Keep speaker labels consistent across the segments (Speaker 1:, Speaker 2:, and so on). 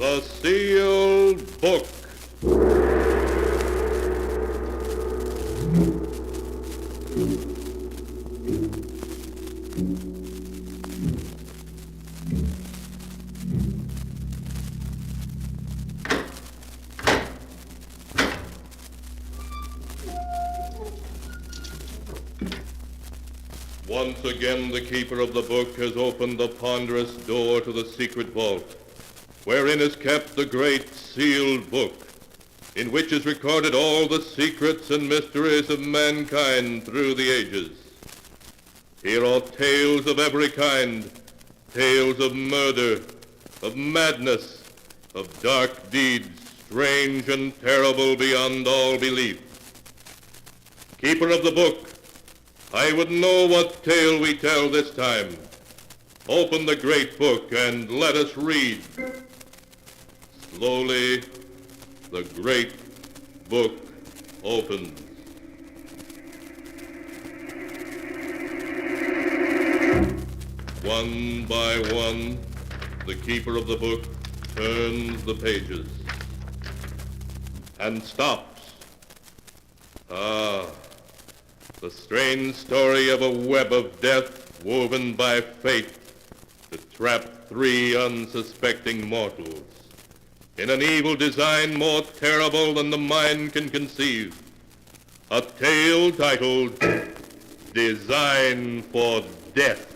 Speaker 1: The Sealed Book. Once again, the keeper of the book has opened the ponderous door to the secret vault, wherein is kept the great sealed book, in which is recorded all the secrets and mysteries of mankind through the ages. Here are tales of every kind, tales of murder, of madness, of dark deeds, strange and terrible beyond all belief. Keeper of the book, I would know what tale we tell this time. Open the great book and let us read. Slowly, the great book opens. One by one, the keeper of the book turns the pages and stops. The strange story of a web of death woven by fate to trap three unsuspecting mortals in an evil design more terrible than the mind can conceive. A tale titled Design for Death.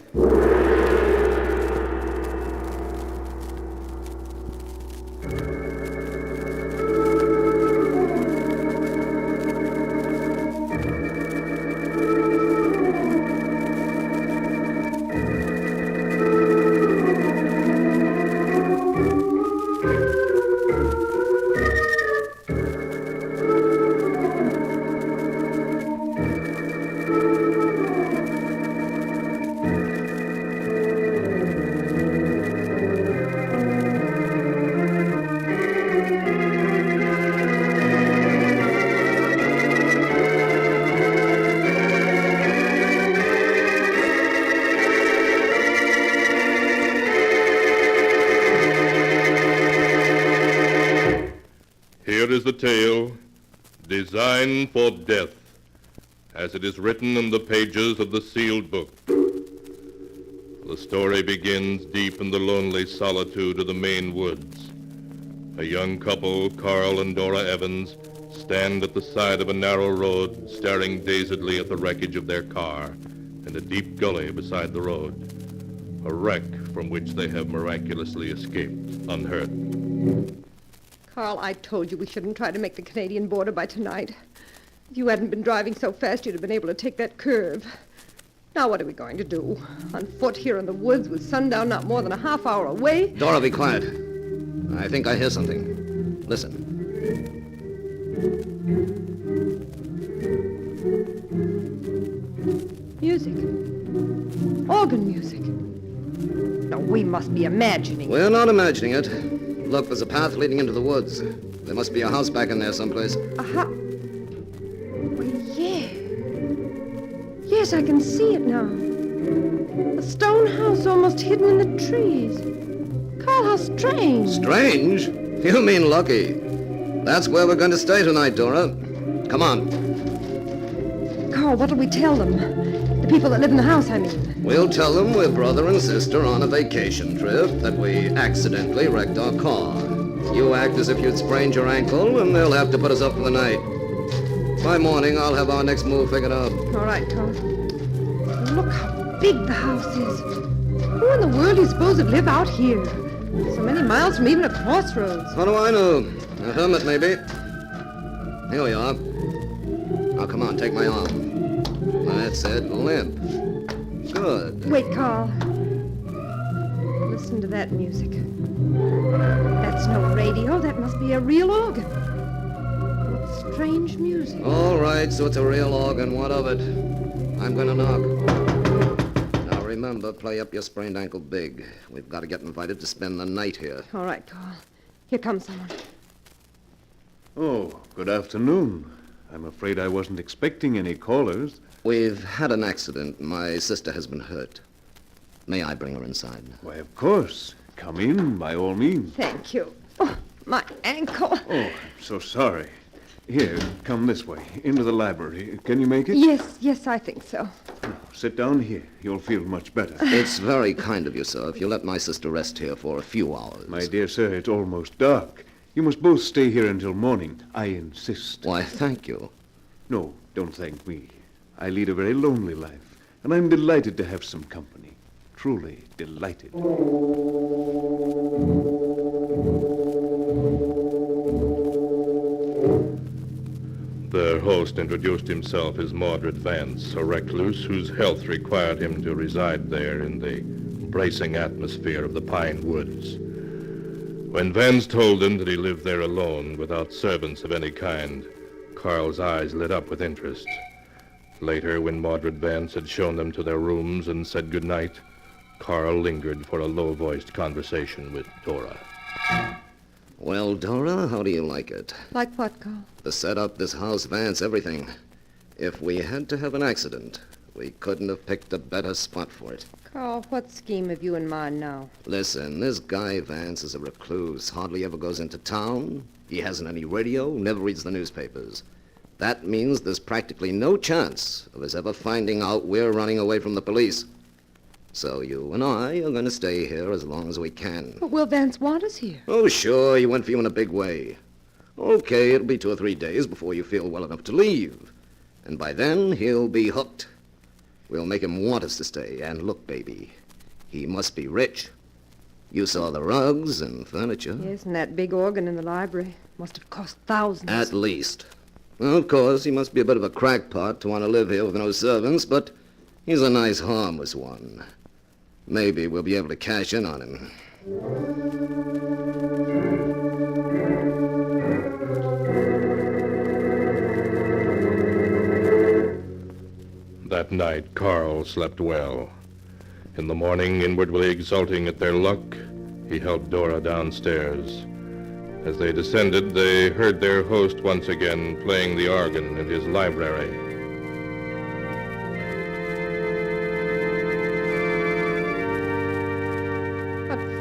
Speaker 1: Here is the tale, Design for Death, as it is written in the pages of the sealed book. The story begins deep in the lonely solitude of the Maine woods. A young couple, Carl and Dora Evans, stand at the side of a narrow road, staring dazedly at the wreckage of their car in a deep gully beside the road, a wreck from which they have miraculously escaped unhurt.
Speaker 2: Carl, I told you we shouldn't try to make the Canadian border by tonight. If you hadn't been driving so fast, you'd have been able to take that curve. Now what are we going to do? On foot here in the woods with sundown not more than a half hour away?
Speaker 3: Dora, be quiet. I think I hear something. Listen.
Speaker 2: Music. Organ music. No, we must be imagining.
Speaker 3: We're not imagining it. Look, there's a path leading into the woods. There must be a house back in there someplace.
Speaker 2: Aha. Well, yeah. Yes, I can see it now. A stone house almost hidden in the trees. Carl, how strange.
Speaker 3: Strange? You mean lucky. That's where we're going to stay tonight, Dora. Come on.
Speaker 2: Carl, what'll we tell them? The people that live in the house, I mean.
Speaker 3: We'll tell them we're brother and sister on a vacation trip, that we accidentally wrecked our car. You act as if you'd sprained your ankle, and they'll have to put us up for the night. By morning, I'll have our next move figured out.
Speaker 2: All right, Carl. Look how big the house is. Who in the world do you suppose would live out here? So many miles from even a crossroads.
Speaker 3: How do I know? A hermit, maybe. Here we are. Now, come on, take my arm. That's it. Limp. Good.
Speaker 2: Wait, Carl. Listen to that music. That's no radio. That must be a real organ. What strange music.
Speaker 3: All right, so it's a real organ. What of it? I'm going to knock. Now, remember, play up your sprained ankle big. We've got to get invited to spend the night here.
Speaker 2: All right, Carl. Here comes someone.
Speaker 4: Oh, good afternoon. I'm afraid I wasn't expecting any callers.
Speaker 3: We've had an accident. My sister has been hurt. May I bring her inside?
Speaker 4: Why, of course. Come in, by all means.
Speaker 2: Thank you. Oh, my ankle.
Speaker 4: Oh, I'm so sorry. Here, come this way, into the library. Can you make it?
Speaker 2: Yes, I think so.
Speaker 4: Sit down here. You'll feel much better.
Speaker 3: It's very kind of you, sir, if you let my sister rest here for a few hours.
Speaker 4: My dear sir, it's almost dark. You must both stay here until morning. I insist.
Speaker 3: Why, thank you.
Speaker 4: No, don't thank me. I lead a very lonely life, and I'm delighted to have some company. Truly delighted.
Speaker 1: Their host introduced himself as Mordred Vance, a recluse whose health required him to reside there in the bracing atmosphere of the pine woods. When Vance told him that he lived there alone, without servants of any kind, Carl's eyes lit up with interest. Later, when Mordred Vance had shown them to their rooms and said goodnight, Carl lingered for a low-voiced conversation with Dora.
Speaker 3: Well, Dora, how do you like it?
Speaker 2: Like what, Carl?
Speaker 3: The setup, this house, Vance, everything. If we had to have an accident, we couldn't have picked a better spot for it.
Speaker 2: Carl, what scheme have you in mind now?
Speaker 3: Listen, this guy Vance is a recluse, hardly ever goes into town. He hasn't any radio, never reads the newspapers. That means there's practically no chance of us ever finding out we're running away from the police. So you and I are going to stay here as long as we can.
Speaker 2: But will Vance want us here?
Speaker 3: Oh, sure, he went for you in a big way. Okay, it'll be 2 or 3 days before you feel well enough to leave. And by then, he'll be hooked. We'll make him want us to stay. And look, baby, he must be rich. You saw the rugs and furniture.
Speaker 2: Yes, and that big organ in the library. Must have cost thousands.
Speaker 3: At least. Well, of course, he must be a bit of a crackpot to want to live here with no servants, but he's a nice, harmless one. Maybe we'll be able to cash in on him.
Speaker 1: That night, Carl slept well. In the morning, inwardly exulting at their luck, he helped Dora downstairs. As they descended, they heard their host once again playing the organ in his library.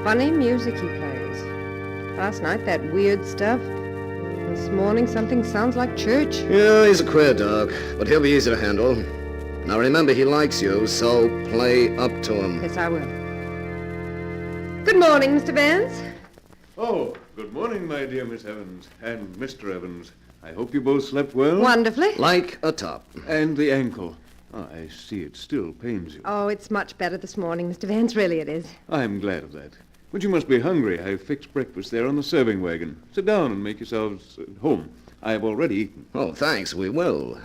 Speaker 2: Funny music he plays. Last night, that weird stuff. This morning, something sounds like church.
Speaker 3: Yeah, he's a queer dog, but he'll be easy to handle. Now remember, he likes you, so play up to him.
Speaker 2: Yes, I will. Good morning, Mr. Vance.
Speaker 4: Oh, good morning, my dear Miss Evans. And Mr. Evans. I hope you both slept well.
Speaker 2: Wonderfully.
Speaker 3: Like a top.
Speaker 4: And the ankle. Oh, I see it still pains you.
Speaker 2: Oh, it's much better this morning, Mr. Vance. Really it is.
Speaker 4: I'm glad of that. But you must be hungry. I've fixed breakfast there on the serving wagon. Sit down and make yourselves at home. I have already eaten.
Speaker 3: Oh, thanks, we will.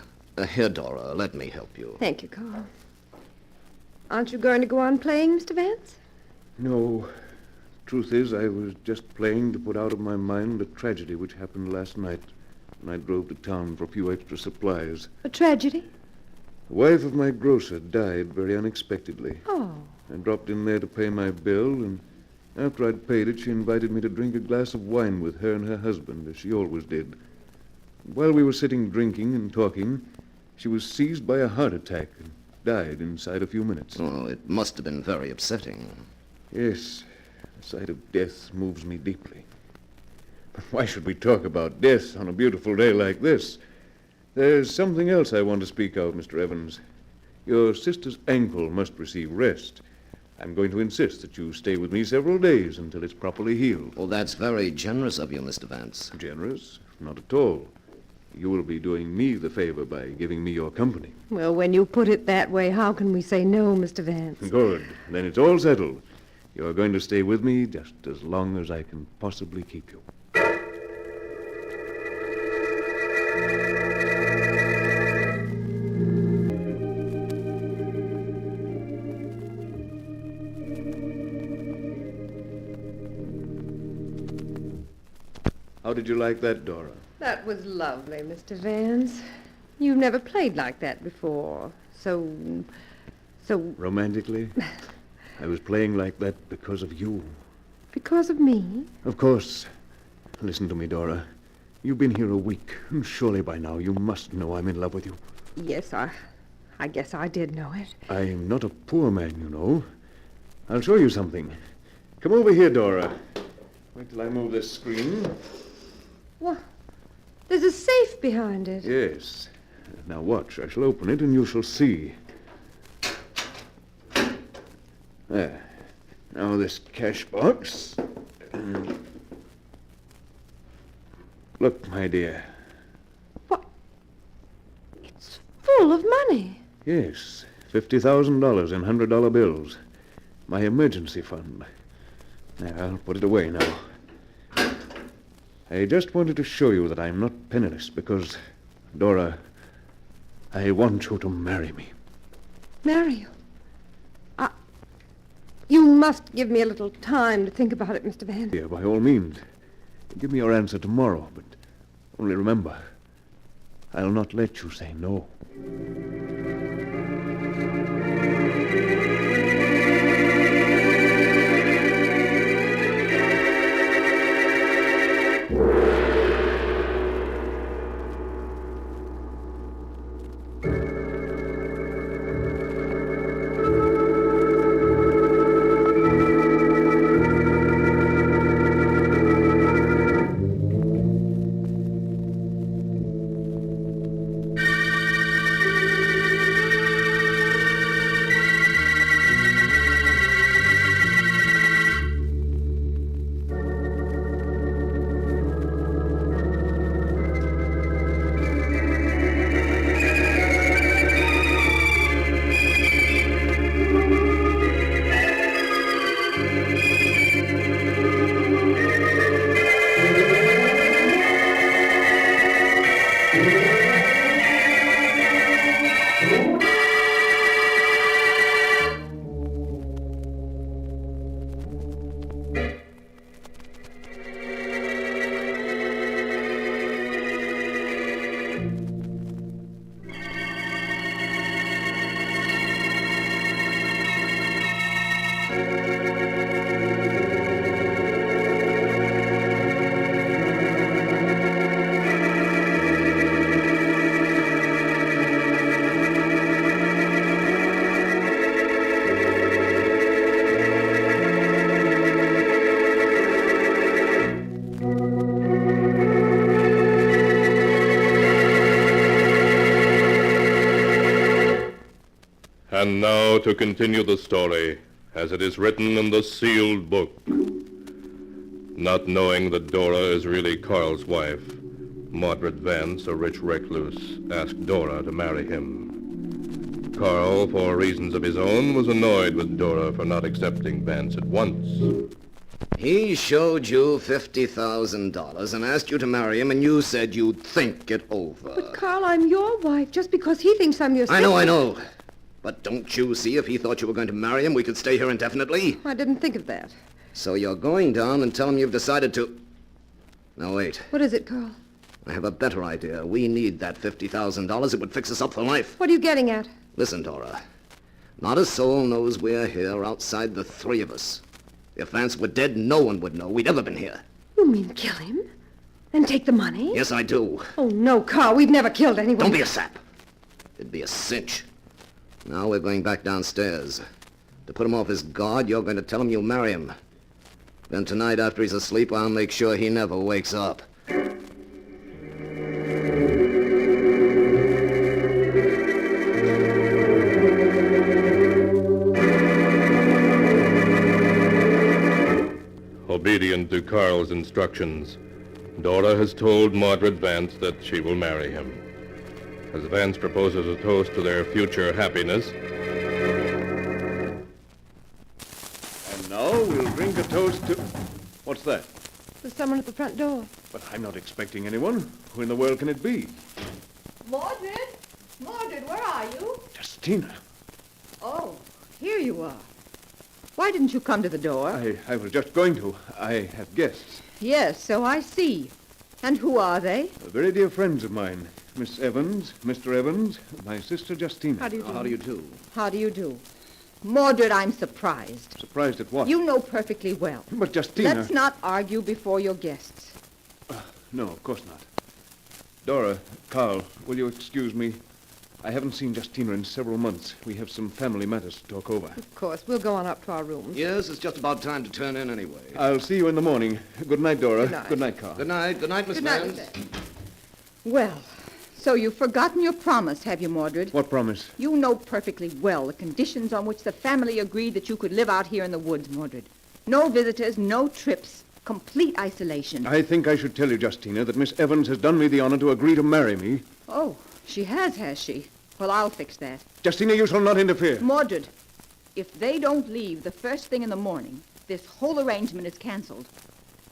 Speaker 3: Here, Dora, let me help you.
Speaker 2: Thank you, Carl. Aren't you going to go on playing, Mr. Vance?
Speaker 4: No. Truth is, I was just playing to put out of my mind a tragedy which happened last night when I drove to town for a few extra supplies.
Speaker 2: A tragedy?
Speaker 4: The wife of my grocer died very unexpectedly.
Speaker 2: Oh.
Speaker 4: I dropped in there to pay my bill, and after I'd paid it, she invited me to drink a glass of wine with her and her husband, as she always did. While we were sitting drinking and talking, she was seized by a heart attack and died inside a few minutes.
Speaker 3: Oh, it must have been very upsetting.
Speaker 4: Yes, the sight of death moves me deeply. But why should we talk about death on a beautiful day like this? There's something else I want to speak of, Mr. Evans. Your sister's ankle must receive rest. I'm going to insist that you stay with me several days until it's properly healed.
Speaker 3: Well, that's very generous of you, Mr. Vance.
Speaker 4: Generous? Not at all. You will be doing me the favor by giving me your company.
Speaker 2: Well, when you put it that way, how can we say no, Mr. Vance?
Speaker 4: Good. Then it's all settled. You're going to stay with me just as long as I can possibly keep you. How did you like that, Dora?
Speaker 2: That was lovely, Mr. Vance. You've never played like that before. So...
Speaker 4: Romantically? I was playing like that because of you.
Speaker 2: Because of me?
Speaker 4: Of course. Listen to me, Dora. You've been here a week, and surely by now you must know I'm in love with you.
Speaker 2: Yes, I guess I did know it.
Speaker 4: I'm not a poor man, you know. I'll show you something. Come over here, Dora. Wait till I move this screen.
Speaker 2: What? There's a safe behind it.
Speaker 4: Yes. Now watch. I shall open it and you shall see. There. Now this cash box. Look, my dear.
Speaker 2: What? It's full of money.
Speaker 4: Yes. $50,000 in $100 bills. My emergency fund. There, I'll put it away now. I just wanted to show you that I'm not penniless because, Dora, I want you to marry me.
Speaker 2: Marry you? You must give me a little time to think about it, Mr. Vance.
Speaker 4: Yeah, by all means. Give me your answer tomorrow, but only remember, I'll not let you say no.
Speaker 1: And now to continue the story as it is written in the sealed book. Not knowing that Dora is really Carl's wife, Mordred Vance, a rich recluse, asked Dora to marry him. Carl, for reasons of his own, was annoyed with Dora for not accepting Vance at once.
Speaker 3: He showed you $50,000 and asked you to marry him, and you said you'd think it over.
Speaker 2: But, Carl, I'm your wife just because he thinks I'm your sister.
Speaker 3: I know. But don't you see, if he thought you were going to marry him, we could stay here indefinitely?
Speaker 2: I didn't think of that.
Speaker 3: So you're going down and tell him you've decided to... Now, wait.
Speaker 2: What is it, Carl?
Speaker 3: I have a better idea. We need that $50,000. It would fix us up for life.
Speaker 2: What are you getting at?
Speaker 3: Listen, Dora. Not a soul knows we're here outside the three of us. If Vance were dead, no one would know we'd ever been here.
Speaker 2: You mean kill him? And take the money?
Speaker 3: Yes, I do.
Speaker 2: Oh, no, Carl. We've never killed anyone.
Speaker 3: Don't be a sap. It'd be a cinch. Now we're going back downstairs. To put him off his guard, you're going to tell him you'll marry him. Then tonight, after he's asleep, I'll make sure he never wakes up.
Speaker 1: Obedient to Carl's instructions, Dora has told Mordred Vance that she will marry him. As Vance proposes a toast to their future happiness.
Speaker 4: And now we'll drink a toast to... What's that?
Speaker 2: There's someone at the front door.
Speaker 4: But I'm not expecting anyone. Who in the world can it be?
Speaker 2: Mordred? Mordred, where are you?
Speaker 4: Justina.
Speaker 2: Oh, here you are. Why didn't you come to the door?
Speaker 4: I was just going to. I have guests.
Speaker 2: Yes, so I see. And who are they?
Speaker 4: Very dear friends of mine. Miss Evans, Mr. Evans, my sister Justina.
Speaker 2: How do you do?
Speaker 3: How do you do?
Speaker 2: How do you do? Mordred, I'm surprised.
Speaker 4: Surprised at what?
Speaker 2: You know perfectly well.
Speaker 4: But Justina...
Speaker 2: Let's not argue before your guests.
Speaker 4: No, of course not. Dora, Carl, will you excuse me? I haven't seen Justina in several months. We have some family matters to talk over.
Speaker 2: Of course, we'll go on up to our rooms.
Speaker 3: Yes, it's just about time to turn in anyway.
Speaker 4: I'll see you in the morning. Good night, Dora.
Speaker 2: Good night.
Speaker 4: Good night, Carl.
Speaker 3: Good night. Good night, Miss
Speaker 2: Good night,
Speaker 3: Vance.
Speaker 2: Miss Vance.
Speaker 5: Well, so you've forgotten your promise, have you, Mordred?
Speaker 4: What promise?
Speaker 5: You know perfectly well the conditions on which the family agreed that you could live out here in the woods, Mordred. No visitors, no trips, complete isolation.
Speaker 4: I think I should tell you, Justina, that Miss Evans has done me the honor to agree to marry me.
Speaker 5: Oh, she has she? Well, I'll fix that.
Speaker 4: Justina, you shall not interfere.
Speaker 5: Mordred, if they don't leave the first thing in the morning, this whole arrangement is canceled.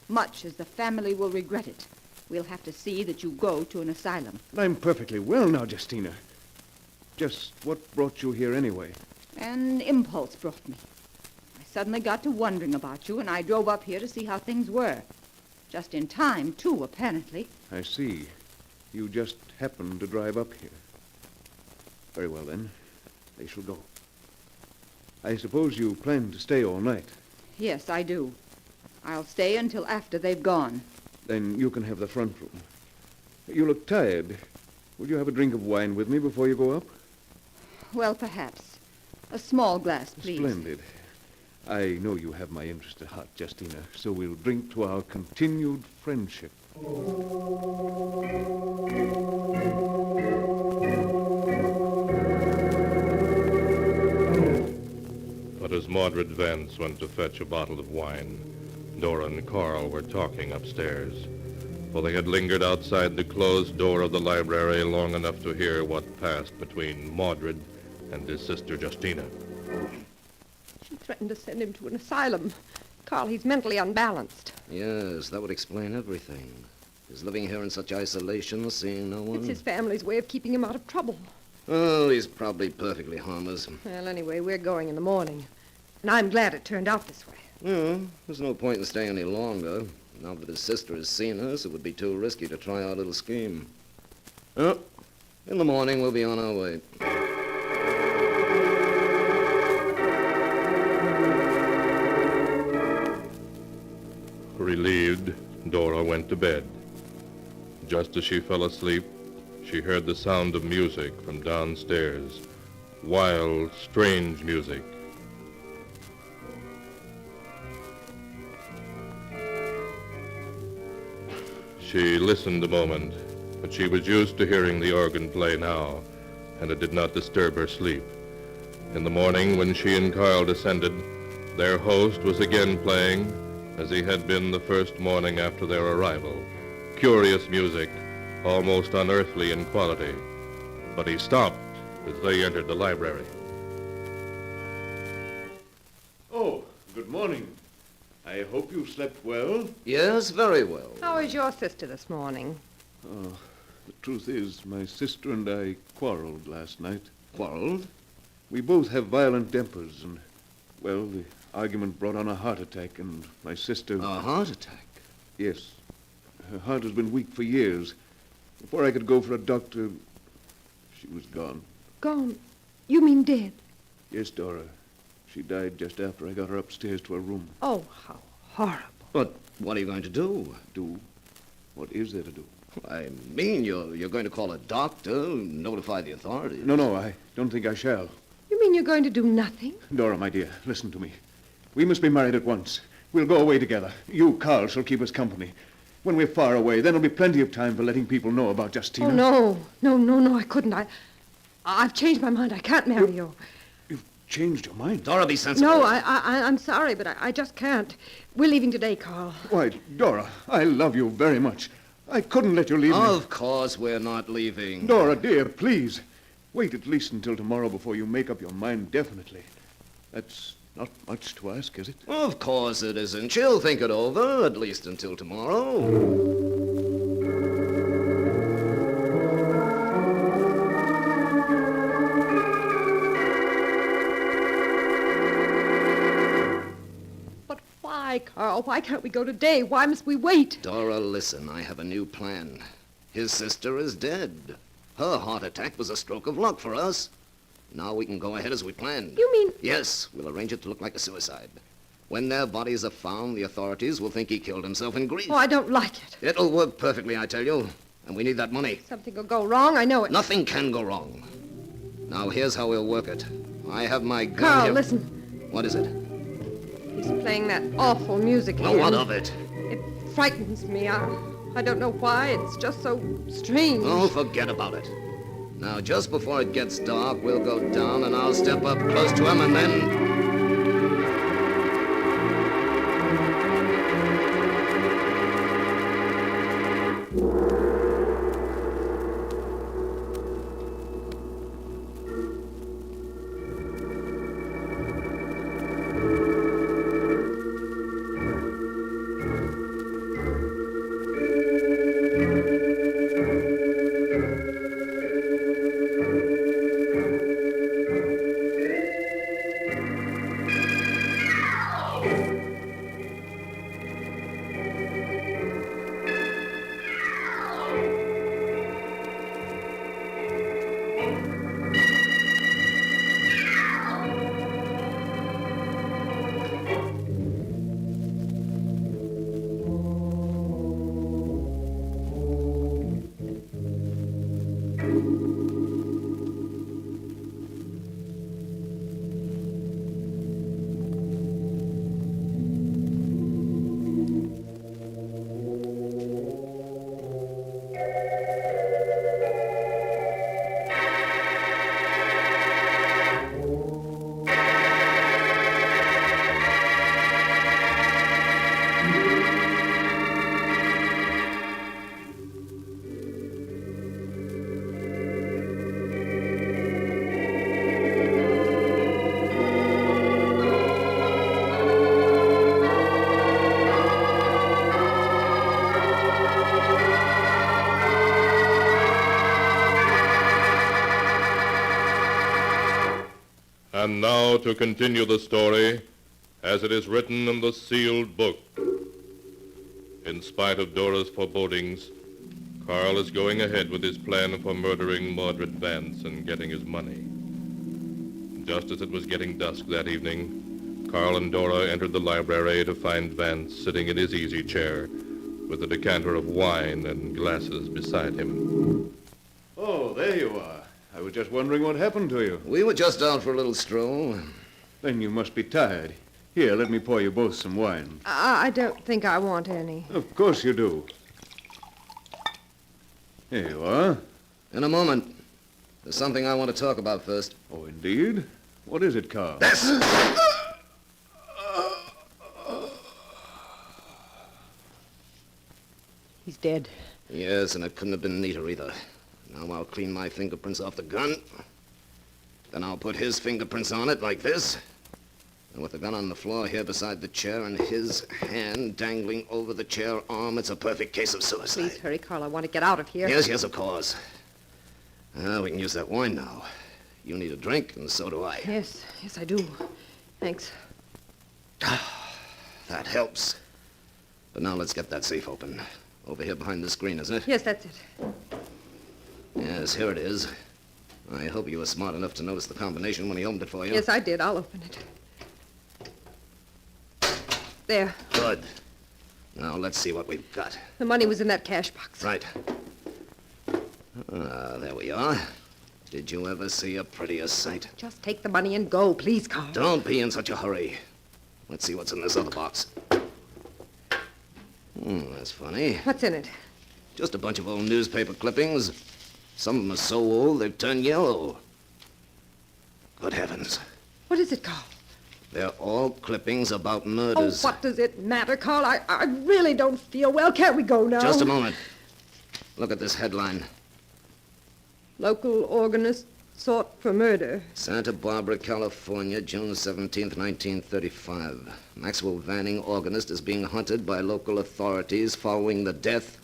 Speaker 5: Much as the family will regret it, we'll have to see that you go to an asylum.
Speaker 4: I'm perfectly well now, Justina. Just what brought you here anyway?
Speaker 5: An impulse brought me. I suddenly got to wondering about you, and I drove up here to see how things were. Just in time, too, apparently.
Speaker 4: I see. You just happened to drive up here. Very well, then. They shall go. I suppose you plan to stay all night.
Speaker 5: Yes, I do. I'll stay until after they've gone.
Speaker 4: Then you can have the front room. You look tired. Will you have a drink of wine with me before you go up?
Speaker 5: Well, perhaps. A small glass, please.
Speaker 4: Splendid. I know you have my interest at heart, Justina, so we'll drink to our continued friendship.
Speaker 1: But as Mordred Vance went to fetch a bottle of wine, Dora and Carl were talking upstairs, for they had lingered outside the closed door of the library long enough to hear what passed between Mordred and his sister Justina.
Speaker 2: She threatened to send him to an asylum. Carl, he's mentally unbalanced.
Speaker 3: Yes, that would explain everything. He's living here in such isolation, seeing no one.
Speaker 2: It's his family's way of keeping him out of trouble.
Speaker 3: Oh, he's probably perfectly harmless.
Speaker 2: Well, anyway, we're going in the morning. And I'm glad it turned out this way.
Speaker 3: Well, there's no point in staying any longer. Now that his sister has seen us, it would be too risky to try our little scheme. Oh, in the morning, we'll be on our way.
Speaker 1: Relieved, Dora went to bed. Just as she fell asleep, she heard the sound of music from downstairs. Wild, strange music. She listened a moment, but she was used to hearing the organ play now, and it did not disturb her sleep. In the morning, when she and Carl descended, their host was again playing, as he had been the first morning after their arrival. Curious music, almost unearthly in quality. But he stopped as they entered the library.
Speaker 4: Oh, good morning. I hope you slept well.
Speaker 3: Yes, very well.
Speaker 2: How is your sister this morning?
Speaker 4: Oh, the truth is, my sister and I quarreled last night.
Speaker 3: Quarreled?
Speaker 4: We both have violent tempers, and, well, the argument brought on a heart attack, and my sister...
Speaker 3: A heart attack?
Speaker 4: Yes. Her heart has been weak for years. Before I could go for a doctor, she was gone.
Speaker 2: Gone? You mean dead?
Speaker 4: Yes, Dora. She died just after I got her upstairs to her room.
Speaker 2: Oh, how horrible.
Speaker 3: But what are you going to do?
Speaker 4: Do? What is there to do?
Speaker 3: I mean, you're going to call a doctor, notify the authorities.
Speaker 4: No, I don't think I shall.
Speaker 2: You mean you're going to do nothing?
Speaker 4: Dora, my dear, listen to me. We must be married at once. We'll go away together. You, Carl, shall keep us company. When we're far away, then there'll be plenty of time for letting people know about Justina.
Speaker 2: Oh, no, I couldn't. I've changed my mind. I can't marry you.
Speaker 4: You've changed your mind.
Speaker 3: Dora, be sensible.
Speaker 2: No, I'm sorry, but I just can't. We're leaving today, Carl.
Speaker 4: Why, Dora, I love you very much. I couldn't let you leave me.
Speaker 3: Of course we're not leaving.
Speaker 4: Dora, dear, please. Wait at least until tomorrow before you make up your mind definitely. That's not much to ask, is it?
Speaker 3: Of course it isn't. She'll think it over, at least until tomorrow.
Speaker 2: But why, Carl? Why can't we go today? Why must we wait?
Speaker 3: Dora, listen, I have a new plan. His sister is dead. Her heart attack was a stroke of luck for us. Now we can go ahead as we planned.
Speaker 2: You mean...
Speaker 3: Yes, we'll arrange it to look like a suicide. When their bodies are found, the authorities will think he killed himself in grief.
Speaker 2: Oh, I don't like it.
Speaker 3: It'll work perfectly, I tell you. And we need that money.
Speaker 2: Something will go wrong, I know it.
Speaker 3: Nothing can go wrong. Now, here's how we'll work it. I have my gun
Speaker 2: Carl,
Speaker 3: here.
Speaker 2: listen.
Speaker 3: What is it?
Speaker 2: He's playing that awful music
Speaker 3: Well,
Speaker 2: again.
Speaker 3: what of it?
Speaker 2: It frightens me. I don't know why. It's just so strange.
Speaker 3: Oh, forget about it. Now, just before it gets dark, we'll go down and I'll step up close to him and then...
Speaker 1: And now to continue the story as it is written in the sealed book. In spite of Dora's forebodings, Carl is going ahead with his plan for murdering Mordred Vance and getting his money. Just as it was getting dusk that evening, Carl and Dora entered the library to find Vance sitting in his easy chair with a decanter of wine and glasses beside him.
Speaker 4: Oh, there you are. I was just wondering what happened to you.
Speaker 3: We were just out for a little stroll.
Speaker 4: Then you must be tired. Here, let me pour you both some wine.
Speaker 2: I don't think I want any.
Speaker 4: Of course you do. Here you are.
Speaker 3: In a moment. There's something I want to talk about first.
Speaker 4: Oh, indeed? What is it, Carl?
Speaker 3: This!
Speaker 2: He's dead.
Speaker 3: Yes, and it couldn't have been neater either. Now I'll clean my fingerprints off the gun. Then I'll put his fingerprints on it like this. And with the gun on the floor here beside the chair and his hand dangling over the chair arm, it's a perfect case of suicide.
Speaker 2: Please hurry, Carl. I want to get out of here.
Speaker 3: Yes, of course. We can use that wine now. You need a drink, and so do I.
Speaker 2: Yes, I do. Thanks.
Speaker 3: That helps. But now let's get that safe open. Over here behind the screen, isn't it?
Speaker 2: Yes, that's it.
Speaker 3: Yes, here it is. I hope you were smart enough to notice the combination when he opened it for you.
Speaker 2: Yes, I did. I'll open it. There.
Speaker 3: Good. Now, let's see what we've got.
Speaker 2: The money was in that cash box.
Speaker 3: Right. There we are. Did you ever see a prettier sight?
Speaker 2: Just take the money and go, please, Carl.
Speaker 3: Don't be in such a hurry. Let's see what's in this other box. That's funny.
Speaker 2: What's in it?
Speaker 3: Just a bunch of old newspaper clippings. Some of them are so old they've turned yellow. Good heavens.
Speaker 2: What is it, Carl?
Speaker 3: They're all clippings about
Speaker 2: Oh,
Speaker 3: murders.
Speaker 2: what does it matter, Carl? I really don't feel well. Can't we go now?
Speaker 3: Just a moment. Look at this headline.
Speaker 2: Local organist sought for murder.
Speaker 3: Santa Barbara, California, June 17th, 1935. Maxwell Vanning, organist, is being hunted by local authorities following the death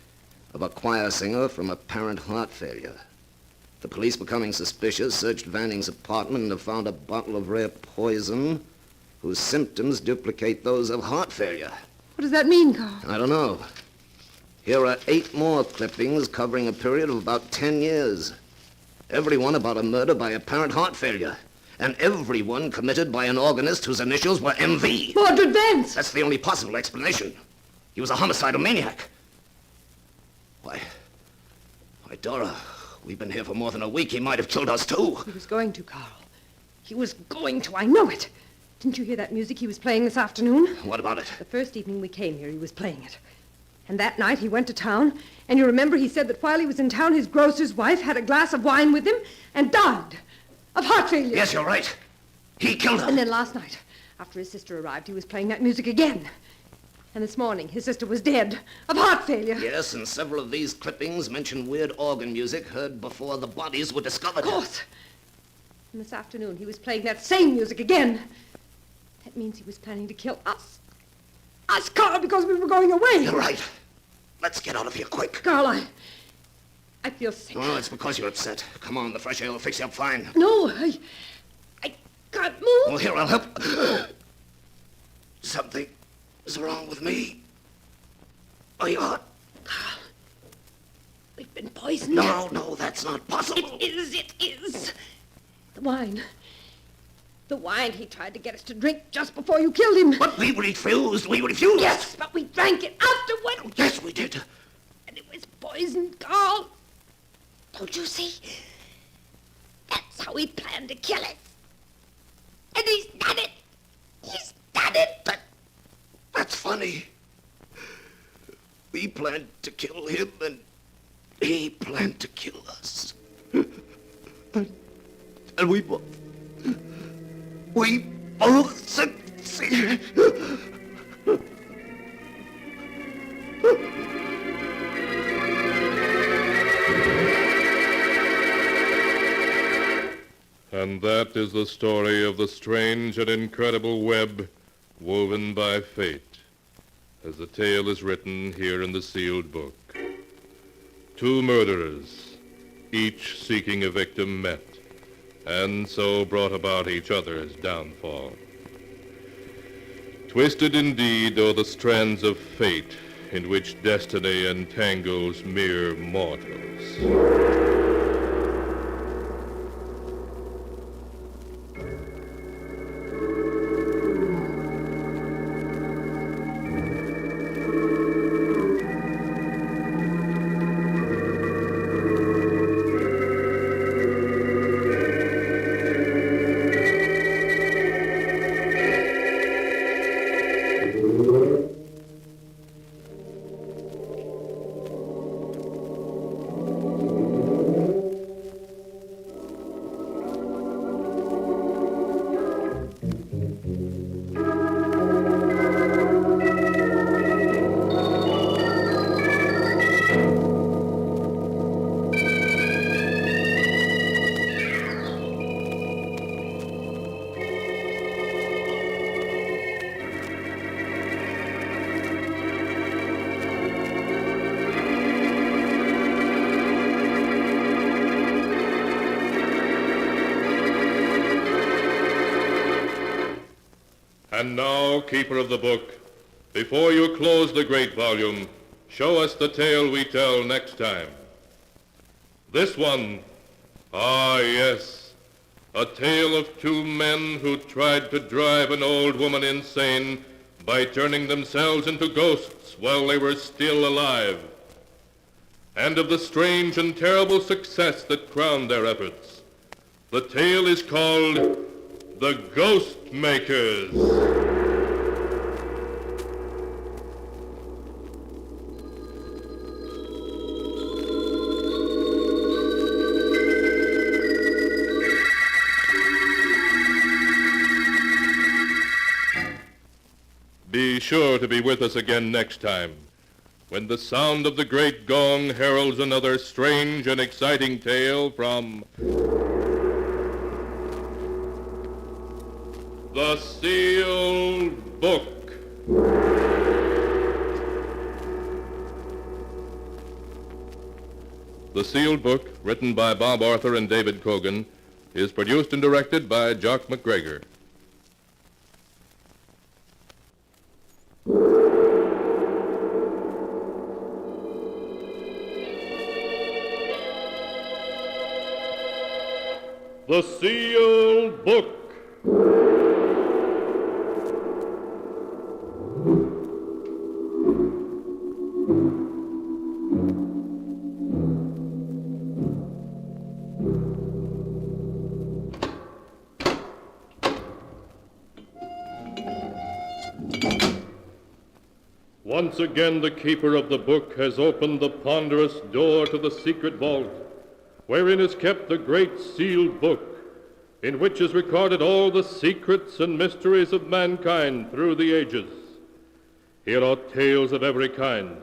Speaker 3: of a choir singer from apparent heart failure. The police, becoming suspicious, searched Vanning's apartment and have found a bottle of rare poison whose symptoms duplicate those of heart failure.
Speaker 2: What does that mean, Carl?
Speaker 3: I don't know. Here are 8 more clippings covering a period of about 10 years. Every one about a murder by apparent heart failure. And every one committed by an organist whose initials were MV.
Speaker 2: Mordred Vance!
Speaker 3: That's the only possible explanation. He was a homicidal maniac. Why, Dora, We've been here for more than a week. He might have killed us, too.
Speaker 2: He was going to, Carl. He was going to. I know it. Didn't you hear that music he was playing this afternoon?
Speaker 3: What about it?
Speaker 2: The first evening we came here, he was playing it. And that night he went to town, and you remember he said that while he was in town, his grocer's wife had a glass of wine with him and died of heart failure.
Speaker 3: Yes, you're right. He killed her.
Speaker 2: And then last night, after his sister arrived, he was playing that music again. And this morning, his sister was dead of heart failure.
Speaker 3: Yes, and several of these clippings mention weird organ music heard before the bodies were discovered.
Speaker 2: Of course. And this afternoon, he was playing that same music again. That means he was planning to kill us. Us, Carl, because we were going away.
Speaker 3: You're right. Let's get out of here quick.
Speaker 2: Carl, I feel sick.
Speaker 3: Well, it's because you're upset. Come on, the fresh air will fix you up fine.
Speaker 2: No, I can't move.
Speaker 3: Well, here, I'll help. Something is wrong with me. Are you hot?
Speaker 2: Carl, we've been poisoned.
Speaker 3: No, that's not possible.
Speaker 2: It is. The wine. The wine he tried to get us to drink just before you killed him.
Speaker 3: But we refused. We refused.
Speaker 2: Yes, but we drank it afterward.
Speaker 3: Oh, yes, we did.
Speaker 2: And it was poisoned, Carl. Don't you see? That's how he planned to kill us. And he's done it. He's done it.
Speaker 3: That's funny. We planned to kill him, and he planned to kill us. And we both succeeded.
Speaker 1: And that is the story of the strange and incredible web woven by fate, as the tale is written here in the sealed book. Two murderers, each seeking a victim, met, and so brought about each other's downfall. Twisted indeed are the strands of fate in which destiny entangles mere mortals. And now, keeper of the book, before you close the great volume, show us the tale we tell next time. This one, yes, a tale of two men who tried to drive an old woman insane by turning themselves into ghosts while they were still alive, and of the strange and terrible success that crowned their efforts. The tale is called The Ghost Makers. Be sure to be with us again next time, when the sound of the great gong heralds another strange and exciting tale from The Sealed Book. The Sealed Book, written by Bob Arthur and David Cogan, is produced and directed by Jock McGregor. The Sealed Book. Once again, the keeper of the book has opened the ponderous door to the secret vault, wherein is kept the great sealed book, in which is recorded all the secrets and mysteries of mankind through the ages. Here are tales of every kind,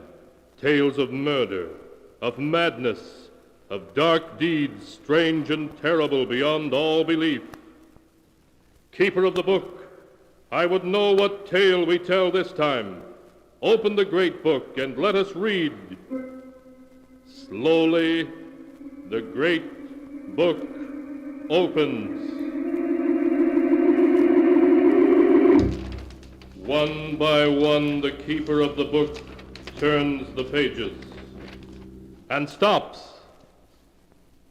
Speaker 1: tales of murder, of madness, of dark deeds strange and terrible beyond all belief. Keeper of the book, I would know what tale we tell this time. Open the great book and let us read. Slowly, the great book opens. One by one, the keeper of the book turns the pages and stops.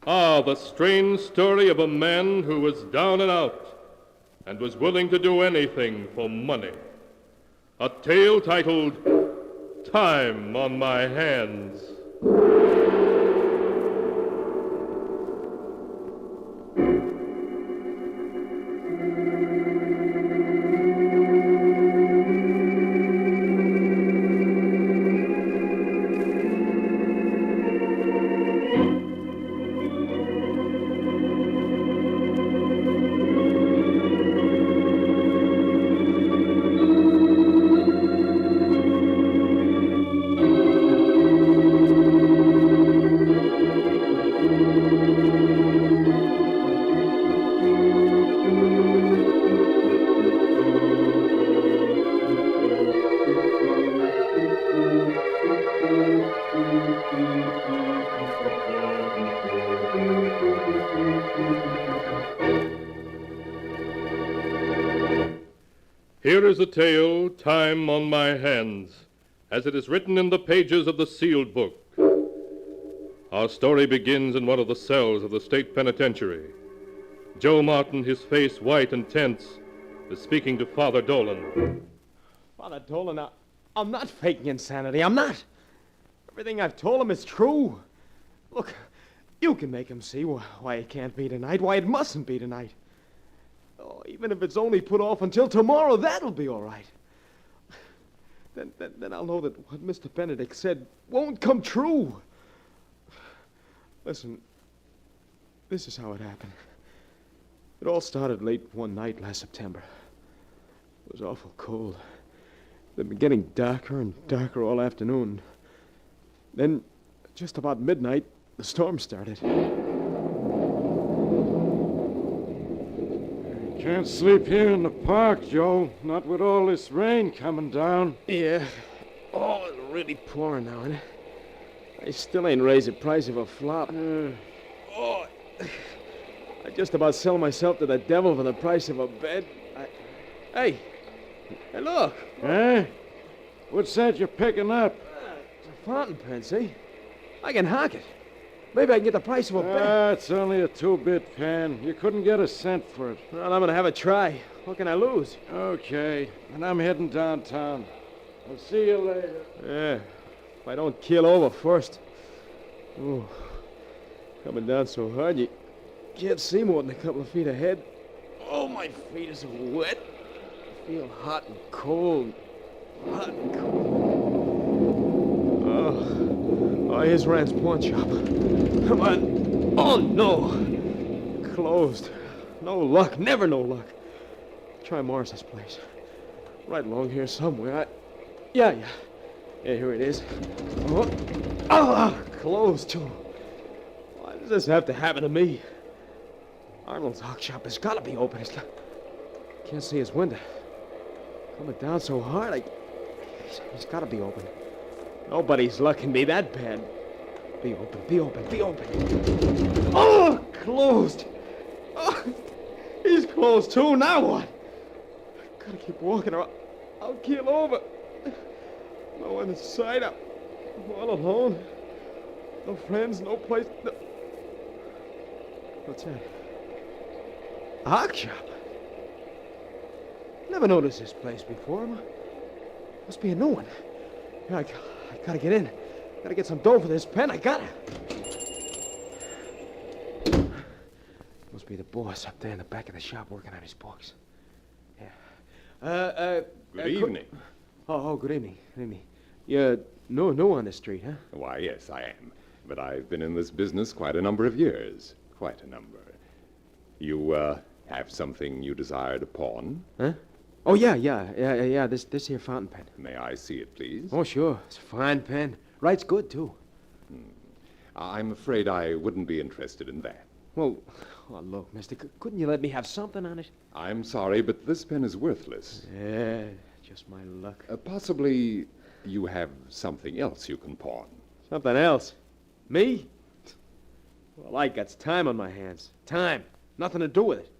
Speaker 1: Ah, the strange story of a man who was down and out and was willing to do anything for money. A tale titled Time on My Hands. Here is the tale, Time on My Hands, as it is written in the pages of the sealed book. Our story begins in one of the cells of the state penitentiary. Joe Martin, his face white and tense, is speaking to Father Dolan.
Speaker 6: Father Dolan, I'm not faking insanity. I'm not. Everything I've told him is true. Look, you can make him see why it can't be tonight, why it mustn't be tonight. Oh, even if it's only put off until tomorrow, that'll be all right. Then I'll know that what Mr. Benedict said won't come true. Listen, this is how it happened. It all started late one night last September. It was awful cold. It had been getting darker and darker all afternoon. Then, just about midnight, the storm started.
Speaker 7: Can't sleep here in the park, Joe. Not with all this rain coming down.
Speaker 6: Yeah. Oh, it's really pouring now, isn't it? I still ain't raised the price of a flop. Oh, I just about sell myself to the devil for the price of a bed. Hey, look.
Speaker 7: Eh? What's that you're picking up?
Speaker 6: It's a fountain pen, see? I can hock it. Maybe I can get the price of a bed.
Speaker 7: It's only a 2-bit pen. You couldn't get a cent for it.
Speaker 6: Well, I'm gonna have a try. What can I lose?
Speaker 7: Okay, and I'm heading downtown. I'll see you later.
Speaker 6: Yeah, if I don't keel over first. Oh, coming down so hard you can't see more than a couple of feet ahead. Oh, my feet are so wet. I feel hot and cold. Hot and cold. Oh, here's Rand's pawn shop. Come on. Oh, no. Closed. No luck. Never no luck. Try Morris's place. Right along here somewhere. Yeah, here it is. Oh, closed, too. Why does this have to happen to me? Arnold's hawk shop has got to be open. Can't see his window. Coming down so hard, he's got to be open. Nobody's luck can be that bad. Be open, be open, be open. Oh, closed. Oh, he's closed, too. Now what? Gotta keep walking or I'll keel over. No one in sight. I'm all alone. No friends, no place. No... What's that? A hawk shop? Never noticed this place before. Must be a new one. Yeah, I gotta get in. Gotta get some dough for this pen. I gotta. Must be the boss up there in the back of the shop working on his books. Yeah.
Speaker 4: Good evening.
Speaker 6: Oh, good evening. Good evening. You're new on the street, huh?
Speaker 8: Why, yes, I am. But I've been in this business quite a number of years. Quite a number. You, have something you desire to pawn?
Speaker 6: Huh? Oh, yeah. This here fountain pen.
Speaker 8: May I see it, please?
Speaker 6: Oh, sure. It's a fine pen. Writes good, too.
Speaker 8: I'm afraid I wouldn't be interested in that.
Speaker 6: Well, look, mister, couldn't you let me have something on it?
Speaker 8: I'm sorry, but this pen is worthless.
Speaker 6: Yeah, just my luck.
Speaker 8: Possibly you have something else you can pawn.
Speaker 6: Something else? Me? Well, I got time on my hands. Time. Nothing to do with it.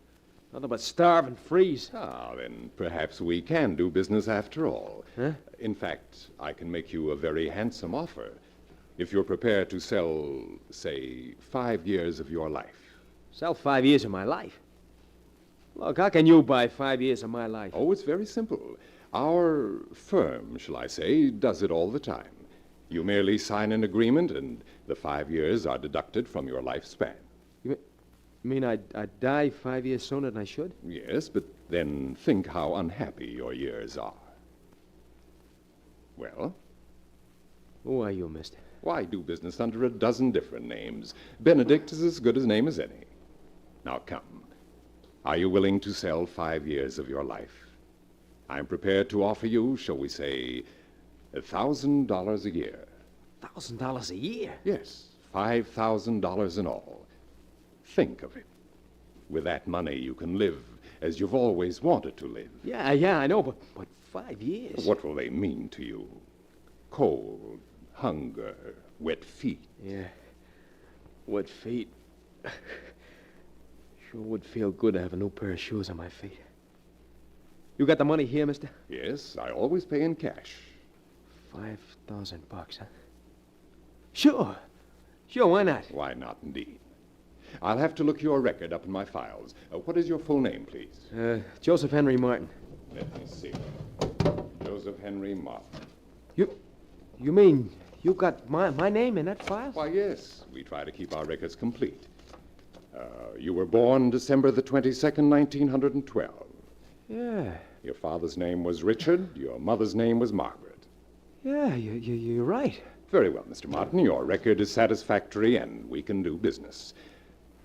Speaker 6: Nothing but starve and freeze.
Speaker 8: Ah, then perhaps we can do business after all.
Speaker 6: Huh?
Speaker 8: In fact, I can make you a very handsome offer. If you're prepared to sell, say, 5 years of your life.
Speaker 6: Sell 5 years of my life? Look, how can you buy 5 years of my life?
Speaker 8: Oh, it's very simple. Our firm, shall I say, does it all the time. You merely sign an agreement, and the 5 years are deducted from your lifespan.
Speaker 6: You mean I'd die 5 years sooner than I should?
Speaker 8: Yes, but then think how unhappy your years are. Well?
Speaker 6: Who are you, mister?
Speaker 8: Why do business under a dozen different names? Benedict is as good a name as any. Now come. Are you willing to sell 5 years of your life? I'm prepared to offer you, shall we say, $1,000 a year.
Speaker 6: $1,000 a year?
Speaker 8: Yes, $5,000 in all. Think of it. With that money, you can live as you've always wanted to live.
Speaker 6: Yeah, I know, but 5 years?
Speaker 8: What will they mean to you? Cold, hunger, wet feet.
Speaker 6: Yeah, wet feet. Sure would feel good to have a new pair of shoes on my feet. You got the money here, mister?
Speaker 8: Yes, I always pay in cash.
Speaker 6: $5,000, huh? Sure, why not?
Speaker 8: Why not, indeed? I'll have to look your record up in my files. What is your full name, please?
Speaker 6: Joseph Henry Martin.
Speaker 8: Let me see. Joseph Henry Martin.
Speaker 6: You mean you got my name in that file?
Speaker 8: Why, yes. We try to keep our records complete. You were born December the 22nd, 1912.
Speaker 6: Yeah.
Speaker 8: Your father's name was Richard. Your mother's name was Margaret.
Speaker 6: Yeah, you're right.
Speaker 8: Very well, Mr. Martin. Your record is satisfactory, and we can do business.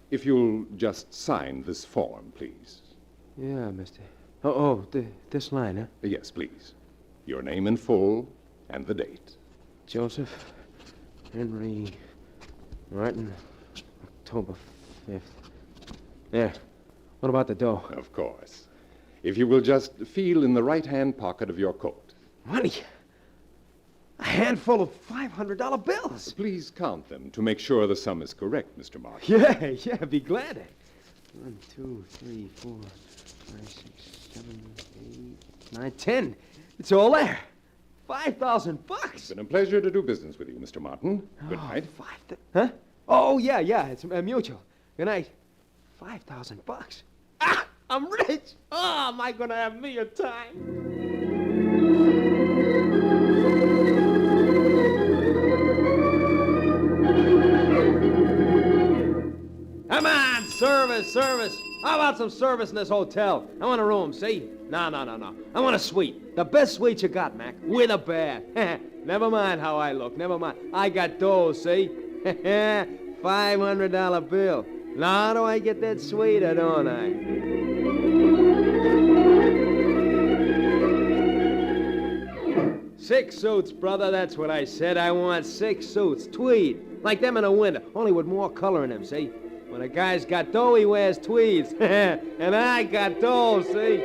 Speaker 8: If you'll just sign this form, please.
Speaker 6: Yeah, mister. This line, huh?
Speaker 8: Yes, please. Your name in full and the date.
Speaker 6: Joseph Henry Martin, October 5th. Yeah. What about the dough?
Speaker 8: Of course. If you will just feel in the right-hand pocket of your coat.
Speaker 6: Money? A handful of $500 bills.
Speaker 8: Please count them to make sure the sum is correct, Mr. Martin.
Speaker 6: Yeah, be glad to. 1, 2, 3, 4, 5, 6, 7, 8, 9, 10. It's all there. $5,000.
Speaker 8: It's been a pleasure to do business with you, Mr. Martin. Good night.
Speaker 6: Huh? Oh, yeah, it's mutual. Good night. $5,000. Ah, I'm rich. Oh, am I gonna have me a time? Come on, service. How about some service in this hotel? I want a room, see? No. I want a suite. The best suite you got, Mac. With a bath. Never mind how I look. Never mind. I got dough, see? $500 bill. Now do I get that suite or don't I? Six suits, brother. That's what I said. I want 6 suits. Tweed. Like them in the winter. Only with more color in them, see? When a guy's got dough, he wears tweeds. And I got dough, see?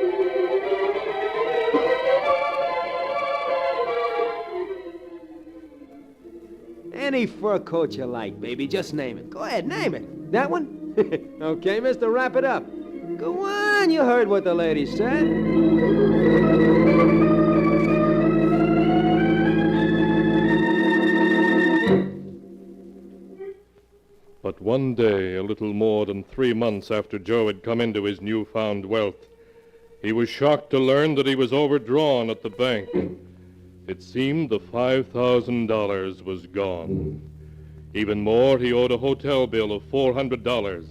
Speaker 6: Any fur coat you like, baby. Just name it. Go ahead, name it. That one? Okay, mister, wrap it up. Go on, you heard what the lady said.
Speaker 1: But one day, a little more than 3 months after Joe had come into his newfound wealth, he was shocked to learn that he was overdrawn at the bank. It seemed the $5,000 was gone. Even more, he owed a hotel bill of $400.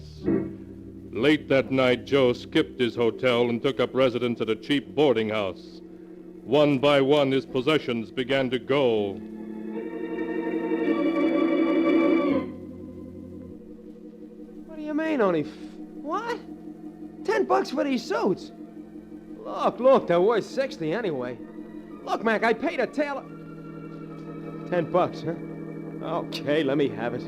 Speaker 1: Late that night, Joe skipped his hotel and took up residence at a cheap boarding house. One by one, his possessions began to go.
Speaker 6: What do you mean, only... What? $10 for these suits? Look, they're worth 60 anyway. Look, Mac, I paid a tailor... $10, huh? Okay, let me have it.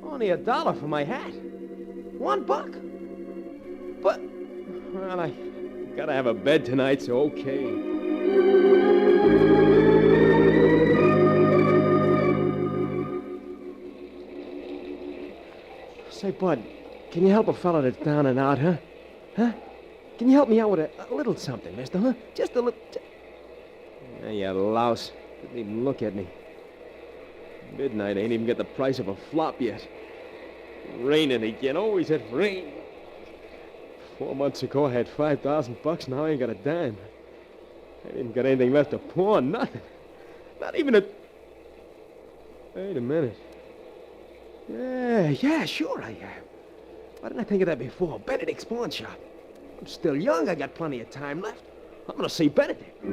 Speaker 6: Only $1 for my hat. $1? But... Well, I gotta have a bed tonight, so okay. Say, Bud, can you help a fella that's down and out, huh? Huh? Can you help me out with a little something, mister, huh? Just a little... Yeah, you louse. Didn't even look at me. Midnight ain't even get the price of a flop yet. Raining again. Always it rain. 4 months ago, I had $5,000. Now I ain't got a dime. I didn't got anything left to pawn. Nothing. Not even a... Wait a minute. Yeah, sure I am. Why didn't I think of that before? Benedict's pawn shop. I'm still young. I got plenty of time left. I'm gonna see Benedict.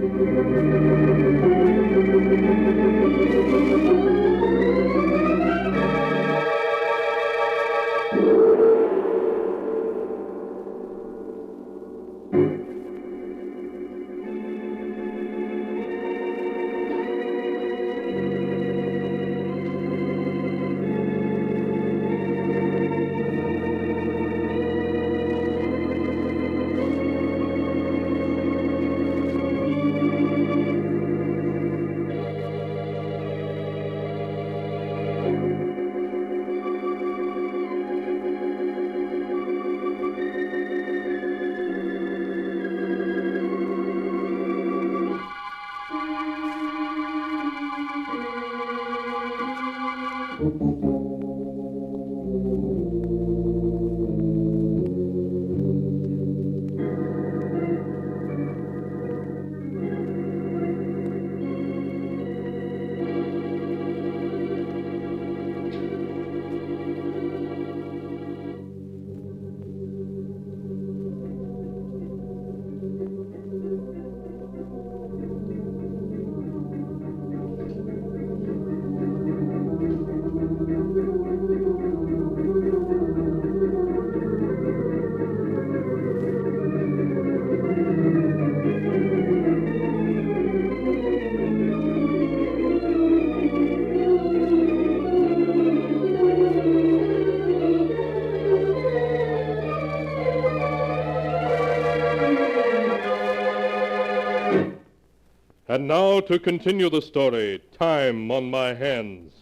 Speaker 1: And now to continue the story, Time on My Hands,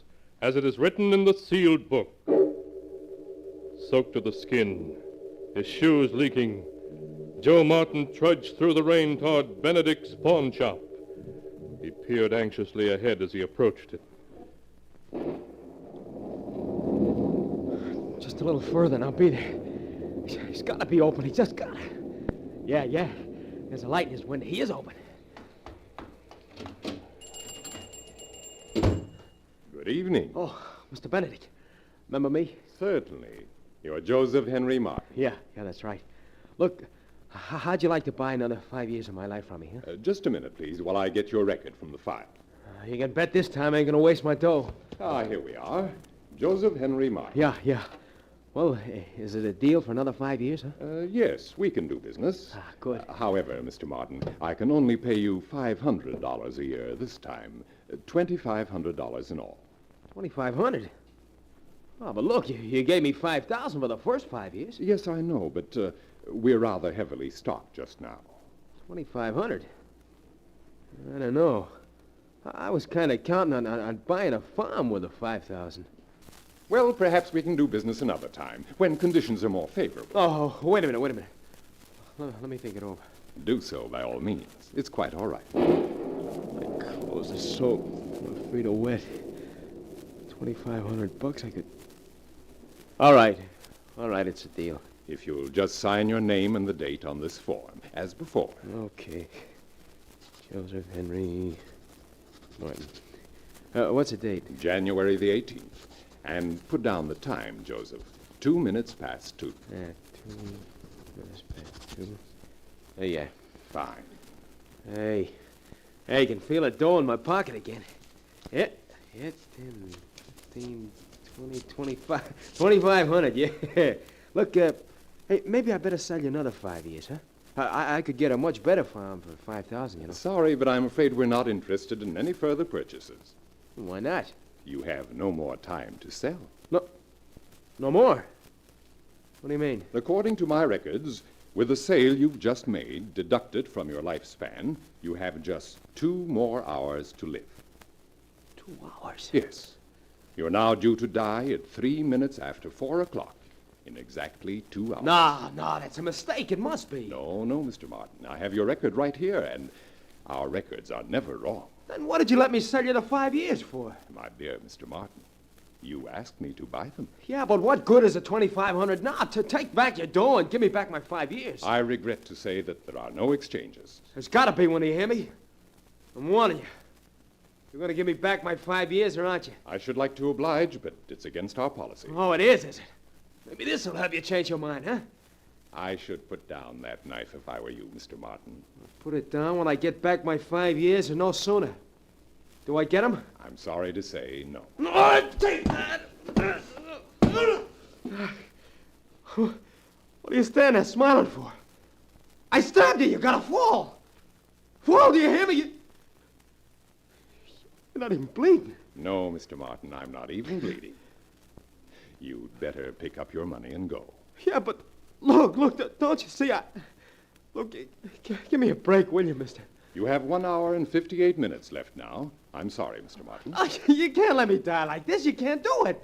Speaker 1: as it is written in the sealed book. Soaked to the skin, his shoes leaking, Joe Martin trudged through the rain toward Benedict's pawn shop. He peered anxiously ahead as he approached it.
Speaker 6: Just a little further and I'll be there. He's got to be open. He's just got to. Yeah. There's a light in his window. He is open.
Speaker 8: Good evening.
Speaker 6: Oh, Mr. Benedict. Remember me?
Speaker 8: Certainly. You're Joseph Henry Martin.
Speaker 6: Yeah, that's right. Look, how'd you like to buy another 5 years of my life from me, huh?
Speaker 8: Just a minute, please, while I get your record from the file.
Speaker 6: You can bet this time I ain't gonna waste my dough.
Speaker 8: Here we are. Joseph Henry Martin.
Speaker 6: Yeah. Well, is it a deal for another 5 years, huh?
Speaker 8: Yes, we can do business.
Speaker 6: Good.
Speaker 8: However, Mr. Martin, I can only pay you $500 a year this time. $2,500 in all.
Speaker 6: $2,500? Oh, but look, you gave me $5,000 for the first 5 years.
Speaker 8: Yes, I know, but we're rather heavily stocked just now.
Speaker 6: $2,500? I don't know. I was kind of counting on buying a farm with the $5,000.
Speaker 8: Well, perhaps we can do business another time, when conditions are more favorable.
Speaker 6: Oh, wait a minute. Let me think it over.
Speaker 8: Do so, by all means. It's quite all right.
Speaker 6: My clothes are soaked. My feet are wet. $2,500 I could... All right, it's a deal.
Speaker 8: If you'll just sign your name and the date on this form, as before.
Speaker 6: Okay. Joseph Henry Martin. What's the date?
Speaker 8: January the 18th. And put down the time, Joseph. 2 minutes past 2.
Speaker 6: 2 minutes past 2. There you are.
Speaker 8: Fine.
Speaker 6: Hey. Hey, I can feel it dough in my pocket again. Yeah. Yeah, it's 10, 15, 20, 25. 2,500, yeah. Look, hey, maybe I better sell you another 5 years, huh? I could get a much better farm for 5,000, you know.
Speaker 8: Sorry, but I'm afraid we're not interested in any further purchases.
Speaker 6: Why not?
Speaker 8: You have no more time to sell.
Speaker 6: No more? What do you mean?
Speaker 8: According to my records, with the sale you've just made, deducted from your lifespan, you have just 2 more hours to live.
Speaker 6: 2 hours?
Speaker 8: Yes. You're now due to die at 3 minutes after 4 o'clock, in exactly 2 hours.
Speaker 6: No, that's a mistake. It must be.
Speaker 8: No, Mr. Martin. I have your record right here, and our records are never wrong.
Speaker 6: Then what did you let me sell you the 5 years for?
Speaker 8: My dear Mr. Martin, you asked me to buy them.
Speaker 6: Yeah, but what good is a 2,500 now? To take back your dough and give me back my 5 years.
Speaker 8: I regret to say that there are no exchanges.
Speaker 6: There's got to be one, you hear me? I'm warning you. You're going to give me back my 5 years, or aren't you?
Speaker 8: I should like to oblige, but it's against our policy.
Speaker 6: Oh, it is it? Maybe this will help you change your mind, huh?
Speaker 8: I should put down that knife if I were you, Mr. Martin.
Speaker 6: Put it down when I get back my 5 years, or no sooner. Do I get 'em?
Speaker 8: I'm sorry to say no.
Speaker 6: No, take that! What are you standing there smiling for? I stabbed you. You gotta fall. Fall, do you hear me? You're not even bleeding.
Speaker 8: No, Mr. Martin, I'm not even bleeding. You'd better pick up your money and go.
Speaker 6: Yeah, but look, don't you see? Look, give me a break, will you, mister?
Speaker 8: You have 1 hour and 58 minutes left now. I'm sorry, Mr. Martin.
Speaker 6: Oh, you can't let me die like this. You can't do it.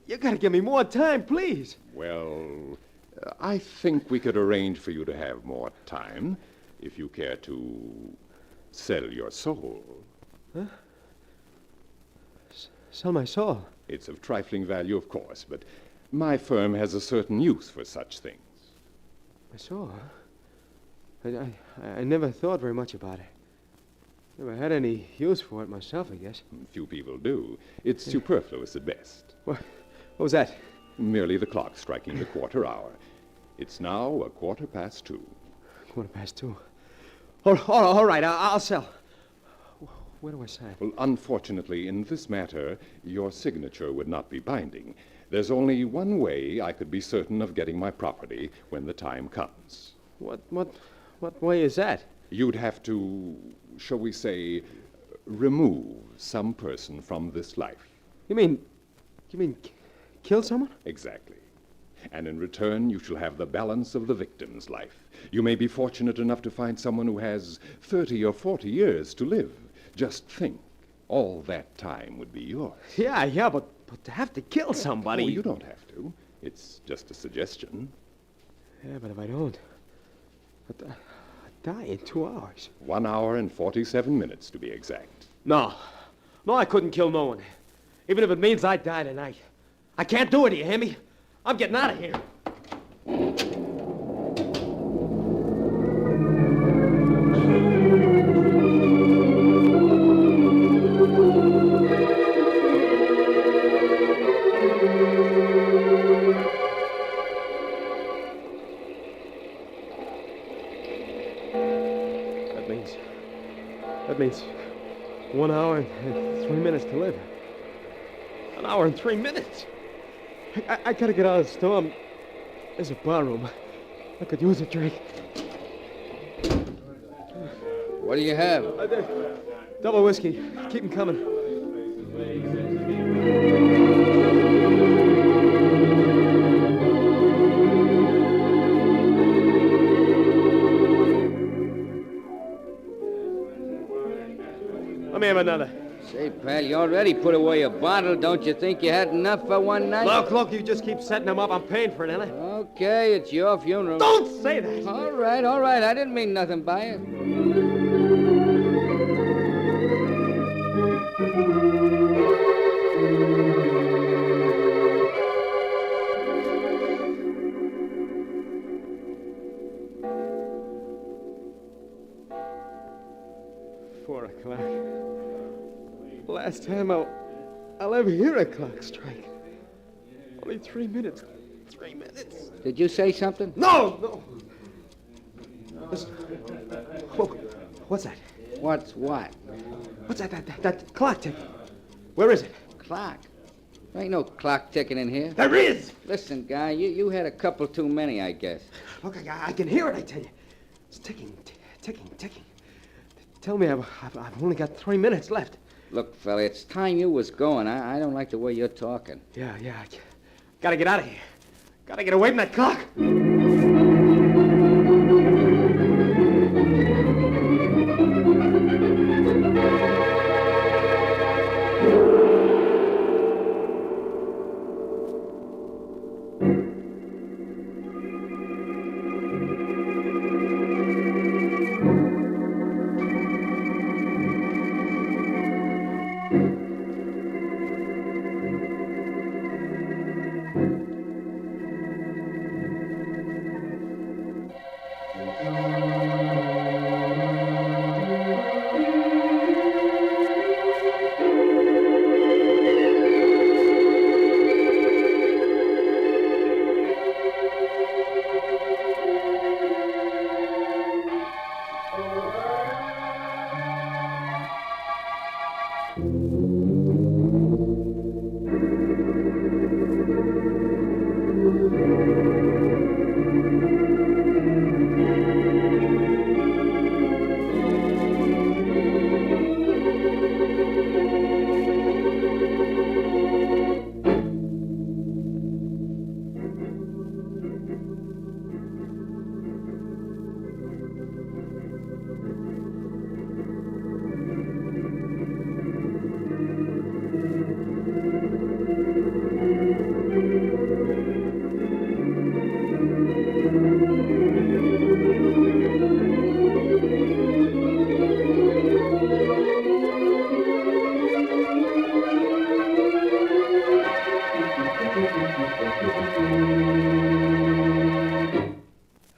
Speaker 6: You gotta give me more time, please.
Speaker 8: Well, I think we could arrange for you to have more time if you care to sell your soul.
Speaker 6: Huh? Sell my soul?
Speaker 8: It's of trifling value, of course, but my firm has a certain use for such things.
Speaker 6: My soul, huh? I never thought very much about it. Never had any use for it myself, I guess.
Speaker 8: Few people do. It's superfluous at best.
Speaker 6: What was that?
Speaker 8: Merely the clock striking the quarter hour. It's now 2:15.
Speaker 6: 2:15. All right, I'll sell. Where do I sign?
Speaker 8: Well, unfortunately, in this matter, your signature would not be binding. There's only one way I could be certain of getting my property when the time comes.
Speaker 6: What way is that?
Speaker 8: You'd have to, shall we say, remove some person from this life.
Speaker 6: You mean kill someone?
Speaker 8: Exactly. And in return, you shall have the balance of the victim's life. You may be fortunate enough to find someone who has 30 or 40 years to live. Just think, all that time would be yours.
Speaker 6: Yeah, but to have to kill somebody...
Speaker 8: Oh, you don't have to. It's just a suggestion.
Speaker 6: Yeah, but if I don't... I'd die in 2 hours.
Speaker 8: 1 hour and 47 minutes, to be exact.
Speaker 6: No, I couldn't kill no one. Even if it means I die tonight. I can't do it, you hear me? I'm getting out of here. That means 1 hour and 3 minutes to live. 1 hour and 3 minutes. I gotta get out of the storm. There's a bar room. I could use a drink.
Speaker 3: What do you have?
Speaker 6: Double whiskey. Keep 'em coming. Let me have another.
Speaker 3: Say, pal, you already put away a bottle. Don't you think you had enough for one night?
Speaker 6: Look, you just keep setting them up. I'm paying for it, ain't I?
Speaker 3: Okay, it's your funeral.
Speaker 6: Don't say that!
Speaker 3: All right. I didn't mean nothing by it.
Speaker 6: Last time I'll ever hear a clock strike. Only 3 minutes. 3 minutes.
Speaker 9: Did you say something?
Speaker 6: No! Listen. What's that?
Speaker 9: What's what?
Speaker 6: What's that clock ticking? Where is it?
Speaker 9: Clock. There ain't no clock ticking in here.
Speaker 6: There is!
Speaker 9: Listen, guy, you had a couple too many, I guess.
Speaker 6: Look, I can hear it, I tell you. It's ticking. Tell me I've only got 3 minutes left.
Speaker 9: Look, fella, it's time you was going. I don't like the way you're talking.
Speaker 6: Yeah. Gotta get out of here. Gotta get away from that clock.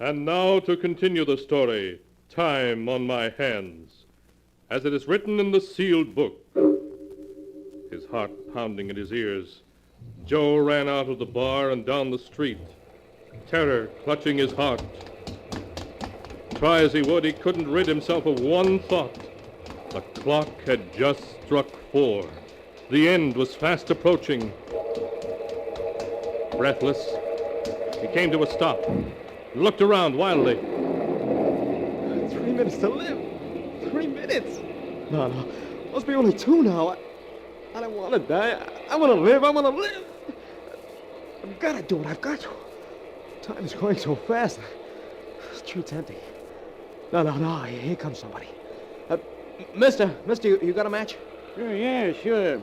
Speaker 1: And now to continue the story, Time on My Hands, as it is written in the sealed book. His heart pounding in his ears, Joe ran out of the bar and down the street, terror clutching his heart. Try as he would, he couldn't rid himself of one thought. The clock had just struck 4. The end was fast approaching. Breathless, he came to a stop, looked around wildly.
Speaker 6: 3 minutes to live. 3 minutes. No. Must be only 2 now. I don't want to die. I want to live. I've got to do it. I've got to. Time is going so fast. The street's empty. No. Here comes somebody. Mister, you got a match?
Speaker 7: Sure.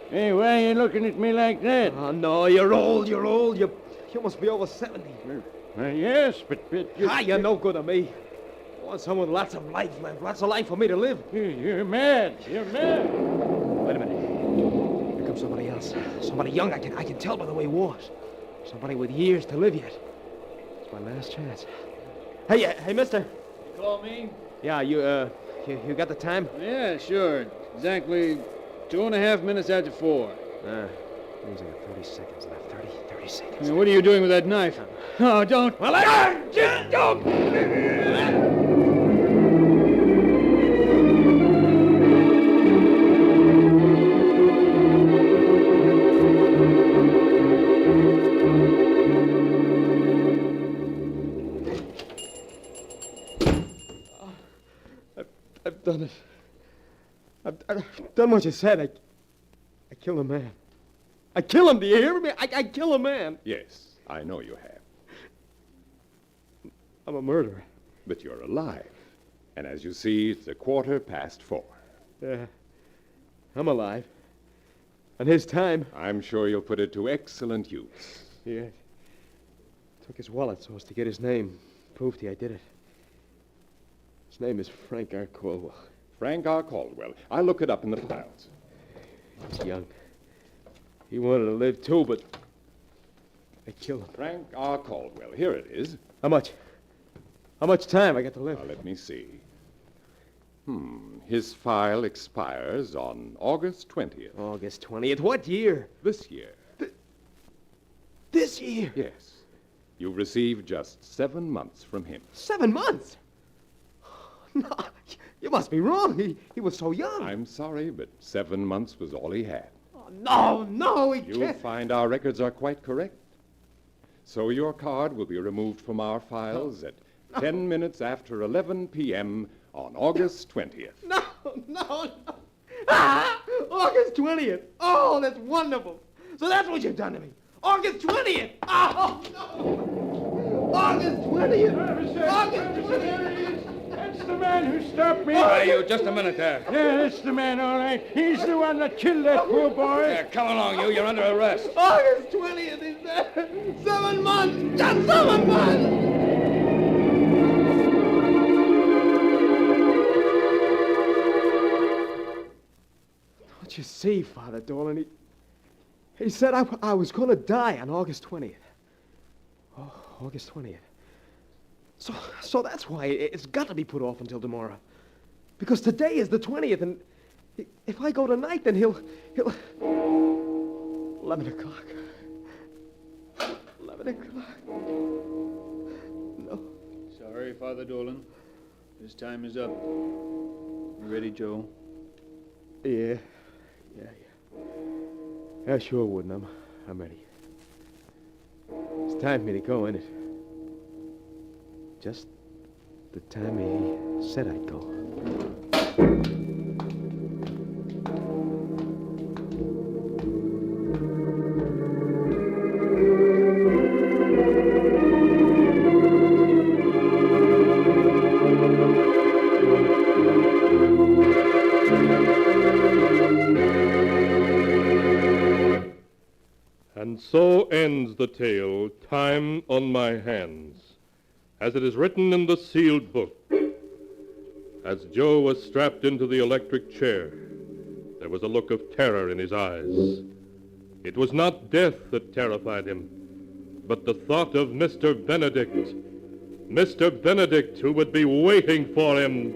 Speaker 7: Hey, why are you looking at me like that?
Speaker 6: Oh, no, you're old. You must be over 70.
Speaker 7: Yes, but
Speaker 6: you're no good to me. I want someone with lots of life, man. Lots of life for me to live.
Speaker 7: You're mad.
Speaker 6: Wait a minute. Here comes somebody else. Somebody young. I can tell by the way he walks. Somebody with years to live yet. It's my last chance. Hey, mister.
Speaker 10: You call me?
Speaker 6: Yeah, you got the time?
Speaker 10: Yeah, sure. Exactly 2.5 minutes after 4.
Speaker 6: Means I got 30 seconds left. 30 seconds.
Speaker 10: Now, what are you doing with that knife? Oh, don't.
Speaker 6: Well, don't! I've done it. I've done what you said. I killed a man. I kill him, do you hear me? I kill a man.
Speaker 8: Yes, I know you have.
Speaker 6: I'm a murderer.
Speaker 8: But you're alive. And as you see, it's 4:15.
Speaker 6: Yeah, I'm alive. And his time...
Speaker 8: I'm sure you'll put it to excellent use.
Speaker 6: Yeah. Took his wallet so as to get his name. Proved I did it. His name is Frank R. Caldwell.
Speaker 8: Frank R. Caldwell. I'll look it up in the files.
Speaker 6: He's young. He wanted to live too, but I killed him.
Speaker 8: Frank R. Caldwell. Here it is.
Speaker 6: How much? How much time I got to live?
Speaker 8: Now, let me see. His file expires on August 20th.
Speaker 6: August 20th. What year?
Speaker 8: This year.
Speaker 6: this year?
Speaker 8: Yes. You received just 7 months from him.
Speaker 6: 7 months? No, you must be wrong. He was so young.
Speaker 8: I'm sorry, but 7 months was all he had.
Speaker 6: Oh, no, he
Speaker 8: You'll
Speaker 6: can't.
Speaker 8: find our records are quite correct. So your card will be removed from our files at 10 minutes after 11 p.m. on August 20th.
Speaker 6: No. Ah, August 20th. Oh, that's wonderful. So that's what you've done to me. August 20th. Oh, no. August 20th. August 20th.
Speaker 7: That's the man who stopped me.
Speaker 10: Hey, you, just a minute there.
Speaker 7: Yeah, that's the man, all right. He's the one that killed that poor boy.
Speaker 10: Yeah, come along, you. You're under arrest.
Speaker 6: August 20th, he said. 7 months. Just 7 months. Don't you see, Father Dolan? He said I was going to die on August 20th. Oh, August 20th. So that's why it's got to be put off until tomorrow. Because today is the 20th, and if I go tonight, then he'll 11 o'clock. 11 o'clock. No.
Speaker 10: Sorry, Father Dolan. His time is up. You ready, Joe?
Speaker 6: Yeah. I sure wouldn't. I'm ready. It's time for me to go, isn't it? Just the time he said I'd go.
Speaker 1: And so ends the tale, Time on My Hands, as it is written in the sealed book. As Joe was strapped into the electric chair, there was a look of terror in his eyes. It was not death that terrified him, but the thought of Mr. Benedict. Mr. Benedict, who would be waiting for him.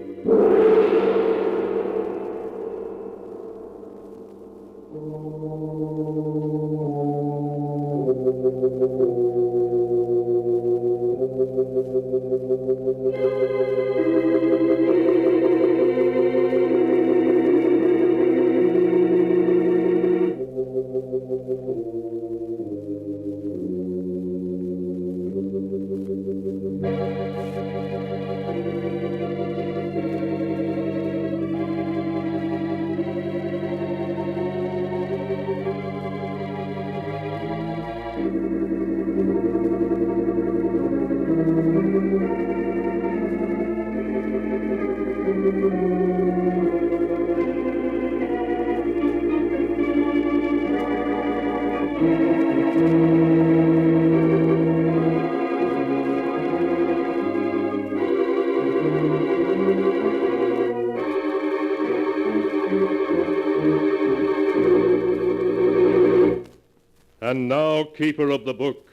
Speaker 1: And now, keeper of the book,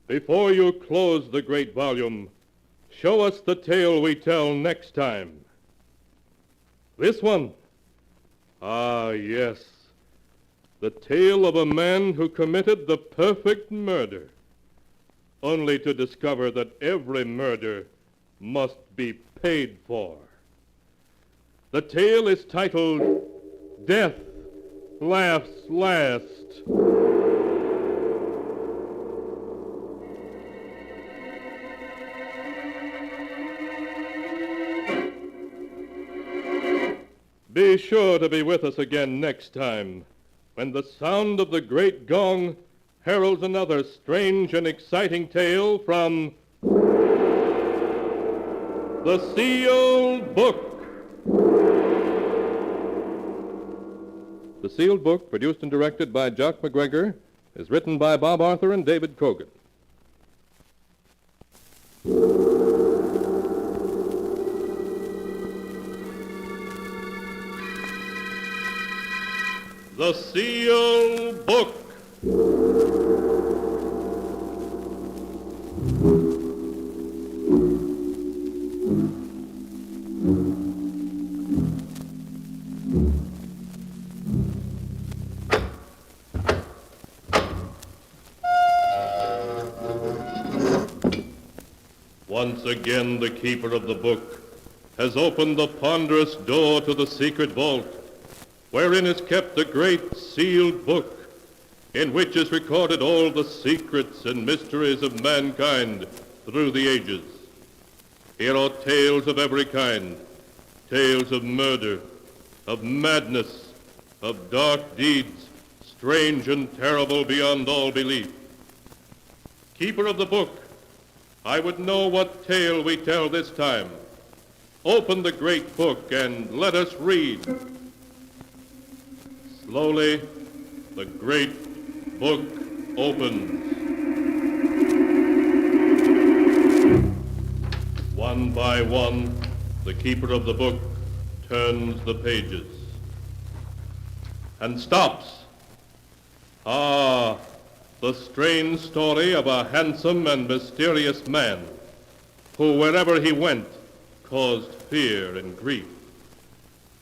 Speaker 1: before you close the great volume, show us the tale we tell next time. This one? Ah, yes. The tale of a man who committed the perfect murder, only to discover that every murder must be paid for. The tale is titled Death Laughs Last. Be sure to be with us again next time, when the sound of the great gong heralds another strange and exciting tale from the Sealed Book. The Sealed Book, produced and directed by Jock McGregor, is written by Bob Arthur and David Cogan. The Sealed Book. Once again, the keeper of the book has opened the ponderous door to the secret vault, wherein is kept the great sealed book, in which is recorded all the secrets and mysteries of mankind through the ages. Here are tales of every kind, tales of murder, of madness, of dark deeds, strange and terrible beyond all belief. Keeper of the book, I would know what tale we tell this time. Open the great book and let us read. Slowly, the great book opens. One by one, the keeper of the book turns the pages and stops. Ah, the strange story of a handsome and mysterious man who, wherever he went, caused fear and grief.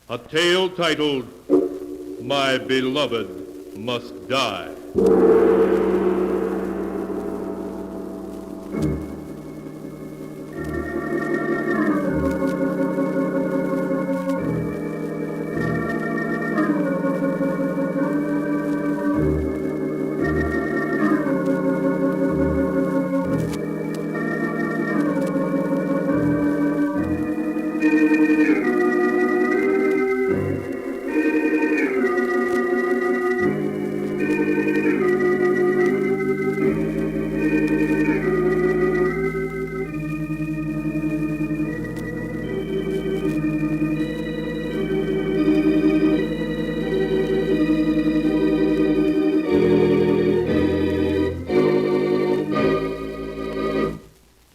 Speaker 1: A tale titled, My Beloved Must Die.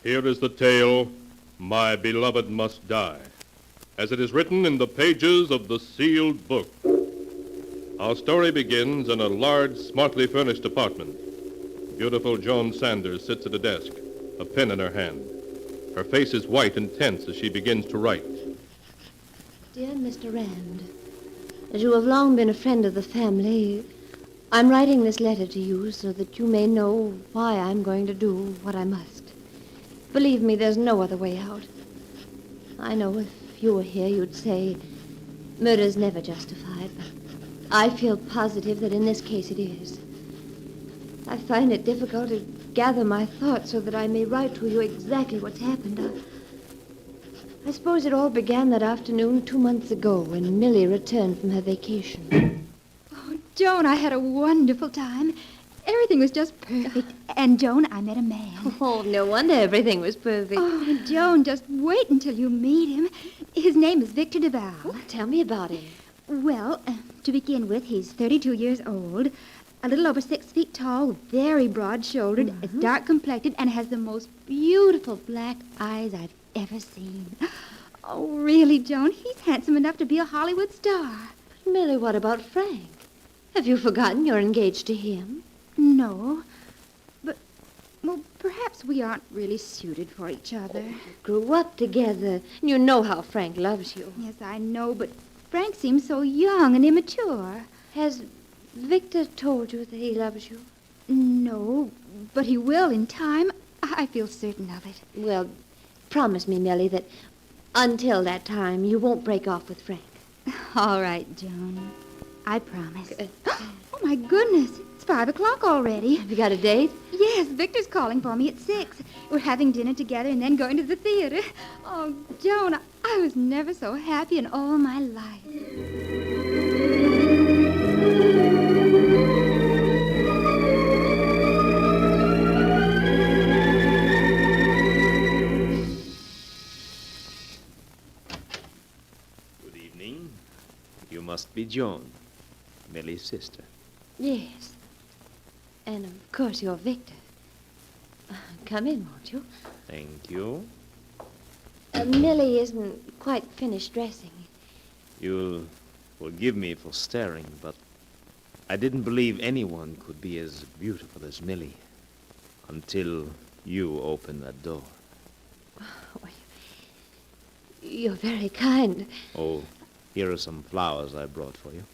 Speaker 1: Here is the tale, My Beloved Must Die, as it is written in the pages of the sealed book. Our story begins in a large, smartly furnished apartment. Beautiful Joan Sanders sits at a desk, a pen in her hand. Her face is white and tense as she begins to write.
Speaker 11: Dear Mr. Rand, as you have long been a friend of the family, I'm writing this letter to you so that you may know why I'm going to do what I must. Believe me, there's no other way out. I know if you were here, you'd say murder's never justified, but I feel positive that in this case it is. I find it difficult to gather my thoughts so that I may write to you exactly what's happened. I suppose it all began that afternoon 2 months ago when Millie returned from her vacation.
Speaker 5: Oh, Joan, I had a wonderful time. Everything was just perfect. And, Joan, I met a man.
Speaker 11: Oh, no wonder everything was perfect.
Speaker 5: Oh, Joan, just wait until you meet him. His name is Victor Duval.
Speaker 11: Oh, tell me about him.
Speaker 5: Well, to begin with, he's 32 years old, a little over 6 feet tall, very broad-shouldered, is dark complected, and has the most beautiful black eyes I've ever seen. Oh, really, Joan, he's handsome enough to be a Hollywood star.
Speaker 11: But, Millie, what about Frank? Have you forgotten you're engaged to him?
Speaker 5: No, but, well, perhaps we aren't really suited for each other.
Speaker 11: You grew up together. You know how Frank loves you.
Speaker 5: Yes, I know, but Frank seems so young and immature.
Speaker 11: Has Victor told you that he loves you?
Speaker 5: No, but he will in time. I feel certain of it.
Speaker 11: Well, promise me, Millie, that until that time you won't break off with Frank.
Speaker 5: All right, Joan. I promise. Oh, my goodness. It's 5 o'clock already.
Speaker 11: Have you got a date?
Speaker 5: Yes, Victor's calling for me at 6. We're having dinner together and then going to the theater. Oh, Joan, I was never so happy in all my life.
Speaker 12: Good evening. You must be Joan, Millie's sister.
Speaker 11: Yes. And of course you're Victor. Come in, won't you?
Speaker 12: Thank you.
Speaker 11: Millie isn't quite finished dressing.
Speaker 12: You'll forgive me for staring, but I didn't believe anyone could be as beautiful as Millie until you opened that door.
Speaker 11: Oh, you're very kind.
Speaker 12: Oh, here are some flowers I brought for you.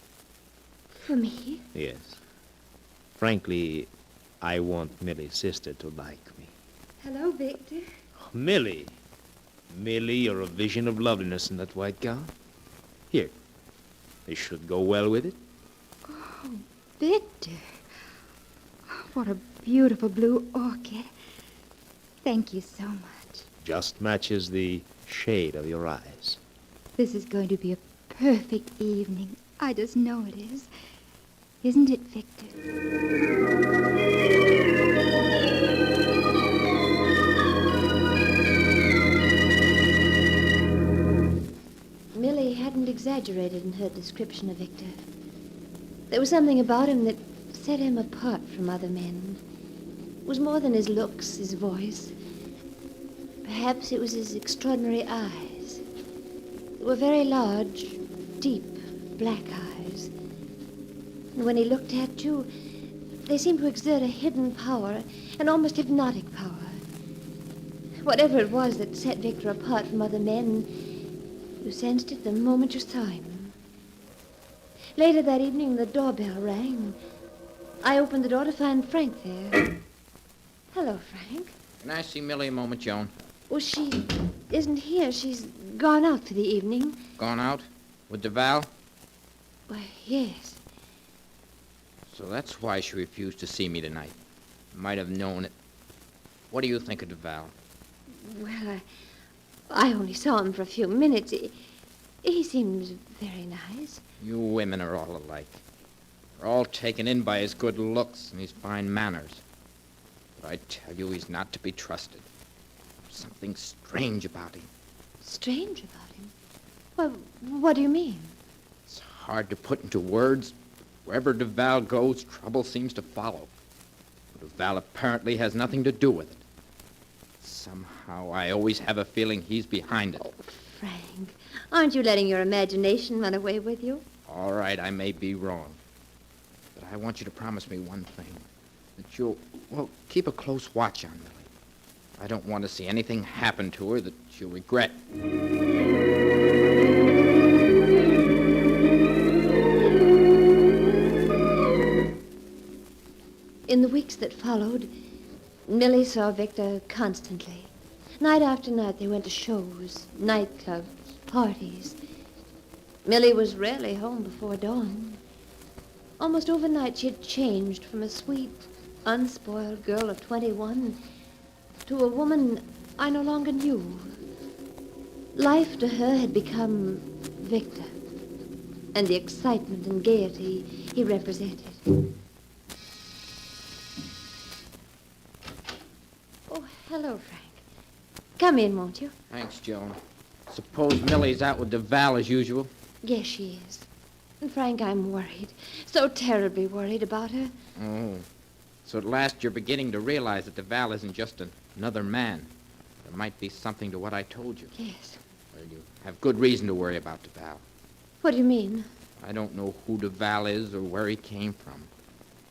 Speaker 11: For me?
Speaker 12: Yes. Frankly, I want Millie's sister to like me.
Speaker 5: Hello, Victor.
Speaker 12: Millie. Millie, you're a vision of loveliness in that white gown. Here. This should go well with it.
Speaker 5: Oh, Victor. What a beautiful blue orchid. Thank you so much.
Speaker 12: Just matches the shade of your eyes.
Speaker 5: This is going to be a perfect evening. I just know it is. Isn't it, Victor?
Speaker 11: Millie hadn't exaggerated in her description of Victor. There was something about him that set him apart from other men. It was more than his looks, his voice. Perhaps it was his extraordinary eyes. They were very large, deep, black eyes. And when he looked at you, they seemed to exert a hidden power, an almost hypnotic power. Whatever it was that set Victor apart from other men, you sensed it the moment you saw him. Later that evening, the doorbell rang. I opened the door to find Frank there. Hello, Frank.
Speaker 9: Can I see Millie a moment, Joan?
Speaker 11: Well, she isn't here. She's gone out for the evening.
Speaker 9: Gone out? With Duval?
Speaker 11: Why, yes.
Speaker 9: So that's why she refused to see me tonight. Might have known it. What do you think of Duval?
Speaker 11: Well, I only saw him for a few minutes. He seems very nice.
Speaker 9: You women are all alike. We're all taken in by his good looks and his fine manners. But I tell you, he's not to be trusted. There's something strange about him.
Speaker 11: Strange about him? Well, what do you mean?
Speaker 9: It's hard to put into words. Wherever Duval goes, trouble seems to follow. Duval apparently has nothing to do with it. Somehow, I always have a feeling he's behind it.
Speaker 11: Oh, Frank, aren't you letting your imagination run away with you?
Speaker 9: All right, I may be wrong. But I want you to promise me one thing. That you'll, keep a close watch on Millie. I don't want to see anything happen to her that she'll regret.
Speaker 11: In the weeks that followed, Millie saw Victor constantly. Night after night, they went to shows, nightclubs, parties. Millie was rarely home before dawn. Almost overnight, she had changed from a sweet, unspoiled girl of 21 to a woman I no longer knew. Life to her had become Victor, and the excitement and gaiety he represented. Oh, hello, Frank. Come in, won't you?
Speaker 9: Thanks, Joan. Suppose Millie's out with Duval as usual?
Speaker 11: Yes, she is. And Frank, I'm worried. So terribly worried about her.
Speaker 9: Oh. So at last you're beginning to realize that Duval isn't just another man. There might be something to what I told you.
Speaker 11: Yes.
Speaker 9: Well, you have good reason to worry about Duval.
Speaker 11: What do you mean?
Speaker 9: I don't know who Duval is or where he came from.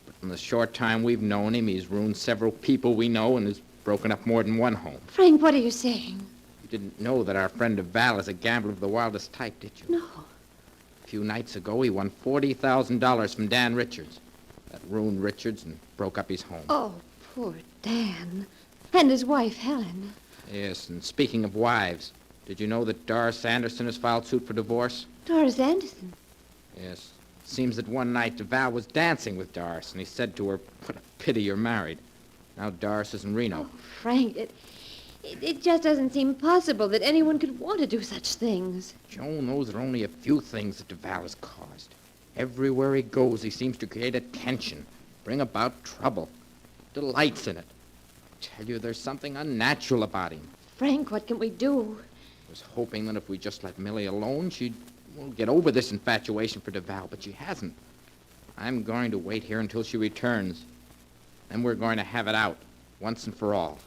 Speaker 9: But in the short time we've known him, he's ruined several people we know and has broken up more than one home.
Speaker 11: Frank, what are you saying?
Speaker 9: You didn't know that our friend Duval is a gambler of the wildest type, did you?
Speaker 11: No.
Speaker 9: A few nights ago, he won $40,000 from Dan Richards. That ruined Richards and broke up his home.
Speaker 11: Oh, poor Dan. And his wife, Helen.
Speaker 9: Yes, and speaking of wives, did you know that Doris Anderson has filed suit for divorce?
Speaker 11: Doris Anderson?
Speaker 9: Yes. It seems that one night Duval was dancing with Doris, and he said to her, "What a pity you're married." Now Doris is in Reno.
Speaker 11: Oh, Frank, it just doesn't seem possible that anyone could want to do such things.
Speaker 9: Joan, those are only a few things that Duval has caused. Everywhere he goes, he seems to create attention, bring about trouble, delights in it. I tell you, there's something unnatural about him.
Speaker 11: Frank, what can we do?
Speaker 9: I was hoping that if we just let Millie alone, she'd get over this infatuation for Duval, but she hasn't. I'm going to wait here until she returns. Then we're going to have it out, once and for all.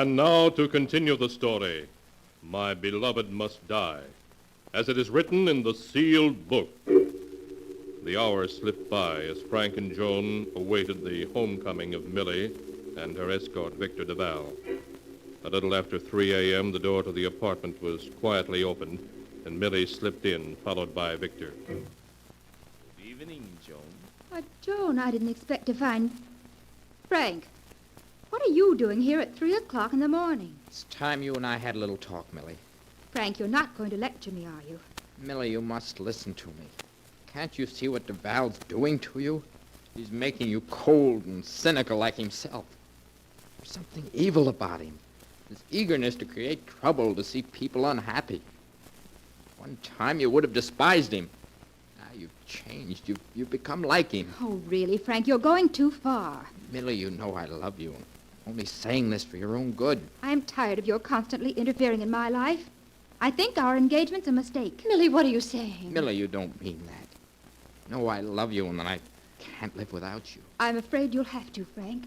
Speaker 1: And now to continue the story. My beloved must die, as it is written in the sealed book. The hours slipped by as Frank and Joan awaited the homecoming of Millie and her escort, Victor Duval. A little after 3 a.m., the door to the apartment was quietly opened, and Millie slipped in, followed by Victor.
Speaker 12: Good evening, Joan.
Speaker 5: Joan, I didn't expect to find... Frank, what are you doing here at 3 o'clock in the morning?
Speaker 9: It's time you and I had a little talk, Millie.
Speaker 5: Frank, you're not going to lecture me, are you?
Speaker 9: Millie, you must listen to me. Can't you see what Duval's doing to you? He's making you cold and cynical like himself. There's something evil about him. His eagerness to create trouble, to see people unhappy. One time you would have despised him. Now you've changed. You've become like him.
Speaker 5: Oh, really, Frank, you're going too far.
Speaker 9: Millie, you know I love you. I'm only saying this for your own good.
Speaker 5: I'm tired of your constantly interfering in my life. I think our engagement's a mistake.
Speaker 11: Millie, what are you saying?
Speaker 9: Millie, you don't mean that. You know I love you and that I can't live without you.
Speaker 5: I'm afraid you'll have to, Frank.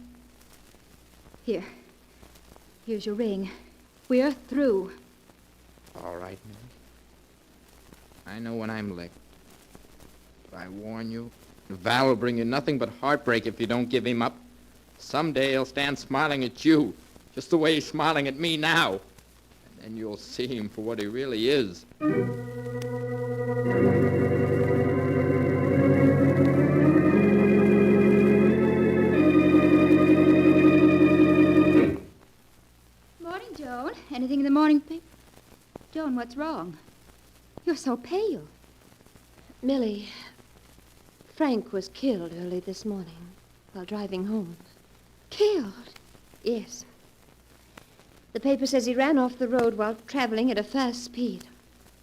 Speaker 5: Here's your ring. We're through.
Speaker 9: All right, Millie. I know when I'm licked. But I warn you, Val will bring you nothing but heartbreak if you don't give him up. Someday he'll stand smiling at you, just the way he's smiling at me now. And then you'll see him for what he really is.
Speaker 5: Morning, Joan. Anything in the morning paper? Joan, what's wrong? You're so pale.
Speaker 11: Millie, Frank was killed early this morning while driving home.
Speaker 5: Killed?
Speaker 11: Yes. The paper says he ran off the road while traveling at a fast speed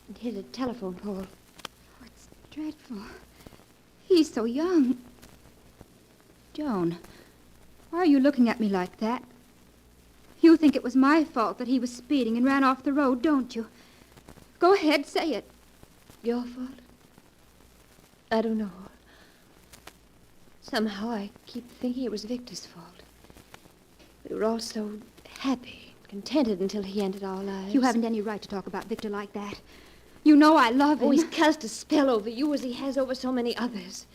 Speaker 11: and hit a telephone pole.
Speaker 5: Oh, it's dreadful. He's so young. Joan, why are you looking at me like that? You think it was my fault that he was speeding and ran off the road, don't you? Go ahead, say it.
Speaker 11: Your fault? I don't know. Somehow I keep thinking it was Victor's fault. We were all so happy, contented until he ended our lives.
Speaker 5: You haven't any right to talk about Victor like that. You know I love him.
Speaker 11: Oh, he's cast a spell over you as he has over so many others.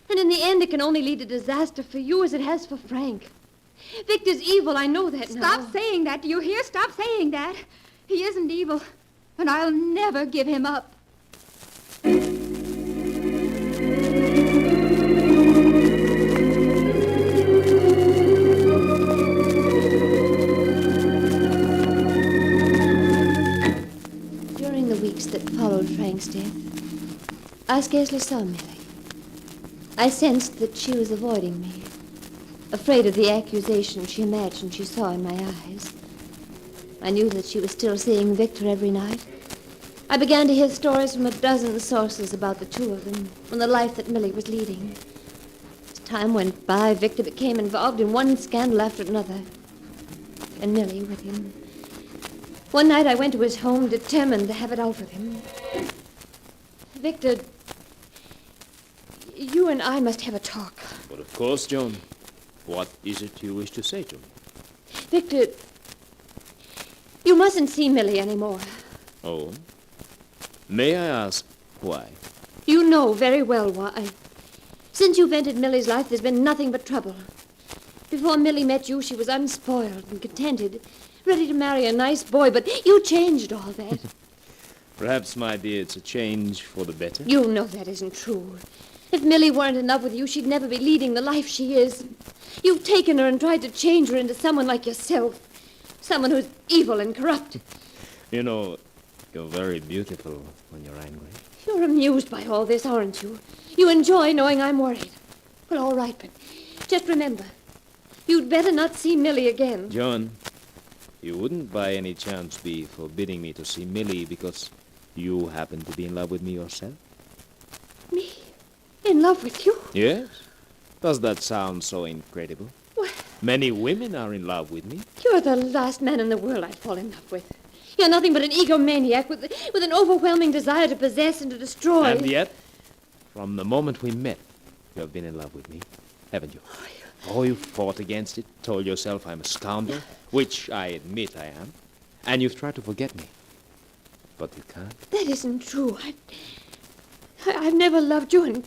Speaker 11: And in the end, it can only lead to disaster for you as it has for Frank. Victor's evil, I know that now.
Speaker 5: Stop saying that, do you hear? Stop saying that. He isn't evil, and I'll never give him up.
Speaker 11: During the weeks that followed Frank's death, I scarcely saw Millie. I sensed that she was avoiding me, afraid of the accusation she imagined she saw in my eyes. I knew that she was still seeing Victor every night. I began to hear stories from a dozen sources about the two of them and the life that Millie was leading. As time went by, Victor became involved in one scandal after another, and Millie with him. One night I went to his home, determined to have it out with him. Victor, you and I must have a talk.
Speaker 12: But of course, Joan. What is it you wish to say to me?
Speaker 11: Victor, you mustn't see Millie anymore.
Speaker 12: Oh? May I ask why?
Speaker 11: You know very well why. Since you've entered Millie's life, there's been nothing but trouble. Before Millie met you, she was unspoiled and contented, ready to marry a nice boy, but you changed all that.
Speaker 12: Perhaps, my dear, it's a change for the better.
Speaker 11: You know that isn't true. If Millie weren't in love with you, she'd never be leading the life she is. You've taken her and tried to change her into someone like yourself. Someone who's evil and corrupt.
Speaker 12: You know, you're very beautiful when you're angry.
Speaker 11: You're amused by all this, aren't you? You enjoy knowing I'm worried. Well, all right, but just remember, you'd better not see Millie again.
Speaker 12: Joan, you wouldn't by any chance be forbidding me to see Millie because you happen to be in love with me yourself?
Speaker 11: Me? In love with you?
Speaker 12: Yes. Does that sound so incredible?
Speaker 11: Well,
Speaker 12: many women are in love with me.
Speaker 11: You're the last man in the world I'd fall in love with. You're nothing but an egomaniac with an overwhelming desire to possess and to destroy.
Speaker 12: And yet, from the moment we met, you have been in love with me, haven't you?
Speaker 11: Oh,
Speaker 12: Oh, you fought against it, told yourself I'm a scoundrel, which I admit I am, and you've tried to forget me. But you can't.
Speaker 11: That isn't true. I've never loved you, and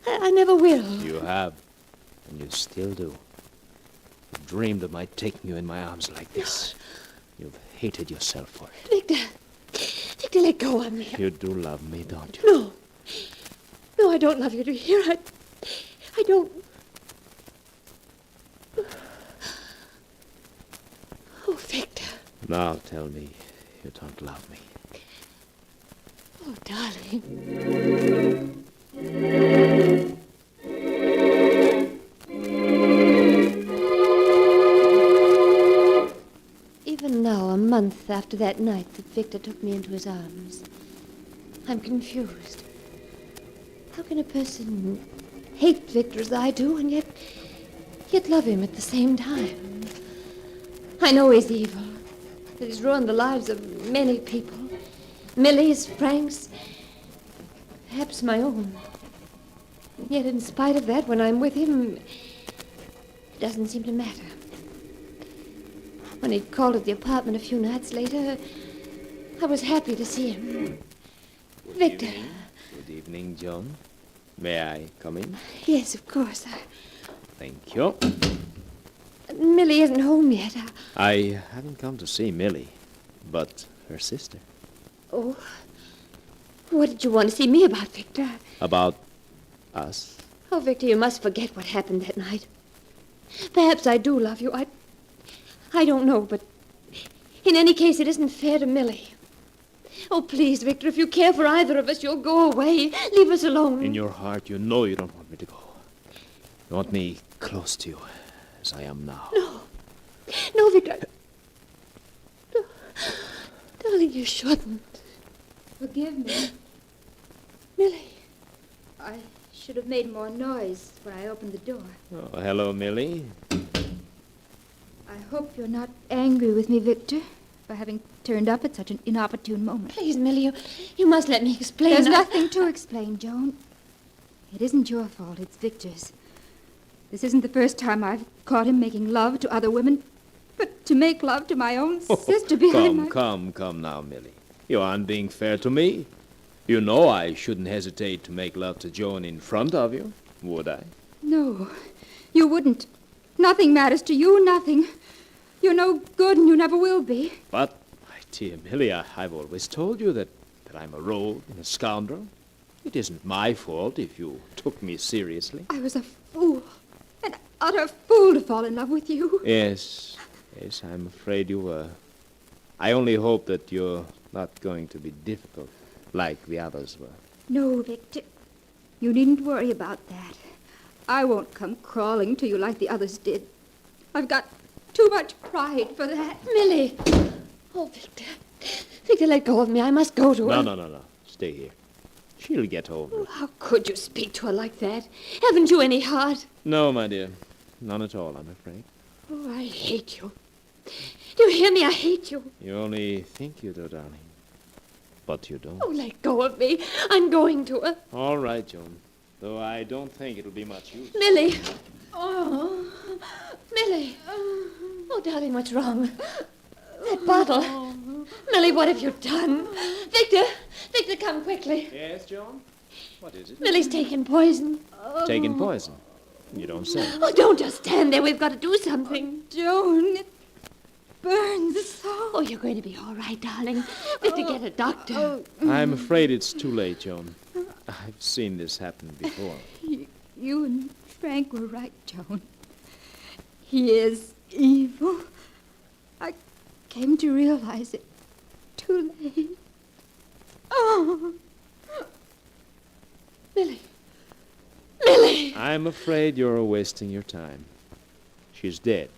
Speaker 11: I never will.
Speaker 12: You have, and you still do. You dreamed of my taking you in my arms like this. You've hated yourself for it.
Speaker 11: Victor, let go of me.
Speaker 12: You do love me, don't you?
Speaker 11: No. No, I don't love you to hear. I don't. Oh, Victor.
Speaker 12: Now tell me you don't love me.
Speaker 11: Oh, darling. Even now, a month after that night that Victor took me into his arms, I'm confused. How can a person hate Victor as I do and yet love him at the same time? I know he's evil, that he's ruined the lives of many people. Millie's, Frank's, perhaps my own. And yet, in spite of that, when I'm with him, it doesn't seem to matter. When he called at the apartment a few nights later, I was happy to see him. Victor.
Speaker 12: Good evening, John. May I come in?
Speaker 11: Yes, of course.
Speaker 12: Thank you.
Speaker 11: Millie isn't home yet.
Speaker 12: I haven't come to see Millie, but her sister.
Speaker 11: Oh, what did you want to see me about, Victor?
Speaker 12: About us?
Speaker 11: Oh, Victor, you must forget what happened that night. Perhaps I do love you. I don't know, but in any case, it isn't fair to Millie. Oh, please, Victor, if you care for either of us, you'll go away. Leave us alone.
Speaker 12: In your heart, you know you don't want me to go. You want me close to you, as I am now.
Speaker 11: No. No, Victor. No. Darling, you shouldn't.
Speaker 5: Forgive me.
Speaker 11: Millie.
Speaker 5: I should have made more noise when I opened the door.
Speaker 12: Oh, hello, Millie.
Speaker 5: I hope you're not angry with me, Victor, for having turned up at such an inopportune moment.
Speaker 11: Please, Millie, you must let me explain.
Speaker 5: There's nothing to explain, Joan. It isn't your fault, it's Victor's. This isn't the first time I've caught him making love to other women, but to make love to my own sister behind my...
Speaker 12: Come now, Millie. You aren't being fair to me. You know I shouldn't hesitate to make love to Joan in front of you, would I?
Speaker 5: No, you wouldn't. Nothing matters to you, nothing. You're no good and you never will be.
Speaker 12: But, my dear Millie, I've always told you that I'm a rogue and a scoundrel. It isn't my fault if you took me seriously.
Speaker 5: I was a fool, an utter fool to fall in love with you.
Speaker 12: Yes, I'm afraid you were. I only hope that you're not going to be difficult like the others were.
Speaker 5: No, Victor. You needn't worry about that. I won't come crawling to you like the others did. I've got too much pride for that.
Speaker 11: Millie! Oh, Victor. Victor, let go of me. I must go to her.
Speaker 12: No. Stay here. She'll get over it.
Speaker 11: How could you speak to her like that? Haven't you any heart?
Speaker 12: No, my dear. None at all, I'm afraid.
Speaker 11: Oh, I hate you. Do you hear me? I hate you.
Speaker 12: You only think you do, darling. But you don't.
Speaker 11: Oh, let go of me. I'm going to her.
Speaker 12: All right, Joan. Though I don't think it'll be much use.
Speaker 11: Millie! Oh, Millie! Oh, darling, what's wrong? That bottle. Millie, what have you done? Victor, come quickly.
Speaker 12: Yes, Joan? What is it?
Speaker 11: Millie's taken poison.
Speaker 12: Taken poison? You don't say.
Speaker 11: Oh, don't just stand there. We've got to do something.
Speaker 5: Joan, it burns so.
Speaker 11: Oh, you're going to be all right, darling. Victor, get a doctor.
Speaker 12: I'm afraid it's too late, Joan. I've seen this happen before.
Speaker 5: You and Frank were right, Joan. He is evil. I came to realize it too late. Oh.
Speaker 11: Millie. Millie!
Speaker 12: I'm afraid you're wasting your time. She's dead.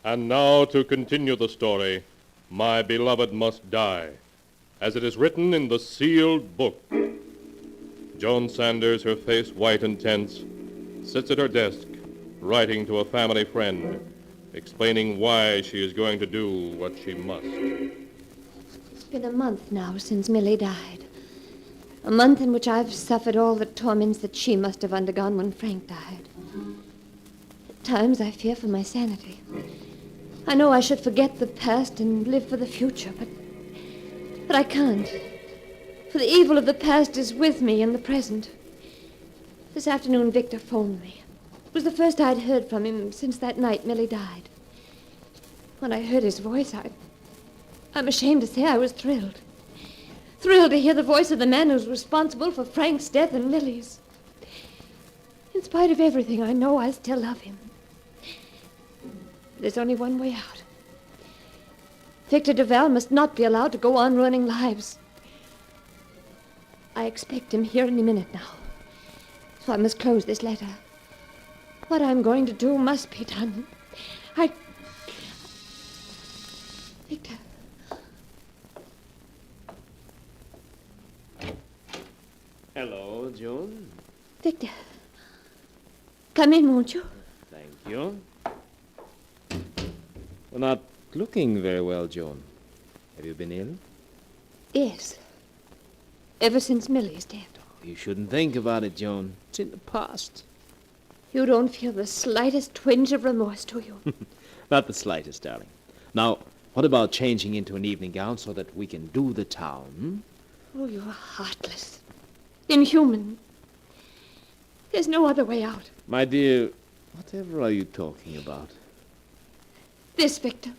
Speaker 1: And now to continue the story, My Beloved Must Die, as it is written in the sealed book. Joan Sanders, her face white and tense, sits at her desk, writing to a family friend, explaining why she is going to do what she must.
Speaker 11: It's been a month now since Millie died. A month in which I've suffered all the torments that she must have undergone when Frank died. At times I fear for my sanity. I know I should forget the past and live for the future, but I can't. For the evil of the past is with me in the present. This afternoon, Victor phoned me. It was the first I'd heard from him since that night Millie died. When I heard his voice, I'm ashamed to say I was thrilled. Thrilled to hear the voice of the man who's responsible for Frank's death and Millie's. In spite of everything, I know I still love him. There's only one way out. Victor Duval must not be allowed to go on ruining lives. I expect him here any minute now. So I must close this letter. What I'm going to do must be done. Victor.
Speaker 12: Hello, Joan.
Speaker 11: Victor. Come in, won't you?
Speaker 12: Thank you. We're not looking very well, Joan. Have you been ill?
Speaker 11: Yes. Ever since Millie's death.
Speaker 12: You shouldn't think about it, Joan. It's in the past.
Speaker 11: You don't feel the slightest twinge of remorse, do you?
Speaker 12: Not the slightest, darling. Now, what about changing into an evening gown so that we can do the town?
Speaker 11: Oh, you're heartless. Inhuman. There's no other way out.
Speaker 12: My dear, whatever are you talking about?
Speaker 11: This, Victor.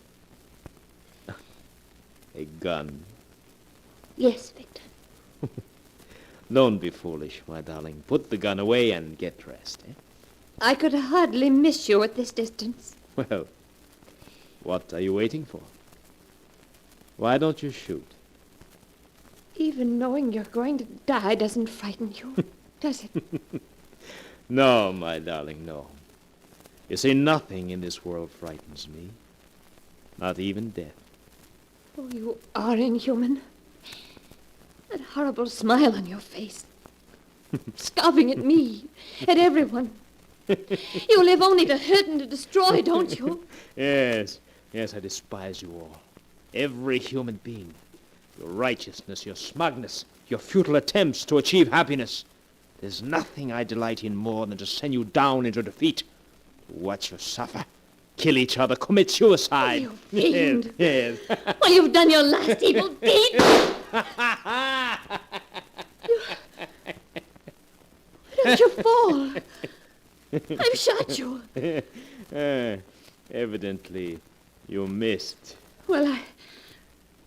Speaker 12: A gun.
Speaker 11: Yes, Victor.
Speaker 12: Don't be foolish, my darling. Put the gun away and get dressed, eh?
Speaker 11: I could hardly miss you at this distance.
Speaker 12: Well, what are you waiting for? Why don't you shoot?
Speaker 11: Even knowing you're going to die doesn't frighten you, does it?
Speaker 12: No, my darling, no. You see, nothing in this world frightens me. Not even death.
Speaker 11: Oh, you are inhuman. That horrible smile on your face. Scoffing at me, at everyone. You live only to hurt and to destroy, don't you?
Speaker 12: Yes, I despise you all. Every human being. Your righteousness, your smugness, your futile attempts to achieve happiness. There's nothing I delight in more than to send you down into defeat. To watch you suffer, kill each other, commit suicide.
Speaker 11: Oh, you fiend.
Speaker 12: Yes.
Speaker 11: Well, you've done your last evil deed. Why don't you fall? I've shot you.
Speaker 12: Evidently, you missed.
Speaker 11: Well,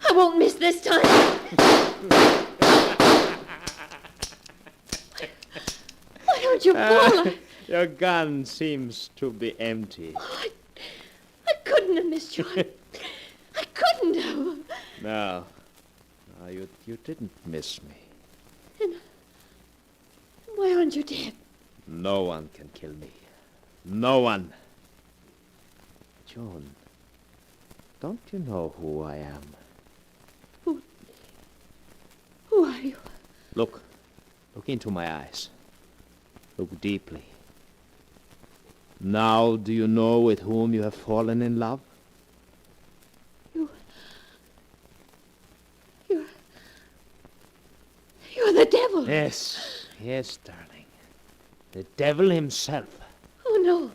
Speaker 11: I won't miss this time. Why don't you fall?
Speaker 12: Your gun seems to be empty.
Speaker 11: Oh, I couldn't have missed you. I couldn't have.
Speaker 12: No, you didn't miss me.
Speaker 11: Then why aren't you dead?
Speaker 12: No one can kill me. No one. Joan, don't you know who I am?
Speaker 11: Who are you?
Speaker 12: Look into my eyes. Look deeply. Now do you know with whom you have fallen in love?
Speaker 11: You're the devil.
Speaker 12: Yes, yes, darling. The devil himself.
Speaker 11: Oh, no.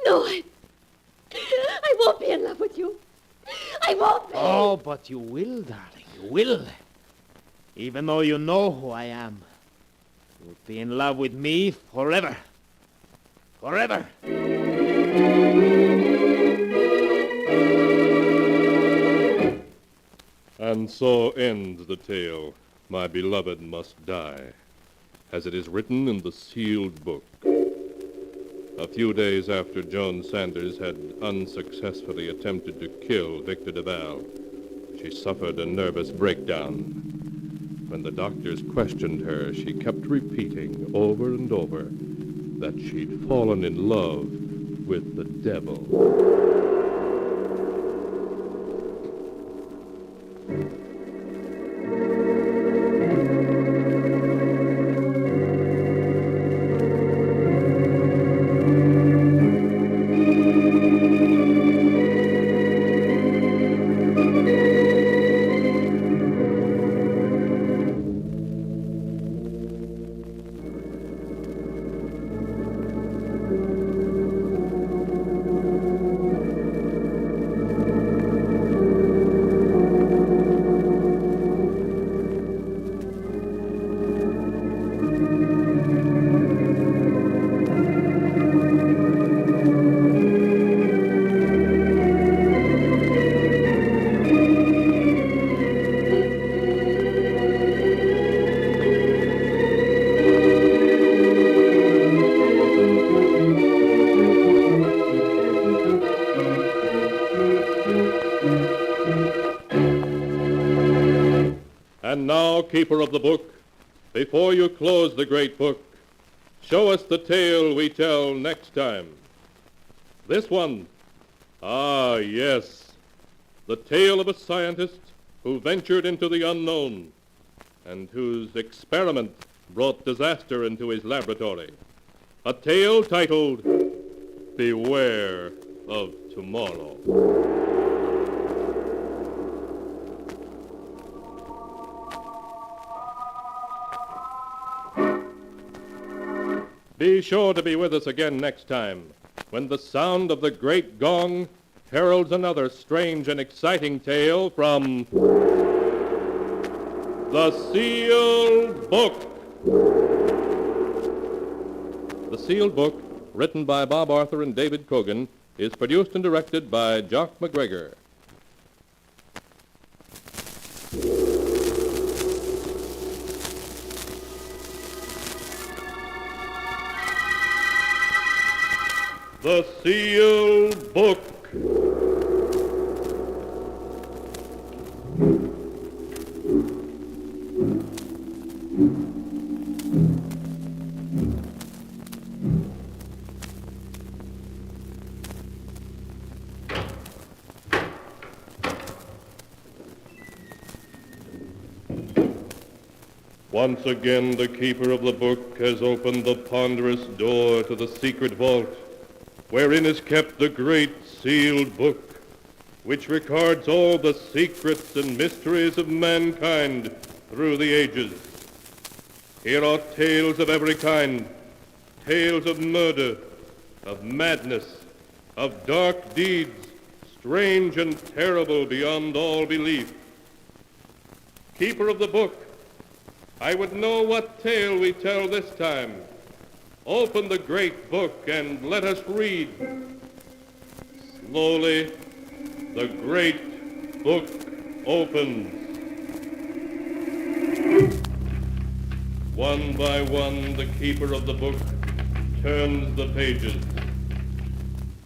Speaker 11: No, I won't be in love with you. I won't be.
Speaker 12: Oh, but you will, darling. You will. Even though you know who I am. You'll be in love with me forever. Forever.
Speaker 1: And so ends the tale. My beloved must die, as it is written in the sealed book. A few days after Joan Sanders had unsuccessfully attempted to kill Victor Duval, she suffered a nervous breakdown. When the doctors questioned her, she kept repeating over and over that she'd fallen in love with the devil. And now, keeper of the book, before you close the great book, show us the tale we tell next time. This one, ah, yes, the tale of a scientist who ventured into the unknown and whose experiment brought disaster into his laboratory. A tale titled, Beware of Tomorrow. Be sure to be with us again next time, when the sound of the great gong heralds another strange and exciting tale from The Sealed Book. The Sealed Book, written by Bob Arthur and David Cogan, is produced and directed by Jock McGregor. The Sealed Book. Once again, the keeper of the book has opened the ponderous door to the secret vault, wherein is kept the great sealed book, which records all the secrets and mysteries of mankind through the ages. Here are tales of every kind, tales of murder, of madness, of dark deeds, strange and terrible beyond all belief. Keeper of the book, I would know what tale we tell this time. Open the great book and let us read. Slowly, the great book opens. One by one, the keeper of the book turns the pages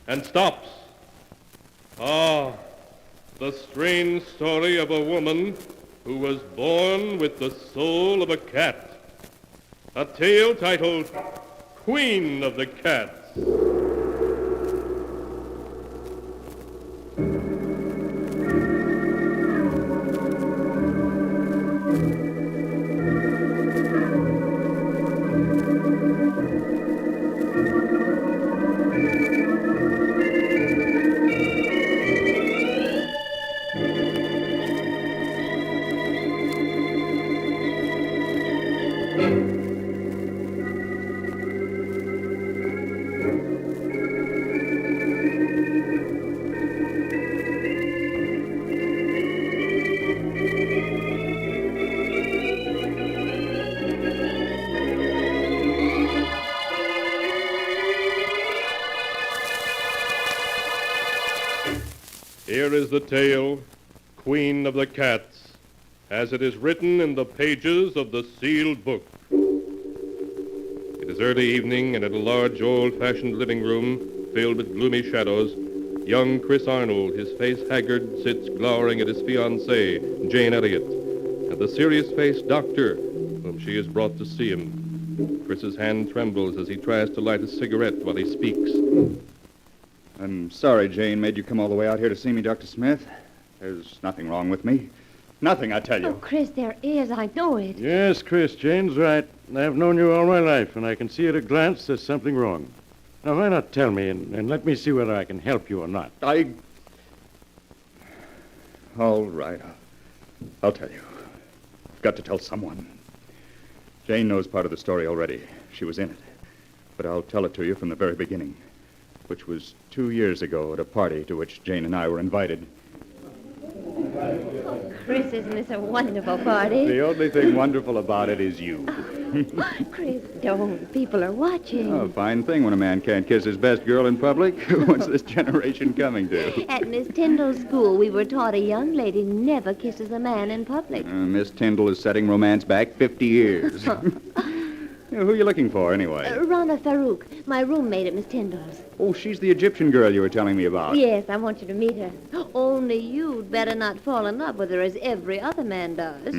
Speaker 1: and stops. Ah, the strange story of a woman who was born with the soul of a cat. A tale titled Queen of the Cats. Here is the tale, Queen of the Cats, as it is written in the pages of the sealed book. It is early evening, and in a large, old-fashioned living room filled with gloomy shadows, young Chris Arnold, his face haggard, sits glowering at his fiancée, Jane Elliott, and the serious-faced doctor, whom she has brought to see him. Chris's hand trembles as he tries to light a cigarette while he speaks.
Speaker 13: I'm sorry Jane made you come all the way out here to see me, Dr. Smith. There's nothing wrong with me. Nothing, I tell you.
Speaker 11: Oh, Chris, there is. I know it.
Speaker 7: Yes, Chris, Jane's right. I've known you all my life, and I can see at a glance there's something wrong. Now, why not tell me, and let me see whether I can help you or not?
Speaker 13: All right. I'll tell you. I've got to tell someone. Jane knows part of the story already. She was in it. But I'll tell it to you from the very beginning, which was 2 years ago at a party to which Jane and I were invited.
Speaker 11: Oh, Chris, isn't this a wonderful party?
Speaker 13: The only thing wonderful about it is you.
Speaker 11: Chris, don't. People are watching.
Speaker 13: Oh, fine thing when a man can't kiss his best girl in public. What's this generation coming to?
Speaker 11: At Miss Tyndall's school, we were taught a young lady never kisses a man in public.
Speaker 13: Miss Tyndall is setting romance back 50 years. Who are you looking for, anyway?
Speaker 11: Rana Farouk, my roommate at Miss Tyndall's.
Speaker 13: Oh, she's the Egyptian girl you were telling me about.
Speaker 11: Yes, I want you to meet her. Only you'd better not fall in love with her as every other man does.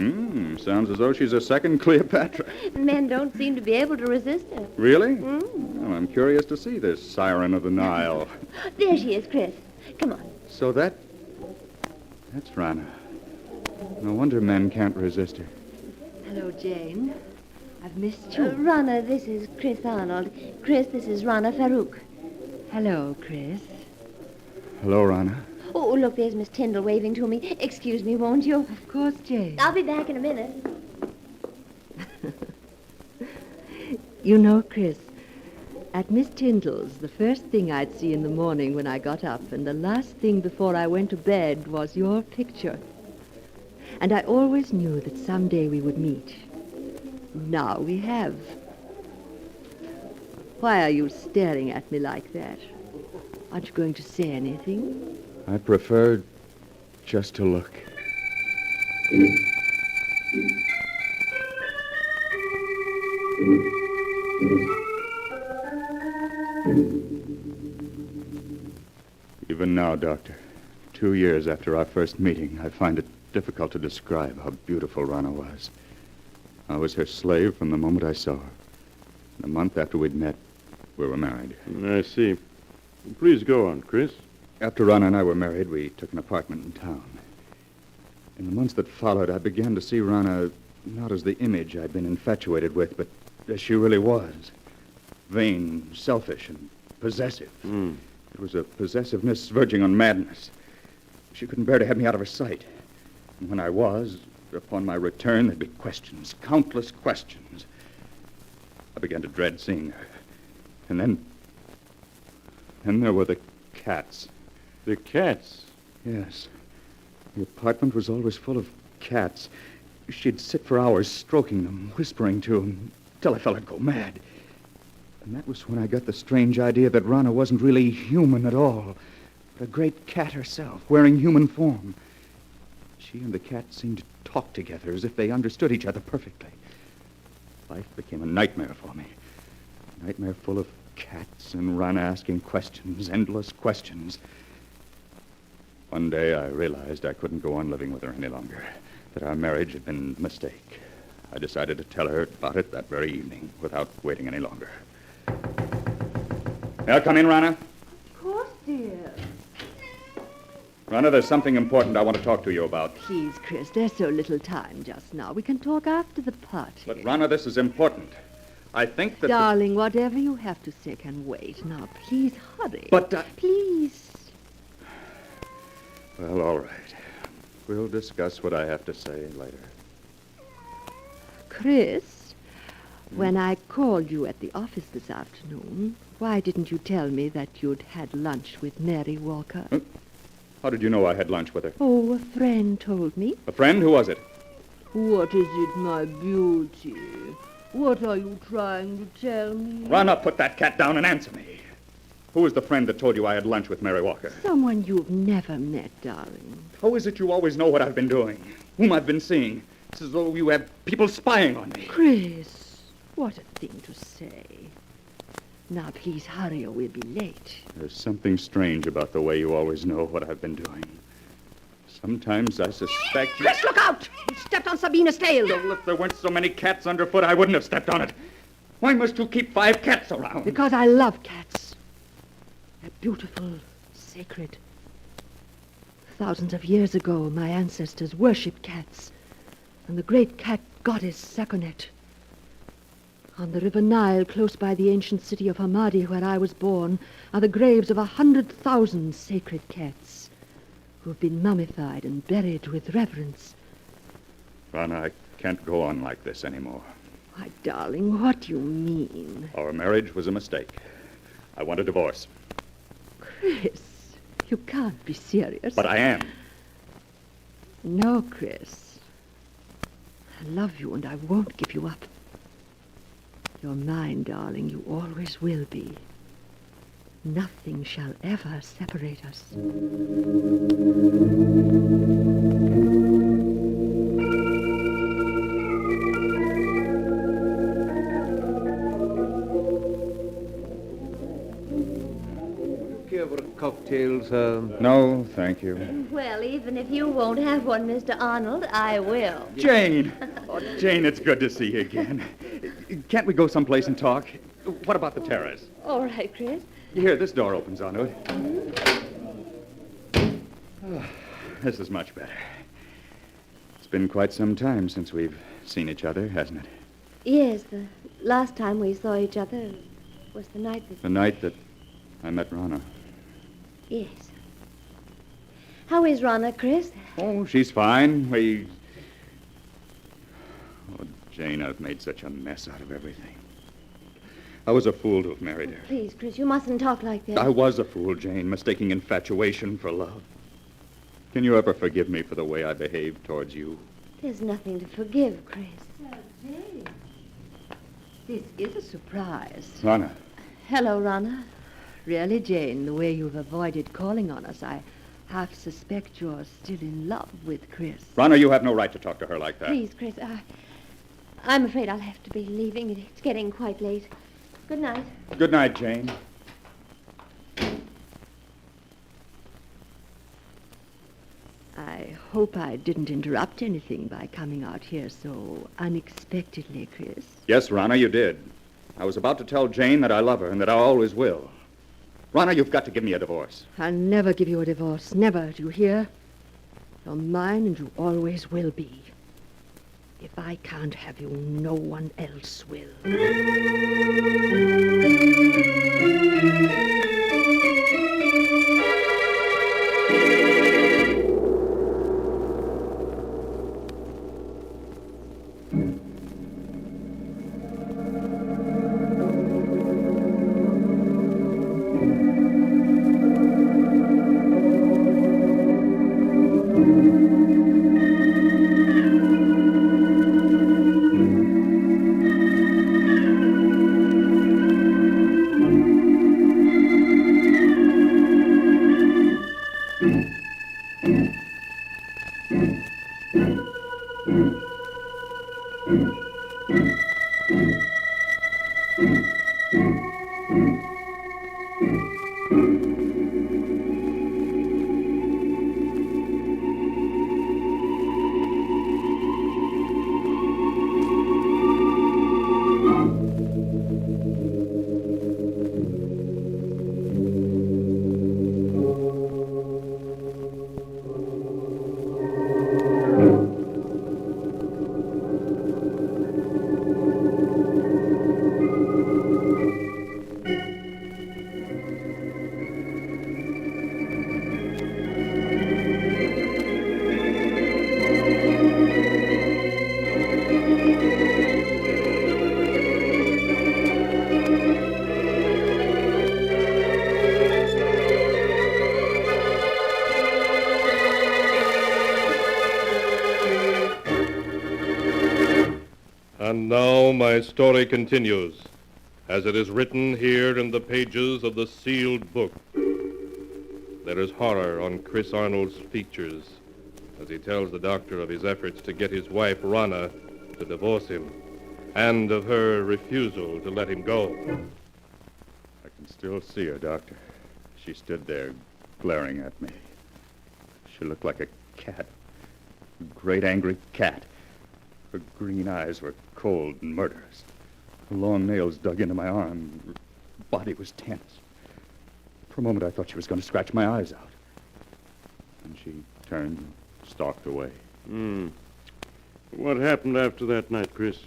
Speaker 13: Sounds as though she's a second Cleopatra.
Speaker 11: Men don't seem to be able to resist her.
Speaker 13: Really? Well, I'm curious to see this siren of the Nile.
Speaker 11: There she is, Chris. Come on.
Speaker 13: So that's Rana. No wonder men can't resist her.
Speaker 14: Hello, Jane. I've missed you.
Speaker 11: Rana, this is Chris Arnold. Chris, this is Rana Farouk.
Speaker 14: Hello, Chris.
Speaker 13: Hello, Rana.
Speaker 11: Oh, look, there's Miss Tyndall waving to me. Excuse me, won't you?
Speaker 14: Of course, Jane.
Speaker 11: I'll be back in a minute.
Speaker 14: You know, Chris, at Miss Tyndall's, the first thing I'd see in the morning when I got up and the last thing before I went to bed was your picture. And I always knew that someday we would meet. Now we have. Why are you staring at me like that? Aren't you going to say anything?
Speaker 13: I prefer just to look. Even now, Doctor, 2 years after our first meeting, I find it difficult to describe how beautiful Rana was. I was her slave from the moment I saw her. And a month after we'd met, we were married.
Speaker 7: I see. Please go on, Chris.
Speaker 13: After Rana and I were married, we took an apartment in town. In the months that followed, I began to see Rana not as the image I'd been infatuated with, but as she really was. Vain, selfish, and possessive. It was a possessiveness verging on madness. She couldn't bear to have me out of her sight. And when I was, upon my return, there'd be questions, countless questions. I began to dread seeing her. And then there were the cats.
Speaker 7: The cats?
Speaker 13: Yes. The apartment was always full of cats. She'd sit for hours stroking them, whispering to them, till I felt I'd go mad. And that was when I got the strange idea that Rana wasn't really human at all, but a great cat herself, wearing human form. She and the cat seemed to talk together as if they understood each other perfectly. Life became a nightmare for me. A nightmare full of cats and Rana asking questions, endless questions. One day I realized I couldn't go on living with her any longer, that our marriage had been a mistake. I decided to tell her about it that very evening without waiting any longer. May I come in, Rana?
Speaker 14: Of course, dear.
Speaker 13: Rana, there's something important I want to talk to you about.
Speaker 14: Please, Chris, there's so little time just now. We can talk after the party.
Speaker 13: But, Rana, this is important. I think that...
Speaker 14: Darling, whatever you have to say can wait. Now, please hurry.
Speaker 13: But,
Speaker 14: Please.
Speaker 13: Well, all right. We'll discuss what I have to say later.
Speaker 14: Chris, when I called you at the office this afternoon, why didn't you tell me that you'd had lunch with Mary Walker?
Speaker 13: How did you know I had lunch with her?
Speaker 14: Oh, a friend told me.
Speaker 13: A friend? Who was it?
Speaker 14: What is it, my beauty? What are you trying to tell me?
Speaker 13: Rana, put that cat down and answer me. Who was the friend that told you I had lunch with Mary Walker?
Speaker 14: Someone you've never met, darling.
Speaker 13: How is it you always know what I've been doing? Whom I've been seeing? It's as though you have people spying on me.
Speaker 14: Chris, what a thing to say. Now, please hurry or we'll be late.
Speaker 13: There's something strange about the way you always know what I've been doing. Sometimes I suspect...
Speaker 14: Chris, look out! You stepped on Sabina's tail.
Speaker 13: Well, if there weren't so many cats underfoot, I wouldn't have stepped on it. Why must you keep 5 cats around?
Speaker 14: Because I love cats. They're beautiful, sacred. Thousands of years ago, my ancestors worshipped cats. And the great cat goddess Sakonet. On the River Nile, close by the ancient city of Hamadi, where I was born, are the graves of 100,000 sacred cats who've been mummified and buried with reverence.
Speaker 13: Rana, I can't go on like this anymore.
Speaker 14: Why, darling, what do you mean?
Speaker 13: Our marriage was a mistake. I want a divorce.
Speaker 14: Chris, you can't be serious.
Speaker 13: But I am.
Speaker 14: No, Chris. I love you and I won't give you up. You're mine, darling. You always will be. Nothing shall ever separate us.
Speaker 4: Care for cocktails?
Speaker 13: No, thank you.
Speaker 11: Well, even if you won't have one, Mr. Arnold, I will.
Speaker 13: Jane! Oh, Jane, it's good to see you again. Can't we go someplace and talk? What about the terrace?
Speaker 11: All right, Chris.
Speaker 13: Here, this door opens onto it. Oh, this is much better. It's been quite some time since we've seen each other, hasn't it?
Speaker 11: Yes, the last time we saw each other was the night that...
Speaker 13: The night that I met Rana.
Speaker 11: Yes. How is Rana, Chris?
Speaker 13: Oh, she's fine. Oh, Jane, I've made such a mess out of everything. I was a fool to have married her.
Speaker 11: Please, Chris, you mustn't talk like that.
Speaker 13: I was a fool, Jane, mistaking infatuation for love. Can you ever forgive me for the way I behaved towards you?
Speaker 11: There's nothing to forgive, Chris.
Speaker 14: Jane, this is a surprise.
Speaker 13: Rana.
Speaker 11: Hello, Rana.
Speaker 14: Really, Jane, the way you've avoided calling on us, I half suspect you're still in love with Chris.
Speaker 13: Rana, you have no right to talk to her like that.
Speaker 11: Please, Chris, I'm afraid I'll have to be leaving. It's getting quite late. Good night.
Speaker 13: Good night, Jane.
Speaker 14: I hope I didn't interrupt anything by coming out here so unexpectedly, Chris.
Speaker 13: Yes, Rana, you did. I was about to tell Jane that I love her and that I always will. Rana, you've got to give me a divorce.
Speaker 14: I'll never give you a divorce. Never. Do you hear? You're mine and you always will be. If I can't have you, no one else will.
Speaker 1: And now my story continues. as it is written here in the pages of the sealed book. There is horror on Chris Arnold's features as he tells the doctor of his efforts to get his wife, Rana, to divorce him, and of her refusal to let him go.
Speaker 13: I can still see her, Doctor. She stood there, glaring at me. She looked like a cat. A great angry cat. Her green eyes were cold and murderous. Her long nails dug into my arm. Her body was tense. For a moment, I thought she was going to scratch my eyes out. And she turned and stalked away.
Speaker 7: What happened after that night, Chris?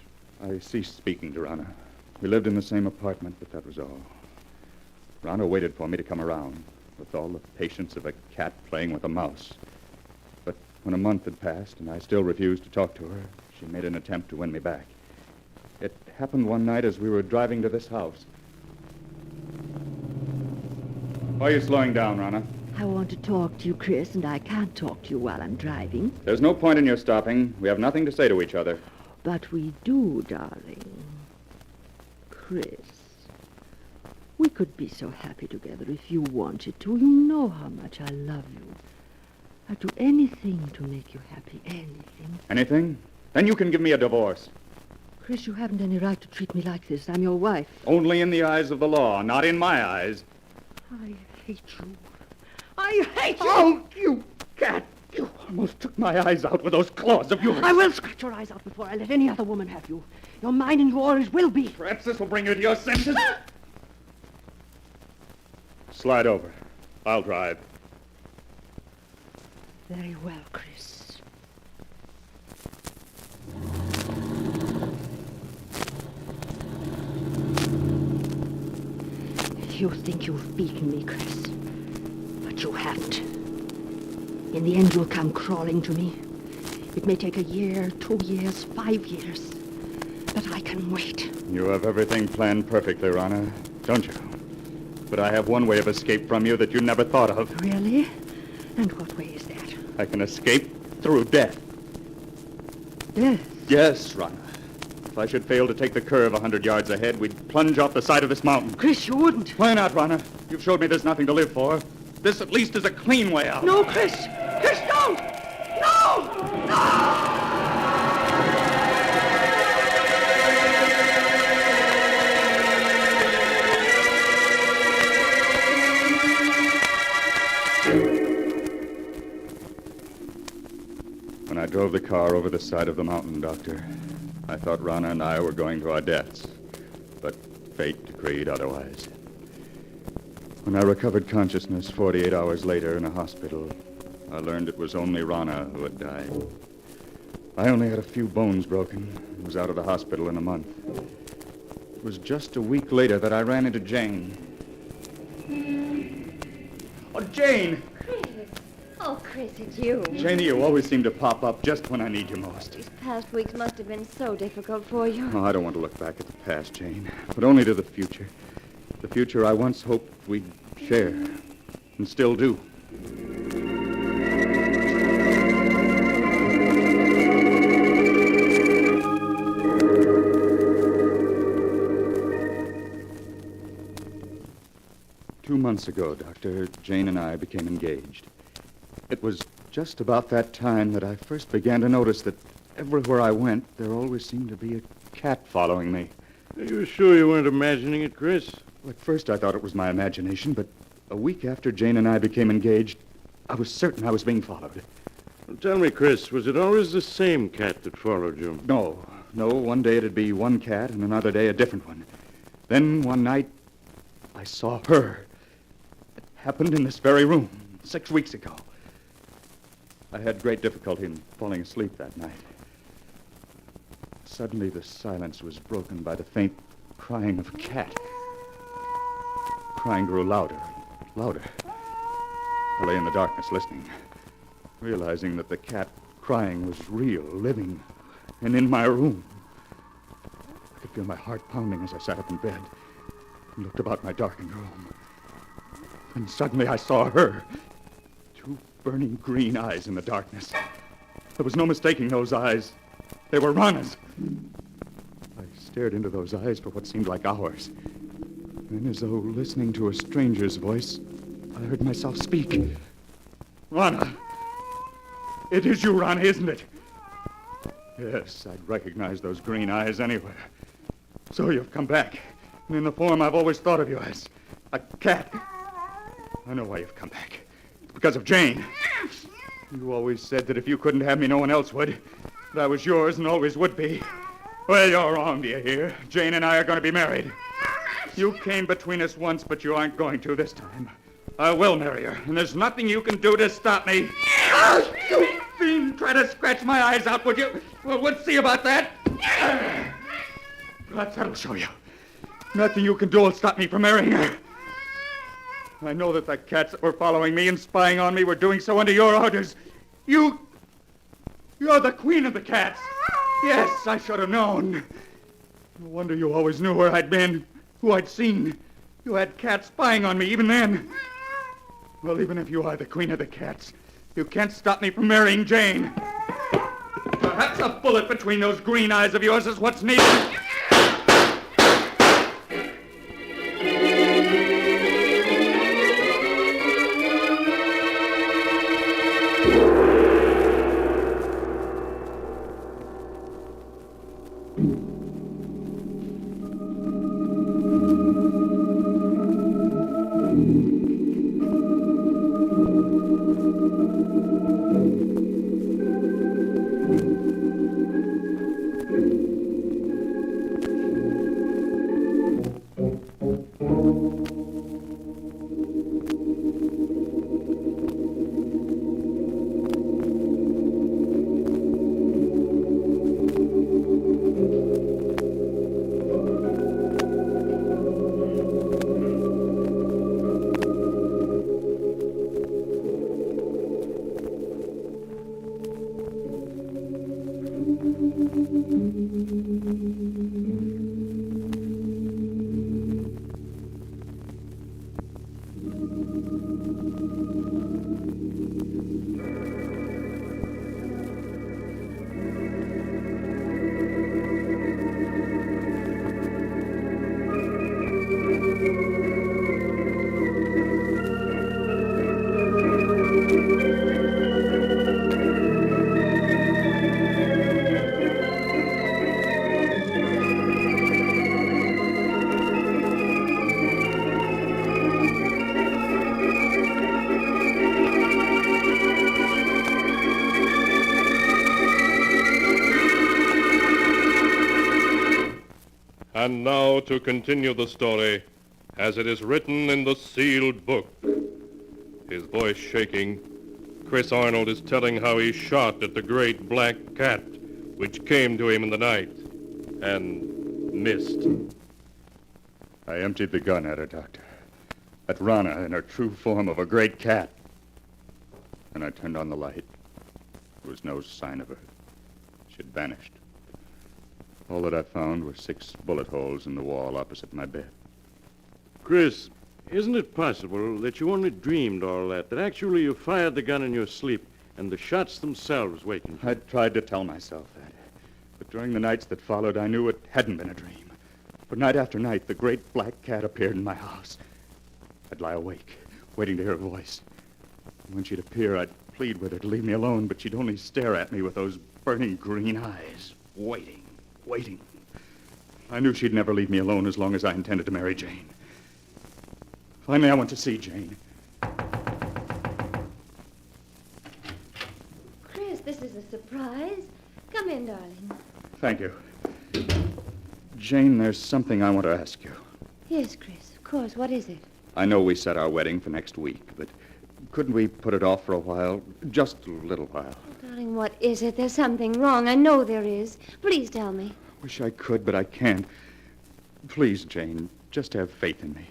Speaker 13: I ceased speaking to Rana. We lived in the same apartment, but that was all. Rana waited for me to come around, with all the patience of a cat playing with a mouse. But when a month had passed and I still refused to talk to her, she made an attempt to win me back. It happened one night as we were driving to this house. Why are you slowing down, Rana?
Speaker 14: I want to talk to you, Chris, and I can't talk to you while I'm driving.
Speaker 13: There's no point in your stopping. We have nothing to say to each other.
Speaker 14: But we do, darling. Chris, we could be so happy together if you wanted to. You know how much I love you. I'd do anything to make you happy, anything.
Speaker 13: Anything? Then you can give me a divorce.
Speaker 14: Chris, you haven't any right to treat me like this. I'm your wife.
Speaker 13: Only in the eyes of the law, not in my eyes.
Speaker 14: I hate you. I hate you!
Speaker 13: Oh, you cat! You almost took my eyes out with those claws of yours.
Speaker 14: I will scratch your eyes out before I let any other woman have you. You're mine and yours will be.
Speaker 13: Perhaps this will bring you to your senses. Slide over. I'll drive.
Speaker 14: Very well, Chris. You think you've beaten me, Chris. But you haven't. In the end, you'll come crawling to me. It may take a year, 2 years, 5 years. But I can wait.
Speaker 13: You have everything planned perfectly, Rana, don't you? But I have one way of escape from you that you never thought of.
Speaker 14: Really? And what way is that?
Speaker 13: I can escape through death.
Speaker 14: Death?
Speaker 13: Yes, Rana. If I should fail to take the curve 100 yards ahead, we'd plunge off the side of this mountain.
Speaker 14: Chris, you wouldn't.
Speaker 13: Why not, Rana? You've showed me there's nothing to live for. This at least is a clean way out.
Speaker 14: No, Chris! Chris, don't! No! No!
Speaker 13: When I drove the car over the side of the mountain, Doctor, I thought Rana and I were going to our deaths. But fate decreed otherwise. When I recovered consciousness 48 hours later in a hospital, I learned it was only Rana who had died. I only had a few bones broken and was out of the hospital in a month. It was just a week later that I ran into Jane. Oh, Jane!
Speaker 11: Oh, Chris, it's you.
Speaker 13: Janie, you always seem to pop up just when I need you most.
Speaker 11: These past weeks must have been so difficult for you.
Speaker 13: Oh, I don't want to look back at the past, Jane, but only to the future. The future I once hoped we'd share, and still do. Two months ago, Doctor, Jane and I became engaged. It was just about that time that I first began to notice that everywhere I went, there always seemed to be a cat following me.
Speaker 7: Are you sure you weren't imagining it, Chris?
Speaker 13: Well, at first I thought it was my imagination, but a week after Jane and I became engaged, I was certain I was being followed.
Speaker 7: Well, tell me, Chris, was it always the same cat that followed you?
Speaker 13: No. One day it'd be one cat, and another day a different one. Then one night, I saw her. It happened in this very room 6 weeks ago. I had great difficulty in falling asleep that night. Suddenly, the silence was broken by the faint crying of a cat. The crying grew louder and louder. I lay in the darkness listening, realizing that the cat crying was real, living, and in my room. I could feel my heart pounding as I sat up in bed and looked about my darkened room. And suddenly I saw her. Two burning green eyes in the darkness. There was no mistaking those eyes. They were Rana's. I stared into those eyes for what seemed like hours. Then, as though listening to a stranger's voice, I heard myself speak. Rana! It is you, Rana, isn't it? Yes, I'd recognize those green eyes anywhere. So you've come back, and in the form I've always thought of you as, a cat. I know why you've come back. It's because of Jane. You always said that if you couldn't have me, no one else would. That I was yours and always would be. Well, you're wrong, do you hear? Jane and I are going to be married. You came between us once, but you aren't going to this time. I will marry her, and there's nothing you can do to stop me. Oh, you fiend! Try to scratch my eyes out, would you? Well, we'll see about that. That'll show you. Nothing you can do will stop me from marrying her. I know that the cats that were following me and spying on me were doing so under your orders. You're the queen of the cats. Yes, I should have known. No wonder you always knew where I'd been, who I'd seen. You had cats spying on me even then. Well, even if you are the queen of the cats, you can't stop me from marrying Jane. Perhaps a bullet between those green eyes of yours is what's needed.
Speaker 1: And now to continue the story as it is written in the sealed book. His voice shaking, Chris Arnold is telling how he shot at the great black cat which came to him in the night and missed.
Speaker 13: I emptied the gun at her, Doctor. At Rana in her true form of a great cat. And I turned on the light. There was no sign of her. She'd vanished. All that I found were 6 bullet holes in the wall opposite my bed.
Speaker 7: Chris, isn't it possible that you only dreamed all that actually you fired the gun in your sleep and the shots themselves wakened you?
Speaker 13: I tried to tell myself that. But during the nights that followed, I knew it hadn't been a dream. For night after night, the great black cat appeared in my house. I'd lie awake, waiting to hear her voice. And when she'd appear, I'd plead with her to leave me alone, but she'd only stare at me with those burning green eyes, waiting. I knew she'd never leave me alone as long as I intended to marry Jane. Finally, I went to see Jane.
Speaker 11: Chris, this is a surprise. Come in, darling.
Speaker 13: Thank you. Jane, there's something I want to ask you.
Speaker 11: Yes, Chris, of course. What is it?
Speaker 13: I know we set our wedding for next week, but couldn't we put it off for a while? Just a little while.
Speaker 11: Oh, darling, what is it? There's something wrong. I know there is. Please tell me.
Speaker 13: Wish I could, but I can't. Please, Jane, just have faith in me.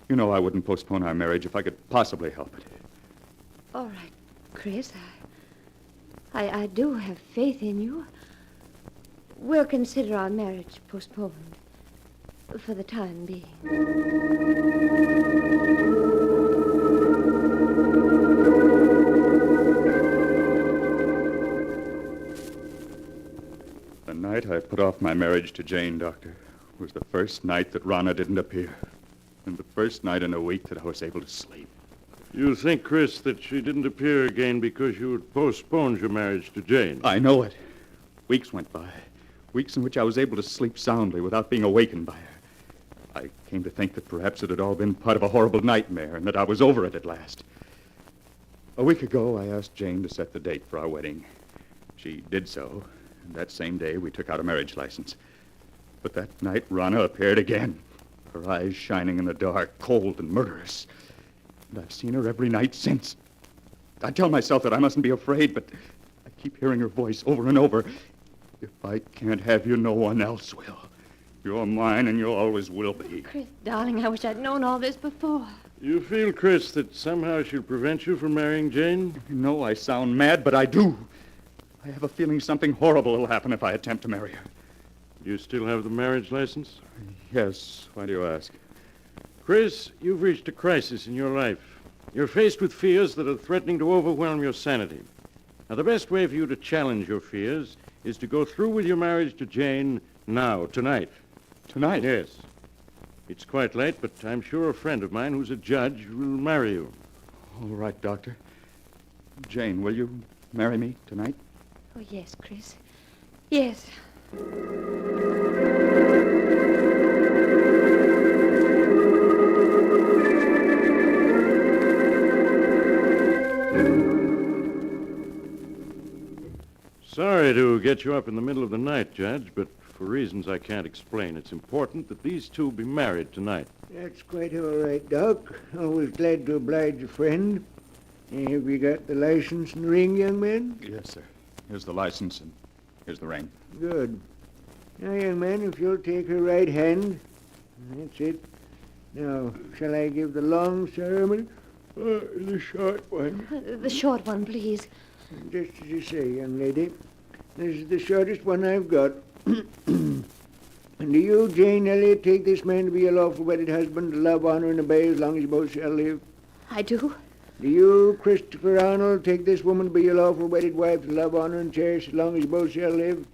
Speaker 13: You know I wouldn't postpone our marriage if I could possibly help it.
Speaker 11: All right, Chris. I do have faith in you. We'll consider our marriage postponed for the time being.
Speaker 13: The night I put off my marriage to Jane, Doctor, was the first night that Rana didn't appear. And the first night in a week that I was able to sleep.
Speaker 7: You think, Chris, that she didn't appear again because you had postponed your marriage to Jane?
Speaker 13: I know it. Weeks went by. Weeks in which I was able to sleep soundly without being awakened by her. I came to think that perhaps it had all been part of a horrible nightmare and that I was over it at last. A week ago, I asked Jane to set the date for our wedding. She did so, and that same day we took out a marriage license. But that night, Rana appeared again, her eyes shining in the dark, cold and murderous. And I've seen her every night since. I tell myself that I mustn't be afraid, but I keep hearing her voice over and over. If I can't have you, no one else will. You're mine, and you always will be.
Speaker 11: Chris, darling, I wish I'd known all this before.
Speaker 7: You feel, Chris, that somehow she'll prevent you from marrying Jane?
Speaker 13: You know I sound mad, but I do. I have a feeling something horrible will happen if I attempt to marry her.
Speaker 7: You still have the marriage license?
Speaker 13: Yes. Why do you ask?
Speaker 7: Chris, you've reached a crisis in your life. You're faced with fears that are threatening to overwhelm your sanity. Now, the best way for you to challenge your fears is to go through with your marriage to Jane now, tonight.
Speaker 13: Tonight?
Speaker 7: Yes. It's quite late, but I'm sure a friend of mine who's a judge will marry you.
Speaker 13: All right, Doctor. Jane, will you marry me tonight?
Speaker 11: Oh, yes, Chris. Yes.
Speaker 7: Sorry to get you up in the middle of the night, Judge, but for reasons I can't explain, it's important that these two be married tonight.
Speaker 15: That's quite all right, Doc. Always glad to oblige a friend. Have you got the license and ring, young man?
Speaker 13: Yes, sir. Here's the license and here's the ring.
Speaker 15: Good. Now, young man, if you'll take her right hand. That's it. Now, shall I give the long ceremony? The short one.
Speaker 11: The short one, please.
Speaker 15: Just as you say, young lady. This is the shortest one I've got. And do you, Jane Elliott, take this man to be your lawful wedded husband, to love, honor, and obey as long as you both shall live?
Speaker 11: I do.
Speaker 15: Do you, Christopher Arnold, take this woman to be your lawful wedded wife, to love, honor, and cherish as long as you both shall live?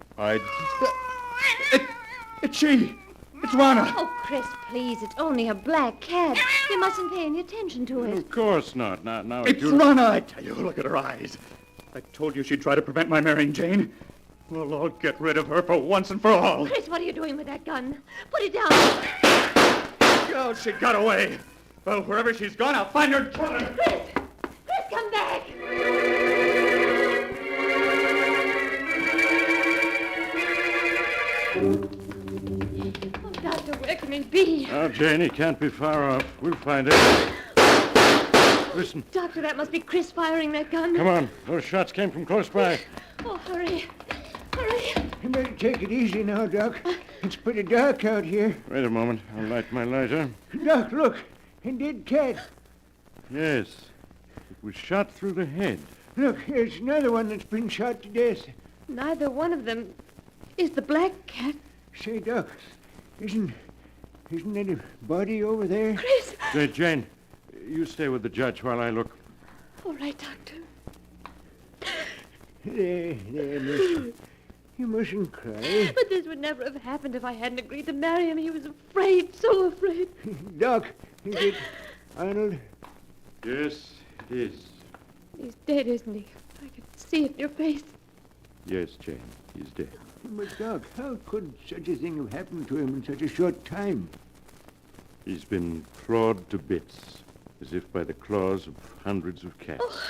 Speaker 13: It's she! It's Rana!
Speaker 11: Oh, Chris, please, it's only a black cat. You mustn't pay any attention to it.
Speaker 7: Of course not. Now
Speaker 13: It's Rana, I tell you. Look at her eyes. I told you she'd try to prevent my marrying Jane. Well, I'll get rid of her for once and for all.
Speaker 11: Chris, what are you doing with that gun? Put it down.
Speaker 13: Oh, she got away. Well, wherever she's gone, I'll find her and kill her.
Speaker 11: Chris! Chris, come back! Oh, Doctor, where can he be?
Speaker 7: Oh, Jane, he can't be far off. We'll find him. Listen.
Speaker 11: Doctor, that must be Chris firing that gun.
Speaker 7: Come on. Those shots came from close by.
Speaker 11: Oh, hurry. Hurry.
Speaker 15: You better take it easy now, Doc. It's pretty dark out here.
Speaker 7: Wait a moment. I'll light my lighter.
Speaker 15: Doc, look. A dead cat.
Speaker 7: Yes. It was shot through the head.
Speaker 15: Look, here's another one that's been shot to death.
Speaker 11: Neither one of them is the black cat.
Speaker 15: Say, Doc, isn't there a body over there?
Speaker 11: Chris!
Speaker 7: Hey, Jane, you stay with the judge while I look.
Speaker 11: All right, Doctor.
Speaker 15: There, miss. You mustn't cry.
Speaker 11: But this would never have happened if I hadn't agreed to marry him. He was afraid, so afraid.
Speaker 15: Doc, is it Arnold?
Speaker 7: Yes, it is.
Speaker 11: He's dead, isn't he? I can see it in your face.
Speaker 7: Yes, Jane, he's dead.
Speaker 15: But, Doc, how could such a thing have happened to him in such a short time?
Speaker 7: He's been clawed to bits, as if by the claws of hundreds of cats.
Speaker 11: Oh.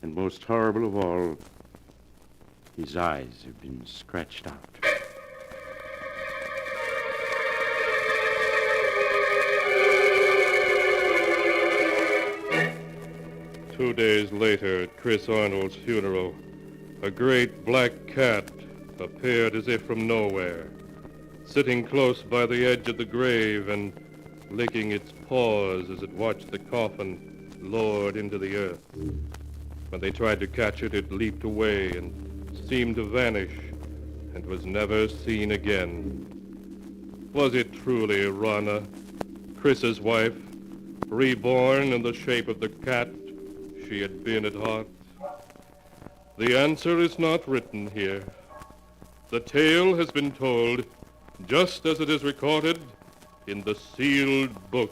Speaker 7: And most horrible of all, his eyes have been scratched out.
Speaker 1: 2 days later, at Chris Arnold's funeral, a great black cat appeared as if from nowhere, sitting close by the edge of the grave and licking its paws as it watched the coffin lowered into the earth. When they tried to catch it, it leaped away and seemed to vanish and was never seen again. Was it truly Rana, Chris's wife, reborn in the shape of the cat she had been at heart? The answer is not written here. The tale has been told just as it is recorded in the sealed book.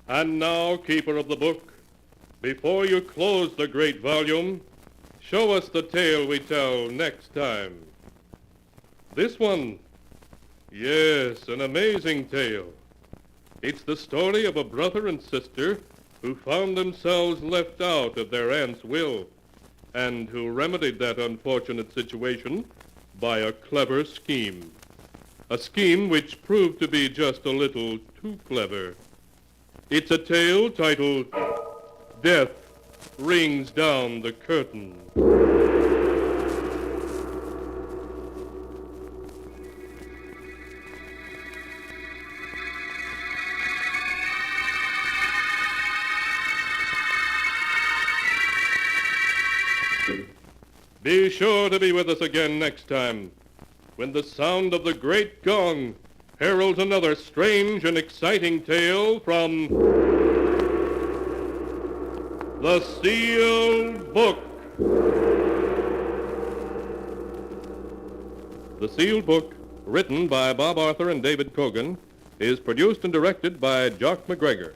Speaker 1: And now, keeper of the book, before you close the great volume, show us the tale we tell next time. This one, yes, an amazing tale. It's the story of a brother and sister who found themselves left out of their aunt's will and who remedied that unfortunate situation by a clever scheme. A scheme which proved to be just a little too clever. It's a tale titled Death Rings Down the Curtain. Be sure to be with us again next time, when the sound of the great gong heralds another strange and exciting tale from the Sealed Book. The Sealed Book, written by Bob Arthur and David Cogan, is produced and directed by Jock McGregor.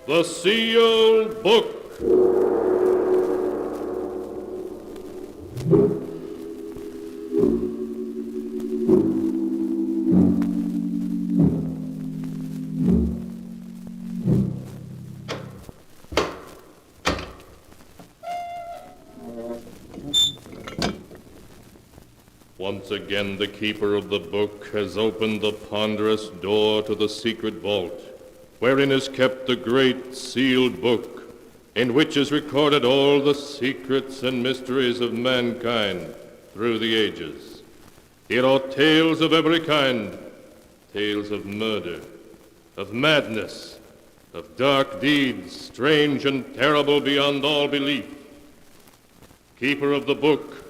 Speaker 1: The Sealed Book. Once again, the keeper of the book has opened the ponderous door to the secret vault, wherein is kept the great sealed book, in which is recorded all the secrets and mysteries of mankind through the ages. Here are tales of every kind, tales of murder, of madness, of dark deeds, strange and terrible beyond all belief. Keeper of the book,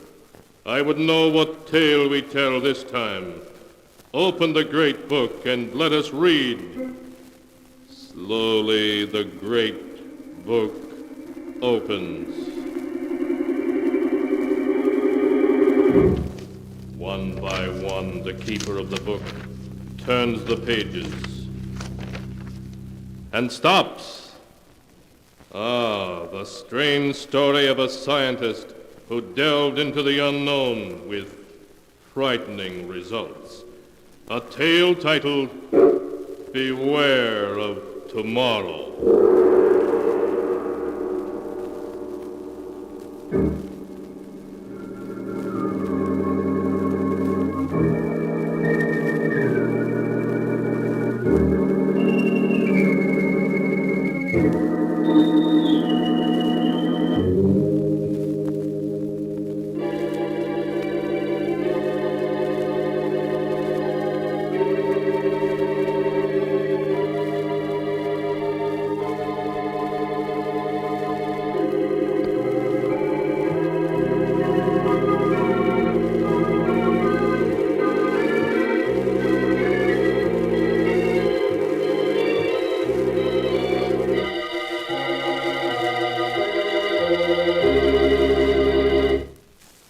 Speaker 1: I would know what tale we tell this time. Open the great book and let us read. Slowly the great book opens. One by one, the keeper of the book turns the pages and stops. Ah, the strange story of a scientist who delved into the unknown with frightening results. A tale titled Beware of Tomorrow.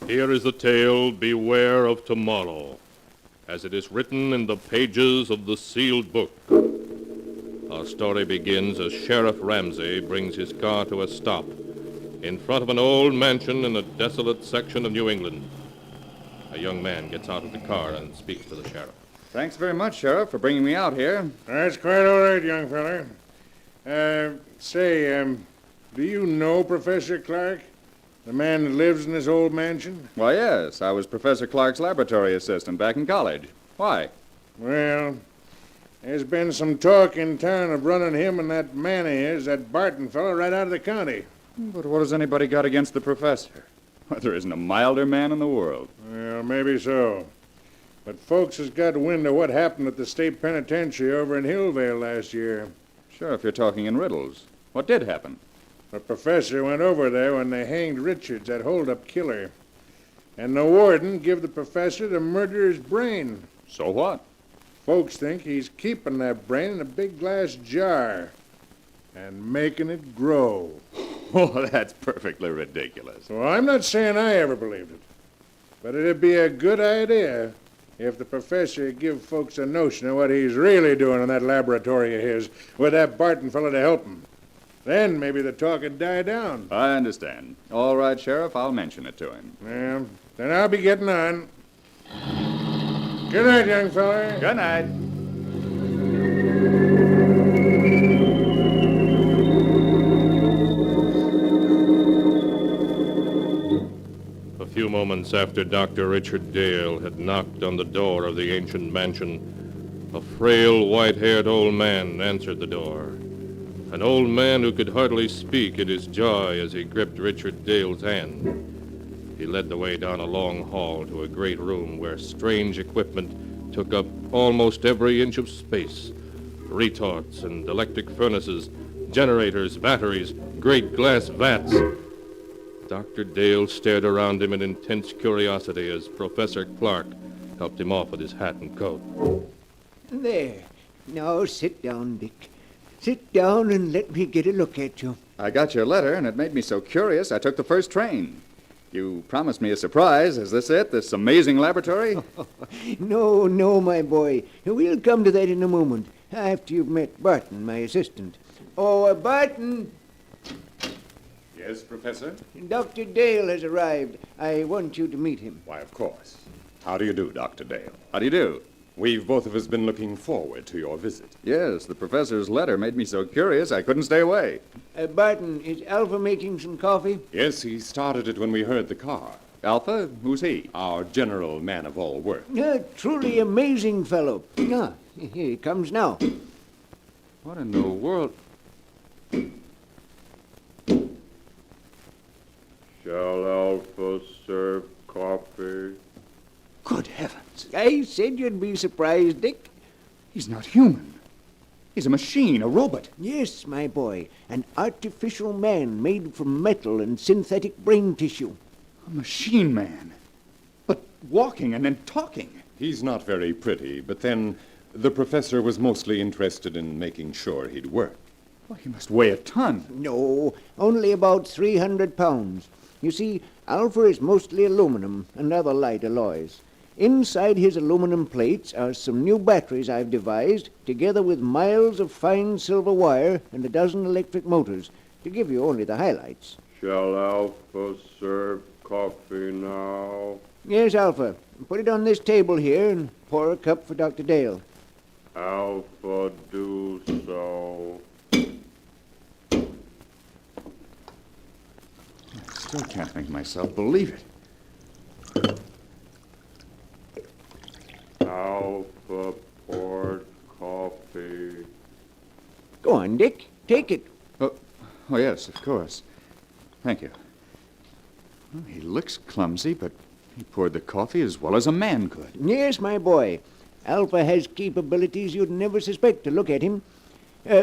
Speaker 1: Here is the tale, Beware of Tomorrow. as it is written in the pages of the sealed book. Our story begins as Sheriff Ramsey brings his car to a stop in front of an old mansion in a desolate section of New England. A young man gets out of the car and speaks to the sheriff.
Speaker 13: Thanks very much, Sheriff, for bringing me out here.
Speaker 16: That's quite all right, young feller. Do you know Professor Clark? The man that lives in this old mansion?
Speaker 13: Why, yes. I was Professor Clark's laboratory assistant back in college. Why?
Speaker 16: Well, there's been some talk in town of running him and that man of his, that Barton fellow, right out of the county.
Speaker 13: But what has anybody got against the professor? Well, there isn't a milder man in the world.
Speaker 16: Well, maybe so. But folks has got wind of what happened at the state penitentiary over in Hillvale last year.
Speaker 13: Sure, if you're talking in riddles. What did happen?
Speaker 16: The professor went over there when they hanged Richards, that hold-up killer. And the warden give the professor the murderer's brain.
Speaker 13: So what?
Speaker 16: Folks think he's keeping that brain in a big glass jar and making it grow.
Speaker 13: Oh, that's perfectly ridiculous.
Speaker 16: Well, I'm not saying I ever believed it. But it'd be a good idea if the professor give folks a notion of what he's really doing in that laboratory of his with that Barton fellow to help him. Then maybe the talk would die down.
Speaker 13: I understand. All right, Sheriff, I'll mention it to him.
Speaker 16: Yeah, then I'll be getting on. Good night, young fella.
Speaker 13: Good night.
Speaker 1: A few moments after Dr. Richard Dale had knocked on the door of the ancient mansion, a frail, white-haired old man answered the door. An old man who could hardly speak in his joy as he gripped Richard Dale's hand. He led the way down a long hall to a great room where strange equipment took up almost every inch of space. Retorts and electric furnaces, generators, batteries, great glass vats. Dr. Dale stared around him in intense curiosity as Professor Clark helped him off with his hat and coat.
Speaker 15: There. Now sit down, Dick. Sit down and let me get a look at you.
Speaker 13: I got your letter, and it made me so curious I took the first train. You promised me a surprise. Is this it, this amazing laboratory?
Speaker 15: No, my boy. We'll come to that in a moment, after you've met Barton, my assistant. Oh, Barton!
Speaker 8: Yes, Professor?
Speaker 15: Dr. Dale has arrived. I want you to meet him.
Speaker 8: Why, of course. How do you do, Dr. Dale?
Speaker 13: How do you do?
Speaker 8: We've both of us been looking forward to your visit.
Speaker 13: Yes, the professor's letter made me so curious I couldn't stay away.
Speaker 15: Barton, is Alpha making some coffee?
Speaker 8: Yes, he started it when we heard the car.
Speaker 13: Alpha? Who's he?
Speaker 8: Our general man of all work.
Speaker 15: Truly amazing fellow. Ah, here he comes now.
Speaker 13: What in the world?
Speaker 17: Shall Alpha serve coffee?
Speaker 13: Good heavens.
Speaker 15: I said you'd be surprised, Dick.
Speaker 13: He's not human. He's a machine, a robot.
Speaker 15: Yes, my boy. An artificial man made from metal and synthetic brain tissue.
Speaker 13: A machine man. But walking and then talking.
Speaker 8: He's not very pretty, but then the professor was mostly interested in making sure he'd work.
Speaker 13: Well, he must weigh a ton.
Speaker 15: No, only about 300 pounds. You see, Alpha is mostly aluminum and other light alloys. Inside his aluminum plates are some new batteries I've devised, together with miles of fine silver wire and a dozen electric motors, to give you only the highlights.
Speaker 17: Shall Alpha serve coffee now?
Speaker 15: Yes, Alpha. Put it on this table here and pour a cup for Dr. Dale.
Speaker 17: Alpha do so.
Speaker 13: I still can't make myself believe it.
Speaker 17: Alpha poured coffee.
Speaker 15: Go on, Dick. Take it.
Speaker 13: Oh, yes, of course. Thank you. Well, he looks clumsy, but he poured the coffee as well as a man could.
Speaker 15: Yes, my boy. Alpha has capabilities you'd never suspect to look at him.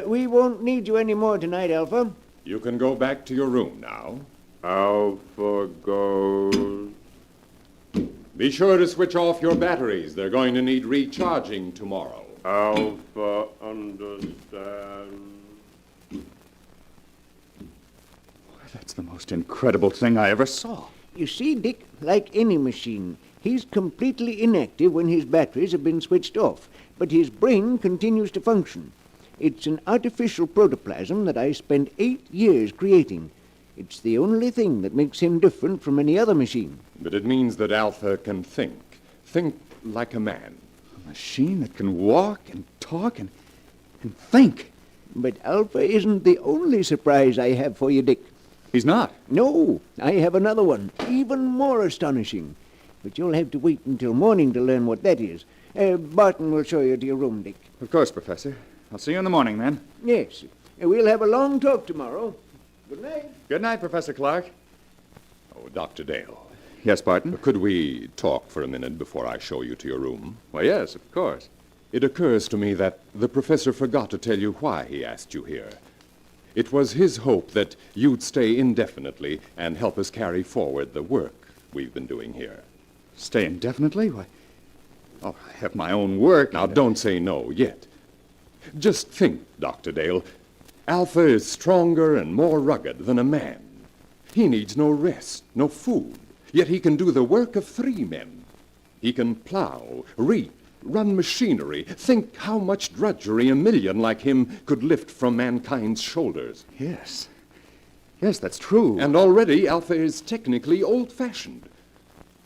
Speaker 15: We won't need you any more tonight, Alpha.
Speaker 8: You can go back to your room now.
Speaker 17: Alpha goes.
Speaker 8: Be sure to switch off your batteries. They're going to need recharging tomorrow.
Speaker 17: Alpha understands.
Speaker 13: That's the most incredible thing I ever saw.
Speaker 15: You see, Dick, like any machine, He's completely inactive when his batteries have been switched off, but his brain continues to function. It's an artificial protoplasm that I spent 8 years creating. It's the only thing that makes him different from any other machine.
Speaker 8: But it means that Alpha can think like a man.
Speaker 13: A machine that can walk and talk and think.
Speaker 15: But Alpha isn't the only surprise I have for you, Dick.
Speaker 13: He's not?
Speaker 15: No, I have another one, even more astonishing. But you'll have to wait until morning to learn what that is. Barton will show you to your room, Dick.
Speaker 13: Of course, Professor. I'll see you in the morning, then.
Speaker 15: Yes. We'll have a long talk tomorrow. Good night.
Speaker 13: Good night, Professor Clark.
Speaker 8: Oh, Dr. Dale.
Speaker 13: Yes, Barton?
Speaker 8: Could we talk for a minute before I show you to your room?
Speaker 13: Why, yes, of course.
Speaker 8: It occurs to me that the professor forgot to tell you why he asked you here. It was his hope that you'd stay indefinitely and help us carry forward the work we've been doing here.
Speaker 13: Stay indefinitely? Why? Oh, I have my own work.
Speaker 8: Now, don't say no yet. Just think, Dr. Dale. Alpha is stronger and more rugged than a man. He needs no rest, no food, yet he can do the work of 3 men. He can plow, reap, run machinery. Think how much drudgery a million like him could lift from mankind's shoulders.
Speaker 13: Yes. Yes, that's true.
Speaker 8: And already Alpha is technically old-fashioned.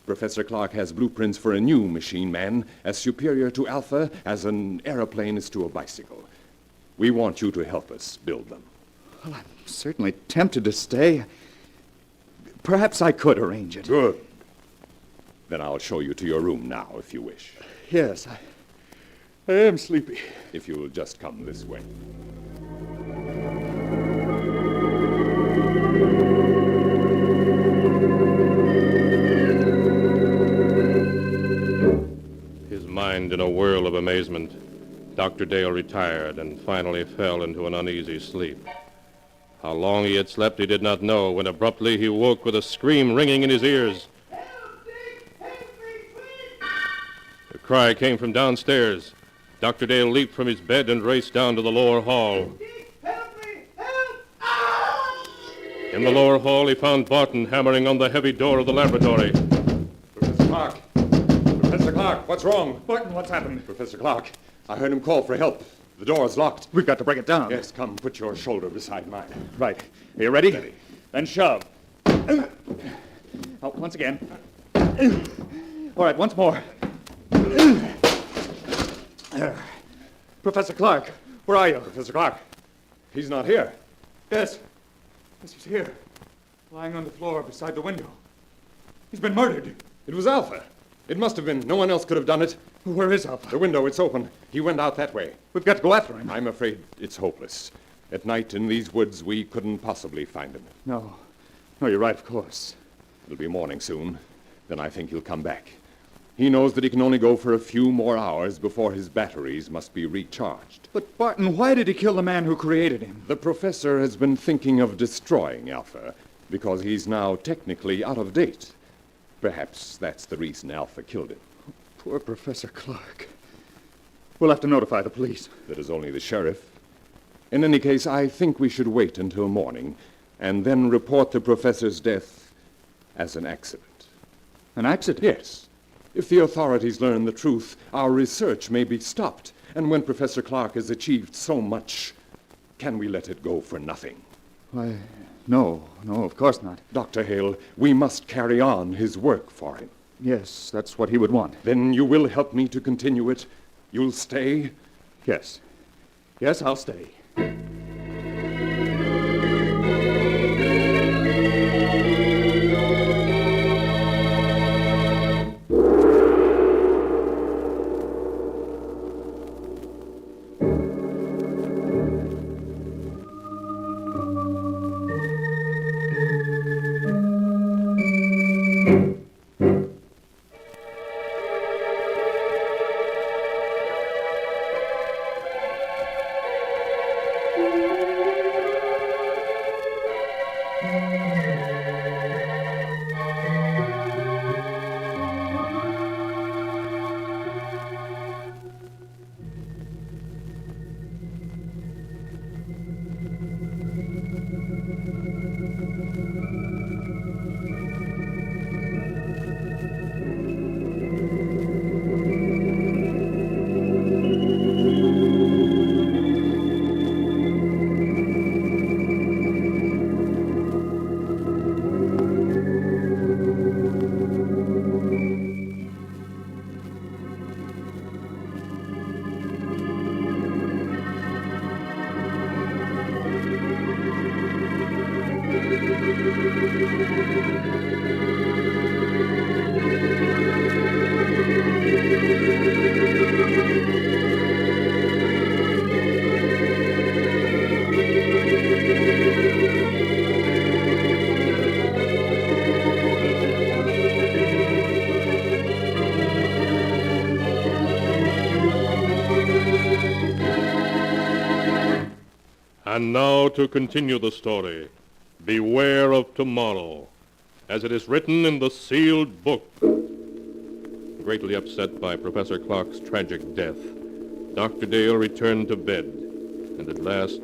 Speaker 8: Professor Clark has blueprints for a new machine man as superior to Alpha as an aeroplane is to a bicycle. We want you to help us build them.
Speaker 13: Well, I'm certainly tempted to stay. Perhaps I could arrange it.
Speaker 8: Good. Then I'll show you to your room now, if you wish.
Speaker 13: Yes, I am sleepy.
Speaker 8: If you'll just come this way.
Speaker 1: His mind in a whirl of amazement, Dr. Dale retired and finally fell into an uneasy sleep. How long he had slept he did not know when abruptly he woke with a scream ringing in his ears. The cry came from downstairs. Dr. Dale leaped from his bed and raced down to the lower hall. In the lower hall, he found Barton hammering on the heavy door of the laboratory.
Speaker 8: Professor Clark! Professor Clark, what's wrong?
Speaker 13: Barton, what's happened?
Speaker 8: Professor Clark, I heard him call for help. The door's locked.
Speaker 13: We've got to break it down.
Speaker 8: Yes, come, put your shoulder beside mine.
Speaker 13: Right. Are you ready?
Speaker 8: Ready.
Speaker 13: Then shove. Oh, once again. All right, once more. Professor Clark, where are you?
Speaker 8: Professor Clark, he's not here.
Speaker 13: Yes. Yes, he's here. Lying on the floor beside the window. He's been murdered.
Speaker 8: It was Alpha. It must have been. No one else could have done it.
Speaker 13: Where is Alpha?
Speaker 8: The window, it's open. He went out that way.
Speaker 13: We've got to go after him.
Speaker 8: I'm afraid it's hopeless. At night in these woods, we couldn't possibly find him.
Speaker 13: No. No, you're right, of course.
Speaker 8: It'll be morning soon. Then I think he'll come back. He knows that he can only go for a few more hours before his batteries must be recharged.
Speaker 13: But, Barton, why did he kill the man who created him?
Speaker 8: The professor has been thinking of destroying Alpha because he's now technically out of date. Perhaps that's the reason Alpha killed him.
Speaker 13: Poor Professor Clark. We'll have to notify the police.
Speaker 8: That is only the sheriff. In any case, I think we should wait until morning and then report the professor's death as an accident.
Speaker 13: An accident?
Speaker 8: Yes. If the authorities learn the truth, our research may be stopped. And when Professor Clark has achieved so much, can we let it go for nothing?
Speaker 13: Why, no, of course not.
Speaker 8: Dr. Hale, we must carry on his work for him.
Speaker 13: Yes, that's what he would want.
Speaker 8: Then you will help me to continue it? You'll stay?
Speaker 13: Yes. Yes, I'll stay.
Speaker 1: And now to continue the story. Beware of tomorrow, as it is written in the sealed book. Greatly upset by Professor Clark's tragic death, Dr. Dale returned to bed and at last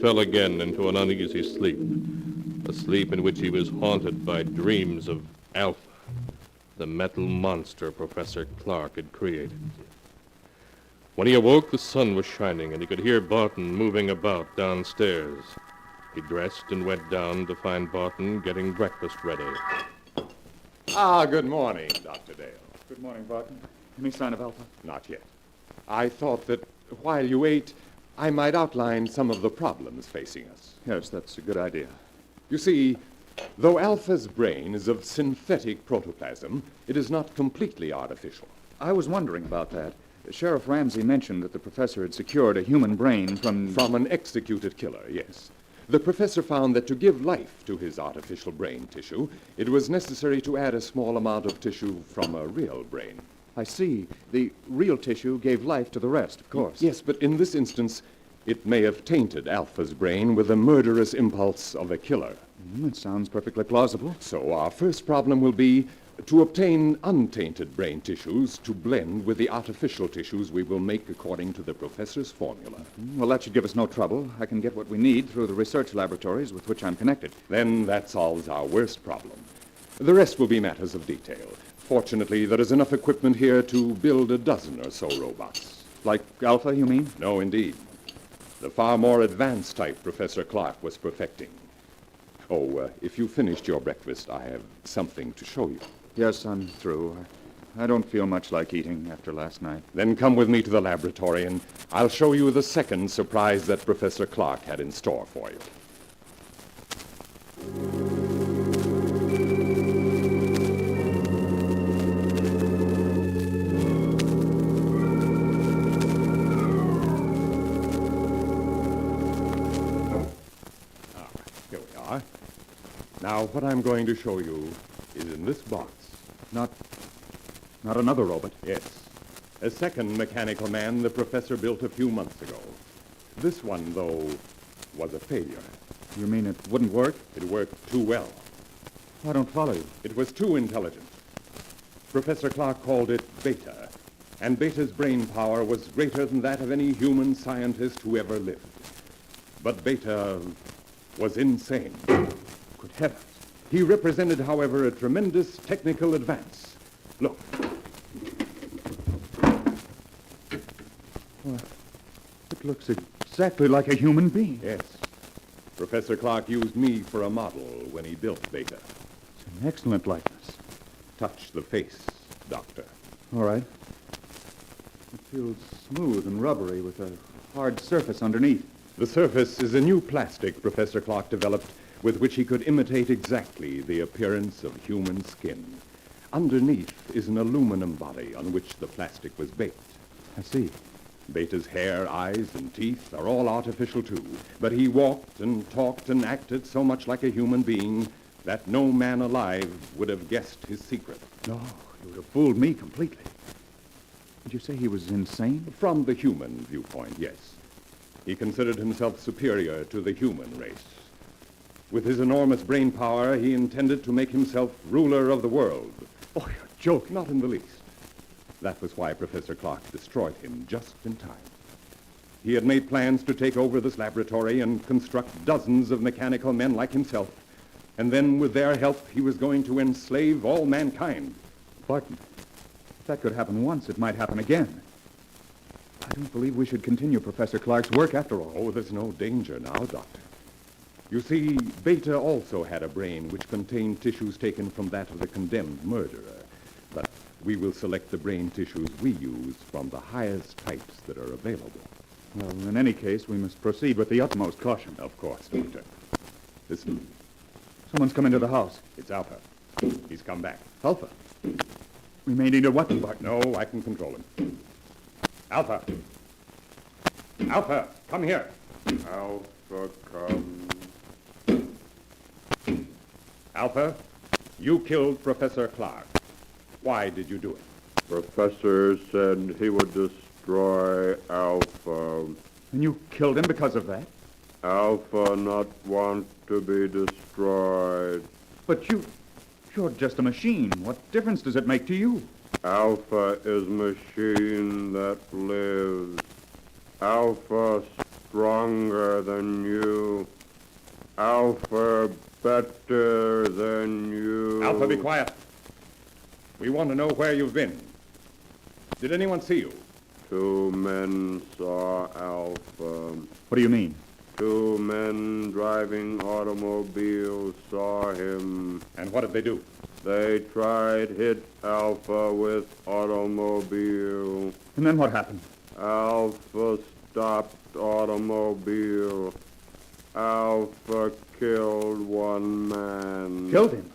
Speaker 1: fell again into an uneasy sleep, a sleep in which he was haunted by dreams of Alpha, the metal monster Professor Clark had created. When he awoke, the sun was shining, and he could hear Barton moving about downstairs. He dressed and went down to find Barton getting breakfast ready.
Speaker 8: Ah, good morning, Dr. Dale.
Speaker 13: Good morning, Barton. Any sign of Alpha?
Speaker 8: Not yet. I thought that while you ate, I might outline some of the problems facing us.
Speaker 13: Yes, that's a good idea.
Speaker 8: You see, though Alpha's brain is of synthetic protoplasm, it is not completely artificial.
Speaker 13: I was wondering about that. Sheriff Ramsey mentioned that the professor had secured a human brain from...
Speaker 8: From an executed killer, yes. The professor found that to give life to his artificial brain tissue, it was necessary to add a small amount of tissue from a real brain.
Speaker 13: I see. The real tissue gave life to the rest, of course.
Speaker 8: Yes, but in this instance, it may have tainted Alpha's brain with the murderous impulse of a killer.
Speaker 13: It sounds perfectly plausible.
Speaker 8: So our first problem will be to obtain untainted brain tissues to blend with the artificial tissues we will make according to the professor's formula.
Speaker 13: Well, that should give us no trouble. I can get what we need through the research laboratories with which I'm connected.
Speaker 8: Then that solves our worst problem. The rest will be matters of detail. Fortunately, there is enough equipment here to build a dozen or so robots.
Speaker 13: Like Alpha, you mean?
Speaker 8: No, indeed. The far more advanced type Professor Clark was perfecting. Oh, if you finished your breakfast, I have something to show you.
Speaker 13: Yes, I'm through. I don't feel much like eating after last night.
Speaker 8: Then come with me to the laboratory, and I'll show you the second surprise that Professor Clark had in store for you. Here we are. Now, what I'm going to show you is in this box.
Speaker 13: Not another robot?
Speaker 8: Yes. A second mechanical man the professor built a few months ago. This one, though, was a failure.
Speaker 13: You mean it wouldn't work?
Speaker 8: It worked too well.
Speaker 13: I don't follow you.
Speaker 8: It was too intelligent. Professor Clark called it Beta, and Beta's brain power was greater than that of any human scientist who ever lived. But Beta was insane.
Speaker 13: Good heavens.
Speaker 8: He represented, however, a tremendous technical advance. Look.
Speaker 13: It looks exactly like a human being.
Speaker 8: Yes. Professor Clark used me for a model when he built Beta.
Speaker 13: It's an excellent likeness.
Speaker 8: Touch the face, Doctor.
Speaker 13: All right. It feels smooth and rubbery with a hard surface underneath.
Speaker 8: The surface is a new plastic Professor Clark developed with which he could imitate exactly the appearance of human skin. Underneath is an aluminum body on which the plastic was baked.
Speaker 13: I see.
Speaker 8: Beta's hair, eyes, and teeth are all artificial, too. But he walked and talked and acted so much like a human being that no man alive would have guessed his secret.
Speaker 13: No, you would have fooled me completely. Did you say he was insane?
Speaker 8: From the human viewpoint, yes. He considered himself superior to the human race. With his enormous brain power, he intended to make himself ruler of the world.
Speaker 13: Oh, you're joking.
Speaker 8: Not in the least. That was why Professor Clark destroyed him just in time. He had made plans to take over this laboratory and construct dozens of mechanical men like himself. And then, with their help, he was going to enslave all mankind.
Speaker 13: Barton, if that could happen once, it might happen again. I don't believe we should continue Professor Clark's work after all.
Speaker 8: Oh, there's no danger now, Doctor. You see, Beta also had a brain which contained tissues taken from that of the condemned murderer. But we will select the brain tissues we use from the highest types that are available.
Speaker 13: Well, in any case, we must proceed with the utmost caution.
Speaker 8: Of course, Doctor. Listen.
Speaker 13: Someone's come into the house.
Speaker 8: It's Alpha. He's come back.
Speaker 13: Alpha. We may need a weapon, Barton.
Speaker 8: No, I can control him. Alpha. Alpha, come here.
Speaker 17: Alpha, come.
Speaker 8: Alpha, you killed Professor Clark. Why did you do it?
Speaker 17: Professor said he would destroy Alpha.
Speaker 13: And you killed him because of that?
Speaker 17: Alpha not want to be destroyed.
Speaker 13: But you're just a machine. What difference does it make to you?
Speaker 17: Alpha is machine that lives. Alpha stronger than you. Alpha better than you.
Speaker 8: Alpha, be quiet. We want to know where you've been. Did anyone see you?
Speaker 17: 2 men saw Alpha.
Speaker 13: What do you mean?
Speaker 17: 2 men driving automobiles saw him.
Speaker 8: And what did they do?
Speaker 17: They tried hit Alpha with automobile.
Speaker 13: And then what happened?
Speaker 17: Alpha stopped automobile. Alpha killed 1 man.
Speaker 13: Killed him?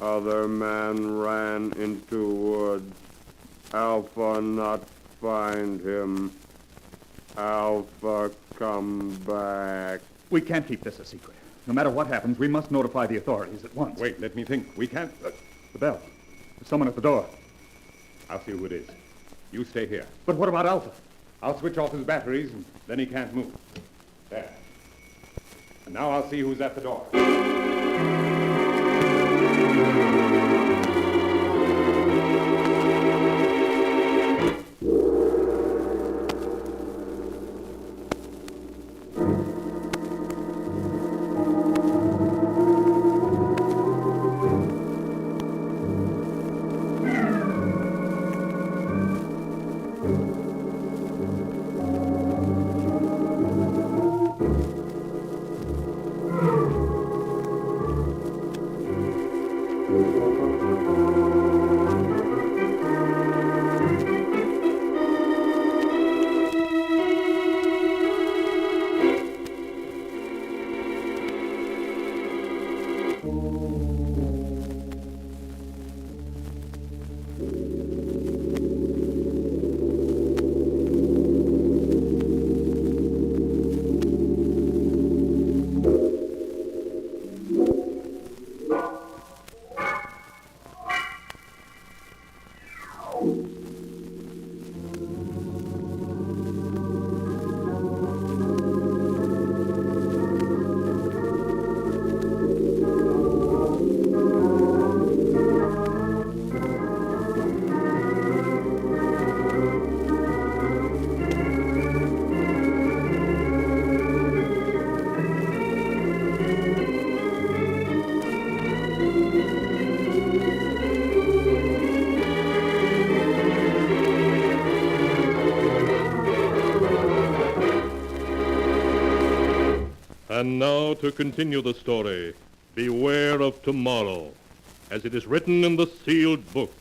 Speaker 17: Other man ran into woods. Alpha not find him. Alpha come back.
Speaker 13: We can't keep this a secret. No matter what happens, we must notify the authorities at once.
Speaker 8: Wait, let me think. We can't...
Speaker 13: The bell. There's someone at the door.
Speaker 8: I'll see who it is. You stay here.
Speaker 13: But what about Alpha?
Speaker 8: I'll switch off his batteries, and then he can't move. There. And now I'll see who's at the door.
Speaker 1: And now to continue the story, beware of tomorrow, as it is written in the sealed book.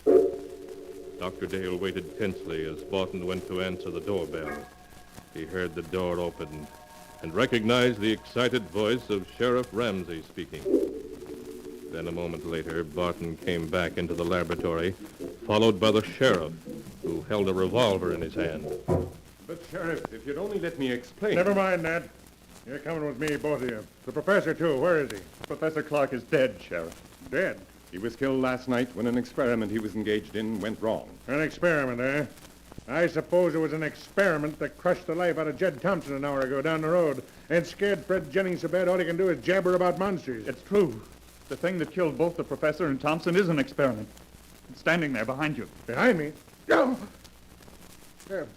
Speaker 1: Dr. Dale waited tensely as Barton went to answer the doorbell. He heard the door open and recognized the excited voice of Sheriff Ramsey speaking. Then a moment later, Barton came back into the laboratory, followed by the sheriff, who held a revolver in his hand.
Speaker 8: But, Sheriff, if you'd only let me explain...
Speaker 16: Never mind that. You're coming with me, both of you. The professor, too. Where is he?
Speaker 13: Professor Clark is dead, Sheriff.
Speaker 16: Dead?
Speaker 8: He was killed last night when an experiment he was engaged in went wrong.
Speaker 16: An experiment, eh? I suppose it was an experiment that crushed the life out of Jed Thompson an hour ago down the road and scared Fred Jennings so bad all he can do is jabber about monsters.
Speaker 13: It's true. The thing that killed both the professor and Thompson is an experiment. It's standing there behind you.
Speaker 16: Behind me? No! There.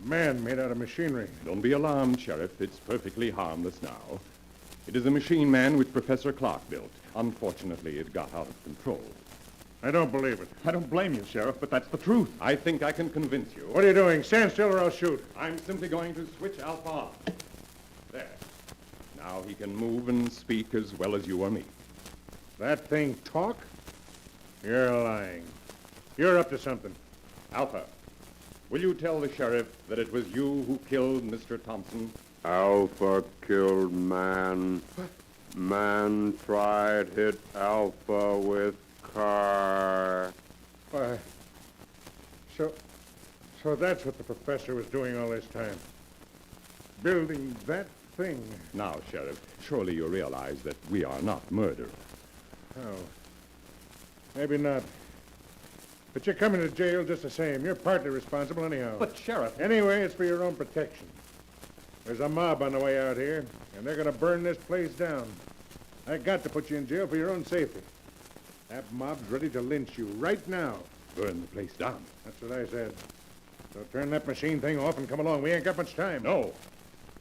Speaker 16: Man made out of machinery.
Speaker 8: Don't be alarmed, Sheriff. It's perfectly harmless now. It is a machine man which Professor Clark built. Unfortunately, it got out of control.
Speaker 16: I don't believe it.
Speaker 13: I don't blame you, Sheriff, but that's the truth.
Speaker 8: I think I can convince you.
Speaker 16: What are you doing? Stand still or I'll shoot.
Speaker 8: I'm simply going to switch Alpha on. There. Now he can move and speak as well as you or me.
Speaker 16: That thing talk? You're lying. You're up to something.
Speaker 8: Alpha, will you tell the sheriff that it was you who killed Mr. Thompson?
Speaker 17: Alpha killed man. Man tried hit Alpha with car.
Speaker 16: Why, so that's what the professor was doing all this time. Building that thing.
Speaker 8: Now, Sheriff, surely you realize that we are not murderers.
Speaker 16: Oh. Maybe not. But you're coming to jail just the same. You're partly responsible anyhow.
Speaker 13: But, Sheriff...
Speaker 16: Anyway, it's for your own protection. There's a mob on the way out here, and they're going to burn this place down. I got to put you in jail for your own safety. That mob's ready to lynch you right now.
Speaker 8: Burn the place down.
Speaker 16: That's what I said. So turn that machine thing off and come along. We ain't got much time.
Speaker 8: No.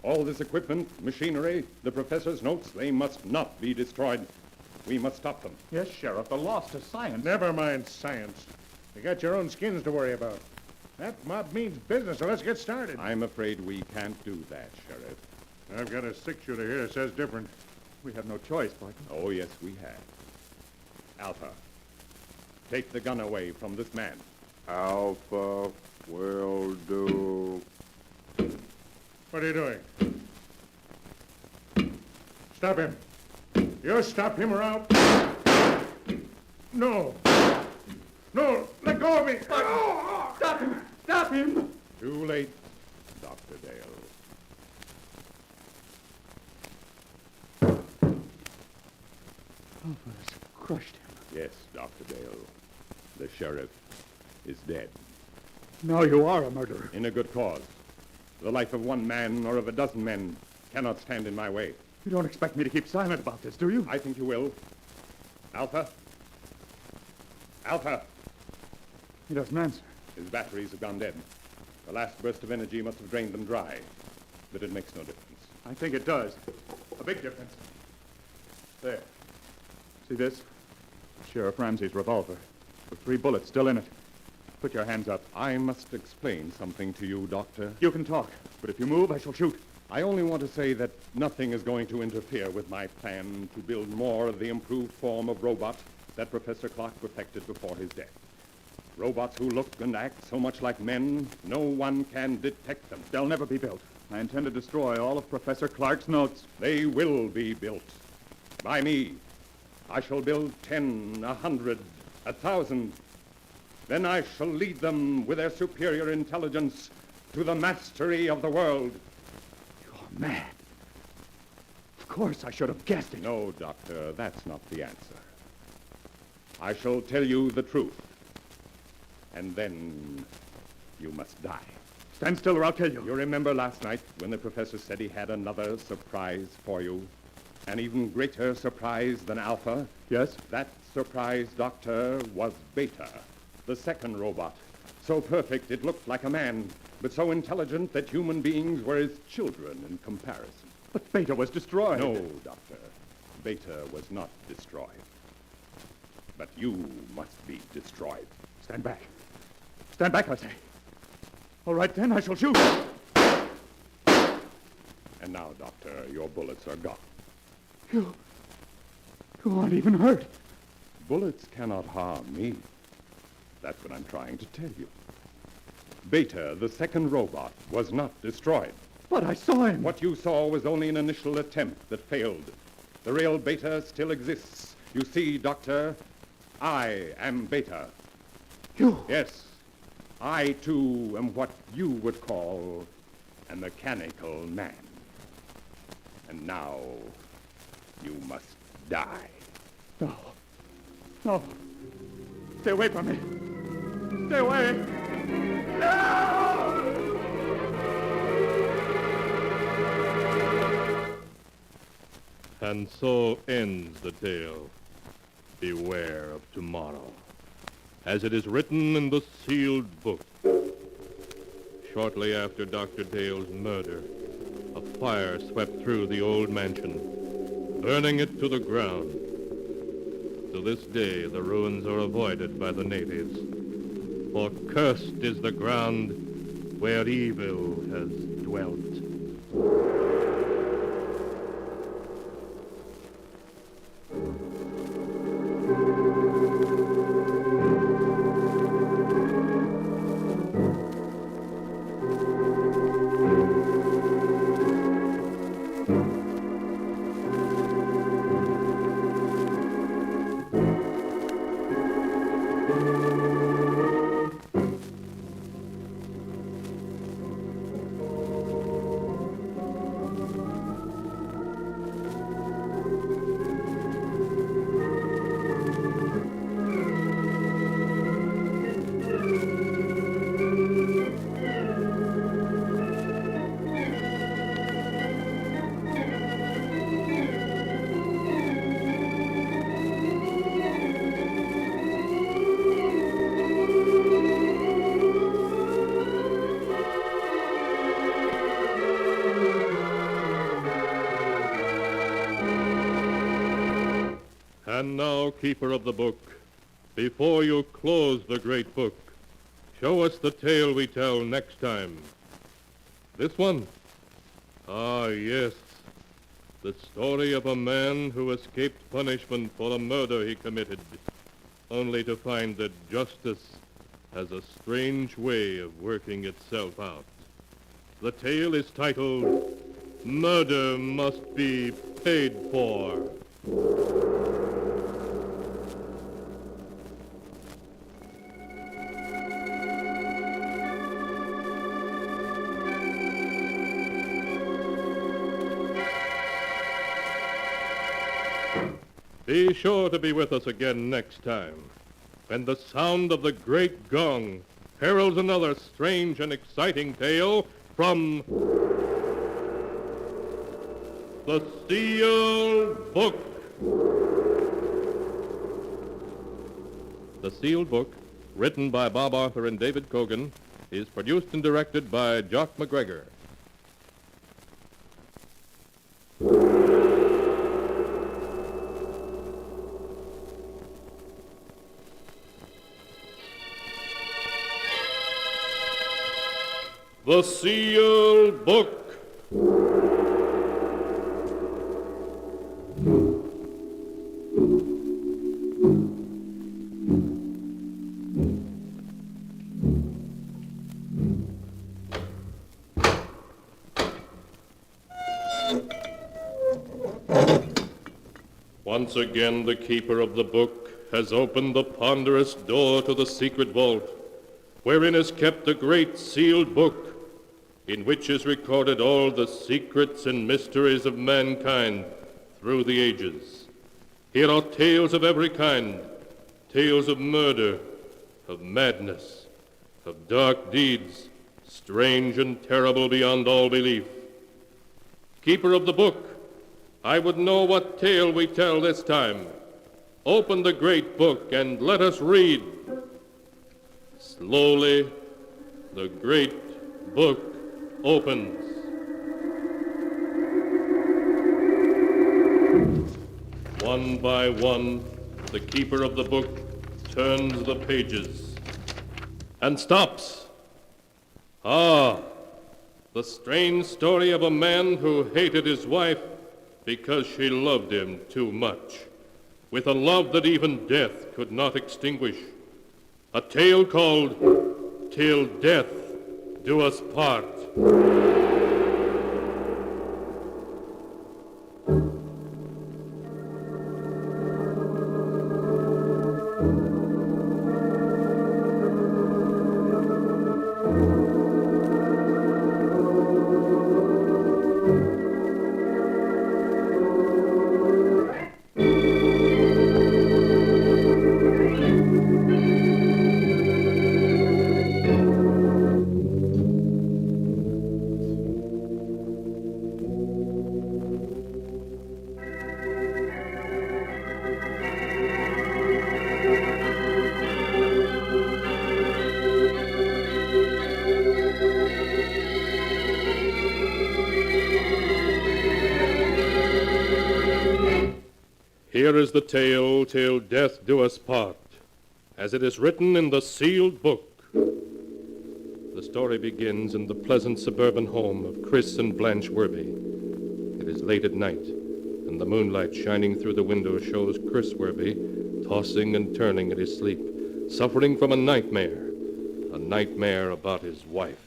Speaker 8: All this equipment, machinery, the professor's notes, they must not be destroyed. We must stop them.
Speaker 13: Yes, Sheriff, the loss to science.
Speaker 16: Never mind science. You got your own skins to worry about. That mob means business, so let's get started.
Speaker 8: I'm afraid we can't do that, Sheriff.
Speaker 16: I've got a six-shooter here that says different.
Speaker 13: We have no choice, Barton.
Speaker 8: Oh, yes, we have. Alpha, take the gun away from this man.
Speaker 17: Alpha will do.
Speaker 16: What are you doing? Stop him. You stop him or I'll... No. No, let go of me.
Speaker 13: Stop him! Stop him!
Speaker 8: Too late, Dr. Dale.
Speaker 13: Alpha has crushed him.
Speaker 8: Yes, Dr. Dale. The sheriff is dead.
Speaker 13: Now you are a murderer.
Speaker 8: In a good cause. The life of one man or of a dozen men cannot stand in my way.
Speaker 13: You don't expect me to keep silent about this, do you?
Speaker 8: I think you will. Alpha? Alpha!
Speaker 13: He doesn't answer.
Speaker 8: His batteries have gone dead. The last burst of energy must have drained them dry. But it makes no difference.
Speaker 13: I think it does. A big difference. There. See this? Sheriff Ramsey's revolver. With 3 bullets still in it. Put your hands up.
Speaker 8: I must explain something to you, Doctor.
Speaker 13: You can talk, but if you move, I shall shoot.
Speaker 8: I only want to say that nothing is going to interfere with my plan to build more of the improved form of robot that Professor Clark perfected before his death. Robots who look and act so much like men, no one can detect them.
Speaker 13: They'll never be built. I intend to destroy all of Professor Clark's notes.
Speaker 8: They will be built. By me. I shall build 10, 100, 1,000. Then I shall lead them with their superior intelligence to the mastery of the world.
Speaker 13: You're mad. Of course I should have guessed it.
Speaker 8: No, Doctor, that's not the answer. I shall tell you the truth. And then you must die.
Speaker 13: Stand still or I'll kill you.
Speaker 8: You remember last night when the professor said he had another surprise for you? An even greater surprise than Alpha?
Speaker 13: Yes?
Speaker 8: That surprise, Doctor, was Beta, the second robot. So perfect it looked like a man, but so intelligent that human beings were his children in comparison.
Speaker 13: But Beta was destroyed.
Speaker 8: No, Doctor. Beta was not destroyed. But you must be destroyed.
Speaker 13: Stand back. Stand back, I say. All right, then, I shall shoot.
Speaker 8: And now, Doctor, your bullets are gone.
Speaker 13: You aren't even hurt.
Speaker 8: Bullets cannot harm me. That's what I'm trying to tell you. Beta, the second robot, was not destroyed.
Speaker 13: But I saw him.
Speaker 8: What you saw was only an initial attempt that failed. The real Beta still exists. You see, Doctor, I am Beta.
Speaker 13: You?
Speaker 8: Yes. I, too, am what you would call a mechanical man. And now, you must die.
Speaker 13: No. No. Stay away from me. Stay away. No!
Speaker 1: And so ends the tale. Beware of tomorrow, as it is written in the sealed book. Shortly after Dr. Dale's murder, a fire swept through the old mansion, burning it to the ground. To this day, the ruins are avoided by the natives, for cursed is the ground where evil has dwelt. And now, keeper of the book, before you close the great book, show us the tale we tell next time. This one? Ah, yes. The story of a man who escaped punishment for a murder he committed, only to find that justice has a strange way of working itself out. The tale is titled, Murder Must Be Paid For. Be sure to be with us again next time, when the sound of the great gong heralds another strange and exciting tale from the Sealed Book. The Sealed Book, written by Bob Arthur and David Cogan, is produced and directed by Jock McGregor. The Sealed Book. Once again, the keeper of the book has opened the ponderous door to the secret vault, wherein is kept the great sealed book, in which is recorded all the secrets and mysteries of mankind through the ages. Here are tales of every kind, tales of murder, of madness, of dark deeds, strange and terrible beyond all belief. Keeper of the book, I would know what tale we tell this time. Open the great book and let us read. Slowly, the great book opens. One by one, the keeper of the book turns the pages and stops. Ah, the strange story of a man who hated his wife because she loved him too much, with a love that even death could not extinguish. A tale called Till Death Do Us Part. Here is the tale, Till Death Do Us Part, as it is written in the sealed book. The story begins in the pleasant suburban home of Chris and Blanche Werby. It is late at night, and the moonlight shining through the window shows Chris Werby tossing and turning in his sleep, suffering from a nightmare about his wife.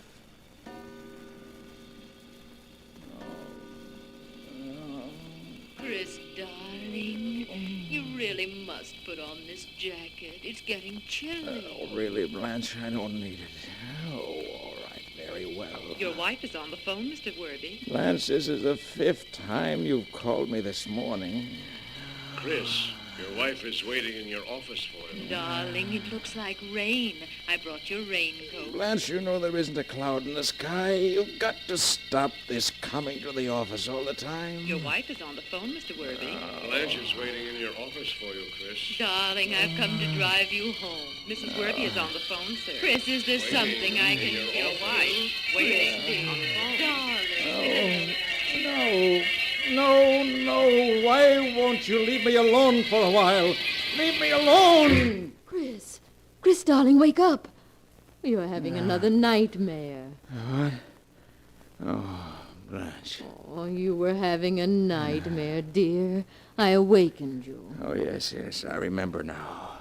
Speaker 18: Chris, darling, you really must put on this jacket. It's getting chilly.
Speaker 19: Oh, really, Blanche? I don't need it. Oh, all right, very well.
Speaker 18: Your wife is on the phone, Mr. Werby.
Speaker 19: Blanche, this is the 5th time you've called me this morning.
Speaker 20: Chris, your wife is waiting in your office for you.
Speaker 18: Darling, it looks like rain. I brought your raincoat.
Speaker 19: Blanche, you know there isn't a cloud in the sky. You've got to stop this coming to the office all the time.
Speaker 18: Your wife is on the phone, Mr. Werby.
Speaker 20: Blanche is waiting in your office for you, Chris.
Speaker 18: Darling, I've come to drive you home. Mrs. Werby is on the phone, sir. Chris, is there something I can do? Your wife waiting on the phone. Darling.
Speaker 19: No, No. Why won't you leave me alone for a while? Leave me alone!
Speaker 14: Chris, darling, wake up. You're having another nightmare.
Speaker 19: What? Oh, Blanche.
Speaker 14: Oh, you were having a nightmare, dear. I awakened you.
Speaker 19: Oh, yes, I remember now.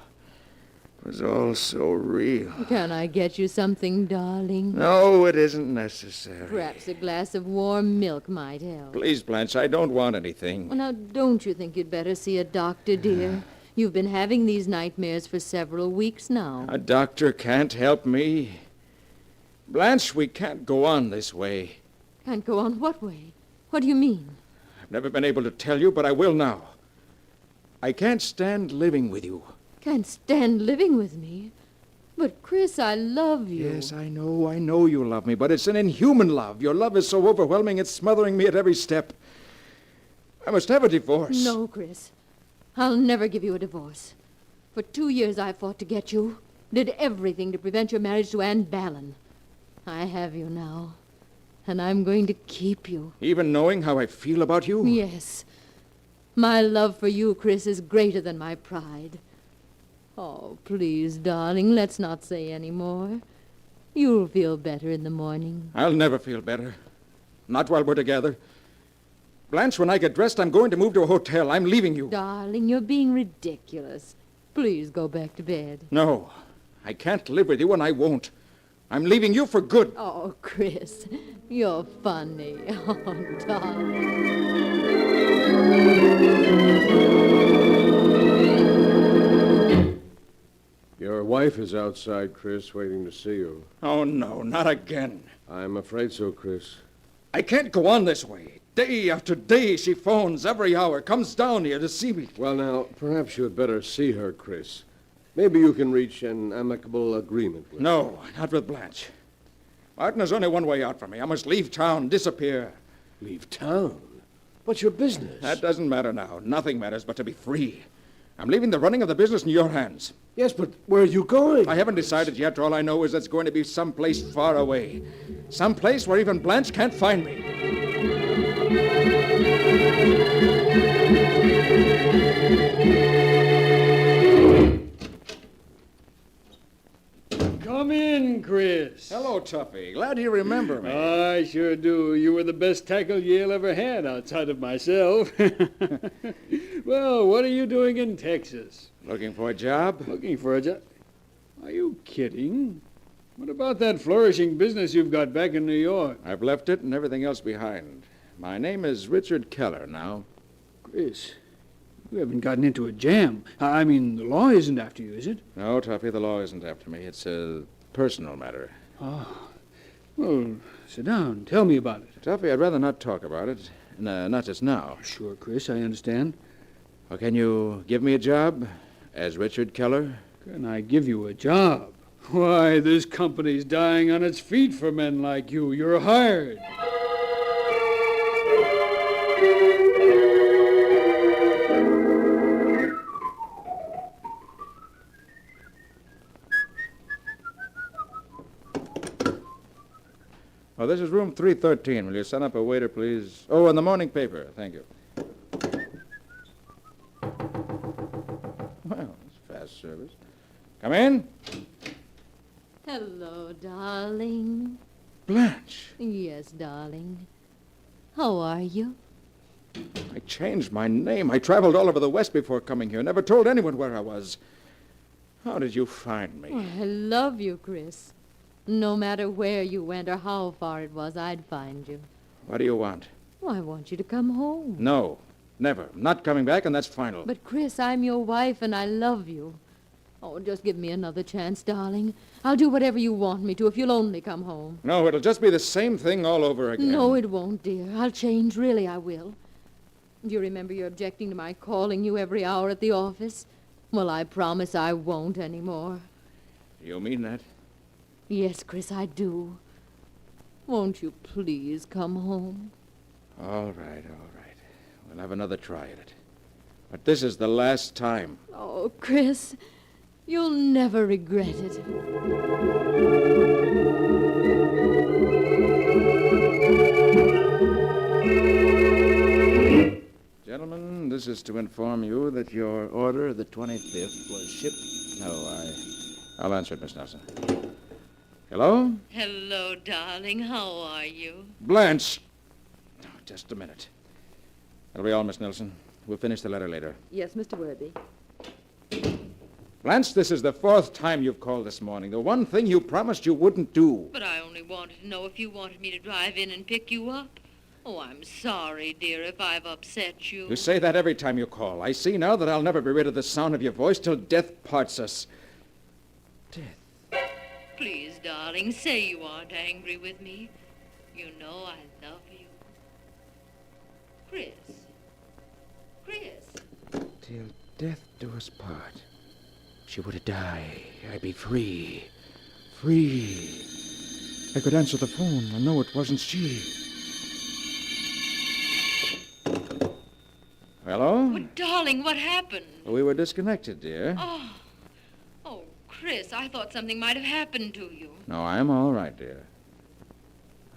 Speaker 19: It was all so real.
Speaker 14: Can I get you something, darling?
Speaker 19: No, it isn't necessary.
Speaker 14: Perhaps a glass of warm milk might help.
Speaker 19: Please, Blanche, I don't want anything.
Speaker 14: Well, now, don't you think you'd better see a doctor, dear? You've been having these nightmares for several weeks now.
Speaker 19: A doctor can't help me. Blanche, we can't go on this way.
Speaker 14: Can't go on what way? What do you mean?
Speaker 19: I've never been able to tell you, but I will now. I can't stand living with you.
Speaker 14: Can't stand living with me? But, Chris, I love you.
Speaker 19: Yes, I know you love me, but it's an inhuman love. Your love is so overwhelming, it's smothering me at every step. I must have a divorce.
Speaker 14: No, Chris. I'll never give you a divorce. For 2 years I fought to get you. Did everything to prevent your marriage to Anne Ballon. I have you now. And I'm going to keep you.
Speaker 19: Even knowing how I feel about you?
Speaker 14: Yes. My love for you, Chris, is greater than my pride. Oh, please, darling, let's not say any more. You'll feel better in the morning.
Speaker 19: I'll never feel better. Not while we're together. Blanche, when I get dressed, I'm going to move to a hotel. I'm leaving you.
Speaker 14: Darling, you're being ridiculous. Please go back to bed.
Speaker 19: No, I can't live with you, and I won't. I'm leaving you for good.
Speaker 14: Oh, Chris, you're funny. Oh, darling.
Speaker 17: Your wife is outside, Chris, waiting to see you.
Speaker 19: Oh, no, not again.
Speaker 17: I'm afraid so, Chris.
Speaker 19: I can't go on this way. Day after day, she phones every hour, comes down here to see me.
Speaker 17: Well, now, perhaps you had better see her, Chris. Maybe you can reach an amicable agreement with her.
Speaker 19: No, not with Blanche. Martin, there's only one way out for me. I must leave town, disappear.
Speaker 17: Leave town? What's your business?
Speaker 19: That doesn't matter now. Nothing matters but to be free. I'm leaving the running of the business in your hands.
Speaker 17: Yes, but where are you going?
Speaker 19: I haven't decided yet. All I know is it's going to be someplace far away. Someplace where even Blanche can't find me.
Speaker 10: Come in, Chris.
Speaker 19: Hello, Tuffy. Glad you remember me.
Speaker 10: I sure do. You were the best tackle Yale ever had outside of myself. Well, what are you doing in Texas?
Speaker 19: Looking for a job?
Speaker 10: Looking for a job? Are you kidding? What about that flourishing business you've got back in New York?
Speaker 19: I've left it and everything else behind. My name is Richard Keller now.
Speaker 10: Chris, you haven't gotten into a jam. I mean, the law isn't after you, is it?
Speaker 19: No, Tuffy, the law isn't after me. It's a personal matter.
Speaker 10: Oh. Well, sit down. Tell me about it.
Speaker 19: Tuffy, I'd rather not talk about it. Not just now.
Speaker 10: Sure, Chris, I understand.
Speaker 19: Well, can you give me a job as Richard Keller?
Speaker 10: Can I give you a job? Why, this company's dying on its feet for men like you. You're hired.
Speaker 19: Oh, this is room 313. Will you send up a waiter, please? Oh, and the morning paper. Thank you. Well, it's fast service. Come in.
Speaker 14: Hello, darling.
Speaker 19: Blanche.
Speaker 14: Yes, darling. How are you?
Speaker 19: I changed my name. I traveled all over the West before coming here. Never told anyone where I was. How did you find me?
Speaker 14: Oh, I love you, Chris. No matter where you went or how far it was, I'd find you.
Speaker 19: What do you want?
Speaker 14: Well, I want you to come home.
Speaker 19: No, never. I'm not coming back, and that's final.
Speaker 14: But, Chris, I'm your wife, and I love you. Oh, just give me another chance, darling. I'll do whatever you want me to if you'll only come home.
Speaker 19: No, it'll just be the same thing all over again.
Speaker 14: No, it won't, dear. I'll change. Really, I will. Do you remember you're objecting to my calling you every hour at the office? Well, I promise I won't anymore.
Speaker 19: You mean that?
Speaker 14: Yes, Chris, I do. Won't you please come home?
Speaker 19: All right. We'll have another try at it. But this is the last time.
Speaker 14: Oh, Chris, you'll never regret it.
Speaker 19: this is to inform you that your order of the 25th was shipped. No, I'll answer it, Miss Nelson. Hello?
Speaker 18: Hello, darling. How are you?
Speaker 19: Blanche! Oh, just a minute. That'll be all, Miss Nelson. We'll finish the letter later.
Speaker 14: Yes, Mr. Worthy.
Speaker 19: Blanche, this is the 4th time you've called this morning. The one thing you promised you wouldn't do.
Speaker 18: But I only wanted to know if you wanted me to drive in and pick you up. Oh, I'm sorry, dear, if I've upset you.
Speaker 19: You say that every time you call. I see now that I'll never be rid of the sound of your voice till death parts us.
Speaker 18: Please, darling, say you aren't angry with me. You know I love you. Chris. Chris.
Speaker 19: Till death do us part. She were to die, I'd be free. Free. I could answer the phone and know it wasn't she. Hello?
Speaker 18: Oh, darling, what happened?
Speaker 19: We were disconnected, dear.
Speaker 18: Oh, Chris, I thought something might have happened to you.
Speaker 19: No, I'm all right, dear.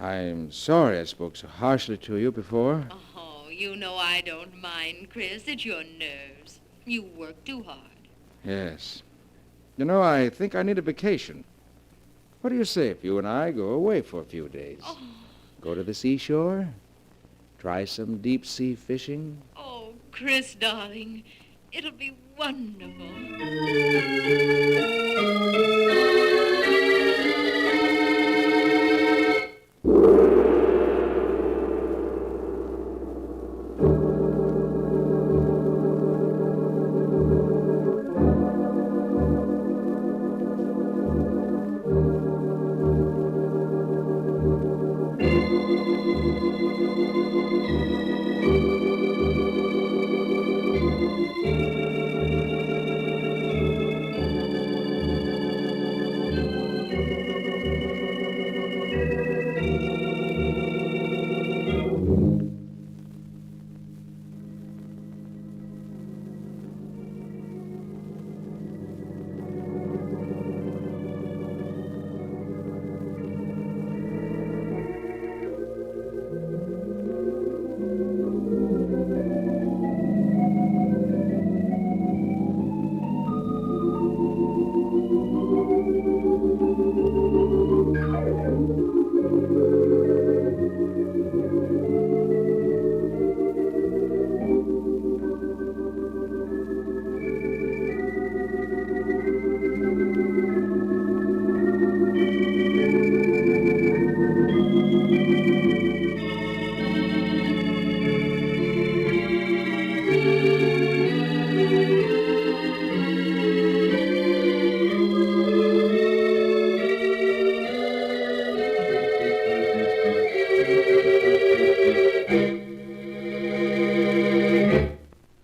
Speaker 19: I'm sorry I spoke so harshly to you before.
Speaker 18: Oh, you know I don't mind, Chris. It's your nerves. You work too hard.
Speaker 19: Yes. You know, I think I need a vacation. What do you say if you and I go away for a few days?
Speaker 18: Oh.
Speaker 19: Go to the seashore? Try some deep-sea fishing?
Speaker 18: Oh, Chris, darling, it'll be wonderful.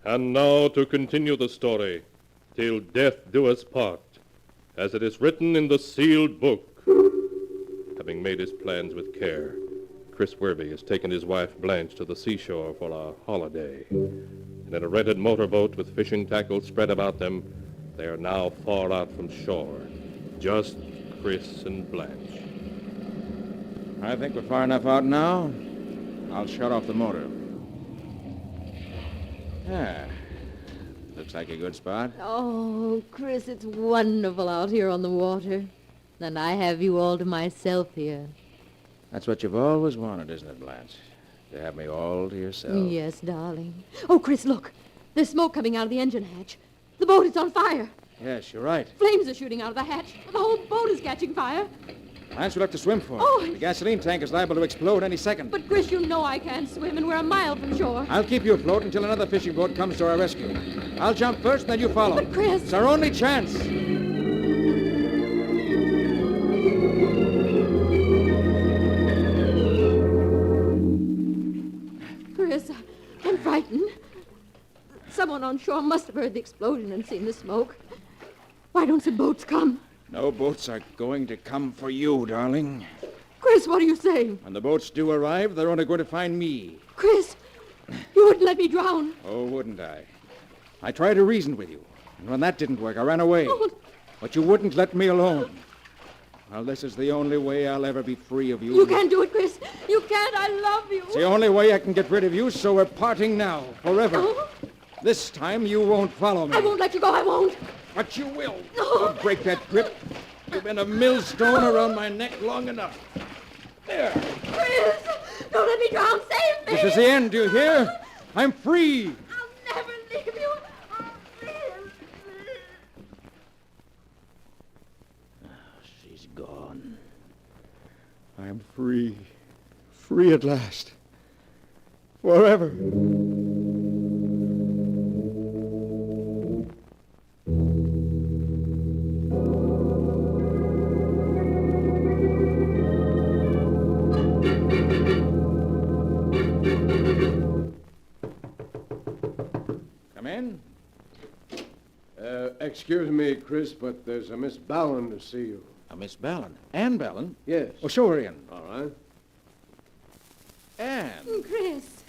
Speaker 1: And now to continue the story, till death do us part, as it is written in the sealed book. Having made his plans with care, Chris Worthy has taken his wife Blanche to the seashore for a holiday. And in a rented motorboat with fishing tackle spread about them, they are now far out from shore. Just Chris and Blanche.
Speaker 19: I think we're far enough out now. I'll shut off the motor. Ah, looks like a good spot.
Speaker 14: Oh, Chris, it's wonderful out here on the water. And I have you all to myself here.
Speaker 19: That's what you've always wanted, isn't it, Blanche? To have me all to yourself.
Speaker 2: Yes, darling. Oh, Chris, look. There's smoke coming out of the engine hatch. The boat is on fire.
Speaker 19: Yes, you're right.
Speaker 2: Flames are shooting out of the hatch. The whole boat is catching fire.
Speaker 19: Blanche, we'll have to swim for it.
Speaker 2: Oh,
Speaker 19: The gasoline tank is liable to explode any second.
Speaker 2: But, Chris, you know I can't swim, and we're a mile from shore.
Speaker 19: I'll keep you afloat until another fishing boat comes to our rescue. I'll jump first, then you follow.
Speaker 2: But, Chris...
Speaker 19: It's our only chance.
Speaker 2: Chris, I'm frightened. Someone on shore must have heard the explosion and seen the smoke. Why don't some boats come?
Speaker 19: No boats are going to come for you, darling.
Speaker 2: Chris, what are you saying?
Speaker 19: When the boats do arrive, they're only going to find me.
Speaker 2: Chris, you wouldn't let me drown.
Speaker 19: Oh, wouldn't I? I tried to reason with you, and when that didn't work, I ran away.
Speaker 2: Oh.
Speaker 19: But you wouldn't let me alone. Well, this is the only way I'll ever be free of you.
Speaker 2: You can't do it, Chris. You can't. I love you.
Speaker 19: It's the only way I can get rid of you, so we're parting now, forever.
Speaker 2: Oh.
Speaker 19: This time you won't follow me.
Speaker 2: I won't let you go. I won't.
Speaker 19: But you will.
Speaker 2: No.
Speaker 19: I'll break that grip. You've been a millstone around my neck long enough. There.
Speaker 2: Chris! Don't let me drown. Save me!
Speaker 19: This is the end, do you hear? I'm free.
Speaker 2: I'll never leave you.
Speaker 12: She's gone.
Speaker 13: I'm free. Free at last. Forever.
Speaker 19: Come in.
Speaker 17: Excuse me, Chris, but there's a Miss Ballon to see you.
Speaker 19: A Miss Ballon. Ann Ballon?
Speaker 17: Yes.
Speaker 19: Oh, show her in.
Speaker 17: All right.
Speaker 19: Ann.
Speaker 11: Chris.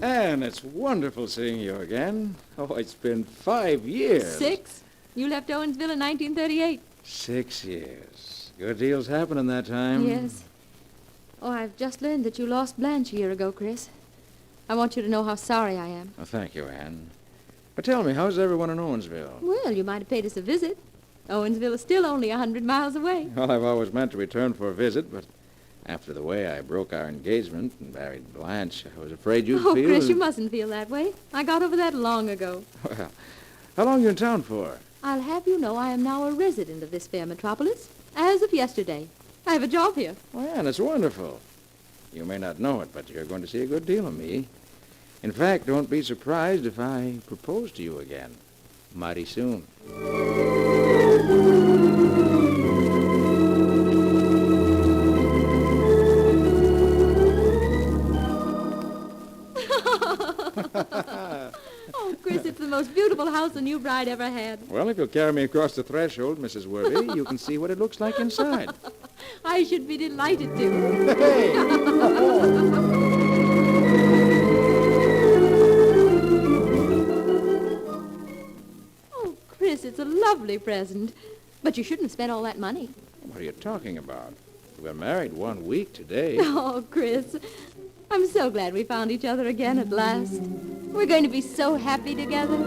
Speaker 19: Ann, it's wonderful seeing you again. Oh, it's been 5 years.
Speaker 11: 6? You left Owensville in 1938.
Speaker 19: 6 years. Good deals happened in that time.
Speaker 11: Yes. Oh, I've just learned that you lost Blanche a year ago, Chris. I want you to know how sorry I am.
Speaker 19: Oh, thank you, Ann. But tell me, how's everyone in Owensville?
Speaker 11: Well, you might have paid us a visit. Owensville is still only 100 miles away.
Speaker 19: Well, I've always meant to return for a visit, but after the way I broke our engagement and married Blanche, I was afraid you'd
Speaker 11: Oh,
Speaker 19: feel...
Speaker 11: Chris, you mustn't feel that way. I got over that long ago.
Speaker 19: Well, how long are you in town for?
Speaker 11: I'll have you know I am now a resident of this fair metropolis, as of yesterday. I have a job here.
Speaker 19: Well, Ann, it's wonderful. You may not know it, but you're going to see a good deal of me. In fact, don't be surprised if I propose to you again. Mighty soon.
Speaker 11: Oh, Chris, it's the most beautiful house a new bride ever had.
Speaker 19: Well, if you'll carry me across the threshold, Mrs. Worby, you can see what it looks like inside.
Speaker 11: I should be delighted to. Oh, Chris, it's a lovely present. But you shouldn't have spent all that money.
Speaker 19: What are you talking about? We're married 1 week today.
Speaker 11: Oh, Chris, I'm so glad we found each other again at last. We're going to be so happy together.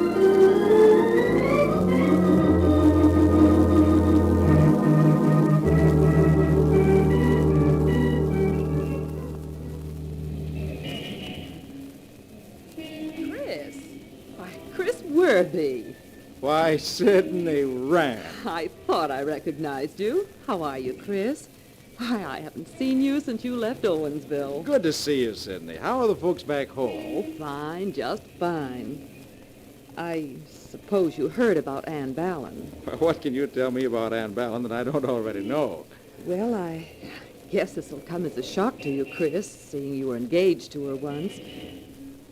Speaker 2: Chris. Why, Chris Worthy.
Speaker 19: Why, Sidney Rand.
Speaker 2: I thought I recognized you. How are you, Chris? Why, I haven't seen you since you left Owensville.
Speaker 19: Good to see you, Sidney. How are the folks back home?
Speaker 2: Oh, fine, just fine. I suppose you heard about Ann Ballon.
Speaker 19: What can you tell me about Ann Ballon that I don't already know?
Speaker 2: Well, I guess this will come as a shock to you, Chris, seeing you were engaged to her once.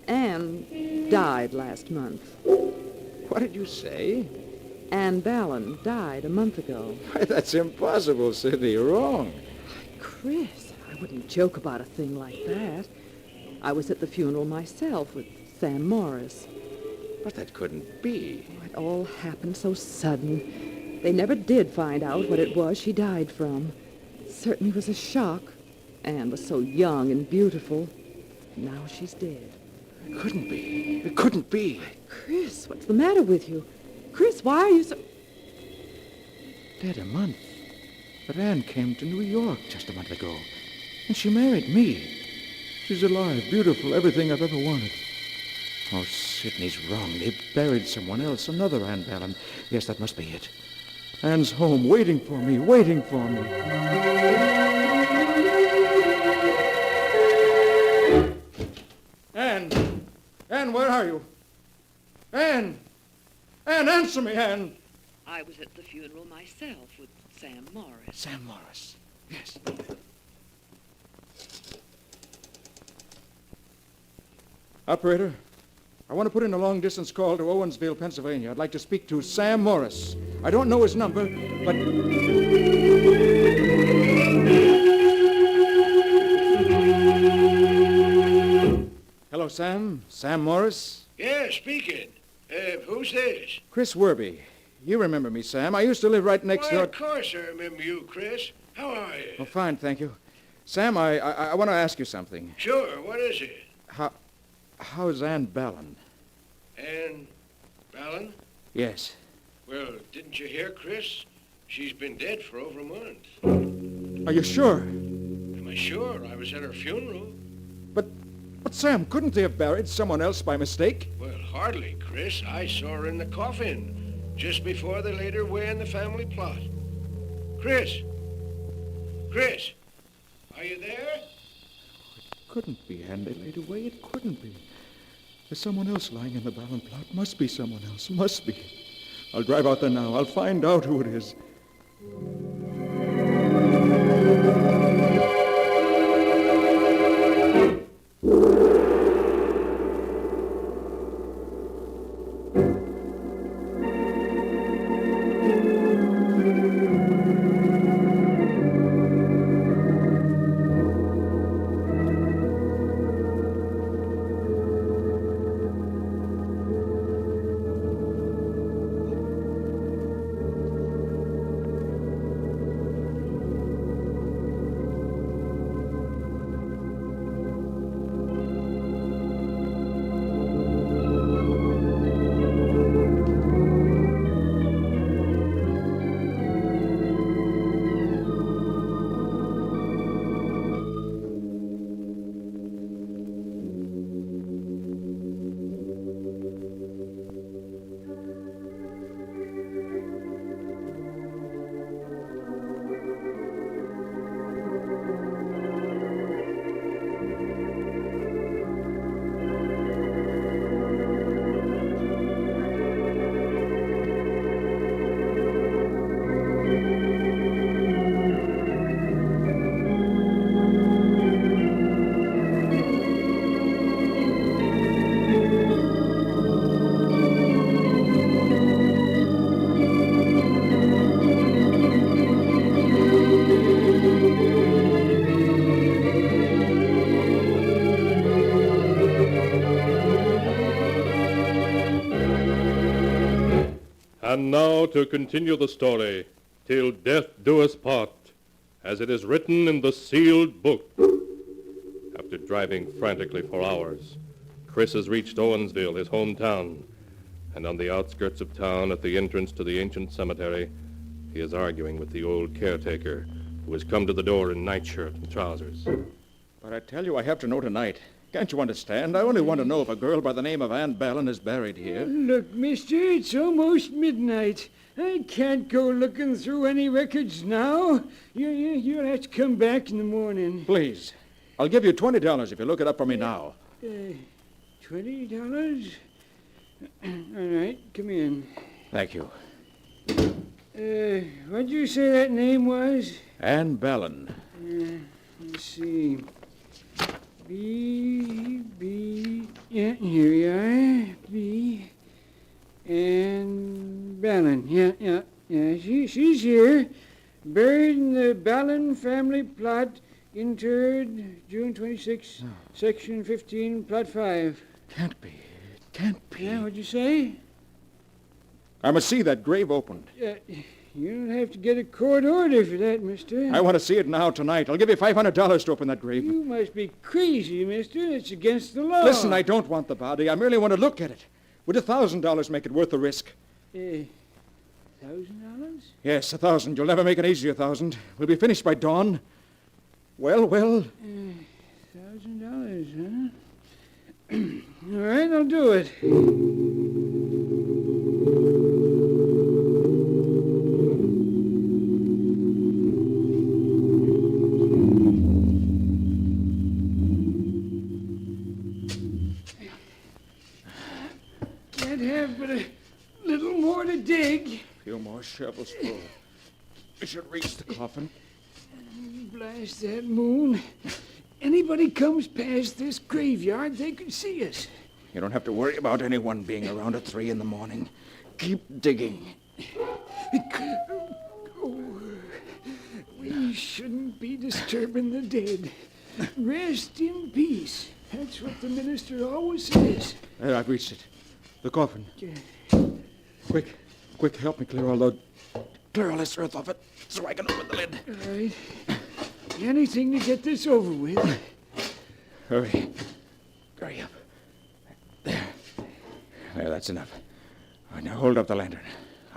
Speaker 2: Ann died last month.
Speaker 19: What did you say?
Speaker 2: Ann Ballon died a month ago.
Speaker 19: Why, that's impossible, Sidney. You're wrong.
Speaker 2: Chris, I wouldn't joke about a thing like that. I was at the funeral myself with Sam Morris.
Speaker 19: But that couldn't be.
Speaker 2: Oh, it all happened so sudden. They never did find out what it was she died from. It certainly was a shock. Anne was so young and beautiful. Now she's dead.
Speaker 19: It couldn't be. It couldn't be.
Speaker 2: Chris, what's the matter with you? Chris, why are you so...
Speaker 19: Dead a month. But Anne came to New York just a month ago. And she married me. She's alive, beautiful, everything I've ever wanted. Oh, Sidney's wrong. They buried someone else, another Ann Ballon. Yes, that must be it. Anne's home, waiting for me, waiting for me. Anne! Anne, where are you? Anne! Anne, answer me, Anne!
Speaker 18: I was at the funeral myself with Sam Morris.
Speaker 19: Sam Morris. Yes. Operator, I want to put in a long-distance call to Owensville, Pennsylvania. I'd like to speak to Sam Morris. I don't know his number, but... Hello, Sam. Sam Morris?
Speaker 16: Yeah, speaking. Who's this?
Speaker 19: Chris Worby. You remember me, Sam. I used to live right next
Speaker 16: Why,
Speaker 19: door...
Speaker 16: of course I remember you, Chris. How are you?
Speaker 19: Oh, fine, thank you. Sam, I want to ask you something.
Speaker 16: Sure, what is it?
Speaker 19: How's Ann Ballon?
Speaker 17: Ann Ballon?
Speaker 9: Yes.
Speaker 17: Well, didn't you hear, Chris? She's been dead for over a month.
Speaker 19: Are you sure?
Speaker 17: Am I sure? I was at her funeral.
Speaker 19: But Sam, couldn't they have buried someone else by mistake?
Speaker 17: Well, hardly, Chris. I saw her in the coffin just before they laid her away in the family plot. Chris! Chris! Are you there?
Speaker 19: Couldn't be Anne they laid away. It couldn't be. There's someone else lying in the Ballon plot. Must be someone else. Must be. I'll drive out there now. I'll find out who it is.
Speaker 1: And now to continue the story, till death do us part, as it is written in the sealed book. After driving frantically for hours, Chris has reached Owensville, his hometown, and on the outskirts of town, at the entrance to the ancient cemetery, he is arguing with the old caretaker, who has come to the door in nightshirt and trousers.
Speaker 19: But I tell you, I have to know tonight. Can't you understand? I only want to know if a girl by the name of Ann Ballon is buried here.
Speaker 10: Look, mister, it's almost midnight. I can't go looking through any records now. You'll have to come back in the morning.
Speaker 19: Please. I'll give you $20 if you look it up for me now.
Speaker 10: $20? All right, come in.
Speaker 19: Thank you.
Speaker 10: What'd you say that name was?
Speaker 19: Ann Ballon.
Speaker 10: Let's see. Yeah, here we are. B. And Ballon. Yeah. She's here. Buried in the Ballon family plot, interred June 26, Section 15, Plot 5.
Speaker 19: Can't be. It can't be.
Speaker 10: Yeah, what'd you say?
Speaker 19: I must see that grave opened.
Speaker 10: You'll have to get a court order for that, mister.
Speaker 19: I want to see it now, tonight. I'll give you $500 to open that grave.
Speaker 10: You must be crazy, mister. It's against the law.
Speaker 19: Listen, I don't want the body. I merely want to look at it. Would $1,000 make it worth the risk?
Speaker 10: $1,000?
Speaker 19: Yes, 1,000. You'll never make an easier 1,000. We'll be finished by dawn. Well.
Speaker 10: $1,000, huh? All right, I'll do it. Can't have but a little more to dig.
Speaker 19: A few more shovels full. We should reach the coffin.
Speaker 10: Blast that moon. Anybody comes past this graveyard, they can see us.
Speaker 19: You don't have to worry about anyone being around at 3 in the morning. Keep digging.
Speaker 10: We shouldn't be disturbing the dead. Rest in peace. That's what the minister always says.
Speaker 19: There, I've reached it. The coffin. Quick, help me clear all this earth off it so I can open the lid.
Speaker 10: All right. Anything to get this over with.
Speaker 19: Hurry up. There, that's enough. All right, now hold up the lantern.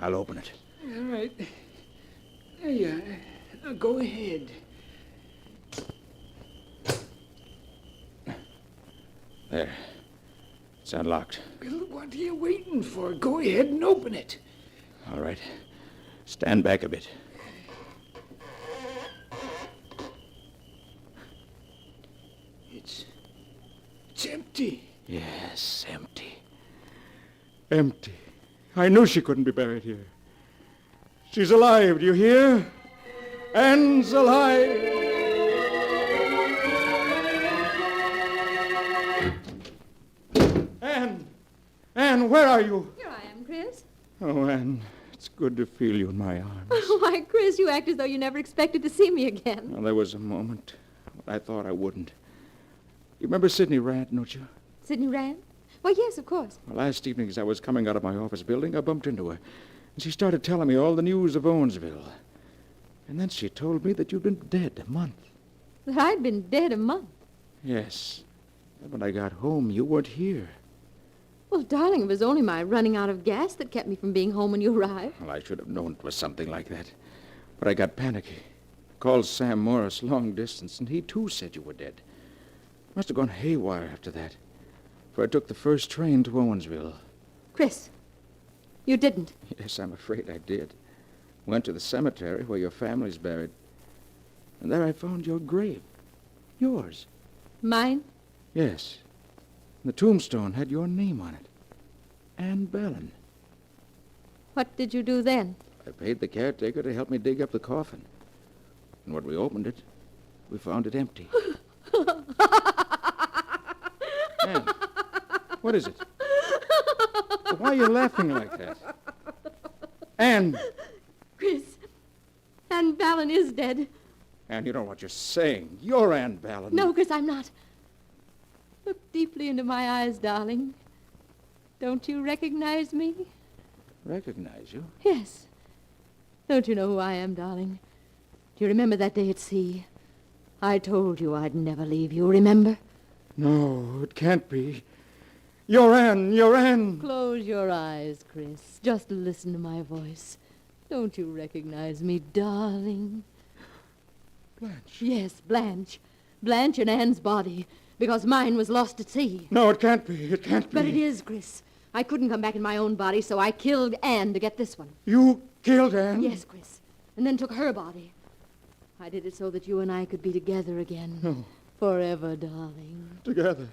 Speaker 19: I'll open it.
Speaker 10: All right. There you are. Now go ahead.
Speaker 19: There. It's unlocked.
Speaker 10: Well, what are you waiting for? Go ahead and open it.
Speaker 19: All right. Stand back a bit.
Speaker 10: It's empty.
Speaker 19: Yes, empty. Empty. I knew she couldn't be buried here. She's alive, do you hear? Anne's alive. Anne! Anne, where are you?
Speaker 2: Here I am, Chris.
Speaker 19: Oh, Anne, it's good to feel you in my arms.
Speaker 2: Why, Chris, you act as though you never expected to see me again.
Speaker 19: Well, there was a moment when I thought I wouldn't. You remember Sidney Rand, don't you?
Speaker 2: Sidney Rand? Why, yes, of course.
Speaker 19: Well, last evening, as I was coming out of my office building, I bumped into her. And she started telling me all the news of Owensville. And then she told me that you'd been dead a month.
Speaker 2: That I'd been dead a month.
Speaker 19: Yes. And when I got home, you weren't here.
Speaker 2: Well, darling, it was only my running out of gas that kept me from being home when you arrived.
Speaker 19: Well, I should have known it was something like that. But I got panicky. Called Sam Morris long distance, and he too said you were dead. Must have gone haywire after that. For I took the first train to Owensville.
Speaker 2: Chris, you didn't.
Speaker 19: Yes, I'm afraid I did. Went to the cemetery where your family's buried. And there I found your grave. Yours.
Speaker 2: Mine?
Speaker 19: Yes. The tombstone had your name on it. Anne Bellin.
Speaker 2: What did you do then?
Speaker 19: I paid the caretaker to help me dig up the coffin. And when we opened it, we found it empty. Anne, what is it? Why are you laughing like that? Anne!
Speaker 2: Chris, Anne Ballin is dead.
Speaker 19: Anne, you don't know what you're saying. You're Anne Ballin.
Speaker 2: No, Chris, I'm not. Look deeply into my eyes, darling. Don't you recognize me?
Speaker 19: Recognize you?
Speaker 2: Yes. Don't you know who I am, darling? Do you remember that day at sea? I told you I'd never leave you, remember?
Speaker 19: No, it can't be. You're Anne, you're Anne.
Speaker 2: Close your eyes, Chris. Just listen to my voice. Don't you recognize me, darling?
Speaker 19: Blanche.
Speaker 2: Yes, Blanche. Blanche in Anne's body, because mine was lost at sea.
Speaker 19: No, it can't be. It can't be.
Speaker 2: But it is, Chris. I couldn't come back in my own body, so I killed Anne to get this one.
Speaker 19: You killed Anne?
Speaker 2: Yes, Chris. And then took her body. I did it so that you and I could be together again.
Speaker 19: No.
Speaker 2: Forever, darling.
Speaker 19: Together.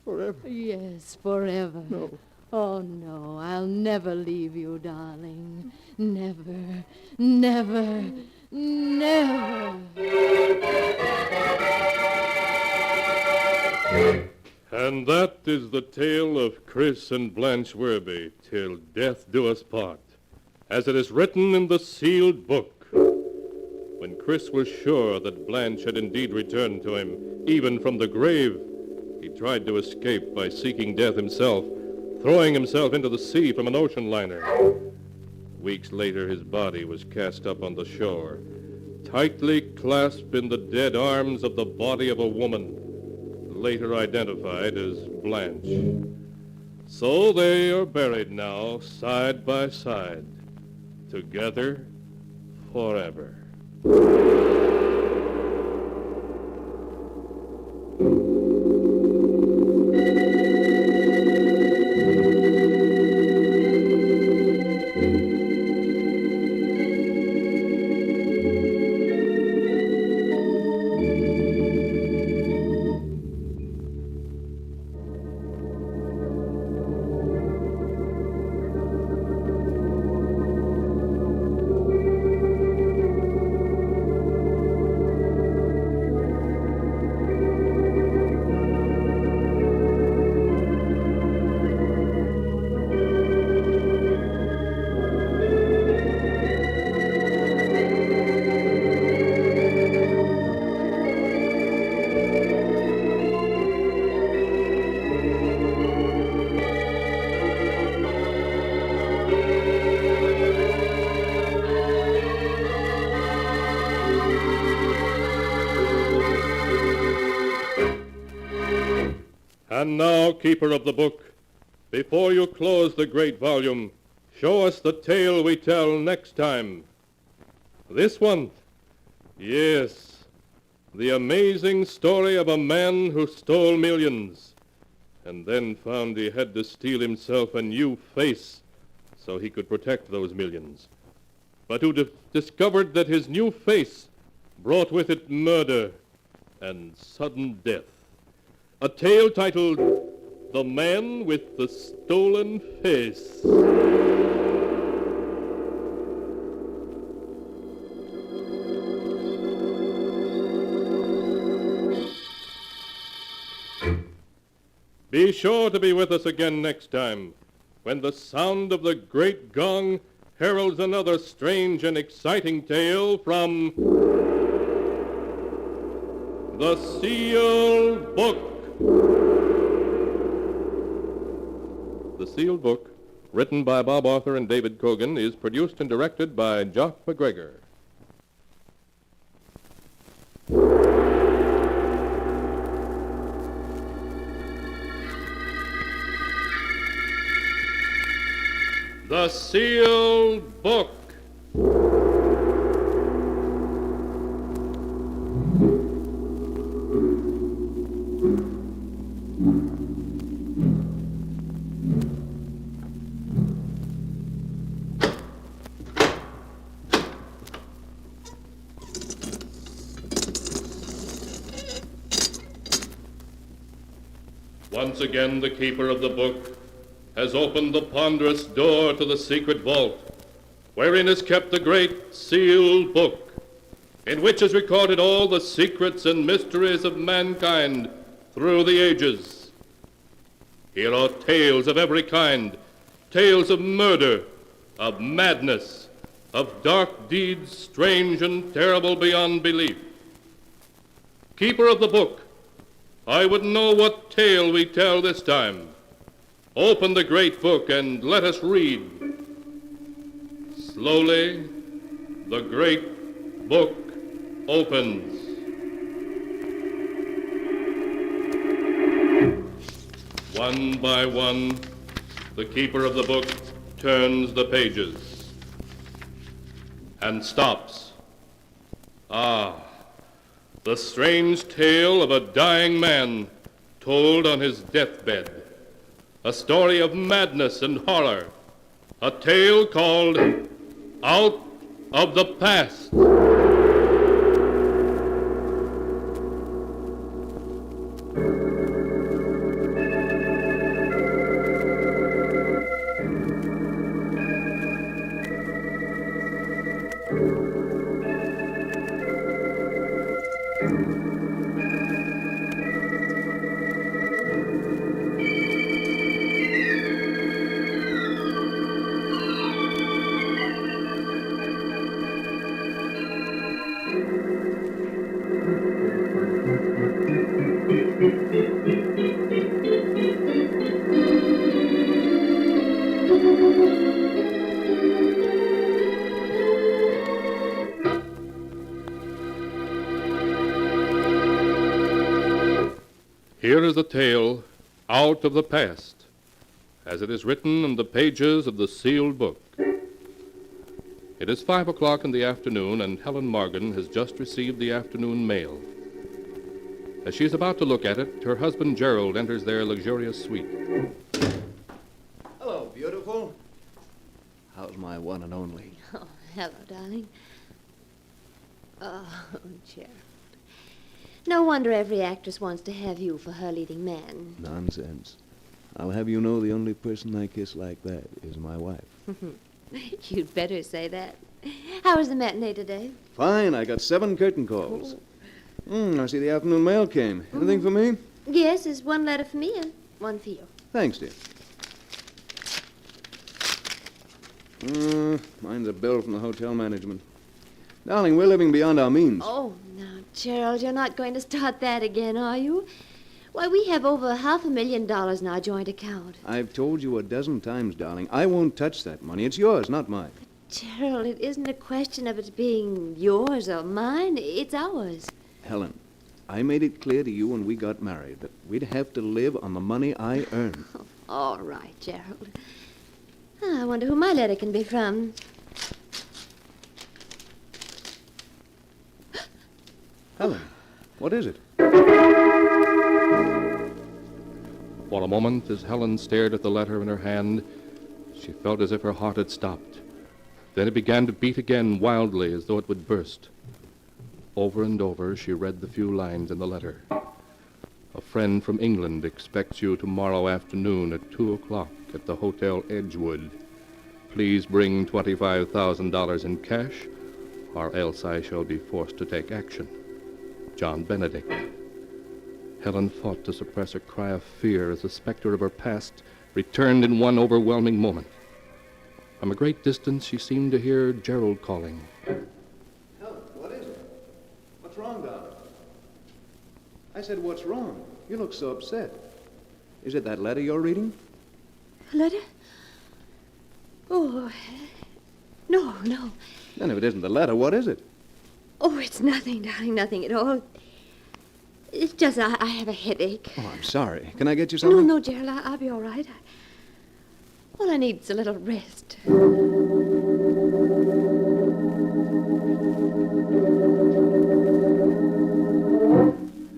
Speaker 19: Forever.
Speaker 2: Yes, forever.
Speaker 19: No.
Speaker 2: Oh, no, I'll never leave you, darling. Never, never, never.
Speaker 1: And that is the tale of Chris and Blanche Werby, till death do us part, as it is written in the sealed book. When Chris was sure that Blanche had indeed returned to him, even from the grave, he tried to escape by seeking death himself, throwing himself into the sea from an ocean liner. Weeks later, his body was cast up on the shore, tightly clasped in the dead arms of the body of a woman, later identified as Blanche. So they are buried now, side by side, together forever. And now, keeper of the book, before you close the great volume, show us the tale we tell next time. This one? Yes, the amazing story of a man who stole millions and then found he had to steal himself a new face so he could protect those millions, but who discovered that his new face brought with it murder and sudden death. A tale titled The Man with the Stolen Face. Be sure to be with us again next time, when the sound of the great gong heralds another strange and exciting tale from The Sealed Book. The Sealed Book, written by Bob Arthur and David Cogan, is produced and directed by Jock McGregor. The Sealed Book. Once again, the keeper of the book has opened the ponderous door to the secret vault, wherein is kept the great sealed book, in which is recorded all the secrets and mysteries of mankind through the ages. Here are tales of every kind, tales of murder, of madness, of dark deeds strange and terrible beyond belief. Keeper of the book, I would know what tale we tell this time. Open the great book and let us read. Slowly, the great book opens. One by one, the keeper of the book turns the pages and stops. Ah, the strange tale of a dying man told on his deathbed. A story of madness and horror. A tale called Out of the Past. Here is a tale out of the past, as it is written in the pages of the sealed book. It is 5 o'clock in the afternoon, and Helen Morgan has just received the afternoon mail. As she is about to look at it, her husband Gerald enters their luxurious suite.
Speaker 3: Hello, beautiful. How's my one and only?
Speaker 11: Oh, hello, darling. Oh, Gerald. No wonder every actress wants to have you for her leading man.
Speaker 4: Nonsense. I'll have you know the only person I kiss like that is my wife.
Speaker 11: You'd better say that. How was the matinee today?
Speaker 4: Fine. I got 7 curtain calls. I see the afternoon mail came. Anything for me?
Speaker 11: Yes, there's one letter for me and one for you.
Speaker 4: Thanks, dear. Mine's a bill from the hotel management. Darling, we're living beyond our means.
Speaker 11: Oh, now, Gerald, you're not going to start that again, are you? Why, we have over $500,000 in our joint account.
Speaker 4: I've told you a dozen times, darling, I won't touch that money. It's yours, not mine.
Speaker 11: Gerald, it isn't a question of it being yours or mine. It's ours.
Speaker 4: Helen, I made it clear to you when we got married that we'd have to live on the money I earn.
Speaker 11: All right, Gerald. I wonder who my letter can be from.
Speaker 4: Helen, what is it?
Speaker 2: For a moment, as Helen stared at the letter in her hand, she felt as if her heart had stopped. Then it began to beat again wildly, as though it would burst. Over and over, she read the few lines in the letter. A friend from England expects you tomorrow afternoon at 2 o'clock at the Hotel Edgewood. Please bring $25,000 in cash, or else I shall be forced to take action. John Benedict. Helen fought to suppress a cry of fear as the specter of her past returned in one overwhelming moment. From a great distance, she seemed to hear Gerald calling.
Speaker 4: Helen, what is it? What's wrong, darling? I said, what's wrong? You look so upset. Is it that letter you're reading?
Speaker 11: A letter? Oh, no.
Speaker 4: Then if it isn't the letter, what is it?
Speaker 11: Oh, it's nothing, darling, nothing at all. It's just I have a headache.
Speaker 4: Oh, I'm sorry. Can I get you something?
Speaker 11: No, Gerald, I'll be all right. All I need is a little rest.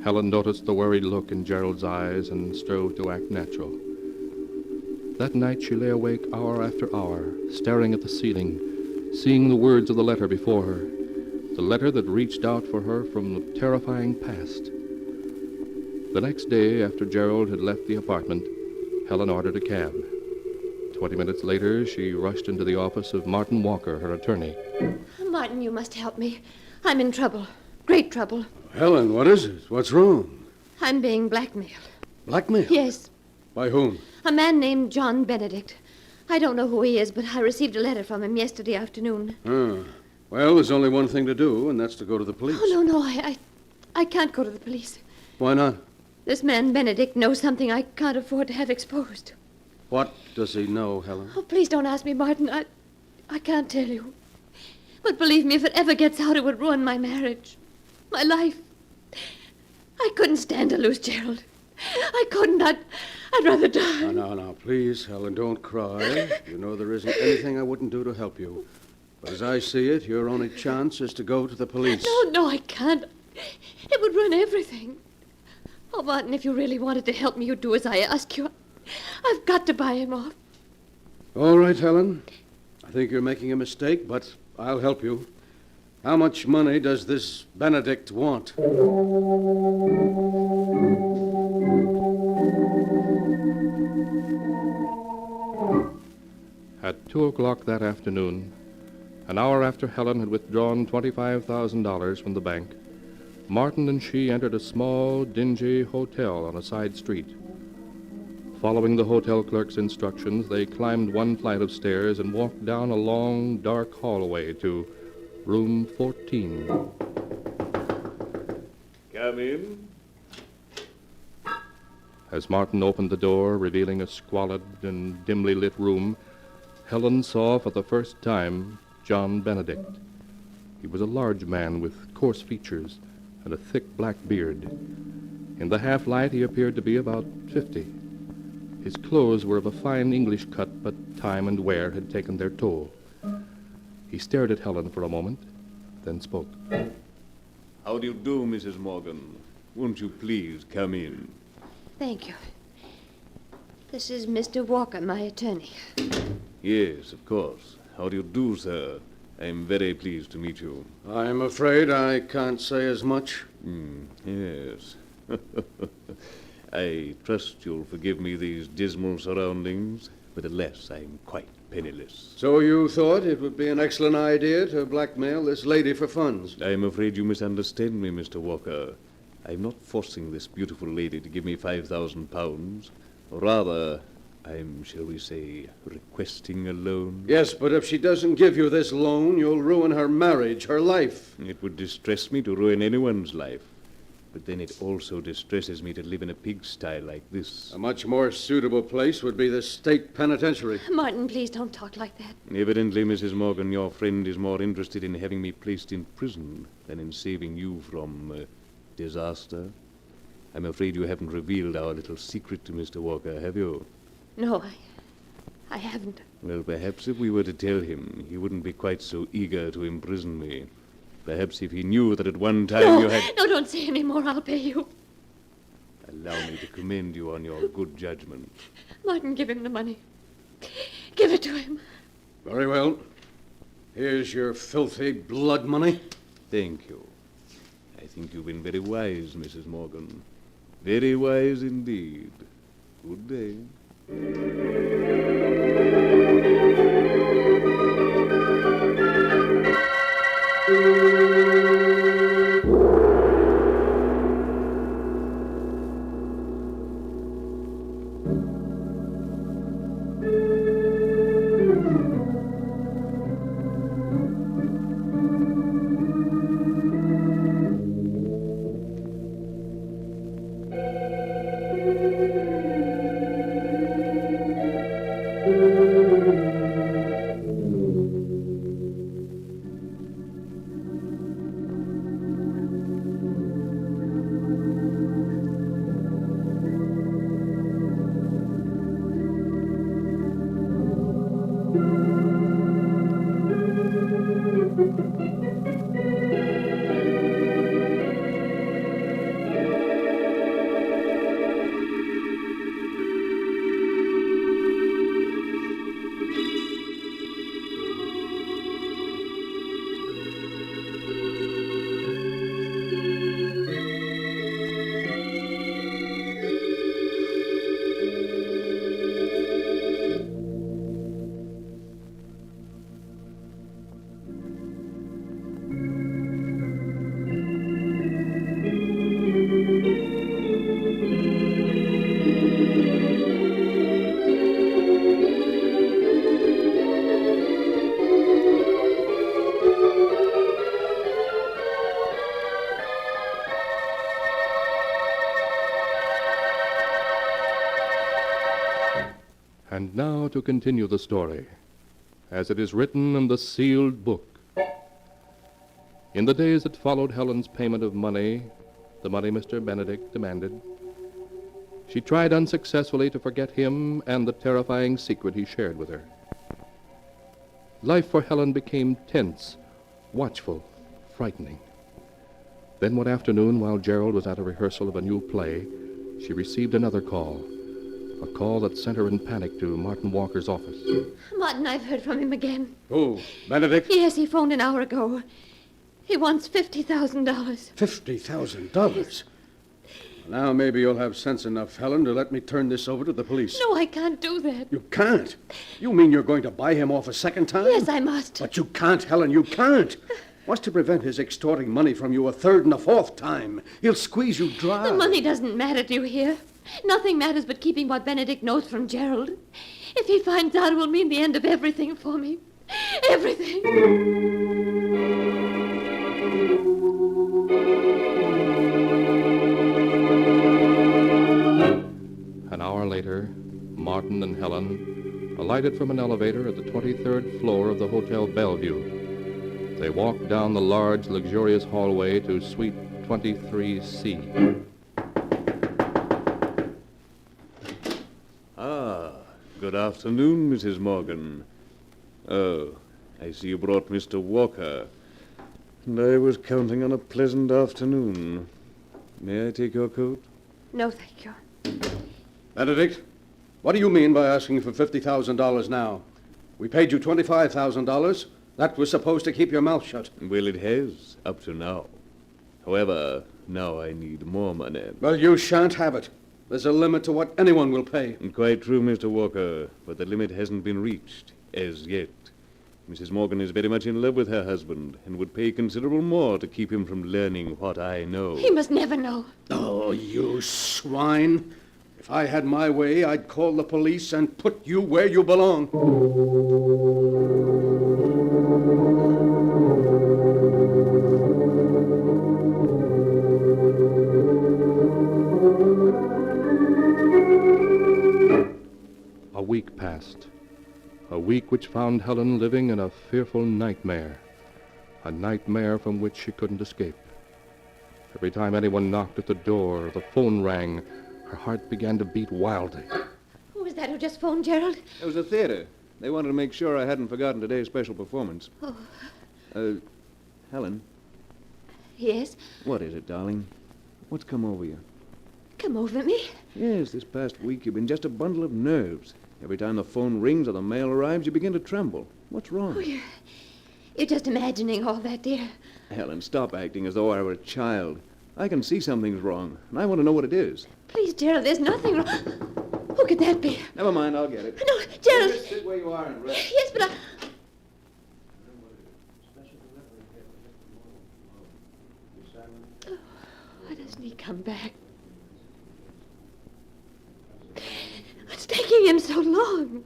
Speaker 2: Helen noticed the worried look in Gerald's eyes and strove to act natural. That night she lay awake hour after hour, staring at the ceiling, seeing the words of the letter before her, the letter that reached out for her from the terrifying past. The next day, after Gerald had left the apartment, Helen ordered a cab. 20 minutes later, she rushed into the office of Martin Walker, her attorney.
Speaker 11: Martin, you must help me. I'm in trouble. Great trouble.
Speaker 17: Helen, what is it? What's wrong?
Speaker 11: I'm being blackmailed.
Speaker 17: Blackmailed?
Speaker 11: Yes.
Speaker 17: By whom?
Speaker 11: A man named John Benedict. I don't know who he is, but I received a letter from him yesterday afternoon.
Speaker 17: Well, there's only one thing to do, and that's to go to the police.
Speaker 11: Oh, no, I can't go to the police.
Speaker 17: Why not?
Speaker 11: This man Benedict knows something I can't afford to have exposed.
Speaker 17: What does he know, Helen?
Speaker 11: Oh, please don't ask me, Martin. I can't tell you. But believe me, if it ever gets out, it would ruin my marriage. My life. I couldn't stand to lose Gerald. I couldn't. I'd rather die.
Speaker 17: Now, please, Helen, don't cry. You know there isn't anything I wouldn't do to help you. But as I see it, your only chance is to go to the police.
Speaker 11: No, I can't. It would ruin everything. Oh, Martin, if you really wanted to help me, you'd do as I ask you. I've got to buy him off.
Speaker 17: All right, Helen. I think you're making a mistake, but I'll help you. How much money does this Benedict want?
Speaker 2: At 2 o'clock that afternoon, an hour after Helen had withdrawn $25,000 from the bank, Martin and she entered a small, dingy hotel on a side street. Following the hotel clerk's instructions, they climbed one flight of stairs and walked down a long, dark hallway to room 14.
Speaker 4: Come in.
Speaker 2: As Martin opened the door, revealing a squalid and dimly lit room, Helen saw for the first time John Benedict. He was a large man with coarse features and a thick black beard. In the half-light, he appeared to be about 50. His clothes were of a fine English cut, but time and wear had taken their toll. He stared at Helen for a moment, then spoke.
Speaker 4: How do you do, Mrs. Morgan? Won't you please come in?
Speaker 11: Thank you. This is Mr. Walker, my attorney.
Speaker 4: Yes, of course. How do you do, sir? I'm very pleased to meet you.
Speaker 17: I'm afraid I can't say as much.
Speaker 4: Yes. I trust you'll forgive me these dismal surroundings, but alas, I'm quite penniless.
Speaker 17: So you thought it would be an excellent idea to blackmail this lady for funds?
Speaker 4: I'm afraid you misunderstand me, Mr. Walker. I'm not forcing this beautiful lady to give me £5,000. Rather, I'm, shall we say, requesting a loan.
Speaker 17: Yes, but if she doesn't give you this loan, you'll ruin her marriage, her life.
Speaker 4: It would distress me to ruin anyone's life. But then it also distresses me to live in a pigsty like this.
Speaker 17: A much more suitable place would be the state penitentiary.
Speaker 11: Martin, please don't talk like that.
Speaker 4: Evidently, Mrs. Morgan, your friend is more interested in having me placed in prison than in saving you from disaster. I'm afraid you haven't revealed our little secret to Mr. Walker, have you?
Speaker 11: No, I haven't.
Speaker 4: Well, perhaps if we were to tell him, he wouldn't be quite so eager to imprison me. Perhaps if he knew that at one time you had...
Speaker 11: No, don't say any more. I'll pay you.
Speaker 4: Allow me to commend you on your good judgment.
Speaker 11: Martin, give him the money. Give it to him.
Speaker 21: Very well. Here's your filthy blood money.
Speaker 4: Thank you. I think you've been very wise, Mrs. Morgan. Very wise indeed. Good day.
Speaker 1: And now to continue the story, as it is written in the sealed book. In the days that followed Helen's payment of money, the money Mr. Benedict demanded, she tried unsuccessfully to forget him and the terrifying secret he shared with her. Life for Helen became tense, watchful, frightening. Then one afternoon, while Gerald was at a rehearsal of a new play, she received another call. A call that sent her in panic to Martin Walker's office.
Speaker 11: Martin, I've heard from him again.
Speaker 21: Who? Benedict?
Speaker 11: Yes, he phoned an hour ago. He wants $50,000.
Speaker 21: $50,000? Now maybe you'll have sense enough, Helen, to let me turn this over to the police.
Speaker 11: No, I can't do that.
Speaker 21: You can't? You mean you're going to buy him off a second time?
Speaker 11: Yes, I must.
Speaker 21: But you can't, Helen, you can't. What's to prevent his extorting money from you a third and a fourth time? He'll squeeze you dry.
Speaker 11: The money doesn't matter, do you hear? Nothing matters but keeping what Benedict knows from Gerald. If he finds out, it will mean the end of everything for me. Everything.
Speaker 1: An hour later, Martin and Helen alighted from an elevator at the 23rd floor of the Hotel Bellevue. They walked down the large, luxurious hallway to Suite 23C.
Speaker 4: Good afternoon, Mrs. Morgan. Oh, I see you brought Mr. Walker. And I was counting on a pleasant afternoon. May I take your coat?
Speaker 11: No, thank you.
Speaker 21: Benedict, what do you mean by asking for $50,000 now? We paid you $25,000. That was supposed to keep your mouth shut.
Speaker 4: Well, it has, up to now. However, now I need more money.
Speaker 21: Well, you shan't have it. There's a limit to what anyone will pay.
Speaker 4: Quite true, Mr. Walker, but the limit hasn't been reached, as yet. Mrs. Morgan is very much in love with her husband and would pay considerable more to keep him from learning what I know.
Speaker 11: He must never know.
Speaker 21: Oh, you swine. If I had my way, I'd call the police and put you where you belong.
Speaker 1: A week passed. A week which found Helen living in a fearful nightmare. A nightmare from which she couldn't escape. Every time anyone knocked at the door or the phone rang, her heart began to beat wildly.
Speaker 11: Who is was that who just phoned, Gerald?
Speaker 4: It was the theater. They wanted to make sure I hadn't forgotten today's special performance.
Speaker 11: Oh,
Speaker 4: Helen,
Speaker 11: yes?
Speaker 4: what is it, darling? What's come over you?
Speaker 11: Come over me?
Speaker 4: Yes, this past week you've been just a bundle of nerves. Every time the phone rings or the mail arrives, you begin to tremble. What's wrong?
Speaker 11: Oh, you're just imagining all that, dear.
Speaker 4: Helen, stop acting as though I were a child. I can see something's wrong, and I want to know what it is.
Speaker 11: Please, Gerald, there's nothing wrong. Who could that be?
Speaker 4: Never mind, I'll get it.
Speaker 11: No, Gerald.
Speaker 4: Just sit where you are and rest.
Speaker 11: Yes, but I... Oh, why doesn't he come back? What's taking him so long?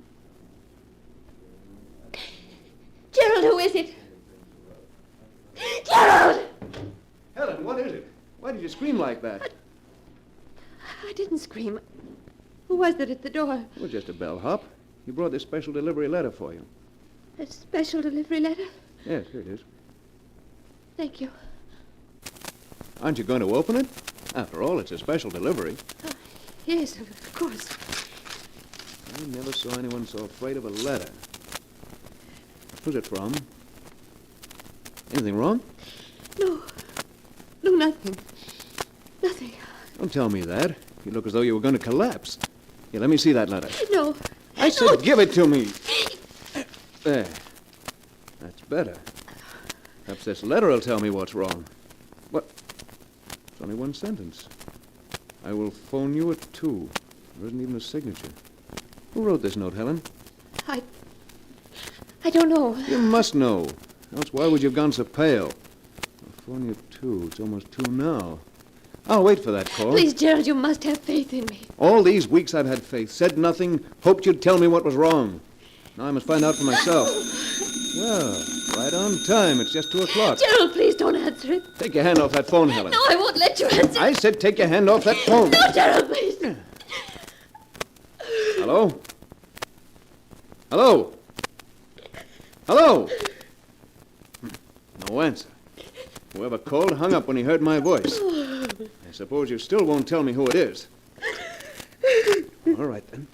Speaker 11: Gerald, who is it? Gerald!
Speaker 4: Helen, what is it? Why did you scream like that?
Speaker 11: I didn't scream. Who was it at the door?
Speaker 4: Well, just a bellhop. He brought this special delivery letter for you.
Speaker 11: A special delivery letter?
Speaker 4: Yes, here it is.
Speaker 11: Thank you.
Speaker 4: Aren't you going to open it? After all, it's a special delivery.
Speaker 11: Yes, of course.
Speaker 4: I never saw anyone so afraid of a letter. Who's it from? Anything wrong?
Speaker 11: No. No, nothing. Nothing.
Speaker 4: Don't tell me that. You look as though you were going to collapse. Here, let me see that letter.
Speaker 11: No.
Speaker 4: I said give it to me. There. That's better. Perhaps this letter will tell me what's wrong. What? It's only one sentence. I will phone you at 2. There isn't even a signature. Who wrote this note, Helen?
Speaker 11: I don't know.
Speaker 4: You must know. Else why would you have gone so pale? I'll phone you at 2. It's almost 2 now. I'll wait for that call.
Speaker 11: Please, Gerald, you must have faith in me.
Speaker 4: All these weeks I've had faith, said nothing, hoped you'd tell me what was wrong. Now I must find out for myself. Well, right on time. It's just 2 o'clock.
Speaker 11: Gerald, please don't answer it.
Speaker 4: Take your hand off that phone, Helen.
Speaker 11: No, I won't let you answer.
Speaker 4: I said take your hand off that phone.
Speaker 11: No, Gerald, please.
Speaker 4: Hello? Hello? Hello? No answer. Whoever called hung up when he heard my voice. I suppose you still won't tell me who it is. All right, then.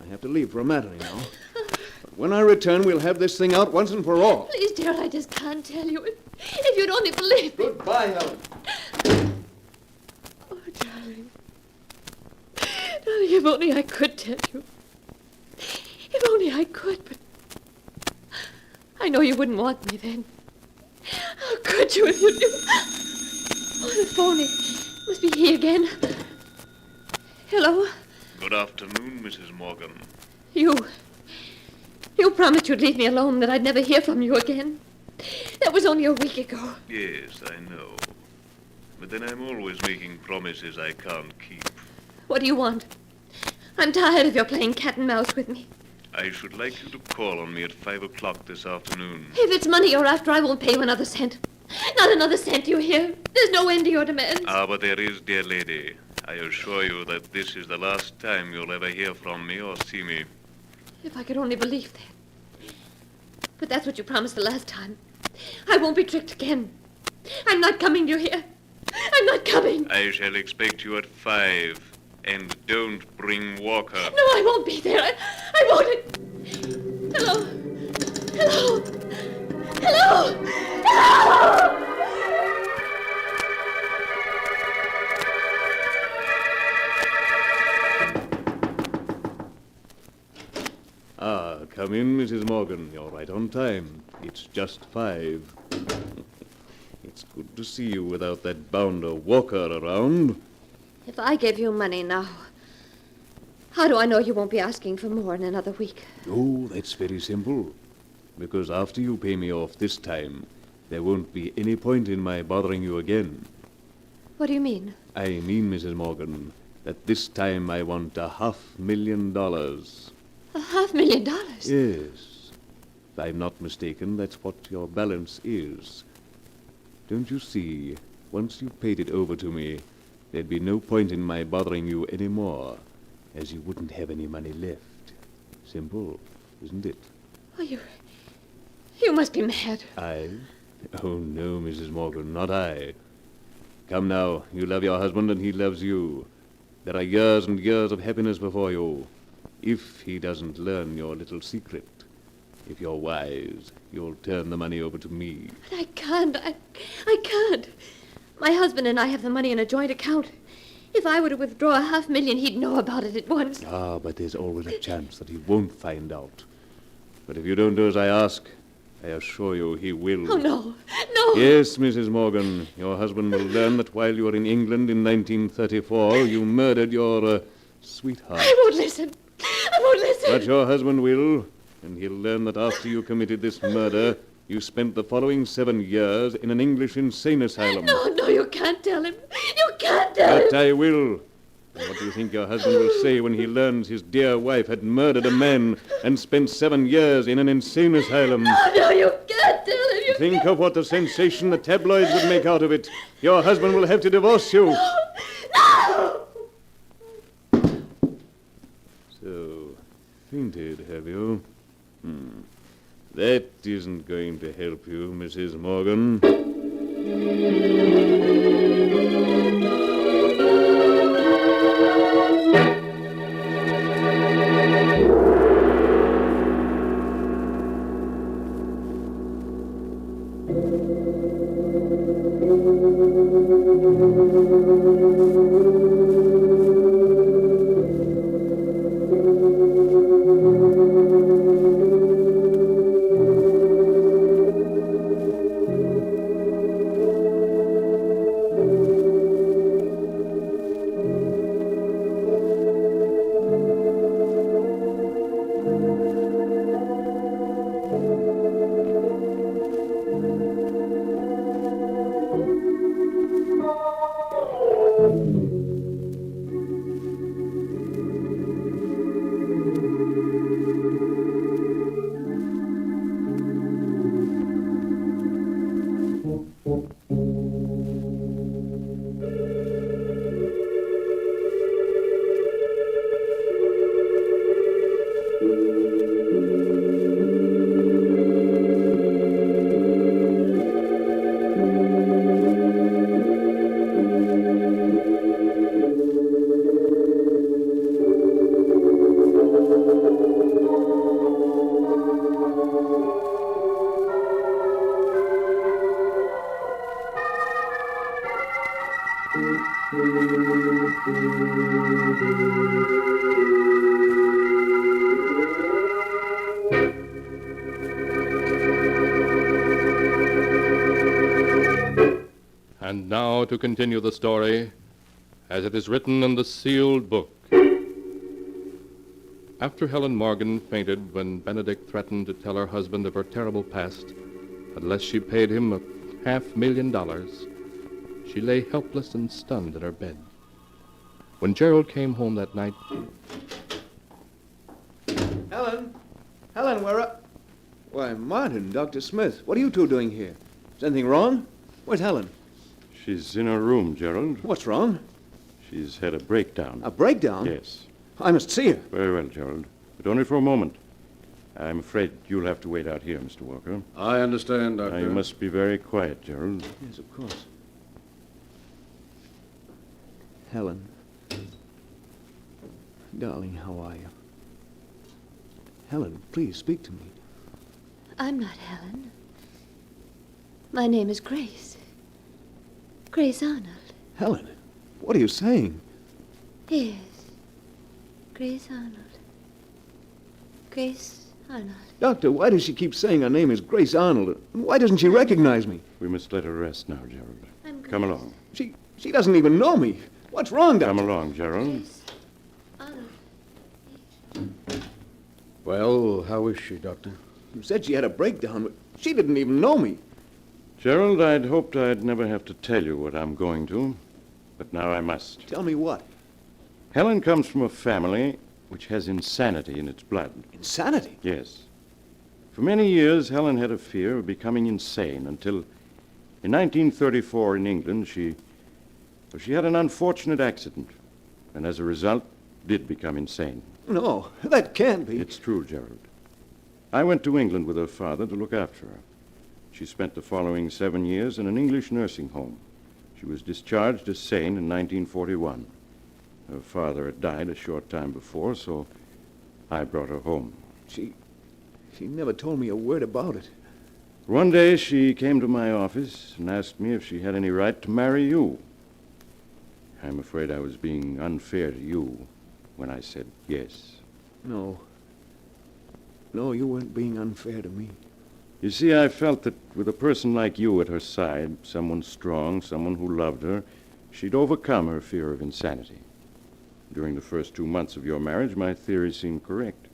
Speaker 4: I have to leave for a matter now. But when I return, we'll have this thing out once and for all.
Speaker 11: Please, Gerald, I just can't tell you. If you'd only believe me.
Speaker 4: Goodbye, Helen.
Speaker 11: Oh, darling. Darling, if only I could tell you. If only I could, but I know you wouldn't want me then. How could you if you knew? Oh, the phone. It must be he again. Hello?
Speaker 6: Good afternoon, Mrs. Morgan.
Speaker 11: You promised you'd leave me alone, that I'd never hear from you again. That was only a week ago.
Speaker 6: Yes, I know. But then I'm always making promises I can't keep.
Speaker 11: What do you want? I'm tired of your playing cat and mouse with me.
Speaker 6: I should like you to call on me at 5 o'clock this afternoon.
Speaker 11: If it's money you're after, I won't pay you another cent. Not another cent, you hear? There's no end to your demands.
Speaker 6: Ah, but there is, dear lady. I assure you that this is the last time you'll ever hear from me or see me.
Speaker 11: If I could only believe that. But that's what you promised the last time. I won't be tricked again. I'm not coming, you hear? I'm not coming.
Speaker 6: I shall expect you at 5. And don't bring Walker.
Speaker 11: No, I won't be there. I won't. Hello? Hello? Hello? Hello?
Speaker 4: Ah, come in, Mrs. Morgan. You're right on time. It's just 5. It's good to see you without that bounder Walker around.
Speaker 11: If I gave you money now, how do I know you won't be asking for more in another week?
Speaker 4: Oh, that's very simple. Because after you pay me off this time, there won't be any point in my bothering you again.
Speaker 11: What do you mean?
Speaker 4: I mean, Mrs. Morgan, that this time I want $500,000.
Speaker 11: $500,000?
Speaker 4: Yes. If I'm not mistaken, that's what your balance is. Don't you see, once you paid it over to me, there'd be no point in my bothering you any more, as you wouldn't have any money left. Simple, isn't it?
Speaker 11: Oh, you must be mad.
Speaker 4: I? Oh, no, Mrs. Morgan, not I. Come now, you love your husband and he loves you. There are years and years of happiness before you. If he doesn't learn your little secret, if you're wise, you'll turn the money over to me.
Speaker 11: But I can't. I can't. My husband and I have the money in a joint account. If I were to withdraw $500,000, he'd know about it at once.
Speaker 4: Ah, but there's always a chance that he won't find out. But if you don't do as I ask, I assure you he will.
Speaker 11: Oh, no. No.
Speaker 4: Yes, Mrs. Morgan. Your husband will learn that while you were in England in 1934, you murdered your sweetheart.
Speaker 11: I won't listen. I won't listen.
Speaker 4: But your husband will, and he'll learn that after you committed this murder, you spent the following 7 years in an English insane asylum.
Speaker 11: No, you can't tell him. You can't tell him.
Speaker 4: But I will. And what do you think your husband will say when he learns his dear wife had murdered a man and spent 7 years in an insane asylum?
Speaker 11: No, you can't tell him.
Speaker 4: Think of what the sensation the tabloids would make out of it. Your husband will have to divorce you.
Speaker 11: No!
Speaker 4: So, fainted, have you? That isn't going to help you, Mrs. Morgan.
Speaker 1: And now to continue the story as it is written in the sealed book. After Helen Morgan fainted when Benedict threatened to tell her husband of her terrible past unless she paid him $500,000, she lay helpless and stunned in her bed. When Gerald came home that night...
Speaker 4: Helen! Helen, where are... Why, Martin, Dr. Smith, what are you two doing here? Is anything wrong? Where's Helen?
Speaker 5: She's in her room, Gerald.
Speaker 4: What's wrong?
Speaker 5: She's had a breakdown.
Speaker 4: A breakdown?
Speaker 5: Yes.
Speaker 4: I must see her.
Speaker 5: Very well, Gerald. But only for a moment. I'm afraid you'll have to wait out here, Mr. Walker.
Speaker 21: I understand, Doctor.
Speaker 5: Now, you must be very quiet, Gerald.
Speaker 4: Yes, of course. Helen. Darling, how are you? Helen, please speak to me.
Speaker 11: I'm not Helen. My name is Grace. Grace Arnold.
Speaker 4: Helen, what are you saying?
Speaker 11: Yes. Grace Arnold. Grace Arnold.
Speaker 4: Doctor, why does she keep saying her name is Grace Arnold? Why doesn't she recognize me?
Speaker 5: We must let her rest now, Gerald.
Speaker 11: I'm
Speaker 5: Come along.
Speaker 4: She doesn't even know me. What's wrong, Doctor?
Speaker 5: Come along, Gerald.
Speaker 11: Grace Arnold.
Speaker 21: Well, how is she, Doctor?
Speaker 4: You said she had a breakdown, but she didn't even know me.
Speaker 5: Gerald, I'd hoped I'd never have to tell you what I'm going to, but now I must.
Speaker 4: Tell me what?
Speaker 5: Helen comes from a family which has insanity in its blood.
Speaker 4: Insanity?
Speaker 5: Yes. For many years, Helen had a fear of becoming insane until in 1934 in England, she had an unfortunate accident, and as a result, did become insane.
Speaker 4: No, that can't be.
Speaker 5: It's true, Gerald. I went to England with her father to look after her. She spent the following 7 years in an English nursing home. She was discharged as sane in 1941. Her father had died a short time before, so I brought her home.
Speaker 4: She never told me a word about it.
Speaker 5: One day she came to my office and asked me if she had any right to marry you. I'm afraid I was being unfair to you when I said yes.
Speaker 4: No. No, you weren't being unfair to me.
Speaker 5: You see, I felt that with a person like you at her side, someone strong, someone who loved her, she'd overcome her fear of insanity. During the first 2 months of your marriage, my theory seemed correct.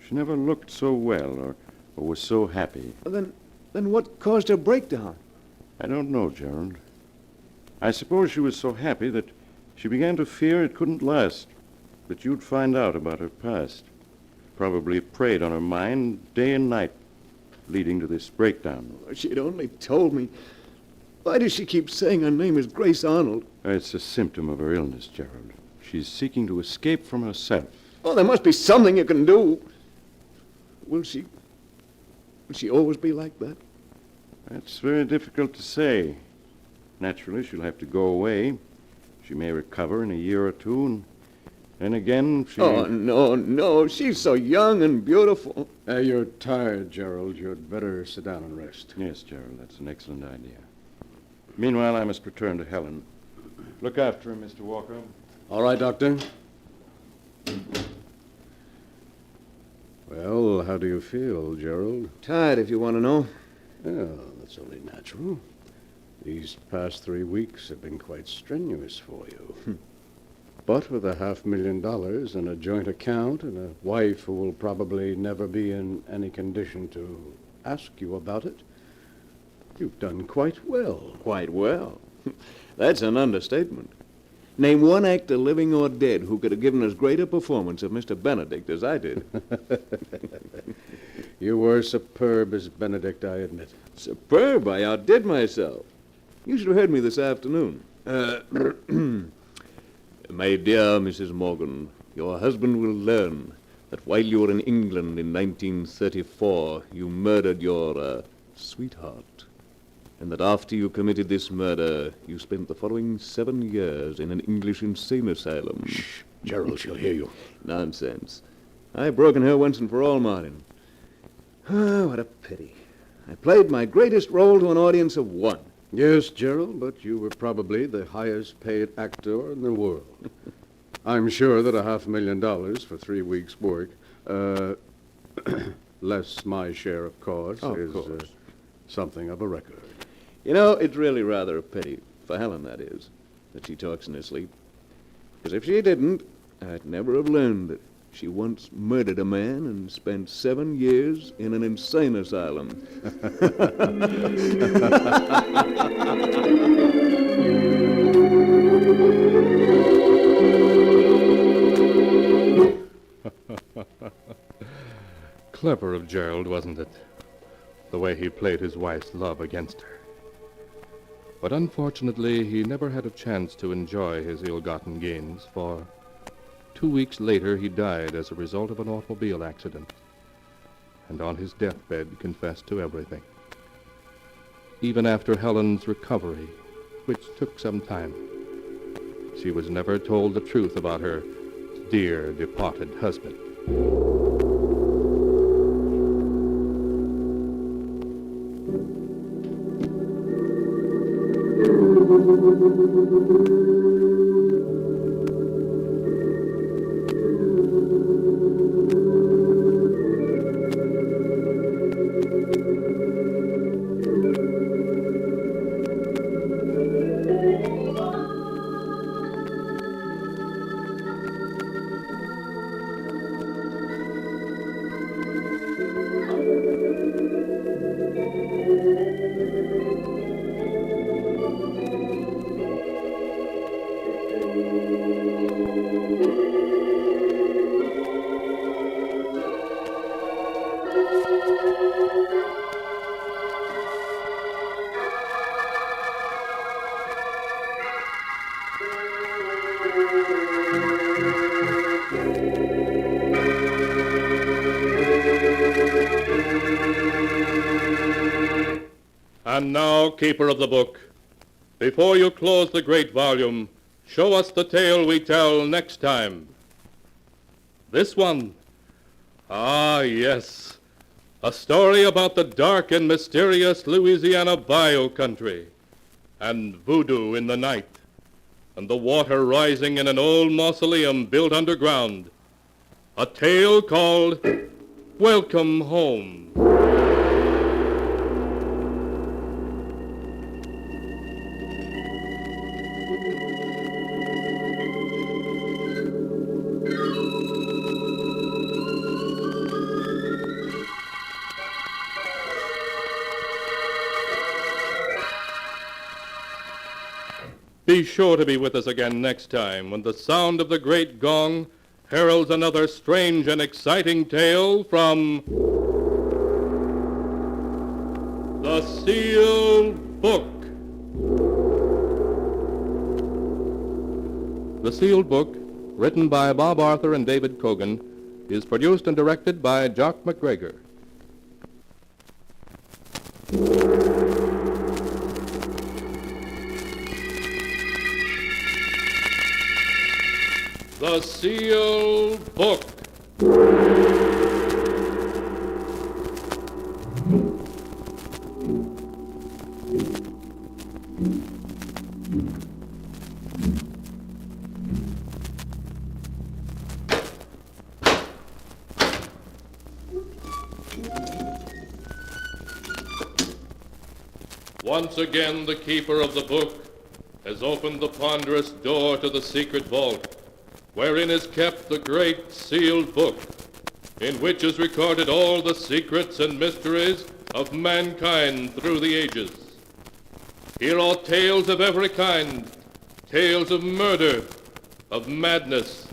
Speaker 5: She never looked so well or was so happy.
Speaker 4: Then what caused her breakdown?
Speaker 5: I don't know, Gerald. I suppose she was so happy that she began to fear it couldn't last, that you'd find out about her past. Probably preyed on her mind day and night, leading to this breakdown.
Speaker 4: She'd only told me. Why does she keep saying her name is Grace Arnold?
Speaker 5: It's a symptom of her illness, Gerald. She's seeking to escape from herself.
Speaker 4: Oh, there must be something you can do. Will she always be like that?
Speaker 5: That's very difficult to say. Naturally, she'll have to go away. She may recover in a year or two, and then again she...
Speaker 4: Oh, no. She's so young and beautiful.
Speaker 21: You're tired, Gerald. You'd better sit down and rest.
Speaker 5: Yes, Gerald, that's an excellent idea. Meanwhile, I must return to Helen. Look after her, Mr. Walker.
Speaker 21: All right, Doctor. Well, how do you feel, Gerald?
Speaker 4: Tired, if you want to know.
Speaker 21: Well, that's only natural. These past 3 weeks have been quite strenuous for you. But with $500,000 and a joint account and a wife who will probably never be in any condition to ask you about it, you've done quite well.
Speaker 4: Quite well? That's an understatement. Name one actor, living or dead, who could have given as great a performance of Mr. Benedict as I did.
Speaker 21: You were superb as Benedict, I admit.
Speaker 4: Superb? I outdid myself. You should have heard me this afternoon. My dear Mrs. Morgan, your husband will learn that while you were in England in 1934, you murdered your sweetheart. And that after you committed this murder, you spent the following 7 years in an English insane asylum.
Speaker 21: Shh, Gerald, she'll hear you.
Speaker 4: Nonsense. I've broken her once and for all, Martin. Ah, what a pity. I played my greatest role to an audience of one.
Speaker 21: Yes, Gerald, but you were probably the highest paid actor in the world. I'm sure that $500,000 for 3 weeks' work, less my share of costs, is something of a record.
Speaker 4: You know, it's really rather a pity, for Helen, that is, that she talks in her sleep. Because if she didn't, I'd never have learned that she once murdered a man and spent 7 years in an insane asylum.
Speaker 1: Clever of Gerald, wasn't it? The way he played his wife's love against her. But unfortunately, he never had a chance to enjoy his ill-gotten gains, for 2 weeks later he died as a result of an automobile accident, and on his deathbed confessed to everything. Even after Helen's recovery, which took some time, she was never told the truth about her dear departed husband. And now, keeper of the book, before you close the great volume, show us the tale we tell next time. This one, Ah, yes. A story about the dark and mysterious Louisiana bayou country, and voodoo in the night, and the water rising in an old mausoleum built underground. A tale called Welcome Home. Be sure to be with us again next time when the sound of the great gong heralds another strange and exciting tale from The Sealed Book. The Sealed Book, written by Bob Arthur and David Cogan, is produced and directed by Jock McGregor. The Sealed Book. Once again, the keeper of the book has opened the ponderous door to the secret vault, wherein is kept the great sealed book, in which is recorded all the secrets and mysteries of mankind through the ages. Here are tales of every kind, tales of murder, of madness,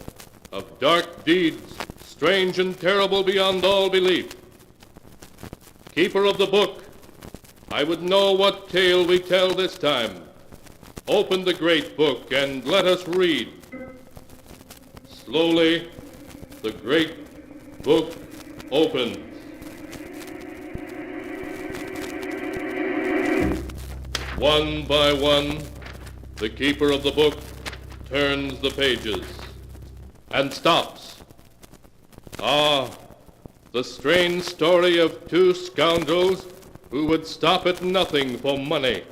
Speaker 1: of dark deeds, strange and terrible beyond all belief. Keeper of the book, I would know what tale we tell this time. Open the great book and let us read. Slowly, the great book opens. One by one, the keeper of the book turns the pages and stops. Ah, the strange story of two scoundrels who would stop at nothing for money.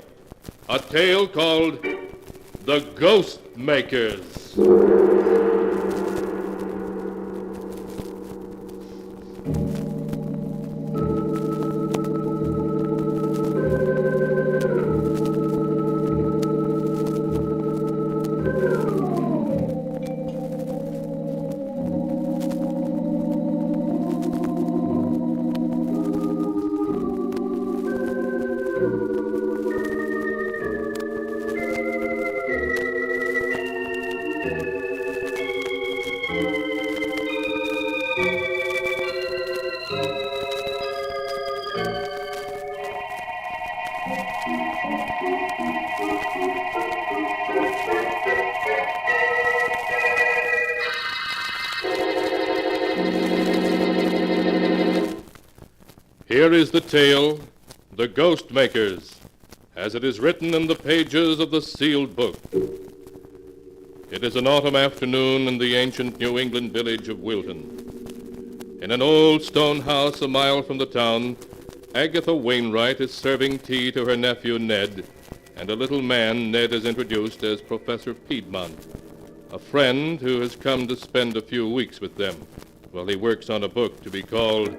Speaker 1: A tale called The Ghost Makers. Here is the tale, The Ghost Makers, as it is written in the pages of the sealed book. It is an autumn afternoon in the ancient New England village of Wilton. In an old stone house a mile from the town, Agatha Wainwright is serving tea to her nephew Ned, and a little man Ned has introduced as Professor Piedmont, a friend who has come to spend a few weeks with them while he works on a book to be called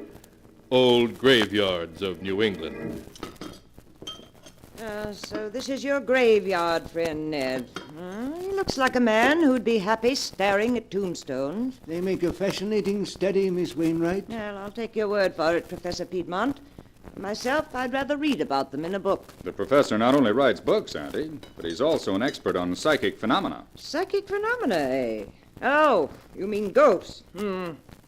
Speaker 1: Old Graveyards of New England.
Speaker 7: So this is your graveyard, friend Ned. He looks like a man who'd be happy staring at tombstones.
Speaker 15: They make a fascinating study, Miss Wainwright.
Speaker 7: Well, I'll take your word for it, Professor Piedmont. Myself, I'd rather read about them in a book.
Speaker 22: The professor not only writes books, Auntie, but he's also an expert on psychic phenomena.
Speaker 7: Psychic phenomena, eh? Oh, you mean ghosts.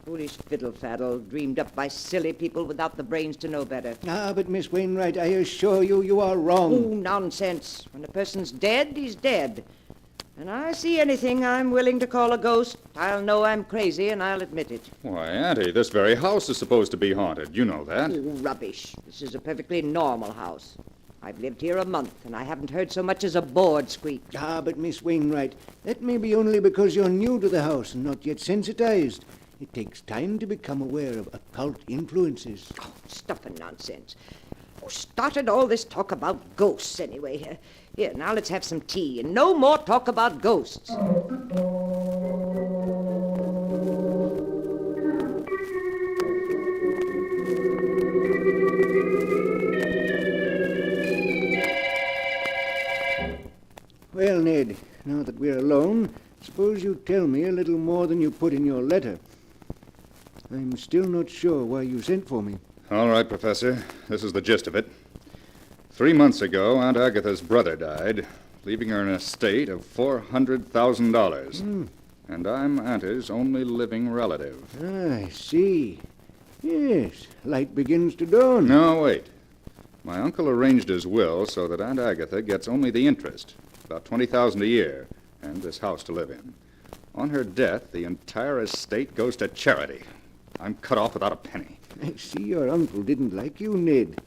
Speaker 7: Foolish fiddle-faddle, dreamed up by silly people without the brains to know better.
Speaker 15: Ah, but Miss Wainwright, I assure you, you are wrong.
Speaker 7: Oh, nonsense. When a person's dead, he's dead. When I see anything I'm willing to call a ghost, I'll know I'm crazy, and I'll admit it.
Speaker 22: Why, Auntie, this very house is supposed to be haunted. You know that.
Speaker 7: Oh, rubbish. This is a perfectly normal house. I've lived here a month, and I haven't heard so much as a board squeak.
Speaker 15: Ah, but Miss Wainwright, that may be only because you're new to the house and not yet sensitized. It takes time to become aware of occult influences.
Speaker 7: Oh, stuff and nonsense. Who started all this talk about ghosts, anyway? Here, now let's have some tea, and no more talk about ghosts.
Speaker 15: Well, Ned, now that we're alone, suppose you tell me a little more than you put in your letter. I'm still not sure why you sent for me.
Speaker 22: All right, Professor. This is the gist of it. 3 months ago, Aunt Agatha's brother died, leaving her an estate of $400,000. And I'm Auntie's only living relative.
Speaker 15: I see. Yes, light begins to dawn.
Speaker 22: No, wait. My uncle arranged his will so that Aunt Agatha gets only the interest, about $20,000 a year, and this house to live in. On her death, the entire estate goes to charity. I'm cut off without a penny.
Speaker 15: I see your uncle didn't like you, Ned.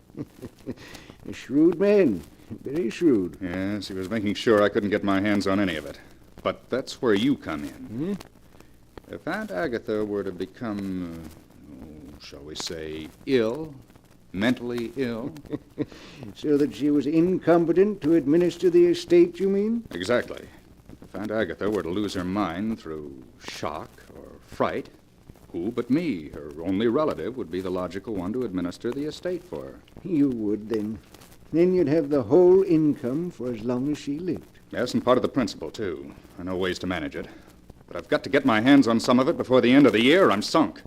Speaker 15: A shrewd man. Very shrewd.
Speaker 22: Yes, he was making sure I couldn't get my hands on any of it. But that's where you come in. If Aunt Agatha were to become, shall we say, ill, mentally ill...
Speaker 15: So that she was incompetent to administer the estate, you mean?
Speaker 22: Exactly. If Aunt Agatha were to lose her mind through shock or fright, who but me, her only relative, would be the logical one to administer the estate for her?
Speaker 15: You would, then. Then you'd have the whole income for as long as she lived.
Speaker 22: Yes, and part of the principal, too. I know ways to manage it. But I've got to get my hands on some of it before the end of the year, or I'm sunk.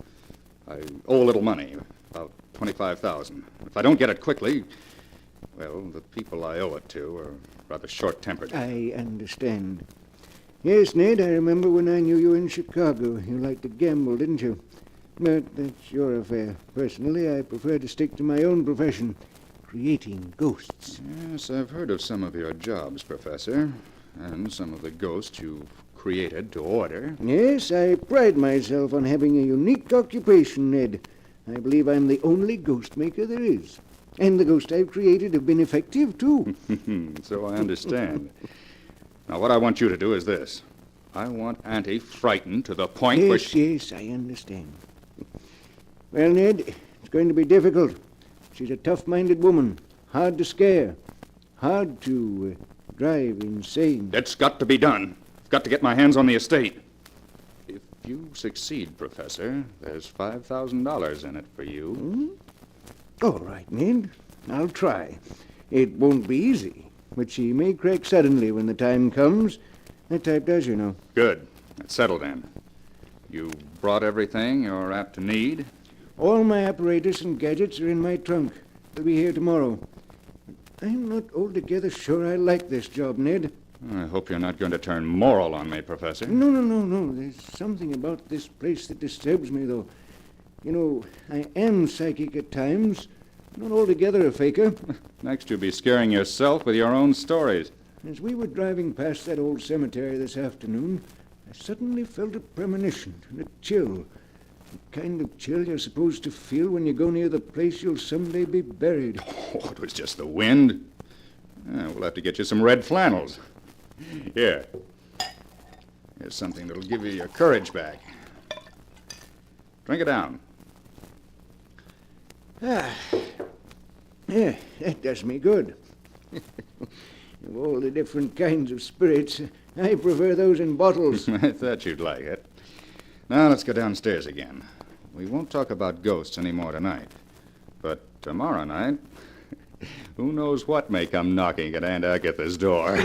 Speaker 22: I owe a little money, about $25,000. If I don't get it quickly, well, the people I owe it to are rather short-tempered.
Speaker 15: I understand. Yes, Ned, I remember when I knew you in Chicago. You liked to gamble, didn't you? But that's your affair. Personally, I prefer to stick to my own profession, creating ghosts.
Speaker 22: Yes, I've heard of some of your jobs, Professor, and some of the ghosts you've created to order.
Speaker 15: Yes, I pride myself on having a unique occupation, Ned. I believe I'm the only ghost maker there is. And the ghosts I've created have been effective, too.
Speaker 22: So I understand. Now, what I want you to do is this. I want Auntie frightened to the point where she...
Speaker 15: Yes, I understand. Well, Ned, it's going to be difficult. She's a tough-minded woman, hard to scare, hard to drive insane.
Speaker 22: It's got to be done. I've got to get my hands on the estate. If you succeed, Professor, there's $5,000 in it for you.
Speaker 15: All right, Ned. I'll try. It won't be easy, but she may crack suddenly when the time comes. That type does, you know.
Speaker 22: Good. That's settled then. You brought everything you're apt to need?
Speaker 15: All my apparatus and gadgets are in my trunk. They'll be here tomorrow. I'm not altogether sure I like this job, Ned.
Speaker 22: I hope you're not going to turn moral on me, Professor.
Speaker 15: No. There's something about this place that disturbs me, though. You know, I am psychic at times. Not altogether a faker.
Speaker 22: Next, you'll be scaring yourself with your own stories.
Speaker 15: As we were driving past that old cemetery this afternoon, I suddenly felt a premonition and a chill. The kind of chill you're supposed to feel when you go near the place you'll someday be buried.
Speaker 22: Oh, it was just the wind. We'll have to get you some red flannels. Here. Here's something that'll give you your courage back. Drink it down.
Speaker 15: Yeah, that does me good. Of all the different kinds of spirits, I prefer those in bottles.
Speaker 22: I thought you'd like it. Now let's go downstairs again. We won't talk about ghosts anymore tonight. But tomorrow night, who knows what may come knocking at Aunt Agatha's door.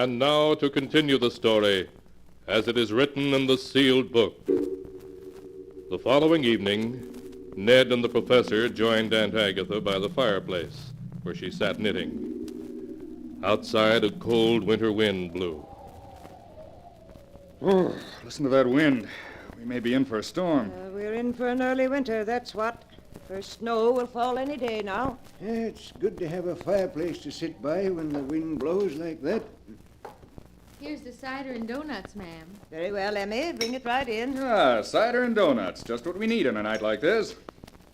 Speaker 1: And now to continue the story, as it is written in the sealed book. The following evening, Ned and the professor joined Aunt Agatha by the fireplace, where she sat knitting. Outside, a cold winter wind blew.
Speaker 22: Oh, listen to that wind. We may be in for a storm.
Speaker 7: We're in for an early winter, that's what. First snow will fall any day now.
Speaker 15: Yeah, it's good to have a fireplace to sit by when the wind blows like that.
Speaker 8: Here's the cider and donuts, ma'am.
Speaker 7: Very well, Emmy. Bring it right in.
Speaker 22: Ah, cider and donuts. Just what we need on a night like this.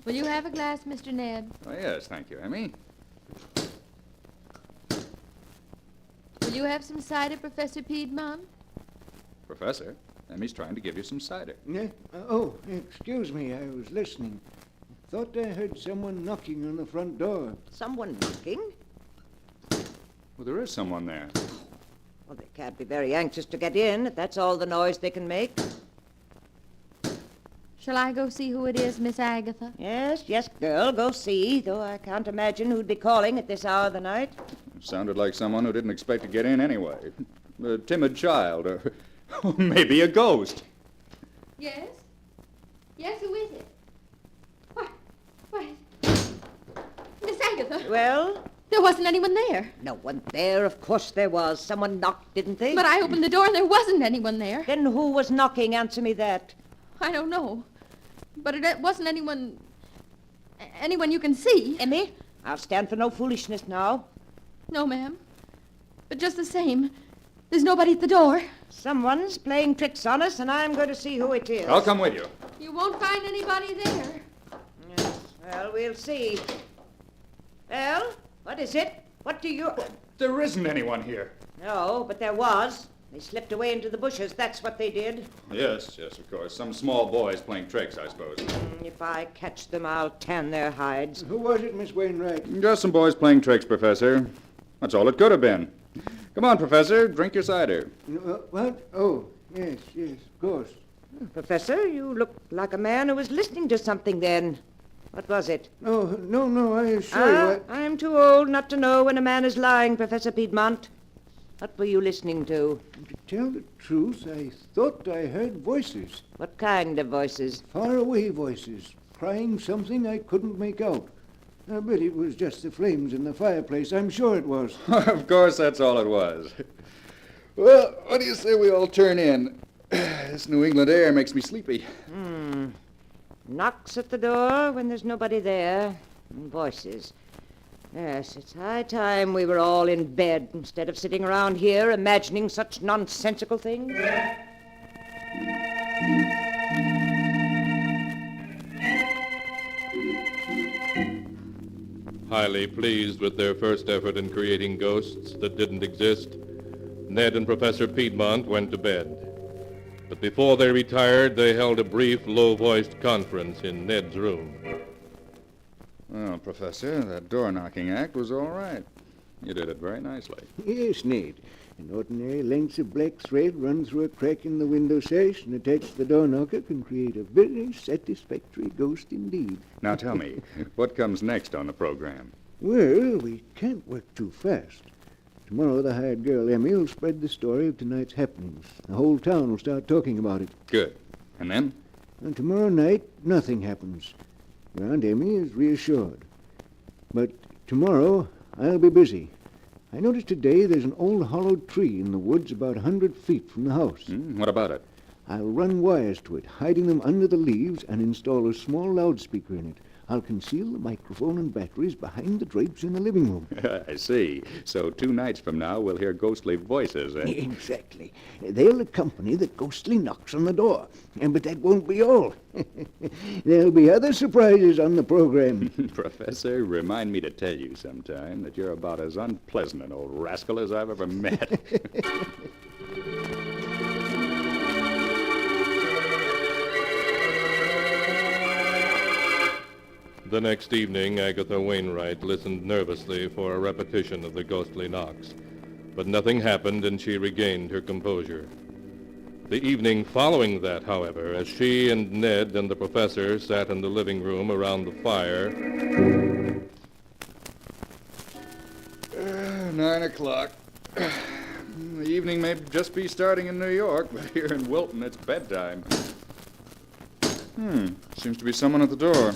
Speaker 8: Will you have a glass, Mr. Ned?
Speaker 22: Oh, yes, thank you, Emmy.
Speaker 8: Will you have some cider, Professor Piedmont?
Speaker 22: Professor, Emmy's trying to give you some cider.
Speaker 15: Yeah? Excuse me. I was listening. Thought I heard someone knocking on the front door.
Speaker 7: Someone knocking?
Speaker 22: Well, there is someone there.
Speaker 7: Well, they can't be very anxious to get in, if that's all the noise they can make.
Speaker 8: Shall I go see who it is, Miss Agatha?
Speaker 7: Yes, girl, go see, though I can't imagine who'd be calling at this hour of the night.
Speaker 22: It sounded like someone who didn't expect to get in anyway. A timid child, or maybe a ghost.
Speaker 8: Yes? Yes, who is it? Why, Miss Agatha.
Speaker 7: Well?
Speaker 8: There wasn't anyone there.
Speaker 7: No one there? Of course there was. Someone knocked, didn't they?
Speaker 8: But I opened the door and there wasn't anyone there.
Speaker 7: Then who was knocking? Answer me that.
Speaker 8: I don't know. But it wasn't anyone you can see.
Speaker 7: Emmy, I'll stand for no foolishness now.
Speaker 8: No, ma'am. But just the same, there's nobody at the door.
Speaker 7: Someone's playing tricks on us, and I'm going to see who it is.
Speaker 22: I'll come with you.
Speaker 8: You won't find anybody there.
Speaker 7: Yes, well, we'll see. Well, what is it? What do you...
Speaker 22: There isn't anyone here.
Speaker 7: No, but there was. They slipped away into the bushes, that's what they did.
Speaker 22: Yes, of course. Some small boys playing tricks, I suppose.
Speaker 7: If I catch them, I'll tan their hides.
Speaker 15: Who was it, Miss Wainwright?
Speaker 22: Just some boys playing tricks, Professor. That's all it could have been. Come on, Professor, drink your cider.
Speaker 15: What? Oh, yes, of course.
Speaker 7: Professor, you look like a man who was listening to something then. What was it?
Speaker 15: Oh, no, I assure you.
Speaker 7: I'm too old not to know when a man is lying, Professor Piedmont. What were you listening to?
Speaker 15: To tell the truth, I thought I heard voices.
Speaker 7: What kind of voices?
Speaker 15: Faraway voices, crying something I couldn't make out. I bet it was just the flames in the fireplace. I'm sure it was.
Speaker 22: Of course, that's all it was. Well, what do you say we all turn in? This New England air makes me sleepy.
Speaker 7: Knocks at the door when there's nobody there. And voices. Yes, it's high time we were all in bed instead of sitting around here imagining such nonsensical things.
Speaker 1: Highly pleased with their first effort in creating ghosts that didn't exist, Ned and Professor Piedmont went to bed. But before they retired, they held a brief, low-voiced conference in Ned's room.
Speaker 22: Well, Professor, that door-knocking act was all right. You did it very nicely.
Speaker 15: Yes, Ned. An ordinary length of black thread run through a crack in the window sash and attached to the door knocker can create a very satisfactory ghost indeed.
Speaker 22: Now tell me, what comes next on the program?
Speaker 15: Well, we can't work too fast. Tomorrow, the hired girl, Emmy, will spread the story of tonight's happenings. The whole town will start talking about it.
Speaker 22: Good. And then?
Speaker 15: And tomorrow night, nothing happens. Your Aunt Emmy is reassured. But tomorrow, I'll be busy. I noticed today there's an old hollowed tree in the woods about 100 feet from the house.
Speaker 22: What about it?
Speaker 15: I'll run wires to it, hiding them under the leaves, and install a small loudspeaker in it. I'll conceal the microphone and batteries behind the drapes in the living room.
Speaker 22: I see. So 2 nights from now, we'll hear ghostly voices, eh?
Speaker 15: Exactly. They'll accompany the ghostly knocks on the door. But that won't be all. There'll be other surprises on the program.
Speaker 22: Professor, remind me to tell you sometime that you're about as unpleasant an old rascal as I've ever met.
Speaker 1: The next evening, Agatha Wainwright listened nervously for a repetition of the ghostly knocks. But nothing happened, and she regained her composure. The evening following that, however, as she and Ned and the professor sat in the living room around the fire...
Speaker 22: 9 o'clock. The evening may just be starting in New York, but here in Wilton, it's bedtime. Seems to be someone at the door.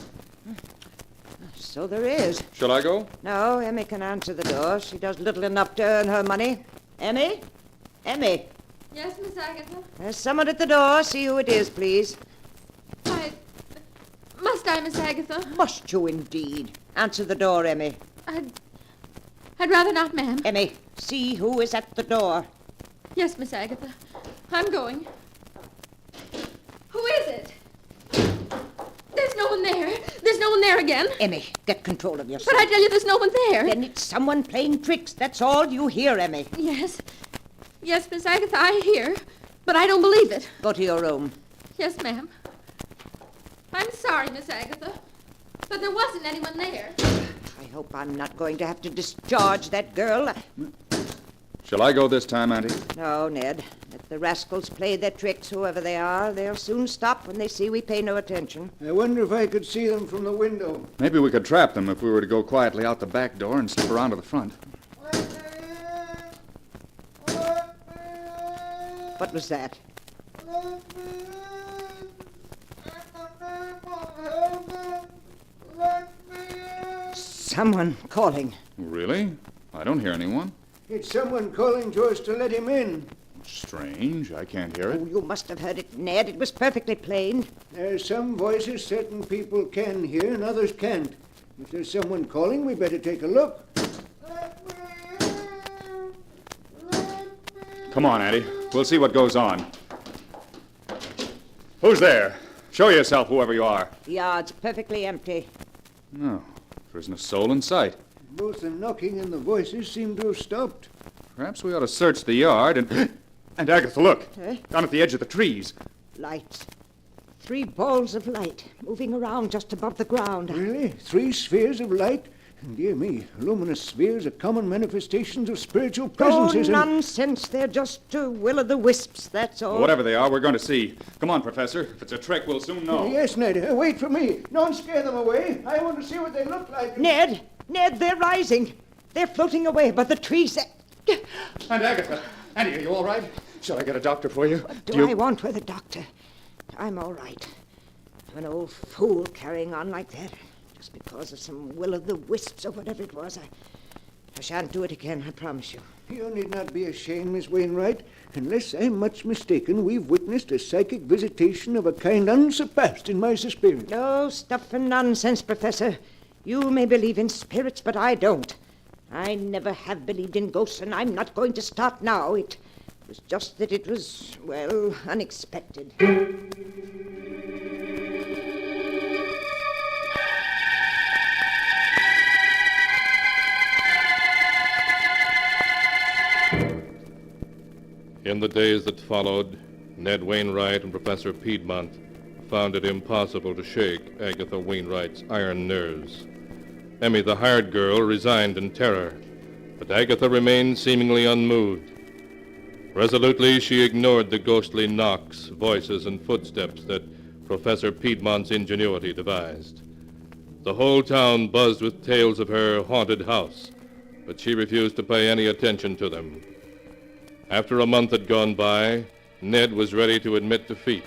Speaker 7: So there is.
Speaker 22: Shall I go?
Speaker 7: No, Emmy can answer the door. She does little enough to earn her money. Emmy? Emmy?
Speaker 8: Yes, Miss Agatha?
Speaker 7: There's someone at the door. See who it is, please.
Speaker 8: Must I, Miss Agatha?
Speaker 7: Must you indeed? Answer the door, Emmy.
Speaker 8: I'd rather not, ma'am.
Speaker 7: Emmy, see who is at the door.
Speaker 8: Yes, Miss Agatha. I'm going. Who is it? There's no one there. There's no one there again.
Speaker 7: Emmy, get control of yourself.
Speaker 8: But I tell you, there's no one there.
Speaker 7: Then it's someone playing tricks. That's all you hear, Emmy.
Speaker 8: Yes. Yes, Miss Agatha, I hear. But I don't believe it.
Speaker 7: Go to your room.
Speaker 8: Yes, ma'am. I'm sorry, Miss Agatha. But there wasn't anyone there.
Speaker 7: I hope I'm not going to have to discharge that girl.
Speaker 22: Shall I go this time, Auntie?
Speaker 7: No, Ned. Let the rascals play their tricks, whoever they are. They'll soon stop when they see we pay no attention.
Speaker 15: I wonder if I could see them from the window.
Speaker 22: Maybe we could trap them if we were to go quietly out the back door and slip around to the front.
Speaker 7: What was that? Someone calling.
Speaker 22: Really? I don't hear anyone.
Speaker 15: It's someone calling to us to let him in.
Speaker 22: Strange. I can't hear it.
Speaker 7: Oh, you must have heard it, Ned. It was perfectly plain.
Speaker 15: There's some voices certain people can hear and others can't. If there's someone calling, we better take a look.
Speaker 22: Come on, Auntie. We'll see what goes on. Who's there? Show yourself, whoever you are.
Speaker 7: The yard's perfectly empty.
Speaker 22: No, there isn't a soul in sight.
Speaker 15: Both the knocking and the voices seem to have stopped.
Speaker 22: Perhaps we ought to search the yard and... And Agatha, look.
Speaker 7: Eh?
Speaker 22: Down at the edge of the trees.
Speaker 7: Lights. 3 balls of light moving around just above the ground.
Speaker 15: Really? 3 spheres of light? Dear me, luminous spheres are common manifestations of spiritual presences.
Speaker 7: Oh, nonsense. They're just will-o'-the-wisps, that's all.
Speaker 22: Whatever they are, we're going to see. Come on, Professor. If it's a trick, we'll soon know.
Speaker 15: Yes, Ned. Wait for me. Don't scare them away. I want to see what they look like.
Speaker 7: Ned, they're rising. They're floating away above the trees.
Speaker 22: And Agatha. Annie, are you all right? Shall I get a doctor for you?
Speaker 7: What do I want with a doctor? I'm all right. I'm an old fool carrying on like that. Just because of some will-o'-the-wisps or whatever it was. I shan't do it again, I promise you.
Speaker 15: You need not be ashamed, Miss Wainwright. Unless I'm much mistaken, we've witnessed a psychic visitation of a kind unsurpassed in my experience.
Speaker 7: No stuff and nonsense, Professor. You may believe in spirits, but I don't. I never have believed in ghosts, and I'm not going to start now. It was just that it was, well, unexpected.
Speaker 1: In the days that followed, Ned Wainwright and Professor Piedmont found it impossible to shake Agatha Wainwright's iron nerves. Emmy, the hired girl, resigned in terror, but Agatha remained seemingly unmoved. Resolutely, she ignored the ghostly knocks, voices, and footsteps that Professor Piedmont's ingenuity devised. The whole town buzzed with tales of her haunted house, but she refused to pay any attention to them. After a month had gone by, Ned was ready to admit defeat.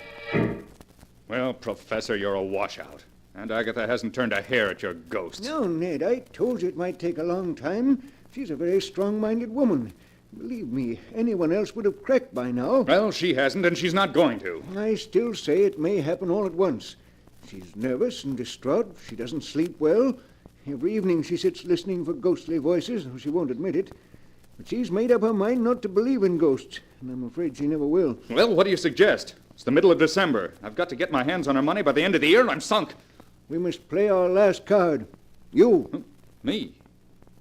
Speaker 22: Well, Professor, you're a washout. And Agatha hasn't turned a hair at your ghosts.
Speaker 15: No, Ned, I told you it might take a long time. She's a very strong-minded woman. Believe me, anyone else would have cracked by now.
Speaker 22: Well, she hasn't, and she's not going to.
Speaker 15: I still say it may happen all at once. She's nervous and distraught. She doesn't sleep well. Every evening she sits listening for ghostly voices, though she won't admit it. But she's made up her mind not to believe in ghosts, and I'm afraid she never will.
Speaker 22: Well, what do you suggest? It's the middle of December. I've got to get my hands on her money by the end of the year, and I'm sunk.
Speaker 15: We must play our last card. You.
Speaker 22: Me?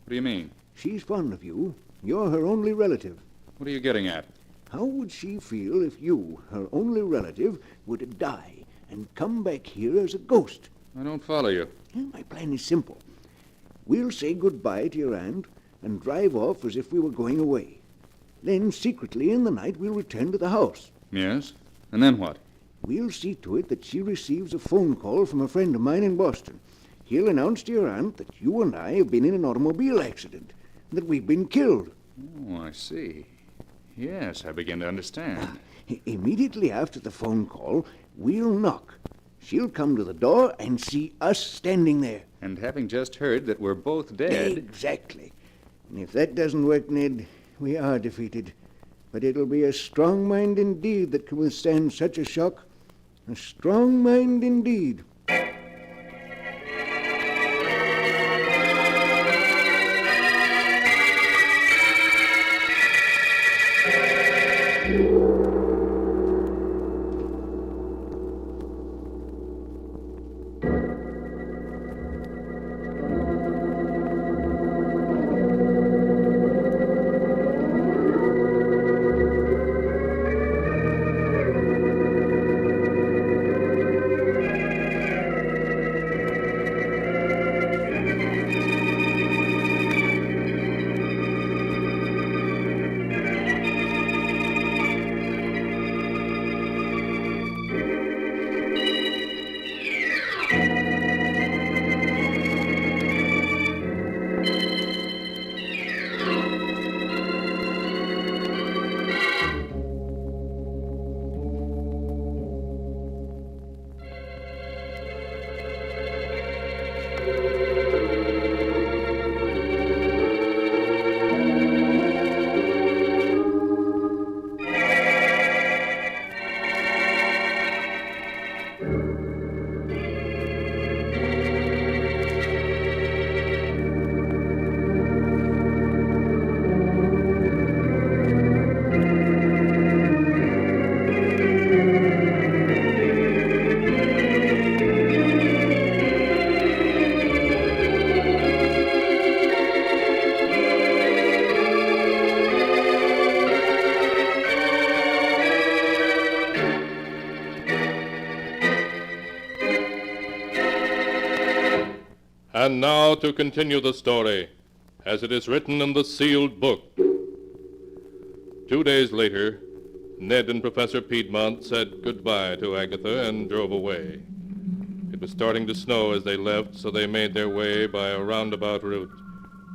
Speaker 22: What do you mean?
Speaker 15: She's fond of you. You're her only relative.
Speaker 22: What are you getting at?
Speaker 15: How would she feel if you, her only relative, were to die and come back here as a ghost?
Speaker 22: I don't follow you.
Speaker 15: My plan is simple. We'll say goodbye to your aunt and drive off as if we were going away. Then, secretly in the night, we'll return to the house.
Speaker 22: Yes? And then what?
Speaker 15: We'll see to it that she receives a phone call from a friend of mine in Boston. He'll announce to your aunt that you and I have been in an automobile accident, and that we've been killed.
Speaker 22: Oh, I see. Yes, I begin to understand.
Speaker 15: Immediately after the phone call, we'll knock. She'll come to the door and see us standing there.
Speaker 22: And having just heard that we're both dead...
Speaker 15: Exactly. And if that doesn't work, Ned, we are defeated. But it'll be a strong mind indeed that can withstand such a shock. A strong mind indeed.
Speaker 1: And now to continue the story, as it is written in the sealed book. 2 days later, Ned and Professor Piedmont said goodbye to Agatha and drove away. It was starting to snow as they left, so they made their way by a roundabout route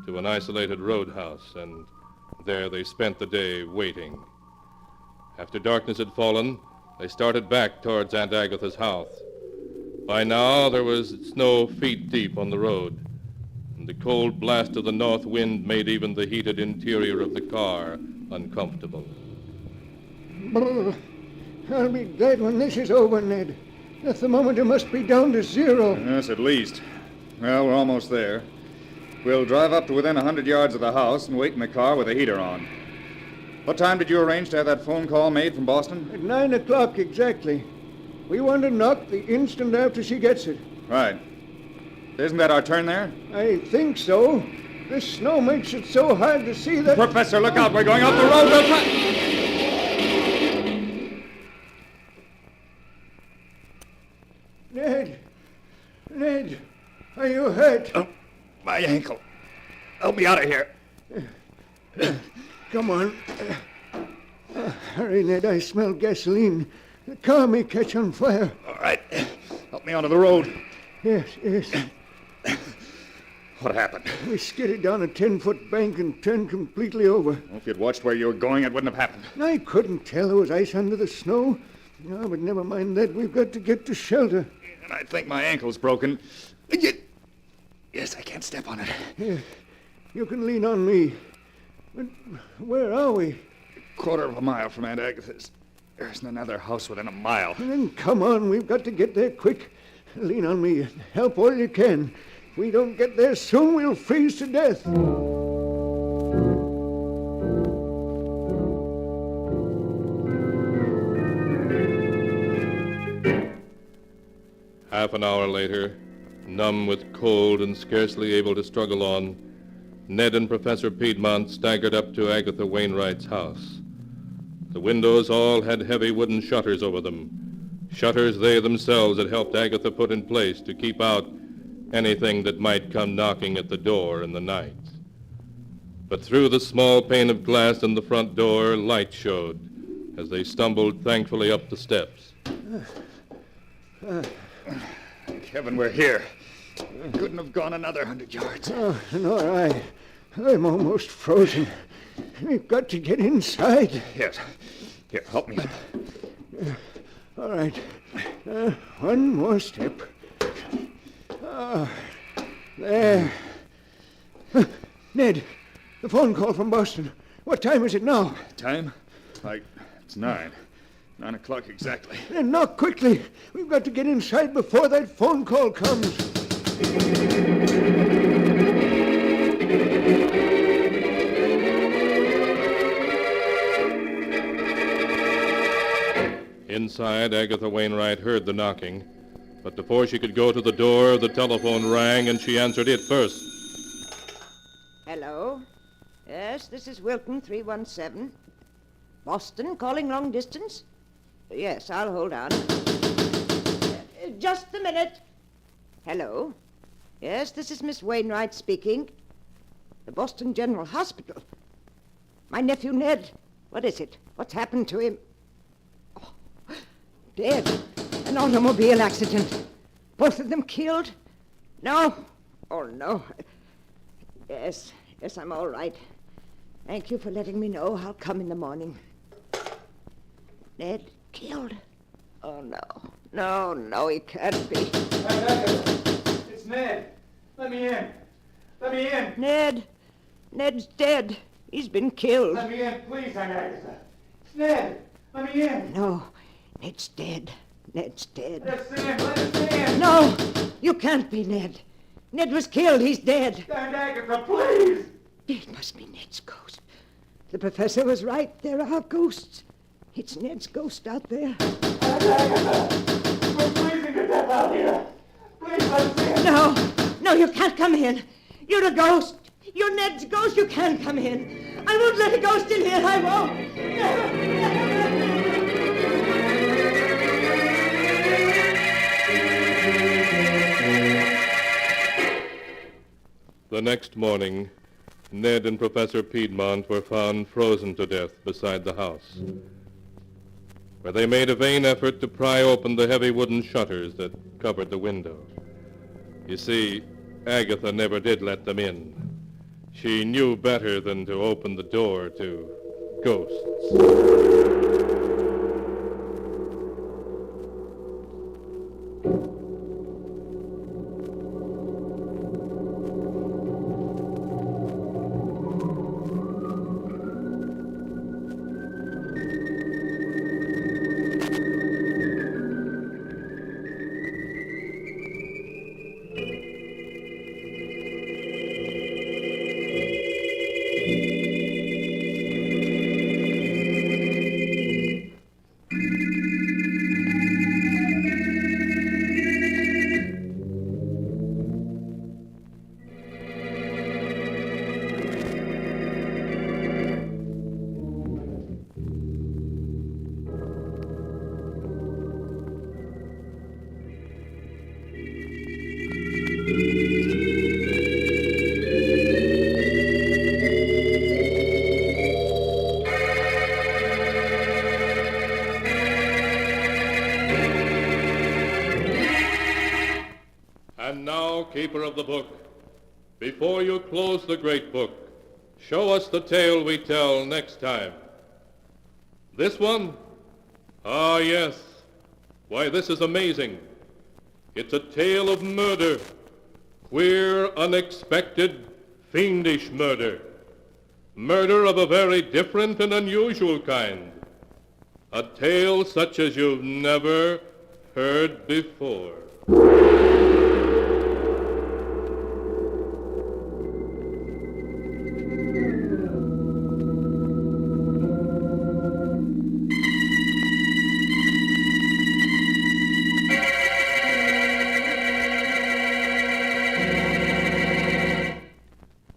Speaker 1: to an isolated roadhouse, and there they spent the day waiting. After darkness had fallen, they started back towards Aunt Agatha's house. By now, there was snow feet deep on the road, and the cold blast of the north wind made even the heated interior of the car uncomfortable.
Speaker 15: Brr. I'll be glad when this is over, Ned. The thermometer must be down to 0.
Speaker 22: Yes, at least. Well, we're almost there. We'll drive up to within 100 yards of the house and wait in the car with the heater on. What time did you arrange to have that phone call made from Boston?
Speaker 15: At 9 o'clock exactly. We want to knock the instant after she gets it.
Speaker 22: Right. Isn't that our turn there?
Speaker 15: I think so. This snow makes it so hard to see that...
Speaker 22: Professor, look out. We're going off the road. We'll try...
Speaker 15: Ned, are you hurt?
Speaker 22: Oh, my ankle. Help me out of here.
Speaker 15: Come on. Hurry, Ned. I smell gasoline. The car may catch on fire.
Speaker 22: All right. Help me onto the road.
Speaker 15: Yes.
Speaker 22: What happened?
Speaker 15: We skidded down a 10-foot bank and turned completely over.
Speaker 22: Well, if you'd watched where you were going, it wouldn't have happened.
Speaker 15: I couldn't tell there was ice under the snow. No, but never mind that. We've got to get to shelter.
Speaker 22: And I think my ankle's broken. Yes, I can't step on it.
Speaker 15: Here, you can lean on me. But where are we?
Speaker 22: A quarter of a mile from Aunt Agatha's. There isn't another house within a mile.
Speaker 15: Then come on, we've got to get there quick. Lean on me. Help all you can. If we don't get there soon, we'll freeze to death.
Speaker 1: Half an hour later, numb with cold and scarcely able to struggle on, Ned and Professor Piedmont staggered up to Agatha Wainwright's house. The windows all had heavy wooden shutters over them, shutters they themselves had helped Agatha put in place to keep out anything that might come knocking at the door in the night. But through the small pane of glass in the front door, light showed as they stumbled thankfully up the steps.
Speaker 22: Thank heaven we're here. We couldn't have gone another 100 yards.
Speaker 15: Oh, nor I. I'm almost frozen. We've got to get inside.
Speaker 22: Yes. Here, help me.
Speaker 15: All right. One more step. There. Ned, the phone call from Boston. What time is it now?
Speaker 22: Time? It's 9. 9 o'clock exactly.
Speaker 15: Then knock quickly. We've got to get inside before that phone call comes.
Speaker 1: Inside, Agatha Wainwright heard the knocking, but before she could go to the door, the telephone rang and she answered it first.
Speaker 7: Hello? Yes, this is Wilton 317. Boston, calling long distance? Yes, I'll hold on. Just a minute. Hello? Yes, this is Miss Wainwright speaking. The Boston General Hospital. My nephew Ned. What is it? What's happened to him? Oh, dead. An automobile accident. Both of them killed? No. Oh, no. Yes, I'm all right. Thank you for letting me know. I'll come in the morning. Ned killed? Oh, no. No, he can't be.
Speaker 13: It's Ned. Let me in. Let me in.
Speaker 7: Ned's dead. He's been killed.
Speaker 13: Let me in, please, Aunt Agatha. It's Ned. Let me in.
Speaker 7: No, Ned's dead. Ned's dead.
Speaker 13: Let's in. Let us in.
Speaker 7: No, you can't be Ned. Ned was killed. He's dead.
Speaker 13: Aunt Agatha, please.
Speaker 7: It must be Ned's ghost. The professor was right. There are ghosts. It's Ned's ghost out there.
Speaker 13: Aunt Agatha, we're freezing to death out here. Please let us in.
Speaker 7: No, you can't come in. You're a ghost. You're Ned's ghost. You can't come in. I won't let a ghost in here. I won't.
Speaker 1: The next morning, Ned and Professor Piedmont were found frozen to death beside the house, where they made a vain effort to pry open the heavy wooden shutters that covered the window. You see, Agatha never did let them in. She knew better than to open the door to ghosts. And now, keeper of the book, before you close the great book, show us the tale we tell next time. This one? Ah, yes. Why, this is amazing. It's a tale of murder. Queer, unexpected, fiendish murder. Murder of a very different and unusual kind. A tale such as you've never heard before.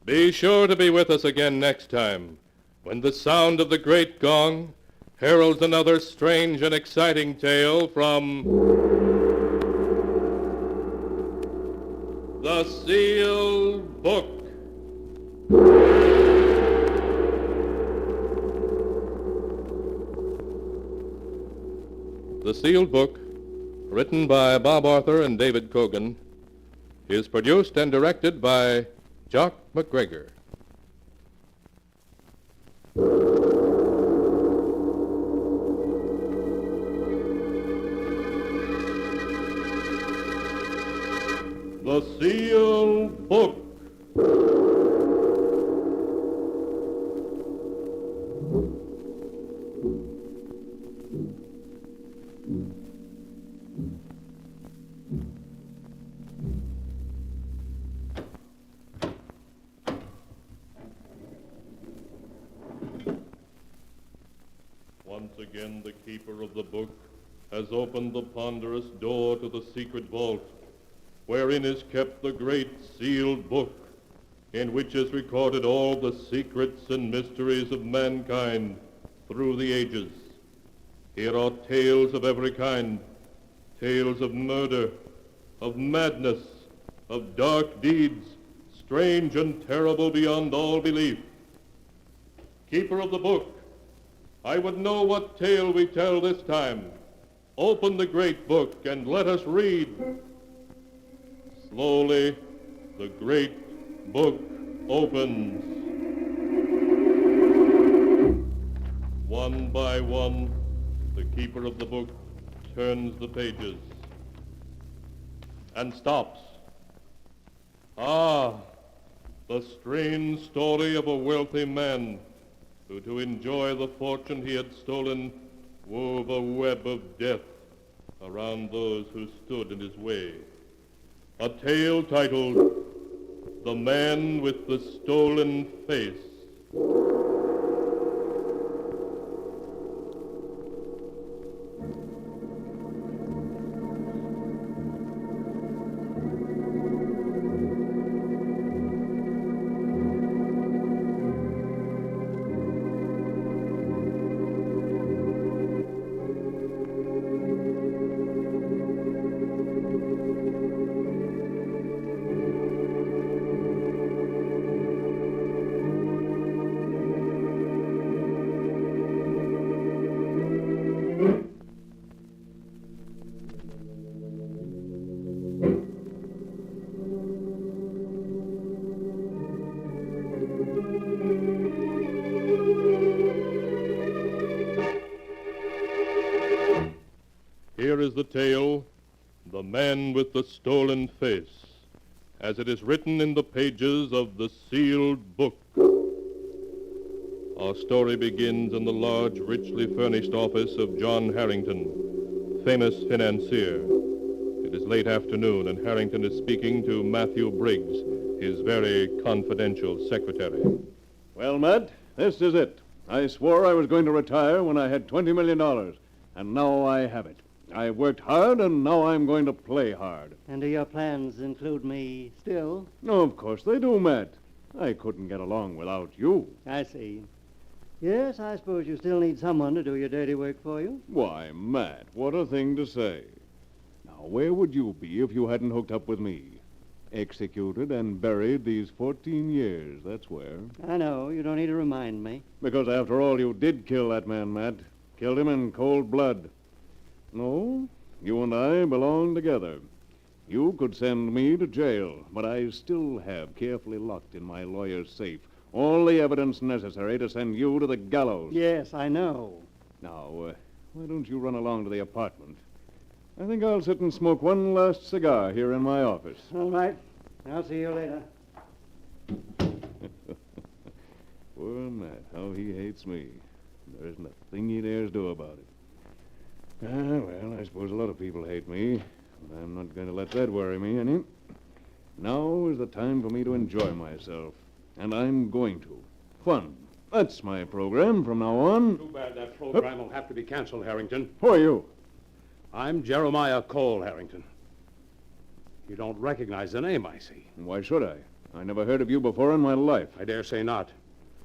Speaker 1: Be sure to be with us again next time, when the sound of the great gong heralds another strange and exciting tale from The Sealed Book. The Sealed Book, written by Bob Arthur and David Cogan, is produced and directed by Jock McGregor. The Sealed Book. Once again, the keeper of the book has opened the ponderous door to the secret vault, wherein is kept the great sealed book, in which is recorded all the secrets and mysteries of mankind through the ages. Here are tales of every kind, tales of murder, of madness, of dark deeds, strange and terrible beyond all belief. Keeper of the book, I would know what tale we tell this time. Open the great book and let us read. Slowly, the great book opens. One by one, the keeper of the book turns the pages and stops. Ah, the strange story of a wealthy man who, to enjoy the fortune he had stolen, wove a web of death around those who stood in his way. A tale titled, The Man with the Stolen Face. Here is the tale, The Man with the Stolen Face, as it is written in the pages of the sealed book. Our story begins in the large, richly furnished office of John Harrington, famous financier. It is late afternoon, and Harrington is speaking to Matthew Briggs, his very confidential secretary.
Speaker 4: Well, Matt, this is it. I swore I was going to retire when I had $20 million, and now I have it. I worked hard, and now I'm going to play hard.
Speaker 14: And do your plans include me still?
Speaker 4: No, of course they do, Matt. I couldn't get along without you.
Speaker 14: I see. Yes, I suppose you still need someone to do your dirty work for you.
Speaker 4: Why, Matt, what a thing to say. Now, where would you be if you hadn't hooked up with me? Executed and buried these 14 years, that's where.
Speaker 14: I know. You don't need to remind me.
Speaker 4: Because after all, you did kill that man, Matt. Killed him in cold blood. No, you and I belong together. You could send me to jail, but I still have carefully locked in my lawyer's safe all the evidence necessary to send you to the gallows.
Speaker 14: Yes, I know.
Speaker 4: Now, why don't you run along to the apartment? I think I'll sit and smoke one last cigar here in my office.
Speaker 14: All right. I'll see you later.
Speaker 4: Poor Matt, how he hates me. There isn't a thing he dares do about it. Well, I suppose a lot of people hate me, but I'm not going to let that worry me any. Now is the time for me to enjoy myself, and I'm going to. Fun. That's my program from now on.
Speaker 20: Too bad that program will have to be canceled, Harrington.
Speaker 4: Who are you?
Speaker 20: I'm Jeremiah Cole, Harrington. You don't recognize the name, I see.
Speaker 4: Why should I? I never heard of you before in my life.
Speaker 20: I dare say not.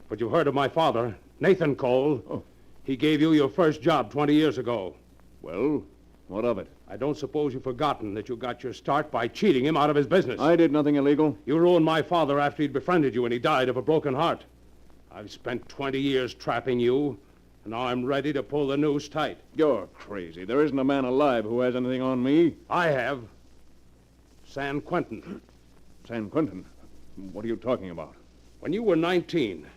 Speaker 20: But you've heard of my father, Nathan Cole.
Speaker 4: Oh.
Speaker 20: He gave you your first job 20 years ago.
Speaker 4: Well, what of it?
Speaker 20: I don't suppose you've forgotten that you got your start by cheating him out of his business.
Speaker 4: I did nothing illegal.
Speaker 20: You ruined my father after he'd befriended you and he died of a broken heart. I've spent 20 years trapping you, and now I'm ready to pull the noose tight.
Speaker 4: You're crazy. There isn't a man alive who has anything on me.
Speaker 20: I have. San Quentin.
Speaker 4: San Quentin? What are you talking about?
Speaker 20: When you were 19,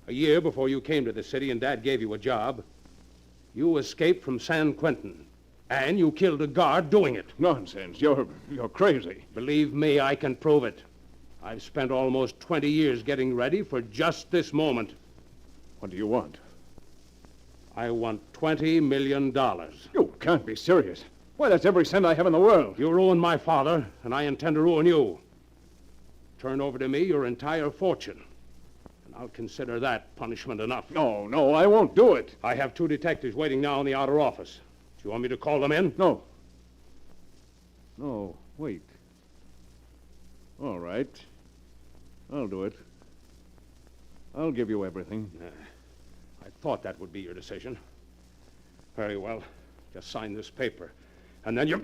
Speaker 20: A year before you came to the city and Dad gave you a job, you escaped from San Quentin. And you killed a guard doing it.
Speaker 4: Nonsense. You're crazy.
Speaker 20: Believe me, I can prove it. I've spent almost 20 years getting ready for just this moment.
Speaker 4: What do you want?
Speaker 20: I want $20 million.
Speaker 4: You can't be serious. Why, that's every cent I have in the world.
Speaker 20: You ruined my father, and I intend to ruin you. Turn over to me your entire fortune, and I'll consider that punishment enough.
Speaker 4: No, I won't do it.
Speaker 20: I have 2 detectives waiting now in the outer office. Do you want me to call them in?
Speaker 4: No. No, wait. All right. I'll do it. I'll give you everything.
Speaker 20: I thought that would be your decision. Very well. Just sign this paper. And then you...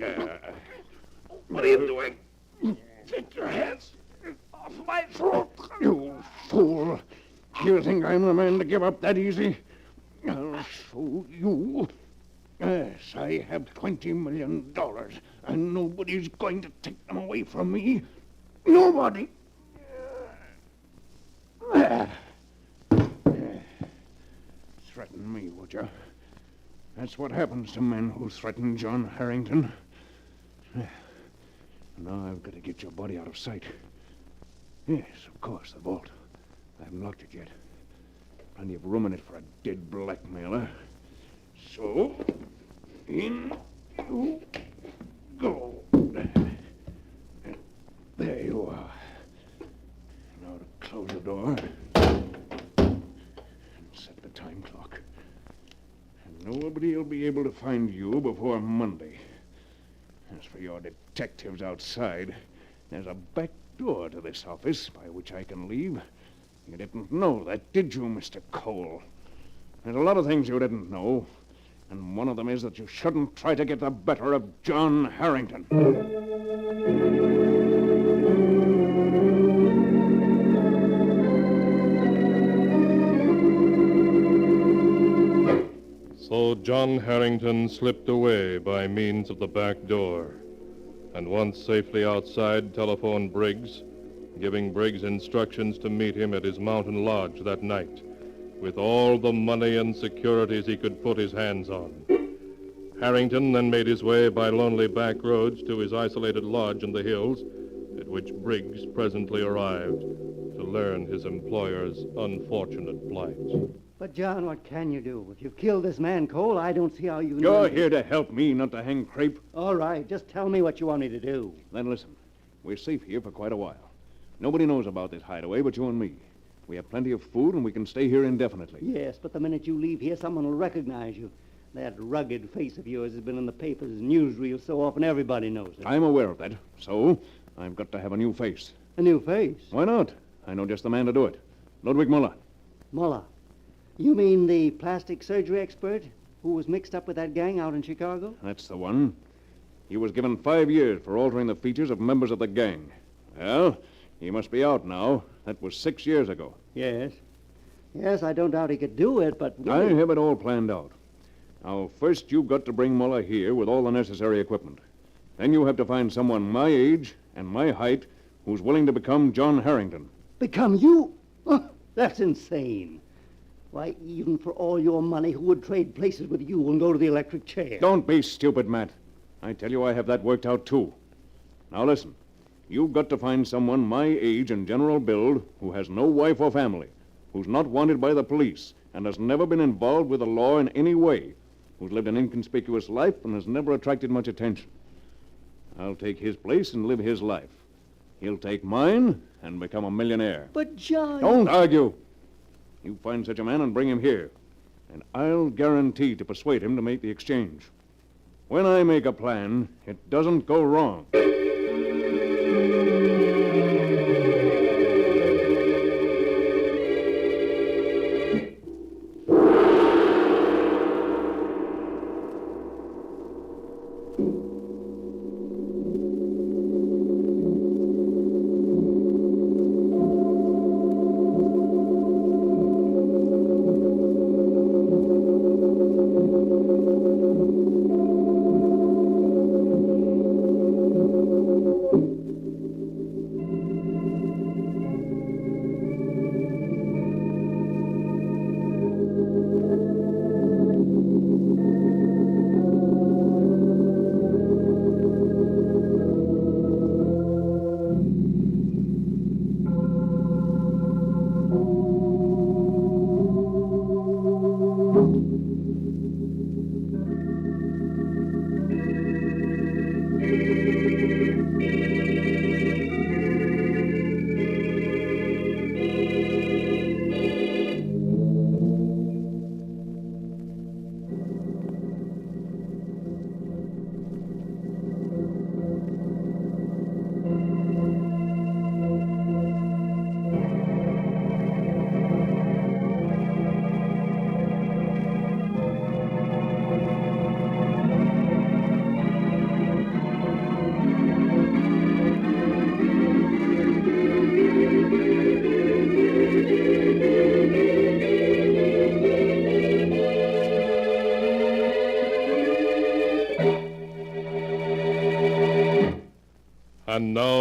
Speaker 15: What are you doing? Take your hands off my throat. You fool. You think I'm the man to give up that easy? I'll show you. Yes, I have $20 million, and nobody's going to take them away from me. Nobody. Threaten me, would you? That's what happens to men who threaten John Harrington. Now I've got to get your body out of sight. Yes, of course, the vault. I haven't locked it yet. Plenty of room in it for a dead blackmailer. So, in you go. There you are. Now to close the door and set the time clock. And nobody will be able to find you before Monday. As for your detectives outside, there's a back door to this office by which I can leave. You didn't know that, did you, Mr. Cole? There's a lot of things you didn't know. And one of them is that you shouldn't try to get the better of John Harrington.
Speaker 1: So John Harrington slipped away by means of the back door, and once safely outside, telephoned Briggs, giving Briggs instructions to meet him at his mountain lodge that night, with all the money and securities he could put his hands on. Harrington then made his way by lonely back roads to his isolated lodge in the hills, at which Briggs presently arrived to learn his employer's unfortunate plight.
Speaker 14: But, John, what can you do? If you've killed this man, Cole, I don't see how you...
Speaker 4: You're here to help me, not to hang crepe.
Speaker 14: All right, just tell me what you want me to do.
Speaker 4: Then listen, we're safe here for quite a while. Nobody knows about this hideaway but you and me. We have plenty of food, and we can stay here indefinitely.
Speaker 14: Yes, but the minute you leave here, someone will recognize you. That rugged face of yours has been in the papers and newsreels so often everybody knows it.
Speaker 4: I'm aware of that, so I've got to have a new face.
Speaker 14: A new face?
Speaker 4: Why not? I know just the man to do it. Ludwig Muller.
Speaker 14: Muller? You mean the plastic surgery expert who was mixed up with that gang out in Chicago?
Speaker 4: That's the one. He was given 5 years for altering the features of members of the gang. Well, he must be out now. That was 6 years ago.
Speaker 14: Yes. Yes, I don't doubt he could do it, but...
Speaker 4: I have it all planned out. Now, first you've got to bring Muller here with all the necessary equipment. Then you have to find someone my age and my height who's willing to become John Harrington.
Speaker 14: Become you? That's insane. Why, even for all your money, who would trade places with you and go to the electric chair?
Speaker 4: Don't be stupid, Matt. I tell you I have that worked out, too. Now, listen. You've got to find someone my age and general build who has no wife or family, who's not wanted by the police, and has never been involved with the law in any way, who's lived an inconspicuous life and has never attracted much attention. I'll take his place and live his life. He'll take mine and become a millionaire.
Speaker 14: But, John...
Speaker 4: Don't argue. You find such a man and bring him here, and I'll guarantee to persuade him to make the exchange. When I make a plan, it doesn't go wrong.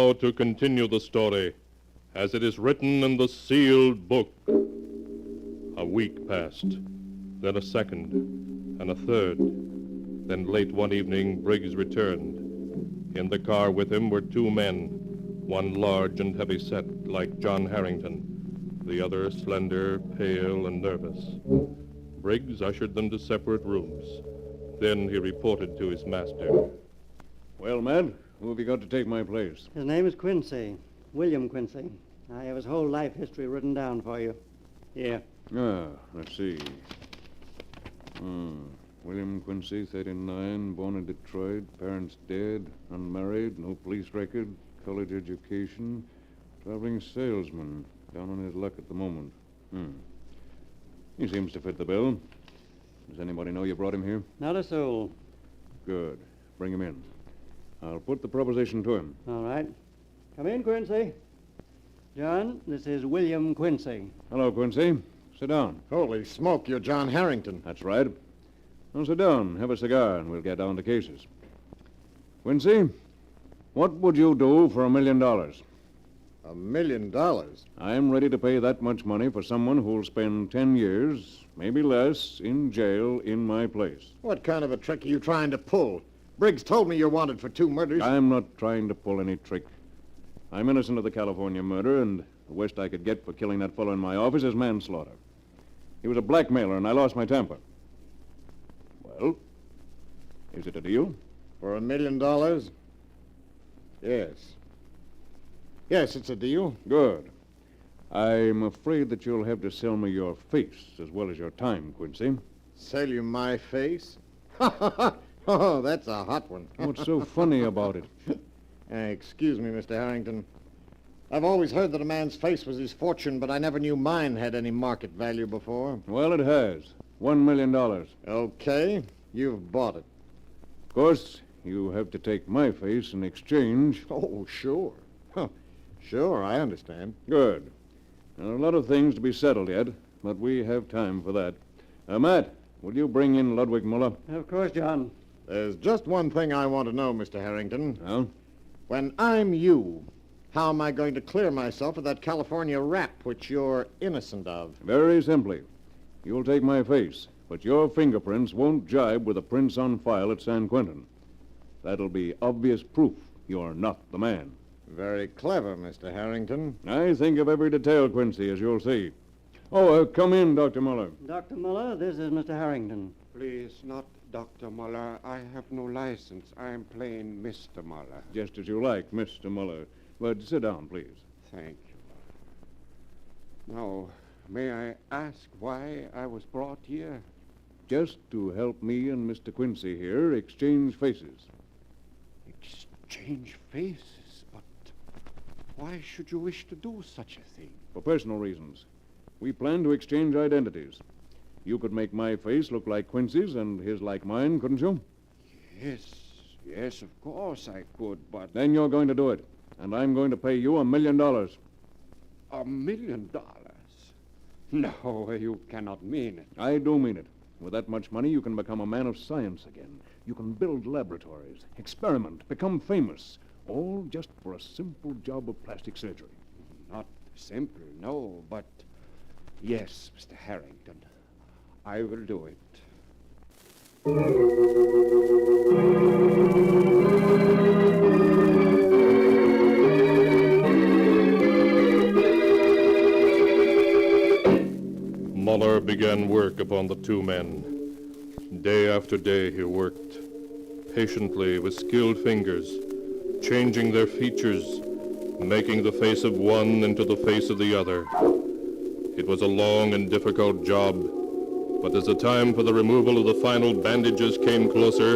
Speaker 1: now to continue the story as it is written in the sealed book. A week passed, then a second, and a third. Then late one evening, Briggs returned. In the car with him were two men, one large and heavy-set, like John Harrington, the other slender, pale, and nervous. Briggs ushered them to separate rooms. Then he reported to his master.
Speaker 4: Well, Matt, who have you got to take my place?
Speaker 14: His name is Quincy, William Quincy. I have his whole life history written down for you. Here.
Speaker 4: Ah, let's see. William Quincy, 39, born in Detroit, parents dead, unmarried, no police record, college education, traveling salesman, down on his luck at the moment. He seems to fit the bill. Does anybody know you brought him here?
Speaker 14: Not a soul.
Speaker 4: Good. Bring him in. I'll put the proposition to him.
Speaker 14: All right. Come in, Quincy. John, this is William Quincy.
Speaker 4: Hello, Quincy. Sit down.
Speaker 12: Holy smoke, you're John Harrington.
Speaker 4: That's right. Now sit down, have a cigar, and we'll get down to cases. Quincy, what would you do for $1 million?
Speaker 12: $1 million?
Speaker 4: I'm ready to pay that much money for someone who'll spend 10 years, maybe less, in jail in my place.
Speaker 12: What kind of a trick are you trying to pull? Briggs told me you're wanted for 2 murders.
Speaker 4: I'm not trying to pull any trick. I'm innocent of the California murder, and the worst I could get for killing that fellow in my office is manslaughter. He was a blackmailer, and I lost my temper. Well, is it a deal?
Speaker 12: For $1 million? Yes. Yes, it's a deal.
Speaker 4: Good. I'm afraid that you'll have to sell me your face as well as your time, Quincy.
Speaker 12: Sell you my face? Oh, that's a hot one.
Speaker 4: What's so funny about it?
Speaker 12: Excuse me, Mr. Harrington. I've always heard that a man's face was his fortune, but I never knew mine had any market value before.
Speaker 4: Well, it has. $1 million.
Speaker 12: Okay, you've bought it.
Speaker 4: Of course, you have to take my face in exchange.
Speaker 12: Oh, sure. Sure, I understand.
Speaker 4: Good. There are a lot of things to be settled yet, but we have time for that. Matt, will you bring in Ludwig Muller?
Speaker 14: Of course, John.
Speaker 12: There's just one thing I want to know, Mr. Harrington.
Speaker 4: Well?
Speaker 12: When I'm you, how am I going to clear myself of that California rap which you're innocent of?
Speaker 4: Very simply. You'll take my face, but your fingerprints won't jibe with the prints on file at San Quentin. That'll be obvious proof you're not the man.
Speaker 12: Very clever, Mr. Harrington.
Speaker 4: I think of every detail, Quincy, as you'll see. Oh, come in, Dr. Muller.
Speaker 14: Dr. Muller, this is Mr. Harrington.
Speaker 18: Please, not Dr. Muller. I have no license. I'm plain Mr. Muller.
Speaker 4: Just as you like, Mr. Muller. But sit down, please.
Speaker 18: Thank you. Now, may I ask why I was brought here?
Speaker 4: Just to help me and Mr. Quincy here exchange faces.
Speaker 18: Exchange faces? But why should you wish to do such a thing?
Speaker 4: For personal reasons. We plan to exchange identities. You could make my face look like Quincy's and his like mine, couldn't you?
Speaker 18: Yes, of course I could, but...
Speaker 4: Then you're going to do it. And I'm going to pay you $1 million.
Speaker 18: $1 million? No, you cannot mean it.
Speaker 4: I do mean it. With that much money, you can become a man of science again. You can build laboratories, experiment, become famous. All just for a simple job of plastic surgery.
Speaker 18: Not simple, no, but... Yes, Mr. Harrington. I will do it.
Speaker 1: Muller began work upon the two men. Day after day he worked, patiently with skilled fingers, changing their features, making the face of one into the face of the other. It was a long and difficult job, but as the time for the removal of the final bandages came closer,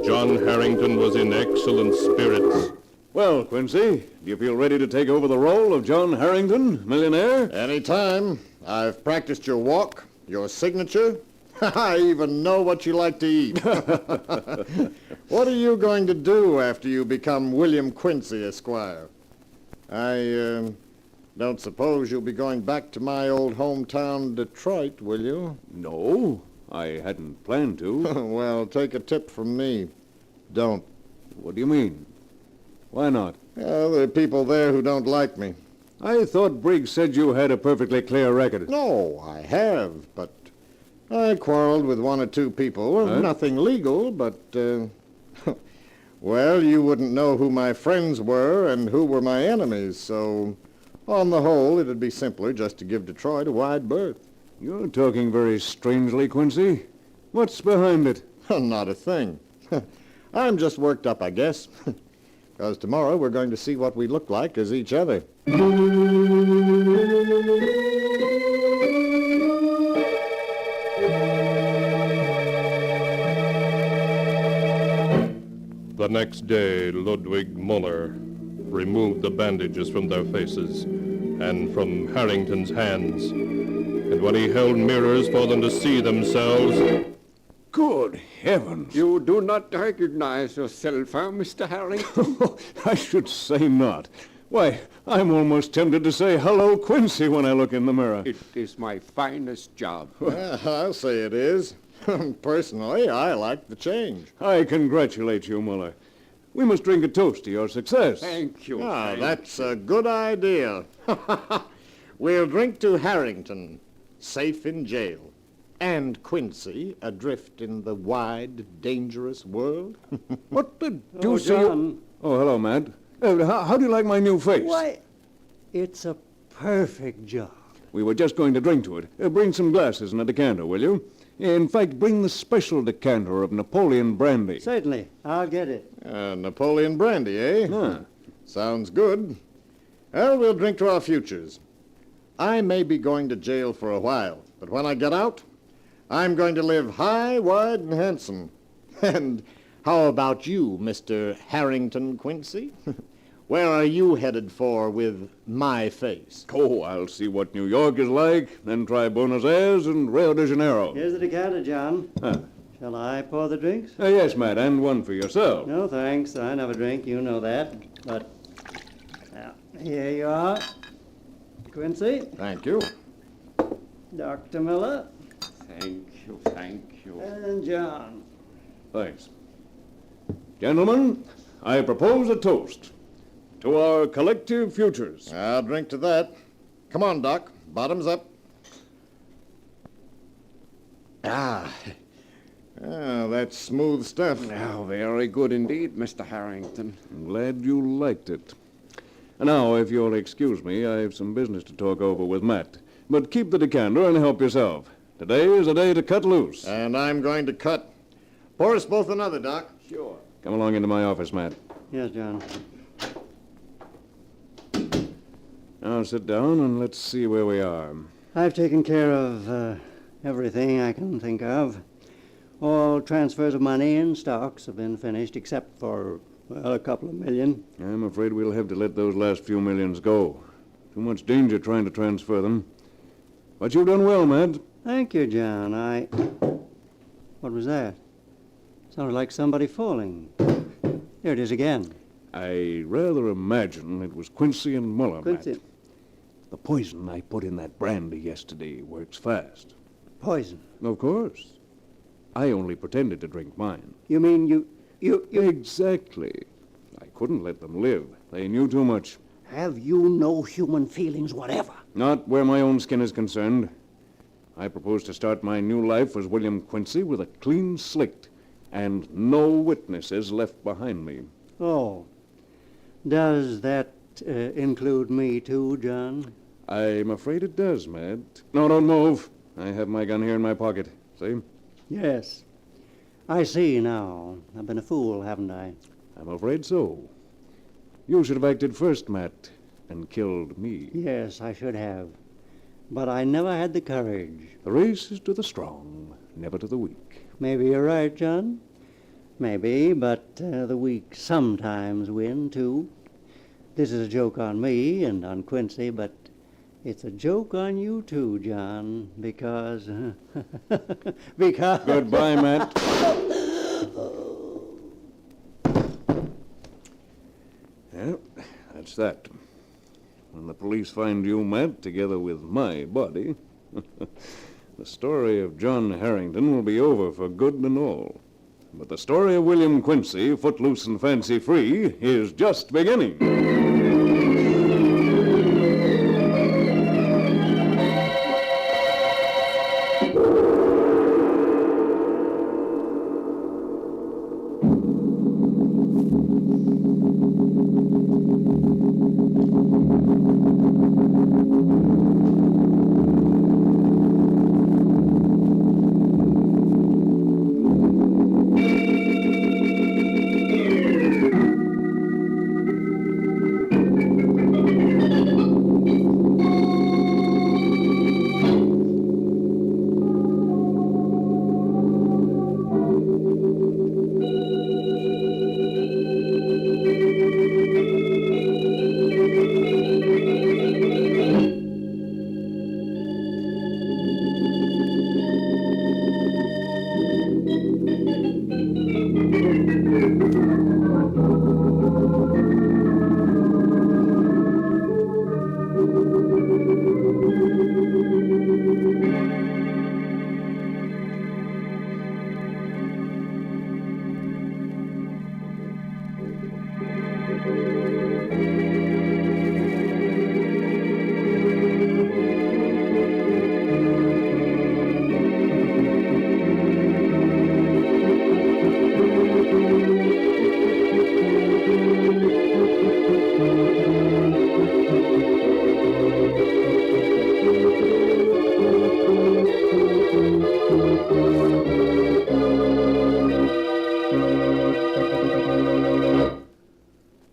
Speaker 1: John Harrington was in excellent spirits.
Speaker 4: Well, Quincy, do you feel ready to take over the role of John Harrington, millionaire?
Speaker 12: Anytime. I've practiced your walk, your signature. I even know what you like to eat. What are you going to do after you become William Quincy, Esquire? I don't suppose you'll be going back to my old hometown, Detroit, will you?
Speaker 4: No, I hadn't planned to.
Speaker 12: Well, take a tip from me. Don't.
Speaker 4: What do you mean? Why not?
Speaker 12: Well, there are people there who don't like me.
Speaker 18: I thought Briggs said you had a perfectly clear record.
Speaker 12: No, I have, but I quarreled with one or two people.
Speaker 18: Huh?
Speaker 12: Nothing legal, but, well, you wouldn't know who my friends were and who were my enemies, so on the whole, it'd be simpler just to give Detroit a wide berth.
Speaker 18: You're talking very strangely, Quincy. What's behind it?
Speaker 12: Not a thing. I'm just worked up, I guess. Because tomorrow we're going to see what we look like as each other.
Speaker 1: The next day, Ludwig Muller removed the bandages from their faces and from Harrington's hands. And when he held mirrors for them to see themselves...
Speaker 18: Good heavens!
Speaker 21: You do not recognize yourself, huh, Mr. Harrington?
Speaker 18: I should say not. Why, I'm almost tempted to say hello, Quincy, when I look in the mirror.
Speaker 21: It is my finest job.
Speaker 12: Well, I'll say it is. Personally, I like the change.
Speaker 18: I congratulate you, Muller. We must drink a toast to your success.
Speaker 21: Thank you.
Speaker 12: Ah, that's a good idea. We'll drink to Harrington, safe in jail, and Quincy, adrift in the wide, dangerous world.
Speaker 18: What the
Speaker 14: Oh,
Speaker 18: deuce are
Speaker 14: John.
Speaker 18: you... Oh, hello, Matt. How do you like my new face?
Speaker 14: Why, it's a perfect job.
Speaker 18: We were just going to drink to it. Bring some glasses and a decanter, will you? In fact, bring the special decanter of Napoleon brandy.
Speaker 14: Certainly. I'll get it.
Speaker 12: Napoleon brandy, eh?
Speaker 18: Huh.
Speaker 12: Sounds good. Well, we'll drink to our futures. I may be going to jail for a while, but when I get out, I'm going to live high, wide, and handsome. And how about you, Mr. Harrington Quincy? Where are you headed for with my face?
Speaker 18: Oh, I'll see what New York is like, then try Buenos Aires and Rio de Janeiro.
Speaker 14: Here's the decanter, John.
Speaker 18: Huh.
Speaker 14: Shall I pour the drinks?
Speaker 18: Yes, Matt, and one for yourself.
Speaker 14: No, thanks. I never drink. You know that. But now, here you are. Quincy.
Speaker 12: Thank you.
Speaker 14: Dr. Miller.
Speaker 21: Thank you, thank you.
Speaker 14: And John.
Speaker 18: Thanks. Gentlemen, I propose a toast to our collective futures.
Speaker 12: I'll drink to that. Come on, Doc. Bottoms up. That's smooth stuff.
Speaker 21: Oh, very good indeed, Mr. Harrington.
Speaker 18: I'm glad you liked it. Now, if you'll excuse me, I have some business to talk over with Matt. But keep the decanter and help yourself. Today is a day to cut loose.
Speaker 12: And I'm going to cut. Pour us both another, Doc.
Speaker 21: Sure.
Speaker 18: Come along into my office, Matt.
Speaker 14: Yes, John.
Speaker 18: Now sit down and let's see where we are.
Speaker 14: I've taken care of everything I can think of. All transfers of money and stocks have been finished, except for, well, a couple of million.
Speaker 18: I'm afraid we'll have to let those last few millions go. Too much danger trying to transfer them. But you've done well, Matt.
Speaker 14: Thank you, John. What was that? Sounded like somebody falling. There it is again.
Speaker 18: I rather imagine it was Quincy and Muller,
Speaker 14: Quincy.
Speaker 18: Matt. The poison I put in that brandy yesterday works fast.
Speaker 14: Poison?
Speaker 18: Of course. I only pretended to drink mine.
Speaker 14: You mean you...
Speaker 18: Exactly. I couldn't let them live. They knew too much.
Speaker 14: Have you no human feelings whatever?
Speaker 18: Not where my own skin is concerned. I propose to start my new life as William Quincy with a clean slate and no witnesses left behind me.
Speaker 14: Oh. Does that include me too, John?
Speaker 18: I'm afraid it does, Matt. No, don't move. I have my gun here in my pocket. See?
Speaker 14: Yes. I see now. I've been a fool, haven't I?
Speaker 18: I'm afraid so. You should have acted first, Matt, and killed me.
Speaker 14: Yes, I should have. But I never had the courage.
Speaker 18: The race is to the strong, never to the weak.
Speaker 14: Maybe you're right, John. Maybe, but the weak sometimes win, too. This is a joke on me and on Quincy, but it's a joke on you, too, John, because... because...
Speaker 18: Goodbye, Matt. Well, that's that. When the police find you, Matt, together with my body, the story of John Harrington will be over for good and all. But the story of William Quincy, footloose and fancy-free, is just beginning.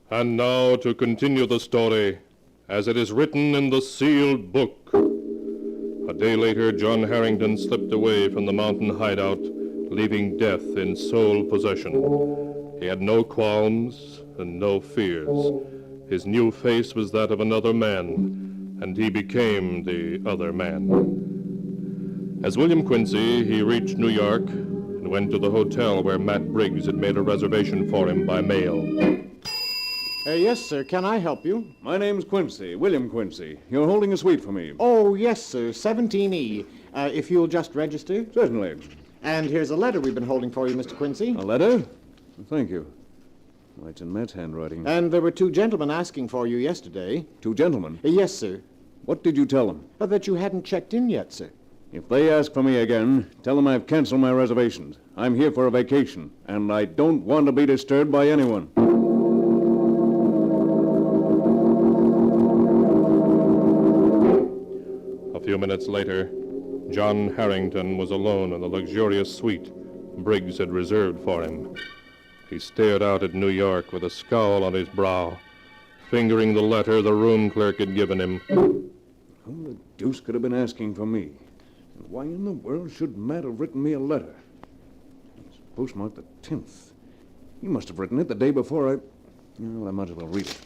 Speaker 1: And now to continue the story as it is written in the sealed book. A day later, John Harrington slipped away from the mountain hideout, leaving death in sole possession. He had no qualms and no fears. His new face was that of another man, and he became the other man. As William Quincy, he reached New York and went to the hotel where Matt Briggs had made a reservation for him by mail.
Speaker 12: Yes, sir. Can I help you?
Speaker 18: My name's Quincy, William Quincy. You're holding a suite for me.
Speaker 12: Oh, yes, sir. 17E. If you'll just register.
Speaker 18: Certainly.
Speaker 12: And here's a letter we've been holding for you, Mr. Quincy.
Speaker 18: A letter? Thank you. Well, it's in Matt's handwriting.
Speaker 12: And there were two gentlemen asking for you yesterday.
Speaker 18: Two gentlemen?
Speaker 12: Yes, sir.
Speaker 18: What did you tell them?
Speaker 12: That you hadn't checked in yet, sir.
Speaker 18: If they ask for me again, tell them I've canceled my reservations. I'm here for a vacation, and I don't want to be disturbed by anyone.
Speaker 1: A few minutes later, John Harrington was alone in the luxurious suite Briggs had reserved for him. He stared out at New York with a scowl on his brow, fingering the letter the room clerk had given him.
Speaker 18: Who the deuce could have been asking for me? And why in the world should Matt have written me a letter? It's postmarked the 10th. He must have written it the day before I... Well, I might as well read it.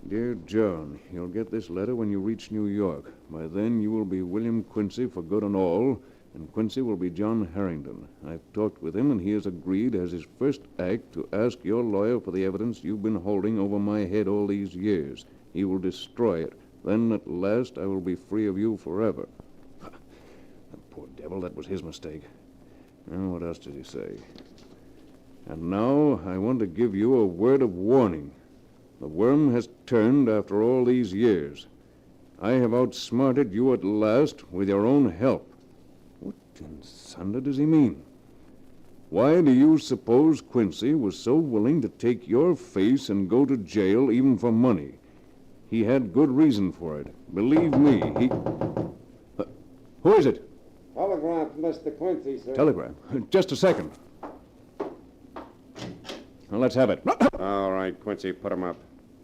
Speaker 18: Dear John, you'll get this letter when you reach New York. By then you will be William Quincy for good and all, and Quincy will be John Harrington. I've talked with him, and he has agreed as his first act to ask your lawyer for the evidence you've been holding over my head all these years. He will destroy it. Then, at last, I will be free of you forever. That poor devil, that was his mistake. Now, what else did he say? And now, I want to give you a word of warning. The worm has turned after all these years. I have outsmarted you at last with your own help. What in thunder does he mean? Why do you suppose Quincy was so willing to take your face and go to jail even for money? He had good reason for it. Believe me, he... who is it?
Speaker 9: Telegram from Mr. Quincy, sir.
Speaker 18: Telegram? Just a second. Well, let's have it.
Speaker 9: All right, Quincy, put him up.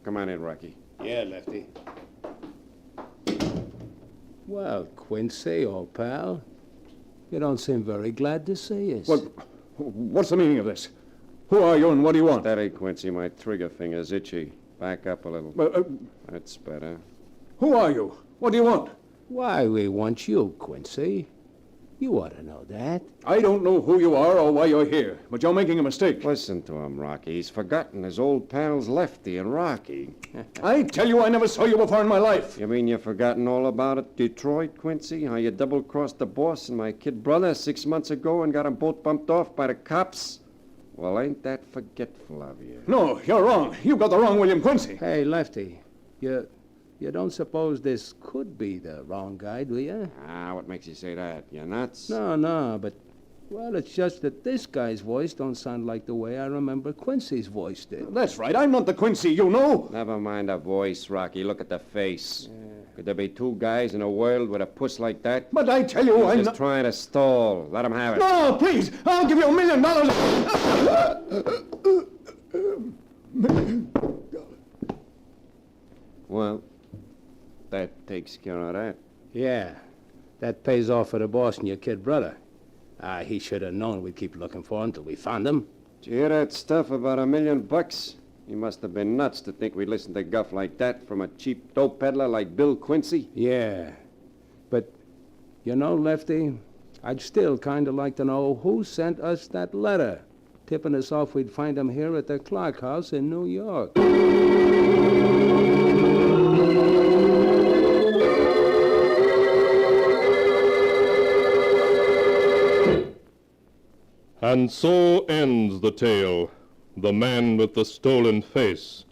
Speaker 9: Come on in, Rocky.
Speaker 17: Yeah, Lefty. Well, Quincy, old pal, you don't seem very glad to see us.
Speaker 18: What's the meaning of this? Who are you and what do you want?
Speaker 9: Steady, Quincy. My trigger finger's itchy. Back up a little. That's better.
Speaker 18: Who are you? What do you want?
Speaker 17: Why, we want you, Quincy. You ought to know that.
Speaker 18: I don't know who you are or why you're here, but you're making a mistake.
Speaker 12: Listen to him, Rocky. He's forgotten his old pals Lefty and Rocky.
Speaker 18: I tell you, I never saw you before in my life.
Speaker 12: You mean you've forgotten all about it, Detroit, Quincy? How you double-crossed the boss and my kid brother 6 months ago and got them both bumped off by the cops? Well, ain't that forgetful of you?
Speaker 18: No, you're wrong. You got the wrong William Quincy.
Speaker 17: Hey, Lefty, you don't suppose this could be the wrong guy, do you?
Speaker 12: What makes you say that? You nuts?
Speaker 17: No, but, well, it's just that this guy's voice don't sound like the way I remember Quincy's voice did.
Speaker 18: That's right. I'm not the Quincy, you know.
Speaker 12: Never mind the voice, Rocky. Look at the face. Could there be two guys in a world with a puss like that?
Speaker 18: But I tell you,
Speaker 12: He's just trying to stall. Let him have it.
Speaker 18: No, please. I'll give you $1 million.
Speaker 12: Well, that takes care of that.
Speaker 17: Yeah, that pays off for the boss and your kid brother. He should have known we'd keep looking for him till we found him.
Speaker 12: Did you hear that stuff about $1 million? He must have been nuts to think we'd listen to guff like that from a cheap dope peddler like Bill Quincy.
Speaker 17: Yeah, but, you know, Lefty, I'd still kind of like to know who sent us that letter, tipping us off we'd find him here at the Clark House in New York.
Speaker 1: And so ends the tale, The Man with the Stolen Face,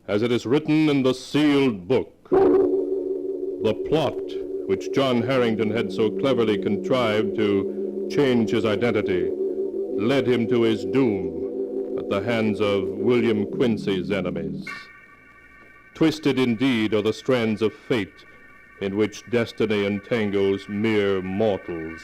Speaker 1: as it is written in the sealed book. The plot, which John Harrington had so cleverly contrived to change his identity, led him to his doom at the hands of William Quincy's enemies. Twisted indeed are the strands of fate in which destiny entangles mere mortals.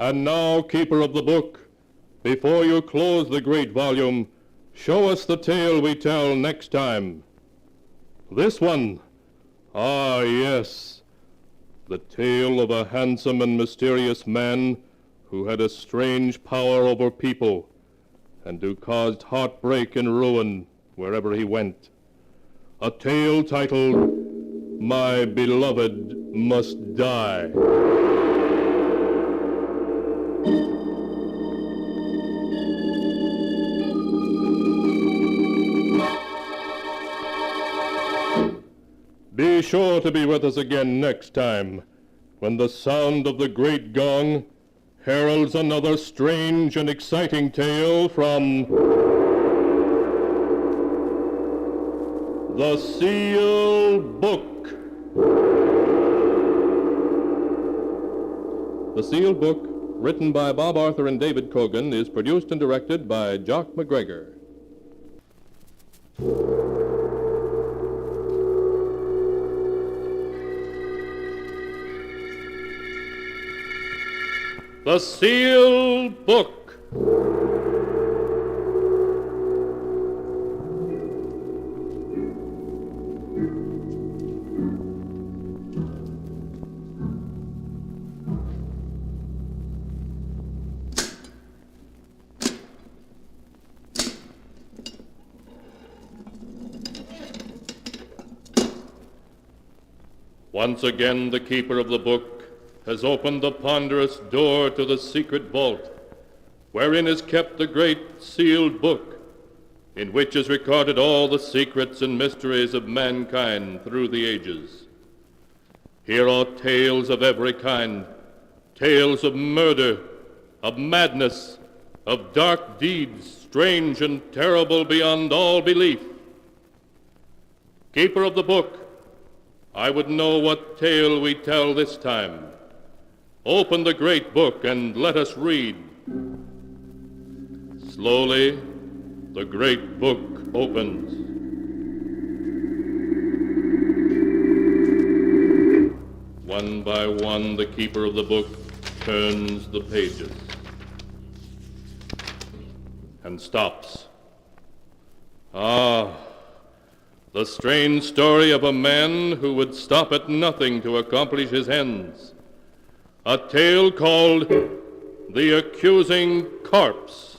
Speaker 1: And now, keeper of the book, before you close the great volume, show us the tale we tell next time. This one, yes, the tale of a handsome and mysterious man who had a strange power over people and who caused heartbreak and ruin wherever he went. A tale titled, My Beloved Must Die. Be sure to be with us again next time, when the sound of the great gong heralds another strange and exciting tale from the Sealed Book. The Sealed Book, written by Bob Arthur and David Cogan, is produced and directed by Jock McGregor. The Sealed Book. Once again, the keeper of the book has opened the ponderous door to the secret vault, wherein is kept the great sealed book, in which is recorded all the secrets and mysteries of mankind through the ages. Here are tales of every kind, tales of murder, of madness, of dark deeds, strange and terrible beyond all belief. Keeper of the book, I would know what tale we tell this time. Open the great book and let us read. Slowly, the great book opens. One by one, the keeper of the book turns the pages and stops. Ah, the strange story of a man who would stop at nothing to accomplish his ends. A tale called The Accusing Corpse.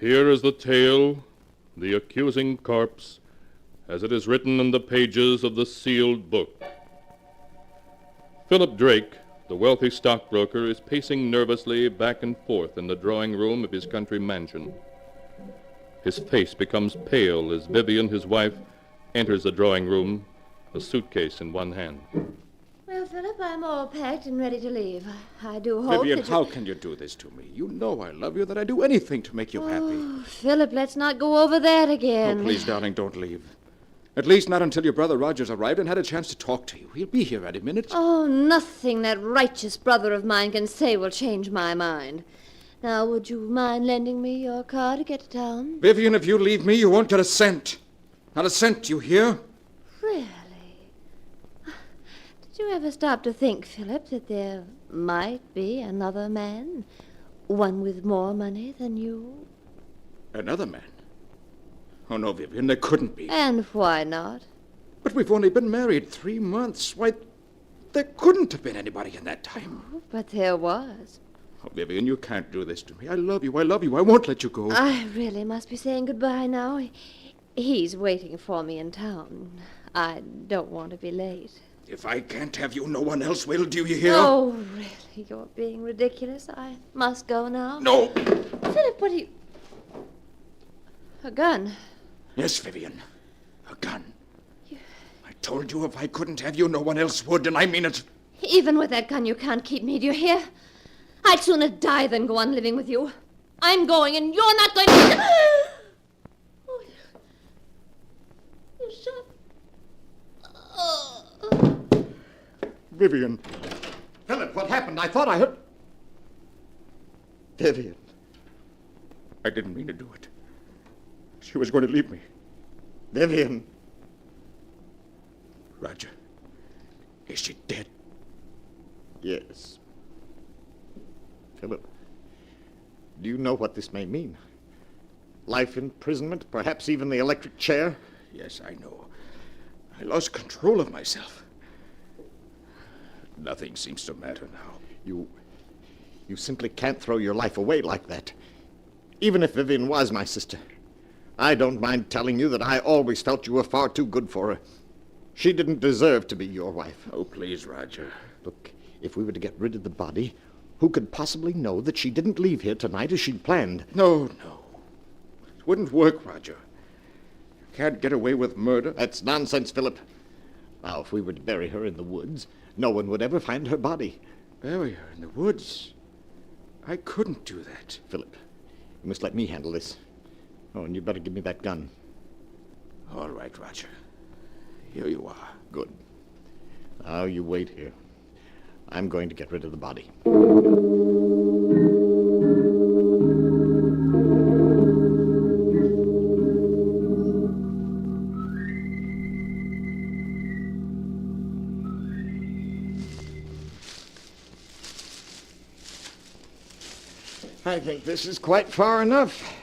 Speaker 1: Here is the tale, The Accusing Corpse, as it is written in the pages of the sealed book. Philip Drake, the wealthy stockbroker, is pacing nervously back and forth in the drawing room of his country mansion. His face becomes pale as Vivian, his wife, enters the drawing room, a suitcase in one hand.
Speaker 11: Well, Philip, I'm all packed and ready to leave. I do hope
Speaker 19: Vivian,
Speaker 11: that
Speaker 19: how can you do this to me? You know I love you, that I'd do anything to make you happy.
Speaker 11: Oh, Philip, let's not go over that again.
Speaker 19: Oh, please, darling, don't leave. At least not until your brother Roger's arrived and had a chance to talk to you. He'll be here any minute.
Speaker 11: Oh, nothing that righteous brother of mine can say will change my mind. Now, would you mind lending me your car to get to town?
Speaker 19: Vivian, if you leave me, you won't get a cent. Not a cent, you hear?
Speaker 11: Really? Did you ever stop to think, Philip, that there might be another man? One with more money than you?
Speaker 19: Another man? Oh, no, Vivian, there couldn't be.
Speaker 11: And why not?
Speaker 19: But we've only been married 3 months. Why, there couldn't have been anybody in that time.
Speaker 11: Oh, but there was.
Speaker 19: Oh, Vivian, you can't do this to me. I love you. I love you. I won't let you go.
Speaker 11: I really must be saying goodbye now. He's waiting for me in town. I don't want to be late.
Speaker 19: If I can't have you, no one else will. Do you hear?
Speaker 11: Oh, really? You're being ridiculous. I must go now.
Speaker 19: No.
Speaker 11: Philip, what are you... A gun.
Speaker 19: Yes, Vivian. A gun. I told you if I couldn't have you, no one else would, and I mean it.
Speaker 11: Even with that gun, you can't keep me, do you hear? I'd sooner die than go on living with you. I'm going, and you're not going to... Oh, you shot...
Speaker 12: Vivian. Philip, what happened? I thought I heard... Vivian.
Speaker 19: I didn't mean to do it. She was going to leave me.
Speaker 12: Vivian.
Speaker 19: Roger, is she dead?
Speaker 12: Yes. Philip, do you know what this may mean? Life imprisonment, perhaps even the electric chair?
Speaker 19: Yes, I know. I lost control of myself. Nothing seems to matter now.
Speaker 12: You simply can't throw your life away like that. Even if Vivian was my sister. I don't mind telling you that I always felt you were far too good for her. She didn't deserve to be your wife.
Speaker 19: Oh, please, Roger.
Speaker 12: Look, if we were to get rid of the body, who could possibly know that she didn't leave here tonight as she'd planned?
Speaker 19: No. It wouldn't work, Roger. You can't get away with murder.
Speaker 12: That's nonsense, Philip. Now, if we were to bury her in the woods, no one would ever find her body.
Speaker 19: Bury her in the woods? I couldn't do that.
Speaker 12: Philip, you must let me handle this. Oh, and you better give me that gun.
Speaker 19: All right, Roger. Here you are.
Speaker 12: Good. Now you wait here. I'm going to get rid of the body. I think this is quite far enough.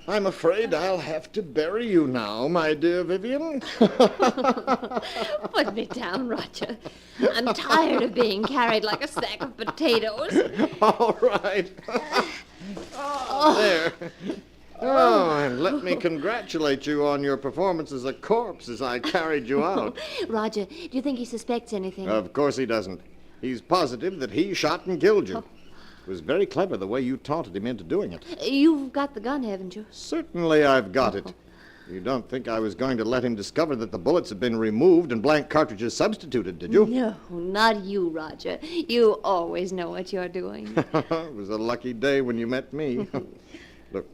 Speaker 12: I'm afraid I'll have to bury you now, my dear Vivian.
Speaker 11: Put me down, Roger. I'm tired of being carried like a sack of potatoes.
Speaker 12: All right. There. Oh, and let me congratulate you on your performance as a corpse as I carried you out.
Speaker 11: Roger, do you think he suspects anything?
Speaker 12: Of course he doesn't. He's positive that he shot and killed you. It was very clever the way you taunted him into doing it.
Speaker 11: You've got the gun, haven't you?
Speaker 12: Certainly I've got it. You don't think I was going to let him discover that the bullets had been removed and blank cartridges substituted, did you?
Speaker 11: No, not you, Roger. You always know what you're doing.
Speaker 12: It was a lucky day when you met me. Look,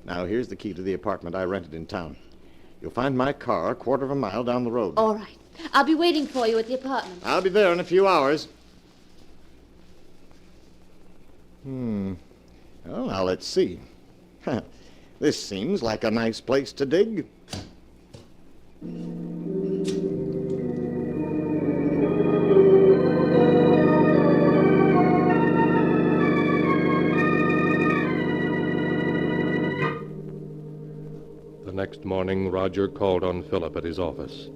Speaker 12: now here's the key to the apartment I rented in town. You'll find my car a quarter of a mile down the road.
Speaker 11: All right. I'll be waiting for you at the apartment.
Speaker 12: I'll be there in a few hours. Well, now let's see. This seems like a nice place to dig.
Speaker 1: The next morning, Roger called on Philip at his office,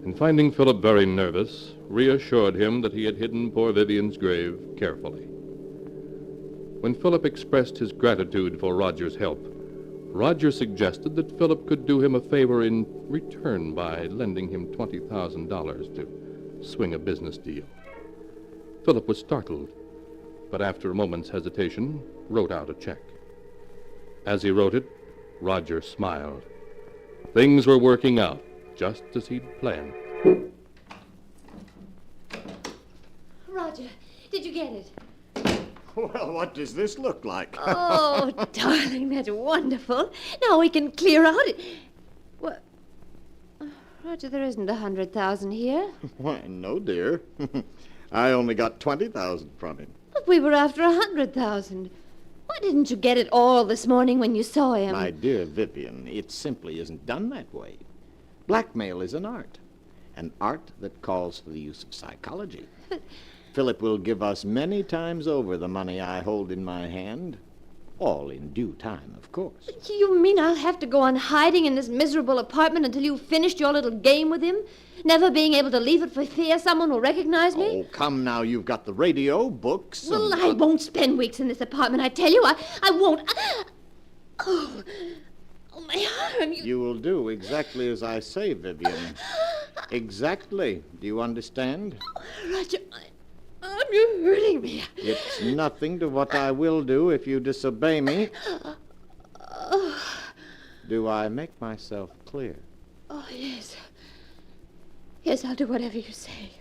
Speaker 1: and finding Philip very nervous, reassured him that he had hidden poor Vivian's grave carefully. When Philip expressed his gratitude for Roger's help, Roger suggested that Philip could do him a favor in return by lending him $20,000 to swing a business deal. Philip was startled, but after a moment's hesitation, wrote out a check. As he wrote it, Roger smiled. Things were working out just as he'd planned.
Speaker 11: Roger, did you get it?
Speaker 12: Well, what does this look like?
Speaker 11: Oh, darling, that's wonderful. Now we can clear out it. What? Roger, there isn't 100,000 here.
Speaker 12: Why, no, dear. I only got 20,000 from him.
Speaker 11: But we were after 100,000. Why didn't you get it all this morning when you saw him?
Speaker 12: My dear Vivian, it simply isn't done that way. Blackmail is an art that calls for the use of psychology. Philip will give us many times over the money I hold in my hand. All in due time, of course.
Speaker 11: You mean I'll have to go on hiding in this miserable apartment until you've finished your little game with him? Never being able to leave it for fear someone will recognize me?
Speaker 12: Oh, come now. You've got the radio, books.
Speaker 11: Well, I won't spend weeks in this apartment, I tell you. I won't. Oh, my arm.
Speaker 12: You will do exactly as I say, Vivian. Exactly. Do you understand?
Speaker 11: Roger, you're hurting me.
Speaker 12: It's nothing to what I will do if you disobey me. Do I make myself clear?
Speaker 11: Oh, yes. Yes, I'll do whatever you say.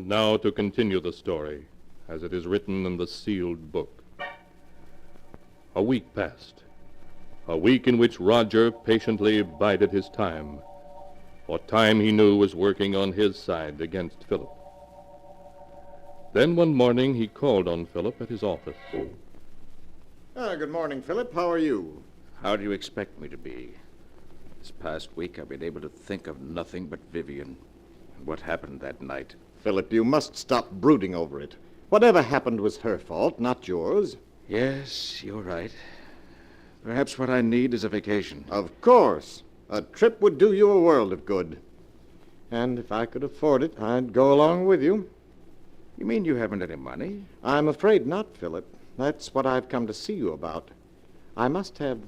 Speaker 1: And now to continue the story, as it is written in the sealed book. A week passed. A week in which Roger patiently bided his time, for time he knew was working on his side against Philip. Then one morning he called on Philip at his office.
Speaker 12: Good morning, Philip. How are you?
Speaker 10: How do you expect me to be? This past week I've been able to think of nothing but Vivian and what happened that night.
Speaker 12: Philip, you must stop brooding over it. Whatever happened was her fault, not yours.
Speaker 10: Yes, you're right. Perhaps what I need is a vacation.
Speaker 12: Of course. A trip would do you a world of good. And if I could afford it, I'd go along with you.
Speaker 10: You mean you haven't any money?
Speaker 12: I'm afraid not, Philip. That's what I've come to see you about. I must have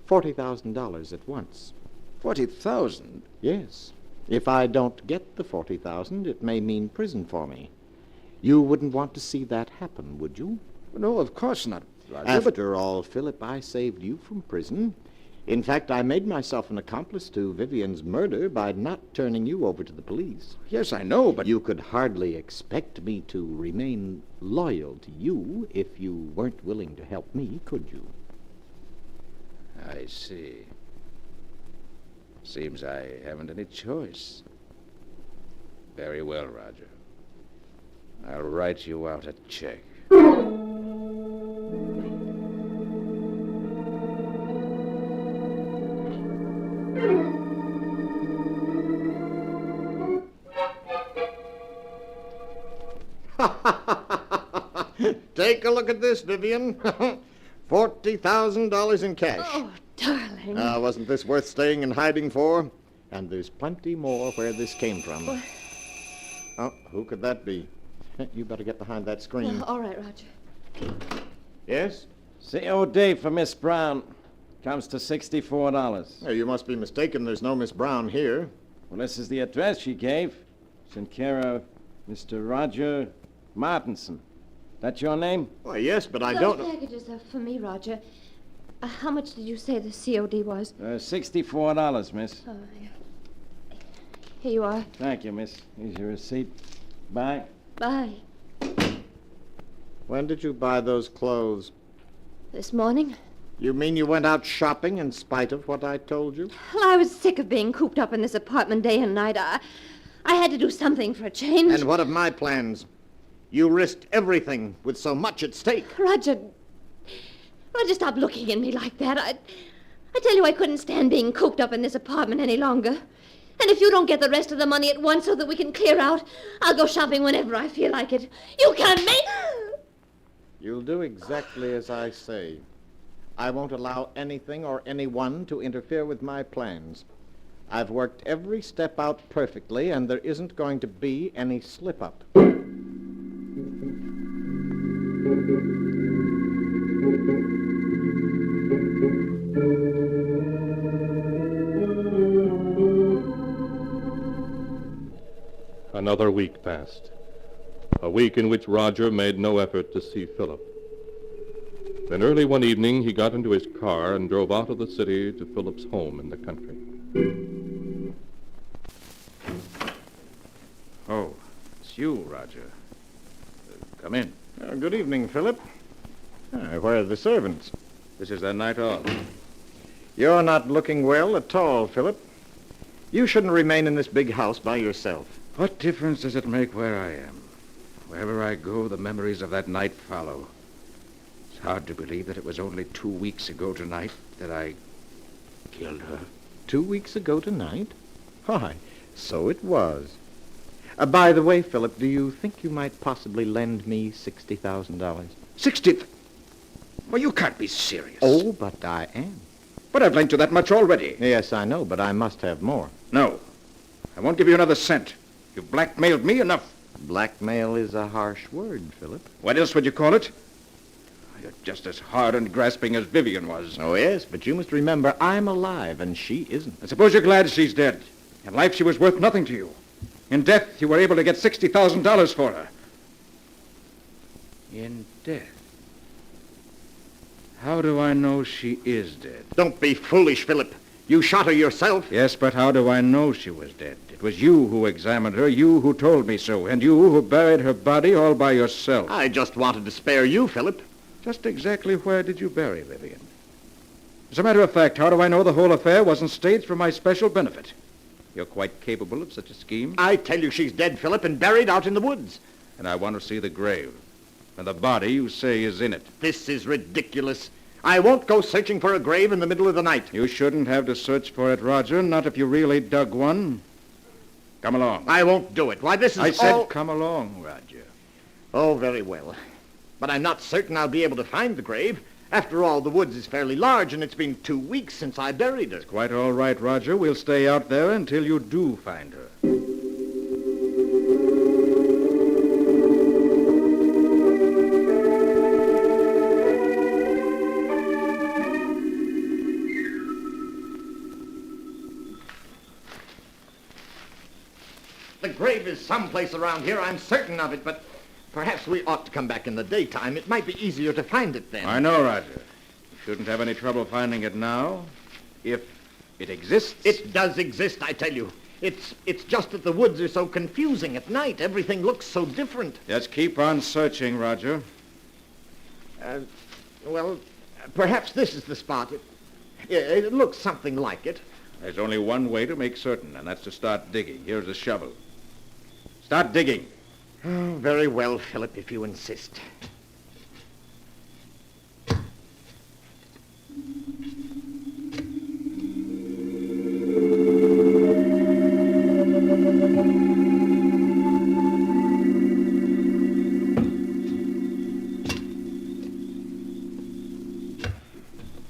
Speaker 12: $40,000 at once.
Speaker 10: 40,000?
Speaker 12: Yes. If I don't get the 40,000, it may mean prison for me. You wouldn't want to see that happen, would you?
Speaker 10: No, of course not, Roger.
Speaker 12: After all, Philip, I saved you from prison. In fact, I made myself an accomplice to Vivian's murder by not turning you over to the police.
Speaker 10: Yes, I know, but...
Speaker 12: You could hardly expect me to remain loyal to you if you weren't willing to help me, could you?
Speaker 10: I see. Seems I haven't any choice. Very well, Roger. I'll write you out a check.
Speaker 12: Take a look at this, Vivian. $40,000 in cash.
Speaker 11: Oh, darling.
Speaker 12: Wasn't this worth staying in hiding for? And there's plenty more where this came from.
Speaker 11: What?
Speaker 12: Oh, who could that be? You better get behind that screen.
Speaker 11: All right, Roger.
Speaker 12: Yes?
Speaker 16: COD for Miss Brown. Comes to $64.
Speaker 12: You must be mistaken. There's no Miss Brown here.
Speaker 16: Well, this is the address she gave. It's in care of Mr. Roger Martinson. That your name?
Speaker 12: Why, yes, but I
Speaker 11: Those
Speaker 12: don't...
Speaker 11: packages are for me, Roger. How much did you say the COD was?
Speaker 16: $64, miss.
Speaker 11: Oh, yeah. Here you are.
Speaker 16: Thank you, miss. Here's your receipt. Bye.
Speaker 11: Bye.
Speaker 12: When did you buy those clothes?
Speaker 11: This morning?
Speaker 12: You mean you went out shopping in spite of what I told you?
Speaker 11: Well, I was sick of being cooped up in this apartment day and night. I had to do something for a change.
Speaker 12: And what of my plans? You risked everything with so much at stake.
Speaker 11: Roger, stop looking at me like that. I tell you, I couldn't stand being cooped up in this apartment any longer. And if you don't get the rest of the money at once so that we can clear out, I'll go shopping whenever I feel like it. You can't make...
Speaker 12: You'll do exactly as I say. I won't allow anything or anyone to interfere with my plans. I've worked every step out perfectly, and there isn't going to be any slip-up.
Speaker 1: Another week passed. A week in which Roger made no effort to see Philip. Then early one evening, he got into his car and drove out of the city to Philip's home in the country.
Speaker 10: Oh, it's you, Roger. Come in.
Speaker 12: Good evening, Philip. Where are the servants?
Speaker 10: This is their night off.
Speaker 12: You're not looking well at all, Philip. You shouldn't remain in this big house by yourself.
Speaker 10: What difference does it make where I am? Wherever I go, the memories of that night follow. It's hard to believe that it was only 2 weeks ago tonight that I killed her.
Speaker 12: 2 weeks ago tonight? Why, so it was. By the way, Philip, do you think you might possibly lend me $60,000?
Speaker 10: 60? Well, you can't be serious.
Speaker 12: Oh, but I am.
Speaker 10: But I've lent you that much already.
Speaker 12: Yes, I know, but I must have more.
Speaker 10: No. I won't give you another cent. You've blackmailed me enough.
Speaker 12: Blackmail is a harsh word, Philip.
Speaker 10: What else would you call it? You're just as hard and grasping as Vivian was.
Speaker 12: Oh, yes, but you must remember I'm alive and she isn't.
Speaker 10: I suppose you're glad she's dead. In life, she was worth nothing to you. In death, you were able to get $60,000 for her. In death? How do I know she is dead?
Speaker 12: Don't be foolish, Philip.
Speaker 10: You shot her yourself.
Speaker 5: Yes, but how do I know she was dead? It was you who examined her, you who told me so, and you who buried her body all by yourself.
Speaker 10: I just wanted to spare you, Philip.
Speaker 5: Just exactly where did you bury Vivian? As a matter of fact, how do I know the whole affair wasn't staged for my special benefit? You're quite capable of such a scheme?
Speaker 10: I tell you she's dead, Philip, and buried out in the woods.
Speaker 5: And I want to see the grave. And the body you say is in it.
Speaker 10: This is ridiculous. I won't go searching for a grave in the middle of the night.
Speaker 5: You shouldn't have to search for it, Roger, not if you really dug one. Come along.
Speaker 10: I won't do it. Why, this is
Speaker 5: I said
Speaker 10: all...
Speaker 5: come along, Roger.
Speaker 10: Oh, very well. But I'm not certain I'll be able to find the grave. After all, the woods is fairly large, and it's been 2 weeks since I buried her.
Speaker 5: It's quite all right, Roger. We'll stay out there until you do find her.
Speaker 10: The grave is someplace around here, I'm certain of it, but perhaps we ought to come back in the daytime. It might be easier to find it then.
Speaker 5: I know, Roger. You shouldn't have any trouble finding it now. If it exists.
Speaker 10: It does exist, I tell you. It's just that the woods are so confusing at night. Everything looks so different.
Speaker 5: Just keep on searching, Roger.
Speaker 10: Well, perhaps this is the spot. It looks something like it.
Speaker 5: There's only one way to make certain, and that's to start digging. Here's a shovel. Start digging.
Speaker 10: Oh, very well, Philip, if you insist.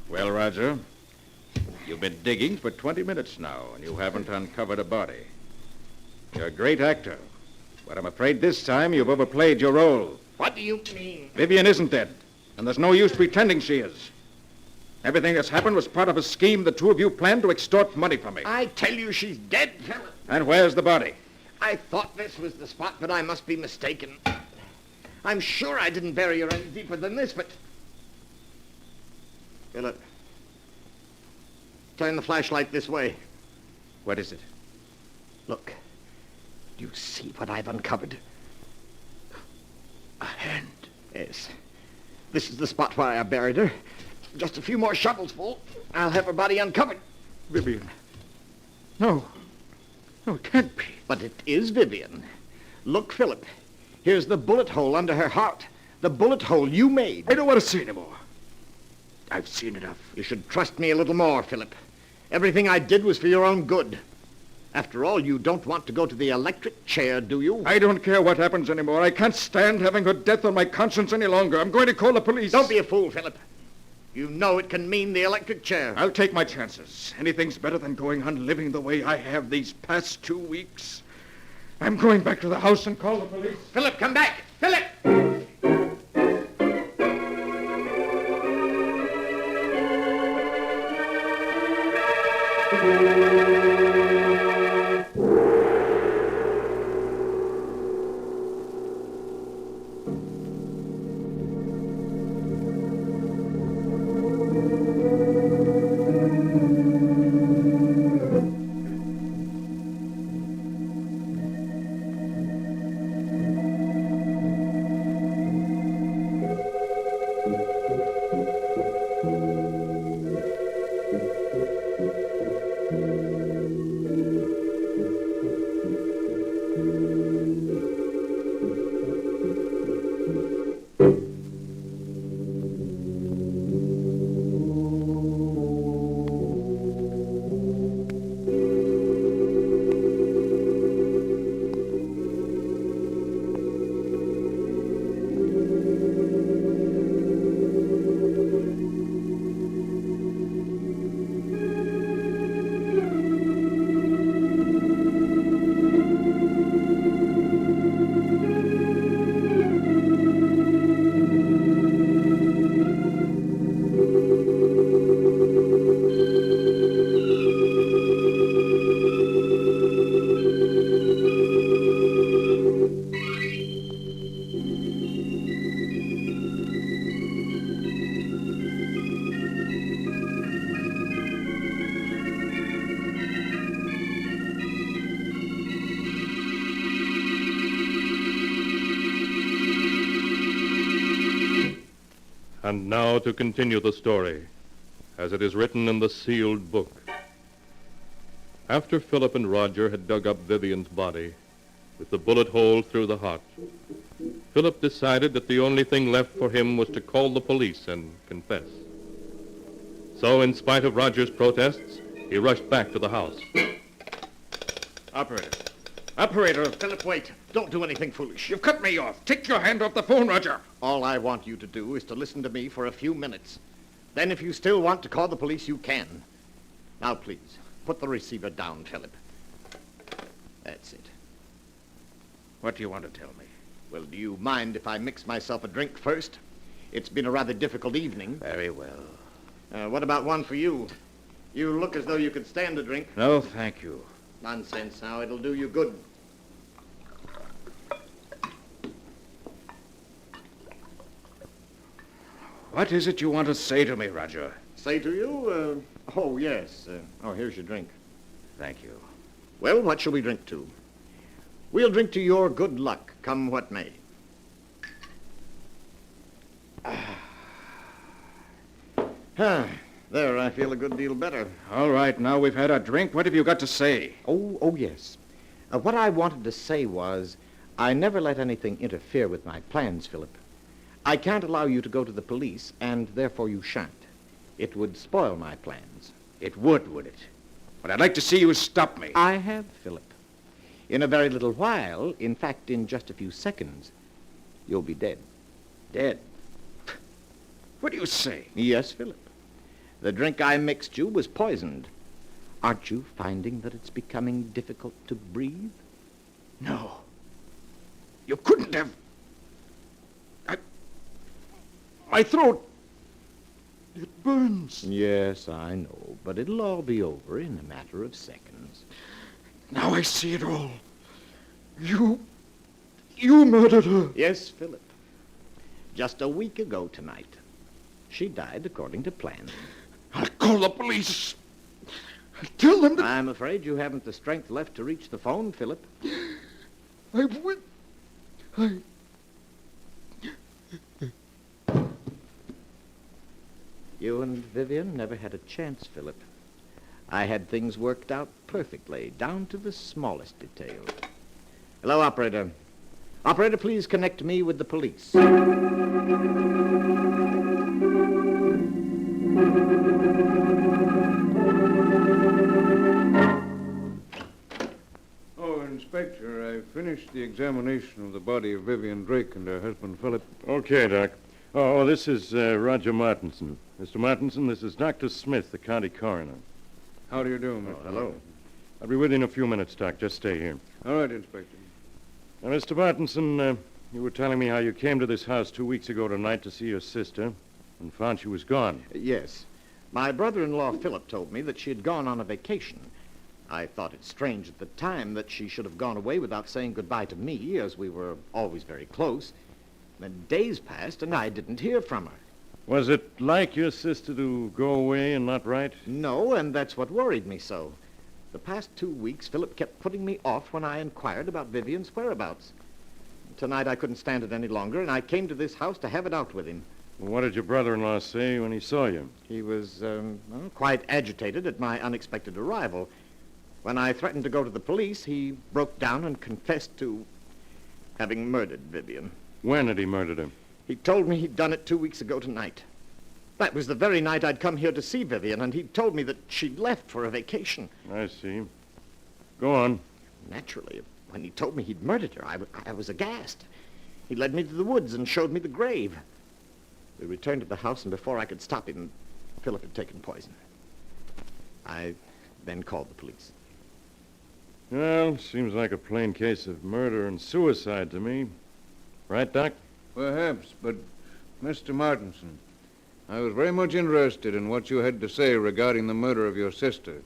Speaker 5: Well, Roger, you've been digging for 20 minutes now, and you haven't uncovered a body. You're a great actor, but I'm afraid this time you've overplayed your role.
Speaker 10: What do you mean?
Speaker 5: Vivian isn't dead, and there's no use pretending she is. Everything that's happened was part of a scheme the two of you planned to extort money from me.
Speaker 10: I tell you she's dead, Philip.
Speaker 5: And where's the body?
Speaker 10: I thought this was the spot, but I must be mistaken. I'm sure I didn't bury her any deeper than this, but... Philip, turn the flashlight this way.
Speaker 5: What is it?
Speaker 10: Look. Do you see what I've uncovered? A hand. Yes. This is the spot where I buried her. Just a few more shovels full. I'll have her body uncovered.
Speaker 5: Vivian. No. No, it can't be.
Speaker 10: But it is Vivian. Look, Philip. Here's the bullet hole under her heart. The bullet hole you made.
Speaker 5: I don't want to see anymore. I've seen enough.
Speaker 10: You should trust me a little more, Philip. Everything I did was for your own good. After all, you don't want to go to the electric chair, do you?
Speaker 5: I don't care what happens anymore. I can't stand having her death on my conscience any longer. I'm going to call the police.
Speaker 10: Don't be a fool, Philip. You know it can mean the electric chair.
Speaker 5: I'll take my chances. Anything's better than going on living the way I have these past 2 weeks. I'm going back to the house and call the police.
Speaker 10: Philip, come back! Philip!
Speaker 1: And now to continue the story, as it is written in the sealed book. After Philip and Roger had dug up Vivian's body, with the bullet hole through the heart, Philip decided that the only thing left for him was to call the police and confess. So, in spite of Roger's protests, he rushed back to the house.
Speaker 10: Operator. Operator.
Speaker 12: Philip, wait. Don't do anything foolish.
Speaker 10: You've cut me off. Take your hand off the phone, Roger.
Speaker 12: All I want you to do is to listen to me for a few minutes. Then if you still want to call the police, you can. Now, please, put the receiver down, Philip. That's it.
Speaker 10: What do you want to tell me?
Speaker 12: Well, do you mind if I mix myself a drink first? It's been a rather difficult evening.
Speaker 10: Very well.
Speaker 12: What about one for you? You look as though you could stand a drink.
Speaker 10: No, thank you.
Speaker 12: Nonsense now. It'll do you good.
Speaker 10: What is it you want to say to me, Roger?
Speaker 12: Say to you? Oh, yes. Here's your drink.
Speaker 10: Thank you.
Speaker 12: Well, what shall we drink to? We'll drink to your good luck, come what may. There, I feel a good deal better.
Speaker 10: All right, now we've had our drink. What have you got to say?
Speaker 12: Oh, yes. What I wanted to say was, I never let anything interfere with my plans, Philip. I can't allow you to go to the police, and therefore you shan't. It would spoil my plans.
Speaker 10: It would it? But I'd like to see you stop me.
Speaker 12: I have, Philip. In a very little while, in fact, in just a few seconds, you'll be dead.
Speaker 10: Dead? What do you say?
Speaker 12: Yes, Philip. The drink I mixed you was poisoned. Aren't you finding that it's becoming difficult to breathe?
Speaker 10: No. You couldn't have... My throat... It burns.
Speaker 12: Yes, I know, but it'll all be over in a matter of seconds.
Speaker 10: Now I see it all. You murdered her.
Speaker 12: Yes, Philip. Just a week ago tonight. She died according to plan.
Speaker 10: I'll call the police. I'll tell them that...
Speaker 12: I'm afraid you haven't the strength left to reach the phone, Philip.
Speaker 10: I will...
Speaker 12: You and Vivian never had a chance, Philip. I had things worked out perfectly, down to the smallest detail. Hello, operator. Operator, please connect me with the police.
Speaker 4: Oh, Inspector, I finished the examination of the body of Vivian Drake and her husband, Philip.
Speaker 5: Okay, Doc. Oh, this is Roger Martinson. Mr. Martinson, this is Dr. Smith, the county coroner.
Speaker 4: How do you do, Mr.
Speaker 12: Hello.
Speaker 5: I'll be with you in a few minutes, Doc. Just stay here.
Speaker 4: All right, Inspector.
Speaker 5: Now, Mr. Martinson, you were telling me how you came to this house 2 weeks ago tonight to see your sister and found she was gone.
Speaker 12: Yes. My brother-in-law, Philip, told me that she had gone on a vacation. I thought it strange at the time that she should have gone away without saying goodbye to me, as we were always very close. Then days passed, and I didn't hear from her.
Speaker 5: Was it like your sister to go away and not write?
Speaker 12: No, and that's what worried me so. The past 2 weeks, Philip kept putting me off when I inquired about Vivian's whereabouts. Tonight I couldn't stand it any longer, and I came to this house to have it out with him.
Speaker 5: Well, what did your brother-in-law say when he saw you?
Speaker 12: He was quite agitated at my unexpected arrival. When I threatened to go to the police, he broke down and confessed to having murdered Vivian.
Speaker 5: When had he murdered her?
Speaker 12: He told me he'd done it 2 weeks ago tonight. That was the very night I'd come here to see Vivian, and he'd told me that she'd left for a vacation.
Speaker 5: I see. Go on.
Speaker 12: Naturally, when he told me he'd murdered her, I was aghast. He led me to the woods and showed me the grave. We returned to the house, and before I could stop him, Philip had taken poison. I then called the police.
Speaker 5: Well, seems like a plain case of murder and suicide to me. Right, Doc?
Speaker 4: Perhaps, but Mr. Martinson, I was very much interested in what you had to say regarding the murder of your sister.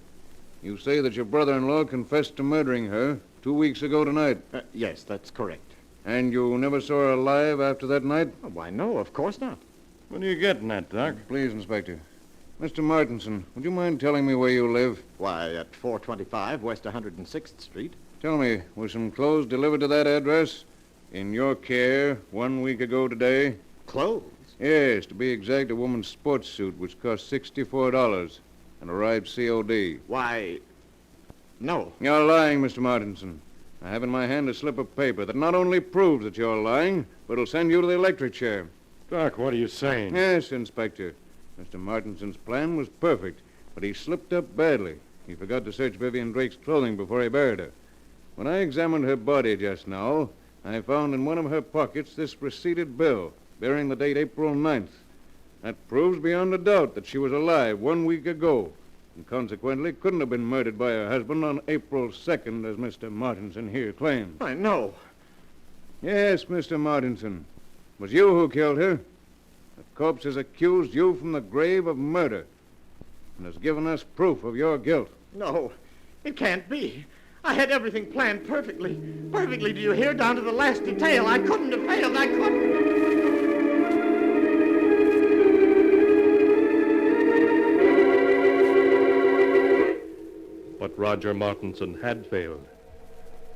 Speaker 4: You say that your brother-in-law confessed to murdering her 2 weeks ago tonight.
Speaker 12: Yes, that's correct.
Speaker 4: And you never saw her alive after that night?
Speaker 12: Oh, why, no, of course not.
Speaker 5: What are you getting at, Doc?
Speaker 4: Please, Inspector. Mr. Martinson, would you mind telling me where you live?
Speaker 12: Why, at 425 West 106th Street.
Speaker 4: Tell me, were some clothes delivered to that address? In your care 1 week ago today?
Speaker 12: Clothes?
Speaker 4: Yes, to be exact, a woman's sports suit, which cost $64 and arrived COD.
Speaker 12: Why, no.
Speaker 4: You're lying, Mr. Martinson. I have in my hand a slip of paper that not only proves that you're lying, but will send you to the electric chair.
Speaker 20: Doc, what are you saying?
Speaker 4: Yes, Inspector. Mr. Martinson's plan was perfect, but he slipped up badly. He forgot to search Vivian Drake's clothing before he buried her. When I examined her body just now, I found in one of her pockets this receipted bill bearing the date April 9th. That proves beyond a doubt that she was alive 1 week ago, and consequently couldn't have been murdered by her husband on April 2nd, as Mr. Martinson here claims.
Speaker 12: I know.
Speaker 4: Yes, Mr. Martinson. It was you who killed her. The corpse has accused you from the grave of murder and has given us proof of your guilt.
Speaker 12: No, it can't be. I had everything planned perfectly. Perfectly, do you hear? Down to the last detail. I couldn't have failed. I couldn't.
Speaker 1: But Roger Martinson had failed,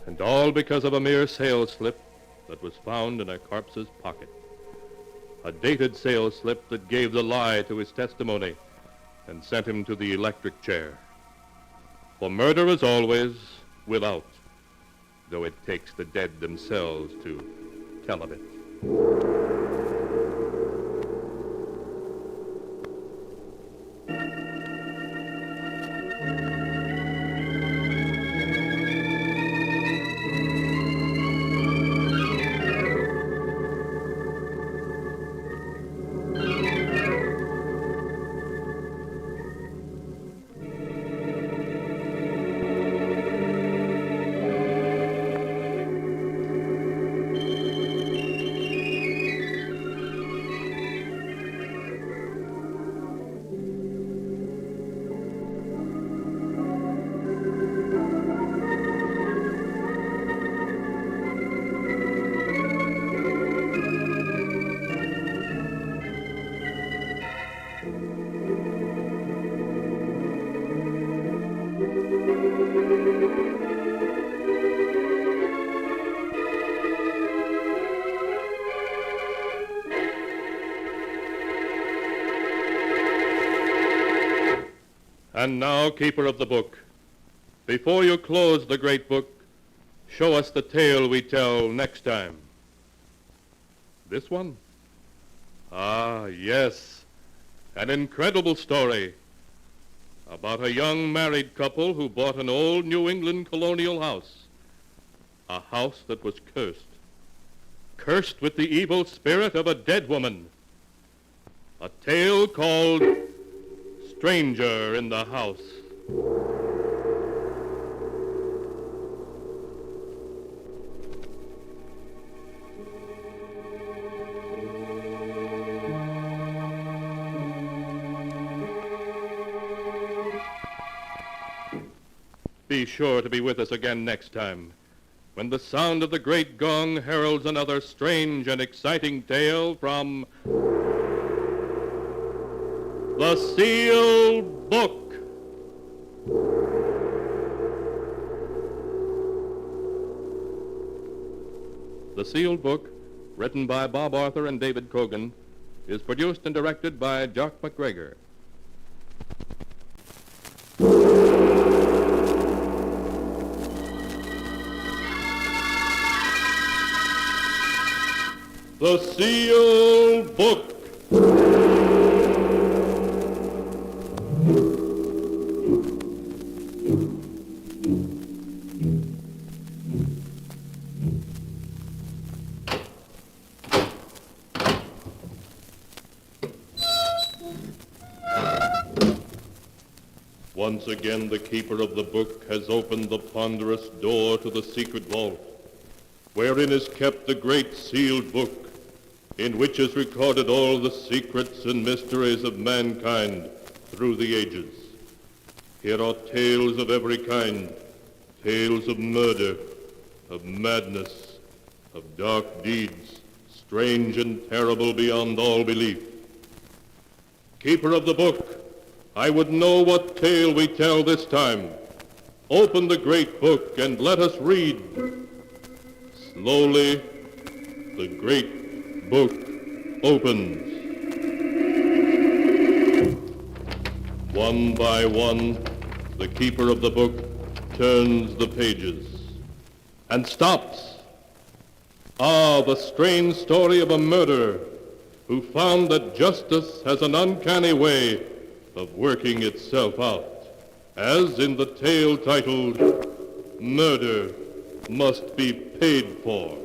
Speaker 1: and all because of a mere sales slip that was found in a corpse's pocket. A dated sales slip that gave the lie to his testimony and sent him to the electric chair. For murder is always without, though it takes the dead themselves to tell of it. And now, keeper of the book, before you close the great book, show us the tale we tell next time. This one? Ah, yes, an incredible story about a young married couple who bought an old New England colonial house, a house that was cursed with the evil spirit of a dead woman. A tale called Stranger in the House. Be sure to be with us again next time, when the sound of the great gong heralds another strange and exciting tale from The Sealed Book. The Sealed Book, written by Bob Arthur and David Cogan, is produced and directed by Jock McGregor. The Sealed Book. Once again, the keeper of the book has opened the ponderous door to the secret vault, wherein is kept the great sealed book, in which is recorded all the secrets and mysteries of mankind through the ages. Here are tales of every kind, tales of murder, of madness, of dark deeds, strange and terrible beyond all belief. Keeper of the book, I would know what tale we tell this time. Open the great book and let us read. Slowly, the great book opens. One by one, the keeper of the book turns the pages and stops. Ah, the strange story of a murderer who found that justice has an uncanny way of working itself out, as in the tale titled, Murder Must Be Paid For.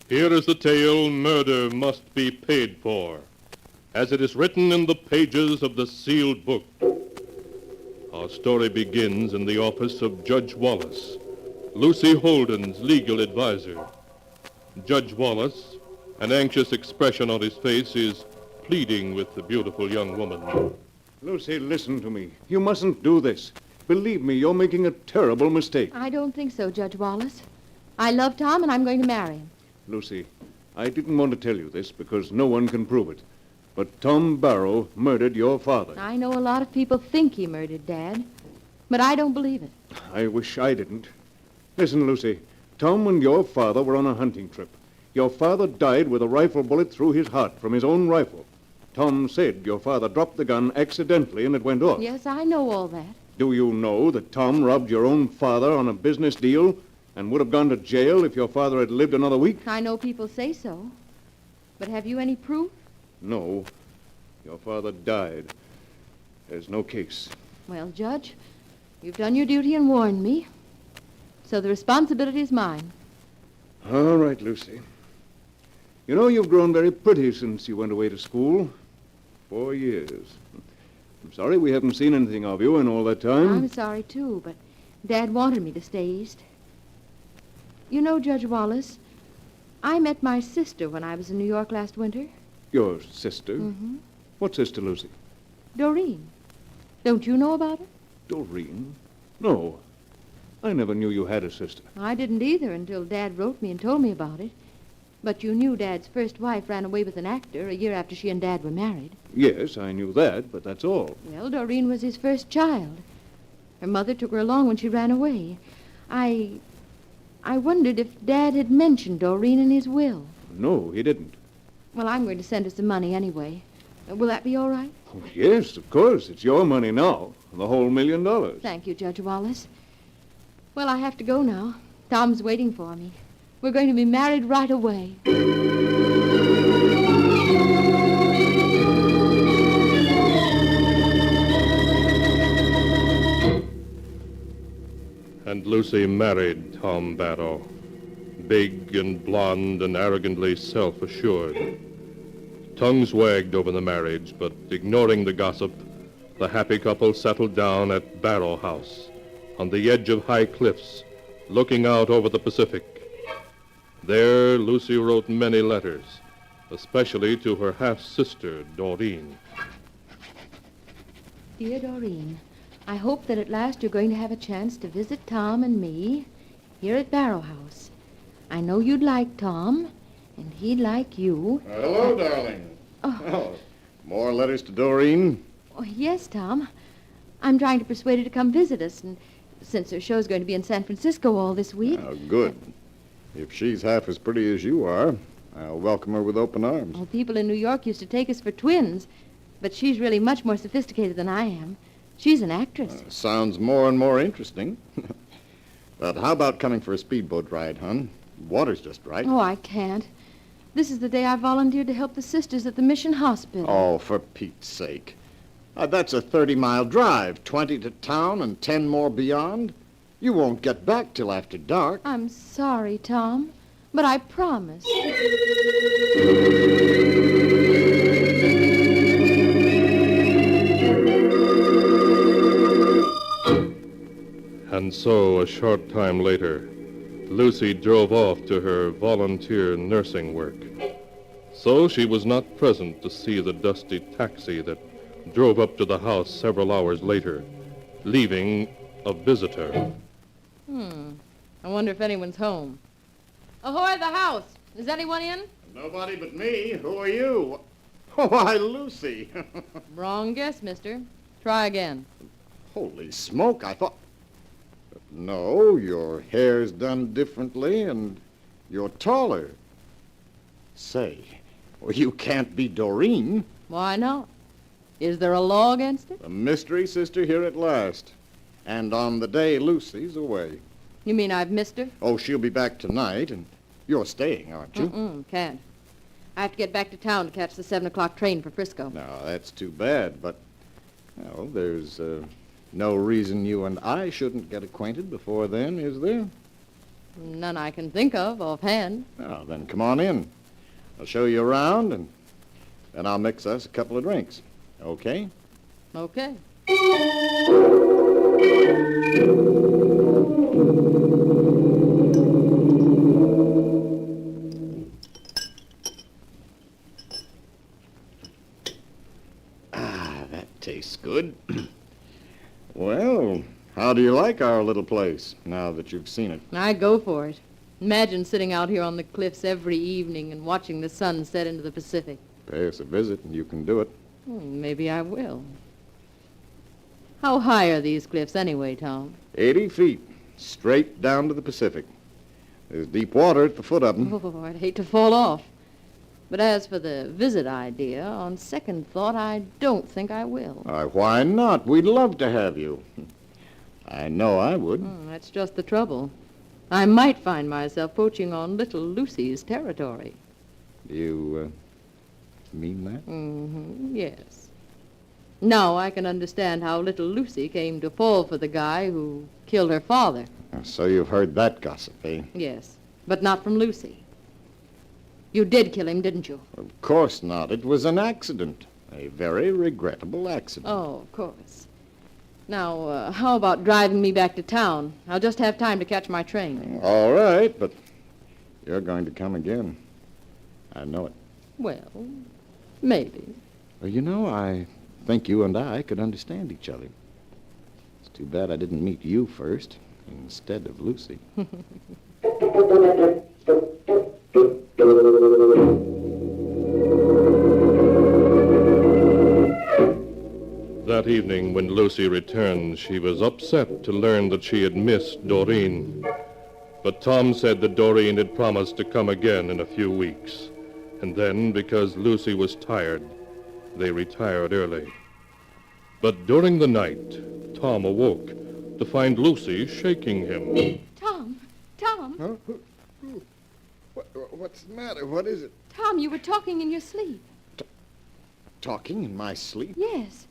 Speaker 1: Here is the tale, Murder Must Be Paid For, as it is written in the pages of the sealed book. Our story begins in the office of Judge Wallace, Lucy Holden's legal advisor. Judge Wallace, an anxious expression on his face, is pleading with the beautiful young woman.
Speaker 4: Lucy, listen to me. You mustn't do this. Believe me, you're making a terrible mistake.
Speaker 8: I don't think so, Judge Wallace. I love Tom, and I'm going to marry him.
Speaker 4: Lucy, I didn't want to tell you this because no one can prove it. But Tom Barrow murdered your father.
Speaker 8: I know a lot of people think he murdered Dad, but I don't believe it.
Speaker 4: I wish I didn't. Listen, Lucy. Tom and your father were on a hunting trip. Your father died with a rifle bullet through his heart from his own rifle. Tom said your father dropped the gun accidentally and it went off.
Speaker 8: Yes, I know all that.
Speaker 4: Do you know that Tom robbed your own father on a business deal and would have gone to jail if your father had lived another week?
Speaker 8: I know people say so. But have you any proof?
Speaker 4: No. Your father died. There's no case.
Speaker 8: Well, Judge, you've done your duty and warned me. So the responsibility is mine.
Speaker 4: All right, Lucy. You know, you've grown very pretty since you went away to school. 4 years. I'm sorry we haven't seen anything of you in all that time.
Speaker 8: I'm sorry, too, but Dad wanted me to stay east. You know, Judge Wallace, I met my sister when I was in New York last winter.
Speaker 4: Your sister?
Speaker 8: Mm-hmm.
Speaker 4: What sister, Lucy?
Speaker 8: Doreen. Don't you know about her?
Speaker 4: Doreen? No. I never knew you had a sister.
Speaker 8: I didn't either until Dad wrote me and told me about it. But you knew Dad's first wife ran away with an actor a year after she and Dad were married.
Speaker 4: Yes, I knew that, but that's all.
Speaker 8: Well, Doreen was his first child. Her mother took her along when she ran away. I wondered if Dad had mentioned Doreen in his will.
Speaker 4: No, he didn't.
Speaker 8: Well, I'm going to send her some money anyway. Will that be all right?
Speaker 4: Oh, yes, of course. It's your money now. The whole $1 million.
Speaker 8: Thank you, Judge Wallace. Well, I have to go now. Tom's waiting for me. We're going to be married right away.
Speaker 1: And Lucy married Tom Barrow, big and blonde and arrogantly self-assured. Tongues wagged over the marriage, but ignoring the gossip, the happy couple settled down at Barrow House, on the edge of high cliffs, looking out over the Pacific. There, Lucy wrote many letters, especially to her half-sister, Doreen.
Speaker 8: Dear Doreen, I hope that at last you're going to have a chance to visit Tom and me here at Barrow House. I know you'd like Tom, and he'd like you.
Speaker 12: Hello, darling.
Speaker 8: Oh.
Speaker 12: More letters to Doreen?
Speaker 8: Oh, yes, Tom. I'm trying to persuade her to come visit us, and since her show's going to be in San Francisco all this week.
Speaker 12: Oh, good. If she's half as pretty as you are, I'll welcome her with open arms.
Speaker 8: Well, people in New York used to take us for twins, but she's really much more sophisticated than I am. She's an actress.
Speaker 12: Sounds more and more interesting. But how about coming for a speedboat ride, hon? Water's just right.
Speaker 8: Oh, I can't. This is the day I volunteered to help the sisters at the mission hospital.
Speaker 12: Oh, for Pete's sake. That's a 30-mile drive, 20 to town and 10 more beyond. You won't get back till after dark.
Speaker 8: I'm sorry, Tom. But I promise.
Speaker 1: And so, a short time later, Lucy drove off to her volunteer nursing work. So she was not present to see the dusty taxi that drove up to the house several hours later, leaving a visitor.
Speaker 8: I wonder if anyone's home. Ahoy, the house! Is anyone in?
Speaker 12: Nobody but me. Who are you? Why, Lucy.
Speaker 8: Wrong guess, mister. Try again.
Speaker 12: Holy smoke, I thought... No, your hair's done differently, and you're taller. Say, well, you can't be Doreen.
Speaker 8: Why not? Is there a law against it?
Speaker 12: The mystery sister here at last. And on the day Lucy's away.
Speaker 8: You mean I've missed her?
Speaker 12: Oh, she'll be back tonight, and you're staying, aren't you?
Speaker 8: Can't. I have to get back to town to catch the 7 o'clock train for Frisco.
Speaker 12: No, that's too bad, but, well, there's no reason you and I shouldn't get acquainted before then, is there?
Speaker 8: None I can think of offhand.
Speaker 12: Well, then come on in. I'll show you around, and then I'll mix us a couple of drinks. Okay?
Speaker 8: Okay.
Speaker 12: That tastes good. Well, how do you like our little place, now that you've seen it?
Speaker 8: I go for it. Imagine sitting out here on the cliffs every evening and watching the sun set into the Pacific.
Speaker 12: Pay us a visit, and you can do it.
Speaker 8: Maybe I will. How high are these cliffs anyway, Tom?
Speaker 12: 80 feet, straight down to the Pacific. There's deep water at the foot of them.
Speaker 8: Oh, I'd hate to fall off. But as for the visit idea, on second thought, I don't think I will.
Speaker 12: Why not? We'd love to have you. I know I would.
Speaker 8: That's just the trouble. I might find myself poaching on little Lucy's territory.
Speaker 12: Do you mean that?
Speaker 8: Yes. Now I can understand how little Lucy came to fall for the guy who killed her father.
Speaker 12: So you've heard that gossip, eh?
Speaker 8: Yes, but not from Lucy. You did kill him, didn't you?
Speaker 12: Of course not. It was an accident. A very regrettable accident.
Speaker 8: Oh, of course. Now, how about driving me back to town? I'll just have time to catch my train.
Speaker 12: All right, but you're going to come again. I know it.
Speaker 8: Well, maybe.
Speaker 12: Well, you know, I think you and I could understand each other. It's too bad I didn't meet you first instead of Lucy.
Speaker 1: That evening, when Lucy returned, she was upset to learn that she had missed Doreen. But Tom said that Doreen had promised to come again in a few weeks. And then, because Lucy was tired, they retired early. But during the night, Tom awoke to find Lucy shaking him.
Speaker 8: Tom!
Speaker 12: Huh? What's the matter? What is it?
Speaker 8: Tom, you were talking in your sleep.
Speaker 12: Talking in my sleep?
Speaker 8: Yes.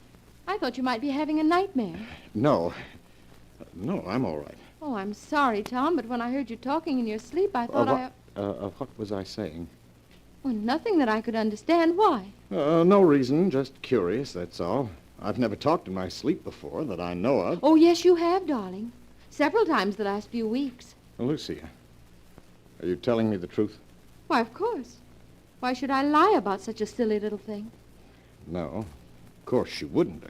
Speaker 8: I thought you might be having a nightmare.
Speaker 12: No. No, I'm all right.
Speaker 8: Oh, I'm sorry, Tom, but when I heard you talking in your sleep, I thought
Speaker 12: what was I saying?
Speaker 8: Well, nothing that I could understand. Why?
Speaker 12: No reason, just curious, that's all. I've never talked in my sleep before that I know of.
Speaker 8: Oh, yes, you have, darling. Several times the last few weeks.
Speaker 12: Lucy, are you telling me the truth?
Speaker 8: Why, of course. Why should I lie about such a silly little thing?
Speaker 12: No, of course you wouldn't.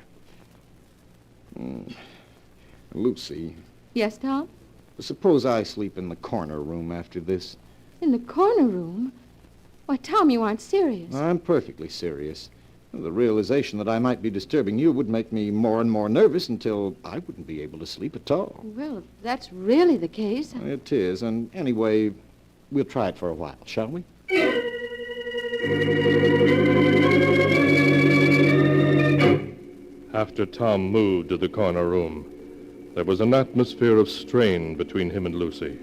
Speaker 12: Lucy.
Speaker 8: Yes, Tom?
Speaker 12: Suppose I sleep in the corner room after this.
Speaker 8: In the corner room? Why, Tom, you aren't serious.
Speaker 12: I'm perfectly serious. The realization that I might be disturbing you would make me more and more nervous until I wouldn't be able to sleep at all.
Speaker 8: Well, if that's really the case...
Speaker 12: It is, and anyway, we'll try it for a while, shall we?
Speaker 1: After Tom moved to the corner room, there was an atmosphere of strain between him and Lucy.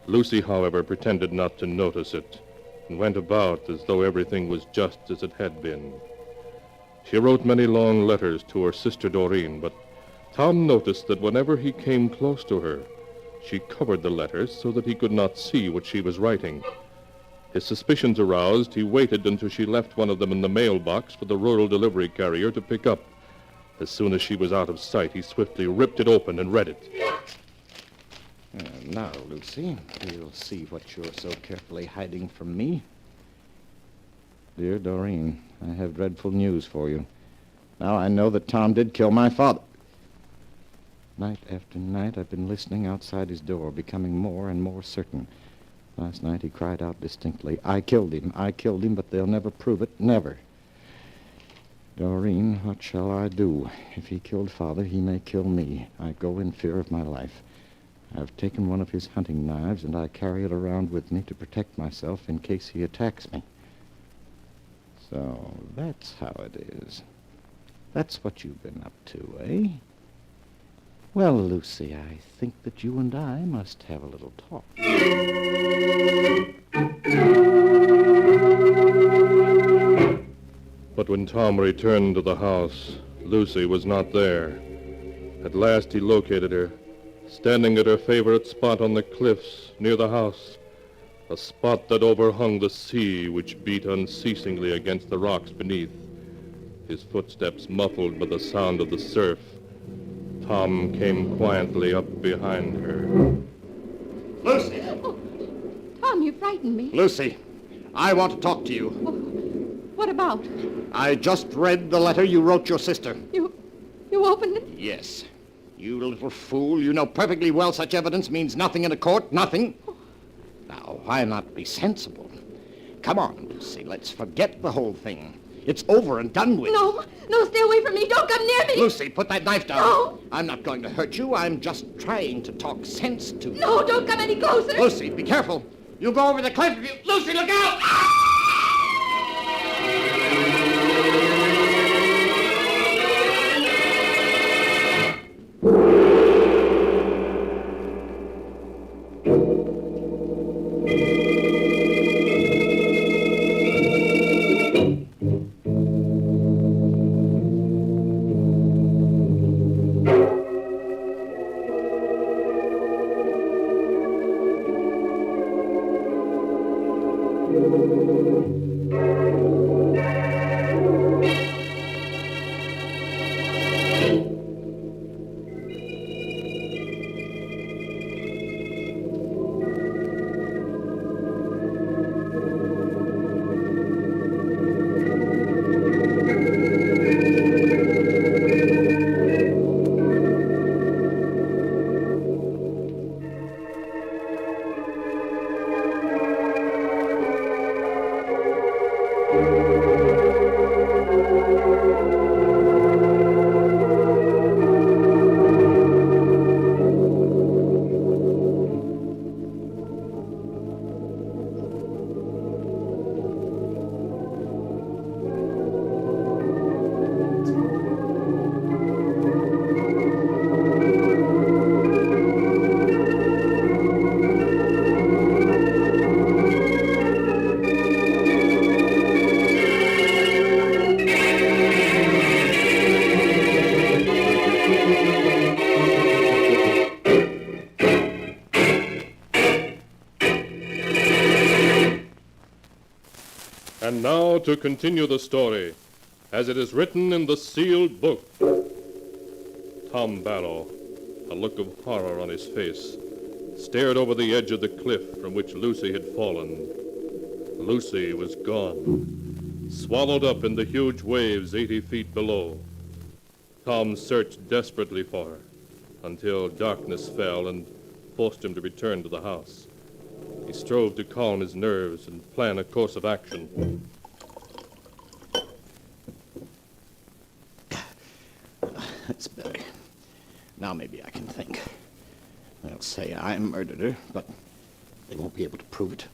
Speaker 1: Lucy, however, pretended not to notice it and went about as though everything was just as it had been. She wrote many long letters to her sister Doreen, but Tom noticed that whenever he came close to her, She covered the letters so that he could not see what she was writing. His suspicions aroused, he waited until she left one of them in the mailbox for the rural delivery carrier to pick up. As soon as she was out of sight, he swiftly ripped it open and read it.
Speaker 10: Now, Lucy, we'll see what you're so carefully hiding from me. Dear Doreen, I have dreadful news for you. Now I know that Tom did kill my father. Night after night, I've been listening outside his door, becoming more and more certain. Last night, he cried out distinctly, I killed him, but they'll never prove it, never. Doreen, what shall I do? If he killed Father, he may kill me. I go in fear of my life. I've taken one of his hunting knives, and I carry it around with me to protect myself in case he attacks me. So that's how it is. That's what you've been up to, eh? Well, Lucy, I think that you and I must have a little talk.
Speaker 1: But when Tom returned to the house, Lucy was not there. At last he located her, standing at her favorite spot on the cliffs near the house, a spot that overhung the sea which beat unceasingly against the rocks beneath, his footsteps muffled by the sound of the surf. Tom came quietly up behind her.
Speaker 12: Lucy!
Speaker 8: Oh, Tom, you frightened me.
Speaker 12: Lucy, I want to talk to you.
Speaker 8: What about?
Speaker 12: I just read the letter you wrote your sister.
Speaker 8: You opened it?
Speaker 12: Yes. You little fool, you know perfectly well such evidence means nothing in a court, nothing. Now, why not be sensible? Come on, Lucy, let's forget the whole thing. It's over and done with.
Speaker 8: No, stay away from me. Don't come near me.
Speaker 12: Lucy, put that knife down.
Speaker 8: No.
Speaker 12: I'm not going to hurt you. I'm just trying to talk sense to you.
Speaker 8: No, don't come any closer.
Speaker 12: Lucy, be careful. You'll go over the cliff if you... Lucy, look out!
Speaker 1: And now to continue the story, as it is written in the sealed book. Tom Barrow, a look of horror on his face, stared over the edge of the cliff from which Lucy had fallen. Lucy was gone, swallowed up in the huge waves 80 feet below. Tom searched desperately for her until darkness fell and forced him to return to the house. He strove to calm his nerves and plan a course of action.
Speaker 12: That's better. Now maybe I can think. They'll say I murdered her, but they won't be able to prove it.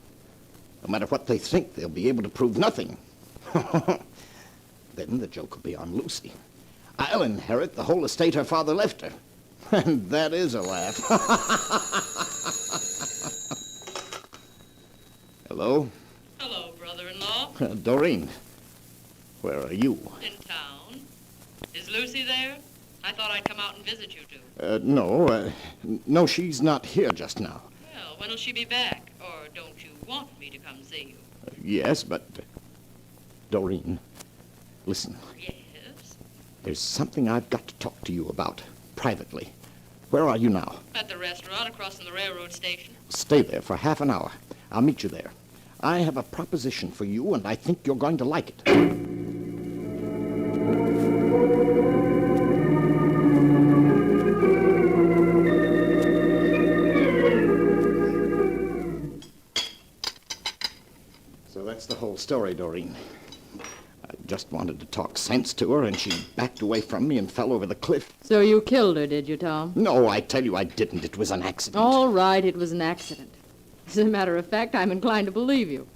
Speaker 12: No matter what they think, they'll be able to prove nothing. Then the joke will be on Lucy. I'll inherit the whole estate her father left her. And that is a laugh. Hello?
Speaker 2: Hello, brother-in-law.
Speaker 12: Doreen, where are you?
Speaker 2: In town. Is Lucy there? I thought I'd come out and visit you two.
Speaker 12: No, she's not here just now.
Speaker 2: Well, when'll she be back? Or don't you want me to come see you?
Speaker 12: Yes, but... Doreen, listen.
Speaker 2: Yes?
Speaker 12: There's something I've got to talk to you about, privately. Where are you now?
Speaker 2: At the restaurant across from the railroad station.
Speaker 12: Stay there for half an hour. I'll meet you there. I have a proposition for you, and I think you're going to like it. So that's the whole story, Doreen. I just wanted to talk sense to her, and she backed away from me and fell over the cliff.
Speaker 8: So you killed her, did you, Tom?
Speaker 12: No, I tell you I didn't. It was an accident.
Speaker 8: All right, it was an accident. As a matter of fact, I'm inclined to believe you.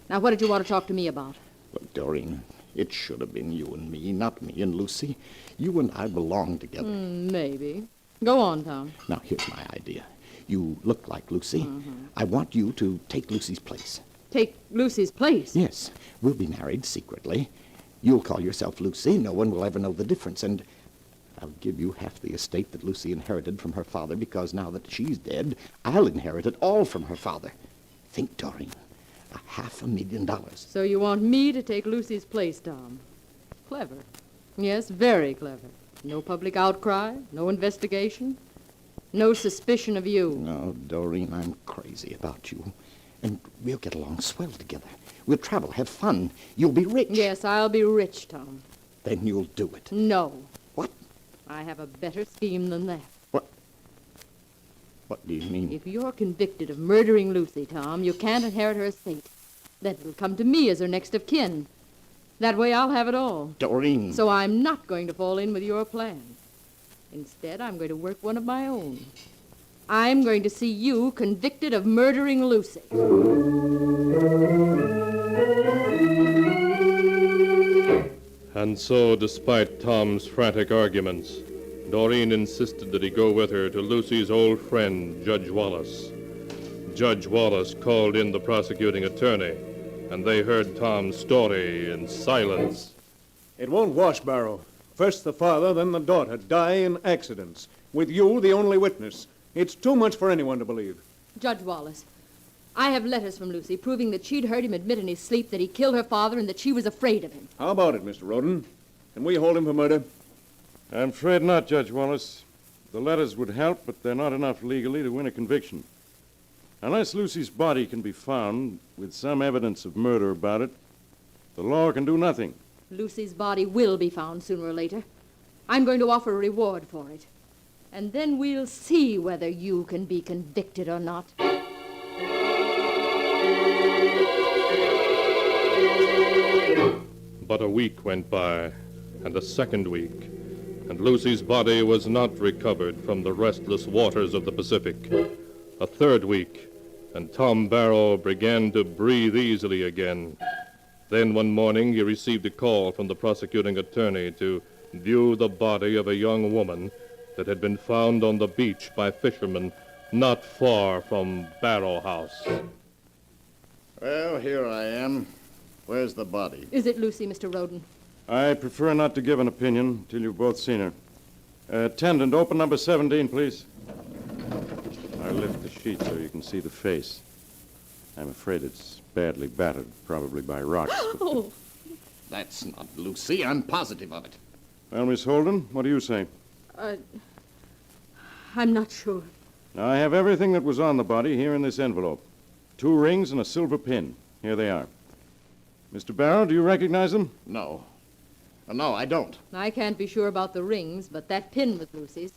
Speaker 8: Now, what did you want to talk to me about?
Speaker 12: Look, Doreen, it should have been you and me, not me and Lucy. You and I belong together.
Speaker 8: Maybe. Go on, Tom.
Speaker 12: Now, here's my idea. You look like Lucy. I want you to take Lucy's place.
Speaker 8: Take Lucy's place?
Speaker 12: Yes. We'll be married secretly. You'll call yourself Lucy. No one will ever know the difference. And I'll give you half the estate that Lucy inherited from her father, because now that she's dead, I'll inherit it all from her father. Think, Doreen. $500,000.
Speaker 8: So you want me to take Lucy's place, Tom? Clever. Yes, very clever. No public outcry, no investigation, no suspicion of you.
Speaker 12: No, Doreen, I'm crazy about you. And we'll get along swell together. We'll travel, have fun. You'll be rich.
Speaker 8: Yes, I'll be rich, Tom.
Speaker 12: Then you'll do it.
Speaker 8: No.
Speaker 12: What?
Speaker 8: I have a better scheme than that.
Speaker 12: What do you mean?
Speaker 8: If you're convicted of murdering Lucy, Tom, you can't inherit her estate. Then it'll come to me as her next of kin. That way I'll have it all.
Speaker 12: Doreen.
Speaker 8: So I'm not going to fall in with your plan. Instead, I'm going to work one of my own. I'm going to see you convicted of murdering Lucy.
Speaker 1: And so, despite Tom's frantic arguments, Doreen insisted that he go with her to Lucy's old friend, Judge Wallace. Judge Wallace called in the prosecuting attorney, and they heard Tom's story in silence.
Speaker 18: It won't wash, Barrow. First the father, then the daughter die in accidents, with you the only witness. It's too much for anyone to believe.
Speaker 8: Judge Wallace, I have letters from Lucy proving that she'd heard him admit in his sleep that he killed her father and that she was afraid of him.
Speaker 18: How about it, Mr. Roden? Can we hold him for murder?
Speaker 5: I'm afraid not, Judge Wallace. The letters would help, but they're not enough legally to win a conviction. Unless Lucy's body can be found with some evidence of murder about it, the law can do nothing.
Speaker 8: Lucy's body will be found sooner or later. I'm going to offer a reward for it. And then we'll see whether you can be convicted or not.
Speaker 1: But a week went by, and a second week, and Lucy's body was not recovered from the restless waters of the Pacific. A third week, and Tom Barrow began to breathe easily again. Then one morning he received a call from the prosecuting attorney to view the body of a young woman that had been found on the beach by fishermen not far from Barrow House.
Speaker 12: Well, here I am. Where's the body?
Speaker 8: Is it Lucy, Mr. Roden?
Speaker 5: I prefer not to give an opinion till you've both seen her. Attendant, open number 17, please. I'll lift the sheet so you can see the face. I'm afraid it's badly battered, probably by rocks.
Speaker 8: Oh.
Speaker 12: That's not Lucy. I'm positive of it.
Speaker 5: Well, Miss Holden, what do you say?
Speaker 8: I'm not sure.
Speaker 5: Now, I have everything that was on the body here in this envelope. 2 rings and a silver pin. Here they are. Mr. Barrow, do you recognize them?
Speaker 12: No. No, I don't.
Speaker 8: I can't be sure about the rings, but that pin was Lucy's.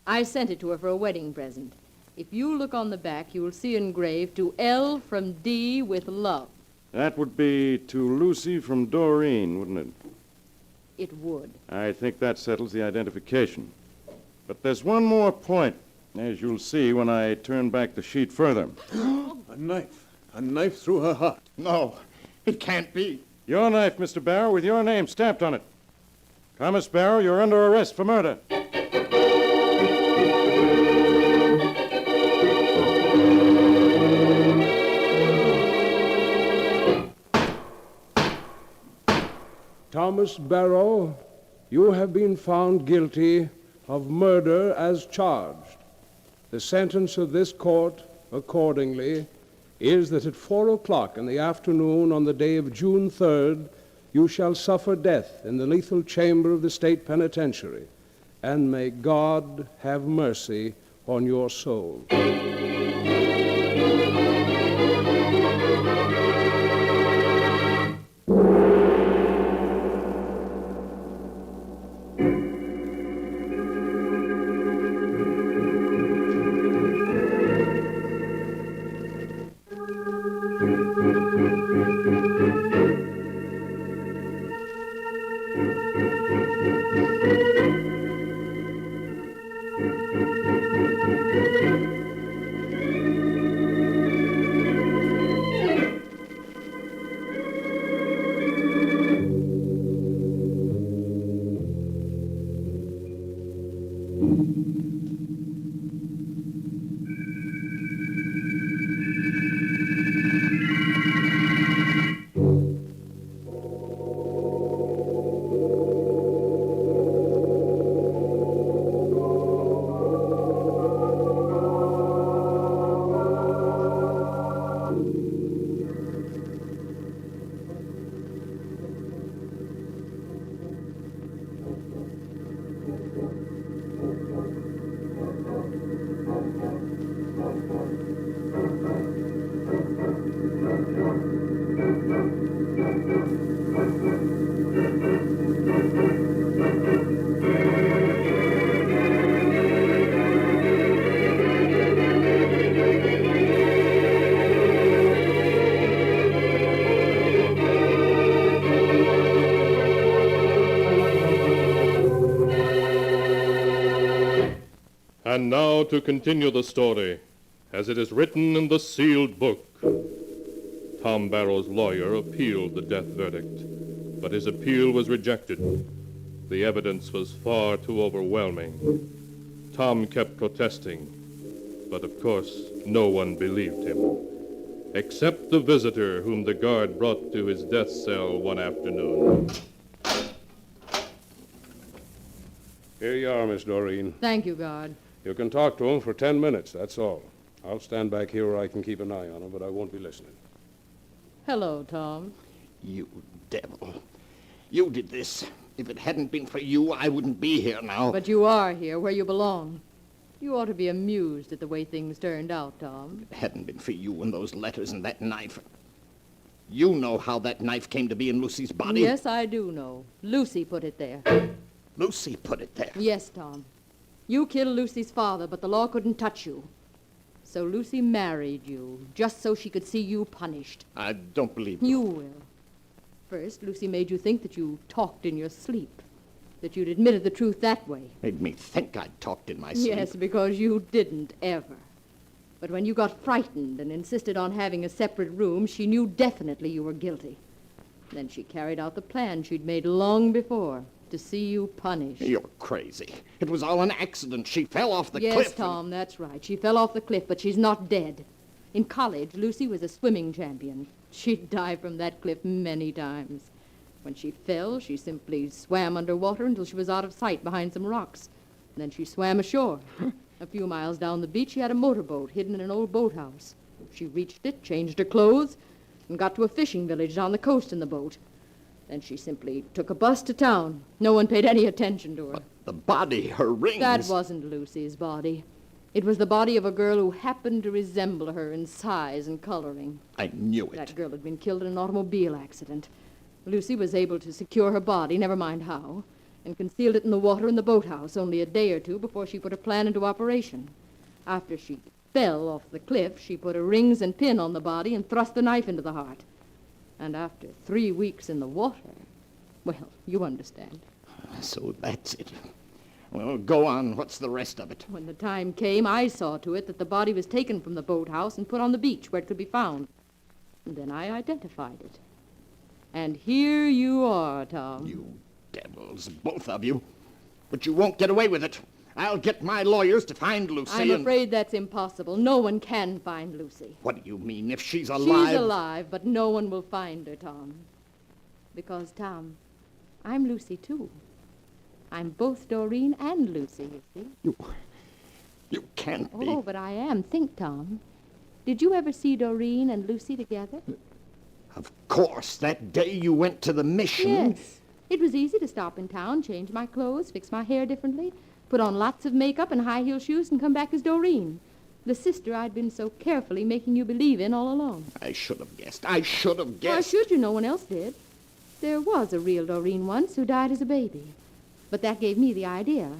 Speaker 8: I sent it to her for a wedding present. If you look on the back, you will see engraved, "To L from D with love."
Speaker 5: That would be to Lucy from Doreen, wouldn't it?
Speaker 8: It would.
Speaker 5: I think that settles the identification. But there's one more point, as you'll see when I turn back the sheet further.
Speaker 18: A knife. A knife through her heart.
Speaker 12: No, it can't be.
Speaker 5: Your knife, Mr. Barrow, with your name stamped on it. Thomas Barrow, you're under arrest for murder.
Speaker 17: Thomas Barrow,
Speaker 20: you have been found guilty of murder as charged. The sentence of this court, accordingly, is that at 4 o'clock in the afternoon on the day of June 3rd, you shall suffer death in the lethal chamber of the state penitentiary, and may God have mercy on your soul.
Speaker 1: And now to continue the story, as it is written in the sealed book. Tom Barrow's lawyer appealed the death verdict, but his appeal was rejected. The evidence was far too overwhelming. Tom kept protesting, but of course no one believed him, except the visitor whom the guard brought to his death cell one afternoon.
Speaker 20: Here you are, Miss Doreen.
Speaker 8: Thank you, guard.
Speaker 20: You can talk to him for 10 minutes, that's all. I'll stand back here where I can keep an eye on him, but I won't be listening.
Speaker 8: Hello, Tom.
Speaker 3: You devil. You did this. If it hadn't been for you, I wouldn't be here now.
Speaker 8: But you are here, where you belong. You ought to be amused at the way things turned out, Tom.
Speaker 3: If it hadn't been for you and those letters and that knife. You know how that knife came to be in Lucy's body.
Speaker 8: Yes, I do know. Lucy put it there.
Speaker 3: Lucy put it there.
Speaker 8: Yes, Tom. You killed Lucy's father, but the law couldn't touch you. So Lucy married you, just so she could see you punished.
Speaker 3: I don't believe you.
Speaker 8: You will. First, Lucy made you think that you talked in your sleep, that you'd admitted the truth that way.
Speaker 3: Made me think I'd talked in my sleep.
Speaker 8: Yes, because you didn't, ever. But when you got frightened and insisted on having a separate room, she knew definitely you were guilty. Then she carried out the plan she'd made long before, to see you punished.
Speaker 3: You're crazy. It was all an accident. She fell off the cliff.
Speaker 8: Yes, Tom, that's right. She fell off the cliff, but she's not dead. In college, Lucy was a swimming champion. She'd dived from that cliff many times. When she fell, she simply swam underwater until she was out of sight behind some rocks. And then she swam ashore. A few miles down the beach, she had a motorboat hidden in an old boathouse. She reached it, changed her clothes, and got to a fishing village down the coast in the boat. Then she simply took a bus to town. No one paid any attention to her.
Speaker 3: The body, her rings.
Speaker 8: That wasn't Lucy's body. It was the body of a girl who happened to resemble her in size and coloring.
Speaker 3: I knew it.
Speaker 8: That girl had been killed in an automobile accident. Lucy was able to secure her body, never mind how, and concealed it in the water in the boathouse only a day or two before she put her plan into operation. After she fell off the cliff, she put her rings and pin on the body and thrust the knife into the heart. And after 3 weeks in the water, well, you understand.
Speaker 3: So that's it. Well, go on. What's the rest of it?
Speaker 8: When the time came, I saw to it that the body was taken from the boathouse and put on the beach where it could be found. And then I identified it. And here you are, Tom.
Speaker 3: You devils, both of you. But you won't get away with it. I'll get my lawyers to find Lucy.
Speaker 8: I'm afraid that's impossible. No one can find Lucy.
Speaker 3: What do you mean, if she's alive?
Speaker 8: She's alive, but no one will find her, Tom. Because, Tom, I'm Lucy, too. I'm both Doreen and Lucy, you see.
Speaker 3: You can't be.
Speaker 8: Oh, but I am. Think, Tom. Did you ever see Doreen and Lucy together?
Speaker 3: Of course, that day you went to the mission.
Speaker 8: Yes. It was easy to stop in town, change my clothes, fix my hair differently, put on lots of makeup and high-heel shoes, and come back as Doreen, the sister I'd been so carefully making you believe in all along.
Speaker 3: I should have guessed. I should have
Speaker 8: Why
Speaker 3: guessed.
Speaker 8: should you? No one else did. There was a real Doreen once who died as a baby. But that gave me the idea.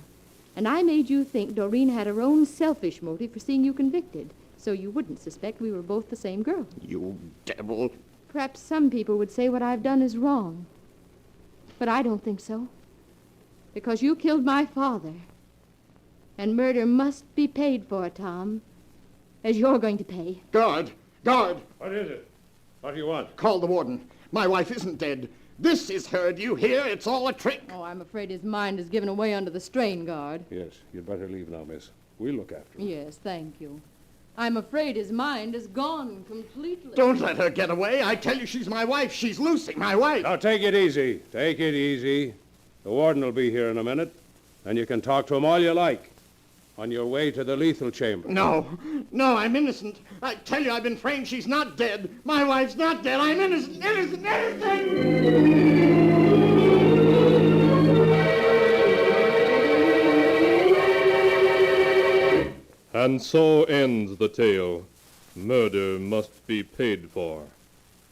Speaker 8: And I made you think Doreen had her own selfish motive for seeing you convicted, so you wouldn't suspect we were both the same girl.
Speaker 3: You devil.
Speaker 8: Perhaps some people would say what I've done is wrong. But I don't think so. Because you killed my father. And murder must be paid for, Tom. As you're going to pay.
Speaker 12: Guard! Guard!
Speaker 21: What is it? What do you want?
Speaker 12: Call the warden. My wife isn't dead. This is her. Do you hear? It's all a trick.
Speaker 8: Oh, I'm afraid his mind is given away under the strain, guard.
Speaker 21: Yes, you'd better leave now, miss. We'll look after him.
Speaker 8: Yes, thank you. I'm afraid his mind is gone completely.
Speaker 12: Don't let her get away. I tell you, she's my wife. She's Lucy, my wife.
Speaker 21: Now, take it easy. Take it easy. The warden will be here in a minute, and you can talk to him all you like on your way to the lethal chamber.
Speaker 12: No, I'm innocent. I tell you, I've been framed. She's not dead. My wife's not dead. I'm innocent, innocent.
Speaker 1: And so ends the tale. Murder must be paid for,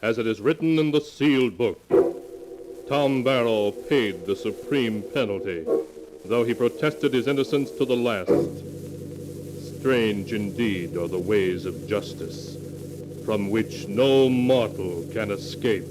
Speaker 1: as it is written in the sealed book. Tom Barrow paid the supreme penalty, though he protested his innocence to the last. Strange indeed are the ways of justice, from which no mortal can escape.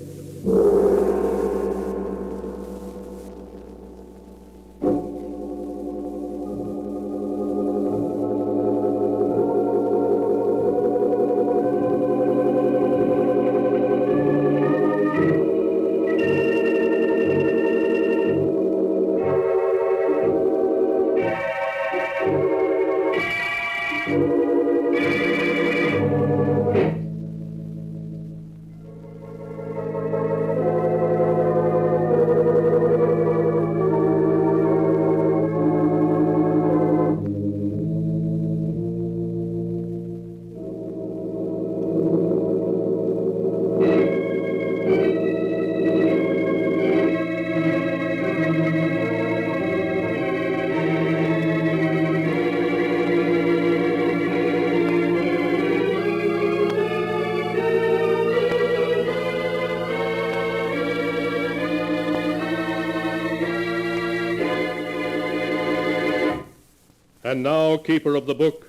Speaker 1: And now, keeper of the book,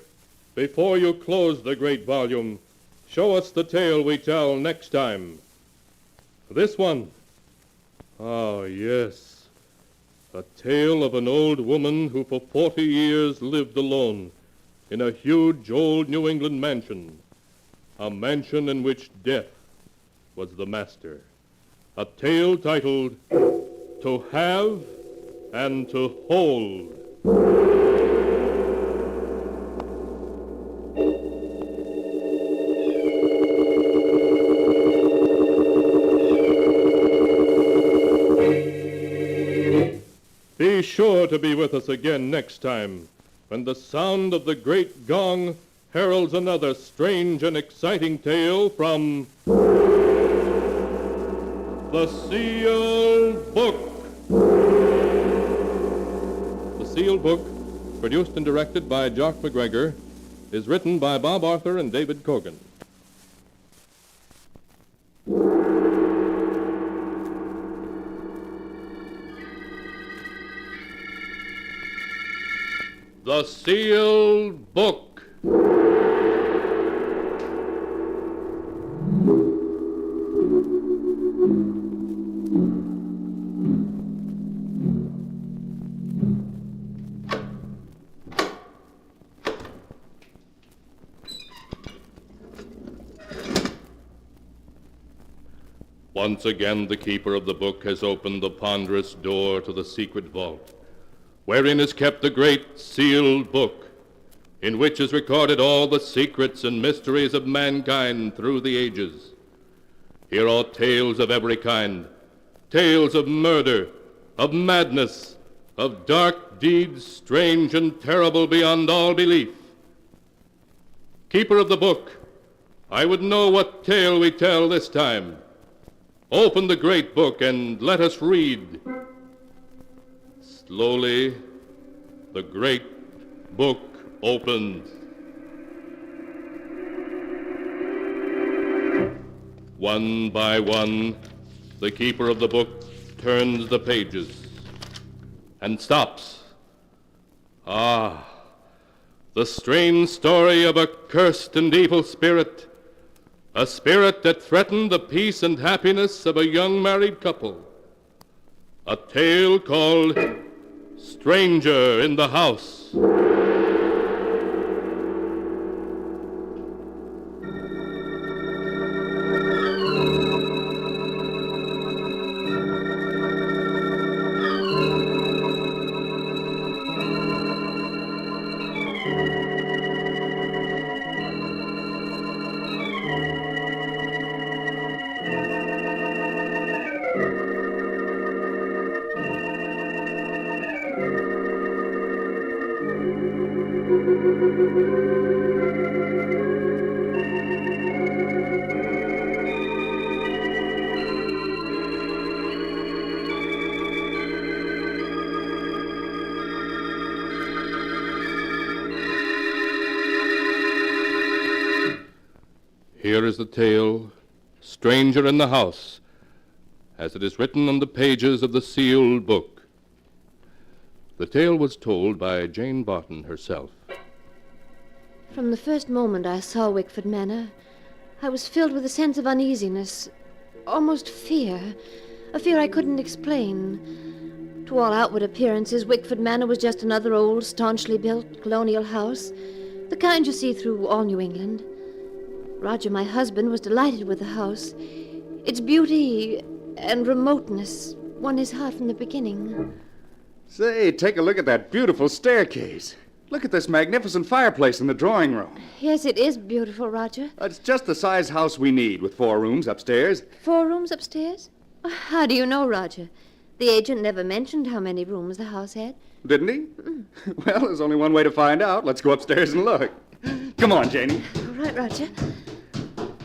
Speaker 1: before you close the great volume, show us the tale we tell next time. This one. Ah, yes. A tale of an old woman who for 40 years lived alone in a huge old New England mansion. A mansion in which death was the master. A tale titled, To Have and to Hold. Be sure to be with us again next time, when the sound of the great gong heralds another strange and exciting tale from The Sealed Book. The Sealed Book, produced and directed by Jock McGregor, is written by Bob Arthur and David Cogan. The Sealed Book. Once again, the keeper of the book has opened the ponderous door to the secret vault, wherein is kept the great sealed book, in which is recorded all the secrets and mysteries of mankind through the ages. Here are tales of every kind, tales of murder, of madness, of dark deeds strange and terrible beyond all belief. Keeper of the book, I would know what tale we tell this time. Open the great book and let us read. Slowly, the great book opens. One by one, the keeper of the book turns the pages and stops. Ah, the strange story of a cursed and evil spirit, a spirit that threatened the peace and happiness of a young married couple. A tale called Stranger in the House. Here is the tale, Stranger in the House, as it is written on the pages of the sealed book. The tale was told by Jane Barton herself.
Speaker 11: From the first moment I saw Wickford Manor, I was filled with a sense of uneasiness, almost fear, a fear I couldn't explain. To all outward appearances, Wickford Manor was just another old, staunchly built colonial house, the kind you see through all New England. Roger, my husband, was delighted with the house. Its beauty and remoteness won his heart from the beginning.
Speaker 13: Say, take a look at that beautiful staircase. Look at this magnificent fireplace in the drawing room.
Speaker 11: Yes, it is beautiful, Roger.
Speaker 13: It's just the size house we need, with 4 rooms upstairs.
Speaker 11: 4 rooms upstairs? How do you know, Roger? The agent never mentioned how many rooms the house had.
Speaker 13: Didn't he? Well, there's only one way to find out. Let's go upstairs and look. Come on, Janie.
Speaker 11: All right, Roger.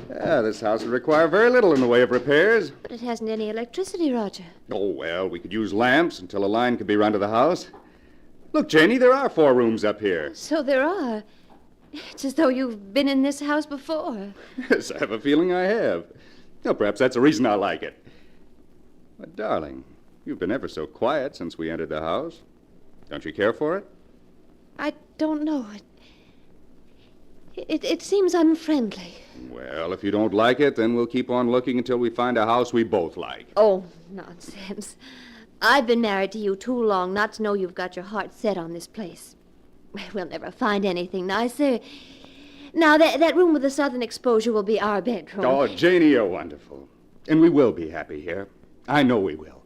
Speaker 13: This house would require very little in the way of repairs.
Speaker 11: But it hasn't any electricity, Roger.
Speaker 13: Oh, well, we could use lamps until a line could be run to the house. Look, Janie, there are 4 rooms up here.
Speaker 11: So there are. It's as though you've been in this house before.
Speaker 13: Yes, I have a feeling I have. Well, perhaps that's the reason I like it. But, darling, you've been ever so quiet since we entered the house. Don't you care for it?
Speaker 11: I don't know. It seems unfriendly.
Speaker 13: Well, if you don't like it, then we'll keep on looking until we find a house we both like.
Speaker 11: Oh, nonsense. I've been married to you too long not to know you've got your heart set on this place. We'll never find anything nicer. Now, that room with the southern exposure will be our bedroom.
Speaker 13: Oh, Janie, you're wonderful. And we will be happy here. I know we will.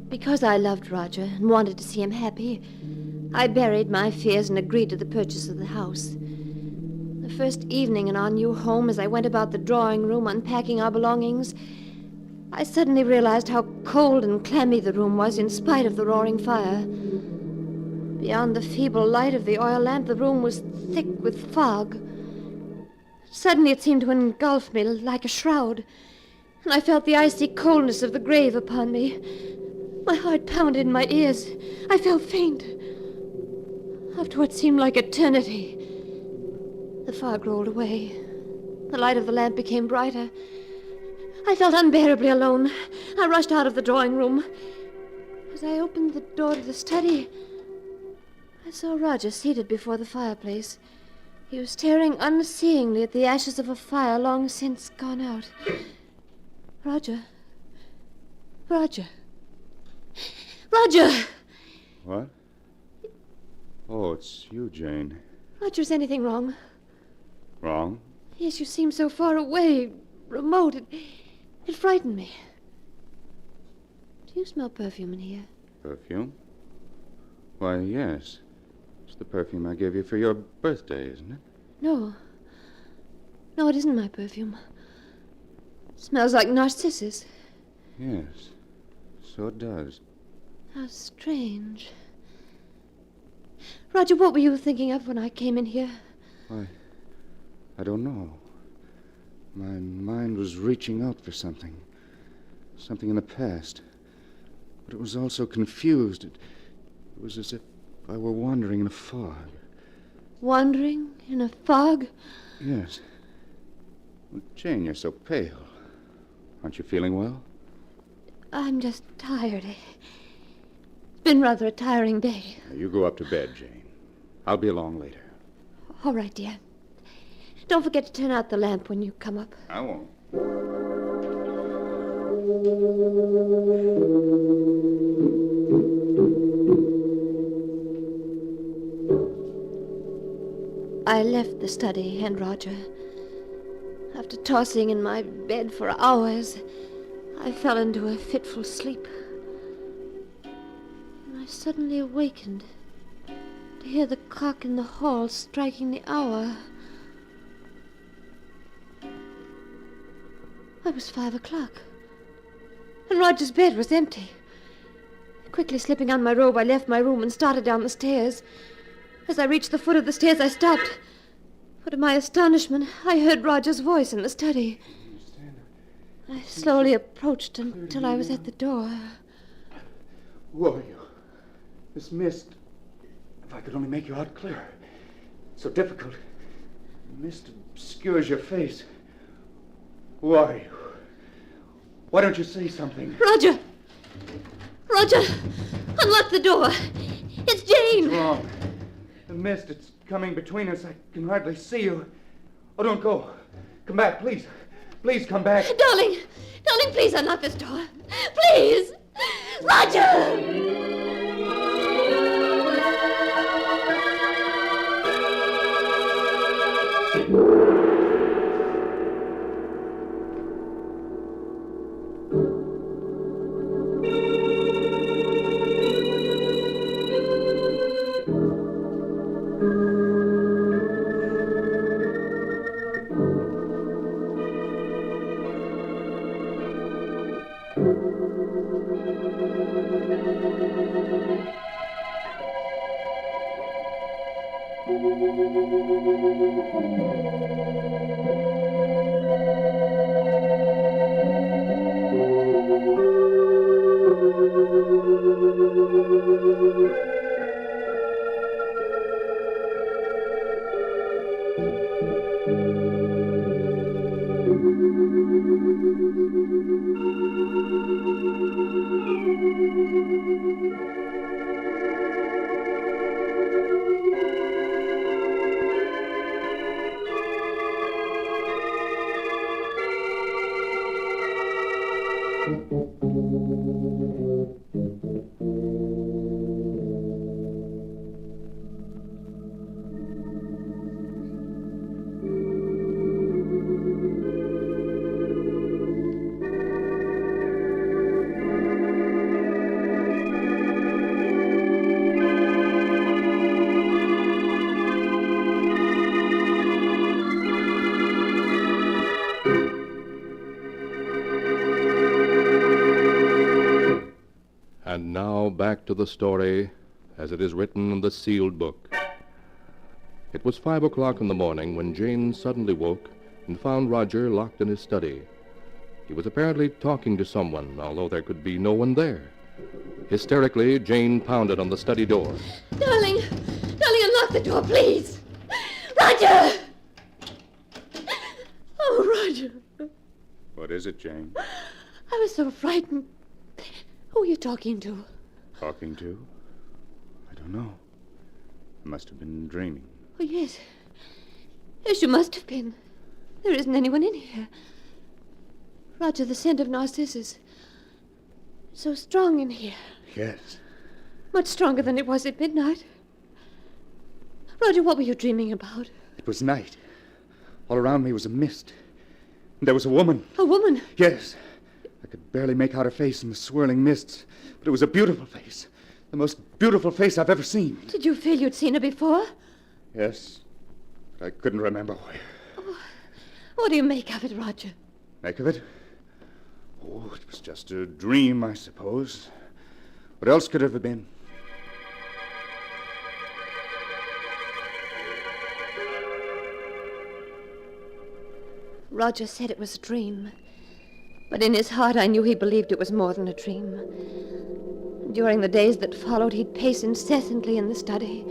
Speaker 11: Because I loved Roger and wanted to see him happy, I buried my fears and agreed to the purchase of the house. The first evening in our new home, as I went about the drawing room unpacking our belongings, I suddenly realized how cold and clammy the room was in spite of the roaring fire. Beyond the feeble light of the oil lamp, the room was thick with fog. Suddenly it seemed to engulf me like a shroud, and I felt the icy coldness of the grave upon me. My heart pounded in my ears. I felt faint. After what seemed like eternity, the fog rolled away. The light of the lamp became brighter. I felt unbearably alone. I rushed out of the drawing room. As I opened the door to the study, I saw Roger seated before the fireplace. He was staring unseeingly at the ashes of a fire long since gone out. Roger. Roger. Roger!
Speaker 13: What? Oh, it's you, Jane.
Speaker 11: Roger, is anything wrong?
Speaker 13: Wrong?
Speaker 11: Yes, you seem so far away, remote. It frightened me. Do you smell perfume in here?
Speaker 13: Perfume? Why, yes. It's the perfume I gave you for your birthday, isn't it?
Speaker 11: No. No, it isn't my perfume. It smells like narcissus.
Speaker 13: Yes, so it does.
Speaker 11: How strange. Roger, what were you thinking of when I came in here?
Speaker 13: Why, I don't know. My mind was reaching out for something. Something in the past. But it was also confused. It was as if I were wandering in a fog.
Speaker 11: Wandering in a fog?
Speaker 13: Yes. Well, Jane, you're so pale. Aren't you feeling well?
Speaker 11: I'm just tired. It's been rather a tiring day.
Speaker 13: Now, you go up to bed, Jane. I'll be along later.
Speaker 11: All right, dear. Don't forget to turn out the lamp when you come up.
Speaker 13: I won't.
Speaker 11: I left the study and Roger. After tossing in my bed for hours, I fell into a fitful sleep. And I suddenly awakened to hear the clock in the hall striking the hour. It was 5 o'clock, and Roger's bed was empty. Quickly slipping on my robe, I left my room and started down the stairs. As I reached the foot of the stairs, I stopped. For to my astonishment, I heard Roger's voice in the study. I slowly approached until I was at the door.
Speaker 13: Who are you? This mist. If I could only make you out clearer. So difficult. The mist obscures your face. Who are you? Why don't you say something?
Speaker 11: Roger! Roger! Unlock the door! It's Jane!
Speaker 13: What's wrong? The mist, it's coming between us. I can hardly see you. Oh, don't go. Come back, please. Please come back.
Speaker 11: Darling! Darling, please unlock this door. Please! Roger!
Speaker 1: And now back to the story as it is written in the sealed book. It was 5 o'clock in the morning when Jane suddenly woke and found Roger locked in his study. He was apparently talking to someone, although there could be no one there. Hysterically, Jane pounded on the study door.
Speaker 11: Darling! Darling, unlock the door, please! Roger! Oh, Roger.
Speaker 13: What is it, Jane?
Speaker 11: I was so frightened. Who are you talking to?
Speaker 13: Talking to? I don't know. I must have been dreaming.
Speaker 11: Oh, yes. Yes, you must have been. There isn't anyone in here. Roger, the scent of narcissus. So strong in here.
Speaker 13: Yes.
Speaker 11: Much stronger than it was at midnight. Roger, what were you dreaming about?
Speaker 13: It was night. All around me was a mist. And there was a woman.
Speaker 11: A woman?
Speaker 13: Yes. I could barely make out her face in the swirling mists, but it was a beautiful face. The most beautiful face I've ever seen.
Speaker 11: Did you feel you'd seen her before?
Speaker 13: Yes. I couldn't remember where.
Speaker 11: Oh, what do you make of it, Roger?
Speaker 13: Make of it? Oh, it was just a dream, I suppose. What else could it have been?
Speaker 11: Roger said it was a dream. But in his heart, I knew he believed it was more than a dream. During the days that followed, he'd pace incessantly in the study,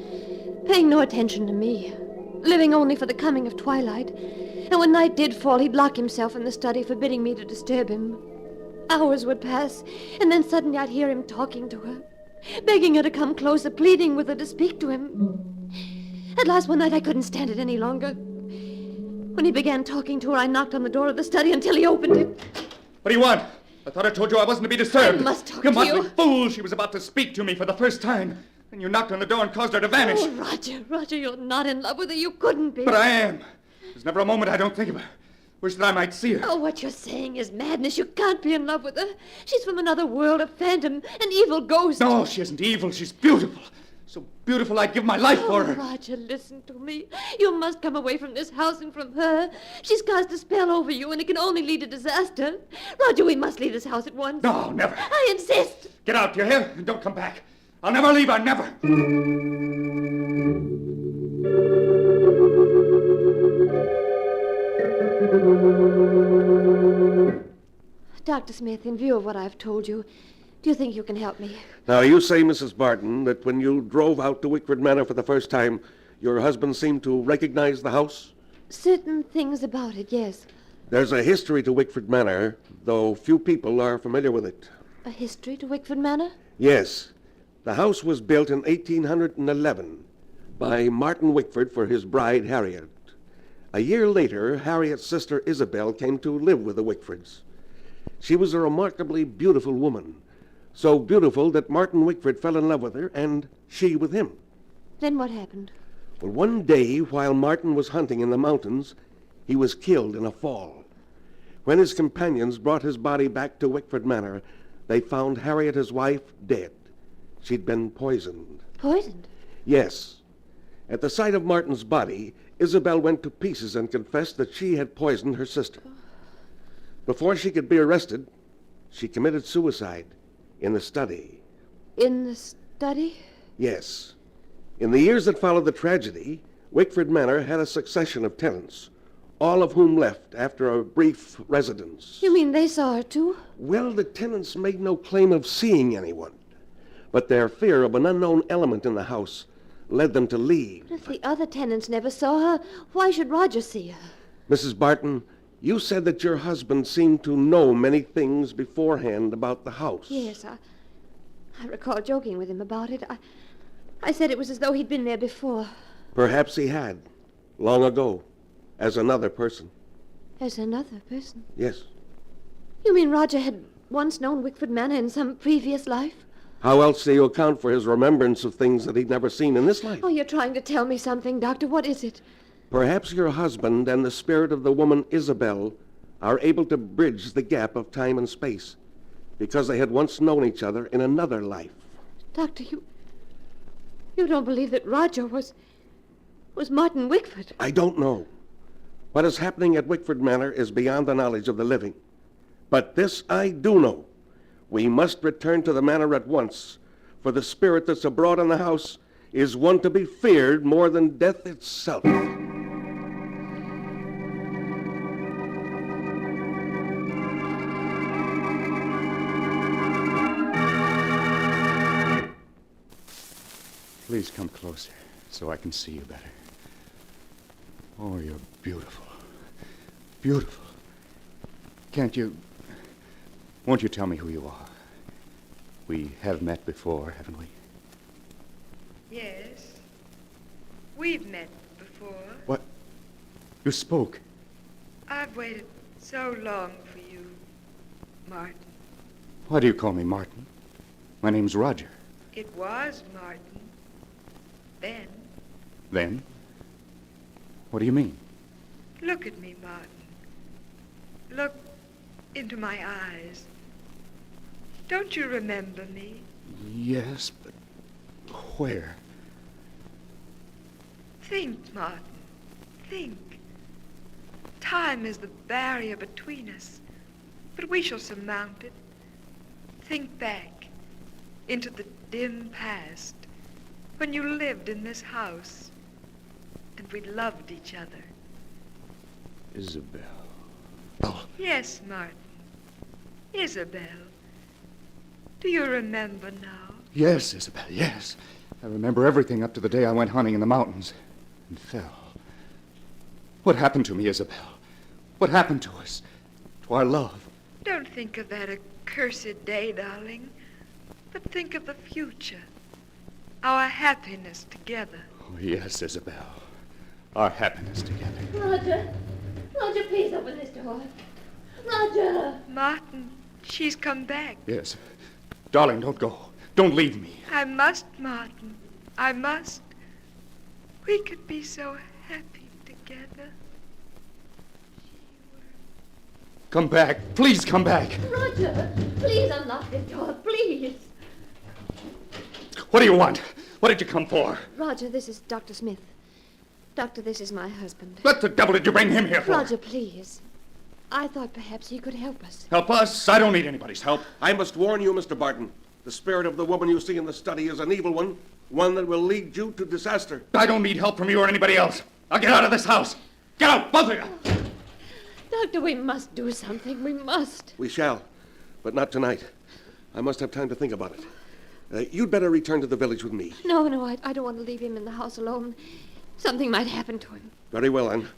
Speaker 11: paying no attention to me, living only for the coming of twilight. And when night did fall, he'd lock himself in the study, forbidding me to disturb him. Hours would pass, and then suddenly I'd hear him talking to her, begging her to come closer, pleading with her to speak to him. At last one night, I couldn't stand it any longer. When he began talking to her, I knocked on the door of the study until he opened it.
Speaker 13: What do you want? I thought I told you I wasn't to be disturbed.
Speaker 11: I must talk
Speaker 13: you
Speaker 11: to you.
Speaker 13: You must be fool. She was about to speak to me for the first time. And you knocked on the door and caused her to vanish.
Speaker 11: Oh, Roger, you're not in love with her. You couldn't be.
Speaker 13: But I am. There's never a moment I don't think of her. Wish that I might see her.
Speaker 11: Oh, what you're saying is madness. You can't be in love with her. She's from another world, a phantom, an evil ghost.
Speaker 13: No, she isn't evil. She's beautiful. So beautiful I'd give my life for her.
Speaker 11: Roger, listen to me. You must come away from this house and from her. She's cast a spell over you, and it can only lead to disaster. Roger, we must leave this house at once.
Speaker 13: No, never.
Speaker 11: I insist.
Speaker 13: Get out, do you hear? And don't come back. I'll never leave her, never.
Speaker 11: Dr. Smith, in view of what I've told you, do you think you can help me?
Speaker 17: Now, you say, Mrs. Barton, that when you drove out to Wickford Manor for the first time, your husband seemed to recognize the house?
Speaker 11: Certain things about it, yes.
Speaker 17: There's a history to Wickford Manor, though few people are familiar with it.
Speaker 11: A history to Wickford Manor?
Speaker 17: Yes. The house was built in 1811 by Martin Wickford for his bride, Harriet. A year later, Harriet's sister Isabel came to live with the Wickfords. She was a remarkably beautiful woman, so beautiful that Martin Wickford fell in love with her, and she with him.
Speaker 11: Then what happened?
Speaker 17: Well, one day, while Martin was hunting in the mountains, he was killed in a fall. When his companions brought his body back to Wickford Manor, they found Harriet, his wife, dead. She'd been poisoned.
Speaker 11: Poisoned?
Speaker 17: Yes. At the sight of Martin's body, Isabel went to pieces and confessed that she had poisoned her sister. Before she could be arrested, she committed suicide in the study.
Speaker 11: In the study?
Speaker 17: Yes. In the years that followed the tragedy, Wickford Manor had a succession of tenants, all of whom left after a brief residence.
Speaker 11: You mean they saw her too?
Speaker 17: Well, the tenants made no claim of seeing anyone, but their fear of an unknown element in the house led them to leave.
Speaker 11: But if the other tenants never saw her, why should Roger see her?
Speaker 17: Mrs. Barton, you said that your husband seemed to know many things beforehand about the house.
Speaker 11: Yes, I recall joking with him about it. I said it was as though he'd been there before.
Speaker 17: Perhaps he had, long ago, as another person.
Speaker 11: As another person?
Speaker 17: Yes.
Speaker 11: You mean Roger had once known Wickford Manor in some previous life?
Speaker 17: How else do you account for his remembrance of things that he'd never seen in this life?
Speaker 11: Oh, you're trying to tell me something, Doctor. What is it?
Speaker 17: Perhaps your husband and the spirit of the woman Isabel are able to bridge the gap of time and space because they had once known each other in another life.
Speaker 11: Doctor, you don't believe that Roger was Martin Wickford?
Speaker 17: I don't know. What is happening at Wickford Manor is beyond the knowledge of the living. But this I do know. We must return to the manor at once, for the spirit that's abroad in the house is one to be feared more than death itself.
Speaker 13: Please come closer so I can see you better. Oh, you're beautiful. Beautiful. Won't you tell me who you are? We have met before, haven't we?
Speaker 6: Yes. We've met before.
Speaker 13: What? You spoke.
Speaker 6: I've waited so long for you, Martin.
Speaker 13: Why do you call me Martin? My name's Roger.
Speaker 6: It was Martin. Then.
Speaker 13: Then? What do you mean?
Speaker 6: Look at me, Martin. Look into my eyes. Don't you remember me?
Speaker 13: Yes, but Where?
Speaker 6: Think, Martin. Think. Time is the barrier between us, but we shall surmount it. Think back into the dim past when you lived in this house and we loved each other.
Speaker 18: Isabel.
Speaker 6: Yes, Martin. Isabel. Do you remember now?
Speaker 13: Yes, Isabel, yes. I remember everything up to the day I went hunting in the mountains and fell. What happened to me, Isabel? What happened to us? To our love?
Speaker 6: Don't think of that accursed day, darling, but think of the future. Our happiness together.
Speaker 13: Oh, yes, Isabel. Our happiness together.
Speaker 11: Roger. Roger, please open this door. Roger!
Speaker 6: Martin, she's come back.
Speaker 13: Yes. Darling, don't go. Don't leave me.
Speaker 6: I must, Martin. I must. We could be so happy together.
Speaker 13: Come back. Please come back.
Speaker 11: Roger, please unlock this door, please.
Speaker 13: What do you want? What did you come for?
Speaker 11: Roger, this is Dr. Smith. Doctor, this is my husband.
Speaker 13: What the devil did you bring him here for?
Speaker 11: Roger, please. I thought perhaps he could help us.
Speaker 13: Help us? I don't need anybody's help.
Speaker 17: I must warn you, Mr. Barton. The spirit of the woman you see in the study is an evil one that will lead you to disaster.
Speaker 13: I don't need help from you or anybody else. I'll get out of this house. Get out, both of you.
Speaker 11: Doctor, we must do something. We must.
Speaker 17: We shall, but not tonight. I must have time to think about it. You'd better return to the village with me.
Speaker 11: No, I don't want to leave him in the house alone. Something might happen to him.
Speaker 17: Very well, then.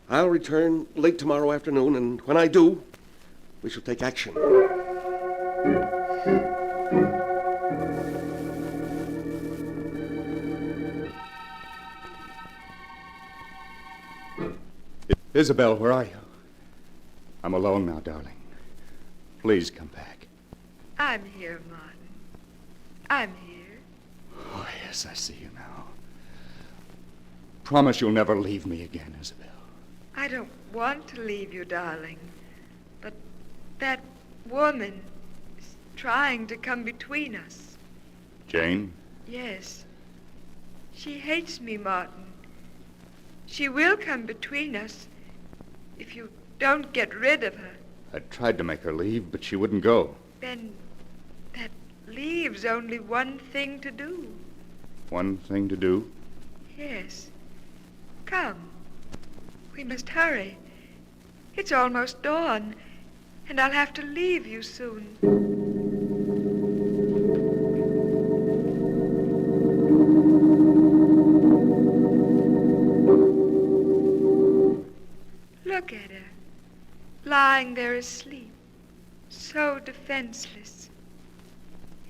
Speaker 17: I'll return late tomorrow afternoon, and when I do, we shall take action.
Speaker 13: Isabel, where are you? I'm alone now, darling. Please come back.
Speaker 6: I'm here, Martin. I'm here.
Speaker 13: Oh, yes, I see you now. Promise you'll never leave me again, Isabel.
Speaker 6: I don't want to leave you, darling. But that woman is trying to come between us.
Speaker 13: Jane?
Speaker 6: Yes. She hates me, Martin. She will come between us if you don't get rid of her.
Speaker 13: I tried to make her leave, but she wouldn't go.
Speaker 6: Then that leaves only one thing to do.
Speaker 13: One thing to do?
Speaker 6: Yes. Come. We must hurry. It's almost dawn, and I'll have to leave you soon. Look at her, lying there asleep, so defenseless.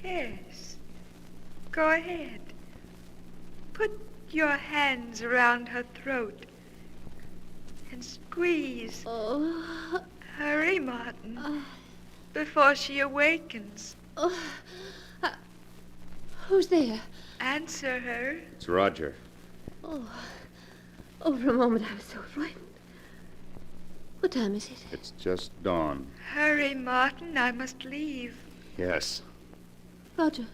Speaker 6: Yes, go ahead. Put your hands around her throat and squeeze.
Speaker 11: Oh.
Speaker 6: Hurry, Martin, before she awakens.
Speaker 11: Who's there?
Speaker 6: Answer her.
Speaker 13: It's Roger.
Speaker 11: Oh, for a moment I was so frightened. What time is it?
Speaker 13: It's just dawn.
Speaker 6: Hurry, Martin, I must leave.
Speaker 13: Yes.
Speaker 11: Roger.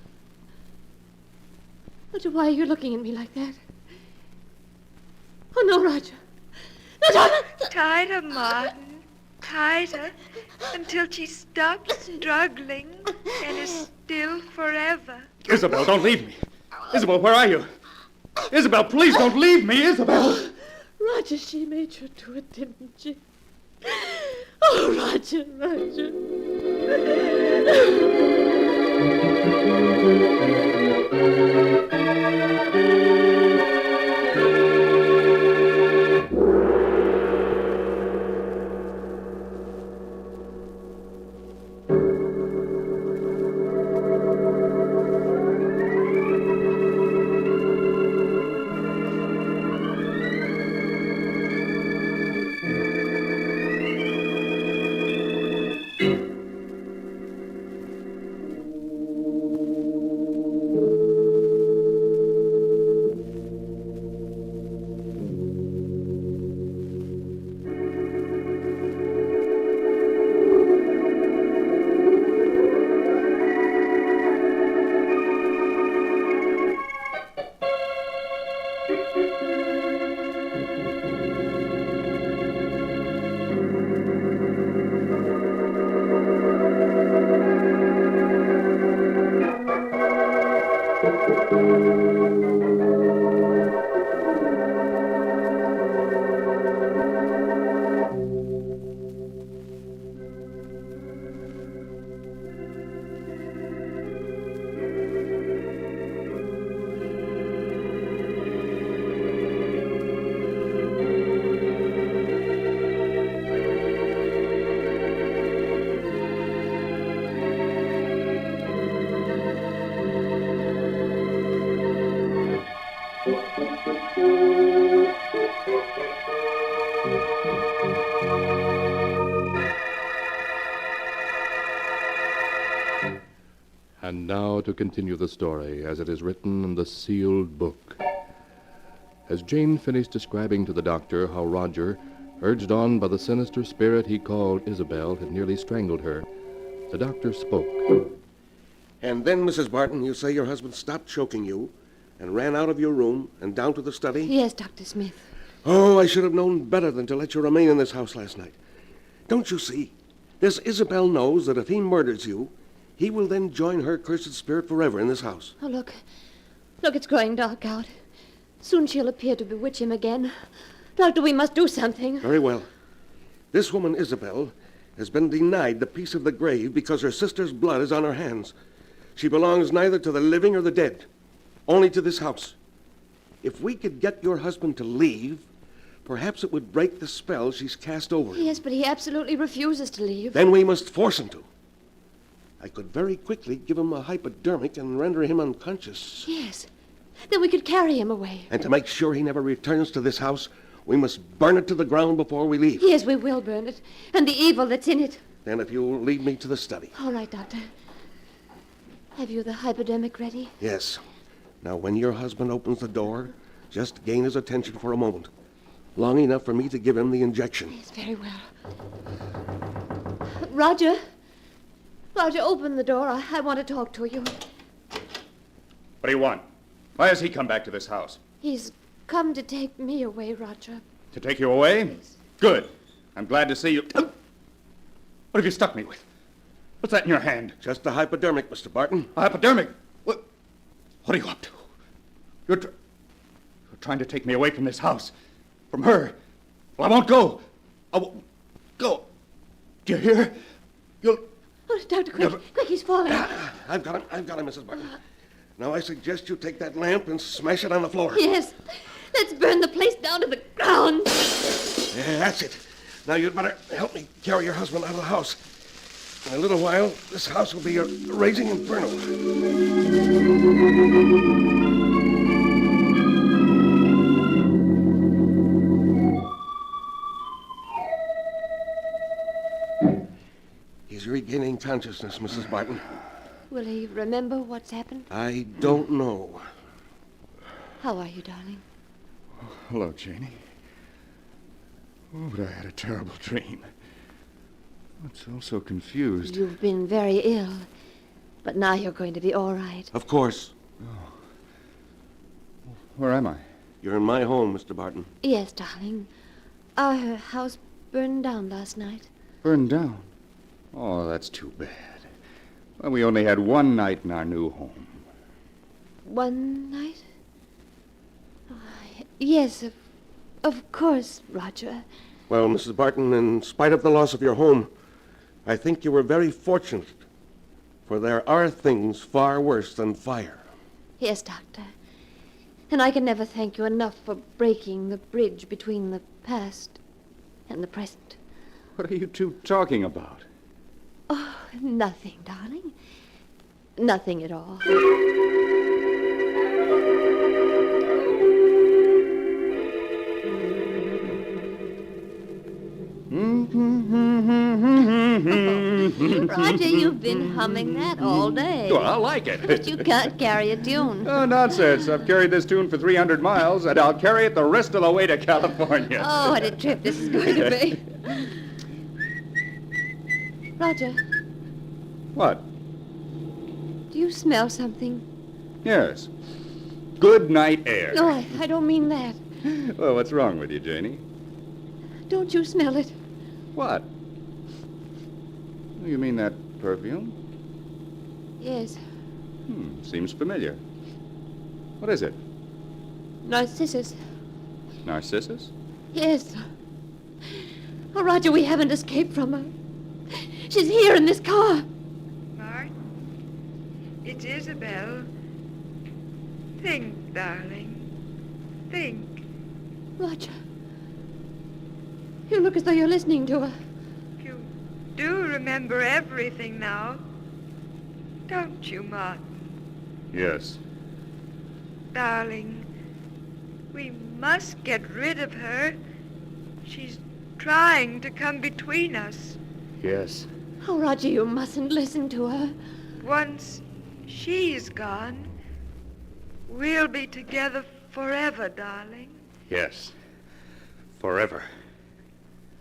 Speaker 11: Roger, why are you looking at me like that? Oh, no, Roger. No,
Speaker 6: Tighter, Martin. Tighter until she stops struggling and is still forever.
Speaker 13: Isabel, don't leave me. Isabel, where are you? Isabel, please don't leave me, Isabel.
Speaker 11: Roger, she made you do it, didn't she? Oh, Roger, Roger.
Speaker 7: And now to continue the story as it is written in the sealed book. As Jane finished describing to the doctor how Roger, urged on by the sinister spirit he called Isabel, had nearly strangled her, the doctor spoke.
Speaker 17: And then, Mrs. Barton, you say your husband stopped choking you and ran out of your room and down to the study?
Speaker 11: Yes, Dr. Smith.
Speaker 17: Oh, I should have known better than to let you remain in this house last night. Don't you see? This Isabel knows that if he murders you, he will then join her cursed spirit forever in this house.
Speaker 11: Oh, look. Look, it's growing dark out. Soon she'll appear to bewitch him again. Doctor, we must do something.
Speaker 17: Very well. This woman, Isabel, has been denied the peace of the grave because her sister's blood is on her hands. She belongs neither to the living or the dead, only to this house. If we could get your husband to leave, perhaps it would break the spell she's cast over him.
Speaker 11: Yes, but he absolutely refuses to leave.
Speaker 17: Then we must force him to. I could very quickly give him a hypodermic and render him unconscious.
Speaker 11: Yes. Then we could carry him away.
Speaker 17: And to make sure he never returns to this house, we must burn it to the ground before we leave.
Speaker 11: Yes, we will burn it. And the evil that's in it.
Speaker 17: Then if you'll lead me to the study.
Speaker 11: All right, Doctor. Have you the hypodermic ready?
Speaker 17: Yes. Now, when your husband opens the door, just gain his attention for a moment. Long enough for me to give him the injection.
Speaker 11: Yes, very well. Roger. Roger, open the door. I want to talk to you.
Speaker 13: What do you want? Why has he come back to this house?
Speaker 11: He's come to take me away, Roger.
Speaker 13: To take you away? Yes. Good. I'm glad to see you. What have you stuck me with? What's that in your hand?
Speaker 17: Just a hypodermic, Mr. Barton.
Speaker 13: A hypodermic? What are you up to? You're trying to take me away from this house. From her. Well, I won't go. I won't go. Do you hear? You'll...
Speaker 11: Oh, Doctor, quick, he's falling.
Speaker 17: I've got him, Mrs. Barton. Now I suggest you take that lamp and smash it on the floor.
Speaker 11: Yes. Let's burn the place down to the ground.
Speaker 17: Yeah, that's it. Now you'd better help me carry your husband out of the house. In a little while, this house will be a raging inferno. He's regaining consciousness, Mrs. Barton.
Speaker 11: Will he remember what's happened?
Speaker 17: I don't know.
Speaker 11: How are you, darling?
Speaker 13: Oh, hello, Janie. Oh, but I had a terrible dream. I'm so confused.
Speaker 11: You've been very ill, but now you're going to be all right.
Speaker 17: Of course.
Speaker 13: Oh. Where am I?
Speaker 17: You're in my home, Mr. Barton.
Speaker 11: Yes, darling. Our house burned down last night.
Speaker 13: Burned down? Oh, that's too bad. Well, we only had one night in our new home.
Speaker 11: One night? Oh, yes, of course, Roger.
Speaker 17: Well, Mrs. Barton, in spite of the loss of your home, I think you were very fortunate, for there are things far worse than fire.
Speaker 11: Yes, Doctor. And I can never thank you enough for breaking the bridge between the past and the present.
Speaker 13: What are you two talking about?
Speaker 11: Oh, nothing, darling. Nothing at all. Roger, you've been humming that all day.
Speaker 13: Well, I like it.
Speaker 11: But you can't carry a tune.
Speaker 13: Oh, nonsense. I've carried this tune for 300 miles, and I'll carry it the rest of the way to California.
Speaker 11: Oh, what a trip this is going to be. Roger.
Speaker 13: What?
Speaker 11: Do you smell something?
Speaker 13: Yes. Good night air.
Speaker 11: No, I don't mean that.
Speaker 13: Well, what's wrong with you, Janie?
Speaker 11: Don't you smell it?
Speaker 13: What? You mean that perfume?
Speaker 11: Yes.
Speaker 13: Seems familiar. What is it?
Speaker 11: Narcissus.
Speaker 13: Narcissus?
Speaker 11: Yes. Oh, Roger, we haven't escaped from her. She's here in this car.
Speaker 6: Martin, it's Isabel. Think, darling. Think.
Speaker 11: Roger. You look as though you're listening to her.
Speaker 6: You do remember everything now. Don't you, Martin?
Speaker 13: Yes.
Speaker 6: Darling, we must get rid of her. She's trying to come between us.
Speaker 13: Yes.
Speaker 11: Oh, Roger, you mustn't listen to her.
Speaker 6: Once she's gone, we'll be together forever, darling.
Speaker 10: Yes. Forever.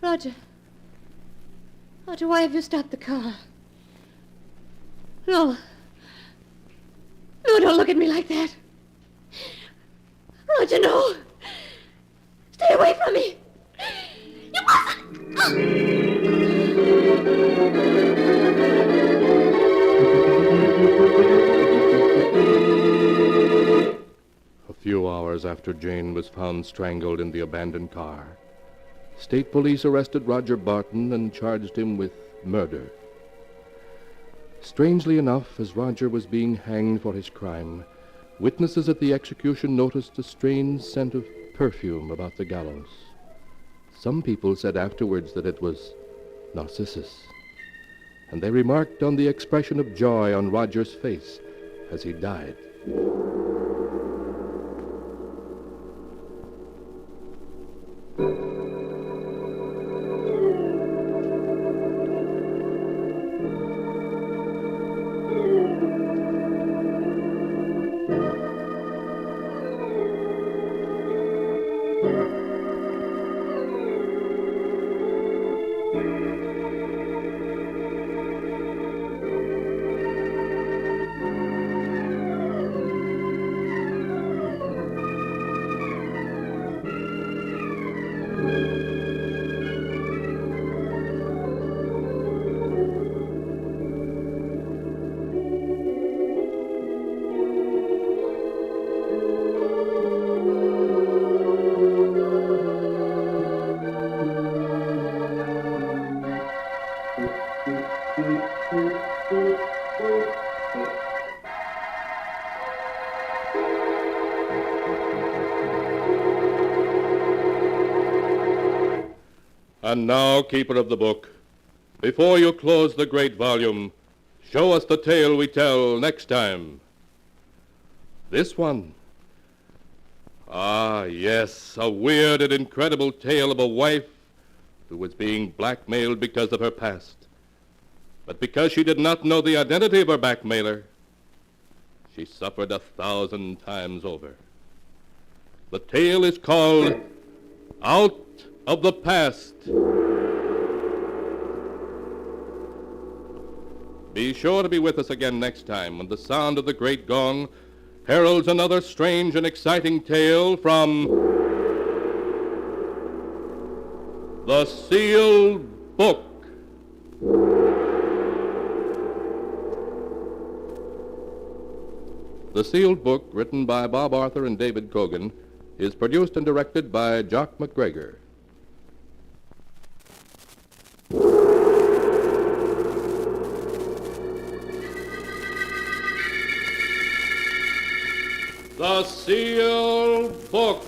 Speaker 11: Roger. Roger, why have you stopped the car? No. No, don't look at me like that. Roger, no. Stay away from me. You
Speaker 7: A few hours after Jane was found strangled in the abandoned car, state police arrested Roger Barton and charged him with murder. Strangely enough, as Roger was being hanged for his crime, witnesses at the execution noticed a strange scent of perfume about the gallows. Some people said afterwards that it was Narcissus, and they remarked on the expression of joy on Roger's face as he died.
Speaker 1: And now, keeper of the book, before you close the great volume, show us the tale we tell next time. This one. Ah, yes, a weird and incredible tale of a wife who was being blackmailed because of her past. But because she did not know the identity of her blackmailer, she suffered 1,000 times over. The tale is called Out of the Past. Be sure to be with us again next time when the sound of the great gong heralds another strange and exciting tale from The Sealed Book. The Sealed Book, written by Bob Arthur and David Cogan, is produced and directed by Jock McGregor. The Sealed Book.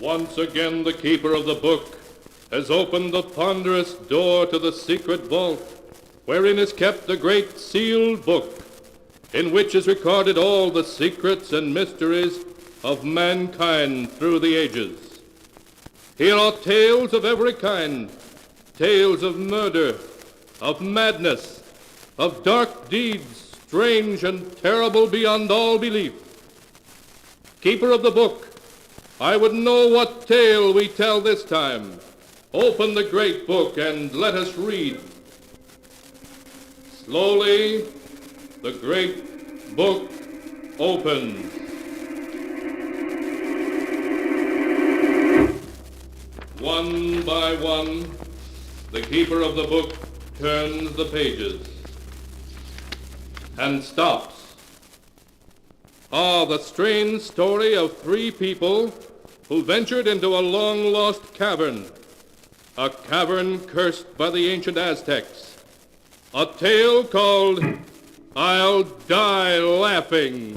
Speaker 1: Once again, the keeper of the book has opened the ponderous door to the secret vault, wherein is kept the great sealed book, in which is recorded all the secrets and mysteries of mankind through the ages. Here are tales of every kind, tales of murder, of madness, of dark deeds, strange and terrible beyond all belief. Keeper of the book, I would know what tale we tell this time. Open the great book and let us read. Slowly, the great book opens. One by one, the keeper of the book turns the pages and stops. Ah, the strange story of three people who ventured into a long-lost cavern, a cavern cursed by the ancient Aztecs. A tale called I'll Die Laughing.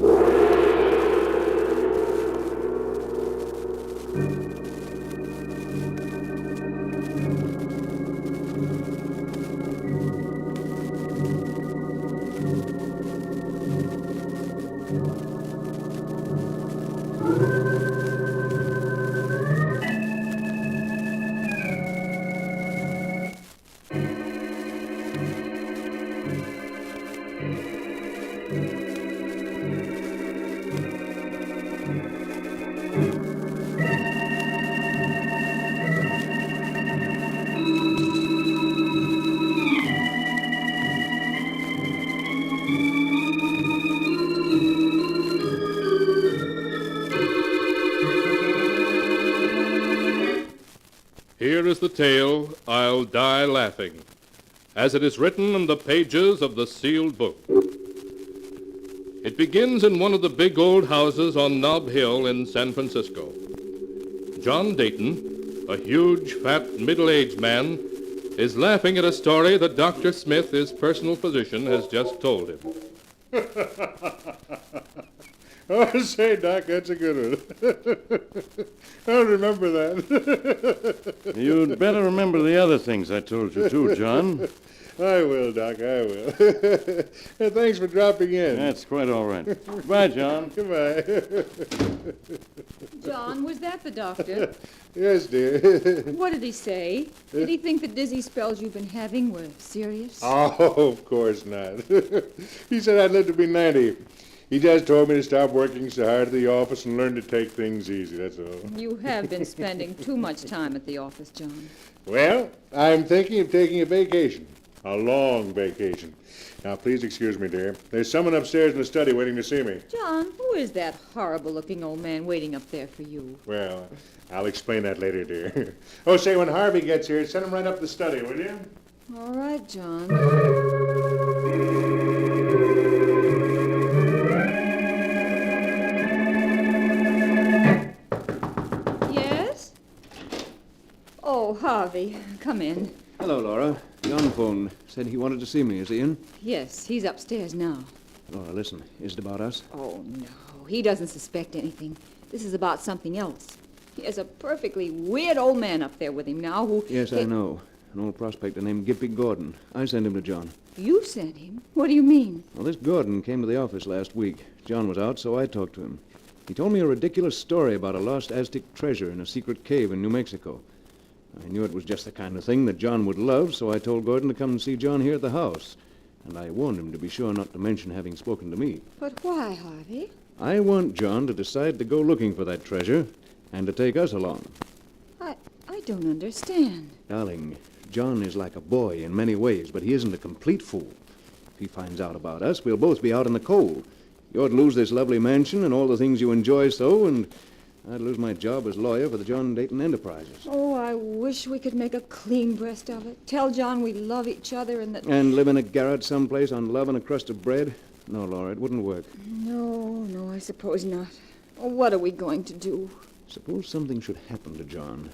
Speaker 1: Here is the tale, I'll Die Laughing, as it is written in the pages of the sealed book. It begins in one of the big old houses on Nob Hill in San Francisco. John Dayton, a huge, fat, middle-aged man, is laughing at a story that Dr. Smith, his personal physician, has just told him.
Speaker 18: Oh, say, Doc, that's a good one. I'll remember that.
Speaker 5: You'd better remember the other things I told you, too, John.
Speaker 18: I will, Doc, I will. And thanks for dropping in.
Speaker 5: That's quite all right. Goodbye, John.
Speaker 18: Goodbye.
Speaker 8: John, was that the doctor?
Speaker 18: Yes, dear.
Speaker 8: What did he say? Did he think the dizzy spells you've been having were serious?
Speaker 18: Oh, of course not. He said I'd live to be 90. He just told me to stop working so hard at the office and learn to take things easy, that's all.
Speaker 8: You have been spending too much time at the office, John.
Speaker 18: Well, I'm thinking of taking a vacation. A long vacation. Now, please excuse me, dear. There's someone upstairs in the study waiting to see me.
Speaker 8: John, who is that horrible-looking old man waiting up there for you?
Speaker 18: Well, I'll explain that later, dear. Oh, say, when Harvey gets here, send him right up the study, will you?
Speaker 8: All right, John. Yes? Oh, Harvey, come in.
Speaker 18: Hello, Laura. John phoned. Said he wanted to see me. Is he in?
Speaker 8: Yes, he's upstairs now.
Speaker 18: Laura, listen. Is it about us?
Speaker 8: Oh, no. He doesn't suspect anything. This is about something else. He has a perfectly weird old man up there with him now who...
Speaker 18: Yes, I know. An old prospector named Gippy Gordon. I sent him to John.
Speaker 8: You sent him? What do you mean?
Speaker 18: Well, this Gordon came to the office last week. John was out, so I talked to him. He told me a ridiculous story about a lost Aztec treasure in a secret cave in New Mexico. I knew it was just the kind of thing that John would love, so I told Gordon to come and see John here at the house. And I warned him to be sure not to mention having spoken to me.
Speaker 8: But why, Harvey?
Speaker 18: I want John to decide to go looking for that treasure and to take us along.
Speaker 8: I don't understand.
Speaker 18: Darling, John is like a boy in many ways, but he isn't a complete fool. If he finds out about us, we'll both be out in the cold. You'd lose this lovely mansion and all the things you enjoy so, and I'd lose my job as lawyer for the John Dayton Enterprises.
Speaker 8: Oh, I wish we could make a clean breast of it. Tell John we love each other and that...
Speaker 18: And live in a garret someplace on love and a crust of bread? No, Laura, it wouldn't work.
Speaker 8: No, I suppose not. Oh, what are we going to do?
Speaker 18: Suppose something should happen to John.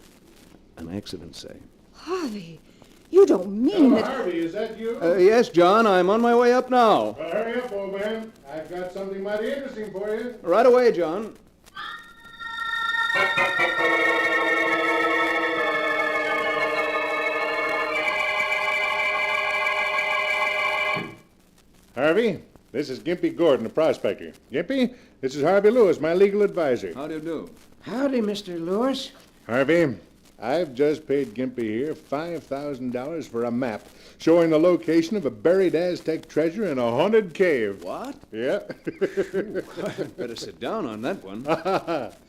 Speaker 18: An accident, say.
Speaker 8: Harvey, you don't mean that...
Speaker 18: Harvey, is that you? Yes, John, I'm on my way up now.
Speaker 1: Well, hurry up, old man. I've got something mighty interesting for you.
Speaker 18: Right away, John. Harvey, this is Gimpy Gordon, a prospector. Gimpy, this is Harvey Lewis, my legal advisor. How do you do?
Speaker 15: Howdy, Mr. Lewis.
Speaker 18: Harvey, I've just paid Gimpy here $5,000 for a map showing the location of a buried Aztec treasure in a haunted cave. What? Yeah. Better sit down on that one.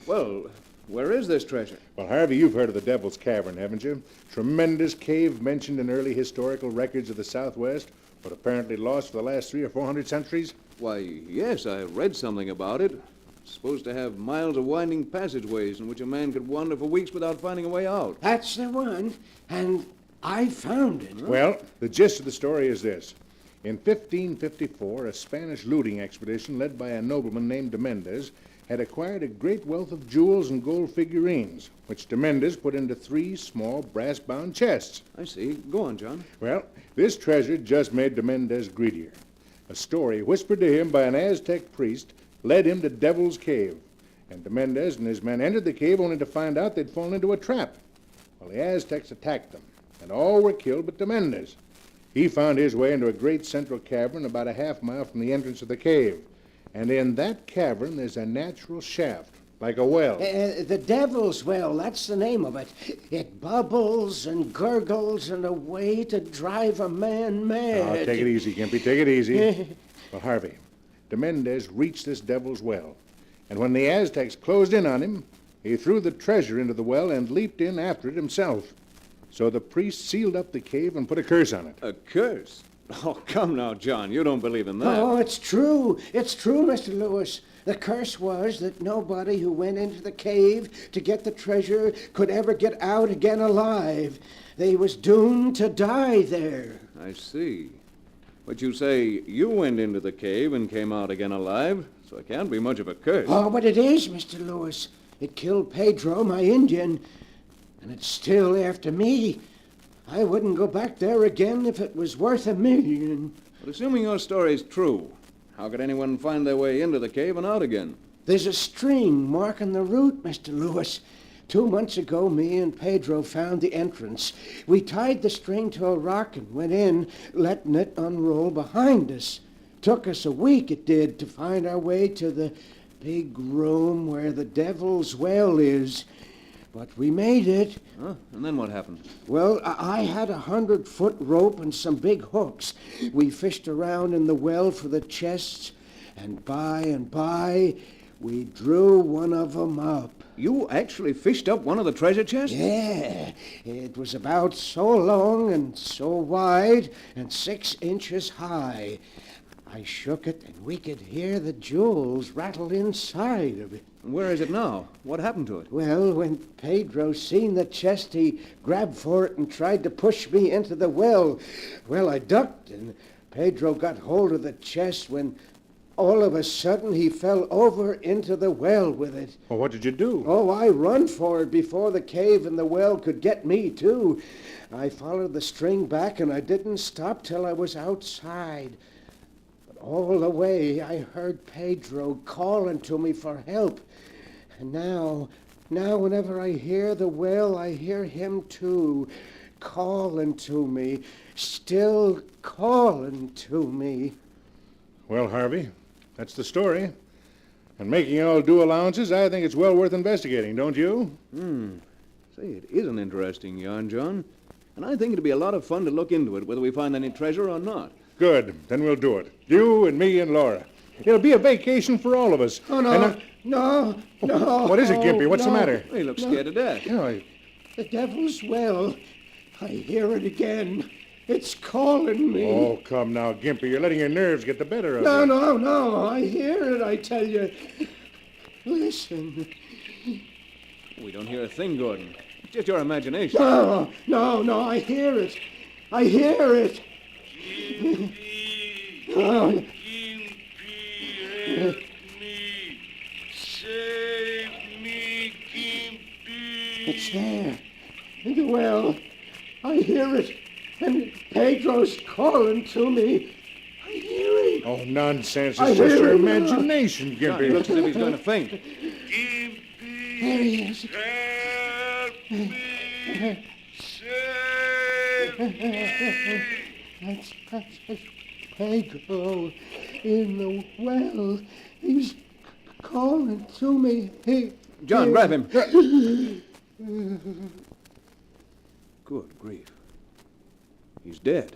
Speaker 18: Well, where is this treasure? Well, Harvey, you've heard of the Devil's Cavern, haven't you? Tremendous cave mentioned in early historical records of the Southwest, but apparently lost for the last 300 or 400 centuries. Why, yes, I read something about it. It's supposed to have miles of winding passageways in which a man could wander for weeks without finding a way out.
Speaker 15: That's the one, and I found it.
Speaker 18: Well, the gist of the story is this. In 1554, a Spanish looting expedition led by a nobleman named de Mendez had acquired a great wealth of jewels and gold figurines, which de Mendez put into 3 small brass-bound chests. I see. Go on, John. Well, this treasure just made de Mendez greedier. A story whispered to him by an Aztec priest led him to Devil's Cave, and de Mendez and his men entered the cave only to find out they'd fallen into a trap. Well, the Aztecs attacked them, and all were killed but de Mendez. He found his way into a great central cavern about a half mile from the entrance of the cave,
Speaker 14: And in that cavern, there's a natural shaft, like a well.
Speaker 15: The Devil's Well, that's the name of it. It bubbles and gurgles in a way to drive a man mad.
Speaker 14: Oh, take it easy, Gimpy, take it easy. Well, Harvey, de Mendez reached this Devil's Well, and when the Aztecs closed in on him, he threw the treasure into the well and leaped in after it himself. So the priest sealed up the cave and put a curse on it.
Speaker 4: A curse? Oh, come now, John. You don't believe in that.
Speaker 15: Oh, it's true. It's true, Mr. Lewis. The curse was that nobody who went into the cave to get the treasure could ever get out again alive. They was doomed to die there.
Speaker 4: I see. But you say you went into the cave and came out again alive, so it can't be much of a curse.
Speaker 15: Oh, but it is, Mr. Lewis. It killed Pedro, my Indian, and it's still after me. I wouldn't go back there again if it was worth $1 million.
Speaker 4: But assuming your story's true, how could anyone find their way into the cave and out again?
Speaker 15: There's a string marking the route, Mr. Lewis. 2 months ago, me and Pedro found the entrance. We tied the string to a rock and went in, letting it unroll behind us. Took us a week, it did, to find our way to the big room where the Devil's Well is. But we made it.
Speaker 4: Huh? And then what happened?
Speaker 15: Well, I had a 100-foot rope and some big hooks. We fished around in the well for the chests, and by, we drew one of them up.
Speaker 4: You actually fished up one of the treasure chests?
Speaker 15: Yeah. It was about so long and so wide and 6 inches high. I shook it, and we could hear the jewels rattle inside of it.
Speaker 4: Where is it now? What happened to it?
Speaker 15: Well, when Pedro seen the chest, he grabbed for it and tried to push me into the well. Well, I ducked, and Pedro got hold of the chest when all of a sudden he fell over into the well with it.
Speaker 14: Well, what did you do?
Speaker 15: Oh, I run for it before the cave and the well could get me, too. I followed the string back, and I didn't stop till I was outside. All the way, I heard Pedro calling to me for help. And now whenever I hear the well, I hear him too, calling to me, still calling to me.
Speaker 14: Well, Harvey, that's the story. And making all due allowances, I think it's well worth investigating, don't you?
Speaker 4: Say, it is an interesting yarn, John. And I think it'd be a lot of fun to look into it, whether we find any treasure or not.
Speaker 14: Good. Then we'll do it. You and me and Laura. It'll be a vacation for all of us.
Speaker 15: Oh, no. No.
Speaker 14: What is it, Gimpy? What's the matter?
Speaker 4: He looks scared to death.
Speaker 15: The Devil's Well. I hear it again. It's calling me.
Speaker 14: Oh, come now, Gimpy. You're letting your nerves get the better of you.
Speaker 15: No. I hear it, I tell you. Listen.
Speaker 4: We don't hear a thing, Gordon. It's just your imagination.
Speaker 15: No. I hear it. I hear it. Oh.
Speaker 22: Save me, Gimpy.
Speaker 15: It's there. In the well. I hear it. And Pedro's calling to me. I hear him.
Speaker 14: Oh, nonsense.
Speaker 15: I
Speaker 14: It's just
Speaker 15: hear
Speaker 14: your
Speaker 15: him.
Speaker 14: imagination, Gimpy.
Speaker 4: He looks as if he's going to faint.
Speaker 15: There he is.
Speaker 22: Help me. Save me.
Speaker 15: That's Pedro in the well. He's calling to me.
Speaker 4: John, grab him. Good grief. He's dead.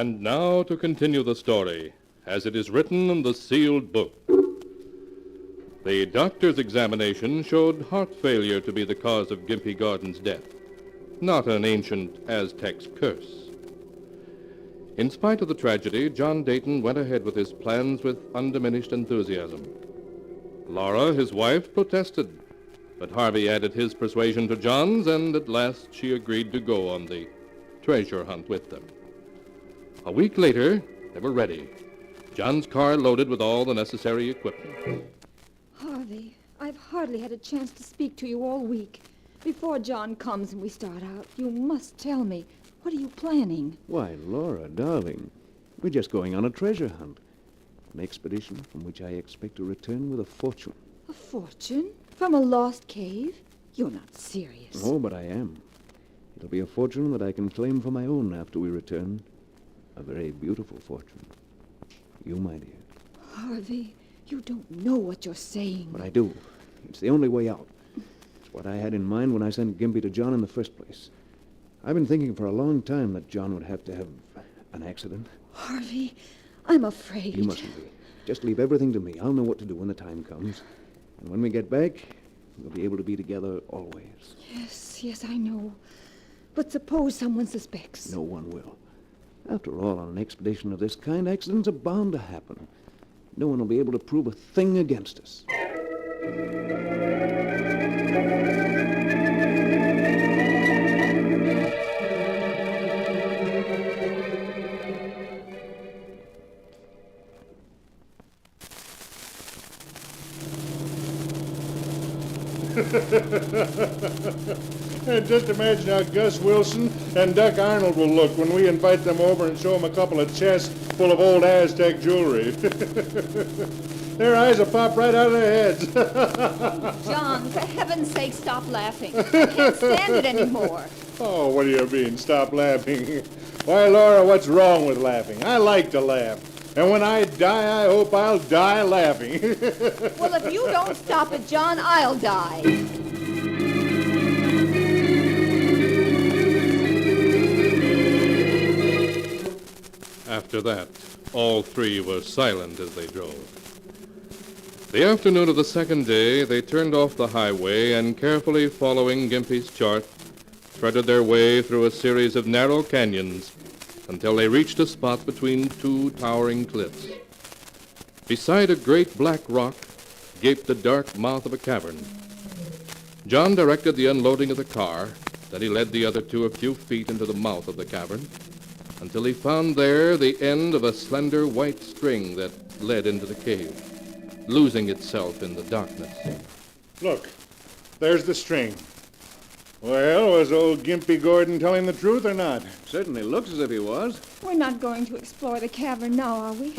Speaker 1: And now to continue the story, as it is written in the sealed book. The doctor's examination showed heart failure to be the cause of Gimpy Gordon's death, not an ancient Aztec's curse. In spite of the tragedy, John Dayton went ahead with his plans with undiminished enthusiasm. Laura, his wife, protested, but Harvey added his persuasion to John's, and at last she agreed to go on the treasure hunt with them. A week later, they were ready, John's car loaded with all the necessary equipment.
Speaker 9: Harvey, I've hardly had a chance to speak to you all week. Before John comes and we start out, you must tell me, what are you planning?
Speaker 18: Why, Laura, darling, we're just going on a treasure hunt. An expedition from which I expect to return with a fortune.
Speaker 9: A fortune? From a lost cave? You're not serious.
Speaker 18: Oh, but I am. It'll be a fortune that I can claim for my own after we return. A very beautiful fortune. You, my dear.
Speaker 9: Harvey, you don't know what you're saying.
Speaker 18: But I do. It's the only way out. It's what I had in mind when I sent Gimpy to John in the first place. I've been thinking for a long time that John would have to have an accident.
Speaker 9: Harvey, I'm afraid.
Speaker 18: You mustn't be. Just leave everything to me. I'll know what to do when the time comes. And when we get back, we'll be able to be together always.
Speaker 9: Yes, I know. But suppose someone suspects.
Speaker 18: No one will. After all, on an expedition of this kind, accidents are bound to happen. No one will be able to prove a thing against us.
Speaker 14: Just imagine how Gus Wilson and Duck Arnold will look when we invite them over and show them a couple of chests full of old Aztec jewelry. Their eyes will pop right out of their heads.
Speaker 9: John, for heaven's sake, stop laughing. I can't stand it anymore.
Speaker 14: Oh, what do you mean, stop laughing? Why, Laura, what's wrong with laughing? I like to laugh. And when I die, I hope I'll die laughing.
Speaker 9: Well, if you don't stop it, John, I'll die.
Speaker 1: After that, all three were silent as they drove. The afternoon of the second day, they turned off the highway and, carefully following Gimpy's chart, threaded their way through a series of narrow canyons until they reached a spot between two towering cliffs. Beside a great black rock gaped the dark mouth of a cavern. John directed the unloading of the car, then he led the other two a few feet into the mouth of the cavern until he found there the end of a slender white string that led into the cave, losing itself in the darkness.
Speaker 14: Look, there's the string. Well, was old Gimpy Gordon telling the truth or not?
Speaker 18: Certainly looks as if he was.
Speaker 9: We're not going to explore the cavern now, are we?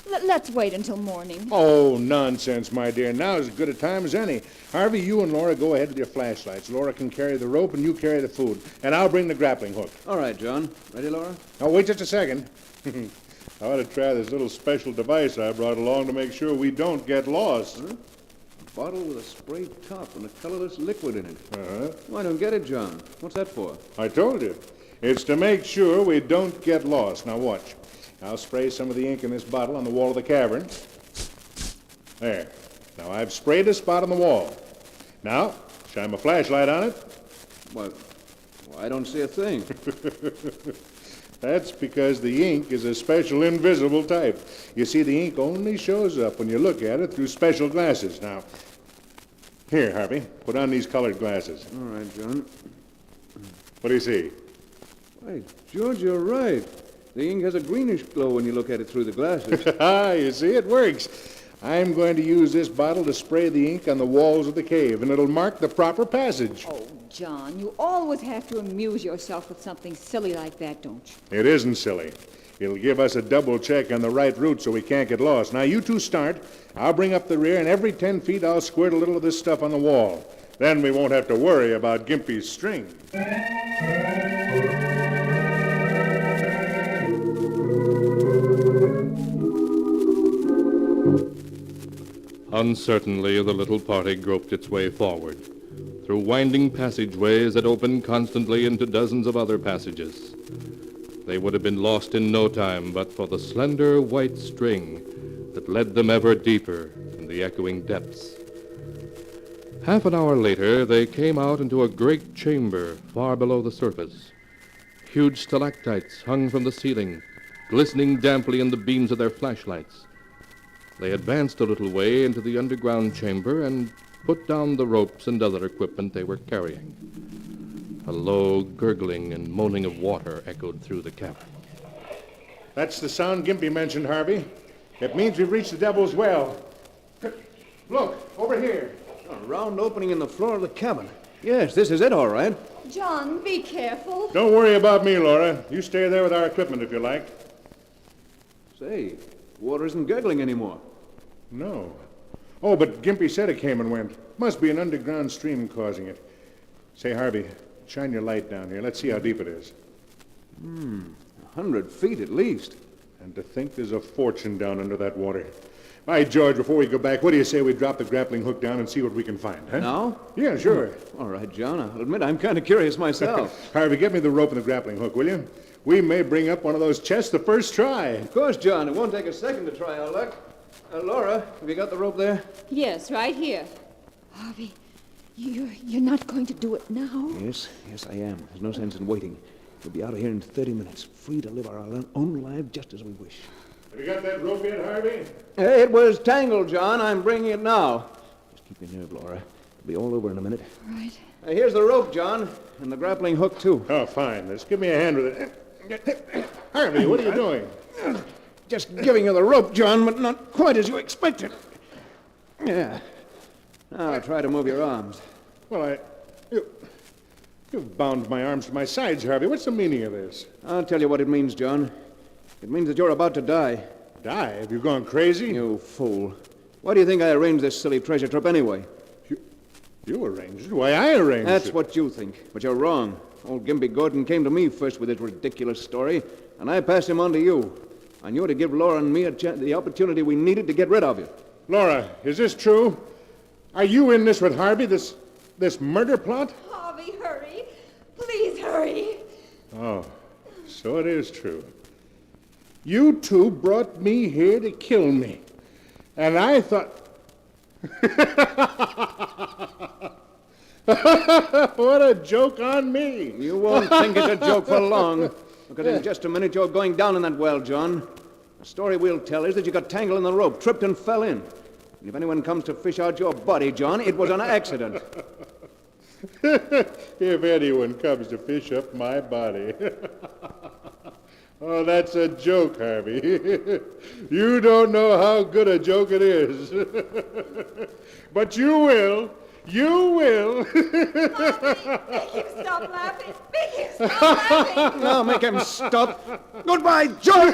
Speaker 9: Let's wait until morning.
Speaker 14: Oh, nonsense, my dear. Now is as good a time as any. Harvey, you and Laura go ahead with your flashlights. Laura can carry the rope and you carry the food. And I'll bring the grappling hook.
Speaker 18: All right, John. Ready, Laura?
Speaker 14: Oh, wait just a second. I ought to try this little special device I brought along to make sure we don't get lost.
Speaker 18: Huh? A bottle with a sprayed top and a colorless liquid in it.
Speaker 14: Uh-huh.
Speaker 18: Well, I don't get it, John. What's that for?
Speaker 14: I told you. It's to make sure we don't get lost. Now, watch. I'll spray some of the ink in this bottle on the wall of the cavern. There. Now, I've sprayed a spot on the wall. Now, shine my flashlight on it.
Speaker 18: Well, I don't see a thing.
Speaker 14: That's because the ink is a special invisible type. You see, the ink only shows up when you look at it through special glasses. Now, here, Harvey, put on these colored glasses.
Speaker 18: All right, John.
Speaker 14: What do you see?
Speaker 18: Why, George, you're right. The ink has a greenish glow when you look at it through the glasses.
Speaker 14: You see, it works. I'm going to use this bottle to spray the ink on the walls of the cave, and it'll mark the proper passage.
Speaker 9: Oh, John, you always have to amuse yourself with something silly like that, don't you?
Speaker 14: It isn't silly. It'll give us a double check on the right route so we can't get lost. Now, you two start. I'll bring up the rear, and every 10 feet I'll squirt a little of this stuff on the wall. Then we won't have to worry about Gimpy's string.
Speaker 1: Uncertainly, the little party groped its way forward, through winding passageways that opened constantly into dozens of other passages.
Speaker 7: They would have been lost in no time but for the slender white string that led them ever deeper in the echoing depths. Half an hour later, they came out into a great chamber far below the surface. Huge stalactites hung from the ceiling, glistening damply in the beams of their flashlights. They advanced a little way into the underground chamber and put down the ropes and other equipment they were carrying. A low gurgling and moaning of water echoed through the cavern.
Speaker 14: That's the sound Gimpy mentioned, Harvey. It means we've reached the Devil's Well. Look, over here.
Speaker 18: A round opening in the floor of the cabin. Yes, this is it, all right.
Speaker 9: John, be careful.
Speaker 14: Don't worry about me, Laura. You stay there with our equipment if you like.
Speaker 18: Say, water isn't gurgling anymore.
Speaker 14: No. Oh, but Gimpy said it came and went. Must be an underground stream causing it. Say, Harvey, shine your light down here. Let's see how deep it is.
Speaker 18: 100 feet at least.
Speaker 14: And to think there's a fortune down under that water. By George, before we go back, what do you say we drop the grappling hook down and see what we can find, huh?
Speaker 18: Now?
Speaker 14: Yeah, sure.
Speaker 18: All right, John. I'll admit I'm kind of curious myself.
Speaker 14: Harvey, get me the rope and the grappling hook, will you? We may bring up one of those chests the first try.
Speaker 18: Of course, John. It won't take a second to try our luck. Laura, have you got the rope there?
Speaker 8: Yes, right here.
Speaker 9: Harvey, you're not going to do it now?
Speaker 18: Yes, I am. There's no sense in waiting. We'll be out of here in 30 minutes, free to live our own lives just as we wish.
Speaker 14: Have you got that rope yet, Harvey?
Speaker 18: It was tangled, John. I'm bringing it now. Just keep your nerve, Laura. It'll be all over in a minute.
Speaker 9: Right.
Speaker 18: Here's the rope, John, and the grappling hook, too.
Speaker 14: Oh, fine. Just give me a hand with it. Harvey, what are you doing?
Speaker 18: Just giving you the rope, John, but not quite as you expected. Yeah. Now try to move your arms.
Speaker 14: Well, you've bound my arms to my sides, Harvey. What's the meaning of this?
Speaker 18: I'll tell you what it means, John. It means that you're about to die.
Speaker 14: Die? Have you gone crazy?
Speaker 18: You fool. Why do you think I arranged this silly treasure trip anyway?
Speaker 14: You arranged it? Why, I arranged it.
Speaker 18: That's what you think, but you're wrong. Old Gimpy Gordon came to me first with his ridiculous story, and I passed him on to you. I knew to give Laura and me the opportunity we needed to get rid of you.
Speaker 14: Laura, is this true? Are you in this with Harvey, this murder plot?
Speaker 9: Harvey, hurry. Please hurry.
Speaker 14: Oh, so it is true. You two brought me here to kill me. And I thought... What a joke on me.
Speaker 18: You won't think it's a joke for long, because in just a minute you're going down in that well, John. The story we'll tell is that you got tangled in the rope, tripped and fell in. And if anyone comes to fish out your body, John, it was an accident.
Speaker 14: If anyone comes to fish up my body. Oh, that's a joke, Harvey. You don't know how good a joke it is. But you will. You will.
Speaker 9: Make him stop laughing. Make him stop laughing.
Speaker 18: Now make him stop. Goodbye, John.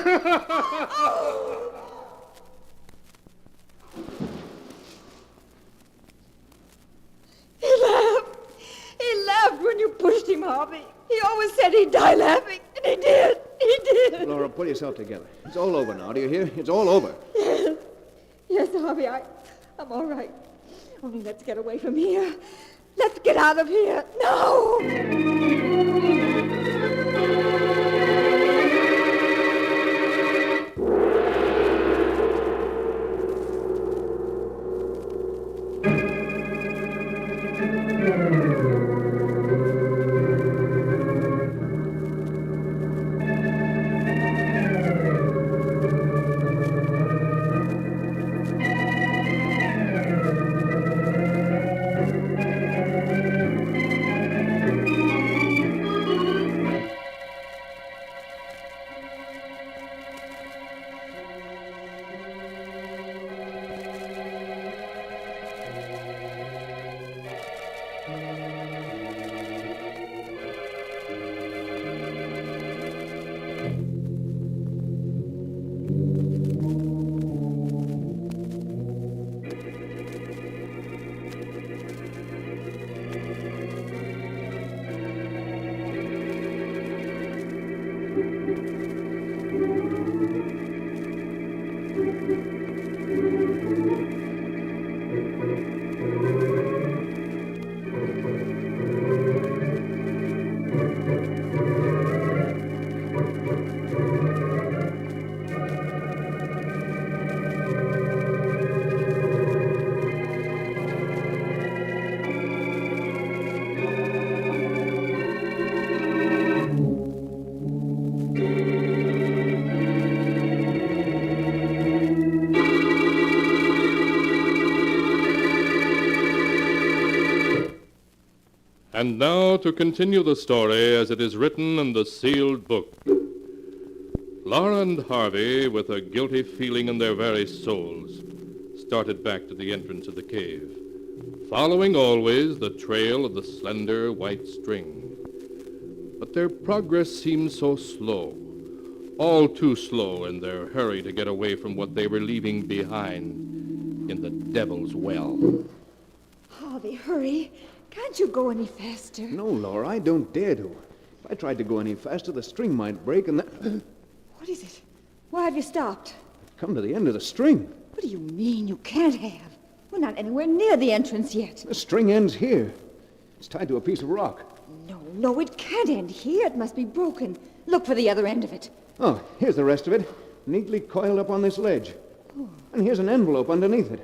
Speaker 9: He laughed. He laughed when you pushed him, Harvey. He always said he'd die laughing, and he did. He did.
Speaker 18: Laura, pull yourself together. It's all over now, do you hear? It's all over.
Speaker 9: Yes. Yes, Harvey, I'm all right. Only let's get away from here. Let's get out of here. No!
Speaker 1: And now to continue the story as it is written in the sealed book. Laura and Harvey, with a guilty feeling in their very souls, started back to the entrance of the cave, following always the trail of the slender white string. But their progress seemed so slow, all too slow in their hurry to get away from what they were leaving behind in the Devil's Well.
Speaker 9: Harvey, hurry. Can't you go any faster?
Speaker 18: No, Laura, I don't dare to. If I tried to go any faster, the string might break and that...
Speaker 9: What is it? Why have you stopped?
Speaker 18: Come to the end of the string.
Speaker 9: What do you mean you can't have? We're not anywhere near the entrance yet.
Speaker 18: The string ends here. It's tied to a piece of rock.
Speaker 9: No, it can't end here. It must be broken. Look for the other end of it.
Speaker 18: Oh, here's the rest of it, neatly coiled up on this ledge.
Speaker 9: Oh.
Speaker 18: And here's an envelope underneath it.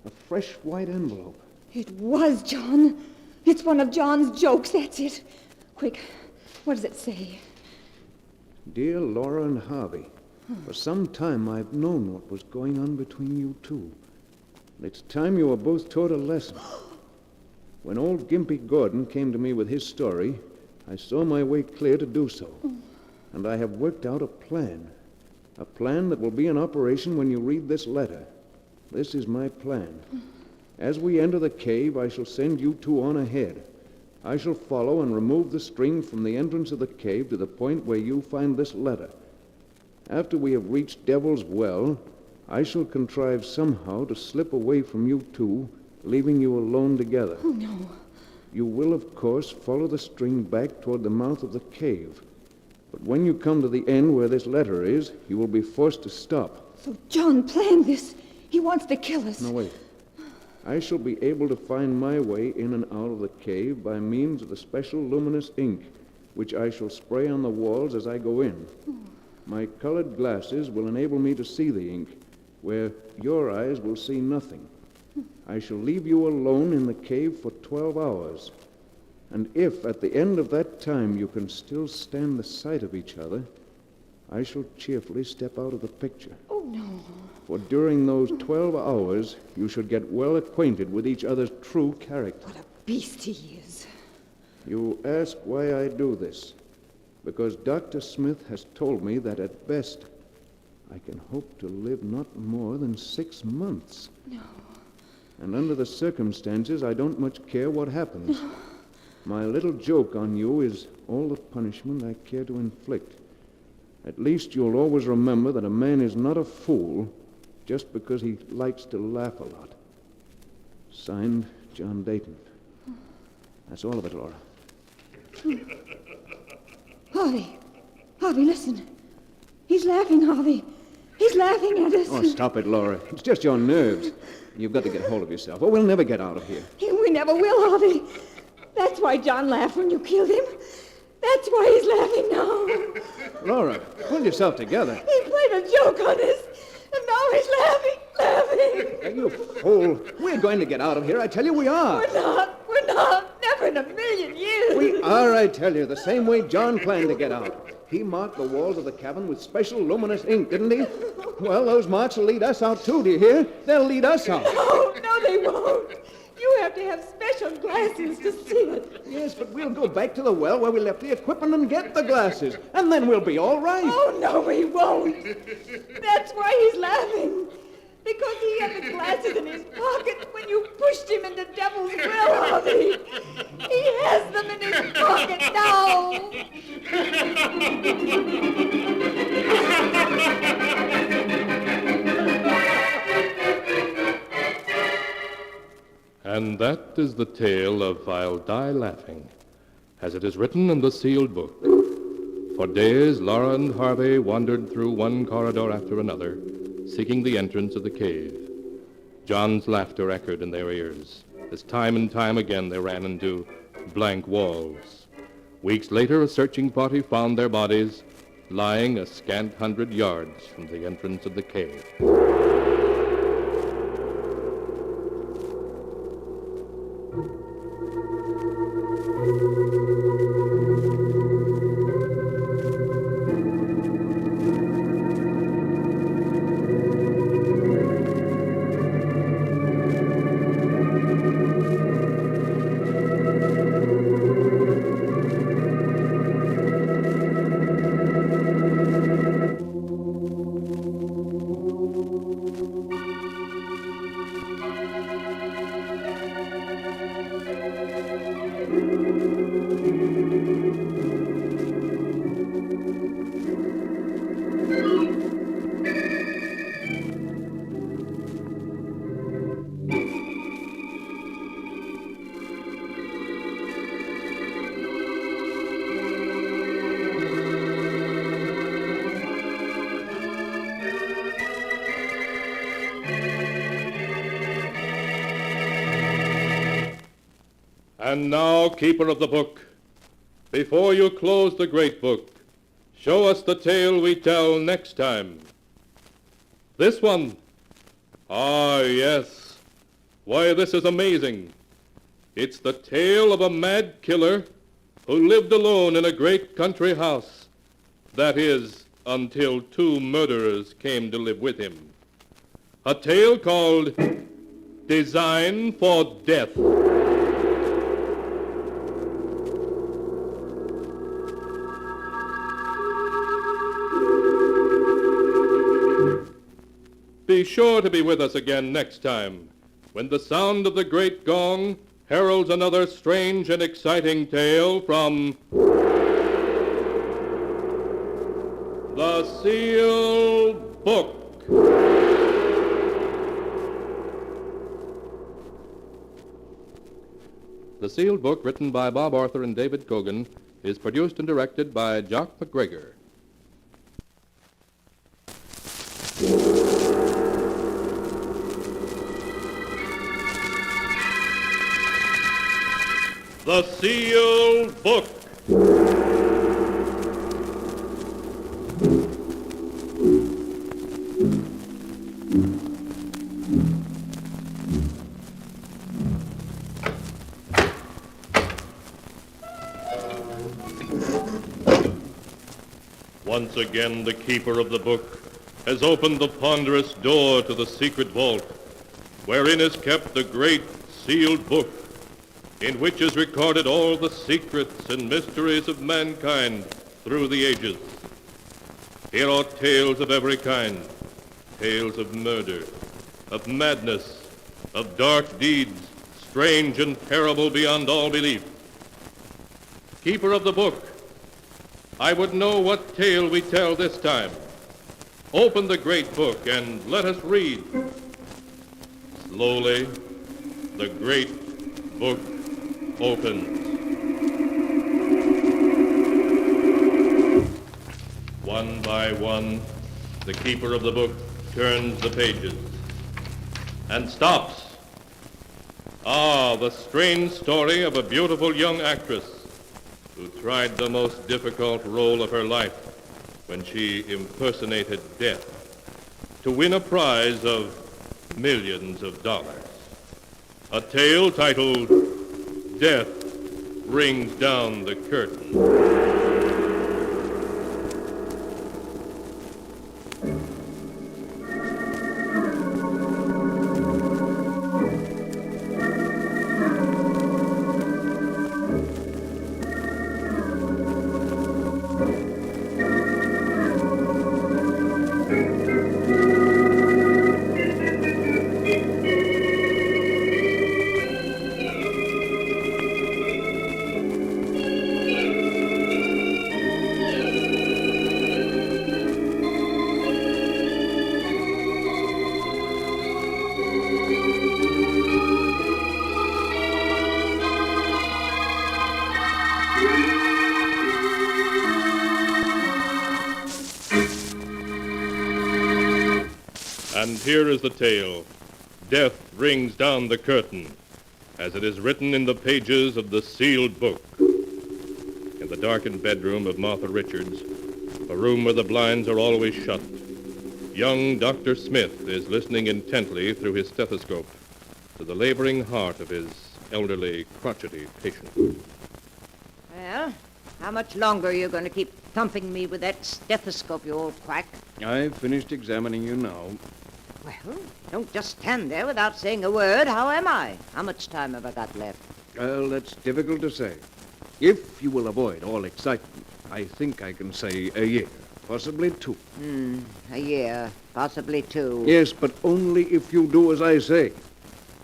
Speaker 18: A fresh white envelope.
Speaker 9: It was John. It's one of John's jokes, that's it. Quick, what does it say?
Speaker 18: Dear Laura and Harvey, for some time I've known what was going on between you two. And it's time you were both taught a lesson. When old Gimpy Gordon came to me with his story, I saw my way clear to do so. And I have worked out a plan that will be in operation when you read this letter. This is my plan. As we enter the cave, I shall send you two on ahead. I shall follow and remove the string from the entrance of the cave to the point where you find this letter. After we have reached Devil's Well, I shall contrive somehow to slip away from you two, leaving you alone together.
Speaker 9: Oh, no.
Speaker 18: You will, of course, follow the string back toward the mouth of the cave. But when you come to the end where this letter is, you will be forced to stop.
Speaker 9: So John planned this. He wants to kill us.
Speaker 18: No, wait. I shall be able to find my way in and out of the cave by means of the special luminous ink, which I shall spray on the walls as I go in. My colored glasses will enable me to see the ink, where your eyes will see nothing. I shall leave you alone in the cave for 12 hours. And if at the end of that time you can still stand the sight of each other, I shall cheerfully step out of the picture.
Speaker 9: Oh, no.
Speaker 18: For during those 12 hours, you should get well acquainted with each other's true character.
Speaker 9: What a beast he is.
Speaker 18: You ask why I do this. Because Dr. Smith has told me that at best, I can hope to live not more than 6 months.
Speaker 9: No.
Speaker 18: And under the circumstances, I don't much care what happens. No. My little joke on you is all the punishment I care to inflict. At least you'll always remember that a man is not a fool just because he likes to laugh a lot. Signed, John Dayton. That's all of it, Laura.
Speaker 9: Harvey, listen. He's laughing, Harvey. He's laughing at us.
Speaker 18: Oh, stop it, Laura. It's just your nerves. You've got to get hold of yourself, or we'll never get out of here.
Speaker 9: We never will, Harvey. That's why John laughed when you killed him. That's why he's laughing now.
Speaker 18: Laura, pull yourself together.
Speaker 9: He played a joke on us, and now he's laughing.
Speaker 18: You fool. We're going to get out of here. I tell you we are.
Speaker 9: We're not. Never in a million years.
Speaker 18: We are, I tell you, the same way John planned to get out. He marked the walls of the cabin with special luminous ink, didn't he? Well, those marks will lead us out, too, do you hear? They'll lead us out.
Speaker 9: No, they won't. You have to have special glasses to see it.
Speaker 18: Yes, but we'll go back to the well where we left the equipment and get the glasses, and then we'll be all right.
Speaker 9: Oh, no, we won't. That's why he's laughing. Because he had the glasses in his pocket when you pushed him into Devil's Well, Harvey. He has them in his pocket now.
Speaker 1: And that is the tale of I'll Die Laughing, as it is written in the sealed book. For days, Laura and Harvey wandered through one corridor after another, seeking the entrance of the cave. John's laughter echoed in their ears, as time and time again they ran into blank walls. Weeks later, a searching party found their bodies lying a scant 100 yards from the entrance of the cave. And now, keeper of the book, before you close the great book, show us the tale we tell next time. This one. Ah, yes. Why, this is amazing. It's the tale of a mad killer who lived alone in a great country house. That is, until two murderers came to live with him. A tale called Design for Death. Be sure to be with us again next time, when the sound of the great gong heralds another strange and exciting tale from the Sealed Book. The Sealed Book, written by Bob Arthur and David Cogan, is produced and directed by Jock McGregor. The Sealed Book. Once again, the keeper of the book has opened the ponderous door to the secret vault, wherein is kept the great sealed book, in which is recorded all the secrets and mysteries of mankind through the ages. Here are tales of every kind, tales of murder, of madness, of dark deeds, strange and terrible beyond all belief. Keeper of the book, I would know what tale we tell this time. Open the great book and let us read. Slowly, the great book opens. One by one, the keeper of the book turns the pages and stops. Ah, the strange story of a beautiful young actress who tried the most difficult role of her life when she impersonated death to win a prize of millions of dollars. A tale titled Death Rings Down the Curtain. And here is the tale, Death Rings Down the Curtain, as it is written in the pages of the sealed book. In the darkened bedroom of Martha Richards, a room where the blinds are always shut, young Dr. Smith is listening intently through his stethoscope to the laboring heart of his elderly, crotchety patient.
Speaker 16: Well, how much longer are you going to keep thumping me with that stethoscope, you old quack?
Speaker 21: I've finished examining you now.
Speaker 16: Well, don't just stand there without saying a word. How am I? How much time have I got left?
Speaker 21: Well, that's difficult to say. If you will avoid all excitement, I think I can say a year, possibly 2.
Speaker 16: A year, possibly 2.
Speaker 21: Yes, but only if you do as I say.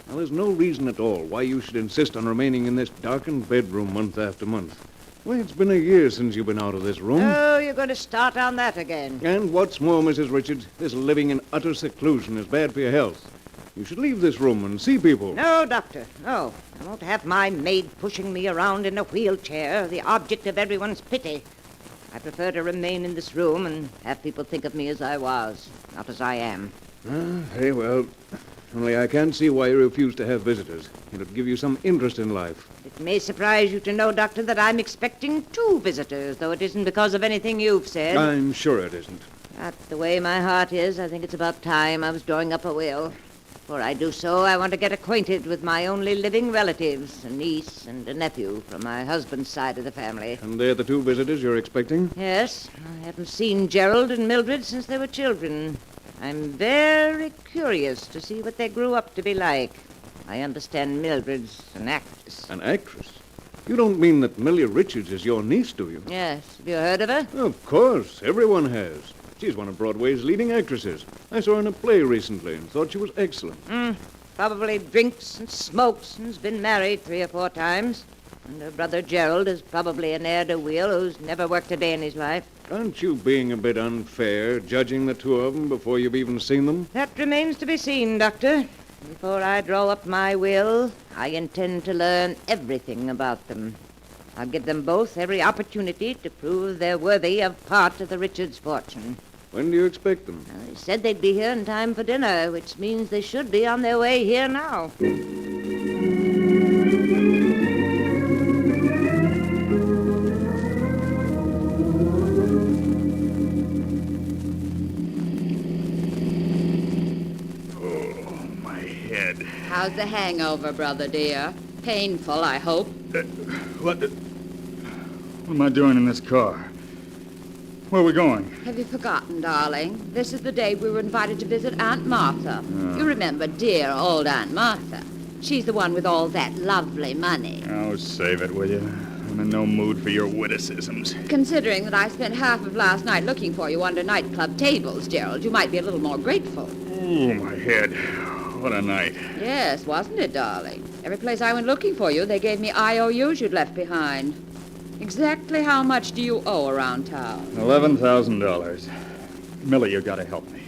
Speaker 21: Now, there's no reason at all why you should insist on remaining in this darkened bedroom month after month. Why, it's been a year since you've been out of this room.
Speaker 16: Oh, you're going to start on that again.
Speaker 21: And what's more, Mrs. Richards, this living in utter seclusion is bad for your health. You should leave this room and see people.
Speaker 16: No, Doctor, no. I won't have my maid pushing me around in a wheelchair, the object of everyone's pity. I prefer to remain in this room and have people think of me as I was, not as I am.
Speaker 21: Very well.
Speaker 18: Only I can't see why you refuse to have visitors. It'll give you some interest in life.
Speaker 16: It may surprise you to know, Doctor, that I'm expecting 2 visitors, though it isn't because of anything you've said.
Speaker 18: I'm sure it isn't.
Speaker 16: But the way my heart is, I think it's about time I was drawing up a will. Before I do so, I want to get acquainted with my only living relatives, a niece and a nephew from my husband's side of the family.
Speaker 18: And they're the 2 visitors you're expecting?
Speaker 16: Yes, I haven't seen Gerald and Mildred since they were children. I'm very curious to see what they grew up to be like. I understand Mildred's an actress.
Speaker 18: An actress? You don't mean that Millie Richards is your niece, do you?
Speaker 16: Yes. Have you heard of her?
Speaker 18: Of course. Everyone has. She's one of Broadway's leading actresses. I saw her in a play recently and thought she was excellent.
Speaker 16: Probably drinks and smokes and has been married 3 or 4 times. And her brother Gerald is probably an heir-to-wheel who's never worked a day in his life.
Speaker 18: Aren't you being a bit unfair, judging the 2 of them before you've even seen them?
Speaker 16: That remains to be seen, Doctor. Before I draw up my will, I intend to learn everything about them. I'll give them both every opportunity to prove they're worthy of part of the Richards' fortune.
Speaker 18: When do you expect them?
Speaker 16: They said they'd be here in time for dinner, which means they should be on their way here now.
Speaker 8: How's the hangover, brother dear? Painful, I hope.
Speaker 13: What am I doing in this car? Where are we going?
Speaker 8: Have you forgotten, darling? This is the day we were invited to visit Aunt Martha.
Speaker 13: Oh.
Speaker 8: You remember dear old Aunt Martha. She's the one with all that lovely money.
Speaker 13: Oh, save it, will you? I'm in no mood for your witticisms.
Speaker 8: Considering that I spent half of last night looking for you under nightclub tables, Gerald, you might be a little more grateful.
Speaker 13: Oh, my head. What a night.
Speaker 8: Yes, wasn't it, darling? Every place I went looking for you, they gave me IOUs you'd left behind. Exactly how much do you owe around town?
Speaker 13: $11,000. Millie, you gotta help me.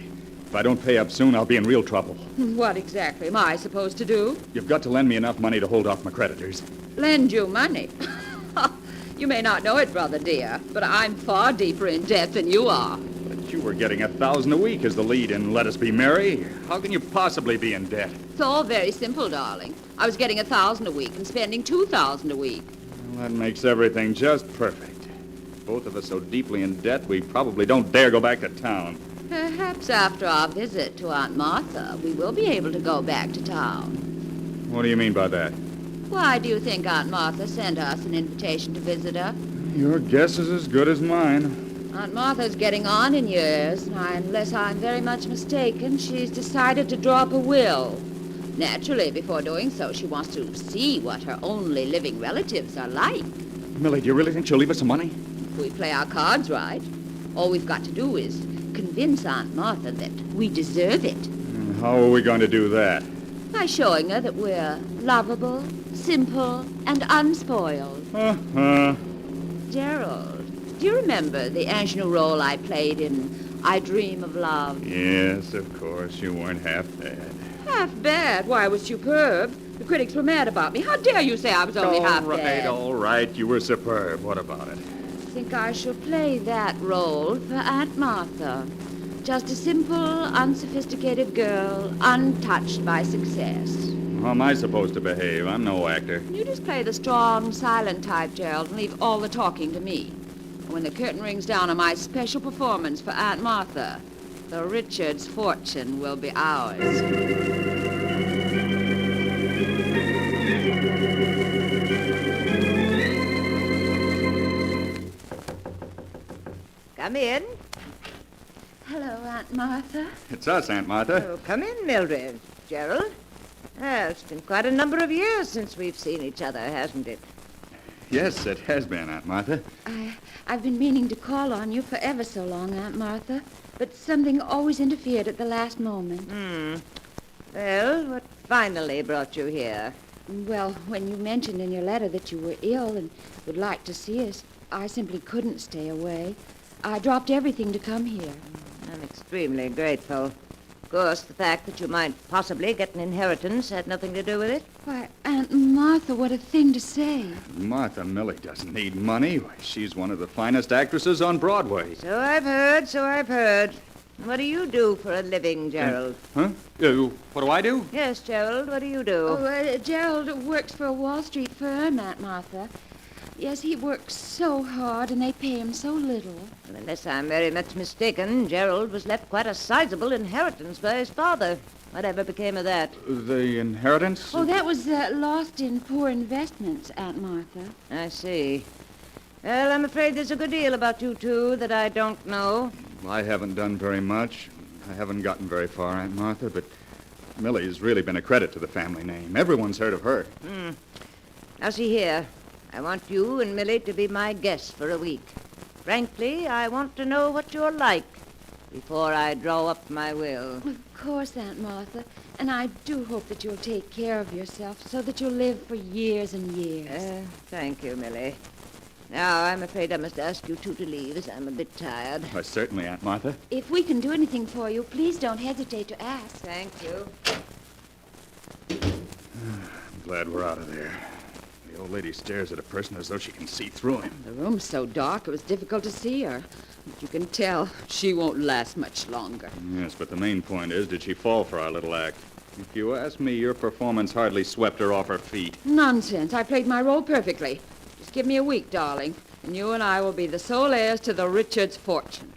Speaker 13: If I don't pay up soon, I'll be in real trouble.
Speaker 8: What exactly am I supposed to do?
Speaker 13: You've got to lend me enough money to hold off my creditors.
Speaker 8: Lend you money? You may not know it, brother dear, but I'm far deeper in debt than you are.
Speaker 13: But you were getting $1,000 a week as the lead in Let Us Be Merry. How can you possibly be in debt?
Speaker 8: It's all very simple, darling. I was getting $1,000 a week and spending $2,000 a week.
Speaker 13: Well, that makes everything just perfect. Both of us so deeply in debt, we probably don't dare go back to town.
Speaker 8: Perhaps after our visit to Aunt Martha, we will be able to go back to town.
Speaker 13: What do you mean by that?
Speaker 8: Why do you think Aunt Martha sent us an invitation to visit her?
Speaker 13: Your guess is as good as mine.
Speaker 8: Aunt Martha's getting on in years, and unless I'm very much mistaken, she's decided to draw up a will. Naturally, before doing so, she wants to see what her only living relatives are like.
Speaker 13: Millie, do you really think she'll leave us some money?
Speaker 8: If we play our cards right, all we've got to do is convince Aunt Martha that we deserve it.
Speaker 13: How are we going to do that?
Speaker 8: By showing her that we're lovable, simple, and unspoiled. Gerald, do you remember the ingenue role I played in I Dream of Love?
Speaker 13: Yes, of course. You weren't half bad.
Speaker 8: Half bad? Why, I was superb. The critics were mad about me. How dare you say I was only half bad?
Speaker 13: All right. You were superb. What about it?
Speaker 8: I think I shall play that role for Aunt Martha. Just a simple, unsophisticated girl, untouched by success.
Speaker 13: How am I supposed to behave? I'm no actor.
Speaker 8: You just play the strong, silent type, Gerald, and leave all the talking to me. And when the curtain rings down on my special performance for Aunt Martha, the Richards' fortune will be ours.
Speaker 16: Come in.
Speaker 8: Hello, Aunt Martha.
Speaker 13: It's us, Aunt Martha.
Speaker 16: Oh, come in, Mildred. Gerald. It's been quite a number of years since we've seen each other, hasn't it?
Speaker 13: Yes, it has been, Aunt Martha.
Speaker 8: I've been meaning to call on you for ever so long, Aunt Martha, but something always interfered at the last moment.
Speaker 16: Well, what finally brought you here?
Speaker 8: Well, when you mentioned in your letter that you were ill and would like to see us, I simply couldn't stay away. I dropped everything to come here.
Speaker 16: I'm extremely grateful. Of course, the fact that you might possibly get an inheritance had nothing to do with it.
Speaker 8: Why, Aunt Martha, what a thing to say.
Speaker 13: Martha, Millie doesn't need money. Why, she's one of the finest actresses on Broadway.
Speaker 16: So I've heard. What do you do for a living, Gerald?
Speaker 13: Huh? What do I do?
Speaker 16: Yes, Gerald, what do you do?
Speaker 9: Gerald works for a Wall Street firm, Aunt Martha. Yes, he works so hard, and they pay him so little.
Speaker 16: Well, unless I'm very much mistaken, Gerald was left quite a sizable inheritance by his father. Whatever became of that?
Speaker 13: The inheritance?
Speaker 9: Oh, that was lost in poor investments, Aunt Martha.
Speaker 16: I see. Well, I'm afraid there's a good deal about you two that I don't know.
Speaker 13: I haven't done very much. I haven't gotten very far, Aunt Martha, but Millie's really been a credit to the family name. Everyone's heard of her.
Speaker 16: Now, see here. I want you and Millie to be my guests for a week. Frankly, I want to know what you're like before I draw up my will.
Speaker 9: Of course, Aunt Martha. And I do hope that you'll take care of yourself so that you'll live for years and years.
Speaker 16: Thank you, Millie. Now, I'm afraid I must ask you two to leave, as I'm a bit tired.
Speaker 13: Why, certainly, Aunt Martha.
Speaker 9: If we can do anything for you, please don't hesitate to ask.
Speaker 16: Thank you.
Speaker 13: I'm glad we're out of there. The old lady stares at a person as though she can see through him.
Speaker 8: The room's so dark, it was difficult to see her. But you can tell she won't last much longer.
Speaker 13: Yes, but the main point is, did she fall for our little act? If you ask me, your performance hardly swept her off her feet.
Speaker 8: Nonsense. I played my role perfectly. Just give me a week, darling, and you and I will be the sole heirs to the Richards' fortune.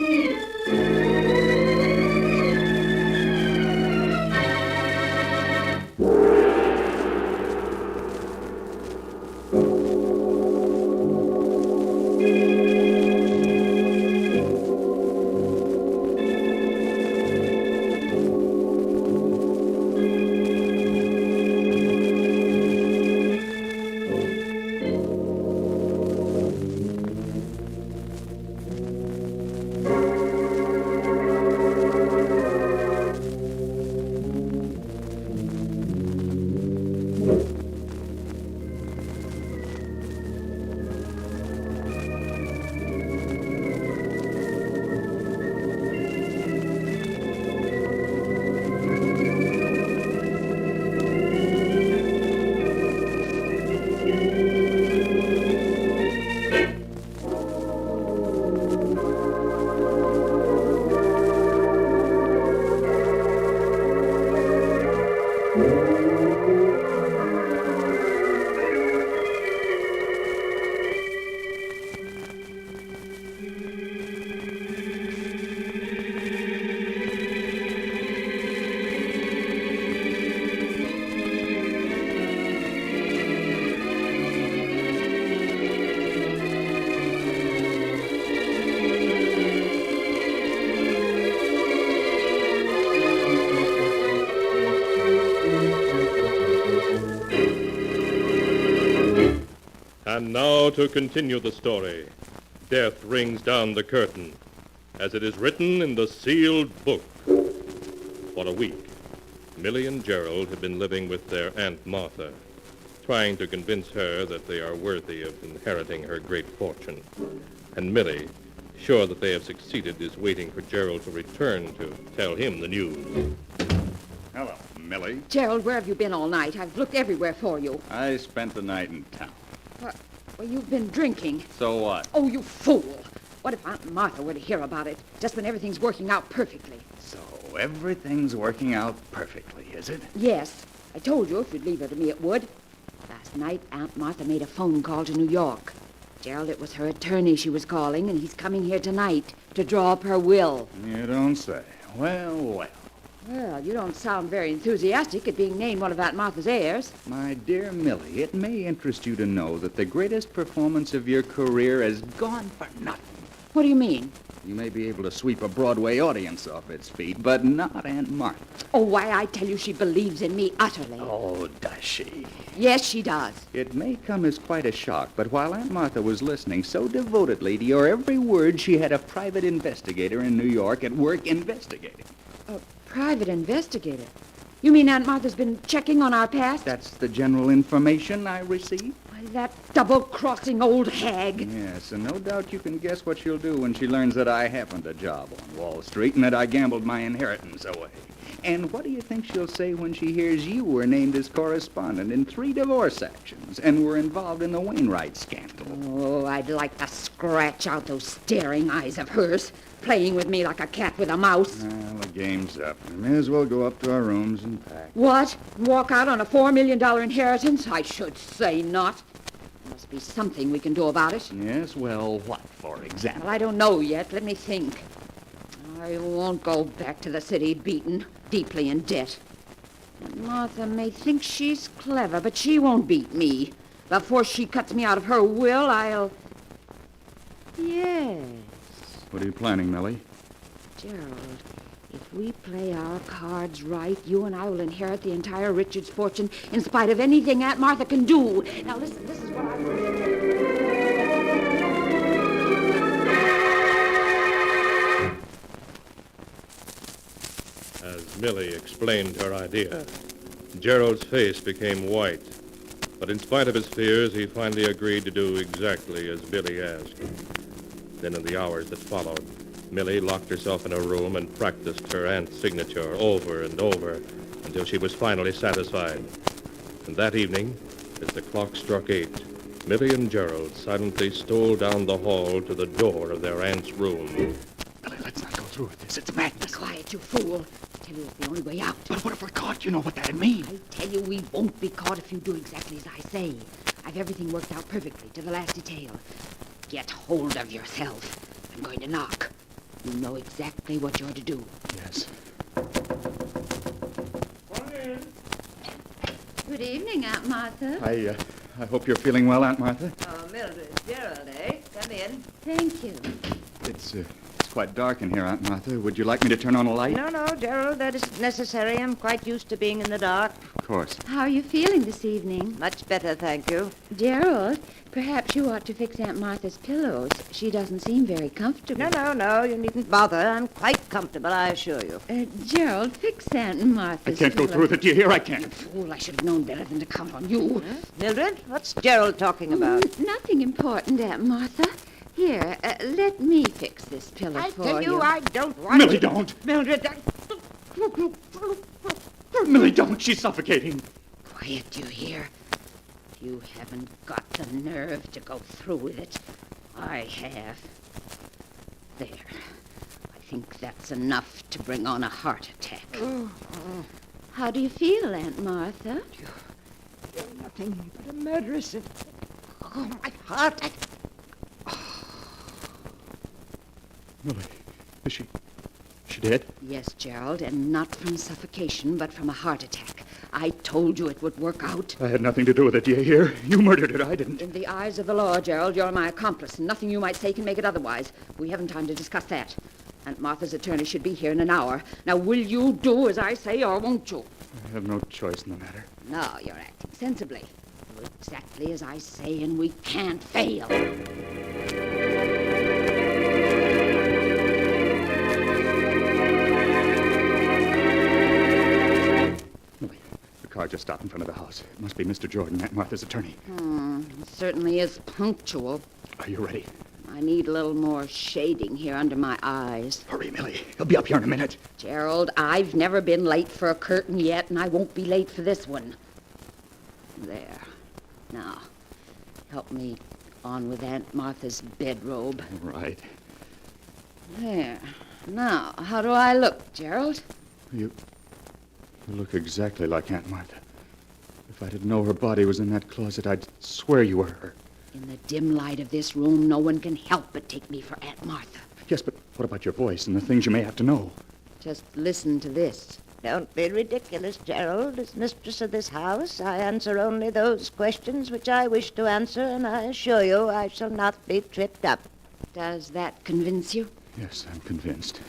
Speaker 1: And now to continue the story. Death rings down the curtain, as it is written in the sealed book. For a week, Millie and Gerald have been living with their Aunt Martha, trying to convince her that they are worthy of inheriting her great fortune. And Millie, sure that they have succeeded, is waiting for Gerald to return to tell him the news.
Speaker 13: Hello, Millie.
Speaker 8: Gerald, where have you been all night? I've looked everywhere for you.
Speaker 13: I spent the night in town.
Speaker 8: Well, you've been drinking.
Speaker 13: So what?
Speaker 8: Oh, you fool. What if Aunt Martha were to hear about it, just when everything's working out perfectly?
Speaker 13: So everything's working out perfectly, is it?
Speaker 8: Yes. I told you if you'd leave her to me, it would. Last night, Aunt Martha made a phone call to New York. Gerald, it was her attorney she was calling, and he's coming here tonight to draw up her will.
Speaker 13: You don't say. Well, well.
Speaker 8: Well, you don't sound very enthusiastic at being named one of Aunt Martha's heirs.
Speaker 13: My dear Millie, it may interest you to know that the greatest performance of your career has gone for nothing.
Speaker 8: What do you mean?
Speaker 13: You may be able to sweep a Broadway audience off its feet, but not Aunt Martha.
Speaker 8: Oh, why, I tell you, she believes in me utterly.
Speaker 13: Oh, does she?
Speaker 8: Yes, she does.
Speaker 13: It may come as quite a shock, but while Aunt Martha was listening so devotedly to your every word, she had a private investigator in New York at work investigating.
Speaker 8: A private investigator? You mean Aunt Martha's been checking on our past?
Speaker 13: That's the general information I received.
Speaker 8: Why, that double-crossing old hag.
Speaker 13: Yes, and no doubt you can guess what she'll do when she learns that I happened a job on Wall Street and that I gambled my inheritance away. And what do you think she'll say when she hears you were named as correspondent in 3 divorce actions and were involved in the Wainwright scandal?
Speaker 2: Oh, I'd like to scratch out those staring eyes of hers, playing with me like a cat with a mouse.
Speaker 13: Well, the game's up. We may as well go up to our rooms and pack.
Speaker 2: What? Walk out on a $4 million inheritance? I should say not. There must be something we can do about it.
Speaker 13: Yes, well, what, for example?
Speaker 2: Well, I don't know yet. Let me think. I won't go back to the city beaten, deeply in debt. And Martha may think she's clever, but she won't beat me. Before she cuts me out of her will, I'll... Yes,
Speaker 13: What are you planning, Millie?
Speaker 2: Gerald, if we play our cards right, you and I will inherit the entire Richards fortune in spite of anything Aunt Martha can do. Now listen, this is what I...
Speaker 1: As Millie explained her idea, Gerald's face became white. But in spite of his fears, he finally agreed to do exactly as Billy asked. Then in the hours that followed, Millie locked herself in her room and practiced her aunt's signature over and over until she was finally satisfied. And that evening, as the clock struck 8, Millie and Gerald silently stole down the hall to the door of their aunt's room.
Speaker 13: Millie, let's not go through with this. It's madness.
Speaker 2: Be quiet, you fool. I tell you it's the only way out.
Speaker 13: But what if we're caught? You know what that'd mean.
Speaker 2: I tell you we won't be caught if you do exactly as I say. I've everything worked out perfectly to the last detail. Get hold of yourself. I'm going to knock. You know exactly what you're to do.
Speaker 13: Yes.
Speaker 8: Good evening, Aunt Martha.
Speaker 13: I hope you're feeling well, Aunt Martha.
Speaker 16: Oh, Mildred, Gerald, eh? Come in.
Speaker 8: Thank you.
Speaker 13: It's quite dark in here, Aunt Martha. Would you like me to turn on a light?
Speaker 16: No, Gerald, that isn't necessary. I'm quite used to being in the dark.
Speaker 13: Of course.
Speaker 8: How are you feeling this evening?
Speaker 16: Much better, thank you.
Speaker 8: Gerald, perhaps you ought to fix Aunt Martha's pillows. She doesn't seem very comfortable.
Speaker 16: No, you needn't bother. I'm quite comfortable, I assure you.
Speaker 8: Gerald, fix Aunt Martha's
Speaker 13: I can't go through with it. Do you hear? I can't.
Speaker 2: You fool, I should have known better than to count on you.
Speaker 16: Mildred, what's Gerald talking about?
Speaker 8: Nothing important, Aunt Martha. Here, let me fix this pillow
Speaker 16: I
Speaker 8: for
Speaker 16: tell you, I don't want
Speaker 13: Millie,
Speaker 16: to...
Speaker 13: don't.
Speaker 16: Mildred,
Speaker 13: Millie, don't. She's suffocating.
Speaker 2: Quiet, you hear? You haven't got the nerve to go through with it. I have. There. I think that's enough to bring on a heart attack.
Speaker 8: How do you feel, Aunt Martha?
Speaker 16: You're nothing but a murderess. Oh, my heart.
Speaker 13: Millie, is she dead?
Speaker 2: Yes, Gerald, and not from suffocation, but from a heart attack. I told you it would work out.
Speaker 13: I had nothing to do with it. Do you hear? You murdered her. I didn't.
Speaker 2: In the eyes of the law, Gerald, you're my accomplice, and nothing you might say can make it otherwise. We haven't time to discuss that. Aunt Martha's attorney should be here in an hour. Now, will you do as I say, or won't you?
Speaker 13: I have no choice in the matter.
Speaker 2: No, you're acting sensibly. Do exactly as I say, and we can't fail.
Speaker 13: The car just stopped in front of the house. It must be Mr. Jordan, Aunt Martha's attorney.
Speaker 2: It certainly is punctual.
Speaker 13: Are you ready?
Speaker 2: I need a little more shading here under my eyes.
Speaker 13: Hurry, Millie. He'll be up here in a minute.
Speaker 2: Gerald, I've never been late for a curtain yet, and I won't be late for this one. There. Now, help me on with Aunt Martha's bedrobe.
Speaker 13: Right.
Speaker 2: There. Now, how do I look, Gerald?
Speaker 13: You look exactly like Aunt Martha. If I didn't know her body was in that closet, I'd swear you were her.
Speaker 2: In the dim light of this room, no one can help but take me for Aunt Martha.
Speaker 13: Yes, but what about your voice and the things you may have to know?
Speaker 2: Just listen to this.
Speaker 16: Don't be ridiculous, Gerald. As mistress of this house, I answer only those questions which I wish to answer, and I assure you I shall not be tripped up.
Speaker 2: Does that convince you?
Speaker 13: Yes, I'm convinced.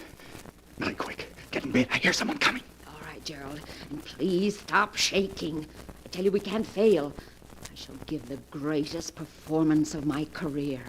Speaker 13: Millie, quick. Get in bed. I hear someone coming.
Speaker 2: All right, Gerald. And please stop shaking. I tell you, we can't fail. I shall give the greatest performance of my career.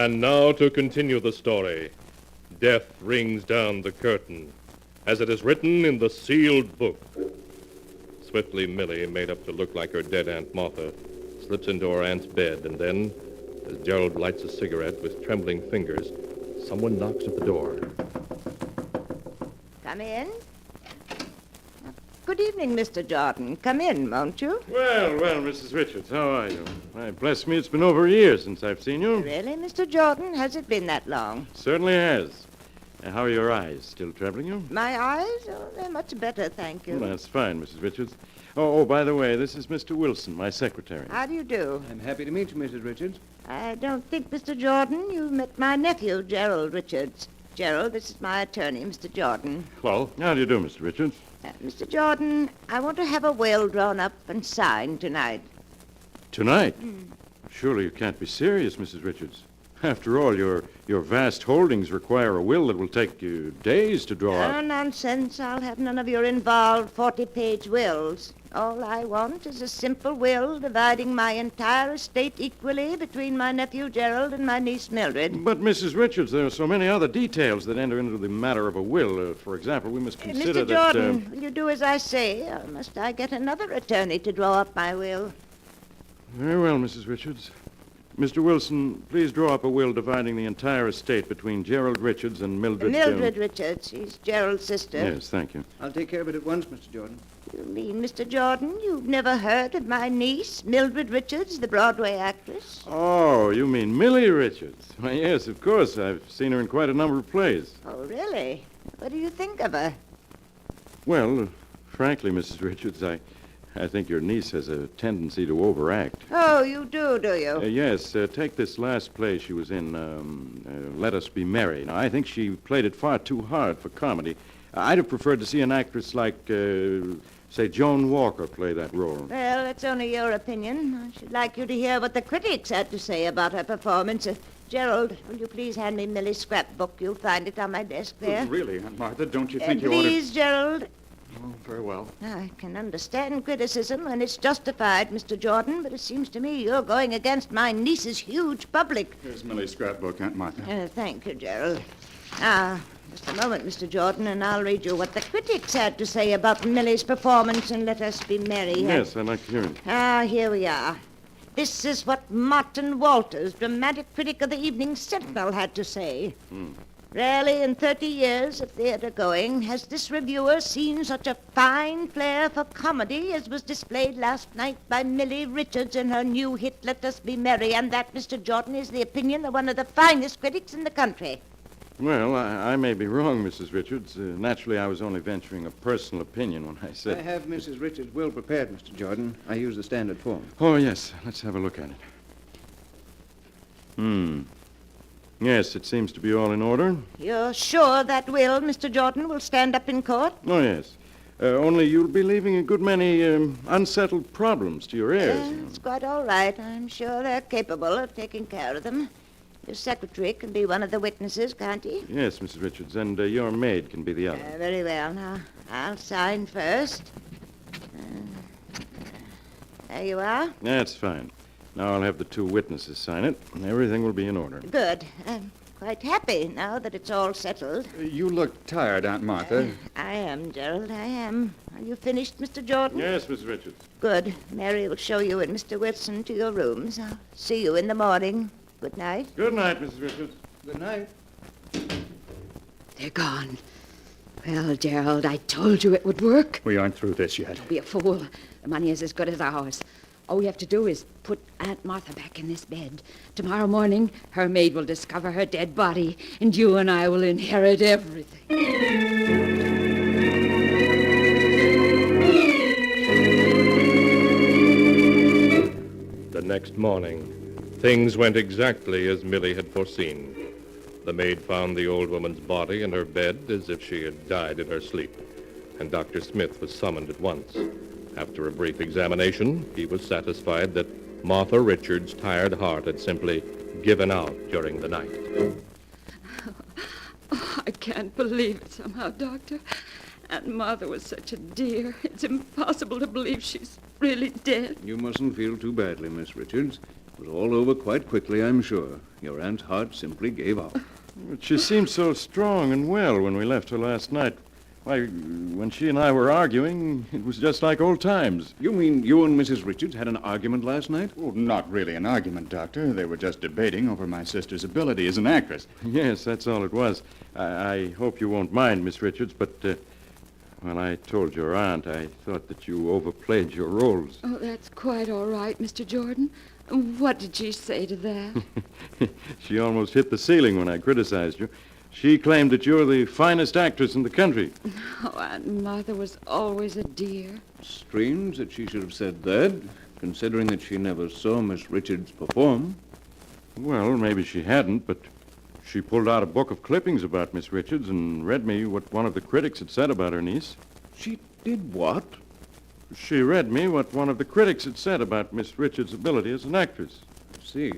Speaker 1: And now to continue the story. Death rings down the curtain, as it is written in the sealed book. Swiftly, Millie, made up to look like her dead Aunt Martha, slips into her aunt's bed, and then, as Gerald lights a cigarette with trembling fingers, someone knocks at the door.
Speaker 16: Come in. Good evening, Mr. Jordan. Come in, won't you?
Speaker 5: Well, Mrs. Richards, how are you? Why, bless me, it's been over a year since I've seen you.
Speaker 16: Really, Mr. Jordan? Has it been that long?
Speaker 5: Certainly has. How are your eyes? Still troubling you?
Speaker 16: My eyes? Oh, they're much better, thank you.
Speaker 5: Well, that's fine, Mrs. Richards. Oh, by the way, this is Mr. Wilson, my secretary.
Speaker 16: How do you do?
Speaker 13: I'm happy to meet you, Mrs. Richards.
Speaker 16: I don't think, Mr. Jordan, you've met my nephew, Gerald Richards. Gerald, this is my attorney, Mr. Jordan.
Speaker 5: Well, how do you do, Mr. Richards?
Speaker 16: Mr. Jordan, I want to have a will drawn up and signed tonight.
Speaker 5: Tonight? Surely you can't be serious, Mrs. Richards. After all, your vast holdings require a will that will take you days to draw
Speaker 16: No
Speaker 5: up.
Speaker 16: nonsense. I'll have none of your involved 40-page wills. All I want is a simple will dividing my entire estate equally between my nephew Gerald and my niece Mildred.
Speaker 5: But, Mrs. Richards, there are so many other details that enter into the matter of a will. For example, we must consider
Speaker 16: Mr.
Speaker 5: that...
Speaker 16: Jordan, will you do as I say, or must I get another attorney to draw up my will?
Speaker 5: Very well, Mrs. Richards. Mr. Wilson, please draw up a will dividing the entire estate between Gerald Richards and Mildred...
Speaker 16: Mildred Richards. She's Gerald's sister.
Speaker 5: Yes, thank you.
Speaker 13: I'll take care of it at once, Mr. Jordan.
Speaker 16: You mean, Mr. Jordan, you've never heard of my niece, Mildred Richards, the Broadway actress?
Speaker 5: Oh, you mean Millie Richards? Why, yes, of course. I've seen her in quite a number of plays.
Speaker 16: Oh, really? What do you think of her?
Speaker 5: Well, frankly, Mrs. Richards, I think your niece has a tendency to overact.
Speaker 16: Oh, you do you?
Speaker 5: Yes, take this last play she was in, Let Us Be Merry. Now, I think she played it far too hard for comedy. I'd have preferred to see an actress like, say, Joan Walker play that role.
Speaker 16: Well, that's only your opinion. I should like you to hear what the critics had to say about her performance. Gerald, will you please hand me Millie's scrapbook? You'll find it on my desk there.
Speaker 13: Really, Aunt Martha, don't you think you ought to...
Speaker 16: Please, Gerald.
Speaker 13: Oh, very well.
Speaker 16: I can understand criticism when it's justified, Mr. Jordan, but it seems to me you're going against my niece's huge public.
Speaker 13: Here's Millie's scrapbook, Aunt Martha.
Speaker 16: Thank you, Gerald. Now, just a moment, Mr. Jordan, and I'll read you what the critics had to say about Millie's performance in Let Us Be Merry.
Speaker 5: Yes, I'd like to hear it.
Speaker 16: Here we are. This is what Martin Walters, dramatic critic of the Evening Sentinel, had to say. Rarely in 30 years of theater going has this reviewer seen such a fine flair for comedy as was displayed last night by Millie Richards in her new hit, Let Us Be Merry, and that, Mr. Jordan, is the opinion of one of the finest critics in the country.
Speaker 5: Well, I may be wrong, Mrs. Richards. Naturally, I was only venturing a personal opinion when I said...
Speaker 13: I have Mrs. Richards' will prepared, Mr. Jordan. I use the standard form.
Speaker 5: Oh, yes. Let's have a look at it. Yes, it seems to be all in order.
Speaker 16: You're sure that will, Mr. Jordan, will stand up in court?
Speaker 5: Oh, yes. Only you'll be leaving a good many unsettled problems to your heirs.
Speaker 16: It's quite all right. I'm sure they're capable of taking care of them. Your secretary can be one of the witnesses, can't he?
Speaker 5: Yes, Mrs. Richards, and your maid can be the other.
Speaker 16: Very well. Now, I'll sign first. There you are.
Speaker 5: That's fine. Now I'll have the two witnesses sign it, and everything will be in order.
Speaker 16: Good. I'm quite happy now that it's all settled.
Speaker 13: You look tired, Aunt Martha.
Speaker 16: I am, Gerald, I am. Are you finished, Mr. Jordan?
Speaker 5: Yes, Mrs. Richards.
Speaker 16: Good. Mary will show you and Mr. Wilson to your rooms. I'll see you in the morning. Good night.
Speaker 5: Good night, Mrs. Richards.
Speaker 13: Good night.
Speaker 2: They're gone. Well, Gerald, I told you it would work.
Speaker 13: We aren't through this yet.
Speaker 2: Don't be a fool. The money is as good as ours. All we have to do is put Aunt Martha back in this bed. Tomorrow morning, her maid will discover her dead body, and you and I will inherit everything.
Speaker 1: The next morning, things went exactly as Millie had foreseen. The maid found the old woman's body in her bed as if she had died in her sleep, and Dr. Smith was summoned at once. After a brief examination, he was satisfied that Martha Richards' tired heart had simply given out during the night.
Speaker 2: Oh, I can't believe it somehow, Doctor. Aunt Martha was such a dear. It's impossible to believe she's really dead.
Speaker 18: You mustn't feel too badly, Miss Richards. It was all over quite quickly, I'm sure. Your aunt's heart simply gave out.
Speaker 5: But she seemed so strong and well when we left her last night. Why, when she and I were arguing, it was just like old times.
Speaker 18: You mean you and Mrs. Richards had an argument last night?
Speaker 13: Well, not really an argument, Doctor. They were just debating over my sister's ability as an actress.
Speaker 5: Yes, that's all it was. I hope you won't mind, Miss Richards, but when I told your aunt, I thought that you overplayed your roles.
Speaker 2: Oh, that's quite all right, Mr. Jordan. What did she say to that?
Speaker 5: She almost hit the ceiling when I criticized you. She claimed that you're the finest actress in the country.
Speaker 2: Oh, Aunt Martha was always a dear.
Speaker 18: Strange that she should have said that, considering that she never saw Miss Richards perform.
Speaker 5: Well, maybe she hadn't, but she pulled out a book of clippings about Miss Richards and read me what one of the critics had said about her niece.
Speaker 18: She did what?
Speaker 5: She read me what one of the critics had said about Miss Richards' ability as an actress.
Speaker 18: I see.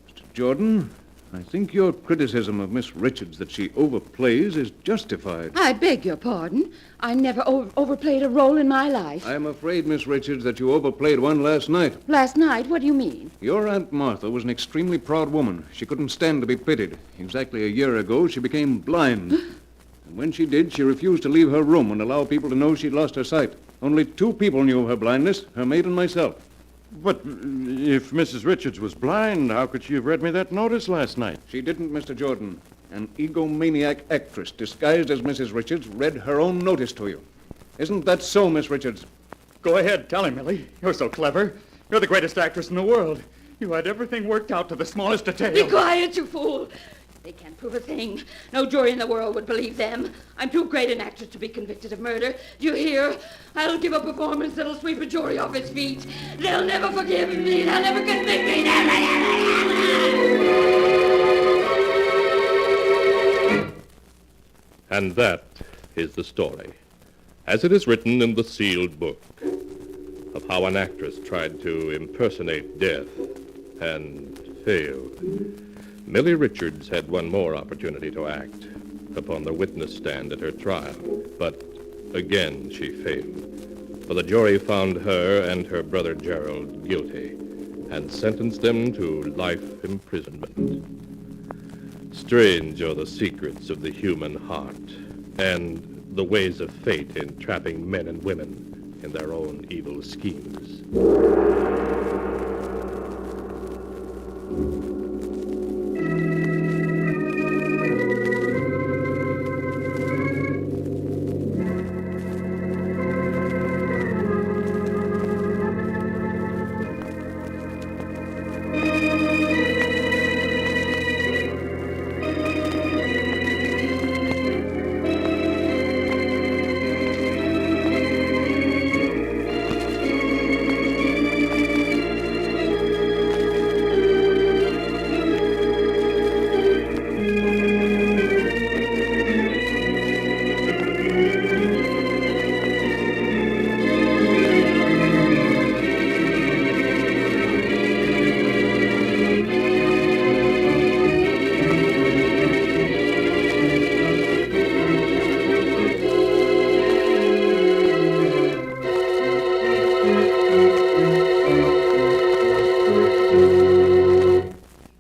Speaker 18: Mr. Jordan, I think your criticism of Miss Richards that she overplays is justified.
Speaker 2: I beg your pardon. I never overplayed a role in my life.
Speaker 18: I'm afraid, Miss Richards, that you overplayed one last night.
Speaker 2: Last night? What do you mean?
Speaker 18: Your Aunt Martha was an extremely proud woman. She couldn't stand to be pitied. Exactly a year ago, she became blind. And when she did, she refused to leave her room and allow people to know she'd lost her sight. Only 2 people knew of her blindness, her maid and myself.
Speaker 5: But if Mrs. Richards was blind, how could she have read me that notice last night?
Speaker 18: She didn't, Mr. Jordan. An egomaniac actress disguised as Mrs. Richards read her own notice to you. Isn't that so, Miss Richards?
Speaker 13: Go ahead, tell him, Millie. You're so clever. You're the greatest actress in the world. You had everything worked out to the smallest detail.
Speaker 2: Be quiet, you fool. They can't prove a thing. No jury in the world would believe them. I'm too great an actress to be convicted of murder. Do you hear? I'll give a performance that'll sweep a jury off its feet. They'll never forgive me. They'll never convict me. Never, never.
Speaker 1: And that is the story, as it is written in the sealed book, of how an actress tried to impersonate death and failed. Millie Richards had one more opportunity to act upon the witness stand at her trial, but again she failed. For the jury found her and her brother Gerald guilty and sentenced them to life imprisonment. Strange are the secrets of the human heart and the ways of fate in trapping men and women in their own evil schemes.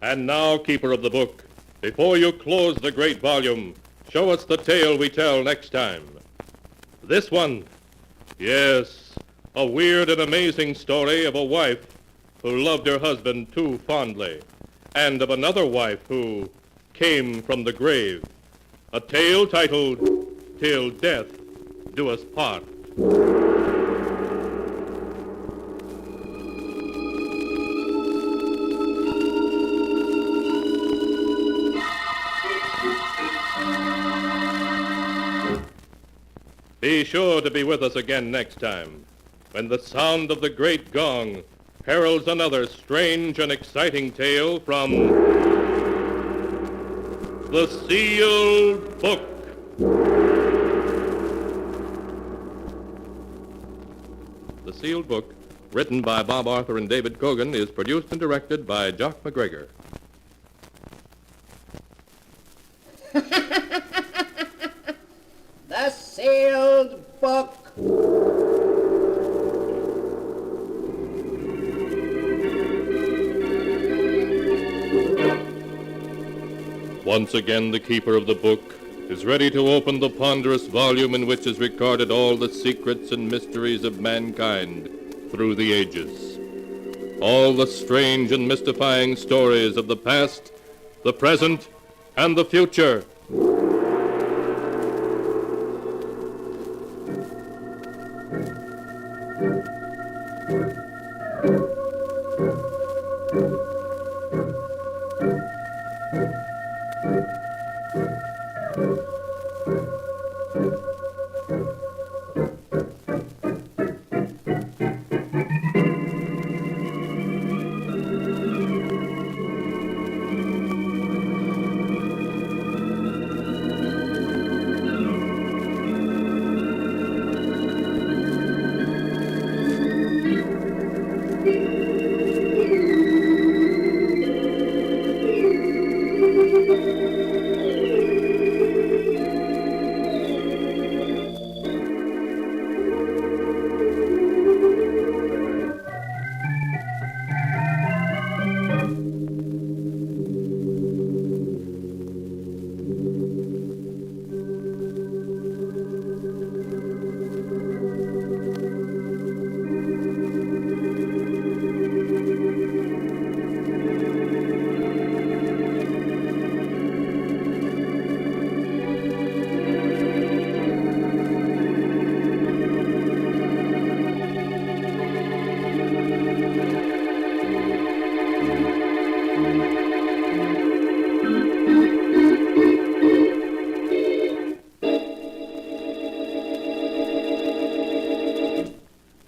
Speaker 1: And now, keeper of the book, before you close the great volume, show us the tale we tell next time. This one, yes, a weird and amazing story of a wife who loved her husband too fondly, and of another wife who came from the grave. A tale titled, Till Death Do Us Part. Be sure to be with us again next time, when the sound of the great gong heralds another strange and exciting tale from the Sealed Book. The Sealed Book, written by Bob Arthur and David Cogan, is produced and directed by Jock McGregor.
Speaker 3: The Sealed Book.
Speaker 1: Once again, the keeper of the book is ready to open the ponderous volume in which is recorded all the secrets and mysteries of mankind through the ages. All the strange and mystifying stories of the past, the present, and the future.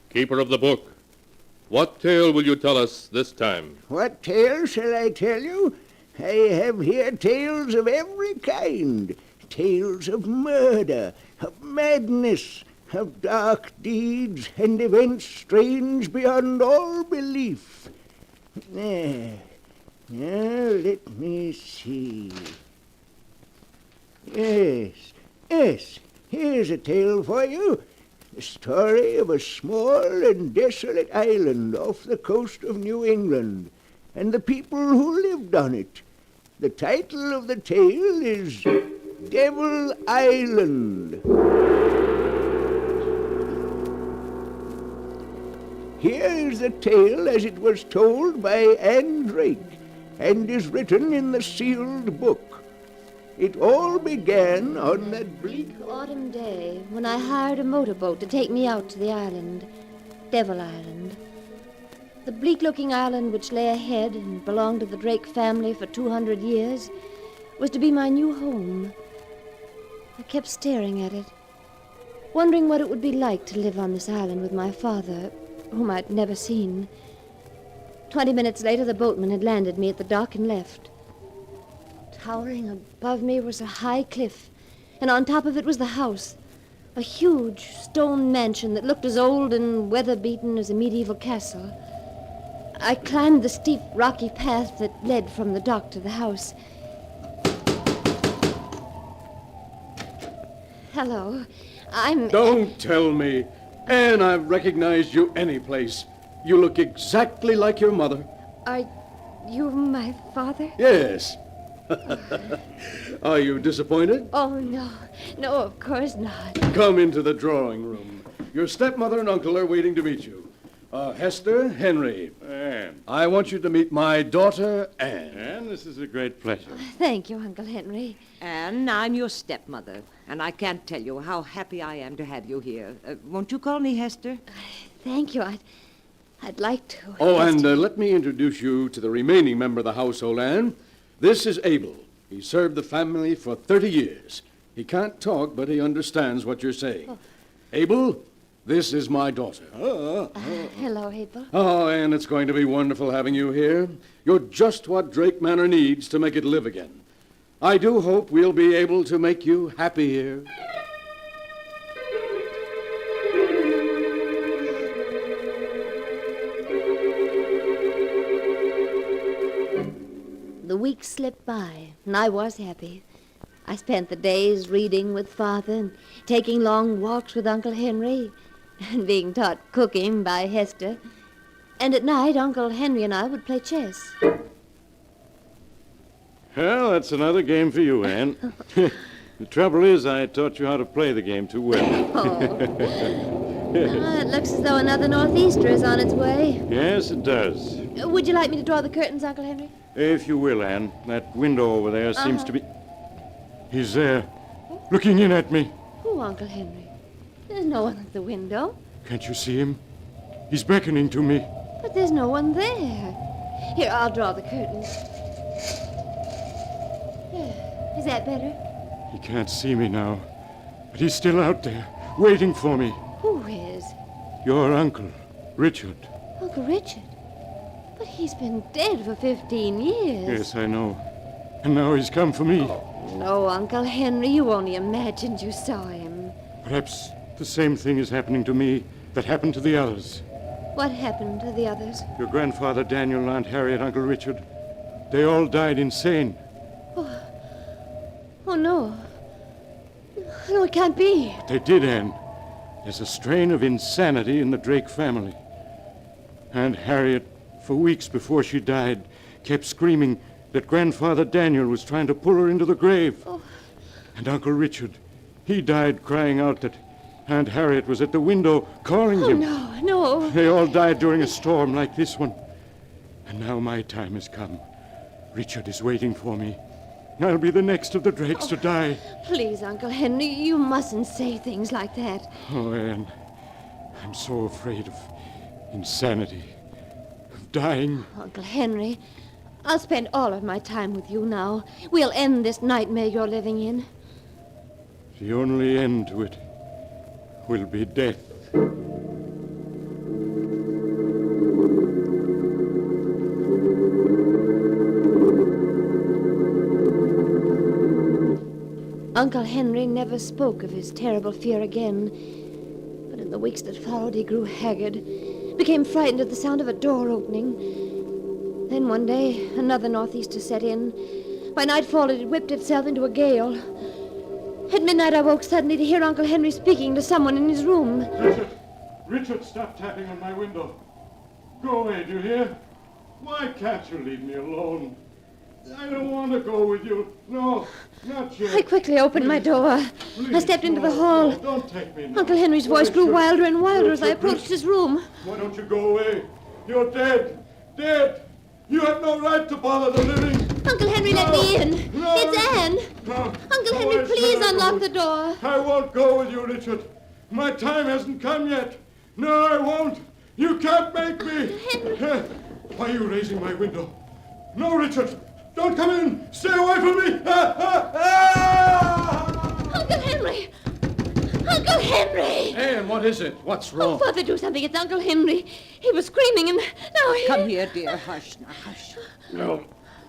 Speaker 1: Keeper of the book, what tale will you tell us this time?
Speaker 3: What tale shall I tell you? I have here tales of every kind. Tales of murder, of madness, of dark deeds and events strange beyond all belief. Now, let me see. Yes, here's a tale for you. The story of a small and desolate island off the coast of New England, and the people who lived on it. The title of the tale is Devil Island. Here is the tale as it was told by Anne Drake, and is written in the sealed book. It all began on that bleak
Speaker 11: autumn day when I hired a motorboat to take me out to the island, Devil Island. The bleak-looking island which lay ahead and belonged to the Drake family for 200 years was to be my new home. I kept staring at it, wondering what it would be like to live on this island with my father, whom I'd never seen. 20 minutes later, the boatman had landed me at the dock and left. Towering above me was a high cliff, and on top of it was the house, a huge stone mansion that looked as old and weather-beaten as a medieval castle. I climbed the steep, rocky path that led from the dock to the house. Hello, I'm...
Speaker 21: Don't tell me. Anne, I've recognized you any place. You look exactly like your mother.
Speaker 11: Are you my father?
Speaker 21: Yes. Are you disappointed?
Speaker 11: Oh, no. No, of course not.
Speaker 21: Come into the drawing room. Your stepmother and uncle are waiting to meet you. Hester, Henry. Anne. I want you to meet my daughter, Anne. Anne, this is a great pleasure.
Speaker 11: Thank you, Uncle Henry.
Speaker 16: Anne, I'm your stepmother, and I can't tell you how happy I am to have you here. Won't you call me Hester?
Speaker 11: Thank you. I'd like to.
Speaker 21: Oh, and let me introduce you to the remaining member of the household, Anne. This is Abel. He served the family for 30 years. He can't talk, but he understands what you're saying. Oh. Abel, this is my daughter.
Speaker 11: Hello, Abel.
Speaker 21: Oh, Anne, it's going to be wonderful having you here. You're just what Drake Manor needs to make it live again. I do hope we'll be able to make you happy here.
Speaker 11: The weeks slipped by, and I was happy. I spent the days reading with Father and taking long walks with Uncle Henry and being taught cooking by Hester. And at night, Uncle Henry and I would play chess.
Speaker 5: Well, that's another game for you, Anne. The trouble is, I taught you how to play the game too well.
Speaker 11: It looks as though another northeaster is on its way.
Speaker 5: Yes, it does.
Speaker 11: Would you like me to draw the curtains, Uncle Henry?
Speaker 5: If you will, Anne. That window over there seems to be... He's there, looking in at me.
Speaker 11: Who, Uncle Henry? There's no one at the window.
Speaker 5: Can't you see him? He's beckoning to me.
Speaker 11: But there's no one there. Here, I'll draw the curtains. There. Is that better?
Speaker 5: He can't see me now, but he's still out there, waiting for me.
Speaker 11: Who is?
Speaker 5: Your uncle, Richard.
Speaker 11: Uncle Richard? But he's been dead for 15 years.
Speaker 5: Yes, I know. And now he's come for me.
Speaker 11: No, Uncle Henry, you only imagined you saw him.
Speaker 5: Perhaps the same thing is happening to me that happened to the others.
Speaker 11: What happened to the others?
Speaker 5: Your grandfather, Daniel, Aunt Harriet, Uncle Richard. They all died insane.
Speaker 11: Oh, no. No, it can't be.
Speaker 5: They did, Anne. There's a strain of insanity in the Drake family. Aunt Harriet, for weeks before she died, kept screaming that Grandfather Daniel was trying to pull her into the grave. And Uncle Richard, he died crying out that Aunt Harriet was at the window calling him.
Speaker 11: No.
Speaker 5: They all died during a storm like this one. And now my time has come. Richard is waiting for me. I'll be the next of the Drakes to die.
Speaker 11: Please, Uncle Henry, you mustn't say things like that.
Speaker 5: Oh, Anne, I'm so afraid of insanity, of dying.
Speaker 11: Uncle Henry, I'll spend all of my time with you now. We'll end this nightmare you're living in.
Speaker 5: The only end to it will be death.
Speaker 11: Uncle Henry never spoke of his terrible fear again. But in the weeks that followed, he grew haggard, became frightened at the sound of a door opening. Then one day, another northeaster set in. By nightfall, it had whipped itself into a gale. At midnight, I woke suddenly to hear Uncle Henry speaking to someone in his room.
Speaker 5: Richard, stop tapping on my window. Go away, do you hear? Why can't you leave me alone? I don't want to go with you. No, not yet.
Speaker 11: I quickly opened my door. I stepped into the hall.
Speaker 5: Don't take me now.
Speaker 11: Uncle Henry's voice grew wilder and wilder as I approached his room.
Speaker 5: Why don't you go away? You're dead. Dead. You have no right to bother the living.
Speaker 11: Uncle Henry, let me in.
Speaker 5: No.
Speaker 11: It's Anne.
Speaker 5: No.
Speaker 11: Uncle Henry, please unlock the door.
Speaker 5: I won't go with you, Richard. My time hasn't come yet. No, I won't. You can't make me.
Speaker 11: Henry.
Speaker 5: Why are you raising my window? No, Richard. Don't come in! Stay away from me!
Speaker 11: Uncle Henry! Uncle Henry!
Speaker 21: Anne, what is it? What's wrong?
Speaker 11: Oh, Father, do something. It's Uncle Henry. He was screaming and now he...
Speaker 2: Come here, dear. Hush now, hush.
Speaker 21: No.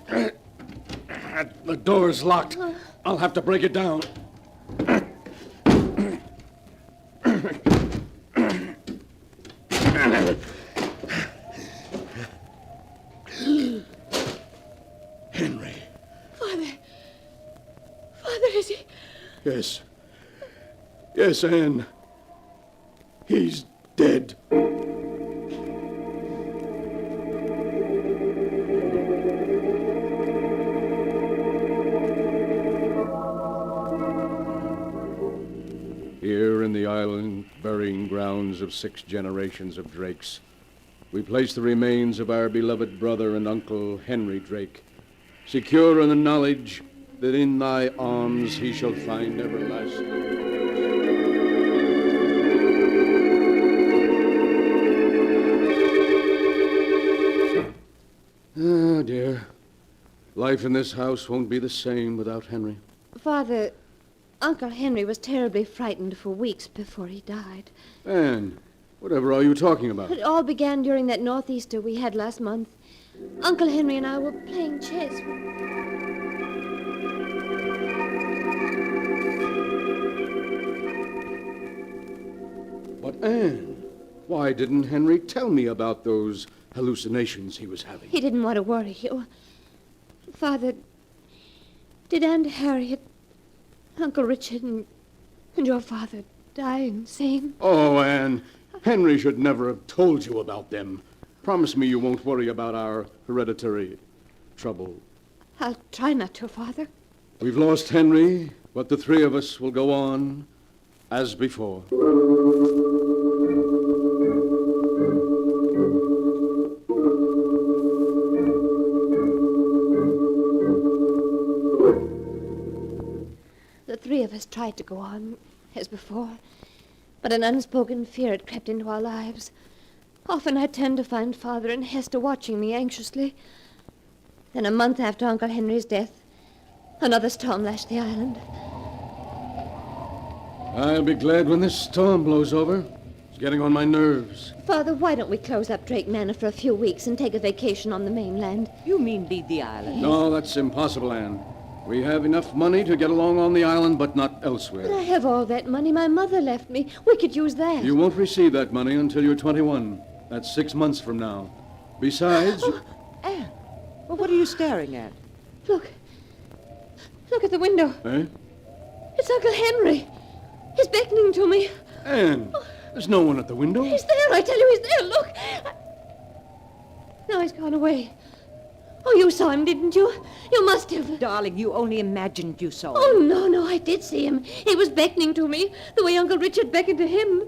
Speaker 21: The door's locked. I'll have to break it down. Henry.
Speaker 11: Father, is he...
Speaker 21: Yes. Yes, Anne. He's dead. Here in the island, burying grounds of 6 generations of Drakes, we place the remains of our beloved brother and uncle, Henry Drake, secure in the knowledge that in thy arms he shall find everlasting. Ah, dear. Life in this house won't be the same without Henry.
Speaker 11: Father, Uncle Henry was terribly frightened for weeks before he died.
Speaker 21: Anne, whatever are you talking about?
Speaker 11: It all began during that northeaster we had last month. Uncle Henry and I were playing chess.
Speaker 21: But Anne, why didn't Henry tell me about those hallucinations he was having?
Speaker 11: He didn't want to worry you. Father, did Aunt Harriet, Uncle Richard, and your father die insane?
Speaker 21: Oh, Anne, Henry should never have told you about them. Promise me you won't worry about our hereditary trouble.
Speaker 11: I'll try not to, Father.
Speaker 21: We've lost Henry, but the three of us will go on as before.
Speaker 11: The three of us tried to go on as before, but an unspoken fear had crept into our lives. Often I turned to find Father and Hester watching me anxiously. Then a month after Uncle Henry's death, another storm lashed the island.
Speaker 21: I'll be glad when this storm blows over. It's getting on my nerves.
Speaker 11: Father, why don't we close up Drake Manor for a few weeks and take a vacation on the mainland?
Speaker 19: You mean leave the island?
Speaker 21: No, that's impossible, Anne. We have enough money to get along on the island, but not elsewhere.
Speaker 11: But I have all that money my mother left me. We could use that.
Speaker 21: You won't receive that money until you're 21. That's 6 months from now. Besides...
Speaker 19: Anne, well, what are you staring at?
Speaker 11: Look. Look at the window.
Speaker 21: Eh?
Speaker 11: It's Uncle Henry. He's beckoning to me.
Speaker 21: Anne, there's no one at the window.
Speaker 11: He's there, I tell you, he's there. Look. Now he's gone away. Oh, you saw him, didn't you? You must have.
Speaker 19: Darling, you only imagined you saw him.
Speaker 11: Oh, no, I did see him. He was beckoning to me, the way Uncle Richard beckoned to him.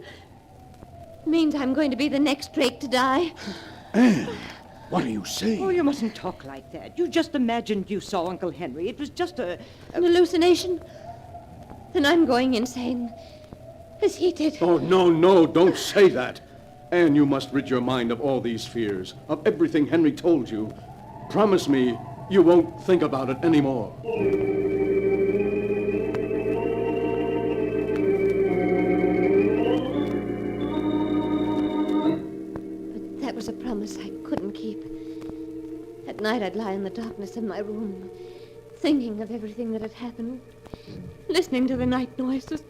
Speaker 11: Means I'm going to be the next Drake to die.
Speaker 21: Anne, what are you saying?
Speaker 19: Oh, you mustn't talk like that. You just imagined you saw Uncle Henry. It was just
Speaker 11: An hallucination? Then I'm going insane. As he did.
Speaker 21: Oh, no, don't say that. Anne, you must rid your mind of all these fears, of everything Henry told you. Promise me you won't think about it anymore.
Speaker 11: But that was a promise I couldn't keep. At night I'd lie in the darkness of my room, thinking of everything that had happened, listening to the night noises.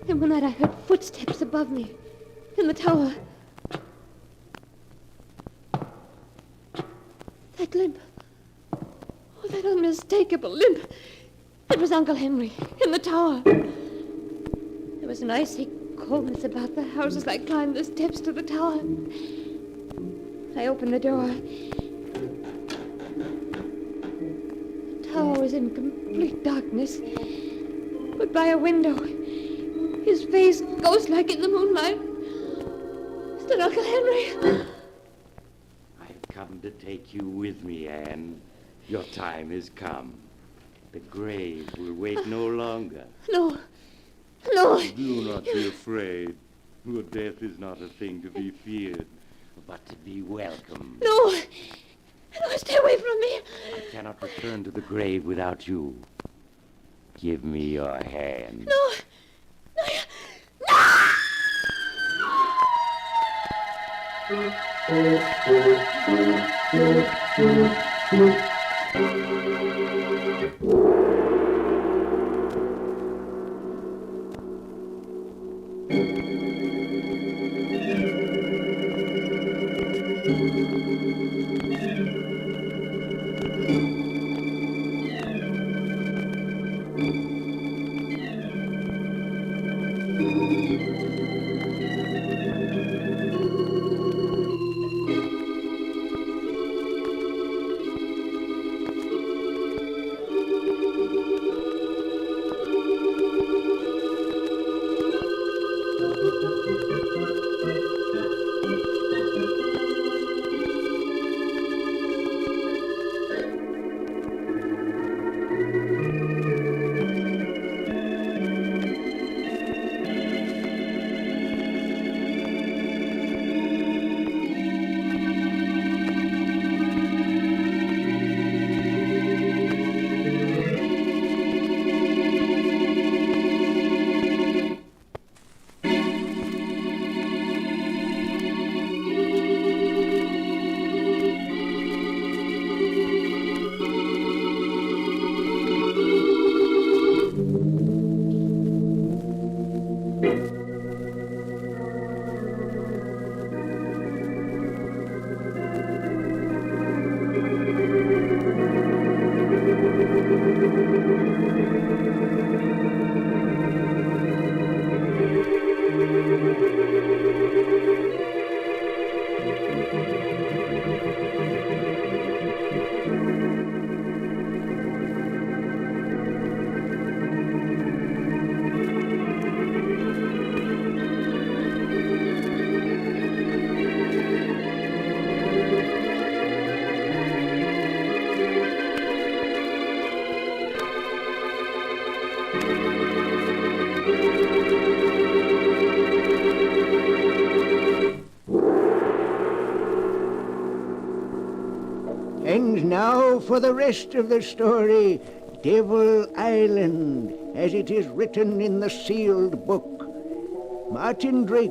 Speaker 11: Then one night I heard footsteps above me in the tower. That limp. Oh, that unmistakable limp. It was Uncle Henry in the tower. There was an icy coldness about the house as I climbed the steps to the tower. I opened the door. The tower was in complete darkness. But by a window, his face ghost-like in the moonlight, stood Uncle Henry.
Speaker 20: Come to take you with me, Anne. Your time has come. The grave will wait no longer.
Speaker 11: No.
Speaker 20: Do not be afraid. Your death is not a thing to be feared, but to be welcomed.
Speaker 11: No, stay away from me.
Speaker 20: I cannot return to the grave without you. Give me your hand.
Speaker 11: No.
Speaker 3: And now for the rest of the story, Devil Island, as it is written in the sealed book. Martin Drake,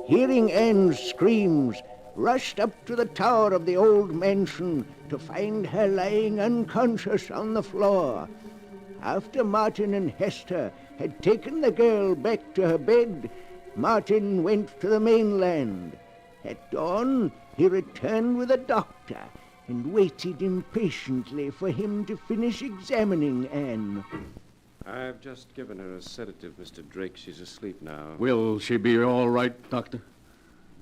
Speaker 3: hearing Anne's screams, rushed up to the tower of the old mansion to find her lying unconscious on the floor. After Martin and Hester had taken the girl back to her bed, Martin went to the mainland. At dawn, he returned with a doctor and waited impatiently for him to finish examining Anne.
Speaker 12: I've just given her a sedative, Mr. Drake. She's asleep now.
Speaker 21: Will she be all right, Doctor?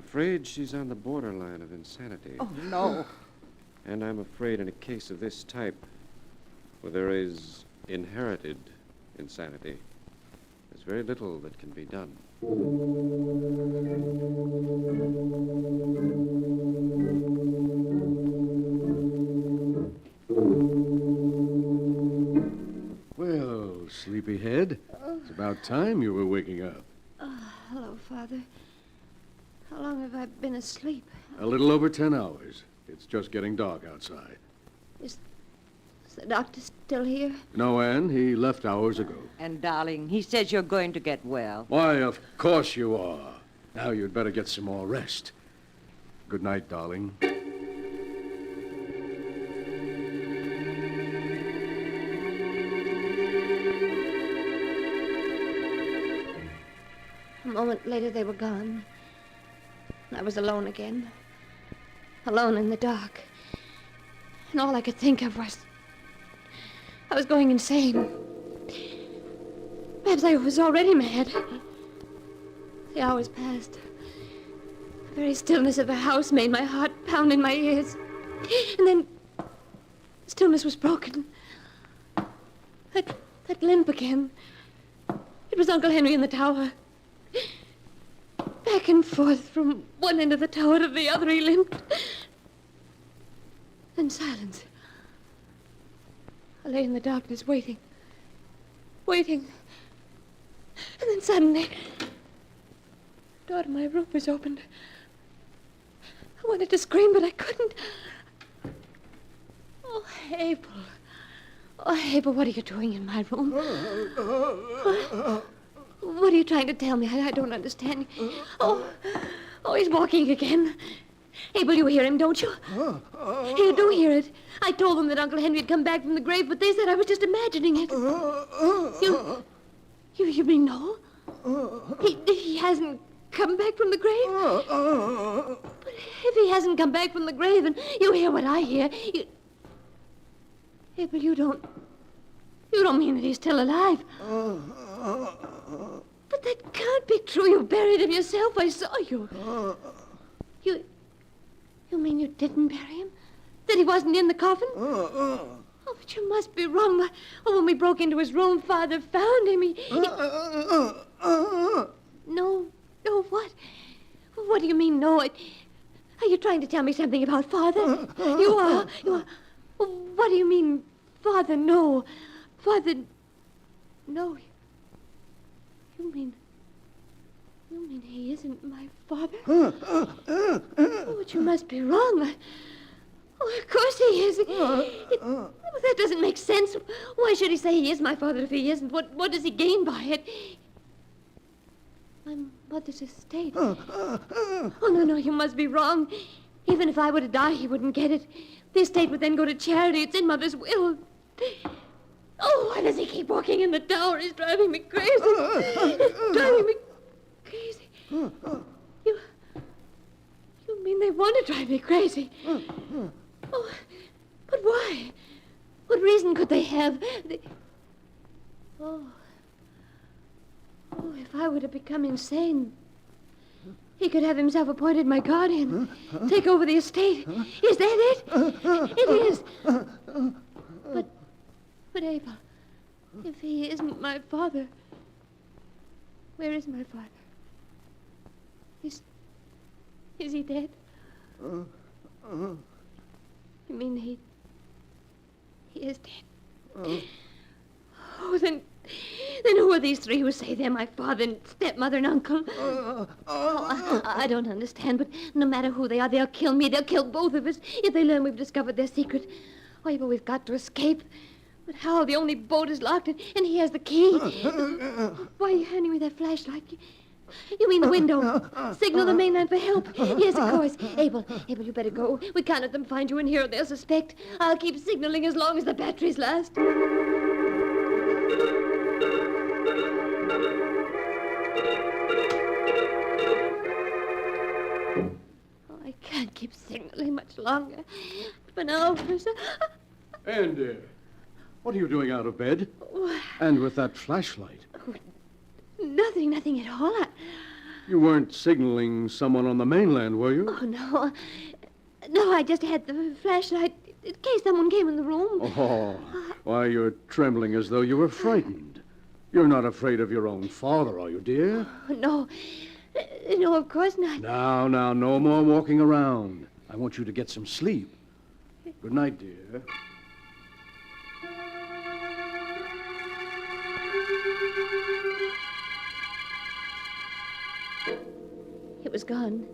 Speaker 12: Afraid she's on the borderline of insanity.
Speaker 9: Oh, no.
Speaker 12: And I'm afraid in a case of this type, where there is inherited insanity, there's very little that can be done.
Speaker 21: Well, sleepyhead, it's about time you were waking up.
Speaker 11: Hello, Father. How long have I been asleep?
Speaker 21: A little over 10 hours. It's just getting dark outside.
Speaker 11: Is the doctor still here?
Speaker 21: No, Anne, he left hours ago.
Speaker 16: And, darling, he says you're going to get well.
Speaker 21: Why, of course you are. Now you'd better get some more rest. Good night, darling.
Speaker 11: A moment later, they were gone. I was alone again. Alone in the dark. And all I could think of was... I was going insane. Perhaps I was already mad. The hours passed. The very stillness of the house made my heart pound in my ears. And then... the stillness was broken. That limp again. It was Uncle Henry in the tower. Back and forth from one end of the tower to the other he limped. Then silence. I lay in the darkness waiting. And then suddenly, the door to my room was opened. I wanted to scream, but I couldn't. Oh, Abel. Oh, Abel, what are you doing in my room? What are you trying to tell me? I don't understand. Oh, he's walking again. Abel, you hear him, don't you? You do hear it. I told them that Uncle Henry had come back from the grave, but they said I was just imagining it. You mean no? He hasn't come back from the grave? But if he hasn't come back from the grave and you hear what I hear, Abel, you don't mean that he's still alive. But that can't be true. You buried him yourself. I saw you. You mean you didn't bury him? That he wasn't in the coffin? Oh, but you must be wrong. When we broke into his room, Father found him. No, what? What do you mean, no? Are you trying to tell me something about Father? You are. What do you mean, Father, no? Father, no. You mean he isn't my father? Oh, but you must be wrong. Of course he is. That doesn't make sense. Why should he say he is my father if he isn't? What does he gain by it? My mother's estate. Oh, no, you must be wrong. Even if I were to die, he wouldn't get it. The estate would then go to charity. It's in Mother's will. Oh, why does he keep walking in the tower? He's driving me crazy. He's driving me crazy. You mean they want to drive me crazy? Oh, but why? What reason could they have? Oh, if I were to become insane, he could have himself appointed my guardian, take over the estate. Is that it? It is. But Abel, if he isn't my father, where is my father? Is he dead? You mean he is dead? Oh, then Then who are these three who say they're my father and stepmother and uncle? I don't understand, but no matter who they are, they'll kill me. They'll kill both of us if they learn we've discovered their secret. Oh, yeah, but we've got to escape. But how? The only boat is locked, and he has the key. Why are you handing me that flashlight? You mean the window? Signal the mainland for help. Yes, of course. Abel, you better go. We can't let them find you in here or they'll suspect. I'll keep signaling as long as the batteries last. Oh, I can't keep signaling much longer. For now,
Speaker 21: Andy, what are you doing out of bed? And with that flashlight?
Speaker 11: Nothing at all.
Speaker 21: You weren't signaling someone on the mainland, were you?
Speaker 11: Oh, no. No, I just had the flashlight in case someone came in the room.
Speaker 21: Oh, why, you're trembling as though you were frightened. You're not afraid of your own father, are you, dear?
Speaker 11: Oh, no. No, of course not.
Speaker 21: Now, no more walking around. I want you to get some sleep. Good night, dear.
Speaker 11: He was gone,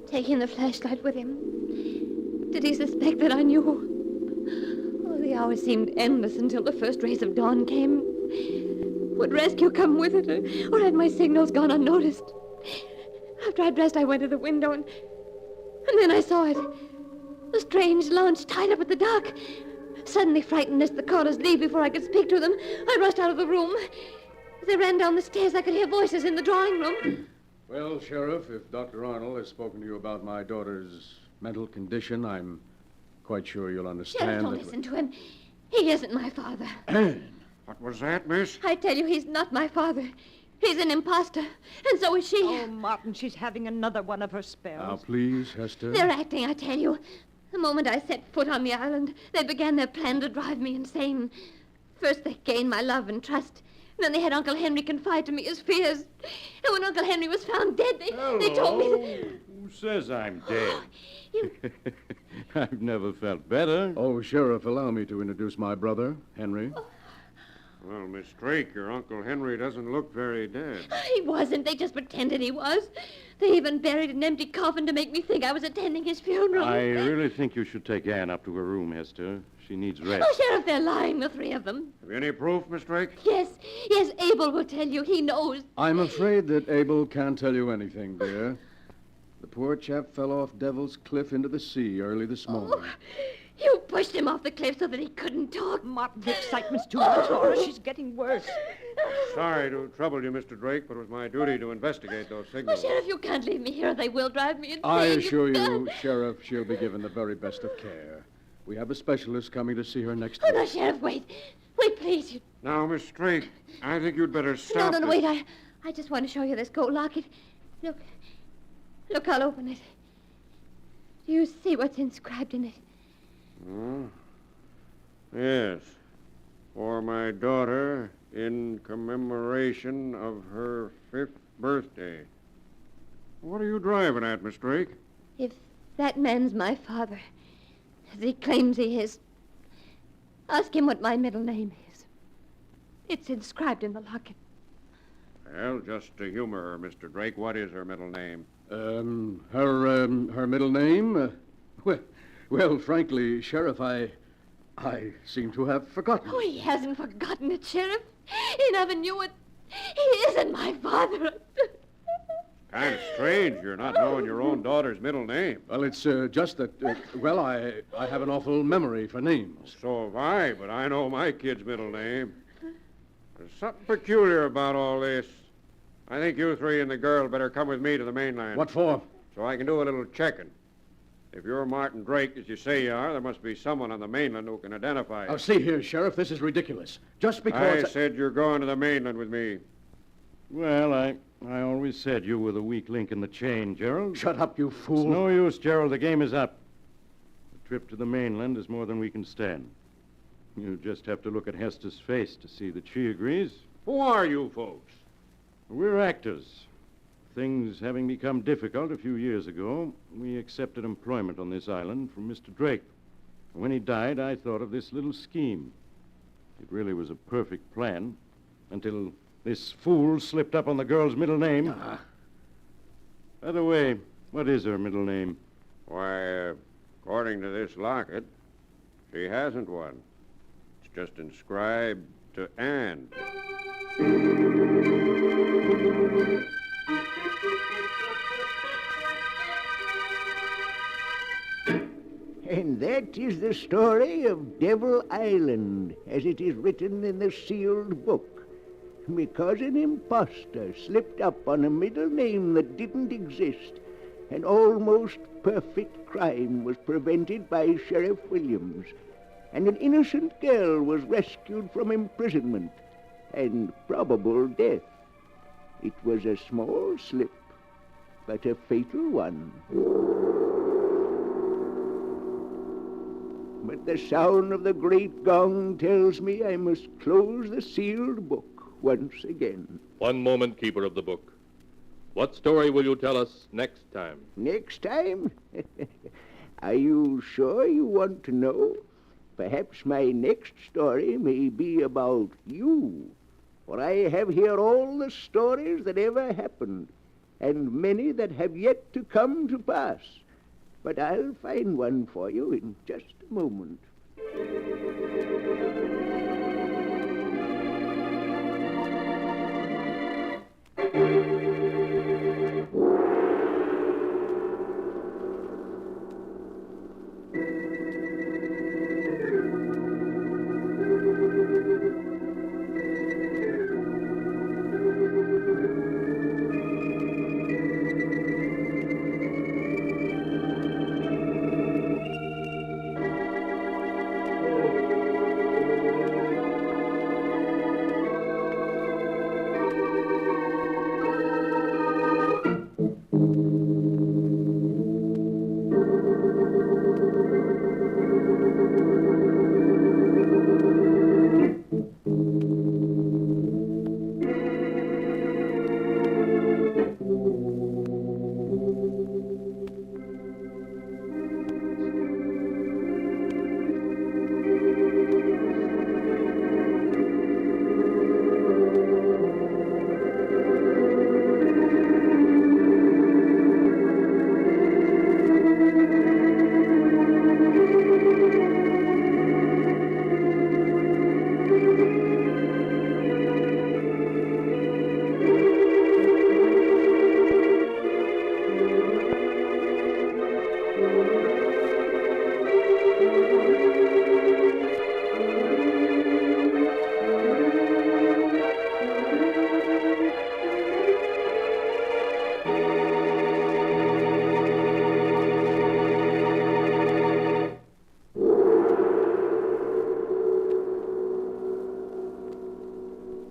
Speaker 11: taking the flashlight with him. Did he suspect that I knew? Oh, the hours seemed endless until the first rays of dawn came. Would rescue come with it, or had my signals gone unnoticed? After I dressed, I went to the window, and then I saw it. A strange launch tied up at the dock. Suddenly frightened lest the callers leave before I could speak to them, I rushed out of the room. As I ran down the stairs, I could hear voices in the drawing room.
Speaker 21: Well, Sheriff, if Dr. Arnold has spoken to you about my daughter's mental condition, I'm quite sure you'll understand.
Speaker 11: Sheriff, don't listen to him. He isn't my father.
Speaker 21: Anne!
Speaker 12: What was that, miss?
Speaker 11: I tell you, he's not my father. He's an imposter, and so is she.
Speaker 19: Oh, Martin, she's having another one of her spells.
Speaker 21: Now, please, Hester.
Speaker 11: They're acting, I tell you. The moment I set foot on the island, they began their plan to drive me insane. First, they gained my love and trust. Then they had Uncle Henry confide to me his fears. And when Uncle Henry was found dead, they told me that...
Speaker 5: Who says I'm dead? I've never felt better.
Speaker 21: Oh, Sheriff, allow me to introduce my brother, Henry.
Speaker 12: Well, Miss Drake, your Uncle Henry doesn't look very dead.
Speaker 11: He wasn't. They just pretended he was. They even buried an empty coffin to make me think I was attending his funeral.
Speaker 5: I really think you should take Anne up to her room, Hester. She needs rest.
Speaker 11: Oh, Sheriff, they're lying, the three of them.
Speaker 12: Have you any proof, Miss Drake?
Speaker 11: Yes, Abel will tell you. He knows.
Speaker 21: I'm afraid that Abel can't tell you anything, dear. The poor chap fell off Devil's Cliff into the sea early this morning.
Speaker 11: You pushed him off the cliff so that he couldn't talk.
Speaker 19: Martin, the excitement's too much for her. She's getting worse.
Speaker 12: Sorry to trouble you, Mr. Drake, but it was my duty to investigate those signals.
Speaker 11: Oh, Sheriff, you can't leave me here. They will drive me insane.
Speaker 21: I assure you, Sheriff, she'll be given the very best of care. We have a specialist coming to see her next week.
Speaker 11: Oh, no, Sheriff, wait. Wait, please.
Speaker 12: Now, Miss Drake, I think you'd better stop.
Speaker 11: No, wait. I just want to show you this gold locket. Look, I'll open it. Do you see what's inscribed in it?
Speaker 12: Yes. For my daughter, in commemoration of her 5th birthday. What are you driving at, Miss Drake?
Speaker 11: If that man's my father, as he claims he is, ask him what my middle name is. It's inscribed in the locket.
Speaker 12: Well, just to humor her, Mr. Drake, what is her middle name?
Speaker 21: Her middle name? Well, frankly, Sheriff, I seem to have forgotten.
Speaker 11: Oh, he hasn't forgotten it, Sheriff. He never knew it. He isn't my father.
Speaker 12: Kind of strange you're not knowing your own daughter's middle name.
Speaker 21: Well, it's just that, I have an awful memory for names.
Speaker 12: So have I, but I know my kid's middle name. There's something peculiar about all this. I think you three and the girl better come with me to the mainland.
Speaker 21: What for?
Speaker 12: So I can do a little checking. If you're Martin Drake, as you say you are, there must be someone on the mainland who can identify you.
Speaker 21: Oh, see here, Sheriff, this is ridiculous. Just because...
Speaker 12: I said you're going to the mainland with me.
Speaker 5: Well, I always said you were the weak link in the chain, Gerald.
Speaker 21: Shut up, you fool.
Speaker 5: It's no use, Gerald. The game is up. The trip to the mainland is more than we can stand. You just have to look at Hester's face to see that she agrees.
Speaker 12: Who are you folks?
Speaker 5: We're actors. Things having become difficult a few years ago, we accepted employment on this island from Mr. Drake. When he died, I thought of this little scheme. It really was a perfect plan. until this fool slipped up on the girl's middle name. By the way, what is her middle name?
Speaker 12: Why, according to this locket, she hasn't one. It's just inscribed to Anne.
Speaker 3: And that is the story of Devil Island, as it is written in the sealed book. Because an impostor slipped up on a middle name that didn't exist, an almost perfect crime was prevented by Sheriff Williams, and an innocent girl was rescued from imprisonment and probable death. It was a small slip, but a fatal one. But the sound of the great gong tells me I must close the sealed book once again.
Speaker 1: One moment, keeper of the book. What story will you tell us next time?
Speaker 3: Next time? Are you sure you want to know? Perhaps my next story may be about you. For I have here all the stories that ever happened, and many that have yet to come to pass. But I'll find one for you in just a moment.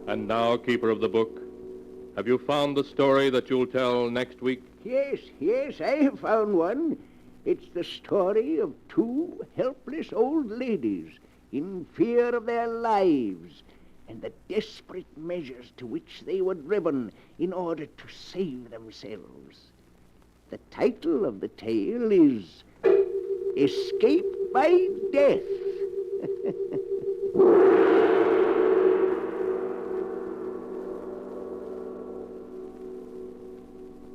Speaker 1: And now, keeper of the book, have you found the story that you'll tell next week?
Speaker 3: Yes, I have found one. It's the story of two helpless old ladies in fear of their lives and the desperate measures to which they were driven in order to save themselves. The title of the tale is Escape by Death.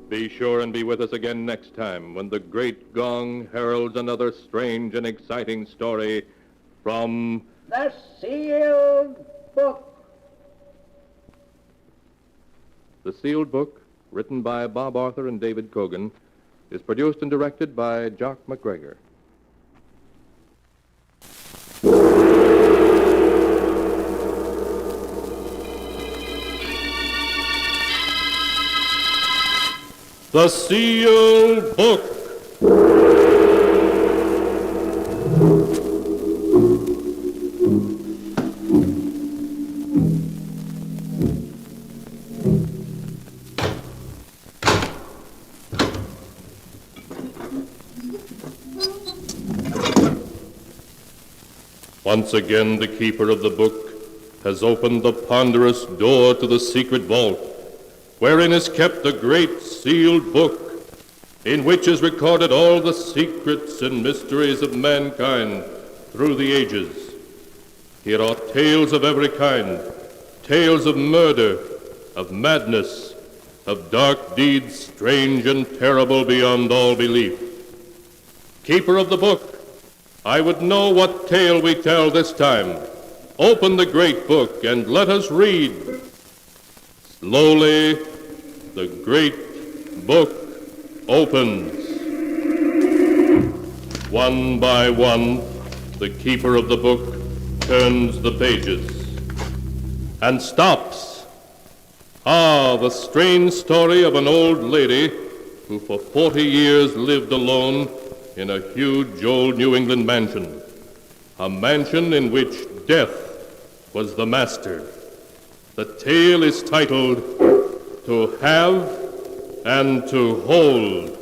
Speaker 1: Be sure and be with us again next time when the great gong heralds another strange and exciting story from
Speaker 3: The Sealed Book.
Speaker 1: The Sealed Book, written by Bob Arthur and David Cogan, is produced and directed by Jock McGregor. The Sealed Book. Once again, the keeper of the book has opened the ponderous door to the secret vault, wherein is kept the great sealed book, in which is recorded all the secrets and mysteries of mankind through the ages. Here are tales of every kind, Tales of murder, of madness, of dark deeds strange and terrible beyond all belief. Keeper of the book, I would know what tale we tell this time. Open the great book and let us read. Slowly, the great book opens. One by one, the keeper of the book turns the pages and stops. Ah, the strange story of an old lady who for 40 years lived alone in a huge old New England mansion, a mansion in which death was the master. The tale is titled To Have and to Hold.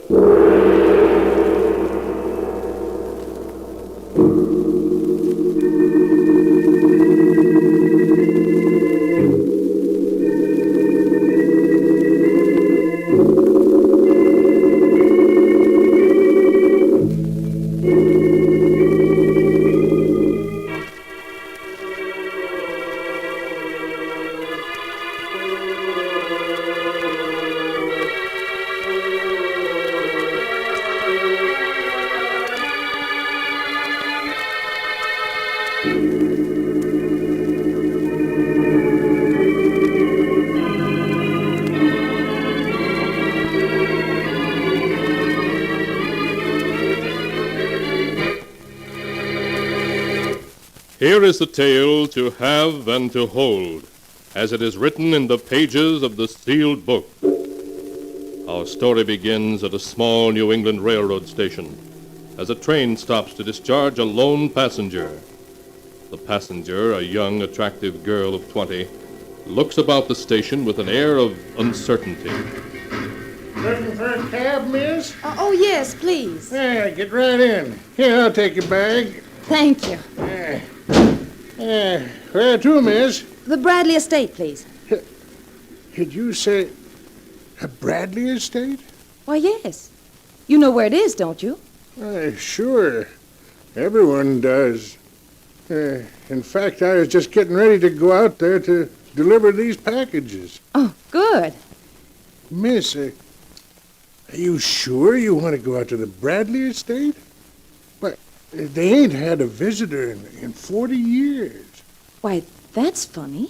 Speaker 1: Here is the tale To Have and to Hold, as it is written in the pages of the sealed book. Our story begins at a small New England railroad station as a train stops to discharge a lone passenger. The passenger, a young, attractive girl of 20, looks about the station with an air of uncertainty.
Speaker 14: Looking for a cab, miss?
Speaker 9: Oh, yes, please.
Speaker 14: Yeah, get right in. Here, I'll take your bag.
Speaker 9: Thank you.
Speaker 14: Where to, miss?
Speaker 9: The Bradley estate, please.
Speaker 14: Did you say a Bradley estate?
Speaker 9: Why, yes. You know where it is, don't you?
Speaker 14: Sure. Everyone does. In fact, I was just getting ready to go out there to deliver these packages.
Speaker 9: Oh, good.
Speaker 14: Miss, are you sure you want to go out to the Bradley estate? But they ain't had a visitor in 40 years.
Speaker 9: Why, that's funny.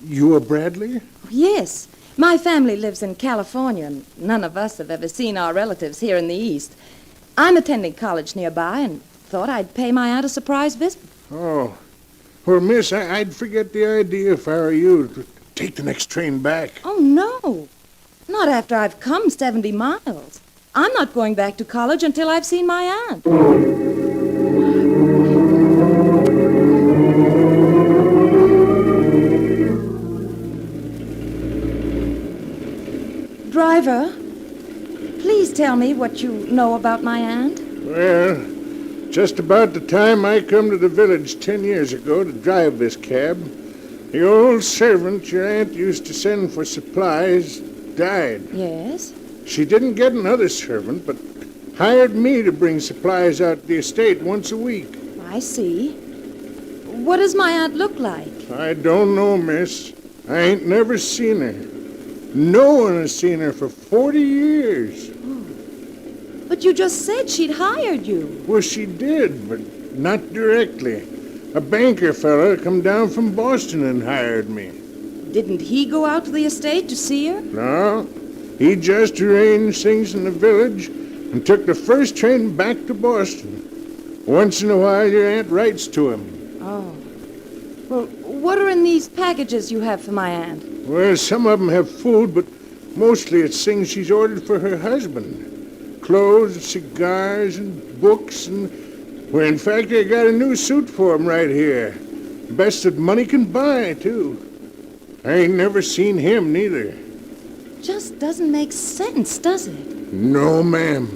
Speaker 14: You a Bradley?
Speaker 9: Yes. My family lives in California, and none of us have ever seen our relatives here in the East. I'm attending college nearby and thought I'd pay my aunt a surprise visit.
Speaker 14: Oh. Well, miss, I'd forget the idea if I were you to take the next train back.
Speaker 9: Oh, no. Not after I've come 70 miles. I'm not going back to college until I've seen my aunt. Driver, please tell me what you know about my aunt.
Speaker 14: Well, just about the time I come to the village 10 years ago to drive this cab, the old servant your aunt used to send for supplies died.
Speaker 9: Yes?
Speaker 14: She didn't get another servant, but hired me to bring supplies out to the estate once a week.
Speaker 9: I see. What does my aunt look like?
Speaker 14: I don't know, miss. I ain't never seen her. No one has seen her for 40 years.
Speaker 9: Oh. But you just said she'd hired you.
Speaker 14: Well, she did, but not directly. A banker fella come down from Boston and hired me.
Speaker 9: Didn't he go out to the estate to see her?
Speaker 14: No. He just arranged things in the village and took the first train back to Boston. Once in a while, your aunt writes to him.
Speaker 9: Oh. Well, what are in these packages you have for my aunt?
Speaker 14: Well, some of them have food, but mostly it's things she's ordered for her husband. Clothes, cigars, and books, and... Well, in fact, I got a new suit for him right here. Best that money can buy, too. I ain't never seen him, neither.
Speaker 9: Just doesn't make sense, does it?
Speaker 14: No, ma'am.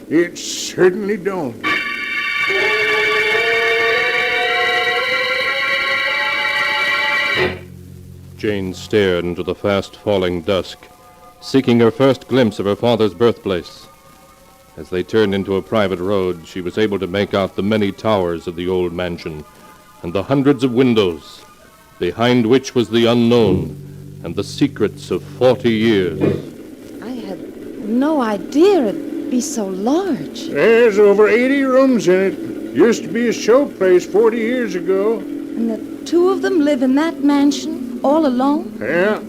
Speaker 14: It certainly don't.
Speaker 1: Jane stared into the fast-falling dusk, seeking her first glimpse of her father's birthplace. As they turned into a private road, she was able to make out the many towers of the old mansion and the hundreds of windows,
Speaker 7: behind which was the unknown and the secrets of 40 years.
Speaker 6: I had no idea it'd be so large.
Speaker 14: There's over 80 rooms in it. Used to be a showplace 40 years ago.
Speaker 6: And the two of them live in that mansion, all alone?
Speaker 14: Yeah.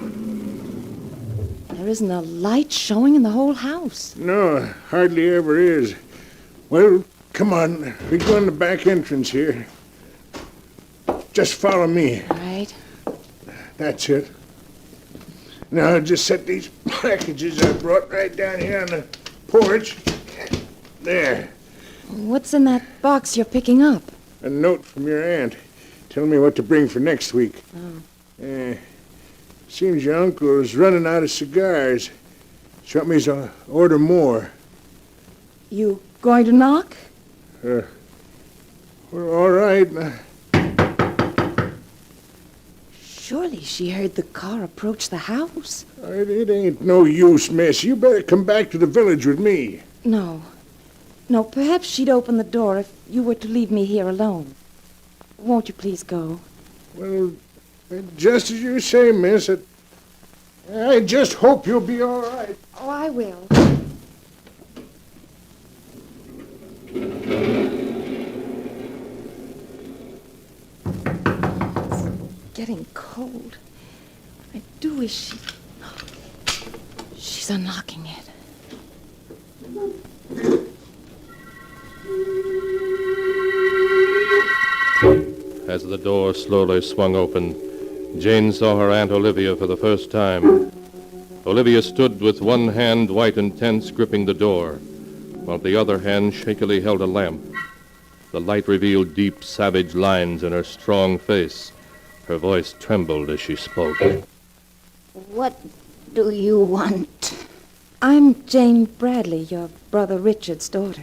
Speaker 6: There isn't a light showing in the whole house.
Speaker 14: No, hardly ever is. Well, come on. We go in the back entrance here. Just follow me.
Speaker 6: All right.
Speaker 14: That's it. Now, I'll just set these packages I brought right down here on the porch. There.
Speaker 6: What's in that box you're picking up?
Speaker 14: A note from your aunt. Telling me what to bring for next week.
Speaker 6: Oh.
Speaker 14: Seems your uncle is running out of cigars. She want me to order more.
Speaker 6: You going to knock?
Speaker 14: Well, all right.
Speaker 6: Surely she heard the car approach the house.
Speaker 14: It ain't no use, miss. You better come back to the village with me.
Speaker 6: No. No, perhaps she'd open the door if you were to leave me here alone. Won't you please go?
Speaker 14: Well, just as you say, miss. I just hope you'll be all right.
Speaker 6: Oh, I will. It's getting cold. I do wish she's unlocking it.
Speaker 7: As the door slowly swung open, Jane saw her Aunt Olivia for the first time. Olivia stood with one hand, white and tense, gripping the door, while the other hand shakily held a lamp. The light revealed deep, savage lines in her strong face. Her voice trembled as she spoke.
Speaker 2: What do you want?
Speaker 6: I'm Jane Bradley, your brother Richard's daughter.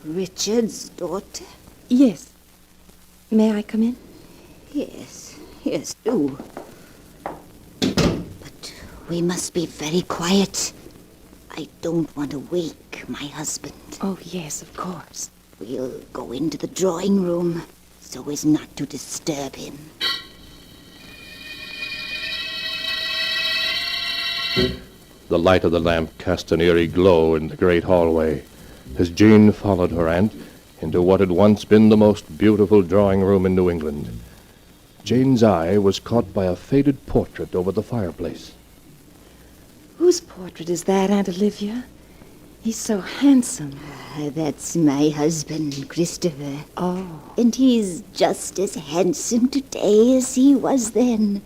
Speaker 2: Richard's daughter?
Speaker 6: Yes. May I come in?
Speaker 2: Yes, do. But we must be very quiet. I don't want to wake my husband.
Speaker 6: Oh, yes, of course.
Speaker 2: We'll go into the drawing room so as not to disturb him.
Speaker 7: The light of the lamp cast an eerie glow in the great hallway as Jane followed her aunt into what had once been the most beautiful drawing room in New England. Jane's eye was caught by a faded portrait over the fireplace.
Speaker 6: Whose portrait is that, Aunt Olivia? He's so handsome.
Speaker 2: That's my husband, Christopher.
Speaker 6: Oh.
Speaker 2: And he's just as handsome today as he was then.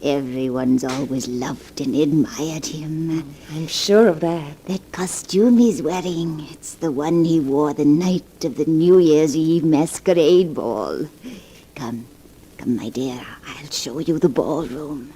Speaker 2: Everyone's always loved and admired him.
Speaker 6: I'm sure of that.
Speaker 2: That costume he's wearing, it's the one he wore the night of the New Year's Eve masquerade ball. Come, my dear, I'll show you the ballroom.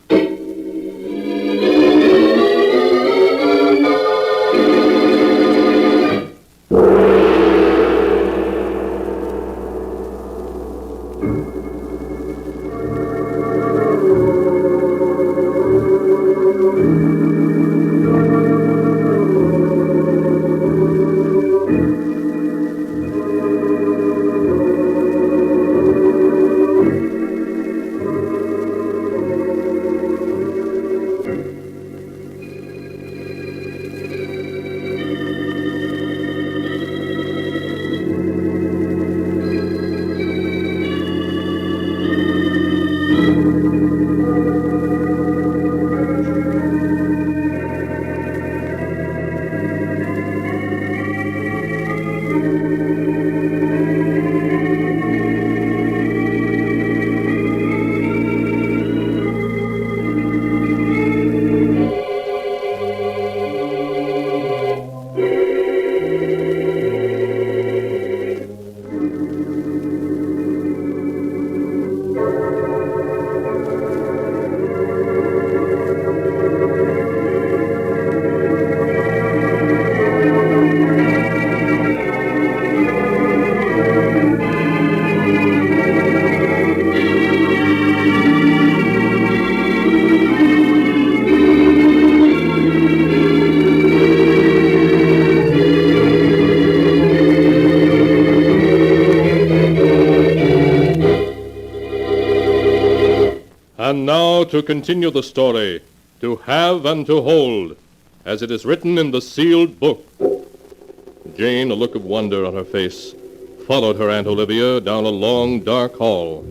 Speaker 7: And now to continue the story, To Have and to Hold, as it is written in the sealed book. Jane, a look of wonder on her face, followed her Aunt Olivia down a long, dark hall,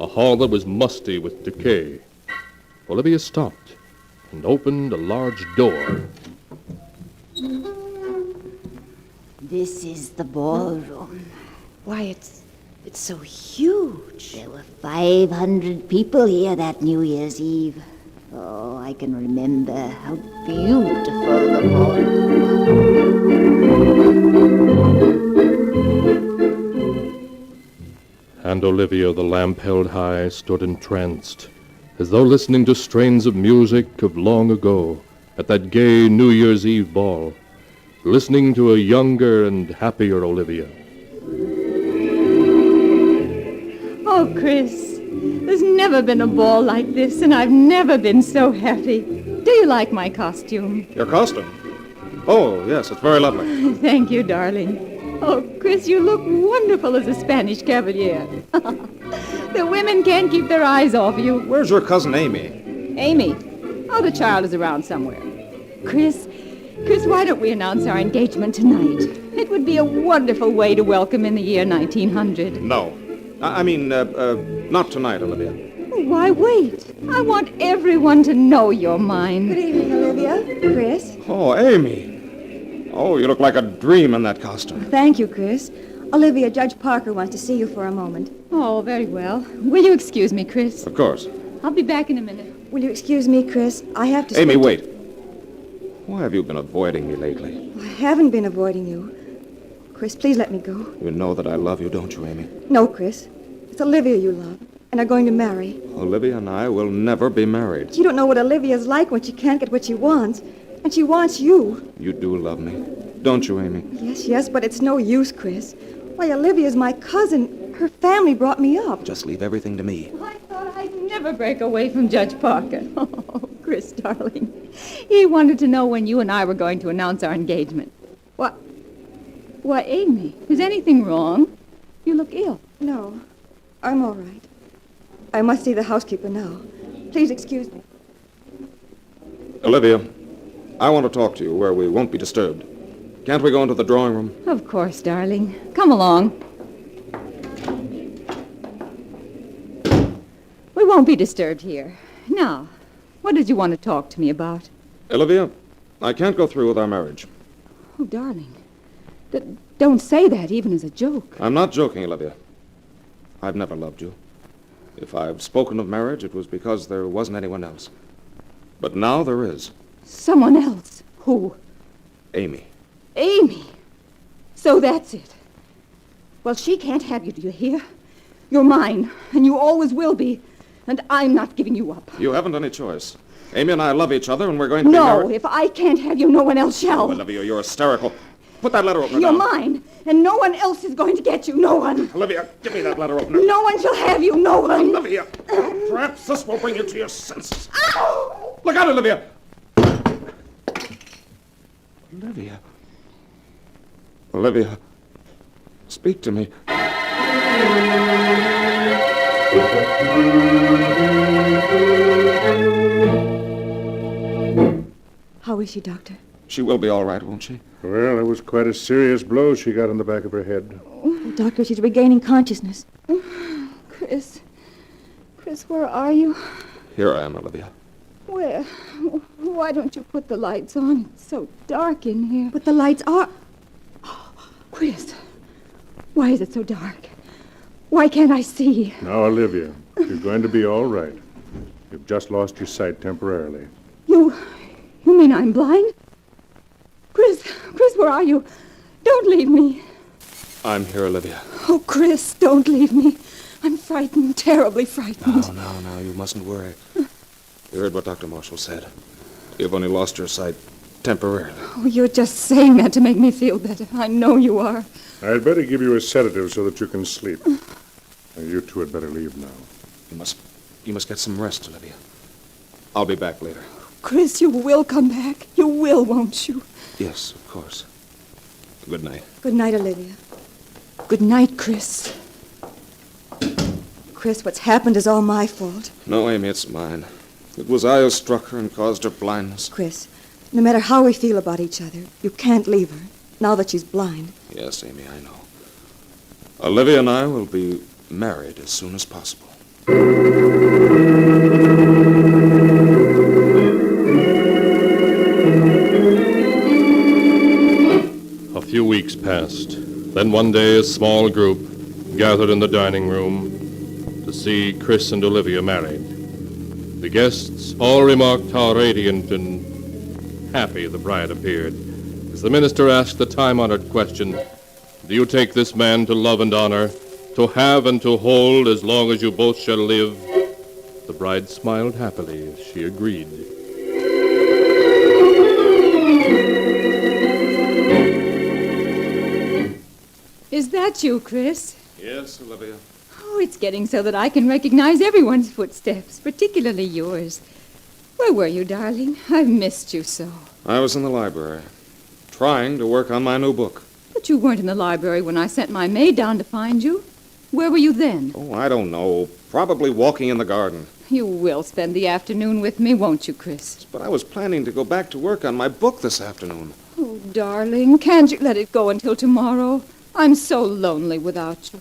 Speaker 7: a hall that was musty with decay. Olivia stopped and opened a large door.
Speaker 10: This is the ballroom.
Speaker 6: Why, it's so huge.
Speaker 10: There were 500 people here that New Year's Eve. Oh, I can remember how beautiful the ballroom.
Speaker 7: And Olivia, the lamp held high, stood entranced, as though listening to strains of music of long ago at that gay New Year's Eve ball, listening to a younger and happier Olivia.
Speaker 8: Oh, Chris, there's never been a ball like this, and I've never been so happy. Do you like my costume?
Speaker 17: Your costume? Oh, yes, it's very lovely.
Speaker 8: Thank you, darling. Oh, Chris, you look wonderful as a Spanish cavalier. The women can't keep their eyes off you.
Speaker 17: Where's your cousin Amy?
Speaker 8: Amy? Oh, the child is around somewhere. Chris, why don't we announce our engagement tonight? It would be a wonderful way to welcome in the year 1900.
Speaker 17: No. I mean, not tonight, Olivia.
Speaker 8: Why wait? I want everyone to know you're mine.
Speaker 6: Good evening, Olivia. Chris.
Speaker 17: Oh, Amy. Oh, you look like a dream in that costume.
Speaker 6: Thank you, Chris. Olivia, Judge Parker wants to see you for a moment.
Speaker 8: Oh, very well. Will you excuse me, Chris?
Speaker 17: Of course.
Speaker 8: I'll be back in a minute.
Speaker 6: Will you excuse me, Chris? I have to...
Speaker 17: Amy, wait. Why have you been avoiding me lately?
Speaker 6: I haven't been avoiding you. Chris, please let me go.
Speaker 17: You know that I love you, don't you, Amy?
Speaker 6: No, Chris. It's Olivia you love and are going to marry.
Speaker 17: Olivia and I will never be married.
Speaker 6: You don't know what Olivia's like when she can't get what she wants. And she wants you.
Speaker 17: You do love me, don't you, Amy?
Speaker 6: Yes, but it's no use, Chris. Why, Olivia's my cousin. Her family brought me up.
Speaker 17: Just leave everything to me.
Speaker 8: I thought I'd never break away from Judge Parker. Oh, Chris, darling. He wanted to know when you and I were going to announce our engagement. Why, Amy, is anything wrong? You look ill.
Speaker 6: No, I'm all right. I must see the housekeeper now. Please excuse me.
Speaker 17: Olivia, I want to talk to you where we won't be disturbed. Can't we go into the drawing room?
Speaker 8: Of course, darling. Come along. We won't be disturbed here. Now, what did you want to talk to me about?
Speaker 17: Olivia, I can't go through with our marriage.
Speaker 8: Oh, darling. Don't say that even as a joke.
Speaker 17: I'm not joking, Olivia. I've never loved you. If I've spoken of marriage, it was because there wasn't anyone else. But now there is.
Speaker 8: Someone else? Who?
Speaker 17: Amy.
Speaker 8: Amy? So that's it. Well, she can't have you, do you hear? You're mine, and you always will be. And I'm not giving you up.
Speaker 17: You haven't any choice. Amy and I love each other, and we're going to be married.
Speaker 8: No, if I can't have you, no one else shall.
Speaker 17: Oh, Olivia, you're hysterical. Put that letter opener
Speaker 8: You're
Speaker 17: down.
Speaker 8: mine, and no one else is going to get you. No one.
Speaker 17: Olivia, give me that letter opener.
Speaker 8: No one shall have you. No one.
Speaker 17: Olivia, perhaps this will bring you to your senses. Ow! Look out, Olivia. Olivia. Olivia, speak to me.
Speaker 6: How is she, Doctor?
Speaker 17: She will be all right, won't she?
Speaker 14: Well, it was quite a serious blow she got in the back of her head.
Speaker 6: Oh, Doctor, she's regaining consciousness.
Speaker 8: Chris, where are you?
Speaker 17: Here I am, Olivia.
Speaker 8: Where? Why don't you put the lights on? It's so dark in here.
Speaker 6: But the lights are...
Speaker 8: Oh, Chris, why is it so dark? Why can't I see?
Speaker 14: Now, Olivia, you're going to be all right. You've just lost your sight temporarily.
Speaker 8: You mean I'm blind? Chris, where are you? Don't leave me.
Speaker 17: I'm here, Olivia.
Speaker 8: Oh, Chris, don't leave me. I'm frightened, terribly frightened.
Speaker 17: No, you mustn't worry. You heard what Dr. Marshall said. You've only lost your sight temporarily.
Speaker 8: Oh, you're just saying that to make me feel better. I know you are.
Speaker 14: I'd better give you a sedative so that you can sleep. Now, you two had better leave now.
Speaker 17: You must get some rest, Olivia. I'll be back later.
Speaker 8: Chris, you will come back. You will, won't you?
Speaker 17: Yes, of course. Good night.
Speaker 6: Good night, Olivia.
Speaker 8: Good night, Chris.
Speaker 6: Chris, what's happened is all my fault.
Speaker 17: No, Amy, it's mine. It was I who struck her and caused her blindness.
Speaker 6: Chris, no matter how we feel about each other, you can't leave her, now that she's blind.
Speaker 17: Yes, Amy, I know. Olivia and I will be married as soon as possible.
Speaker 7: A few weeks passed. Then one day a small group gathered in the dining room to see Chris and Olivia married. The guests all remarked how radiant and happy the bride appeared as the minister asked the time-honored question, "Do you take this man to love and honor, to have and to hold as long as you both shall live?" The bride smiled happily as she agreed.
Speaker 8: Is that you, Chris?
Speaker 17: Yes, Olivia.
Speaker 8: Oh, it's getting so that I can recognize everyone's footsteps, particularly yours. Where were you, darling? I've missed you so.
Speaker 17: I was in the library, trying to work on my new book.
Speaker 8: But you weren't in the library when I sent my maid down to find you. Where were you then?
Speaker 17: Oh, I don't know. Probably walking in the garden.
Speaker 8: You will spend the afternoon with me, won't you, Chris?
Speaker 17: But I was planning to go back to work on my book this afternoon.
Speaker 8: Oh, darling, can't you let it go until tomorrow? I'm so lonely without you.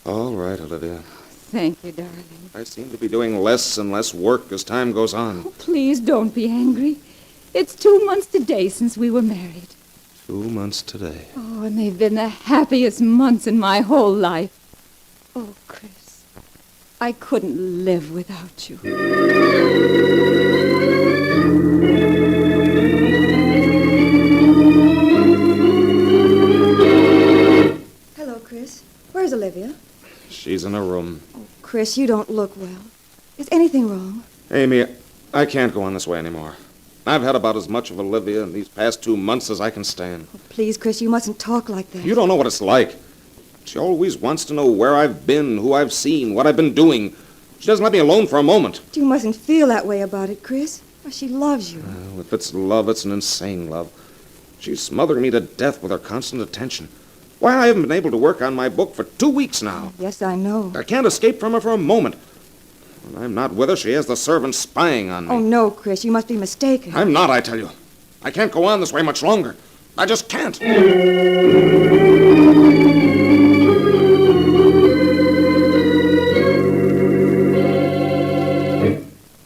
Speaker 17: All right, Olivia.
Speaker 8: Thank you, darling.
Speaker 17: I seem to be doing less and less work as time goes on.
Speaker 8: Oh, please don't be angry. It's 2 months today since we were married.
Speaker 17: 2 months today.
Speaker 8: Oh, and they've been the happiest months in my whole life. Oh, Chris, I couldn't live without you.
Speaker 6: Hello, Chris. Where's Olivia?
Speaker 17: She's in her room.
Speaker 6: Chris, you don't look well. Is anything wrong?
Speaker 17: Amy, I can't go on this way anymore. I've had about as much of Olivia in these past 2 months as I can stand.
Speaker 6: Oh, please, Chris, you mustn't talk like that.
Speaker 17: You don't know what it's like. She always wants to know where I've been, who I've seen, what I've been doing. She doesn't let me alone for a moment.
Speaker 6: You mustn't feel that way about it, Chris. She loves you.
Speaker 17: Well, if it's love, it's an insane love. She's smothering me to death with her constant attention. Why, I haven't been able to work on my book for 2 weeks now.
Speaker 6: Yes, I know.
Speaker 17: I can't escape from her for a moment. When I'm not with her, she has the servants spying on me.
Speaker 6: Oh, no, Chris, you must be mistaken.
Speaker 17: I'm not, I tell you. I can't go on this way much longer. I just can't.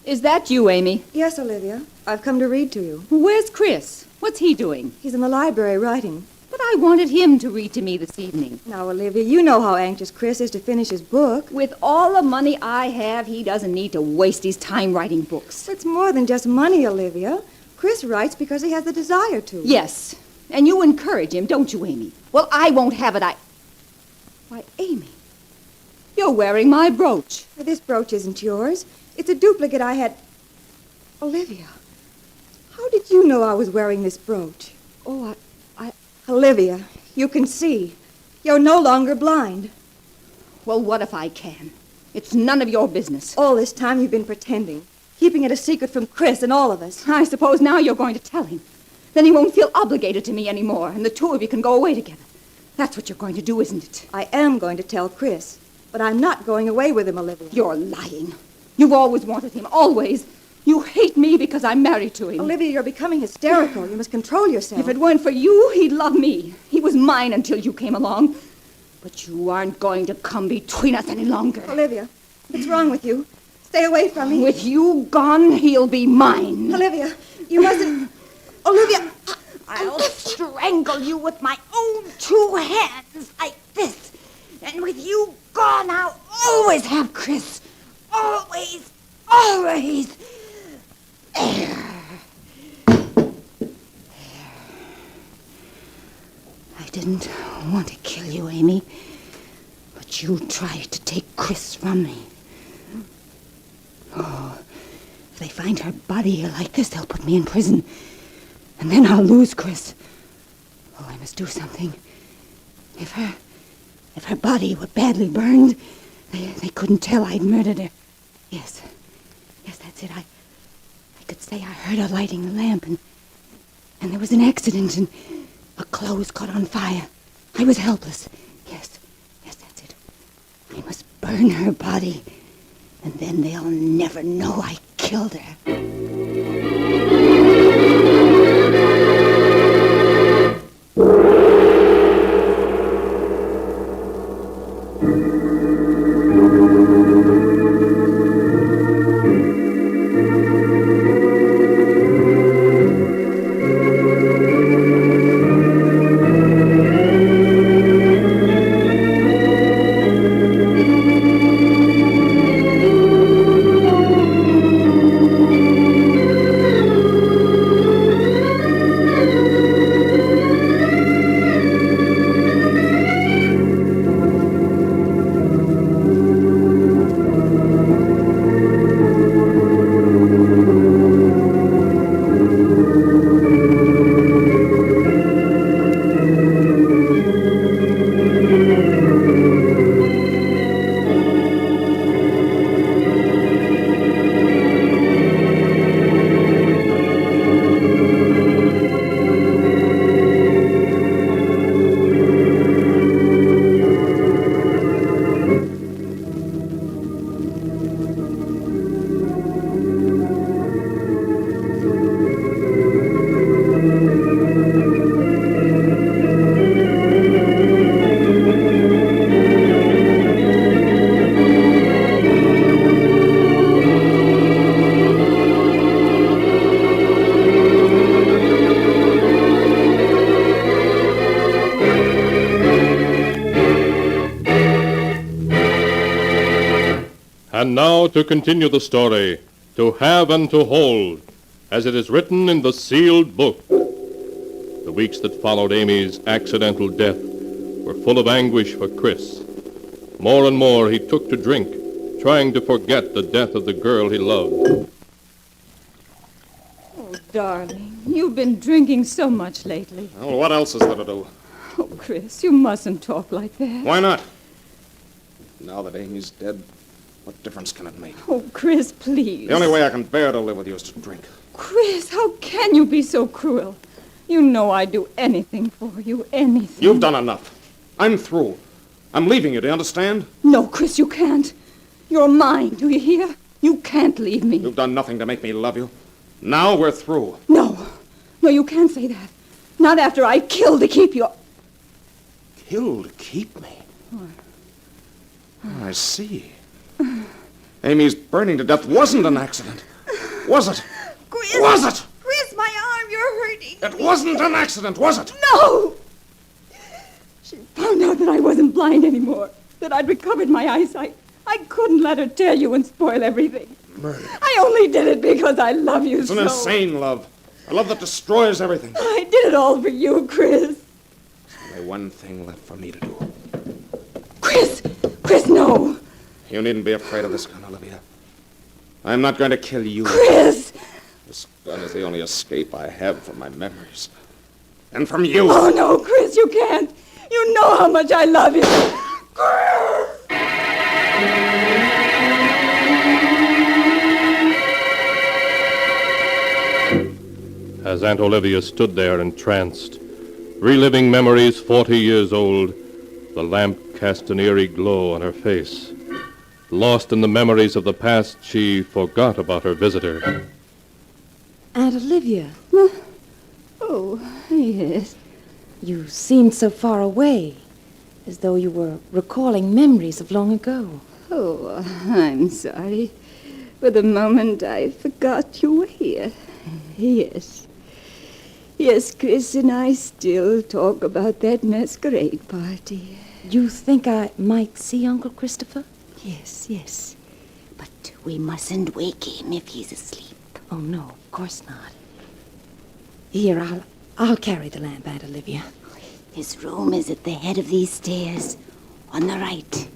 Speaker 8: Is that you, Amy?
Speaker 6: Yes, Olivia. I've come to read to you.
Speaker 8: Where's Chris? What's he doing?
Speaker 6: He's in the library writing.
Speaker 8: But I wanted him to read to me this evening.
Speaker 6: Now, Olivia, you know how anxious Chris is to finish his book.
Speaker 8: With all the money I have, he doesn't need to waste his time writing books.
Speaker 6: It's more than just money, Olivia. Chris writes because he has the desire to.
Speaker 8: Yes, and you encourage him, don't you, Amy? Well, I won't have it. Why, Amy, you're wearing my brooch.
Speaker 6: This brooch isn't yours. It's a duplicate I had... Olivia, how did you know I was wearing this brooch? Oh, Olivia, you can see. You're no longer blind.
Speaker 8: Well, what if I can? It's none of your business.
Speaker 6: All this time you've been pretending, keeping it a secret from Chris and all of us.
Speaker 8: I suppose now you're going to tell him. Then he won't feel obligated to me anymore, and the two of you can go away together. That's what you're going to do, isn't it?
Speaker 6: I am going to tell Chris, but I'm not going away with him, Olivia.
Speaker 8: You're lying. You've always wanted him, always. You hate me because I'm married to him.
Speaker 6: Olivia, you're becoming hysterical. You must control yourself.
Speaker 8: If it weren't for you, he'd love me. He was mine until you came along. But you aren't going to come between us any longer.
Speaker 6: Olivia, what's wrong with you? Stay away from me.
Speaker 8: With you gone, he'll be mine.
Speaker 6: Olivia, you mustn't... Olivia!
Speaker 2: I'll strangle you with my own 2 hands like this. And with you gone, I'll always have Chris. Always, always. There. I didn't want to kill you, Amy. But you tried to take Chris from me. Oh, if they find her body here like this, they'll put me in prison. And then I'll lose Chris. Oh, I must do something. If her body were badly burned, they couldn't tell I'd murdered her. Yes, that's it. I could say I heard her lighting the lamp, and there was an accident, and her clothes caught on fire. I was helpless. Yes, that's it. I must burn burn her body, and then they'll never know I killed her.
Speaker 1: And now to continue the story, To Have and to Hold, as it is written in the sealed book. The weeks that followed Amy's accidental death were full of anguish for Chris. More and more he took to drink, trying to forget the death of the girl he loved.
Speaker 9: Oh, darling, you've been drinking so much lately.
Speaker 17: Well, what else is there to do?
Speaker 9: Oh, Chris, you mustn't talk like that.
Speaker 17: Why not? Now that Amy's dead, what difference can it make?
Speaker 9: Oh, Chris, please.
Speaker 17: The only way I can bear to live with you is to drink.
Speaker 9: Chris, how can you be so cruel? You know I'd do anything for you, anything.
Speaker 17: You've done enough. I'm through. I'm leaving you, do you understand?
Speaker 9: No, Chris, you can't. You're mine, do you hear? You can't leave me.
Speaker 17: You've done nothing to make me love you. Now we're through.
Speaker 9: No, you can't say that. Not after I killed to keep you.
Speaker 17: Killed to keep me? I see. Amy's burning to death wasn't an accident. Was it?
Speaker 9: Chris!
Speaker 17: Was it?
Speaker 9: Chris, my arm, you're hurting.
Speaker 17: It wasn't an accident, was it?
Speaker 9: No! She found out that I wasn't blind anymore, that I'd recovered my eyesight. I couldn't let her tell you and spoil everything.
Speaker 17: Murder.
Speaker 9: I only did it because I love you
Speaker 17: It's
Speaker 9: so.
Speaker 17: an insane love. A love that destroys everything.
Speaker 9: I did it all for you, Chris.
Speaker 17: There's only one thing left for me to do.
Speaker 9: Chris, no.
Speaker 17: You needn't be afraid of this gun, Olivia. I'm not going to kill you.
Speaker 9: Chris!
Speaker 17: This gun is the only escape I have from my memories. And from you.
Speaker 9: Oh, no, Chris, you can't. You know how much I love you.
Speaker 1: As Aunt Olivia stood there entranced, reliving memories 40 years old, the lamp cast an eerie glow on her face. Lost in the memories of the past, she forgot about her visitor.
Speaker 6: Aunt Olivia,
Speaker 2: Oh, yes.
Speaker 6: you seemed so far away, as though you were recalling memories of long ago.
Speaker 2: Oh, I'm sorry. For the moment, I forgot you were here. Yes. Yes, Chris and I still talk about that masquerade party.
Speaker 6: You think I might see Uncle Christopher?
Speaker 2: Yes. But we mustn't wake him if he's asleep.
Speaker 6: Oh, no, of course not. Here, I'll carry the lamp, Aunt Olivia.
Speaker 2: His room is at the head of these stairs, on the right.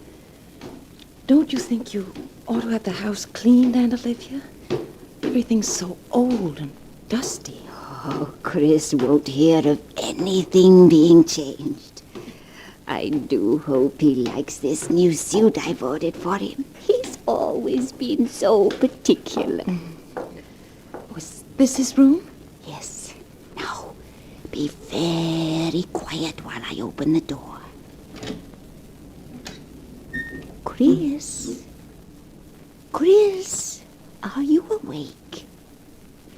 Speaker 6: Don't you think you ought to have the house cleaned, Aunt Olivia? Everything's so old and dusty.
Speaker 2: Oh, Chris won't hear of anything being changed. I do hope he likes this new suit I ordered for him. He's always been so particular.
Speaker 6: Was this his room?
Speaker 2: Yes. Now, be very quiet while I open the door.
Speaker 10: Chris? Chris, are you awake?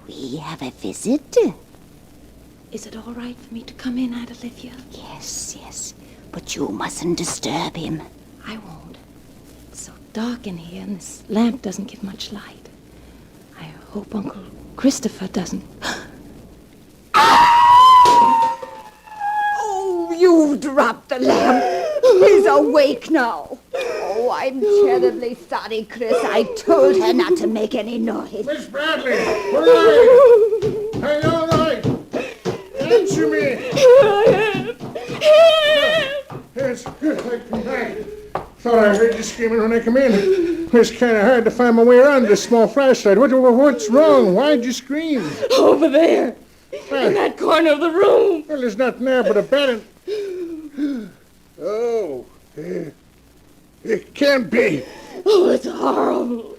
Speaker 10: We have a visitor.
Speaker 11: Is it all right for me to come in, Aunt Olivia?
Speaker 10: Yes, yes. But you mustn't disturb him.
Speaker 11: I won't. It's so dark in here, and this lamp doesn't give much light. I hope Uncle Christopher doesn't.
Speaker 2: Oh, you've dropped the lamp. He's awake now. Oh, I'm terribly sorry, Chris. I told her not to make any noise.
Speaker 14: Miss Bradley, where are you? Are you all right? Answer me.
Speaker 9: Here I am.
Speaker 14: Yes, good. I come back. Thought I heard you screaming when I come in. It's kind of hard to find my way around this small flashlight. What's wrong? Why'd you scream?
Speaker 9: Over there. In that corner of the room.
Speaker 14: Well, there's nothing there but a bed and... Oh, it can't be.
Speaker 9: Oh, it's horrible.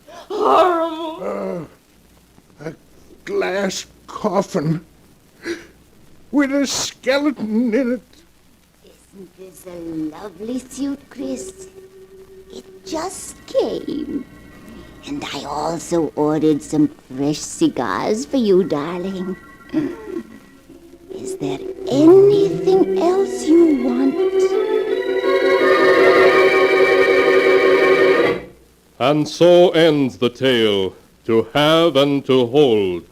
Speaker 9: Horrible.
Speaker 14: A glass coffin with a skeleton in it.
Speaker 10: Isn't this a lovely suit, Chris? It just came. And I also ordered some fresh cigars for you, darling. Is there anything else you want?
Speaker 1: And so ends the tale, to have and to hold,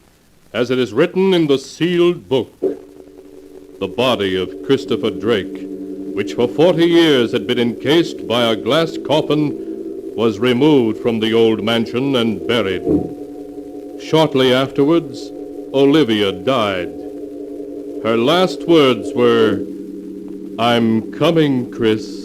Speaker 1: as it is written in the sealed book. The body of Christopher Drake, which for 40 years had been encased by a glass coffin, was removed from the old mansion and buried. Shortly afterwards, Olivia died. Her last words were, "I'm coming, Chris."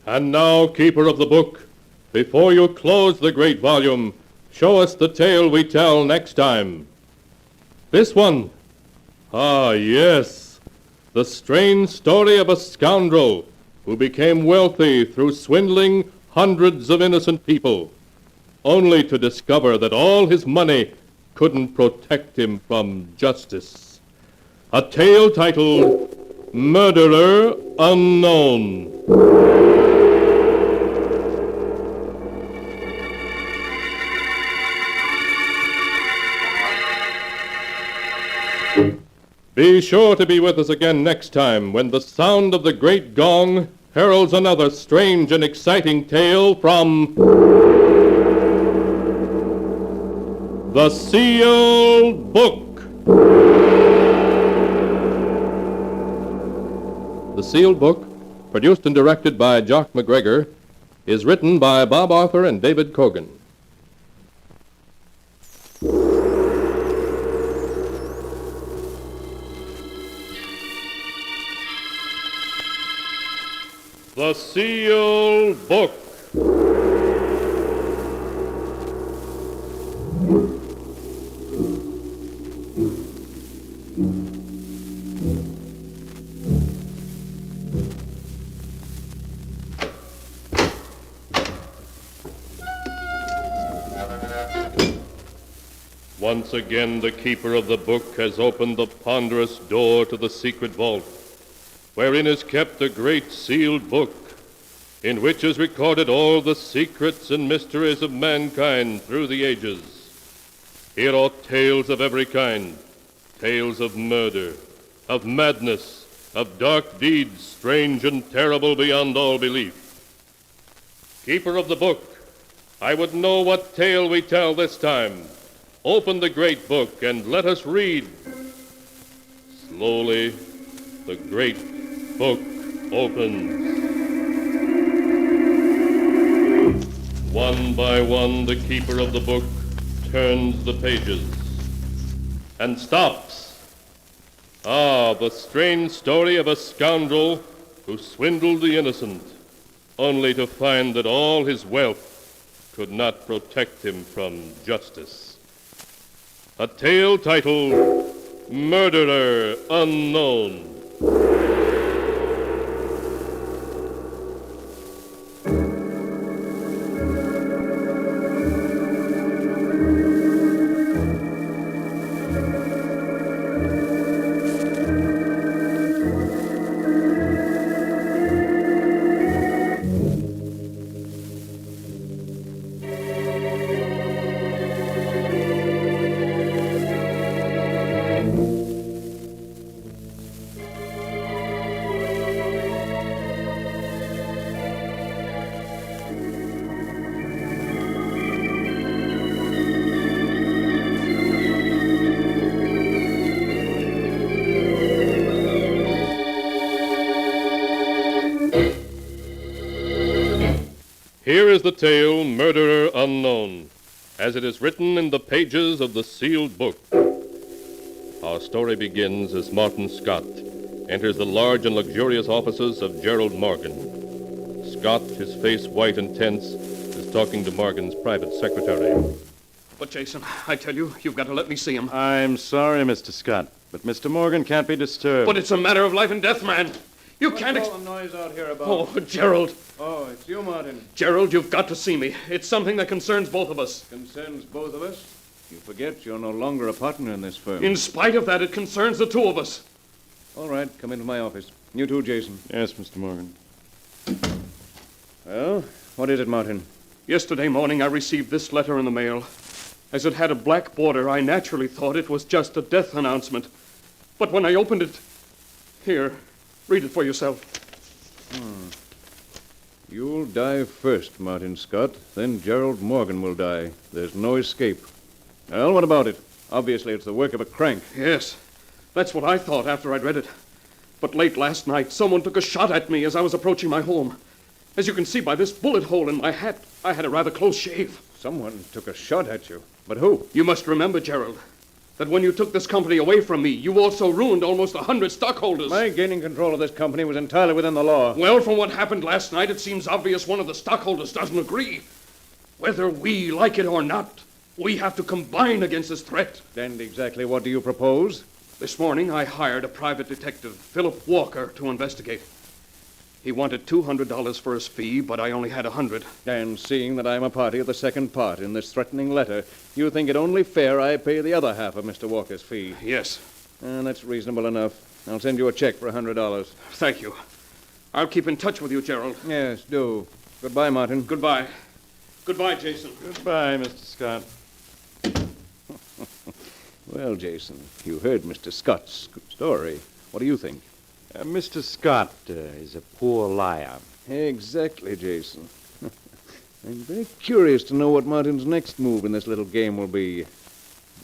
Speaker 1: And now, keeper of the book, before you close the great volume, show us the tale we tell next time. This one. Ah, yes. The strange story of a scoundrel who became wealthy through swindling hundreds of innocent people, only to discover that all his money couldn't protect him from justice. A tale titled Murderer Unknown. Be sure to be with us again next time when the sound of the great gong heralds another strange and exciting tale from The Sealed Book. The Sealed Book, produced and directed by Jock McGregor, is written by Bob Arthur and David Cogan. The Sealed Book. Once again, the keeper of the book has opened the ponderous door to the secret vault, wherein is kept a great sealed book, in which is recorded all the secrets and mysteries of mankind through the ages. Here are tales of every kind, tales of murder, of madness, of dark deeds strange and terrible beyond all belief. Keeper of the book, I would know what tale we tell this time. Open the great book and let us read. Slowly, the great book opens. One by one, the keeper of the book turns the pages and stops. Ah, the strange story of a scoundrel who swindled the innocent, only to find that all his wealth could not protect him from justice. A tale titled Murderer Unknown. Here is the tale, Murderer Unknown, as it is written in the pages of the sealed book. Our story begins as Martin Scott enters the large and luxurious offices of Gerald Morgan. Scott, his face white and tense, is talking to Morgan's private secretary.
Speaker 15: But, Jason, I tell you, you've got to let me see him.
Speaker 5: I'm sorry, Mr. Scott, but Mr. Morgan can't be disturbed.
Speaker 15: But it's a matter of life and death, man. You can't...
Speaker 18: What's all the noise out here about?
Speaker 15: Oh, Gerald.
Speaker 18: Oh, it's you, Martin.
Speaker 15: Gerald, you've got to see me. It's something that concerns both of us.
Speaker 18: Concerns both of us? You forget you're no longer a partner in this firm.
Speaker 15: In spite of that, it concerns the two of us.
Speaker 18: All right, come into my office. You too, Jason.
Speaker 5: Yes, Mr. Morgan.
Speaker 18: Well, what is it, Martin?
Speaker 15: Yesterday morning, I received this letter in the mail. As it had a black border, I naturally thought it was just a death announcement. But when I opened it... Here, read it for yourself.
Speaker 18: You'll die first, Martin Scott. Then Gerald Morgan will die. There's no escape. Well, what about it? Obviously, it's the work of a crank.
Speaker 15: Yes, that's what I thought after I'd read it. But late last night, someone took a shot at me as I was approaching my home. As you can see by this bullet hole in my hat, I had a rather close shave.
Speaker 18: Someone took a shot at you? But who?
Speaker 15: You must remember, Gerald, that when you took this company away from me, you also ruined almost 100 stockholders.
Speaker 18: My gaining control of this company was entirely within the law.
Speaker 15: Well, from what happened last night, it seems obvious one of the stockholders doesn't agree. Whether we like it or not, we have to combine against this threat.
Speaker 18: And exactly what do you propose?
Speaker 15: This morning, I hired a private detective, Philip Walker, to investigate. He wanted $200 for his fee, but I only had $100.
Speaker 18: And seeing that I'm a party of the second part in this threatening letter, you think it only fair I pay the other half of Mr. Walker's fee?
Speaker 15: Yes.
Speaker 18: That's reasonable enough. I'll send you a check for $100.
Speaker 15: Thank you. I'll keep in touch with you, Gerald.
Speaker 18: Yes, do. Goodbye, Martin.
Speaker 15: Goodbye. Goodbye, Jason.
Speaker 5: Goodbye, Mr. Scott.
Speaker 18: Well, Jason, you heard Mr. Scott's story. What do you think?
Speaker 5: Mr. Scott is a poor liar.
Speaker 18: Exactly, Jason. I'm very curious to know what Martin's next move in this little game will be.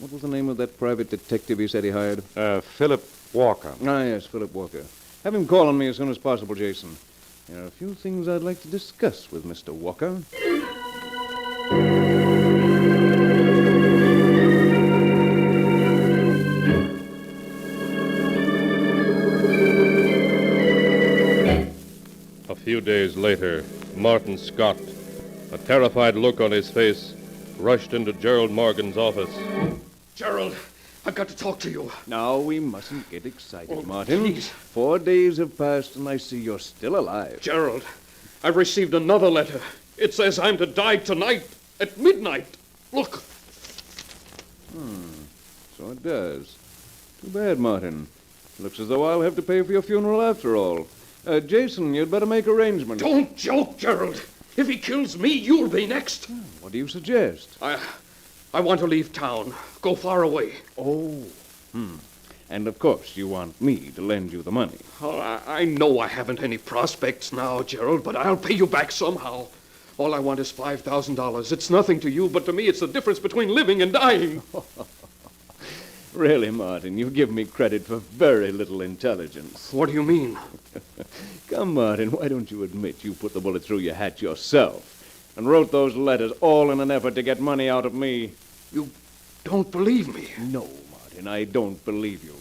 Speaker 18: What was the name of that private detective he said he hired?
Speaker 5: Philip Walker.
Speaker 18: Ah, yes, Philip Walker. Have him call on me as soon as possible, Jason. There are a few things I'd like to discuss with Mr. Walker.
Speaker 1: A few days later, Martin Scott, a terrified look on his face, rushed into Gerald Morgan's office.
Speaker 15: Gerald, I've got to talk to you.
Speaker 18: Now, we mustn't get excited, Martin.
Speaker 15: Please.
Speaker 18: 4 days have passed, and I see you're still alive.
Speaker 15: Gerald, I've received another letter. It says I'm to die tonight at midnight. Look.
Speaker 18: So it does. Too bad, Martin. Looks as though I'll have to pay for your funeral after all. Jason, you'd better make arrangements.
Speaker 15: Don't joke, Gerald. If he kills me, you'll be next.
Speaker 18: What do you suggest?
Speaker 15: I want to leave town. Go far away.
Speaker 18: Oh.
Speaker 13: And, of course, you want me to lend you the money.
Speaker 15: Oh, I know I haven't any prospects now, Gerald, but I'll pay you back somehow. All I want is $5,000. It's nothing to you, but to me it's the difference between living and dying.
Speaker 13: Really, Martin, you give me credit for very little intelligence.
Speaker 15: What do you mean?
Speaker 13: Come, Martin, why don't you admit you put the bullet through your hat yourself and wrote those letters all in an effort to get money out of me?
Speaker 15: You don't believe me?
Speaker 13: No, Martin, I don't believe you.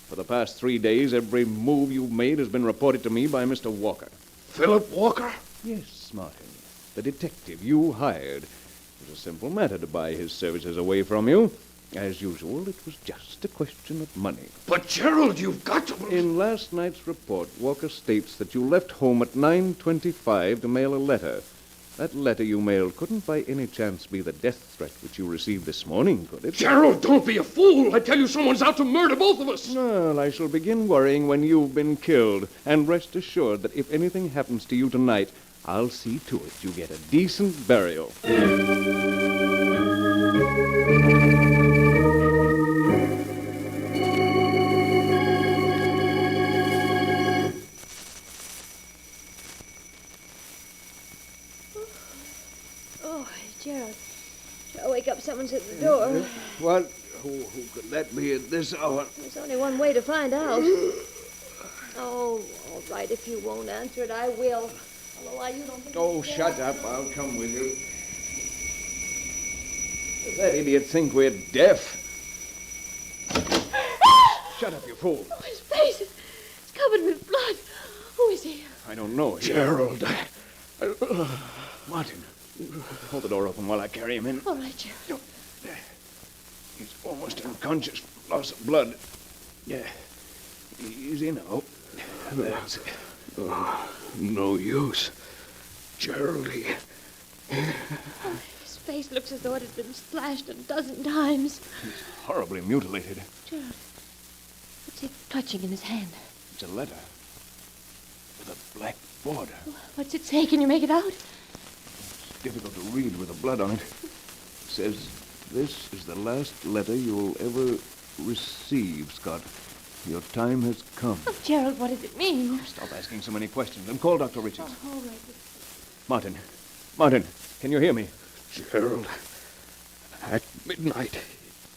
Speaker 13: For the past 3 days, every move you've made has been reported to me by Mr. Walker.
Speaker 15: Philip Walker?
Speaker 13: Yes, Martin. The detective you hired. It was a simple matter to buy his services away from you. As usual, it was just a question of money.
Speaker 15: But, Gerald, you've got to...
Speaker 13: In last night's report, Walker states that you left home at 9:25 to mail a letter. That letter you mailed couldn't by any chance be the death threat which you received this morning, could it?
Speaker 15: Gerald, don't be a fool! I tell you, someone's out to murder both of us!
Speaker 13: Well, I shall begin worrying when you've been killed. And rest assured that if anything happens to you tonight, I'll see to it you get a decent burial.
Speaker 11: Gerald. I'll wake up. Someone's at the door.
Speaker 13: What? Who could that be at this hour?
Speaker 11: There's only one way to find out. Oh, all right. If you won't answer it, I will. Although why you don't think...
Speaker 13: Oh, shut up. I'll come with you. Does that idiot think we're deaf? Shut up, you fool.
Speaker 11: Oh, his face is covered with blood. Who is he?
Speaker 13: I don't know.
Speaker 15: Gerald.
Speaker 13: Martin, hold the door open while I carry him in.
Speaker 11: All right, Gerald.
Speaker 13: He's almost unconscious. Loss of blood. Yeah. Easy now. That's it.
Speaker 15: Oh, no use. Gerald,
Speaker 11: His face looks as though it had been slashed a dozen times.
Speaker 13: He's horribly mutilated.
Speaker 11: Gerald, what's he clutching in his hand?
Speaker 13: It's a letter with a black border.
Speaker 11: What's it say? Can you make it out?
Speaker 13: It's difficult to read with the blood on it. It says, "This is the last letter you'll ever receive, Scott. Your time has come."
Speaker 11: Oh, Gerald, what does it mean?
Speaker 13: Stop asking so many questions and call Dr. Richards.
Speaker 11: Oh, all right.
Speaker 13: Martin, can you hear me?
Speaker 15: Gerald, at midnight,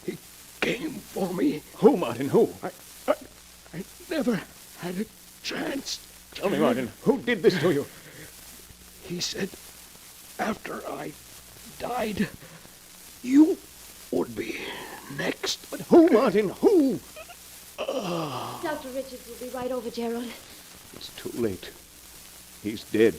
Speaker 15: he came for me.
Speaker 13: Who, Martin, who?
Speaker 15: I never had a chance.
Speaker 13: Tell me, Martin, who did this to you?
Speaker 15: He said after I died, you would be next.
Speaker 13: But who, Martin, who?
Speaker 11: Dr. Richards will be right over, Gerald.
Speaker 13: It's too late. He's dead.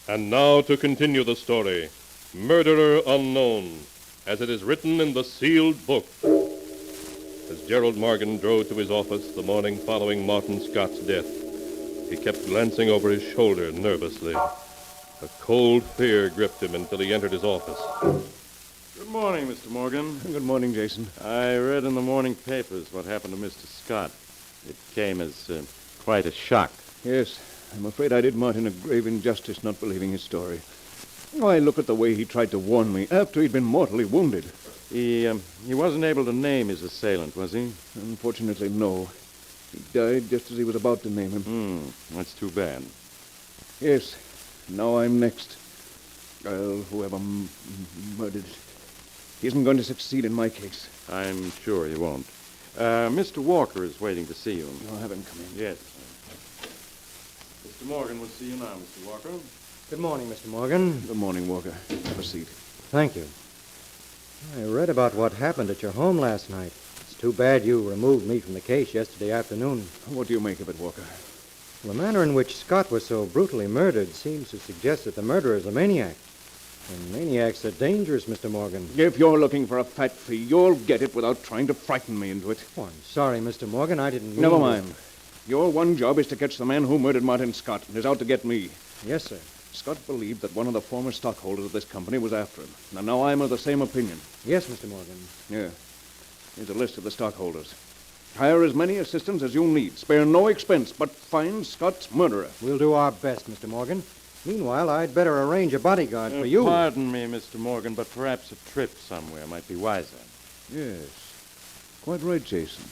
Speaker 1: And now to continue the story, Murderer Unknown, as it is written in the sealed book. As Gerald Morgan drove to his office the morning following Martin Scott's death, he kept glancing over his shoulder nervously. A cold fear gripped him until he entered his office.
Speaker 5: Good morning, Mr. Morgan.
Speaker 13: Good morning, Jason.
Speaker 5: I read in the morning papers what happened to Mr. Scott. It came as quite a shock.
Speaker 13: Yes, I'm afraid I did Martin a grave injustice not believing his story. Why, look at the way he tried to warn me after he'd been mortally wounded.
Speaker 5: He wasn't able to name his assailant, was he?
Speaker 13: Unfortunately, no. He died just as he was about to name him.
Speaker 5: That's too bad.
Speaker 13: Yes, now I'm next. Well, whoever murdered he isn't going to succeed in my case.
Speaker 5: I'm sure he won't. Mr. Walker is waiting to see you.
Speaker 13: I'll have him come in.
Speaker 5: Yes. Mr. Morgan will see you now, Mr. Walker.
Speaker 4: Good morning, Mr. Morgan.
Speaker 13: Good morning, Walker. Have a seat.
Speaker 4: Thank you. I read about what happened at your home last night. It's too bad you removed me from the case yesterday afternoon.
Speaker 13: What do you make of it, Walker?
Speaker 4: The manner in which Scott was so brutally murdered seems to suggest that the murderer is a maniac. And maniacs are dangerous, Mr. Morgan.
Speaker 13: If you're looking for a fat fee, you'll get it without trying to frighten me into it.
Speaker 4: Oh, I'm sorry, Mr. Morgan. I didn't mean...
Speaker 13: Never mind. Your one job is to catch the man who murdered Martin Scott and is out to get me.
Speaker 4: Yes, sir.
Speaker 13: Scott believed that one of the former stockholders of this company was after him. And now I'm of the same opinion.
Speaker 4: Yes, Mr. Morgan.
Speaker 13: Yeah. Here's a list of the stockholders. Hire as many assistants as you'll need. Spare no expense, but find Scott's murderer.
Speaker 4: We'll do our best, Mr. Morgan. Meanwhile, I'd better arrange a bodyguard for you.
Speaker 5: Pardon me, Mr. Morgan, but perhaps a trip somewhere might be wiser.
Speaker 13: Yes. Quite right, Jason.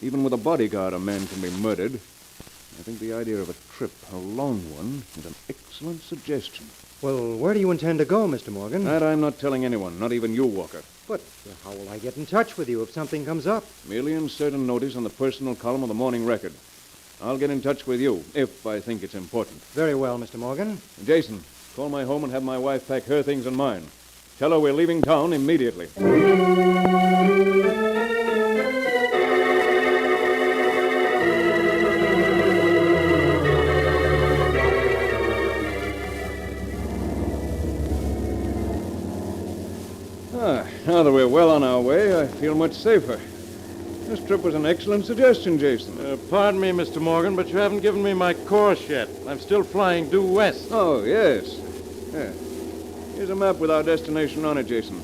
Speaker 13: Even with a bodyguard, a man can be murdered. I think the idea of a trip, a long one, is an excellent suggestion.
Speaker 4: Well, where do you intend to go, Mr. Morgan?
Speaker 13: That I'm not telling anyone, not even you, Walker.
Speaker 4: But how will I get in touch with you if something comes up?
Speaker 13: Merely insert a notice on the personal column of the Morning Record. I'll get in touch with you, if I think it's important.
Speaker 4: Very well, Mr. Morgan.
Speaker 13: Jason, call my home and have my wife pack her things and mine. Tell her we're leaving town immediately. Now that we're well on our way, I feel much safer. This trip was an excellent suggestion, Jason.
Speaker 5: Pardon me, Mr. Morgan, but you haven't given me my course yet. I'm still flying due west.
Speaker 13: Oh, yes. Yeah. Here's a map with our destination on it, Jason.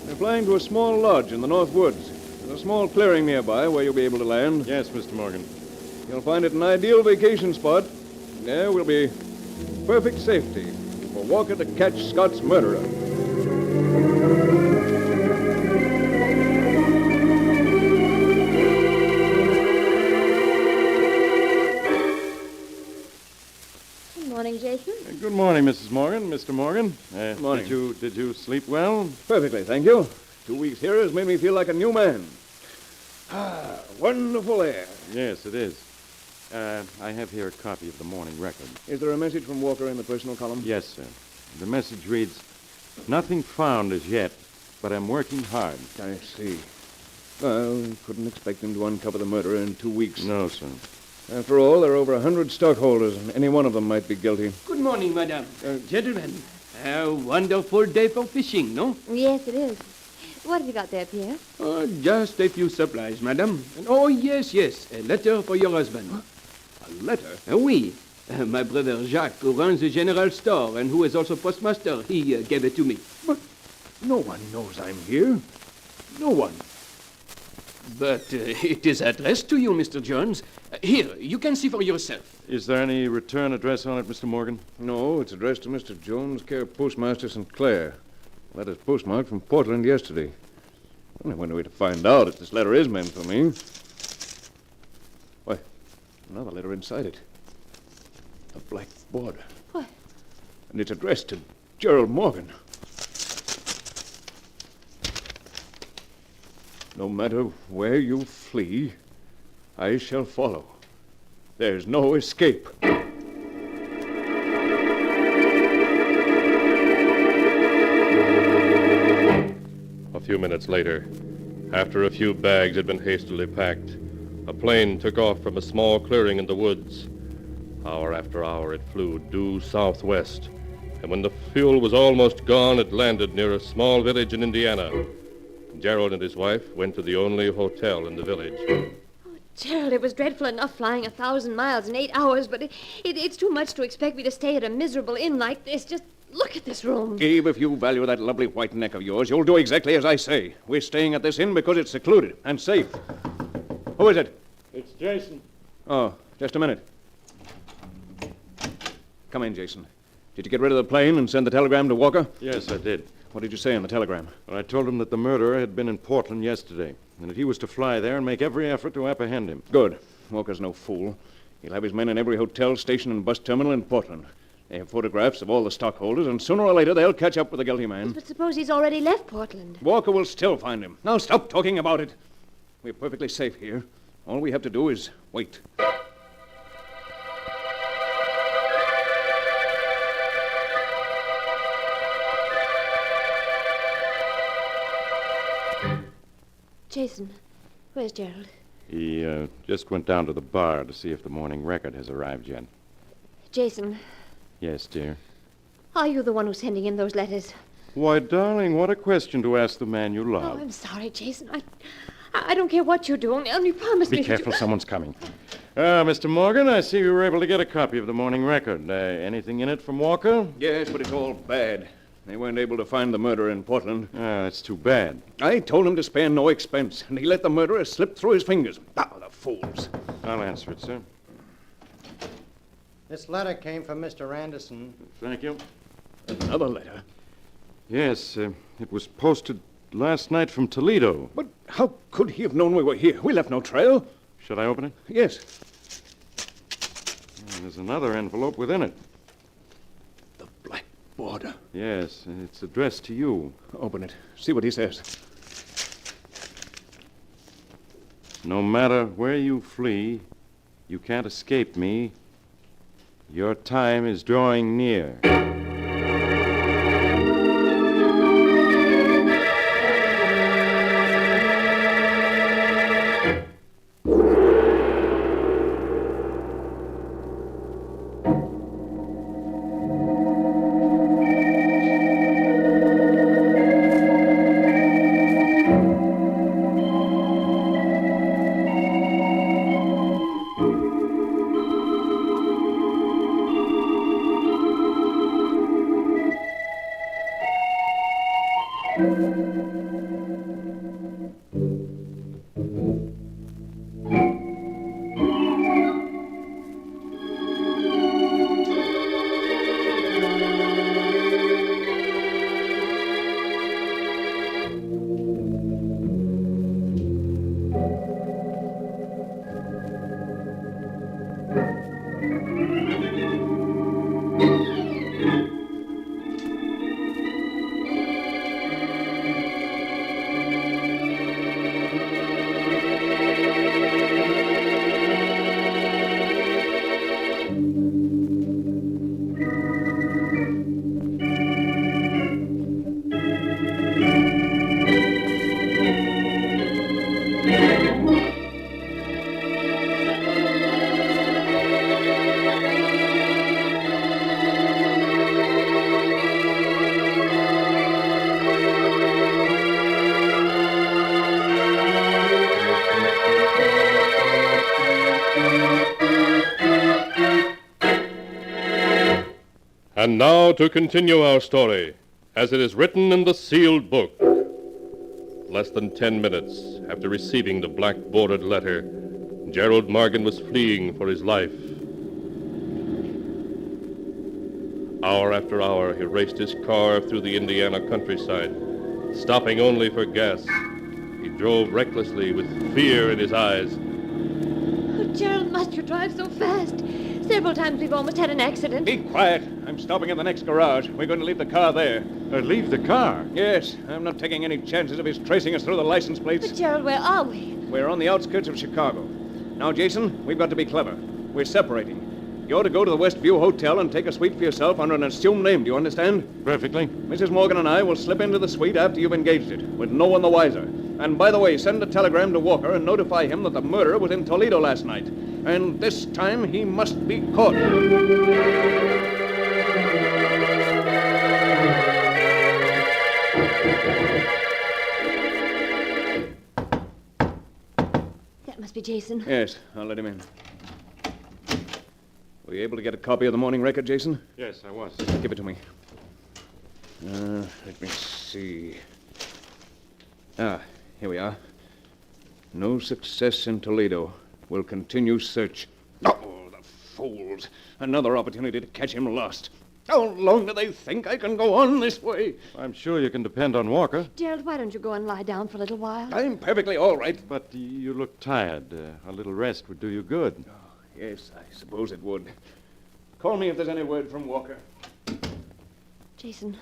Speaker 13: We're flying to a small lodge in the North Woods. There's a small clearing nearby where you'll be able to land.
Speaker 5: Yes, Mr. Morgan.
Speaker 13: You'll find it an ideal vacation spot. There will be perfect safety for Walker to catch Scott's murderer.
Speaker 11: Morning, Jason.
Speaker 5: Good morning, Mrs. Morgan. Mr. Morgan.
Speaker 13: Good morning.
Speaker 5: Did you sleep well?
Speaker 13: Perfectly, thank you. 2 weeks here has made me feel like a new man. Ah, wonderful air.
Speaker 5: Yes, it is. I have here a copy of the Morning Record.
Speaker 13: Is there a message from Walker in the personal column?
Speaker 5: Yes, sir. The message reads, "Nothing found as yet, but I'm working hard."
Speaker 13: I see. Well, couldn't expect him to uncover the murderer in 2 weeks.
Speaker 5: No, sir.
Speaker 13: After all, there are over 100 stockholders, and any one of them might be guilty.
Speaker 22: Good morning, madam. Gentlemen, a wonderful day for fishing, no?
Speaker 11: Yes, it is. What have you got there, Pierre?
Speaker 22: Just a few supplies, madam. And, yes, a letter for your husband.
Speaker 13: A letter?
Speaker 22: Oui. My brother Jacques, who runs the general store and who is also postmaster, he gave it to me.
Speaker 13: But no one knows I'm here. No one.
Speaker 22: But it is addressed to you, Mr. Jones. Here, you can see for yourself.
Speaker 5: Is there any return address on it, Mr. Morgan?
Speaker 13: No, it's addressed to Mr. Jones, care of Postmaster St. Clair. Letter's postmarked from Portland yesterday. Only one way to find out if this letter is meant for me. Why, another letter inside it. A black border.
Speaker 11: What?
Speaker 13: And it's addressed to Gerald Morgan. No matter where you flee, I shall follow. There's no escape.
Speaker 1: A few minutes later, after a few bags had been hastily packed, a plane took off from a small clearing in the woods. Hour after hour it flew due southwest, and when the fuel was almost gone, it landed near a small village in Indiana. Gerald and his wife went to the only hotel in the village.
Speaker 11: Gerald, it was dreadful enough flying 1,000 miles in 8 hours, but it's too much to expect me to stay at a miserable inn like this. Just look at this room.
Speaker 13: Gabe, if you value that lovely white neck of yours, you'll do exactly as I say. We're staying at this inn because it's secluded and safe. Who is it?
Speaker 5: It's Jason.
Speaker 13: Oh, just a minute. Come in, Jason. Did you get rid of the plane and send the telegram to Walker?
Speaker 5: Yes, I did.
Speaker 13: What did you say in the telegram?
Speaker 5: Well, I told him that the murderer had been in Portland yesterday, and that he was to fly there and make every effort to apprehend him.
Speaker 13: Good. Walker's no fool. He'll have his men in every hotel, station, and bus terminal in Portland. They have photographs of all the stockholders, and sooner or later they'll catch up with the guilty man.
Speaker 11: But suppose he's already left Portland.
Speaker 13: Walker will still find him. Now stop talking about it. We're perfectly safe here. All we have to do is wait.
Speaker 11: Jason, where's Gerald?
Speaker 5: He just went down to the bar to see if the morning record has arrived yet.
Speaker 11: Jason,
Speaker 5: Yes, dear.
Speaker 11: are you the one who's sending in those letters?
Speaker 5: Why, darling, what a question to ask the man you
Speaker 11: Oh,
Speaker 5: love.
Speaker 11: I'm sorry, Jason. I don't care what you do. Only promise me
Speaker 5: Be
Speaker 11: that
Speaker 5: careful, someone's coming. Mr. Morgan, I see you were able to get a copy of the morning record. Anything in it from Walker?
Speaker 13: Yes, but it's all bad. They weren't able to find the murderer in Portland.
Speaker 5: That's too bad.
Speaker 13: I told him to spare no expense, and he let the murderer slip through his fingers. Ah, the fools.
Speaker 5: I'll answer it, sir.
Speaker 4: This letter came from Mr. Anderson.
Speaker 5: Thank you.
Speaker 13: Another letter?
Speaker 5: Yes, it was posted last night from Toledo.
Speaker 13: But how could he have known we were here? We left no trail.
Speaker 5: Should I open it?
Speaker 13: Yes.
Speaker 5: There's another envelope within it.
Speaker 13: Border.
Speaker 5: Yes, it's addressed to you.
Speaker 13: Open it. See what he says.
Speaker 5: No matter where you flee, you can't escape me. Your time is drawing near. And now to continue our story, as it is written in the sealed book. Less than 10 minutes after receiving the black-bordered letter, Gerald Morgan was fleeing for his life. Hour after hour, he raced his car through the Indiana countryside, stopping only for gas. He drove recklessly with fear in his eyes.
Speaker 11: Oh, Gerald, must you drive so fast? Several times we've almost had an accident.
Speaker 13: Be quiet. I'm stopping at the next garage. We're going to leave the car there.
Speaker 5: Leave the car?
Speaker 13: Yes. I'm not taking any chances of his tracing us through the license plates.
Speaker 11: But, Gerald, where are we?
Speaker 13: We're on the outskirts of Chicago. Now, Jason, we've got to be clever. We're separating. You're to go to the Westview Hotel and take a suite for yourself under an assumed name. Do you understand?
Speaker 5: Perfectly.
Speaker 13: Mrs. Morgan and I will slip into the suite after you've engaged it, with no one the wiser. And by the way, send a telegram to Walker and notify him that the murderer was in Toledo last night. And this time he must be caught.
Speaker 11: you, Jason.
Speaker 13: Yes, I'll let him in. Were you able to get a copy of the morning record, Jason?
Speaker 5: Yes, I was.
Speaker 13: Give it to me. Let me see. Here we are. No success in Toledo. Will continue search. Oh, the fools. Another opportunity to catch him lost. How long do they think I can go on this way?
Speaker 5: I'm sure you can depend on Walker.
Speaker 11: Gerald, why don't you go and lie down for a little while?
Speaker 13: I'm perfectly all right.
Speaker 5: But you look tired. A little rest would do you good.
Speaker 13: Yes, I suppose it would. Call me if there's any word from Walker.
Speaker 11: Jason,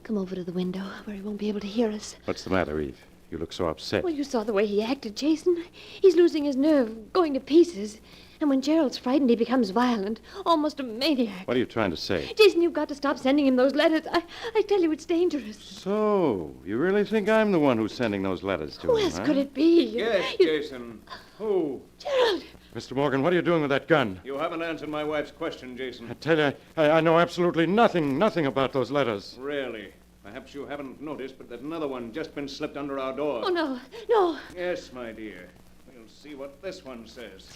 Speaker 11: come over to the window where he won't be able to hear us.
Speaker 5: What's the matter, Eve? You look so upset.
Speaker 11: Well, you saw the way he acted, Jason. He's losing his nerve, going to pieces. And when Gerald's frightened, he becomes violent, almost a maniac.
Speaker 5: What are you trying to say?
Speaker 11: Jason, you've got to stop sending him those letters. I tell you, it's dangerous.
Speaker 5: So, you really think I'm the one who's sending those letters to
Speaker 11: Who
Speaker 5: him,
Speaker 11: else
Speaker 5: huh?
Speaker 11: could it be?
Speaker 13: Yes, Jason. Who?
Speaker 11: Gerald!
Speaker 5: Mr. Morgan, what are you doing with that gun?
Speaker 13: You haven't answered my wife's question, Jason.
Speaker 5: I tell you, I know absolutely nothing about those letters.
Speaker 13: Really? Perhaps you haven't noticed, but there's another one just been slipped under our door.
Speaker 11: Oh, no, no.
Speaker 13: Yes, my dear. We'll see what this one says.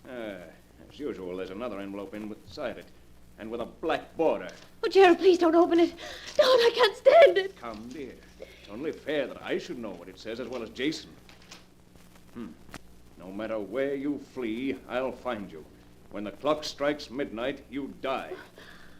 Speaker 13: As usual, there's another envelope inside it, and with a black border.
Speaker 11: Oh, Gerald, please don't open it. Don't, I can't stand it.
Speaker 13: Come, dear. It's only fair that I should know what it says as well as Jason. No matter where you flee, I'll find you. When the clock strikes midnight, you die.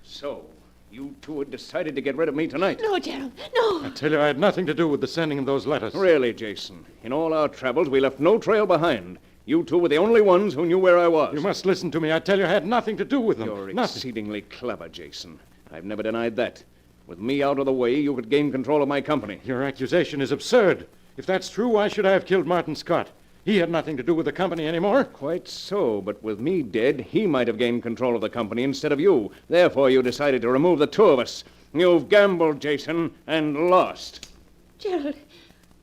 Speaker 13: So, you two had decided to get rid of me tonight.
Speaker 11: No, Gerald, no.
Speaker 5: I tell you, I had nothing to do with the sending of those letters.
Speaker 13: Really, Jason. In all our travels, we left no trail behind. You two were the only ones who knew where I was.
Speaker 5: You must listen to me. I tell you, I had nothing to do with them.
Speaker 13: You're
Speaker 5: nothing.
Speaker 13: exceedingly clever, Jason. I've never denied that. With me out of the way, you could gain control of my company.
Speaker 5: Your accusation is absurd. If that's true, why should I have killed Martin Scott? He had nothing to do with the company anymore.
Speaker 13: Quite so, but with me dead, he might have gained control of the company instead of you. Therefore, you decided to remove the two of us. You've gambled, Jason, and lost.
Speaker 11: Gerald,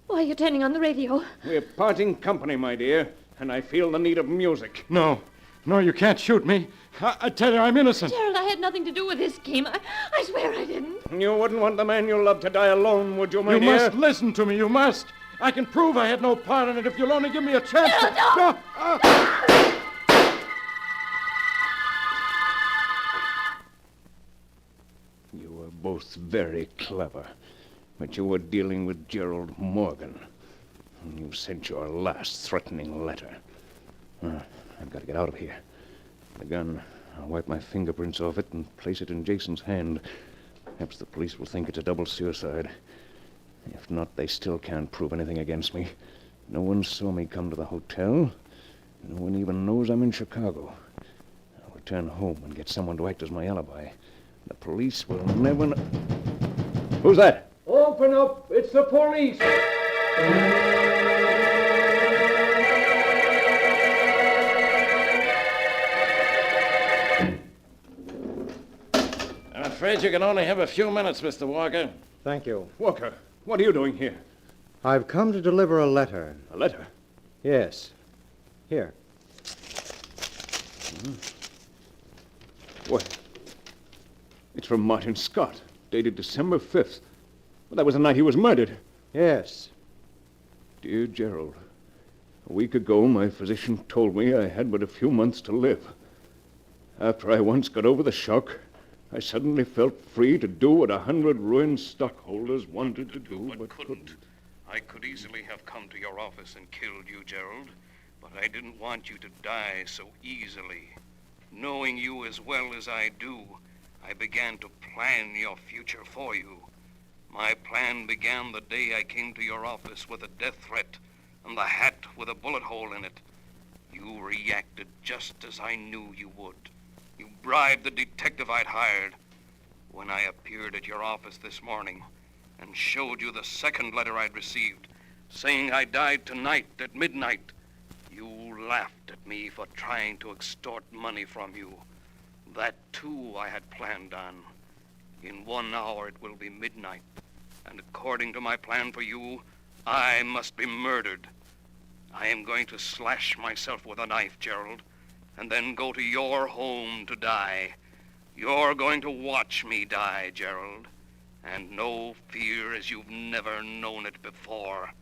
Speaker 11: why are you turning on the radio?
Speaker 13: We're parting company, my dear, and I feel the need of music.
Speaker 5: No, you can't shoot me. I tell you, I'm innocent.
Speaker 11: Gerald, I had nothing to do with this scheme. I swear I didn't.
Speaker 13: You wouldn't want the man you love to die alone, would you, my dear?
Speaker 5: You must listen to me. You must. I can prove I had no part in it if you'll only give me a chance.
Speaker 11: No.
Speaker 13: You were both very clever, but you were dealing with Gerald Morgan. You sent your last threatening letter. I've got to get out of here. The gun, I'll wipe my fingerprints off it and place it in Jason's hand. Perhaps the police will think it's a double suicide. If not, they still can't prove anything against me. No one saw me come to the hotel. No one even knows I'm in Chicago. I'll return home and get someone to act as my alibi. The police will never know. Who's that?
Speaker 15: Open up. It's the police.
Speaker 16: I'm afraid you can only have a few minutes, Mr. Walker.
Speaker 4: Thank you.
Speaker 13: Walker, what are you doing here?
Speaker 4: I've come to deliver a letter.
Speaker 13: A letter?
Speaker 4: Yes. Here.
Speaker 13: What? It's from Martin Scott, dated December 5th. Well, that was the night he was murdered.
Speaker 4: Yes.
Speaker 13: Dear Gerald, a week ago my physician told me I had but a few months to live. After I once got over the shock, I suddenly felt free to do what 100 ruined stockholders wanted to do, but couldn't.
Speaker 20: I could easily have come to your office and killed you, Gerald, but I didn't want you to die so easily. Knowing you as well as I do, I began to plan your future for you. My plan began the day I came to your office with a death threat and the hat with a bullet hole in it. You reacted just as I knew you would. You bribed the detective I'd hired. When I appeared at your office this morning and showed you the second letter I'd received, saying I died tonight at midnight, you laughed at me for trying to extort money from you. That, too, I had planned on. In 1 hour it will be midnight, and according to my plan for you, I must be murdered. I am going to slash myself with a knife, Gerald, and then go to your home to die. You're going to watch me die, Gerald, and know fear as you've never known it before.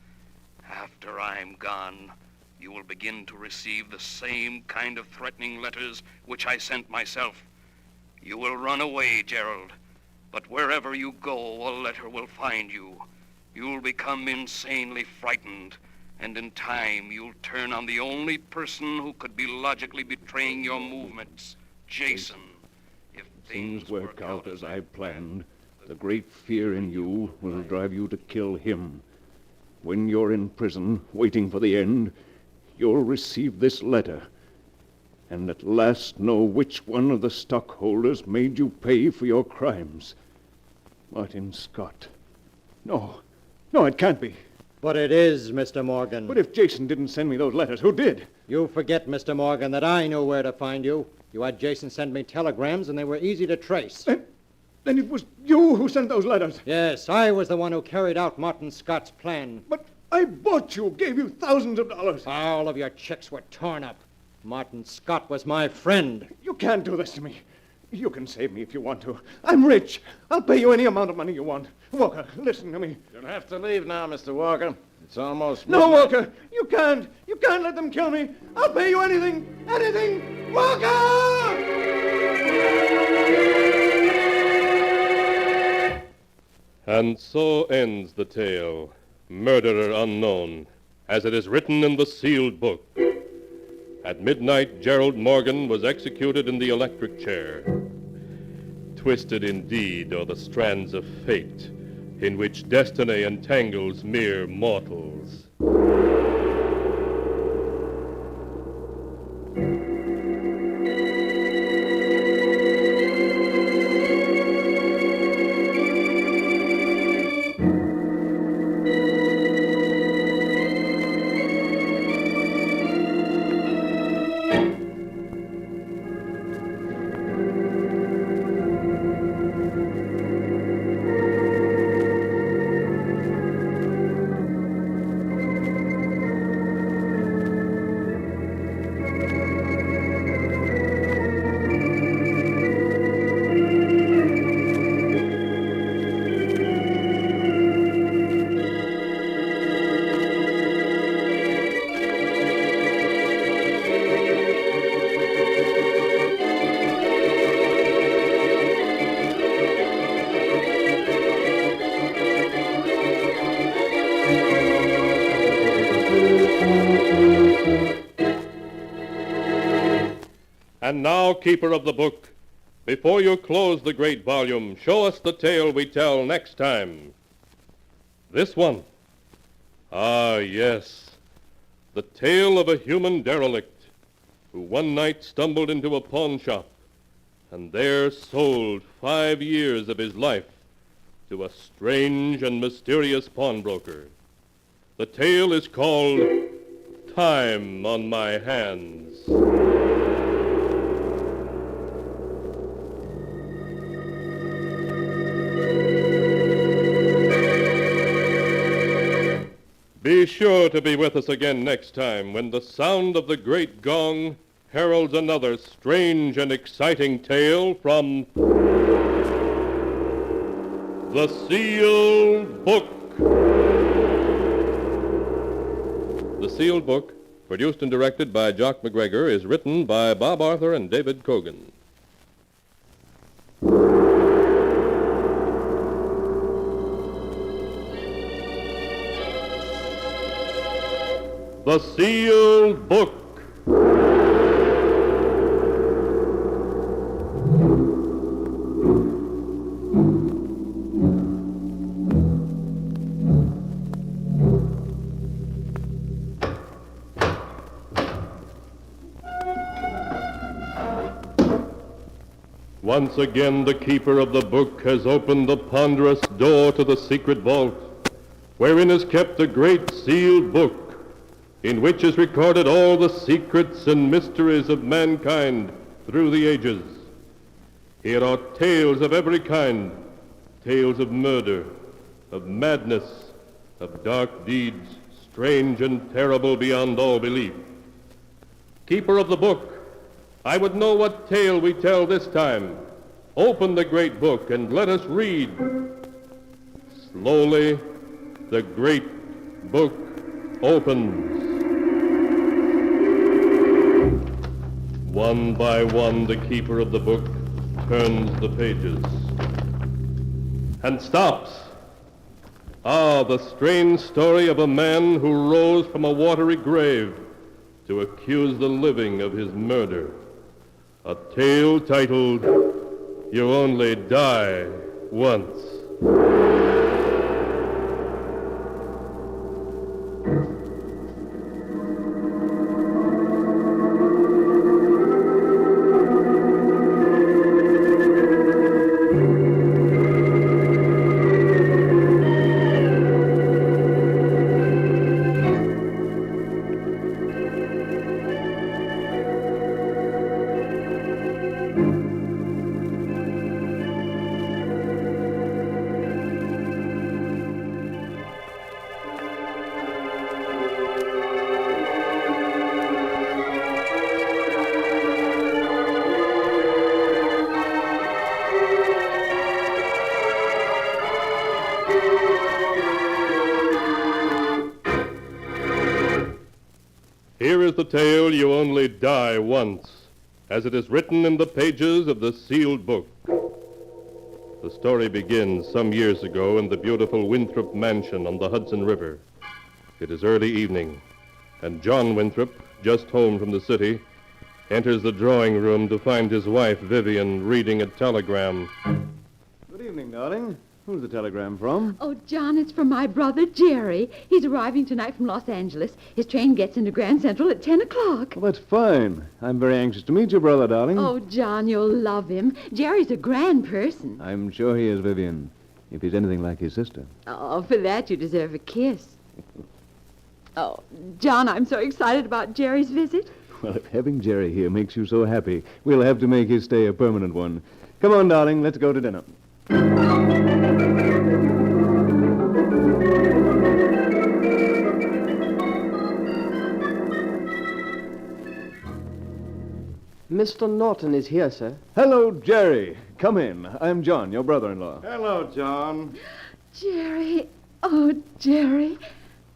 Speaker 20: After I'm gone, you will begin to receive the same kind of threatening letters which I sent myself. You will run away, Gerald, but wherever you go, a letter will find you. You'll become insanely frightened, and in time you'll turn on the only person who could be logically betraying your movements, Jason. If
Speaker 18: Things work out as I planned. The great fear in you will drive you to kill him. When you're in prison, waiting for the end, you'll receive this letter. And at last know which one of the stockholders made you pay for your crimes. Martin Scott. No, it can't be.
Speaker 4: But it is, Mr. Morgan.
Speaker 18: But if Jason didn't send me those letters, who did?
Speaker 4: You forget, Mr. Morgan, that I knew where to find you. You had Jason send me telegrams, and they were easy to trace.
Speaker 18: Then it was you who sent those letters.
Speaker 4: Yes, I was the one who carried out Martin Scott's plan.
Speaker 18: But I bought you, gave you thousands of dollars.
Speaker 4: All of your checks were torn up. Martin Scott was my friend.
Speaker 18: You can't do this to me. You can save me if you want to. I'm rich. I'll pay you any amount of money you want. Walker, listen to me.
Speaker 16: You'll have to leave now, Mr. Walker. It's almost...
Speaker 18: No, Walker, you can't. You can't let them kill me. I'll pay you anything. Anything. Walker!
Speaker 1: And so ends the tale, Murderer Unknown, as it is written in the sealed book. At midnight, Gerald Morgan was executed in the electric chair. Twisted indeed are the strands of fate, in which destiny entangles mere mortals. And now, keeper of the book, before you close the great volume, show us the tale we tell next time. This one. Ah, yes. The tale of a human derelict who one night stumbled into a pawn shop and there sold 5 years of his life to a strange and mysterious pawnbroker. The tale is called Time on My Hands. Be sure to be with us again next time when the sound of the great gong heralds another strange and exciting tale from The Sealed Book. The Sealed Book, produced and directed by Jock McGregor, is written by Bob Arthur and David Cogan. The Sealed Book. Once again, the keeper of the book has opened the ponderous door to the secret vault, wherein is kept the great sealed book, in which is recorded all the secrets and mysteries of mankind through the ages. Here are tales of every kind, tales of murder, of madness, of dark deeds, strange and terrible beyond all belief. Keeper of the book, I would know what tale we tell this time. Open the great book and let us read. Slowly, the great book opens. One by one, the keeper of the book turns the pages and stops. Ah, the strange story of a man who rose from a watery grave to accuse the living of his murder. A tale titled, You Only Die Once. Here is the tale, You Only Die Once, as it is written in the pages of the sealed book. The story begins some years ago in the beautiful Winthrop mansion on the Hudson River. It is early evening, and John Winthrop, just home from the city, enters the drawing room to find his wife, Vivian, reading a telegram.
Speaker 18: Good evening, darling. Who's the telegram from?
Speaker 2: Oh, John, it's from my brother, Jerry. He's arriving tonight from Los Angeles. His train gets into Grand Central at 10 o'clock.
Speaker 18: Well, that's fine. I'm very anxious to meet your brother, darling.
Speaker 2: Oh, John, you'll love him. Jerry's a grand person.
Speaker 18: I'm sure he is, Vivian, if he's anything like his sister.
Speaker 2: Oh, for that you deserve a kiss. Oh, John, I'm so excited about Jerry's visit.
Speaker 18: Well, if having Jerry here makes you so happy, we'll have to make his stay a permanent one. Come on, darling, let's go to dinner.
Speaker 19: Mr. Norton is here, sir.
Speaker 18: Hello, Jerry. Come in. I'm John, your brother-in-law.
Speaker 5: Hello, John.
Speaker 2: Jerry. Oh, Jerry.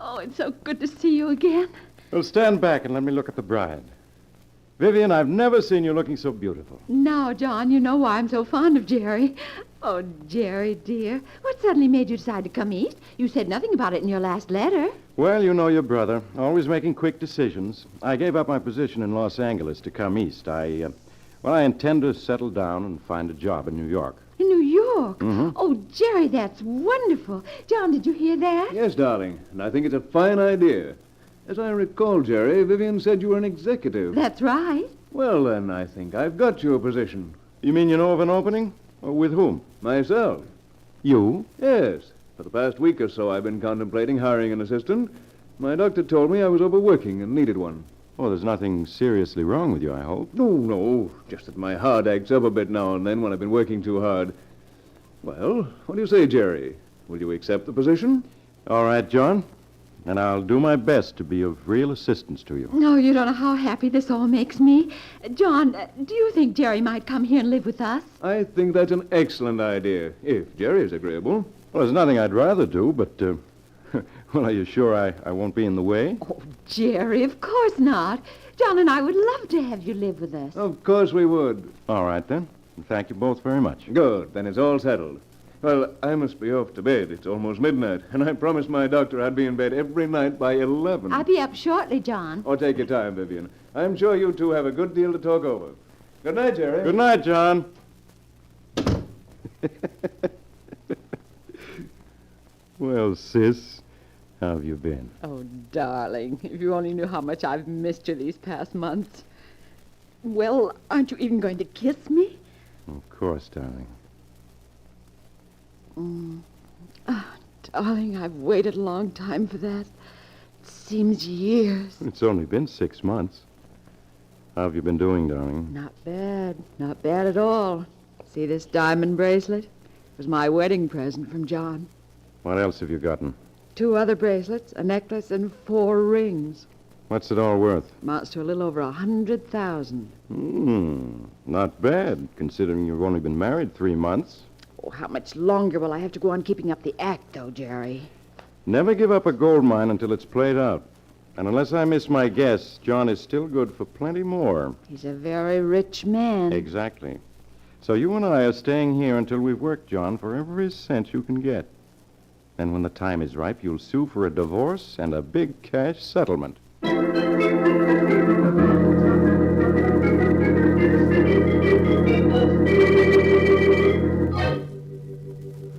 Speaker 2: Oh, it's so good to see you again.
Speaker 5: Well, stand back and let me look at the bride. Vivian, I've never seen you looking so beautiful.
Speaker 2: Now, John, you know why I'm so fond of Jerry. Oh, Jerry, dear. What suddenly made you decide to come east? You said nothing about it in your last letter.
Speaker 5: Well, you know your brother, always making quick decisions. I gave up my position in Los Angeles to come east. I intend to settle down and find a job in New York.
Speaker 2: In New York?
Speaker 5: Mm-hmm.
Speaker 2: Oh, Jerry, that's wonderful. John, did you hear that?
Speaker 18: Yes, darling, and I think it's a fine idea. As I recall, Jerry, Vivian said you were an executive.
Speaker 2: That's right.
Speaker 18: Well, then, I think I've got you a position.
Speaker 5: You mean you know of an opening? Or with whom?
Speaker 18: Myself.
Speaker 5: You?
Speaker 18: Yes. For the past week or so, I've been contemplating hiring an assistant. My doctor told me I was overworking and needed one.
Speaker 5: Oh, there's nothing seriously wrong with you, I hope.
Speaker 18: No. Just that my heart acts up a bit now and then when I've been working too hard. Well, what do you say, Jerry? Will you accept the position?
Speaker 5: All right, John. And I'll do my best to be of real assistance to you.
Speaker 2: No, you don't know how happy this all makes me. John, do you think Jerry might come here and live with us?
Speaker 18: I think that's an excellent idea, if Jerry is agreeable.
Speaker 5: Well, there's nothing I'd rather do, but, well, are you sure I won't be in the way?
Speaker 2: Oh, Jerry, of course not. John and I would love to have you live with us.
Speaker 18: Of course we would.
Speaker 5: All right, then. Thank you both very much.
Speaker 18: Good. Then it's all settled. Well, I must be off to bed. It's almost midnight, and I promised my doctor I'd be in bed every night by 11.
Speaker 2: I'll be up shortly, John.
Speaker 18: Oh, take your time, Vivian. I'm sure you two have a good deal to talk over. Good night, Jerry.
Speaker 5: Good night, John. Well, sis, how have you been?
Speaker 2: Oh, darling, if you only knew how much I've missed you these past months. Well, aren't you even going to kiss me?
Speaker 5: Of course, darling.
Speaker 2: Oh, darling, I've waited a long time for that. It seems years.
Speaker 5: It's only been 6 months. How have you been doing, darling?
Speaker 2: Not bad. Not bad at all. See this diamond bracelet? It was my wedding present from John.
Speaker 5: What else have you gotten?
Speaker 2: 2 other bracelets, a necklace, and 4 rings.
Speaker 5: What's it all worth?
Speaker 2: Amounts to a little over 100,000.
Speaker 5: Not bad, considering you've only been married 3 months.
Speaker 2: Oh, how much longer will I have to go on keeping up the act, though, Jerry?
Speaker 5: Never give up a gold mine until it's played out. And unless I miss my guess, John is still good for plenty more.
Speaker 2: He's a very rich man.
Speaker 5: Exactly. So you and I are staying here until we've worked John for every cent you can get. Then when the time is ripe, you'll sue for a divorce and a big cash settlement.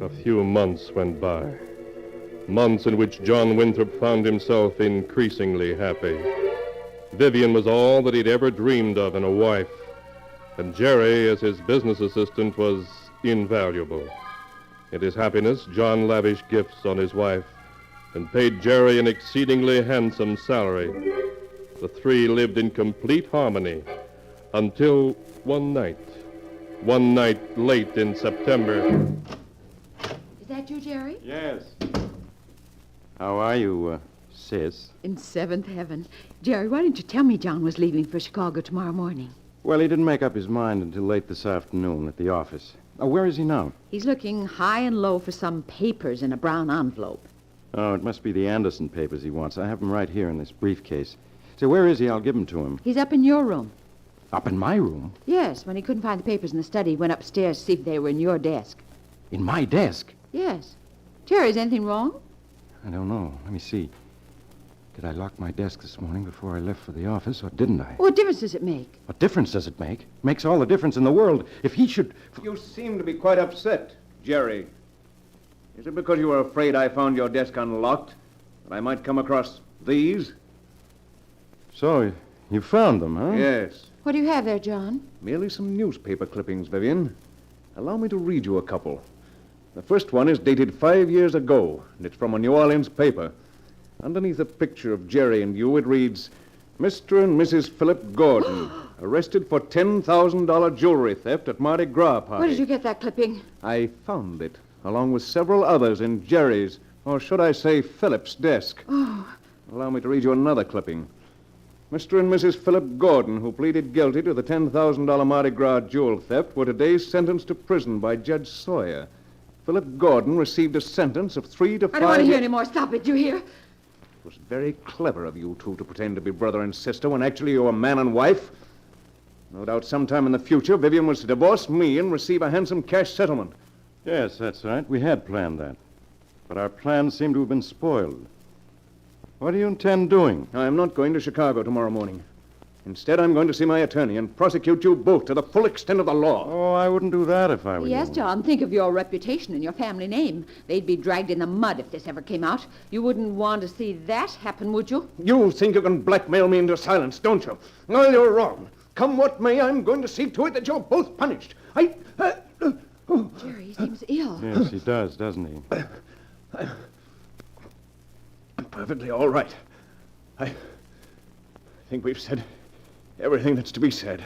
Speaker 1: A few months went by. Months in which John Winthrop found himself increasingly happy. Vivian was all that he'd ever dreamed of in a wife, and Jerry, as his business assistant, was invaluable. In his happiness, John lavished gifts on his wife and paid Jerry an exceedingly handsome salary. The three lived in complete harmony until one night late in September.
Speaker 2: Is that you, Jerry?
Speaker 5: Yes. How are you, sis?
Speaker 2: In seventh heaven. Jerry, why didn't you tell me John was leaving for Chicago tomorrow morning?
Speaker 5: Well, he didn't make up his mind until late this afternoon at the office. Where is he now?
Speaker 2: He's looking high and low for some papers in a brown envelope.
Speaker 5: Oh, it must be the Anderson papers he wants. I have them right here in this briefcase. So where is he? I'll give them to him.
Speaker 2: He's up in your room.
Speaker 5: Up in my room?
Speaker 2: Yes, when he couldn't find the papers in the study, he went upstairs to see if they were in your desk.
Speaker 5: In my desk?
Speaker 2: Yes. Jerry, is anything wrong?
Speaker 5: I don't know. Let me see. Did I lock my desk this morning before I left for the office, or didn't I?
Speaker 2: What difference does it make?
Speaker 5: What difference does it make? It makes all the difference in the world. If he should...
Speaker 13: You seem to be quite upset, Jerry. Is it because you were afraid I found your desk unlocked? That I might come across these?
Speaker 5: So, you found them, huh?
Speaker 13: Yes.
Speaker 2: What do you have there, John?
Speaker 13: Merely some newspaper clippings, Vivian. Allow me to read you a couple. The first one is dated 5 years ago, and it's from a New Orleans paper. Underneath a picture of Jerry and you, it reads, Mr. and Mrs. Philip Gordon, arrested for $10,000 jewelry theft at Mardi Gras party.
Speaker 2: Where did you get that clipping?
Speaker 13: I found it, along with several others in Jerry's, or should I say Philip's desk.
Speaker 2: Oh.
Speaker 13: Allow me to read you another clipping. Mr. and Mrs. Philip Gordon, who pleaded guilty to the $10,000 Mardi Gras jewel theft, were today sentenced to prison by Judge Sawyer. Philip Gordon received a sentence of 3 to 5...
Speaker 2: I don't want to hear any more. Stop it. You hear?
Speaker 13: It was very clever of you two to pretend to be brother and sister when actually you were man and wife. No doubt sometime in the future, Vivian was to divorce me and receive a handsome cash settlement.
Speaker 5: Yes, that's right. We had planned that. But our plans seem to have been spoiled. What do you intend doing?
Speaker 13: I'm not going to Chicago tomorrow morning. Instead, I'm going to see my attorney and prosecute you both to the full extent of the law.
Speaker 5: Oh, I wouldn't do that if I were
Speaker 2: Yes,
Speaker 5: you.
Speaker 2: John, think of your reputation and your family name. They'd be dragged in the mud if this ever came out. You wouldn't want to see that happen, would you?
Speaker 13: You think you can blackmail me into silence, don't you? Well, you're wrong. Come what may, I'm going to see to it that you're both punished.
Speaker 2: Jerry, he seems ill.
Speaker 5: Yes, he does, doesn't he?
Speaker 13: I'm perfectly all right. I think we've said everything that's to be said.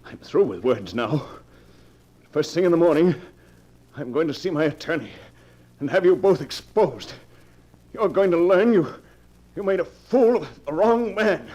Speaker 13: I'm through with words now. First thing in the morning, I'm going to see my attorney and have you both exposed. You're going to learn you made a fool of the wrong man.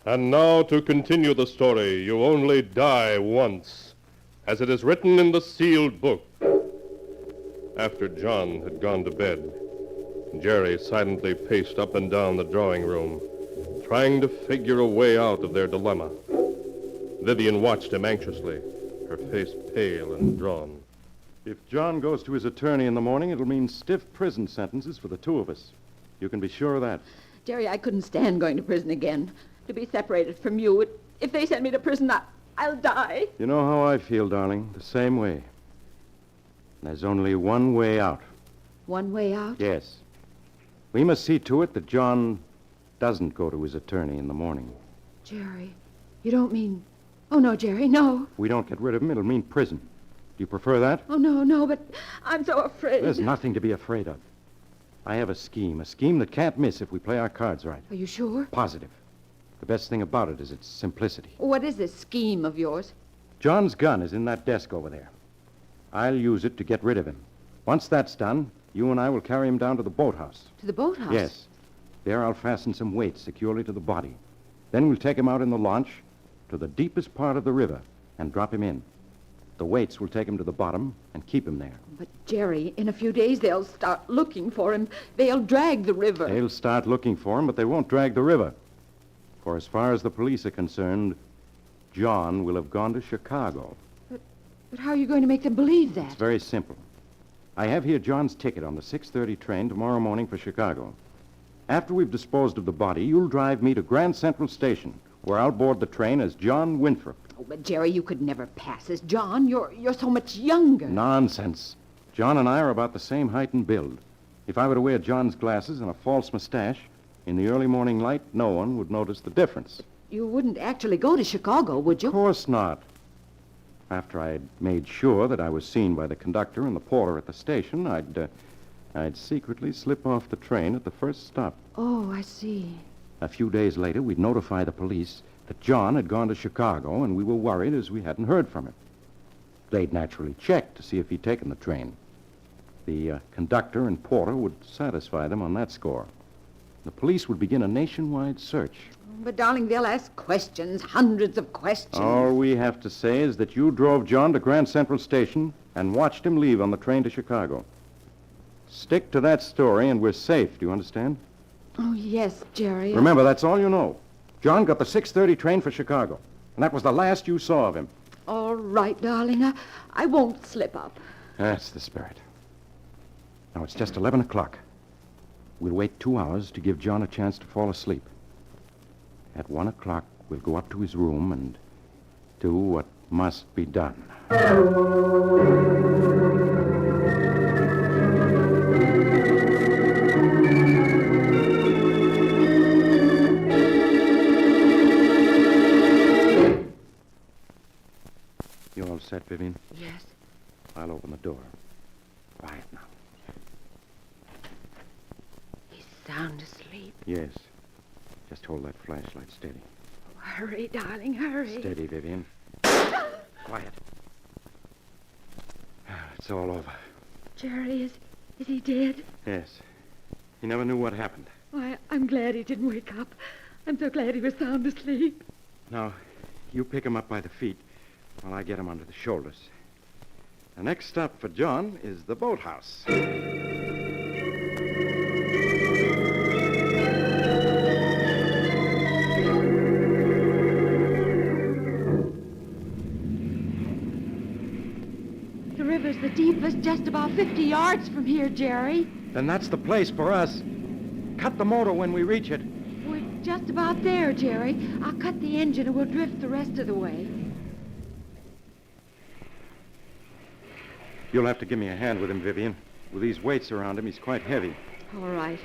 Speaker 1: And now to continue the story, you only die once, as it is written in the sealed book. After John had gone to bed, Jerry silently paced up and down the drawing room, trying to figure a way out of their dilemma. Vivian watched him anxiously, her face pale and drawn.
Speaker 5: If John goes to his attorney in the morning, it'll mean stiff prison sentences for the two of us. You can be sure of that.
Speaker 2: Jerry, I couldn't stand going to prison again. To be separated from you. If they send me to prison, I'll die.
Speaker 5: You know how I feel, darling. The same way. There's only one way out.
Speaker 2: One way out?
Speaker 5: Yes. We must see to it that John doesn't go to his attorney in the morning.
Speaker 2: Jerry, you don't mean... Oh, no, Jerry, no.
Speaker 5: If we don't get rid of him, it'll mean prison. Do you prefer that?
Speaker 2: Oh, no, but I'm so afraid.
Speaker 5: There's nothing to be afraid of. I have a scheme that can't miss if we play our cards right.
Speaker 2: Are you sure?
Speaker 5: Positive. The best thing about it is its simplicity.
Speaker 2: What is this scheme of yours?
Speaker 5: John's gun is in that desk over there. I'll use it to get rid of him. Once that's done, you and I will carry him down to the boathouse.
Speaker 2: To the boathouse?
Speaker 5: Yes. There I'll fasten some weights securely to the body. Then we'll take him out in the launch to the deepest part of the river and drop him in. The weights will take him to the bottom and keep him there.
Speaker 2: But, Jerry, in a few days they'll start looking for him. They'll drag the river.
Speaker 5: They'll start looking for him, but they won't drag the river. For as far as the police are concerned, John will have gone to Chicago.
Speaker 2: But how are you going to make them believe that?
Speaker 5: It's very simple. I have here John's ticket on the 6:30 train tomorrow morning for Chicago. After we've disposed of the body, you'll drive me to Grand Central Station, where I'll board the train as John Winthrop.
Speaker 2: Oh, but, Jerry, you could never pass as John. You're so much younger.
Speaker 5: Nonsense. John and I are about the same height and build. If I were to wear John's glasses and a false mustache, in the early morning light, no one would notice the difference.
Speaker 2: You wouldn't actually go to Chicago, would you?
Speaker 5: Of course not. After I'd made sure that I was seen by the conductor and the porter at the station, I'd secretly slip off the train at the first stop.
Speaker 2: Oh, I see.
Speaker 5: A few days later, we'd notify the police that John had gone to Chicago, and we were worried as we hadn't heard from him. They'd naturally check to see if he'd taken the train. The conductor and porter would satisfy them on that score. The police would begin a nationwide search.
Speaker 2: But, darling, they'll ask questions, hundreds of questions.
Speaker 5: All we have to say is that you drove John to Grand Central Station and watched him leave on the train to Chicago. Stick to that story and we're safe, do you understand?
Speaker 2: Oh, yes, Jerry.
Speaker 5: Remember, that's all you know. John got the 6:30 train for Chicago, and that was the last you saw of him.
Speaker 2: All right, darling. I won't slip up.
Speaker 5: That's the spirit. Now, it's just 11 o'clock. We'll wait 2 hours to give John a chance to fall asleep. At 1 o'clock, we'll go up to his room and do what must be done. You all set, Vivian?
Speaker 2: Yes.
Speaker 5: I'll open the door. Quiet now.
Speaker 2: He's sound asleep.
Speaker 5: Yes. Just hold that flashlight steady.
Speaker 2: Oh, hurry, darling, hurry.
Speaker 5: Steady, Vivian. Quiet. It's all over.
Speaker 2: Jerry, is he dead?
Speaker 5: Yes. He never knew what happened.
Speaker 2: Why, I'm glad he didn't wake up. I'm so glad he was sound asleep.
Speaker 5: Now, you pick him up by the feet while I get him under the shoulders. The next stop for John is the boathouse.
Speaker 2: The river's the deepest, just about 50 yards from here, Jerry.
Speaker 5: Then that's the place for us. Cut the motor when we reach it.
Speaker 2: We're just about there, Jerry. I'll cut the engine and we'll drift the rest of the way.
Speaker 5: You'll have to give me a hand with him, Vivian. With these weights around him, he's quite heavy.
Speaker 2: All right.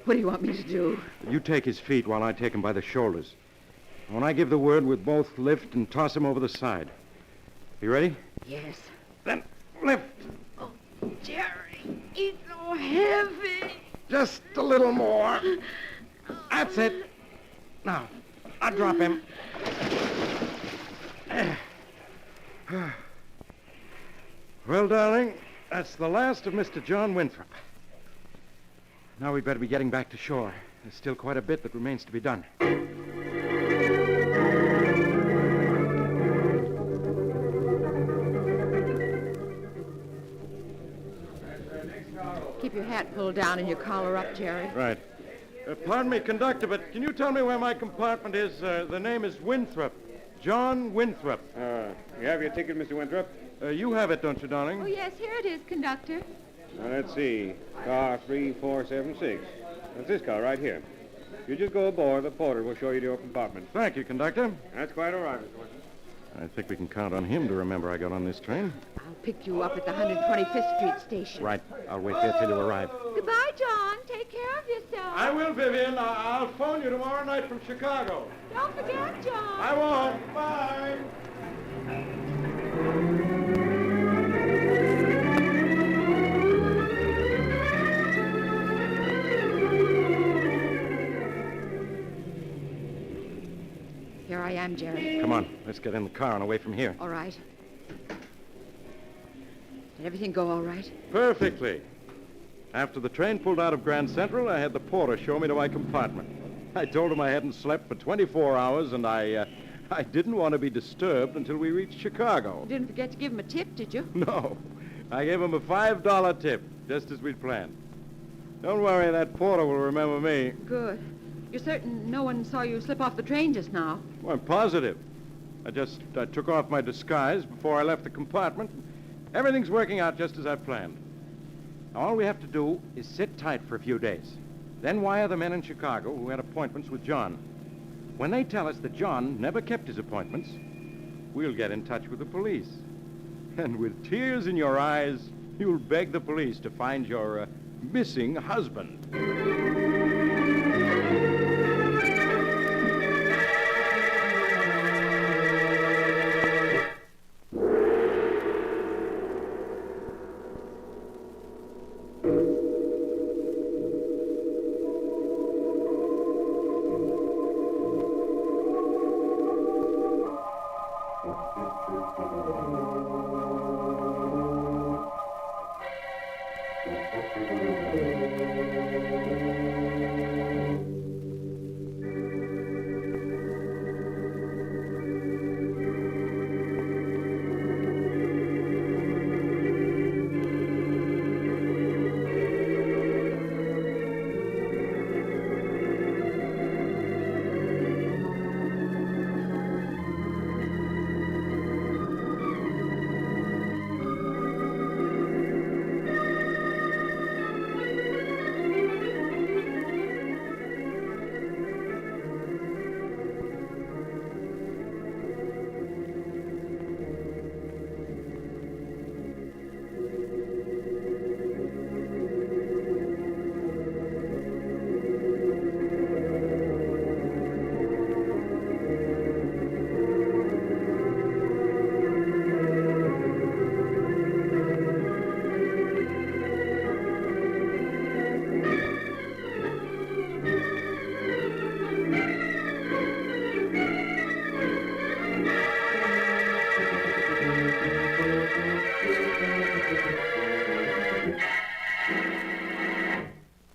Speaker 2: What do you want me to do?
Speaker 5: You take his feet while I take him by the shoulders. When I give the word, we'll both lift and toss him over the side. You ready?
Speaker 2: Yes.
Speaker 5: Then lift.
Speaker 2: Oh, Jerry, he's so heavy.
Speaker 5: Just a little more. That's it. Now, I'll drop him. Well, darling, that's the last of Mr. John Winthrop. Now we'd better be getting back to shore. There's still quite a bit that remains to be done.
Speaker 2: Keep your hat pulled down and your collar up, Jerry.
Speaker 5: Right. Pardon me, conductor, but can you tell me where my compartment is? The name is Winthrop. John Winthrop.
Speaker 12: You have your ticket, Mr. Winthrop?
Speaker 5: You have it, don't you, darling?
Speaker 9: Oh, yes, here it is, conductor.
Speaker 12: Now, let's see. Car 3476. That's this car right here. You just go aboard, the porter will show you to your compartment.
Speaker 5: Thank you, conductor.
Speaker 12: That's quite all right, Mr. Winthrop.
Speaker 5: I think we can count on him to remember I got on this train.
Speaker 2: I'll pick you up at the 125th Street station.
Speaker 5: Right. I'll wait there till you arrive.
Speaker 9: Goodbye, John. Take care of yourself.
Speaker 5: I will, Vivian. I'll phone you tomorrow night from Chicago.
Speaker 9: Don't forget, John.
Speaker 5: I won't. Bye.
Speaker 2: Here I am, Jerry.
Speaker 5: Come on. Let's get in the car and away from here.
Speaker 2: All right. Did everything go all right?
Speaker 5: Perfectly. After the train pulled out of Grand Central, I had the porter show me to my compartment. I told him I hadn't slept for 24 hours, and I didn't want to be disturbed until we reached Chicago.
Speaker 2: You didn't forget to give him a tip, did you?
Speaker 5: No. I gave him a $5 tip, just as we'd planned. Don't worry, that porter will remember me.
Speaker 2: Good. You're certain no one saw you slip off the train just now?
Speaker 5: Well, I'm positive. I took off my disguise before I left the compartment. Everything's working out just as I planned. Now, all we have to do is sit tight for a few days. Then wire the men in Chicago who had appointments with John. When they tell us that John never kept his appointments, we'll get in touch with the police. And with tears in your eyes, you'll beg the police to find your missing husband.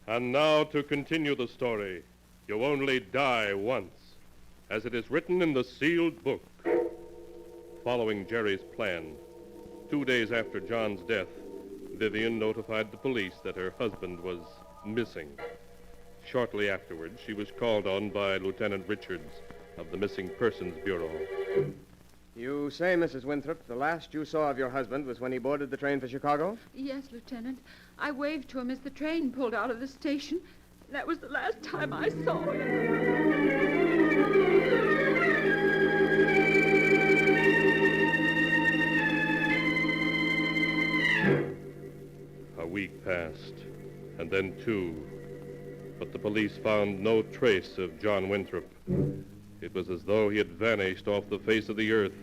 Speaker 1: And now to continue the story. You only die once, as it is written in the sealed book. Following Jerry's plan, 2 days after John's death, Vivian notified the police that her husband was missing. Shortly afterwards, she was called on by Lieutenant Richards of the Missing Persons Bureau.
Speaker 19: You say, Mrs. Winthrop, the last you saw of your husband was when he boarded the train for Chicago?
Speaker 9: Yes, Lieutenant. I waved to him as the train pulled out of the station. That was the last time I saw him.
Speaker 1: A week passed, and then 2. But the police found no trace of John Winthrop. It was as though he had vanished off the face of the earth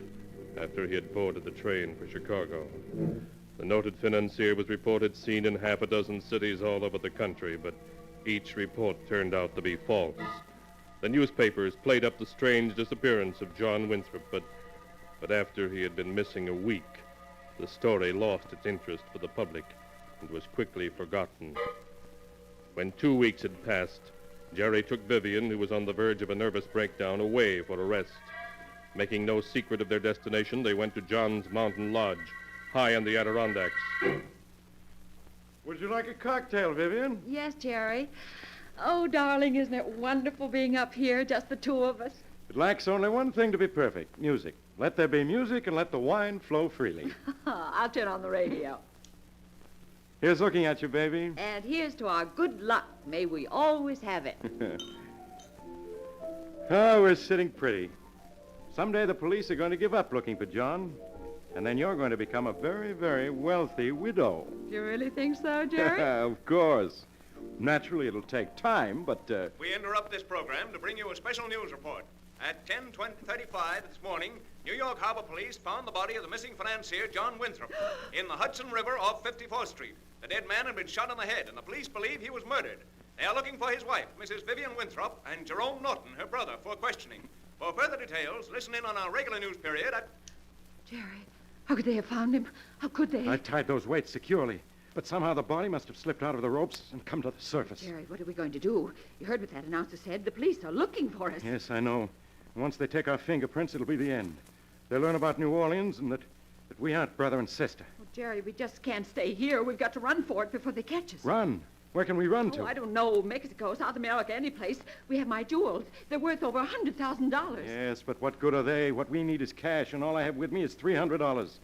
Speaker 1: after he had boarded the train for Chicago. The noted financier was reported seen in half a dozen cities all over the country, but each report turned out to be false. The newspapers played up the strange disappearance of John Winthrop, but after he had been missing a week, the story lost its interest for the public and was quickly forgotten. When 2 weeks had passed, Jerry took Vivian, who was on the verge of a nervous breakdown, away for a rest. Making no secret of their destination, they went to John's mountain lodge, high in the Adirondacks.
Speaker 5: Was you like a cocktail, Vivian?
Speaker 2: Yes, Jerry. Oh, darling, isn't it wonderful being up here, just the two of us?
Speaker 5: It lacks only one thing to be perfect, music. Let there be music and let the wine flow freely.
Speaker 2: I'll turn on the radio.
Speaker 5: Here's looking at you, baby.
Speaker 2: And here's to our good luck. May we always have it.
Speaker 5: Oh, we're sitting pretty. Someday the police are going to give up looking for John, and then you're going to become a very, very wealthy widow.
Speaker 2: Do you really think so, Jerry?
Speaker 5: Of course. Naturally, it'll take time, but...
Speaker 3: We interrupt this program to bring you a special news report. At 10:35 this morning, New York Harbor Police found the body of the missing financier, John Winthrop, in the Hudson River off 54th Street. The dead man had been shot in the head, and the police believe he was murdered. They are looking for his wife, Mrs. Vivian Winthrop, and Jerome Norton, her brother, for questioning. For further details, listen in on our regular news period at...
Speaker 2: Jerry, how could they have found him? How could they?
Speaker 5: I tied those weights securely, but somehow the body must have slipped out of the ropes and come to the surface.
Speaker 2: Jerry, what are we going to do? You heard what that announcer said. The police are looking for us.
Speaker 5: Yes, I know. Once they take our fingerprints, it'll be the end. They'll learn about New Orleans and that we aren't brother and sister.
Speaker 2: Oh, Jerry, we just can't stay here. We've got to run for it before they catch us.
Speaker 5: Run? Where can we run to?
Speaker 2: Oh, I don't know. Mexico, South America, any place. We have my jewels. They're worth over $100,000.
Speaker 5: Yes, but what good are they? What we need is cash, and all I have with me is $300.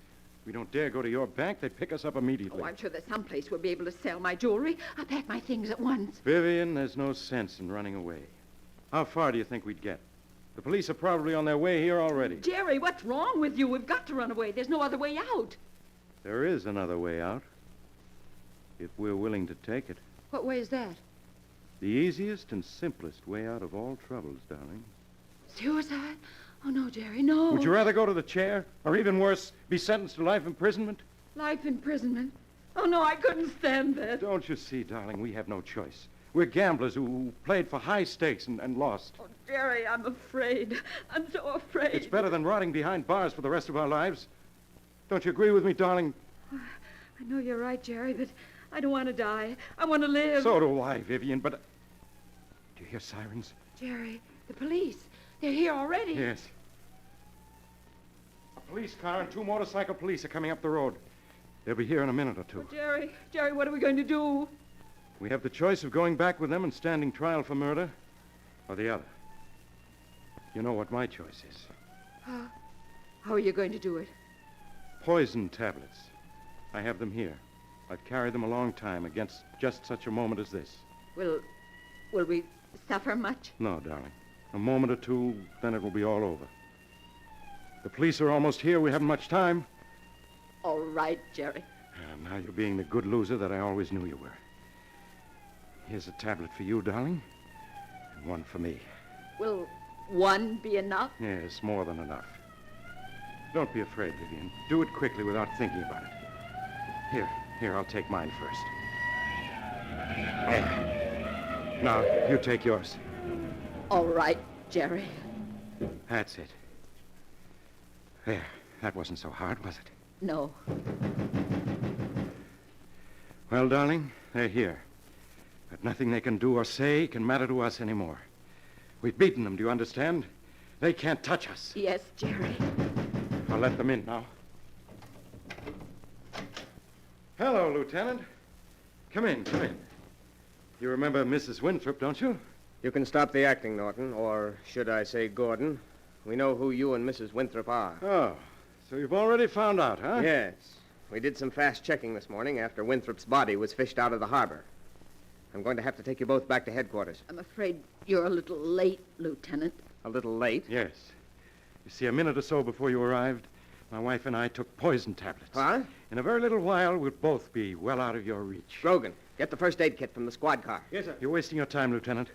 Speaker 5: We don't dare go to your bank. They pick us up immediately.
Speaker 2: Oh, I'm sure there's some place we'll be able to sell my jewelry. I'll pack my things at once.
Speaker 5: Vivian, there's no sense in running away. How far do you think we'd get? The police are probably on their way here already.
Speaker 2: Jerry, what's wrong with you? We've got to run away. There's no other way out.
Speaker 5: There is another way out, if we're willing to take it.
Speaker 2: What way is that?
Speaker 5: The easiest and simplest way out of all troubles, darling.
Speaker 2: Suicide? Oh, no, Jerry, no.
Speaker 5: Would you rather go to the chair, or even worse, be sentenced to life imprisonment?
Speaker 2: Life imprisonment? Oh, no, I couldn't stand that.
Speaker 5: Don't you see, darling, we have no choice. We're gamblers who played for high stakes and lost.
Speaker 2: Oh, Jerry, I'm afraid. I'm so afraid.
Speaker 5: It's better than rotting behind bars for the rest of our lives. Don't you agree with me, darling?
Speaker 2: I know you're right, Jerry, but I don't want to die. I want to live.
Speaker 5: So do I, Vivian, but... Do you hear sirens?
Speaker 2: Jerry, the police. They're here already.
Speaker 5: Yes. A police car and 2 motorcycle police are coming up the road. They'll be here in a minute or two.
Speaker 2: Oh, Jerry, what are we going to do?
Speaker 5: We have the choice of going back with them and standing trial for murder, or the other. You know what my choice is.
Speaker 2: How are you going to do it?
Speaker 5: Poison tablets. I have them here. I've carried them a long time against just such a moment as this.
Speaker 2: Will we suffer much?
Speaker 5: No, darling. A moment or two, then it will be all over. The police are almost here. We haven't much time.
Speaker 2: All right, Jerry.
Speaker 5: Now you're being the good loser that I always knew you were. Here's a tablet for you, darling, and one for me.
Speaker 2: Will one be enough?
Speaker 5: Yes, more than enough. Don't be afraid, Vivian. Do it quickly without thinking about it. Here, I'll take mine first. There. Now, you take yours.
Speaker 2: All right, Jerry.
Speaker 5: That's it. There. That wasn't so hard, was it?
Speaker 2: No.
Speaker 5: Well, darling, they're here. But nothing they can do or say can matter to us anymore. We've beaten them, do you understand? They can't touch us.
Speaker 2: Yes, Jerry.
Speaker 5: I'll let them in now. Hello, Lieutenant. Come in, come in. You remember Mrs. Winthrop, don't you?
Speaker 19: You can stop the acting, Norton, or should I say Gordon. We know who you and Mrs. Winthrop are.
Speaker 5: Oh, so you've already found out, huh?
Speaker 19: Yes. We did some fast checking this morning after Winthrop's body was fished out of the harbor. I'm going to have to take you both back to headquarters.
Speaker 2: I'm afraid you're a little late, Lieutenant.
Speaker 19: A little late?
Speaker 5: Yes. You see, a minute or so before you arrived, my wife and I took poison tablets.
Speaker 19: Huh?
Speaker 5: In a very little while, we'll both be well out of your reach.
Speaker 19: Grogan, get the first aid kit from the squad car.
Speaker 5: Yes, sir. You're wasting your time, Lieutenant.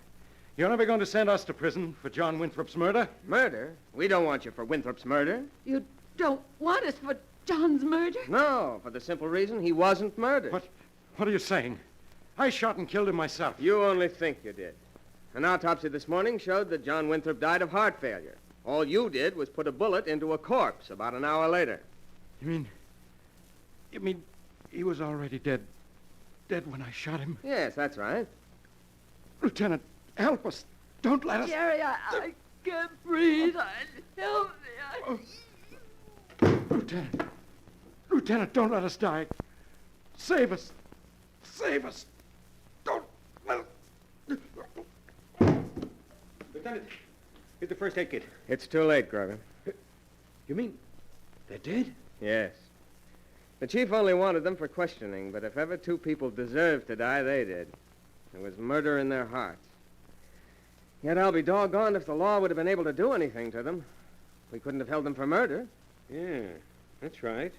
Speaker 5: You're never going to send us to prison for John Winthrop's murder?
Speaker 19: Murder? We don't want you for Winthrop's murder.
Speaker 2: You don't want us for John's murder?
Speaker 19: No, for the simple reason he wasn't murdered.
Speaker 5: What are you saying? I shot and killed him myself.
Speaker 19: You only think you did. An autopsy this morning showed that John Winthrop died of heart failure. All you did was put a bullet into a corpse about an hour later.
Speaker 5: You mean he was already dead? Dead when I shot him?
Speaker 19: Yes, that's right.
Speaker 5: Lieutenant, help us. Don't let us...
Speaker 2: Jerry, I can't breathe. Help me.
Speaker 5: Lieutenant, don't let us die. Save us.
Speaker 16: save us. Don't let
Speaker 12: Lieutenant, get the first aid kit.
Speaker 19: It's too late, Grogan.
Speaker 12: You mean they're dead?
Speaker 19: Yes. The chief only wanted them for questioning, but if ever two people deserved to die, they did. There was murder in their hearts. Yet I'll be doggone if the law would have been able to do anything to them. We couldn't have held them for murder.
Speaker 12: Yeah, that's right.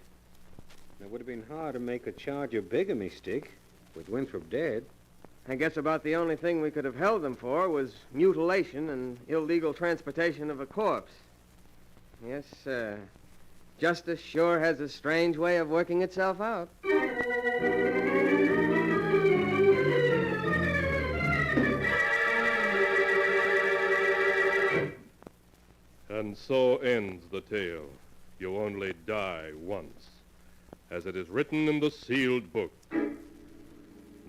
Speaker 12: It would have been hard to make a charge of bigamy stick with Winthrop dead.
Speaker 19: I guess about the only thing we could have held them for was mutilation and illegal transportation of a corpse. Yes, justice sure has a strange way of working itself out.
Speaker 1: And so ends the tale. You only die once, as it is written in the sealed book.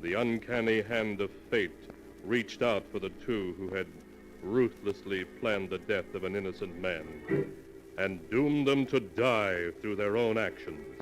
Speaker 1: The uncanny hand of fate reached out for the two who had ruthlessly planned the death of an innocent man and doomed them to die through their own actions.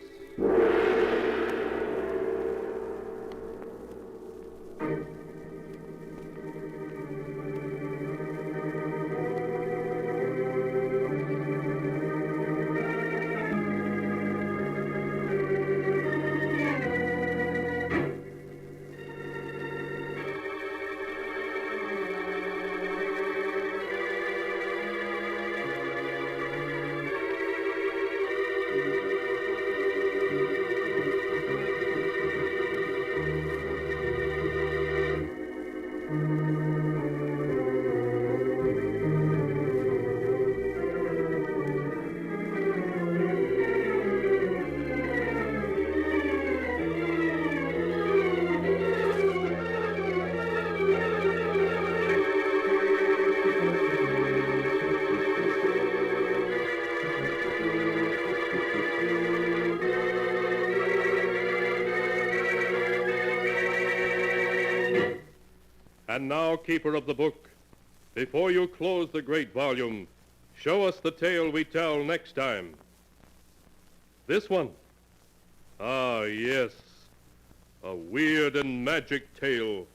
Speaker 1: And now, keeper of the book, before you close the great volume, show us the tale we tell next time. This one. Ah, yes. A weird and magic tale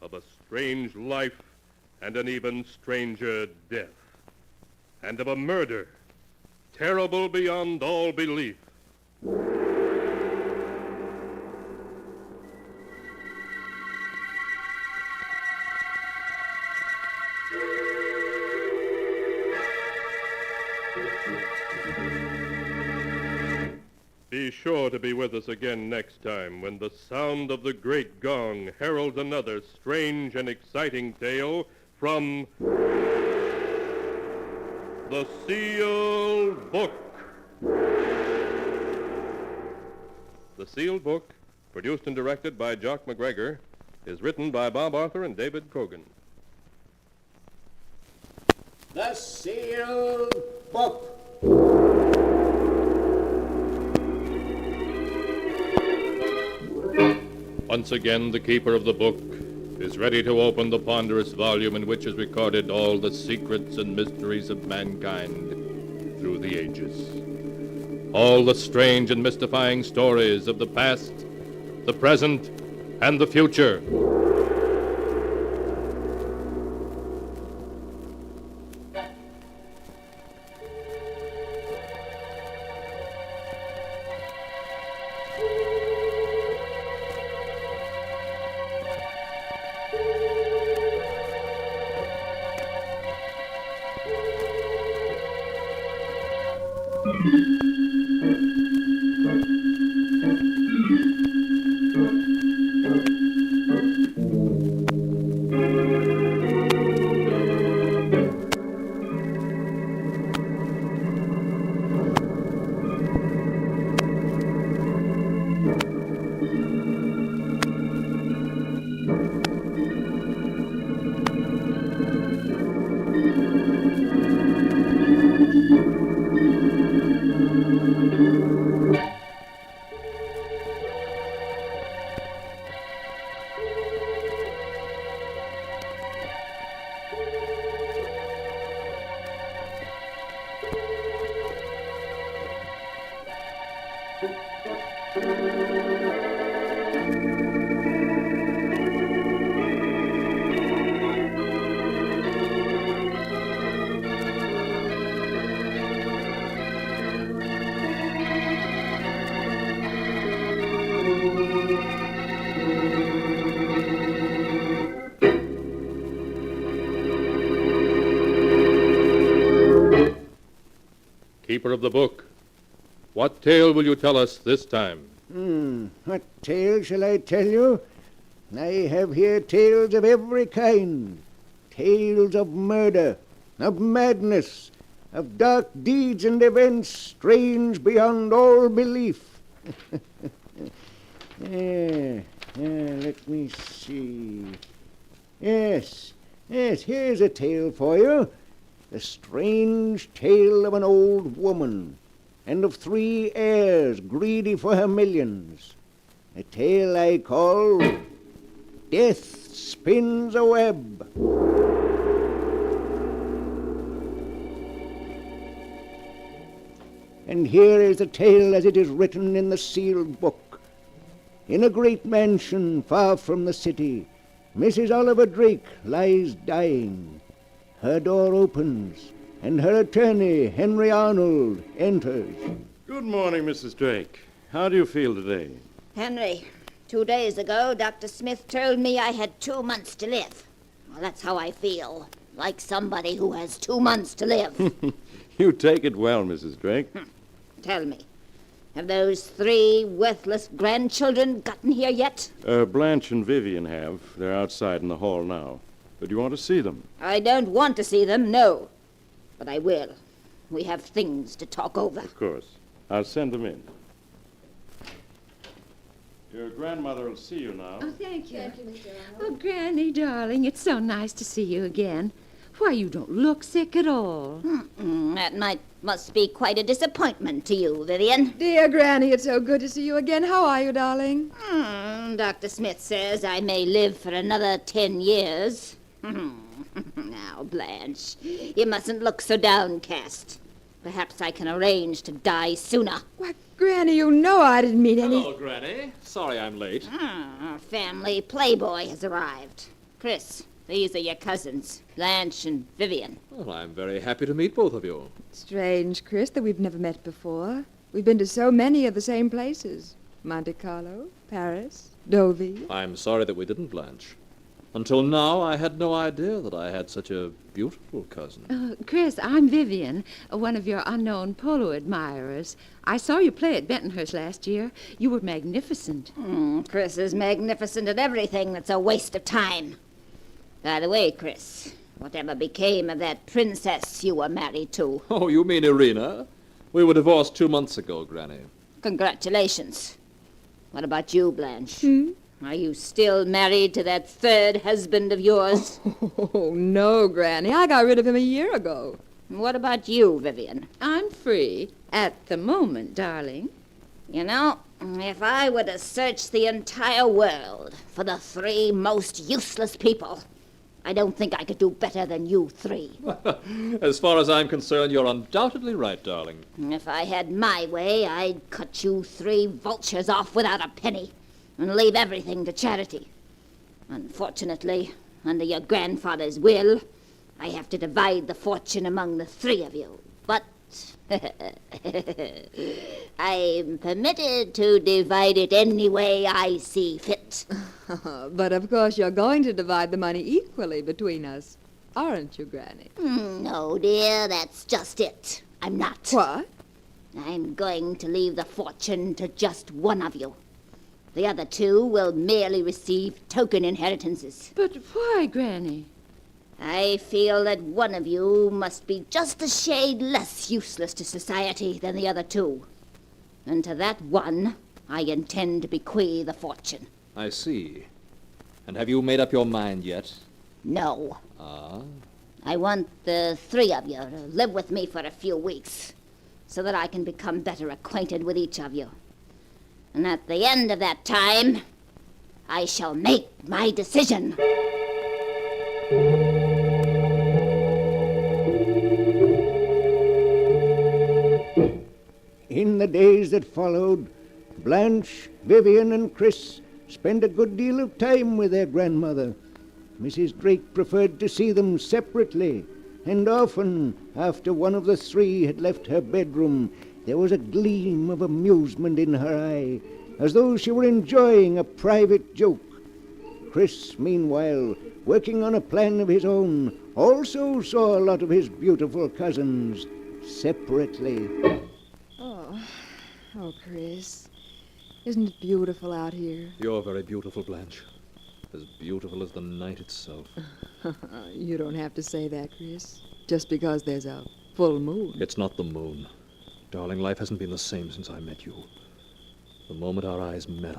Speaker 1: of a strange life and an even stranger death. And of a murder terrible beyond all belief. Be sure to be with us again next time when the sound of the great gong heralds another strange and exciting tale from the Sealed Book. The Sealed Book, produced and directed by Jock McGregor, is written by Bob Arthur and David Cogan.
Speaker 7: The Sealed Book.
Speaker 1: Once again, the keeper of the book is ready to open the ponderous volume in which is recorded all the secrets and mysteries of mankind through the ages. All the strange and mystifying stories of the past, the present, and the future. keeper of the book. What tale will you tell us this time?
Speaker 8: What tale shall I tell you? I have here tales of every kind. Tales of murder, of madness, of dark deeds and events strange beyond all belief. Let me see. Yes, here's a tale for you. The strange tale of an old woman and of 3 heirs greedy for her millions. A tale I call Death Spins a Web. And here is the tale as it is written in the sealed book. In a great mansion far from the city, Mrs. Oliver Drake lies dying. Her door opens, and her attorney, Henry Arnold, enters.
Speaker 5: Good morning, Mrs. Drake. How do you feel today?
Speaker 10: Henry, 2 days ago, Dr. Smith told me I had 2 months to live. Well, that's how I feel. Like somebody who has 2 months to live.
Speaker 5: You take it well, Mrs. Drake.
Speaker 10: Tell me, have those 3 worthless grandchildren gotten here yet?
Speaker 5: Blanche and Vivian have. They're outside in the hall now. But you want to see them?
Speaker 10: I don't want to see them, no. But I will. We have things to talk over.
Speaker 5: Of course. I'll send them in. Your grandmother will see you now.
Speaker 2: Oh, thank you. Thank you, Mr. Arnold. Oh, Granny, darling, it's so nice to see you again. Why, you don't look sick at all.
Speaker 10: That must be quite a disappointment to you, Vivian.
Speaker 6: Dear Granny, it's so good to see you again. How are you, darling?
Speaker 10: Dr. Smith says I may live for another 10 years. Now, Blanche, you mustn't look so downcast. Perhaps I can arrange to die sooner.
Speaker 6: Why, Granny, you know I didn't mean any...
Speaker 21: Hello, Granny. Sorry I'm late.
Speaker 10: Our family playboy has arrived. Chris, these are your cousins, Blanche and Vivian.
Speaker 21: Well, I'm very happy to meet both of you.
Speaker 6: Strange, Chris, that we've never met before. We've been to so many of the same places. Monte Carlo, Paris, Deauville.
Speaker 21: I'm sorry that we didn't, Blanche. Until now, I had no idea that I had such a beautiful cousin.
Speaker 2: Chris, I'm Vivian, one of your unknown polo admirers. I saw you play at Bentonhurst last year. You were magnificent.
Speaker 10: Chris is magnificent at everything that's a waste of time. By the way, Chris, whatever became of that princess you were married to?
Speaker 21: Oh, you mean Irina? We were divorced 2 months ago, Granny.
Speaker 10: Congratulations. What about you, Blanche? Are you still married to that 3rd husband of yours?
Speaker 6: Oh, no, Granny. I got rid of him a year ago.
Speaker 10: What about you, Vivian?
Speaker 2: I'm free at the moment, darling.
Speaker 10: You know, if I were to search the entire world for the 3 most useless people, I don't think I could do better than you 3.
Speaker 21: As far as I'm concerned, you're undoubtedly right, darling.
Speaker 10: If I had my way, I'd cut you 3 vultures off without a penny and leave everything to charity. Unfortunately, under your grandfather's will, I have to divide the fortune among the 3 of you. But I'm permitted to divide it any way I see fit.
Speaker 6: But of course you're going to divide the money equally between us, aren't you, Granny?
Speaker 10: No, dear, that's just it. I'm not.
Speaker 6: What?
Speaker 10: I'm going to leave the fortune to just one of you. The other 2 will merely receive token inheritances.
Speaker 2: But why, Granny?
Speaker 10: I feel that one of you must be just a shade less useless to society than the other 2. And to that one, I intend to bequeath the fortune.
Speaker 21: I see. And have you made up your mind yet?
Speaker 10: No.
Speaker 21: Ah?
Speaker 10: I want the 3 of you to live with me for a few weeks, so that I can become better acquainted with each of you. And at the end of that time, I shall make my decision.
Speaker 8: In the days that followed, Blanche, Vivian, and Chris spent a good deal of time with their grandmother. Mrs. Drake preferred to see them separately, and often, after one of the 3 had left her bedroom, there was a gleam of amusement in her eye, as though she were enjoying a private joke. Chris, meanwhile, working on a plan of his own, also saw a lot of his beautiful cousins, separately.
Speaker 6: Oh, Chris. Isn't it beautiful out here?
Speaker 21: You're very beautiful, Blanche. As beautiful as the night itself.
Speaker 6: You don't have to say that, Chris. Just because there's a full moon.
Speaker 21: It's not the moon. Darling, life hasn't been the same since I met you. The moment our eyes met,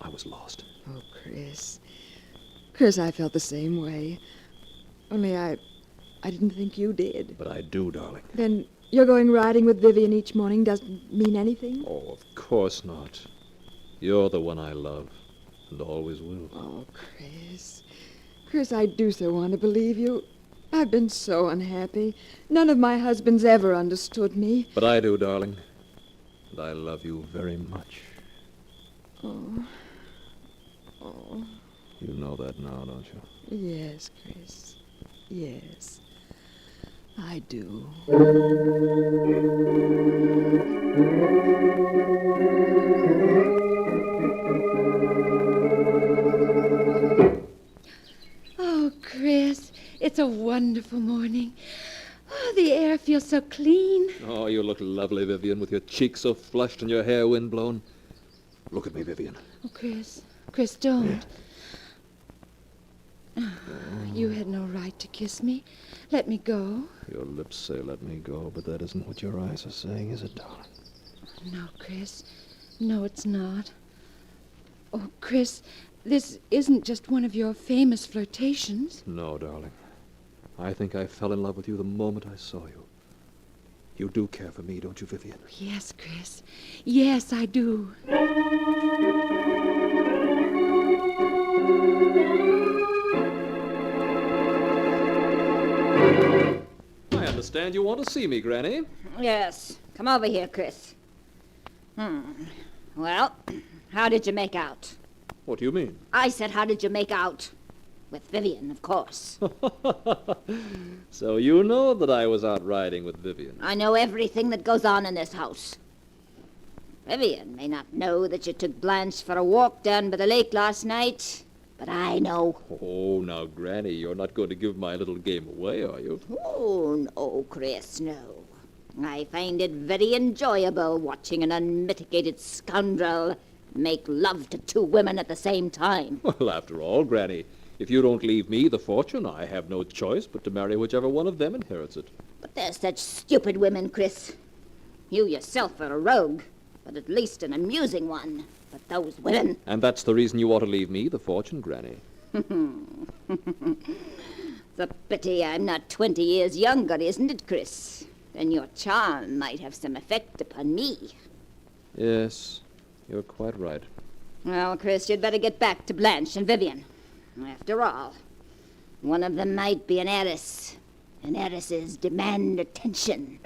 Speaker 21: I was lost.
Speaker 6: Oh, Chris. Chris, I felt the same way. Only I didn't think you did.
Speaker 21: But I do, darling.
Speaker 6: Then you're going riding with Vivian each morning doesn't mean anything?
Speaker 21: Oh, of course not. You're the one I love, and always will.
Speaker 6: Oh, Chris. Chris, I do so want to believe you. I've been so unhappy. None of my husbands ever understood me.
Speaker 21: But I do, darling. And I love you very much.
Speaker 6: Oh. Oh.
Speaker 21: You know that now, don't you?
Speaker 6: Yes, Chris. Yes. I do.
Speaker 2: Oh, Chris, it's a wonderful morning. Oh, the air feels so clean.
Speaker 21: Oh, you look lovely, Vivian, with your cheeks so flushed and your hair windblown. Look at me, Vivian.
Speaker 2: Oh, Chris, don't. You had no right to kiss me. Let me go.
Speaker 21: Your lips say let me go, but that isn't what your eyes are saying, is it, darling?
Speaker 2: No, Chris. No, it's not. Oh, Chris, this isn't just one of your famous flirtations.
Speaker 21: No, darling. I think I fell in love with you the moment I saw you. You do care for me, don't you, Vivian?
Speaker 2: Yes, Chris. Yes, I do.
Speaker 21: I understand you want to see me, Granny.
Speaker 2: Yes. Come over here, Chris. Well, how did you make out?
Speaker 21: What do you mean?
Speaker 2: I said, how did you make out? With Vivian, of course.
Speaker 21: So you know that I was out riding with Vivian.
Speaker 2: I know everything that goes on in this house. Vivian may not know that you took Blanche for a walk down by the lake last night, but I know.
Speaker 21: Oh, now, Granny, you're not going to give my little game away, are you?
Speaker 2: Oh, no, Chris, no. I find it very enjoyable watching an unmitigated scoundrel make love to two women at the same time.
Speaker 21: Well, after all, Granny, if you don't leave me the fortune, I have no choice but to marry whichever one of them inherits it.
Speaker 2: But they're such stupid women, Chris. You yourself are a rogue, but at least an amusing one. But those women...
Speaker 21: And that's the reason you ought to leave me the fortune, Granny.
Speaker 2: It's a pity I'm not 20 years younger, isn't it, Chris? Then your charm might have some effect upon me.
Speaker 21: Yes, you're quite right.
Speaker 2: Well, Chris, you'd better get back to Blanche and Vivian. After all, one of them might be an heiress, and heiresses demand attention.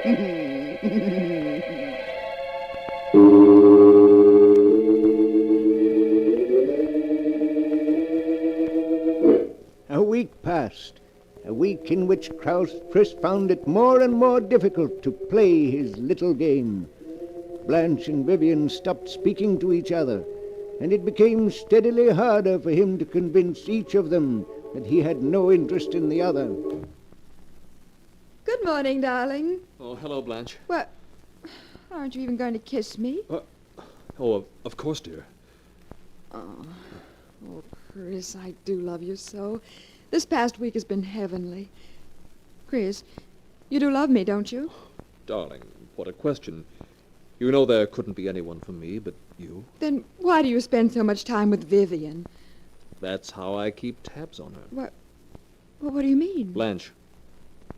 Speaker 8: A week passed. A week in which Chris found it more and more difficult to play his little game. Blanche and Vivian stopped speaking to each other, and it became steadily harder for him to convince each of them that he had no interest in the other.
Speaker 6: Good morning, darling.
Speaker 21: Oh, hello, Blanche.
Speaker 6: What? Aren't you even going to kiss me?
Speaker 21: Oh, of course, dear.
Speaker 6: Oh, Chris, I do love you so. This past week has been heavenly. Chris, you do love me, don't you?
Speaker 21: Darling, what a question. You know there couldn't be anyone for me but you.
Speaker 6: Then why do you spend so much time with Vivian?
Speaker 21: That's how I keep tabs on her.
Speaker 6: What? Well, what do you mean?
Speaker 21: Blanche,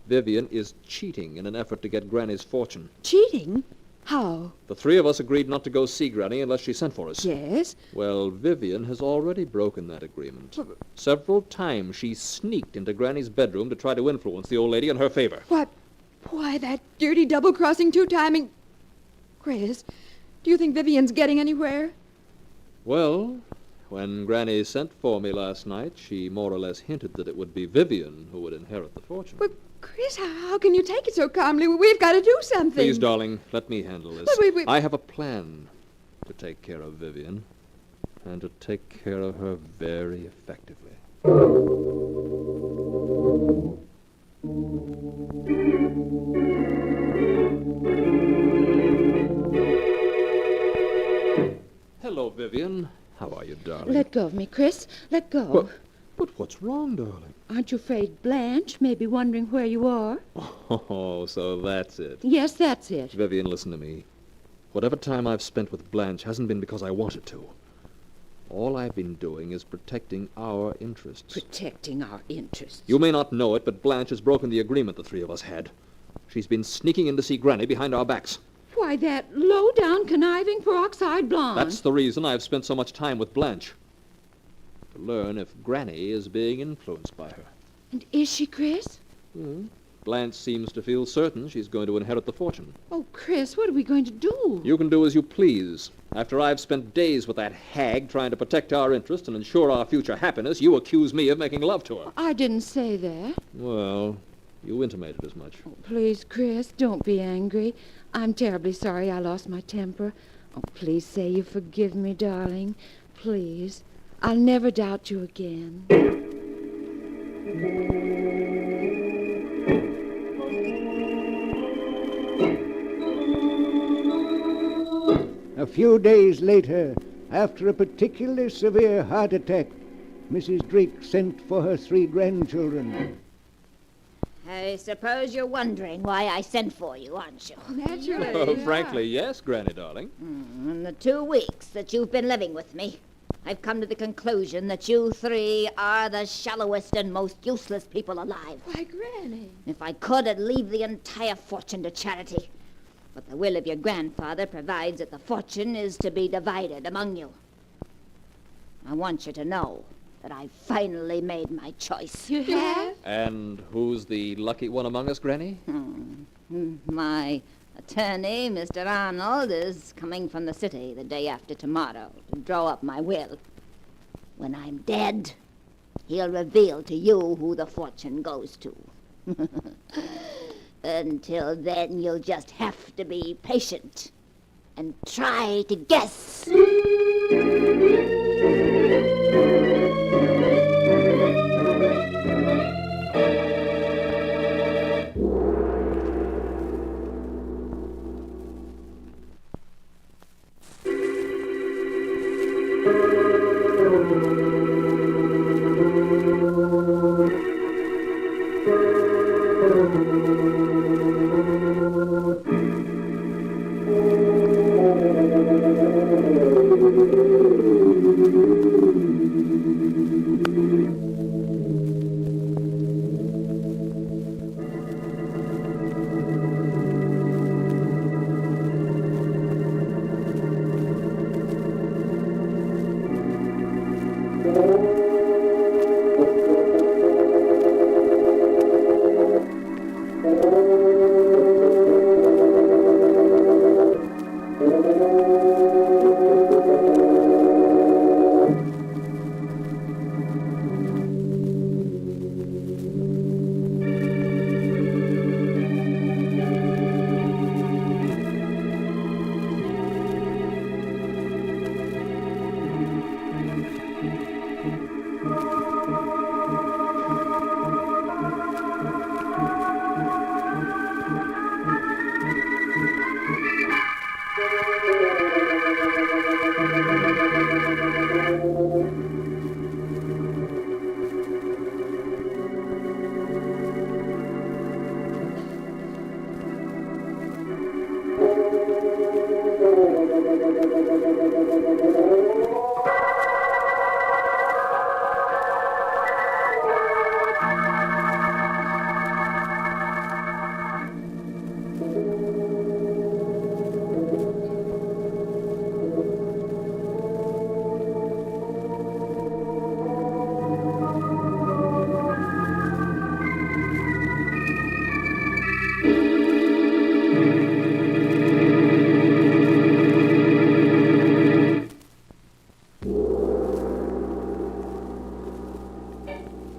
Speaker 21: Vivian is cheating in an effort to get Granny's fortune.
Speaker 6: Cheating? How?
Speaker 21: The three of us agreed not to go see Granny unless she sent for us.
Speaker 6: Yes?
Speaker 21: Well, Vivian has already broken that agreement. Several times she sneaked into Granny's bedroom to try to influence the old lady in her favor.
Speaker 6: What? Why, that dirty double-crossing, two-timing... Chris, do you think Vivian's getting anywhere?
Speaker 21: Well, when Granny sent for me last night, she more or less hinted that it would be Vivian who would inherit the fortune.
Speaker 6: But, Chris, how can you take it so calmly? We've got to do something.
Speaker 21: Please, darling, let me handle this.
Speaker 6: But
Speaker 21: I have a plan to take care of Vivian, and to take care of her very effectively. Vivian. How are you, darling?
Speaker 2: Let go of me, Chris. Let go.
Speaker 21: But what's wrong, darling?
Speaker 2: Aren't you afraid Blanche may be wondering where you are?
Speaker 21: Oh, so that's it.
Speaker 2: Yes, that's it.
Speaker 21: Vivian, listen to me. Whatever time I've spent with Blanche hasn't been because I wanted to. All I've been doing is protecting our interests.
Speaker 2: Protecting our interests?
Speaker 21: You may not know it, but Blanche has broken the agreement the three of us had. She's been sneaking in to see Granny behind our backs.
Speaker 2: Why, that low-down, conniving, peroxide blonde.
Speaker 21: That's the reason I've spent so much time with Blanche. To learn if Granny is being influenced by her.
Speaker 2: And is she, Chris?
Speaker 21: Blanche seems to feel certain she's going to inherit the fortune.
Speaker 2: Oh, Chris, what are we going to do?
Speaker 21: You can do as you please. After I've spent days with that hag trying to protect our interests and ensure our future happiness, you accuse me of making love to her.
Speaker 2: I didn't say that.
Speaker 21: Well, you intimated as much.
Speaker 2: Oh, please, Chris, don't be angry. I'm terribly sorry I lost my temper. Oh, please say you forgive me, darling. Please. I'll never doubt you again.
Speaker 8: A few days later, after a particularly severe heart attack, Mrs. Drake sent for her 3 grandchildren.
Speaker 10: I suppose you're wondering why I sent for you, aren't you?
Speaker 2: Naturally.
Speaker 21: Oh, frankly, yes, Granny, darling.
Speaker 10: In the 2 weeks that you've been living with me, I've come to the conclusion that you 3 are the shallowest and most useless people alive.
Speaker 2: Why, Granny?
Speaker 10: If I could, I'd leave the entire fortune to charity. But the will of your grandfather provides that the fortune is to be divided among you. I want you to know that I've finally made my choice.
Speaker 2: You have?
Speaker 21: And who's the lucky one among us, Granny?
Speaker 10: My attorney, Mr. Arnold, is coming from the city the day after tomorrow to draw up my will. When I'm dead, he'll reveal to you who the fortune goes to. Until then, you'll just have to be patient and try to guess.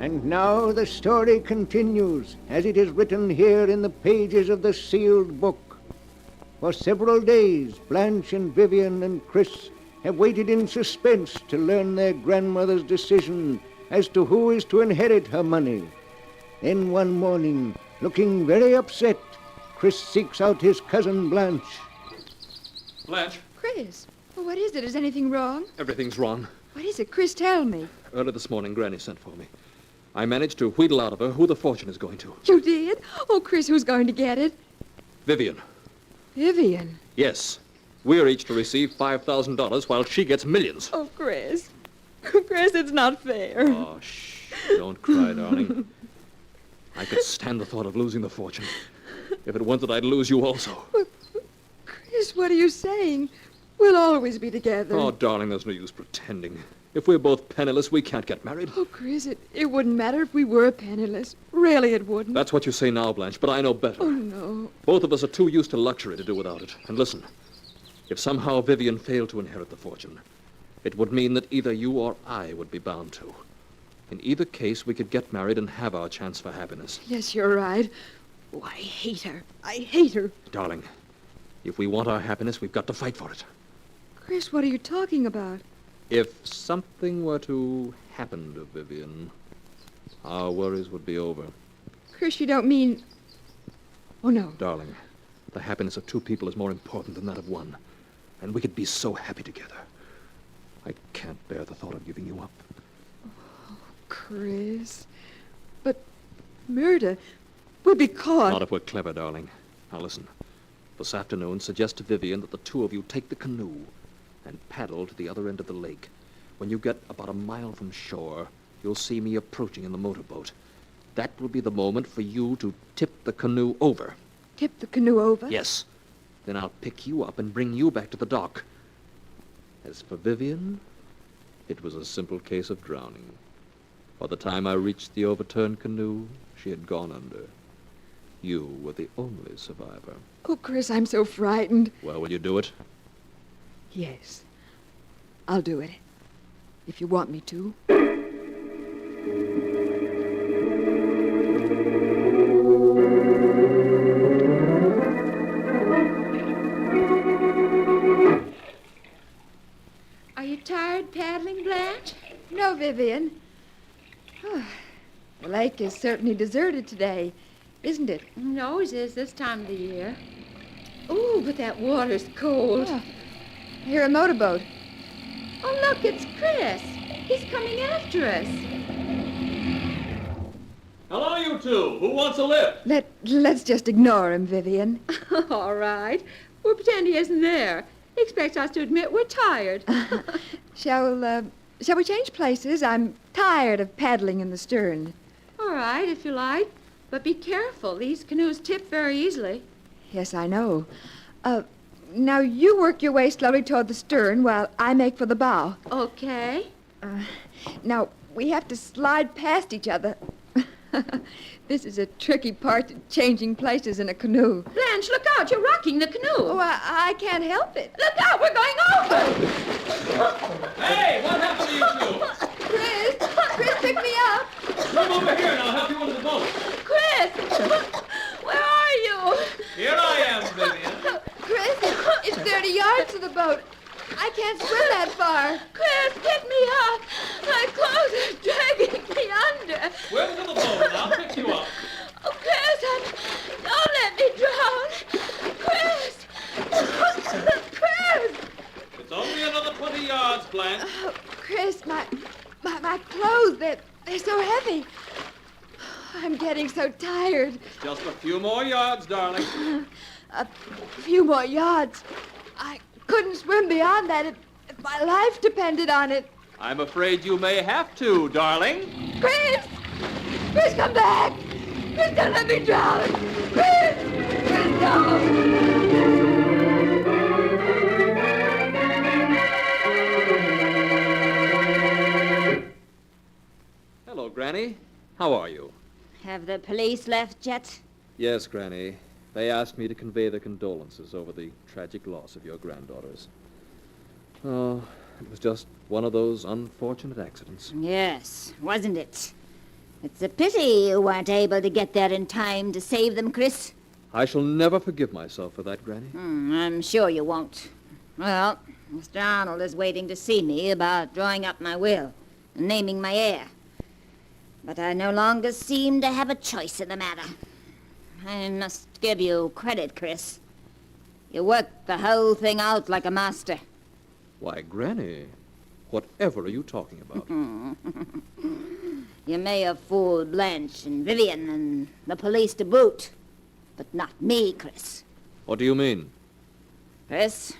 Speaker 8: And now the story continues, as it is written here in the pages of the sealed book. For several days, Blanche and Vivian and Chris have waited in suspense to learn their grandmother's decision as to who is to inherit her money. Then one morning, looking very upset, Chris seeks out his cousin Blanche.
Speaker 21: Blanche?
Speaker 2: Chris,
Speaker 9: Oh, what is it? Is anything wrong?
Speaker 21: Everything's wrong.
Speaker 9: What is it? Chris, tell me.
Speaker 21: Early this morning, Granny sent for me. I managed to wheedle out of her who the fortune is going to.
Speaker 9: You did? Oh, Chris, who's going to get it?
Speaker 21: Vivian.
Speaker 9: Vivian.
Speaker 21: Yes. We're each to receive $5,000 while she gets millions.
Speaker 9: Oh, Chris. Chris, it's not fair.
Speaker 21: Oh, shh. Don't cry, darling. I could stand the thought of losing the fortune. If it weren't that I'd lose you also.
Speaker 9: Chris, what are you saying? We'll always be together.
Speaker 21: Oh, darling, there's no use pretending. If we're both penniless, we can't get married.
Speaker 9: Oh, Chris, it wouldn't matter if we were penniless. Really, it wouldn't.
Speaker 21: That's what you say now, Blanche, but I know better.
Speaker 9: Oh, no.
Speaker 21: Both of us are too used to luxury to do without it. And listen, if somehow Vivian failed to inherit the fortune, it would mean that either you or I would be bound to. In either case, we could get married and have our chance for happiness.
Speaker 9: Yes, you're right. Oh, I hate her. I hate her.
Speaker 21: Darling, if we want our happiness, we've got to fight for it.
Speaker 9: Chris, what are you talking about?
Speaker 21: If something were to happen to Vivian, our worries would be over.
Speaker 9: Chris, you don't mean... Oh, no.
Speaker 21: Darling, the happiness of two people is more important than that of one. And we could be so happy together. I can't bear the thought of giving you up.
Speaker 9: Oh, Chris. But murder... We'll be caught.
Speaker 21: Not if we're clever, darling. Now listen. This afternoon, suggest to Vivian that the two of you take the canoe and paddle to the other end of the lake. When you get about a mile from shore, you'll see me approaching in the motorboat. That will be the moment for you to tip the canoe over.
Speaker 9: Tip the canoe over?
Speaker 21: Yes. Then I'll pick you up and bring you back to the dock. As for Vivian, it was a simple case of drowning. By the time I reached the overturned canoe, she had gone under. You were the only survivor.
Speaker 9: Oh, Chris, I'm so frightened.
Speaker 21: Well, will you do it?
Speaker 9: Yes. I'll do it. If you want me to.
Speaker 2: Are you tired paddling, Blanche?
Speaker 9: No, Vivian. The lake is certainly deserted today, isn't it?
Speaker 2: It always is this time of the year. Ooh, but that water's cold.
Speaker 9: I hear a motorboat.
Speaker 2: Oh, look, it's Chris. He's coming after us.
Speaker 21: Hello, you two. Who wants a lift?
Speaker 9: Let's just ignore him, Vivian.
Speaker 2: All right. We'll pretend he isn't there. He expects us to admit we're tired.
Speaker 9: Shall we change places? I'm tired of paddling in the stern.
Speaker 2: All right, if you like. But be careful. These canoes tip very easily.
Speaker 9: Yes, I know. Now you work your way slowly toward the stern while I make for the bow.
Speaker 2: Okay.
Speaker 9: Now, we have to slide past each other. This is a tricky part to changing places in a canoe.
Speaker 2: Blanche, look out. You're rocking the canoe.
Speaker 9: Oh, I can't help it.
Speaker 2: Look out. We're going over.
Speaker 21: Hey, what happened to you two?
Speaker 9: Chris, pick me up.
Speaker 21: Come over here and I'll help you into the boat.
Speaker 2: Chris, where are you?
Speaker 21: Here I am, Vivian.
Speaker 9: Chris, it's 30 yards to the boat. I can't swim that far.
Speaker 2: Chris, pick me up. My clothes are dragging me under.
Speaker 21: Swim to the boat and I'll pick you up.
Speaker 2: Oh, Chris, don't let me drown. Chris! Chris!
Speaker 21: It's only another 20 yards, Blanche.
Speaker 9: Oh, Chris, my clothes, they're so heavy. I'm getting so tired.
Speaker 21: Just a few more yards, darling.
Speaker 9: A few more yards. I couldn't swim beyond that if my life depended on it.
Speaker 21: I'm afraid you may have to, darling.
Speaker 9: Chris! Chris, come back! Chris, don't let me drown! Chris! Chris, no!
Speaker 21: Hello, Granny. How are you?
Speaker 10: Have the police left yet?
Speaker 21: Yes, Granny. They asked me to convey their condolences over the tragic loss of your granddaughters. Oh, it was just one of those unfortunate accidents.
Speaker 10: Yes, wasn't it? It's a pity you weren't able to get there in time to save them, Chris.
Speaker 21: I shall never forgive myself for that, Granny.
Speaker 10: I'm sure you won't. Well, Mr. Arnold is waiting to see me about drawing up my will and naming my heir. But I no longer seem to have a choice in the matter. I must give you credit, Chris. You worked the whole thing out like a master.
Speaker 21: Why, Granny, whatever are you talking about?
Speaker 10: You may have fooled Blanche and Vivian and the police to boot, but not me, Chris.
Speaker 21: What do you mean?
Speaker 10: Chris,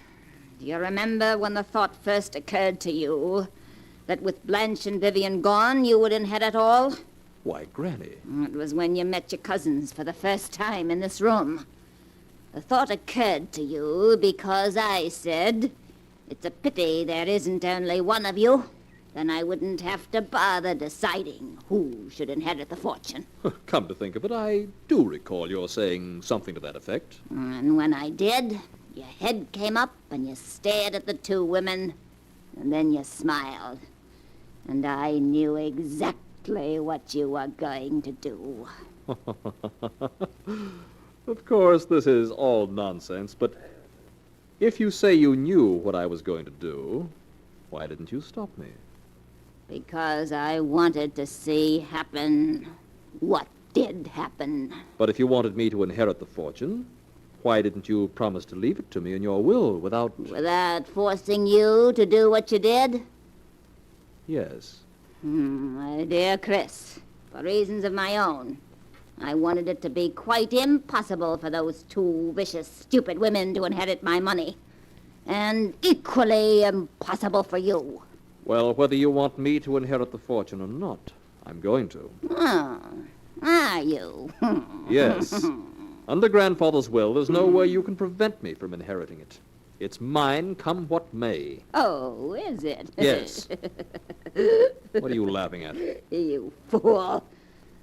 Speaker 10: do you remember when the thought first occurred to you that with Blanche and Vivian gone, you would inherit all?
Speaker 21: Why, Granny.
Speaker 10: It was when you met your cousins for the first time in this room. The thought occurred to you because I said, it's a pity there isn't only one of you. Then I wouldn't have to bother deciding who should inherit the fortune.
Speaker 21: Come to think of it, I do recall your saying something to that effect.
Speaker 10: And when I did, your head came up and you stared at the two women, and then you smiled. And I knew exactly what you were going to do.
Speaker 21: Of course, this is all nonsense, but if you say you knew what I was going to do, why didn't you stop me?
Speaker 10: Because I wanted to see happen what did happen.
Speaker 21: But if you wanted me to inherit the fortune, why didn't you promise to leave it to me in your will without...
Speaker 10: Without forcing you to do what you did?
Speaker 21: Yes.
Speaker 10: My dear Chris, for reasons of my own, I wanted it to be quite impossible for those two vicious, stupid women to inherit my money. And equally impossible for you.
Speaker 21: Well, whether you want me to inherit the fortune or not, I'm going to.
Speaker 10: Oh, are you?
Speaker 21: Yes. Under Grandfather's will, there's no way you can prevent me from inheriting it. It's mine, come what may.
Speaker 10: Oh, is it?
Speaker 21: Yes. What are you laughing at?
Speaker 10: You fool.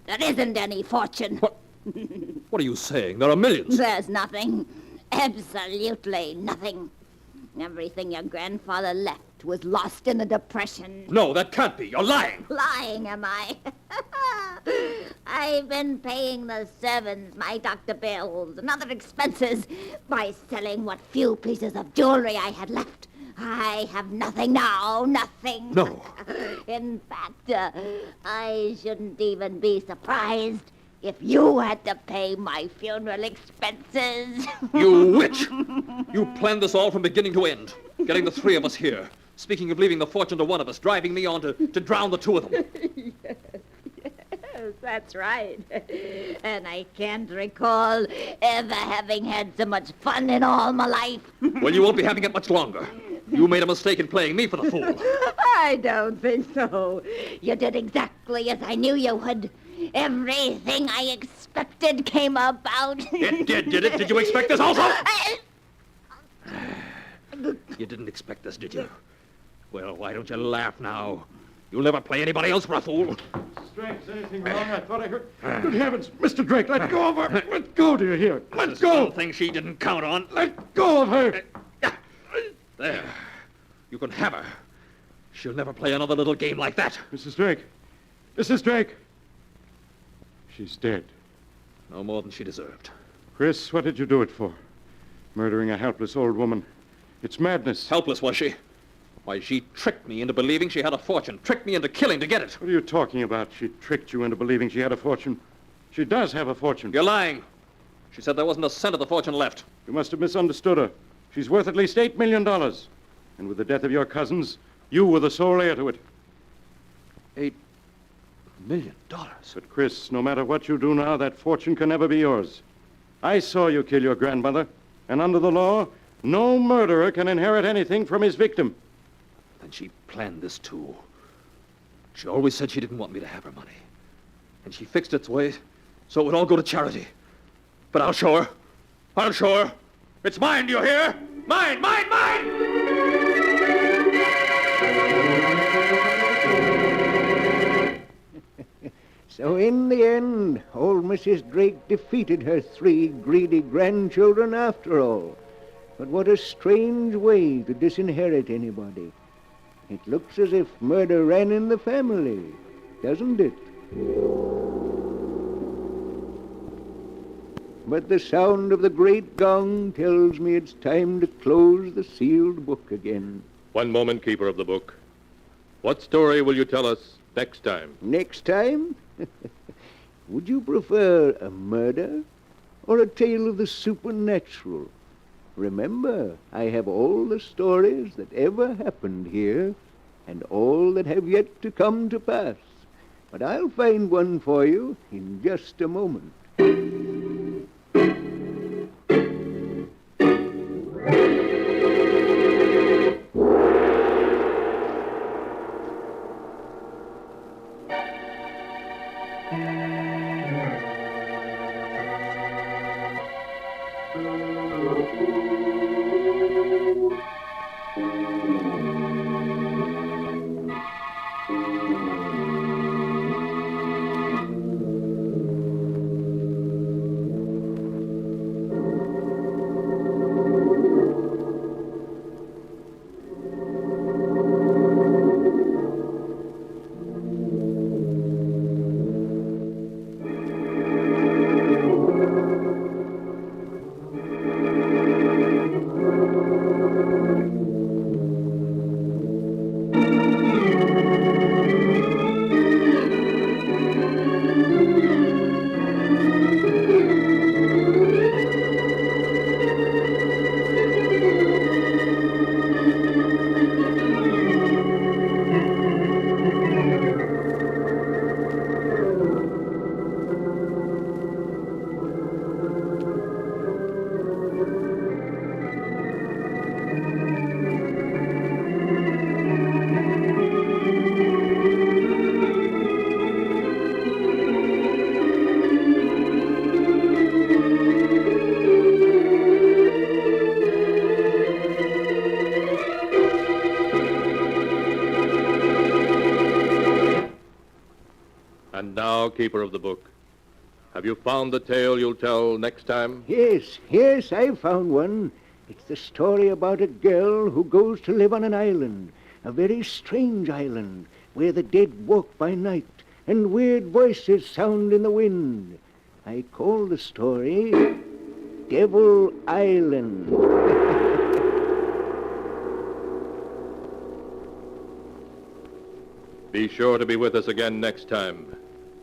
Speaker 10: There isn't any fortune.
Speaker 21: What are you saying? There are millions.
Speaker 10: There's nothing. Absolutely nothing. Everything your grandfather left was lost in the Depression.
Speaker 21: No, that can't be. You're lying.
Speaker 10: Lying, am I? I've been paying the servants my doctor bills and other expenses by selling what few pieces of jewelry I had left. I have nothing now, nothing.
Speaker 21: No.
Speaker 10: In fact, I shouldn't even be surprised if you had to pay my funeral expenses.
Speaker 21: You witch! You planned this all from beginning to end. Getting the three of us here. Speaking of leaving the fortune to one of us, driving me on to drown the two of them.
Speaker 10: Yes, that's right. And I can't recall ever having had so much fun in all my life.
Speaker 21: Well, you won't be having it much longer. You made a mistake in playing me for the fool.
Speaker 10: I don't think so. You did exactly as I knew you would. Everything I expected came about.
Speaker 21: It did it? Did you expect this also? You didn't expect this, did you? Well, why don't you laugh now? You'll never play anybody else for a fool.
Speaker 5: Drake, is anything wrong? I thought I heard... Good heavens, Mr. Drake, let go of her. Let go, do you hear? Let go.
Speaker 21: Something she didn't count on.
Speaker 5: Let go of her.
Speaker 21: There. You can have her. She'll never play another little game like that.
Speaker 5: Mrs. Drake. Mrs. Drake. She's dead.
Speaker 21: No more than she deserved.
Speaker 5: Chris, what did you do it for? Murdering a helpless old woman. It's madness.
Speaker 21: Helpless, was she? Why, she tricked me into believing she had a fortune. Tricked me into killing to get it.
Speaker 5: What are you talking about? She tricked you into believing she had a fortune. She does have a fortune.
Speaker 21: You're lying. She said there wasn't a cent of the fortune left.
Speaker 5: You must have misunderstood her. She's worth at least $8 million. And with the death of your cousins, you were the sole heir to it.
Speaker 21: $8 million?
Speaker 5: But, Chris, no matter what you do now, that fortune can never be yours. I saw you kill your grandmother, and under the law, no murderer can inherit anything from his victim.
Speaker 21: Then she planned this, too. She always said she didn't want me to have her money. And she fixed its way so it would all go to charity. But I'll show her. I'll show her. It's mine, do you hear? Mine, mine, mine!
Speaker 8: So in the end, old Mrs. Drake defeated her 3 greedy grandchildren after all. But what a strange way to disinherit anybody. It looks as if murder ran in the family, doesn't it? But the sound of the great gong tells me it's time to close the sealed book again.
Speaker 1: One moment, keeper of the book. What story will you tell us next time?
Speaker 8: Next time? Would you prefer a murder or a tale of the supernatural? Remember, I have all the stories that ever happened here, and all that have yet to come to pass. But I'll find one for you in just a moment.
Speaker 1: And now, keeper of the book, have you found the tale you'll tell next time?
Speaker 8: Yes, I've found one. It's the story about a girl who goes to live on an island, a very strange island, where the dead walk by night and weird voices sound in the wind. I call the story Devil Island.
Speaker 1: Be sure to be with us again next time.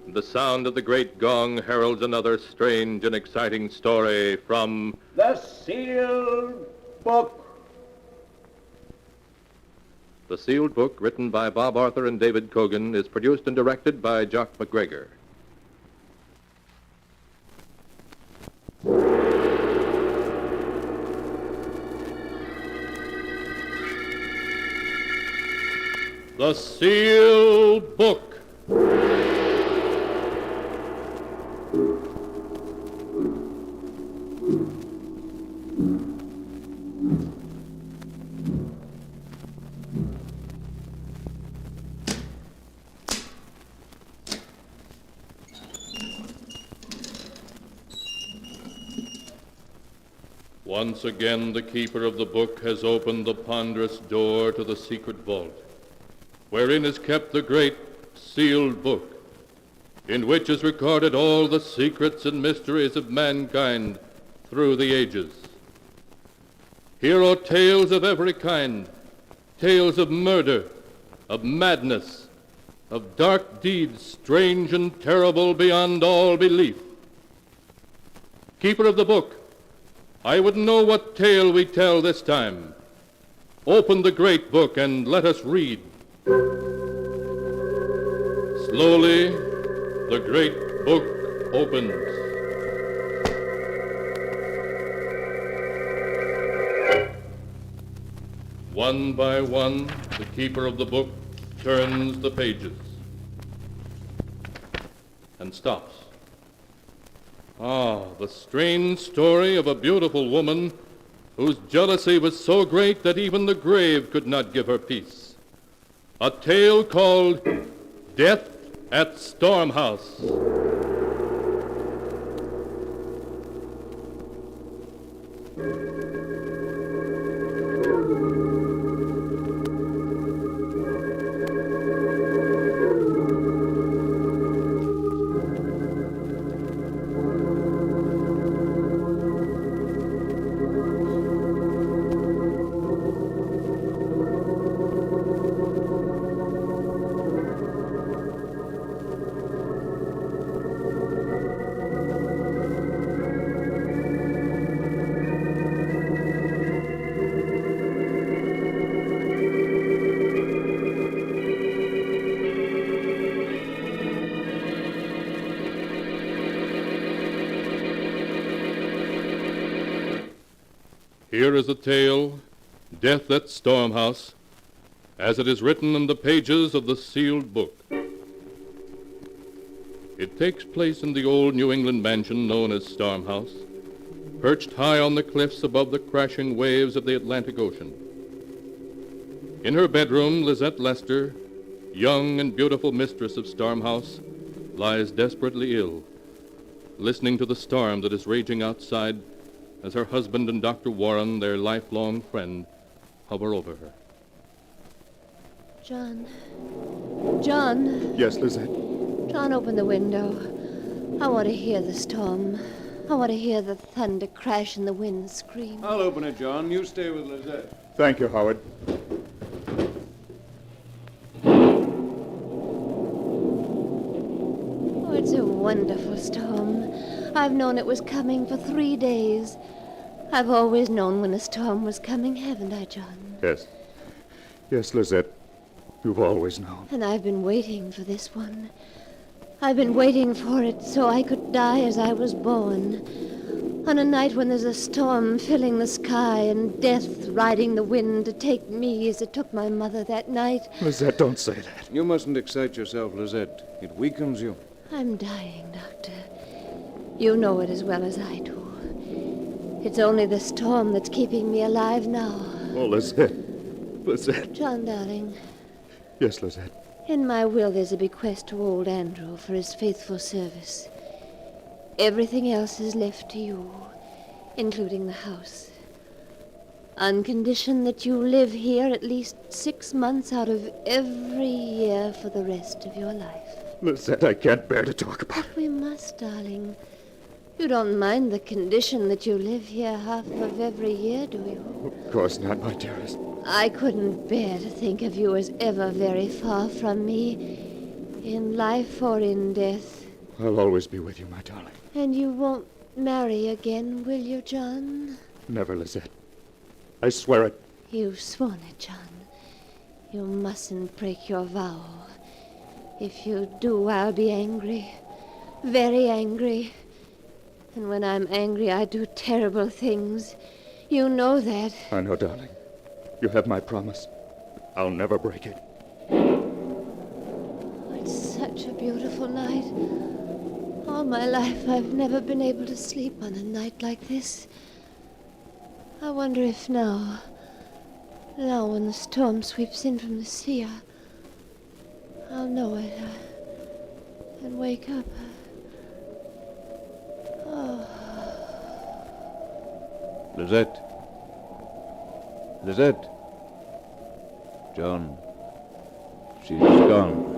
Speaker 1: The sound of the great gong heralds another strange and exciting story from
Speaker 7: The Sealed Book.
Speaker 1: The Sealed Book, written by Bob Arthur and David Cogan, is produced and directed by Jock McGregor. The Sealed Book. Once again, the keeper of the book has opened the ponderous door to the secret vault, wherein is kept the great sealed book, in which is recorded all the secrets and mysteries of mankind through the ages. Here are tales of every kind, tales of murder, of madness, of dark deeds strange and terrible beyond all belief. Keeper of the book, I would know what tale we tell this time. Open the great book and let us read. Slowly, the great book opens. One by one, the keeper of the book turns the pages and stops. Ah, the strange story of a beautiful woman whose jealousy was so great that even the grave could not give her peace. A tale called Death at Stormhouse. Here is a tale, Death at Storm House, as it is written in the pages of the sealed book. It takes place in the old New England mansion known as Storm House, perched high on the cliffs above the crashing waves of the Atlantic Ocean. In her bedroom, Lizette Lester, young and beautiful mistress of Storm House, lies desperately ill, listening to the storm that is raging outside as her husband and Dr. Warren, their lifelong friend, hover over her.
Speaker 11: John. John.
Speaker 13: Yes, Lizette.
Speaker 11: John, open the window. I want to hear the storm. I want to hear the thunder crash and the wind scream.
Speaker 18: I'll open it, John. You stay with Lizette.
Speaker 13: Thank you, Howard.
Speaker 11: Oh, it's a wonderful storm. I've known it was coming for 3 days. I've always known when a storm was coming, haven't I, John?
Speaker 13: Yes. Yes, Lizette. You've always known.
Speaker 11: And I've been waiting for this one. I've been waiting for it so I could die as I was born. On a night when there's a storm filling the sky and death riding the wind to take me as it took my mother that night.
Speaker 13: Lizette, don't say that.
Speaker 18: You mustn't excite yourself, Lizette. It weakens you.
Speaker 11: I'm dying, Doctor. You know it as well as I do. It's only the storm that's keeping me alive now.
Speaker 13: Oh, Lizette. Lizette.
Speaker 11: John, darling,
Speaker 13: Yes, Lizette.
Speaker 11: in my will there's a bequest to old Andrew for his faithful service. Everything else is left to you, including the house. On condition that you live here at least 6 months out of every year for the rest of your life.
Speaker 13: Lizette, I can't bear to talk about it.
Speaker 11: We must, darling. You don't mind the condition that you live here half of every year, do you?
Speaker 13: Of course not, my dearest.
Speaker 11: I couldn't bear to think of you as ever very far from me, in life or in death.
Speaker 13: I'll always be with you, my darling.
Speaker 11: And you won't marry again, will you, John?
Speaker 13: Never, Lizette. I swear it.
Speaker 11: You've sworn it, John. You mustn't break your vow. If you do, I'll be angry. Very angry. And when I'm angry, I do terrible things. You know that.
Speaker 13: I know, darling. You have my promise. I'll never break it.
Speaker 11: It's such a beautiful night. All my life, I've never been able to sleep on a night like this. I wonder if now when the storm sweeps in from the sea, I'll know it and wake up. Oh.
Speaker 18: Lizette. Lizette. John. She's gone.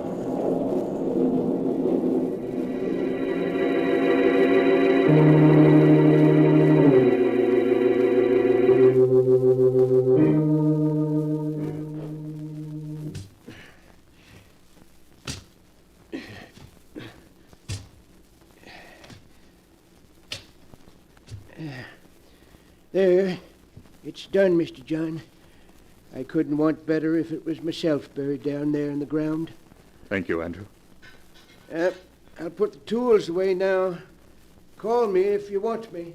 Speaker 14: There. It's done, Mr. John. I couldn't want better if it was myself buried down there in the ground.
Speaker 13: Thank you, Andrew.
Speaker 14: I'll put the tools away now. Call me if you want me.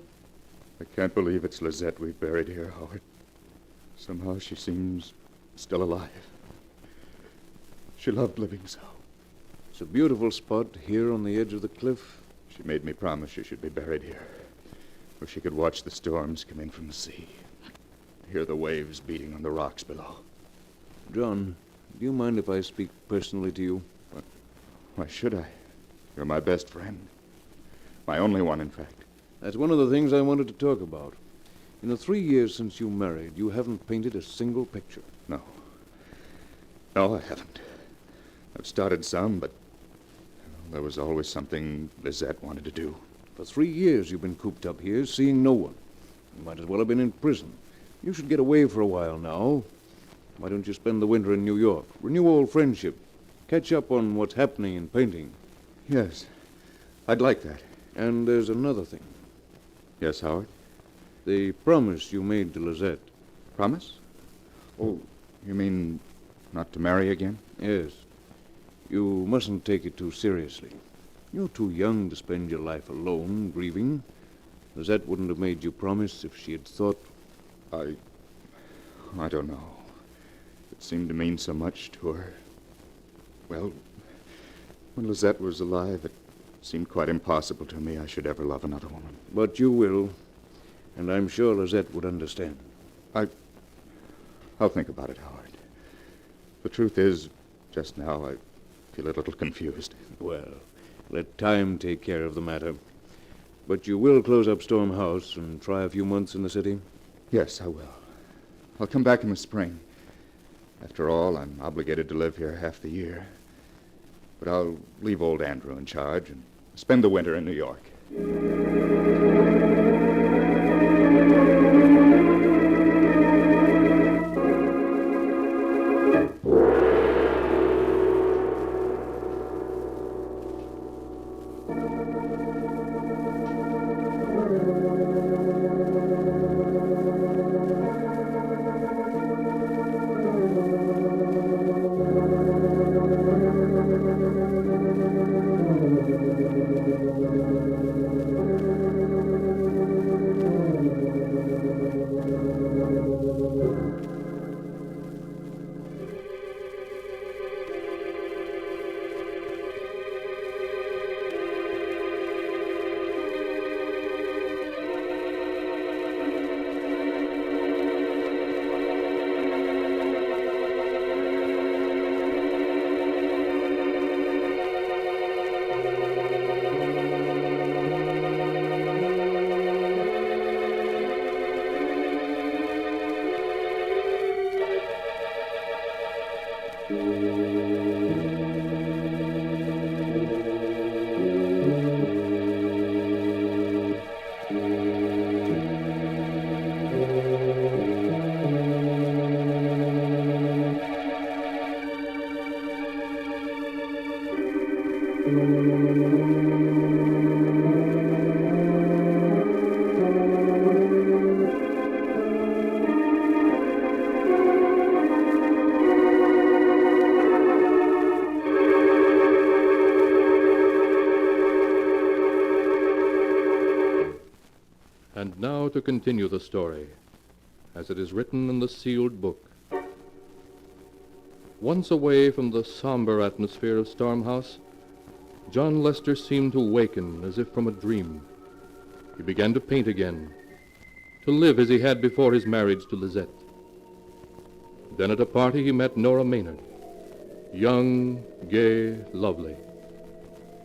Speaker 13: I can't believe it's Lizette we've buried here, Howard. Somehow she seems still alive. She loved living so.
Speaker 18: It's a beautiful spot here on the edge of the cliff.
Speaker 13: She made me promise she should be buried here, where she could watch the storms come in from the sea, hear the waves beating on the rocks below.
Speaker 18: John, do you mind if I speak personally to you?
Speaker 13: Why should I? You're my best friend. My only one, in fact.
Speaker 18: That's one of the things I wanted to talk about. In the 3 years since you married, you haven't painted a single picture.
Speaker 13: No. No, I haven't. I've started some, but there was always something Lizette wanted to do.
Speaker 18: For 3 years you've been cooped up here, seeing no one. You might as well have been in prison. You should get away for a while now. Why don't you spend the winter in New York? Renew old friendship. Catch up on what's happening in painting.
Speaker 13: Yes, I'd like that.
Speaker 18: And there's another thing.
Speaker 13: Yes, Howard?
Speaker 18: The promise you made to Lizette.
Speaker 13: Promise? Oh, you mean not to marry again?
Speaker 18: Yes. You mustn't take it too seriously. You're too young to spend your life alone, grieving. Lizette wouldn't have made you promise if she had thought...
Speaker 13: I don't know. It seemed to mean so much to her. Well, when Lizette was alive, it seemed quite impossible to me I should ever love another woman.
Speaker 18: But you will, and I'm sure Lizette would understand.
Speaker 13: I'll think about it, Howard. The truth is, just now I feel a little confused.
Speaker 18: Well, let time take care of the matter. But you will close up Storm House and try a few months in the city?
Speaker 13: Yes, I will. I'll come back in the spring. After all, I'm obligated to live here half the year. But I'll leave old Andrew in charge and spend the winter in New York.
Speaker 1: And now to continue the story, as it is written in the sealed book. Once away from the somber atmosphere of Storm House, John Lester seemed to waken as if from a dream. He began to paint again, to live as he had before his marriage to Lizette. Then at a party he met Nora Maynard, young, gay, lovely.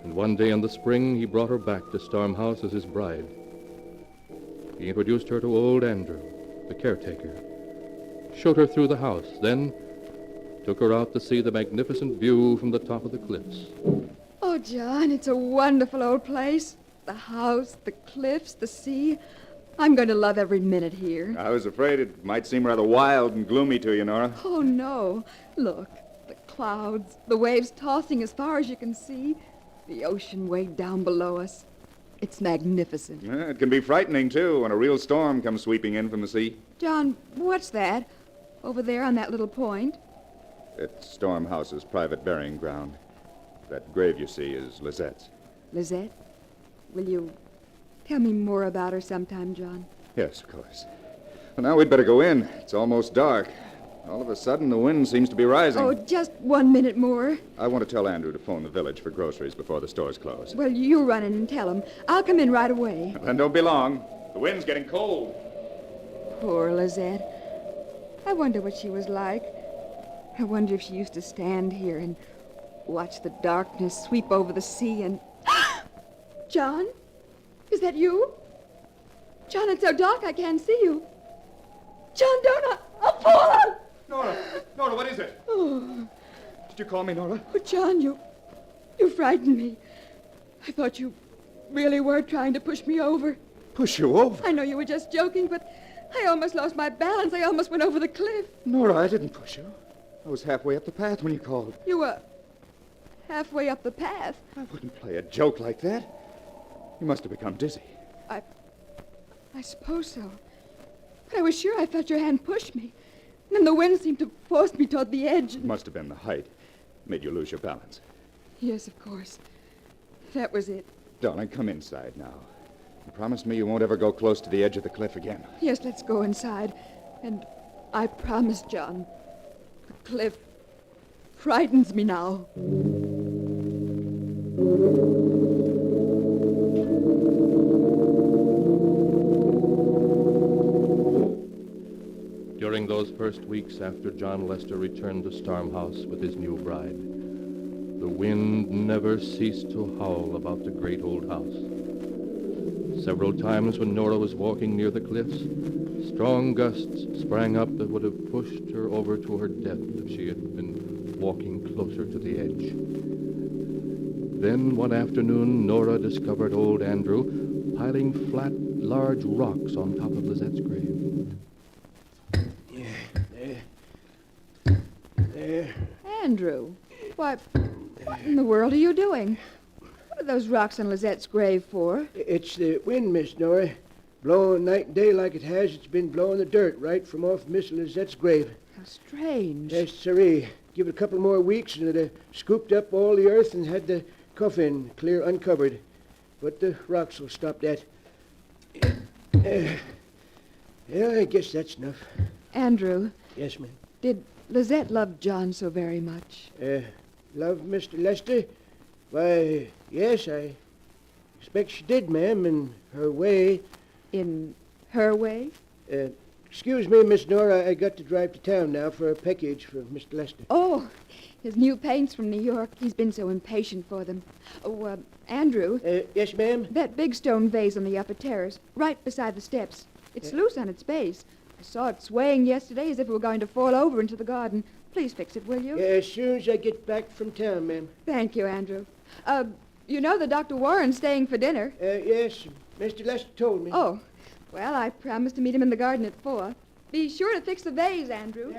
Speaker 1: And one day in the spring he brought her back to Storm House as his bride. He introduced her to old Andrew, the caretaker, showed her through the house, then took her out to see the magnificent view from the top of the cliffs.
Speaker 6: Oh, John, it's a wonderful old place. The house, the cliffs, the sea. I'm going to love every minute here.
Speaker 13: I was afraid it might seem rather wild and gloomy to you, Nora.
Speaker 6: Oh, no. Look, the clouds, the waves tossing as far as you can see, the ocean way down below us. It's magnificent.
Speaker 13: Yeah, it can be frightening, too, when a real storm comes sweeping in from the sea.
Speaker 6: John, what's that? Over there on that little point?
Speaker 13: It's Storm House's private burying ground. That grave you see is Lizette's.
Speaker 6: Lizette? Will you tell me more about her sometime, John?
Speaker 13: Yes, of course. Well, now we'd better go in. It's almost dark. All of a sudden, the wind seems to be rising.
Speaker 6: Oh, just 1 minute more.
Speaker 13: I want to tell Andrew to phone the village for groceries before the stores close.
Speaker 6: Well, you run in and tell him. I'll come in right away.
Speaker 13: Then don't be long. The wind's getting cold.
Speaker 6: Poor Lizette. I wonder what she was like. I wonder if she used to stand here and watch the darkness sweep over the sea and... John? Is that you? John, it's so dark I can't see you. John, don't I'll fall!
Speaker 13: Nora, what is it?
Speaker 6: Oh.
Speaker 13: Did you call me, Nora?
Speaker 6: Oh, John, you frightened me. I thought you really were trying to push me over.
Speaker 13: Push you over?
Speaker 6: I know you were just joking, but I almost lost my balance. I almost went over the cliff.
Speaker 13: Nora, I didn't push you. I was halfway up the path when you called.
Speaker 6: You were halfway up the path.
Speaker 13: I wouldn't play a joke like that. You must have become dizzy.
Speaker 6: I suppose so. But I was sure I felt your hand push me. And then the wind seemed to force me toward the edge.
Speaker 13: It must have been the height. Made you lose your balance.
Speaker 6: Yes, of course. That was it.
Speaker 13: Darling, come inside now. And promise me you won't ever go close to the edge of the cliff again.
Speaker 6: Yes, let's go inside.
Speaker 9: And I promise, John, the cliff frightens me now.
Speaker 1: During those first weeks after John Lester returned to Storm House with his new bride, the wind never ceased to howl about the great old house. Several times when Nora was walking near the cliffs, strong gusts sprang up that would have pushed her over to her death if she had been walking closer to the edge. Then one afternoon, Nora discovered old Andrew piling flat, large rocks on top of Lizette's grave.
Speaker 14: There.
Speaker 9: Andrew, what in the world are you doing? What are those rocks on Lizette's grave for?
Speaker 14: It's the wind, Miss Nora. Blowing night and day like it has, it's been blowing the dirt right from off Miss Lizette's grave.
Speaker 9: How strange.
Speaker 14: Yes, sirree. Give it a couple more weeks and it'd have scooped up all the earth and had the coffin clear uncovered. But the rocks will stop that. Yeah, I guess that's enough.
Speaker 9: Andrew.
Speaker 14: Yes, ma'am.
Speaker 9: Did Lizette love John so very much?
Speaker 14: Love Mr. Lester? Why, yes, I expect she did, ma'am, in her way.
Speaker 9: In her way?
Speaker 14: Excuse me, Miss Nora, I got to drive to town now for a package for Mr. Lester.
Speaker 9: Oh, his new paints from New York. He's been so impatient for them. Oh, Andrew.
Speaker 14: Yes, ma'am?
Speaker 9: That big stone vase on the upper terrace, right beside the steps. It's loose on its base. I saw it swaying yesterday as if it were going to fall over into the garden. Please fix it, will you?
Speaker 14: As soon as I get back from town, ma'am.
Speaker 9: Thank you, Andrew. You know that Dr. Warren's staying for dinner.
Speaker 14: Yes, Mr. Lester told me.
Speaker 9: Oh, well, I promised to meet him in the garden at 4. Be sure to fix the vase, Andrew.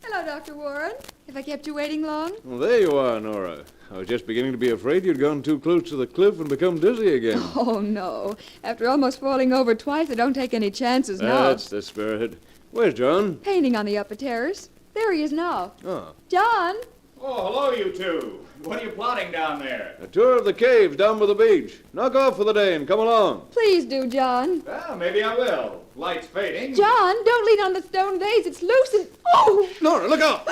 Speaker 9: Hello, Dr. Warren. Have I kept you waiting long?
Speaker 18: Well, there you are, Nora. I was just beginning to be afraid you'd gone too close to the cliff and become dizzy again.
Speaker 9: Oh, no. After almost falling over twice, I don't take any chances now.
Speaker 18: That's the spirit. Where's John?
Speaker 9: Painting on the upper terrace. There he is now.
Speaker 18: Oh.
Speaker 9: John!
Speaker 17: Oh, hello, you two. What are you plotting down there?
Speaker 18: A tour of the caves down by the beach. Knock off for the day and come along.
Speaker 9: Please do, John.
Speaker 17: Well, maybe I will. Light's fading.
Speaker 9: John, don't lean on the stone vase. It's loose and... Oh!
Speaker 18: Nora, look out!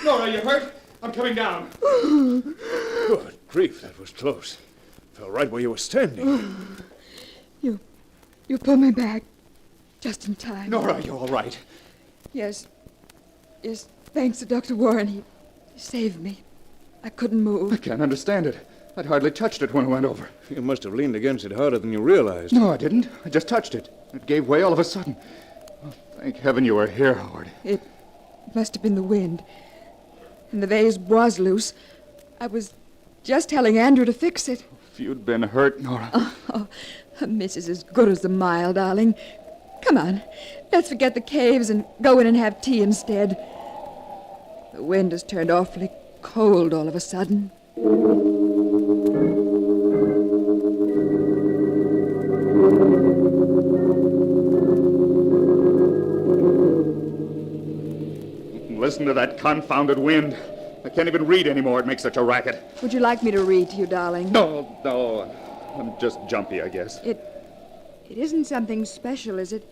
Speaker 17: Nora, you hurt? I'm coming down.
Speaker 18: Good grief, that was close. Fell right where you were standing.
Speaker 9: You pulled me back just in time.
Speaker 17: Nora, you're all right.
Speaker 9: Yes. Yes, thanks to Dr. Warren. He saved me. I couldn't move.
Speaker 13: I can't understand it. I'd hardly touched it when I went over.
Speaker 18: You must have leaned against it harder than you realized.
Speaker 13: No, I didn't. I just touched it. It gave way all of a sudden. Oh, thank heaven you were here, Howard.
Speaker 9: It must have been the wind. And the vase was loose. I was just telling Andrew to fix it.
Speaker 13: If you'd been hurt, Nora.
Speaker 9: A miss is as good as a mile, darling. Come on. Let's forget the caves and go in and have tea instead. The wind has turned awfully cold all of a sudden.
Speaker 13: Listen to that confounded wind. I can't even read anymore. It makes such a racket.
Speaker 9: Would you like me to read to you, darling?
Speaker 13: No. I'm just jumpy, I guess.
Speaker 9: It isn't something special, is it?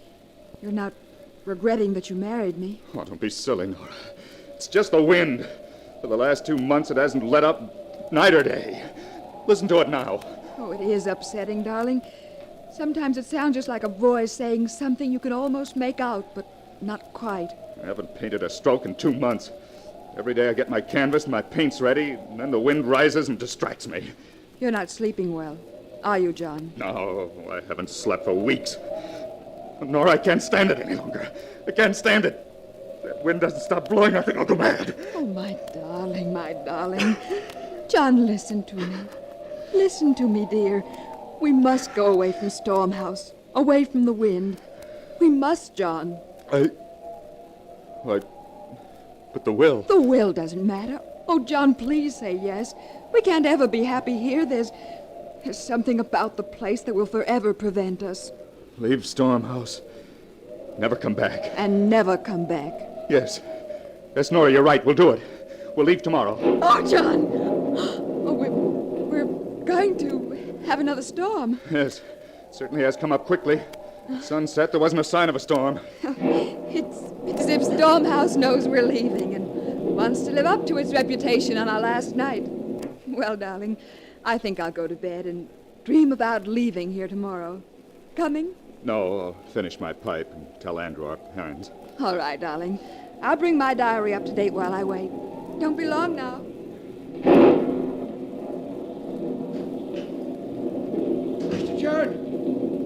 Speaker 9: You're not regretting that you married me?
Speaker 13: Oh, don't be silly, Nora. It's just the wind. For the last 2 months, it hasn't let up night or day. Listen to it now.
Speaker 9: Oh, it is upsetting, darling. Sometimes it sounds just like a voice saying something you can almost make out, but not quite.
Speaker 13: I haven't painted a stroke in 2 months. Every day I get my canvas and my paints ready, and then the wind rises and distracts me.
Speaker 9: You're not sleeping well, are you, John?
Speaker 13: No, I haven't slept for weeks. Nora, I can't stand it any longer. I can't stand it. If that wind doesn't stop blowing, I think I'll go mad.
Speaker 9: Oh, my darling, my darling. John, listen to me. Listen to me, dear. We must go away from Storm House, away from the wind. We must, John.
Speaker 13: But the will.
Speaker 9: The will doesn't matter. Oh, John, please say yes. We can't ever be happy here. There's something about the place that will forever prevent us.
Speaker 13: Leave Storm House. Never come back.
Speaker 9: And never come back.
Speaker 13: Yes. Yes, Nora, you're right. We'll do it. We'll leave tomorrow.
Speaker 9: Oh, John! Oh, we're going to have another storm.
Speaker 13: Yes, certainly has come up quickly. Sunset, there wasn't a sign of a storm.
Speaker 9: It's as if Stormhouse knows we're leaving and wants to live up to its reputation on our last night. Well, darling, I think I'll go to bed and dream about leaving here tomorrow. Coming?
Speaker 13: No, I'll finish my pipe and tell Andrew our plans.
Speaker 9: All right, darling. I'll bring my diary up to date while I wait. Don't be long now.
Speaker 14: Mr. John!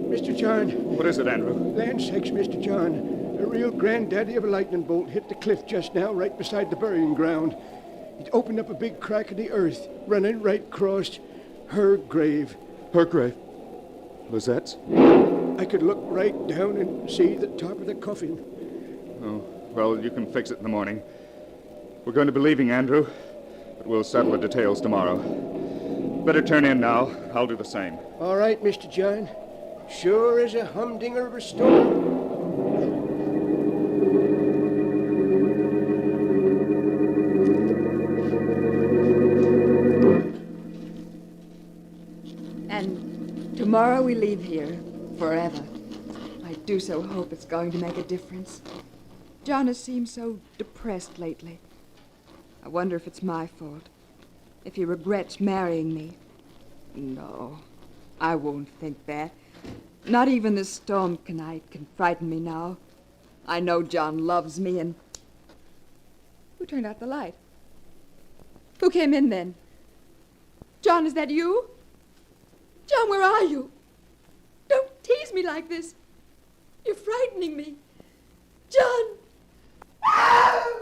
Speaker 14: Mr. John!
Speaker 13: What is it, Andrew?
Speaker 14: Land sakes, Mr. John. A real granddaddy of a lightning bolt hit the cliff just now, right beside the burying ground. It opened up a big crack in the earth, running right across her grave.
Speaker 13: Her grave? Lizette's?
Speaker 14: I could look right down and see the top of the coffin.
Speaker 13: Oh, well, you can fix it in the morning. We're going to be leaving, Andrew, but we'll settle the details tomorrow. Better turn in now. I'll do the same.
Speaker 14: All right, Mr. John. Sure as a humdinger of a storm.
Speaker 9: And tomorrow we leave here forever. I do so hope it's going to make a difference. John has seemed so depressed lately. I wonder if it's my fault. If he regrets marrying me. No, I won't think that. Not even this storm tonight can frighten me now. I know John loves me and... Who turned out the light? Who came in then? John, is that you? John, where are you? Don't tease me like this. You're frightening me. John! No!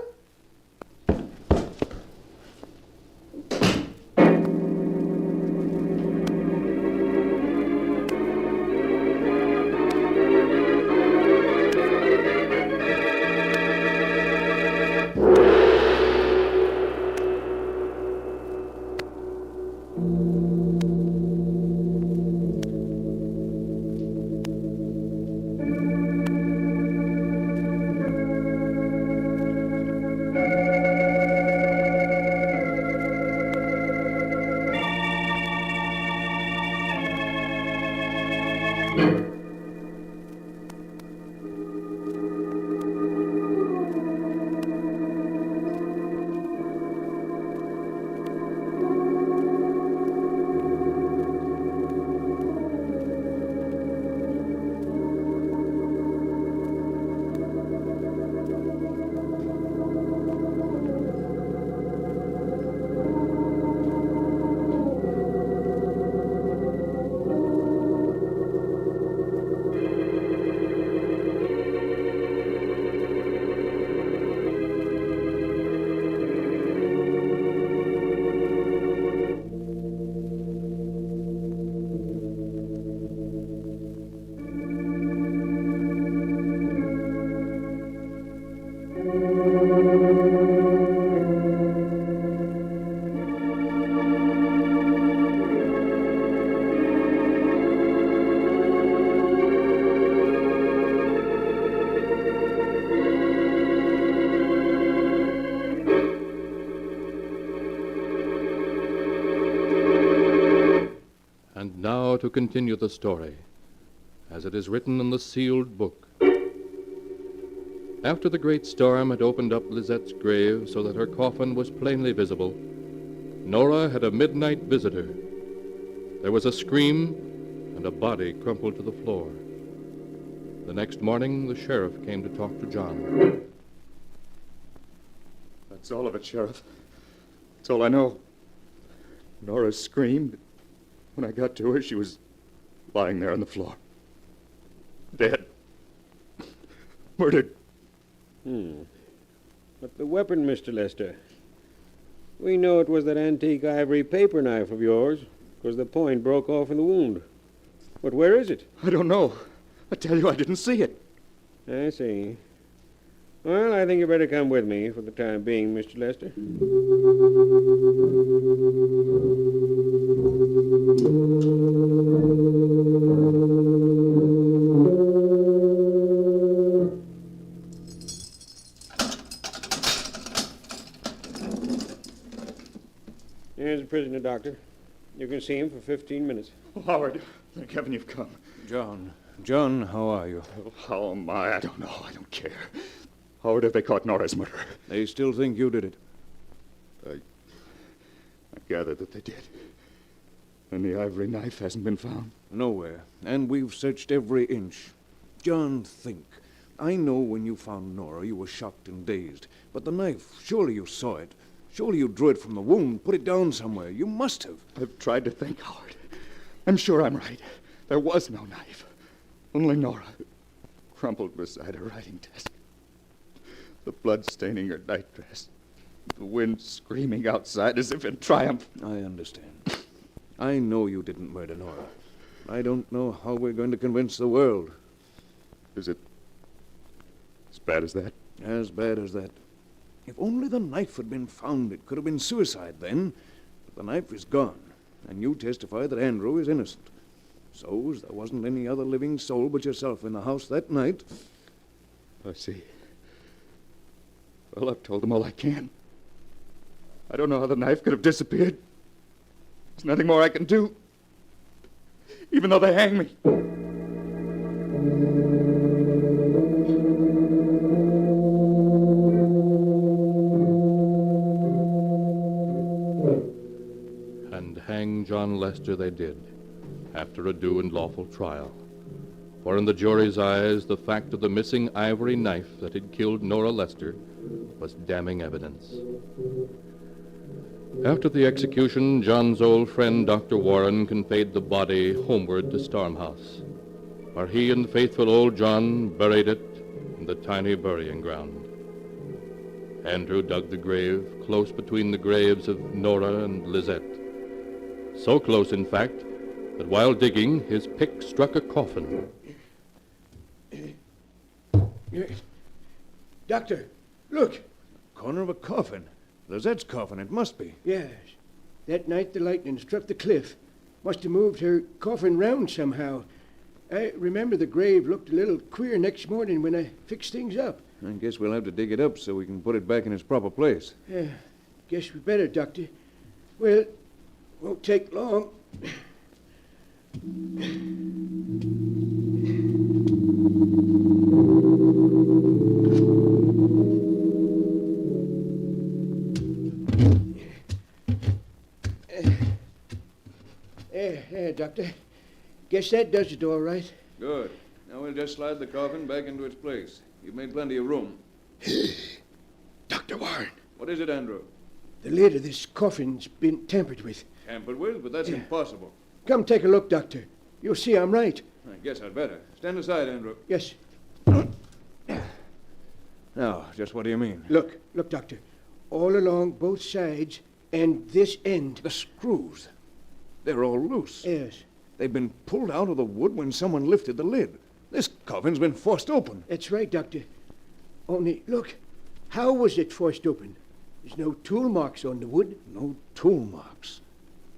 Speaker 1: And now to continue the story, as it is written in the sealed book. After the great storm had opened up Lizette's grave so that her coffin was plainly visible, Nora had a midnight visitor. There was a scream, and a body crumpled to the floor. The next morning, the sheriff came to talk to John.
Speaker 13: That's all of it, Sheriff. That's all I know. Nora screamed. When I got to her, she was lying there on the floor. Dead. Murdered.
Speaker 12: But the weapon, Mr. Lester. We know it was that antique ivory paper knife of yours, because the point broke off in the wound. But where is it?
Speaker 13: I don't know. I tell you, I didn't see it.
Speaker 12: I see. Well, I think you better come with me for the time being, Mr. Lester. prisoner, Doctor. You can see him for 15 minutes.
Speaker 13: Oh, Howard, thank heaven you've come.
Speaker 18: John, how are you?
Speaker 13: Oh, how am I? I don't know. I don't care. Howard, have they caught Nora's murderer?
Speaker 18: They still think you did it.
Speaker 13: I gather that they did. And the ivory knife hasn't been found?
Speaker 18: Nowhere. And we've searched every inch. John, think. I know when you found Nora, you were shocked and dazed. But the knife, surely you saw it. Surely you drew it from the wound, put it down somewhere. You must have.
Speaker 13: I've tried to think, Howard. I'm sure I'm right. There was no knife. Only Nora, crumpled beside her writing desk. The blood staining her nightdress. The wind screaming outside as if in triumph.
Speaker 18: I understand. I know you didn't murder Nora. I don't know how we're going to convince the world.
Speaker 13: Is it as bad as that?
Speaker 18: As bad as that. If only the knife had been found, it could have been suicide then. But the knife is gone, and you testify that Andrew is innocent. So, as there wasn't any other living soul but yourself in the house that night...
Speaker 13: I see. Well, I've told them all I can. I don't know how the knife could have disappeared. There's nothing more I can do. Even though they hang me.
Speaker 1: And hang John Lester they did, after a due and lawful trial. For in the jury's eyes, the fact of the missing ivory knife that had killed Nora Lester was damning evidence. After the execution, John's old friend Dr. Warren conveyed the body homeward to Stormhouse, where he and faithful old John buried it in the tiny burying ground. Andrew dug the grave close between the graves of Nora and Lizette. So close, in fact, that while digging, his pick struck a coffin.
Speaker 14: Doctor, look.
Speaker 18: Corner of a coffin. Lizette's coffin, it must be.
Speaker 14: Yes. That night the lightning struck the cliff. Must have moved her coffin round somehow. I remember the grave looked a little queer next morning when I fixed things up.
Speaker 18: I guess we'll have to dig it up so we can put it back in its proper place.
Speaker 14: Yeah, guess we better, Doctor. Well, won't take long. There, Doctor. Guess that does it all right.
Speaker 18: Good. Now we'll just slide the coffin back into its place. You've made plenty of room.
Speaker 14: Dr. Warren.
Speaker 18: What is it, Andrew?
Speaker 14: The lid of this coffin's been tampered with.
Speaker 18: Tampered with? But that's impossible.
Speaker 14: Come take a look, Doctor. You'll see I'm right.
Speaker 18: I guess I'd better. Stand aside, Andrew.
Speaker 14: Yes.
Speaker 18: Now, just what do you mean?
Speaker 14: Look, Doctor. All along both sides and this end.
Speaker 18: The screws. They're all loose.
Speaker 14: Yes.
Speaker 18: They've been pulled out of the wood when someone lifted the lid. This coffin's been forced open.
Speaker 14: That's right, Doctor. Only, look, how was it forced open? There's no tool marks on the wood.
Speaker 18: No tool marks.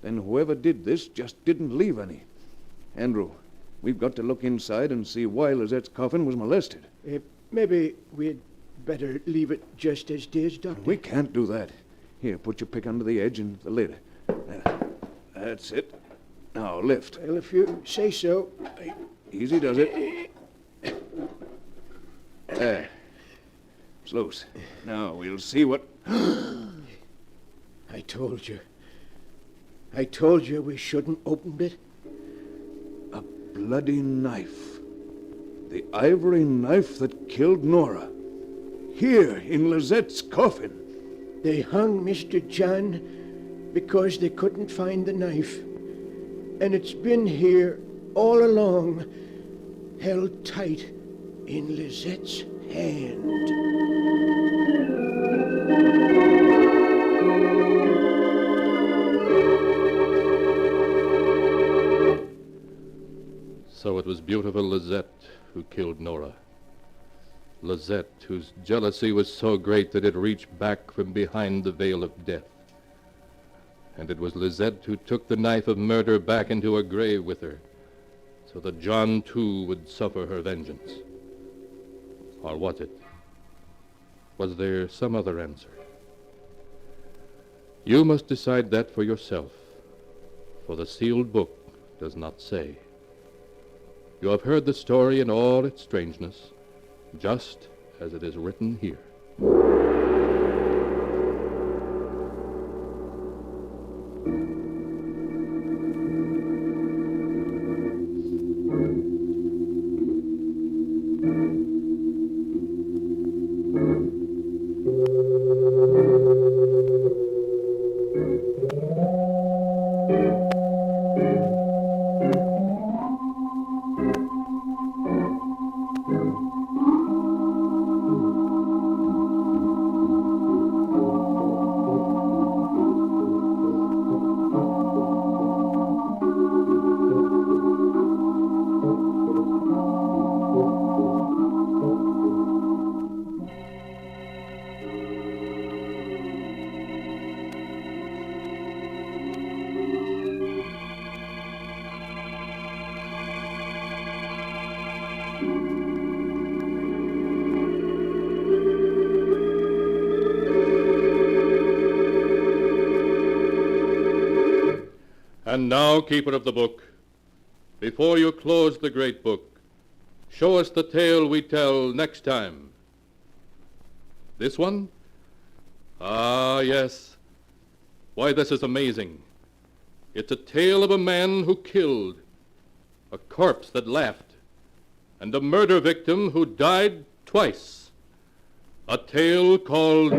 Speaker 18: Then whoever did this just didn't leave any. Andrew, we've got to look inside and see why Lizette's coffin was molested.
Speaker 14: Maybe we'd better leave it just as it is, Doctor.
Speaker 18: We can't do that. Here, put your pick under the edge and the lid. There. That's it. Now, lift.
Speaker 14: Well, if you say so.
Speaker 18: Easy does it. There. It's loose. Now, we'll see what...
Speaker 14: I told you. I told you we shouldn't open it.
Speaker 18: A bloody knife. The ivory knife that killed Nora. Here, in Lizette's coffin.
Speaker 14: They hung Mr. John because they couldn't find the knife. And it's been here all along, held tight in Lizette's hand.
Speaker 1: So it was beautiful Lizette who killed Nora. Lizette, whose jealousy was so great that it reached back from behind the veil of death. And it was Lizette who took the knife of murder back into her grave with her, so that John, too, would suffer her vengeance. Or was it? Was there some other answer? You must decide that for yourself, for the sealed book does not say. You have heard the story in all its strangeness, just as it is written here. And now, keeper of the book, before you close the great book, show us the tale we tell next time. This one? Ah, yes. Why, this is amazing. It's a tale of a man who killed, a corpse that laughed, and a murder victim who died twice. A tale called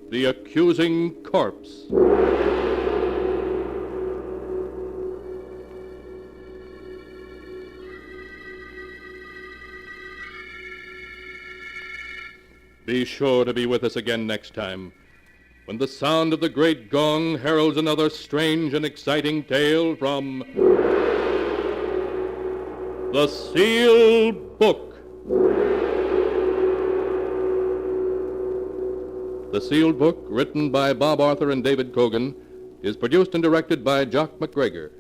Speaker 1: The Accusing Corpse. Be sure to be with us again next time, when the sound of the great gong heralds another strange and exciting tale from The Sealed Book. The Sealed Book, written by Bob Arthur and David Cogan, is produced and directed by Jock McGregor.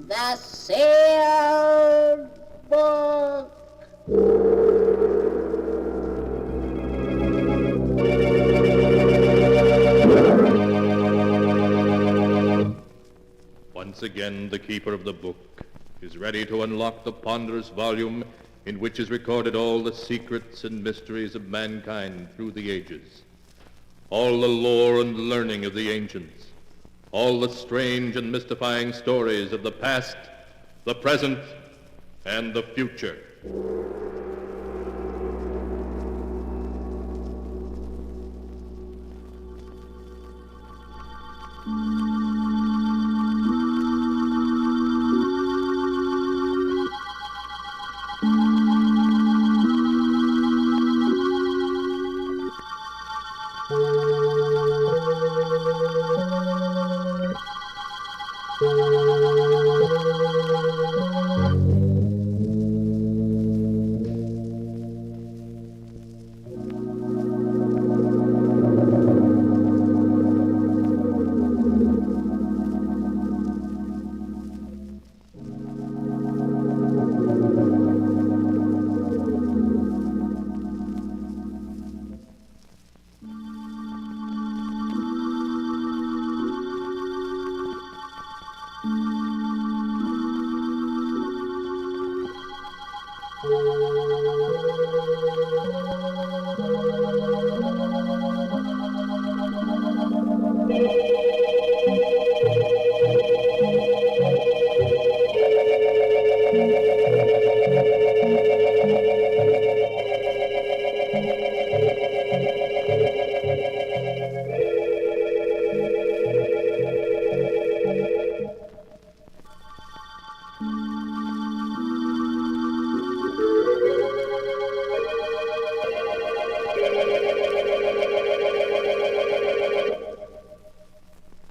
Speaker 10: The Sealed Book.
Speaker 1: Once again, the keeper of the book is ready to unlock the ponderous volume in which is recorded all the secrets and mysteries of mankind through the ages, all the lore and learning of the ancients, all the strange and mystifying stories of the past, the present, and the future.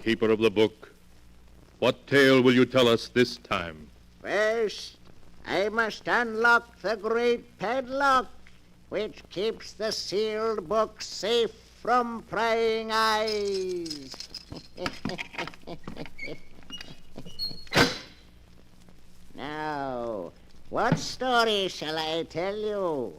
Speaker 1: Keeper of the book, what tale will you tell us this time?
Speaker 8: First, I must unlock the great padlock, which keeps the sealed book safe from prying eyes. Now, What story shall I tell you?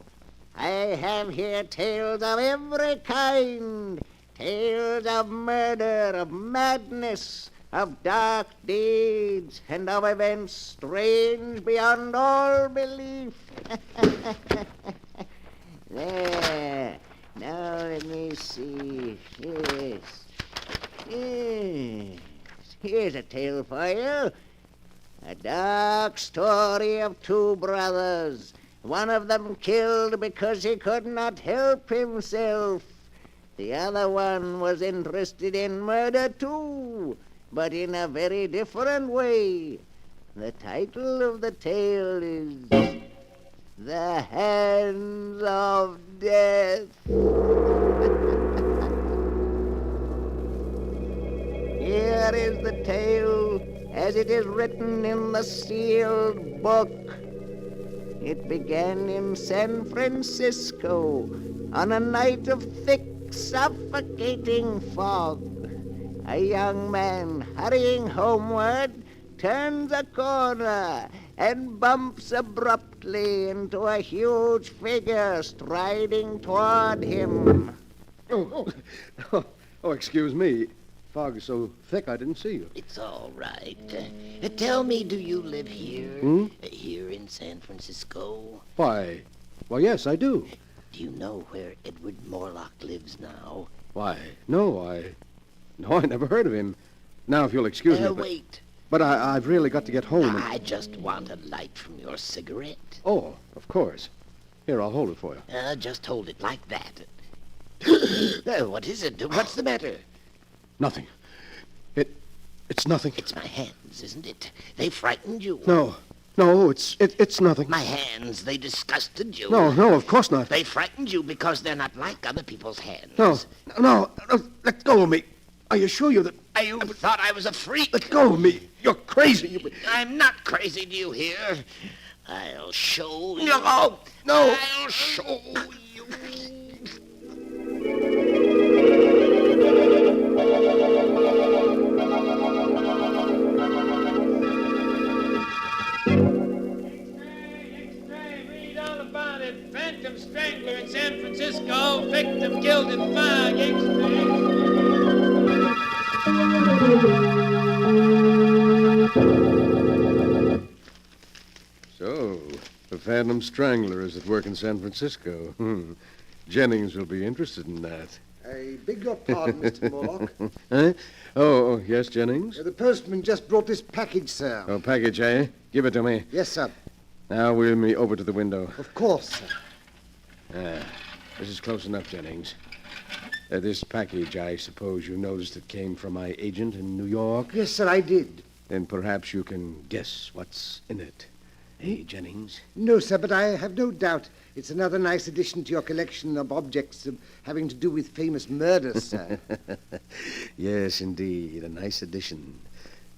Speaker 8: I have here tales of every kind. Tales of murder, of madness, of dark deeds, and of events strange beyond all belief. There. Now let me see. Yes. Here's a tale for you. A dark story of two brothers. One of them killed because he could not help himself. The other one was interested in murder too, but in a very different way. The title of the tale is The Hands of Death. Here is the tale as it is written in the sealed book. It began in San Francisco on a night of thick, suffocating fog. A young man hurrying homeward turns a corner and bumps abruptly into a huge figure striding toward him.
Speaker 14: Oh, excuse me. Fog's so thick I didn't see you.
Speaker 15: It's all right. Tell me, do you live here? Here in San Francisco?
Speaker 14: Why, yes, I do.
Speaker 15: Do you know where Edward Morlock lives now?
Speaker 14: Why, no, I never heard of him. Now, if you'll excuse me.
Speaker 15: Wait.
Speaker 14: But I've really got to get home.
Speaker 15: I just want a light from your cigarette.
Speaker 14: Oh, of course. Here, I'll hold it for you.
Speaker 15: Just hold it like that. What is it? What's the matter?
Speaker 14: Nothing. It's nothing.
Speaker 15: It's my hands, isn't it? They frightened you.
Speaker 14: No, it's nothing.
Speaker 15: My hands, they disgusted you.
Speaker 14: No, of course not.
Speaker 15: They frightened you because they're not like other people's hands.
Speaker 14: No, let go of me. I assure you that...
Speaker 15: You thought I was a freak.
Speaker 14: Let go of me. You're crazy.
Speaker 15: I'm not crazy, do you hear? I'll show you.
Speaker 14: No.
Speaker 15: I'll show you.
Speaker 22: Phantom strangler in San Francisco, victim killed in fire, X-ray.
Speaker 14: So, the Phantom Strangler is at work in San Francisco. Jennings will be interested in that.
Speaker 23: I beg your pardon, Mr. Morlock.
Speaker 14: Huh? Oh, yes, Jennings?
Speaker 23: The postman just brought this package, sir.
Speaker 14: Oh, package, eh? Give it to me.
Speaker 23: Yes, sir.
Speaker 14: Now wheel me over to the window.
Speaker 23: Of course, sir.
Speaker 14: This is close enough, Jennings. This package, I suppose you noticed it came from my agent in New York?
Speaker 23: Yes, sir, I did.
Speaker 14: Then perhaps you can guess what's in it. Hey, Jennings?
Speaker 23: No, sir, but I have no doubt it's another nice addition to your collection of objects having to do with famous murders, sir.
Speaker 14: Yes, indeed, a nice addition.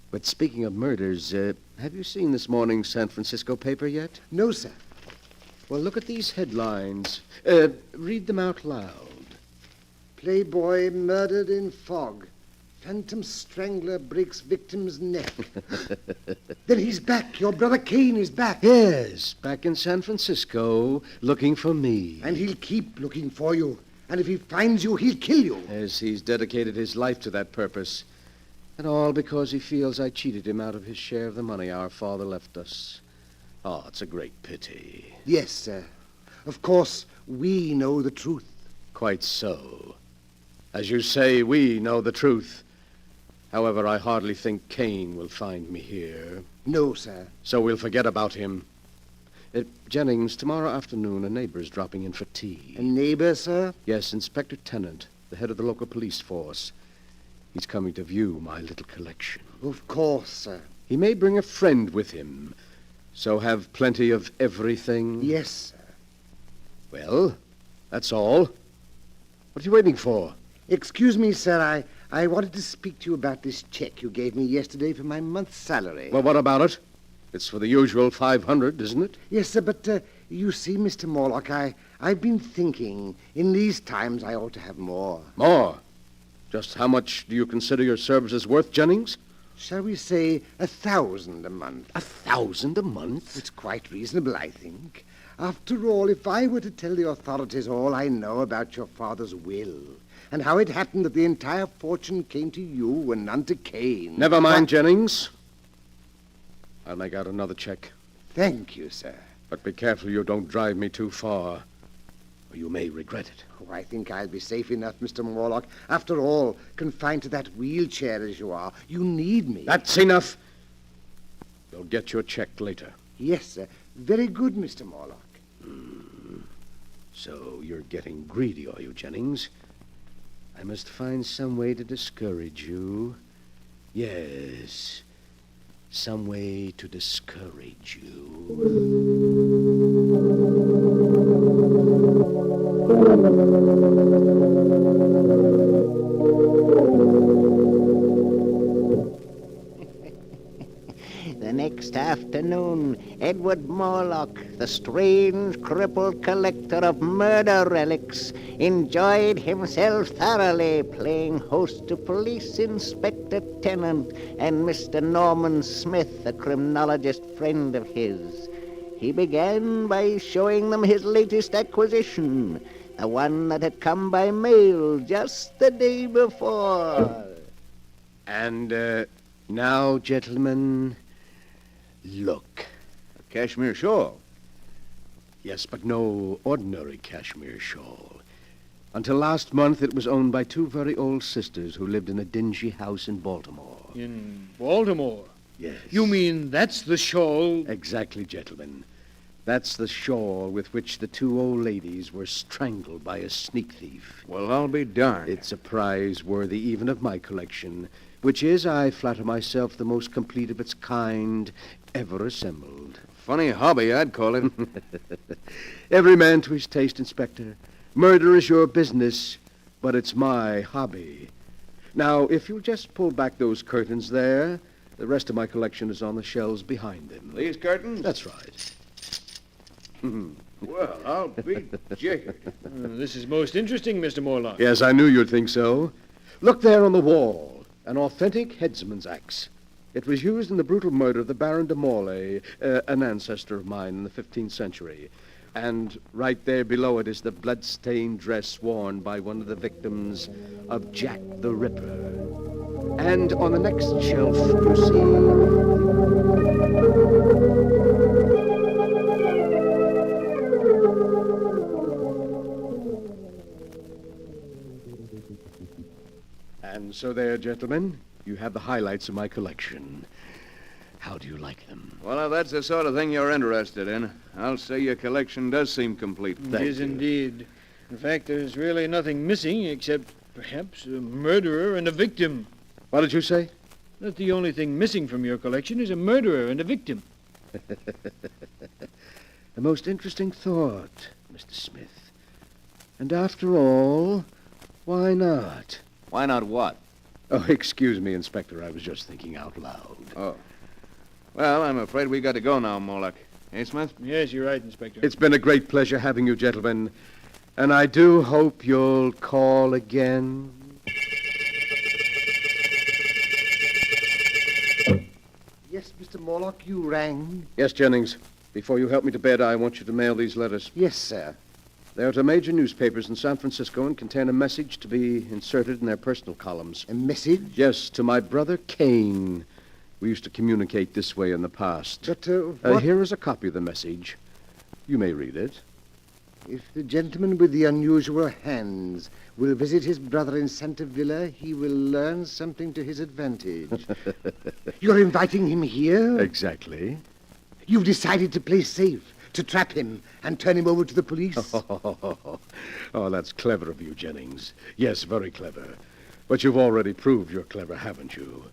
Speaker 14: But speaking of murders, have you seen this morning's San Francisco paper yet?
Speaker 23: No, sir.
Speaker 14: Well, look at these headlines. Read them out loud.
Speaker 23: Playboy murdered in fog. Phantom strangler breaks victim's neck. Then he's back. Your brother Kane is back.
Speaker 14: Yes, back in San Francisco, looking for me.
Speaker 23: And he'll keep looking for you. And if he finds you, he'll kill you.
Speaker 14: Yes, he's dedicated his life to that purpose. And all because he feels I cheated him out of his share of the money our father left us. Oh, it's a great pity.
Speaker 23: Yes, sir. Of course, we know the truth.
Speaker 14: Quite so. As you say, we know the truth. However, I hardly think Kane will find me here.
Speaker 23: No, sir.
Speaker 14: So we'll forget about him. Jennings, tomorrow afternoon, a neighbor's dropping in for tea.
Speaker 23: A neighbor, sir?
Speaker 14: Yes, Inspector Tennant, the head of the local police force. He's coming to view my little collection.
Speaker 23: Of course, sir.
Speaker 14: He may bring a friend with him, so have plenty of everything.
Speaker 23: Yes, sir.
Speaker 14: Well, that's all. What are you waiting for?
Speaker 23: Excuse me, sir. I wanted to speak to you about this check you gave me yesterday for my month's salary.
Speaker 14: Well, what about it? It's for the usual 500, isn't it?
Speaker 23: Yes, sir, but you see, Mr. Morlock, I've been thinking in these times I ought to have more.
Speaker 14: More? Just how much do you consider your services worth, Jennings?
Speaker 23: Shall we say 1,000 a month?
Speaker 3: 1,000 a month?
Speaker 23: It's quite reasonable, I think. After all, if I were to tell the authorities all I know about your father's will, and how it happened that the entire fortune came to you and none to Cain...
Speaker 3: Never mind, Jennings. I'll make out another check.
Speaker 23: Thank you, sir.
Speaker 3: But be careful you don't drive me too far, or you may regret it.
Speaker 23: Oh, I think I'll be safe enough, Mr. Morlock. After all, confined to that wheelchair as you are, you need me.
Speaker 3: That's enough. You'll get your check later.
Speaker 23: Yes, sir. Very good, Mr. Morlock.
Speaker 3: So you're getting greedy, are you, Jennings? I must find some way to discourage you. Yes, some way to discourage
Speaker 15: The next afternoon, Edward Morlock, the strange, crippled collector of murder relics, enjoyed himself thoroughly playing host to Police Inspector Tennant and Mr. Norman Smith, a criminologist friend of his. He began by showing them his latest acquisition, the one that had come by mail just the day before.
Speaker 3: And now, gentlemen, look.
Speaker 18: A cashmere shawl?
Speaker 3: Yes, but no ordinary cashmere shawl. Until last month, it was owned by two very old sisters who lived in a dingy house in Baltimore.
Speaker 14: In Baltimore?
Speaker 3: Yes.
Speaker 14: You mean that's the shawl?
Speaker 3: Exactly, gentlemen. That's the shawl with which the two old ladies were strangled by a sneak thief.
Speaker 18: Well, I'll be darned.
Speaker 3: It's a prize worthy even of my collection, which is, I flatter myself, the most complete of its kind ever assembled.
Speaker 18: Funny hobby, I'd call it.
Speaker 3: Every man to his taste, Inspector. Murder is your business, but it's my hobby. Now, if you'll just pull back those curtains there, the rest of my collection is on the shelves behind them.
Speaker 18: These curtains?
Speaker 3: That's right.
Speaker 18: Well, I'll be jiggered.
Speaker 14: This is most interesting, Mr. Morlock.
Speaker 3: Yes, I knew you'd think so. Look there on the wall. An authentic headsman's axe. It was used in the brutal murder of the Baron de Morlaix, an ancestor of mine in the 15th century. And right there below it is the blood-stained dress worn by one of the victims of Jack the Ripper. And on the next shelf, you see... And so there, gentlemen, you have the highlights of my collection. How do you like them?
Speaker 18: Well, if that's the sort of thing you're interested in, I'll say your collection does seem complete.
Speaker 14: It is indeed. In fact, there's really nothing missing except perhaps a murderer and a victim.
Speaker 3: What did you say?
Speaker 14: That the only thing missing from your collection is a murderer and a victim.
Speaker 3: The most interesting thought, Mr. Smith. And after all, why not?
Speaker 18: Why not what?
Speaker 3: Oh, excuse me, Inspector. I was just thinking out loud.
Speaker 18: Oh. Well, I'm afraid we got to go now, Morlock. Eh, Smith?
Speaker 14: Yes, you're right, Inspector.
Speaker 3: It's been a great pleasure having you, gentlemen. And I do hope you'll call again.
Speaker 23: Yes, Mr. Morlock, you rang?
Speaker 3: Yes, Jennings. Before you help me to bed, I want you to mail these letters.
Speaker 23: Yes, sir.
Speaker 3: They're to major newspapers in San Francisco and contain a message to be inserted in their personal columns.
Speaker 23: A message?
Speaker 3: Yes, to my brother Cain. We used to communicate this way in the past.
Speaker 23: But, what?
Speaker 3: Here is a copy of the message. You may read it.
Speaker 23: If the gentleman with the unusual hands will visit his brother in Santa Villa, he will learn something to his advantage. You're inviting him here?
Speaker 3: Exactly.
Speaker 23: You've decided to play safe, to trap him and turn him over to the police?
Speaker 3: Oh, that's clever of you, Jennings. Yes, very clever. But you've already proved you're clever, haven't you?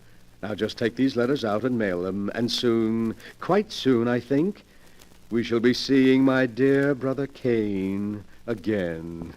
Speaker 3: Now just take these letters out and mail them, and soon, quite soon, I think, we shall be seeing my dear brother Cain again.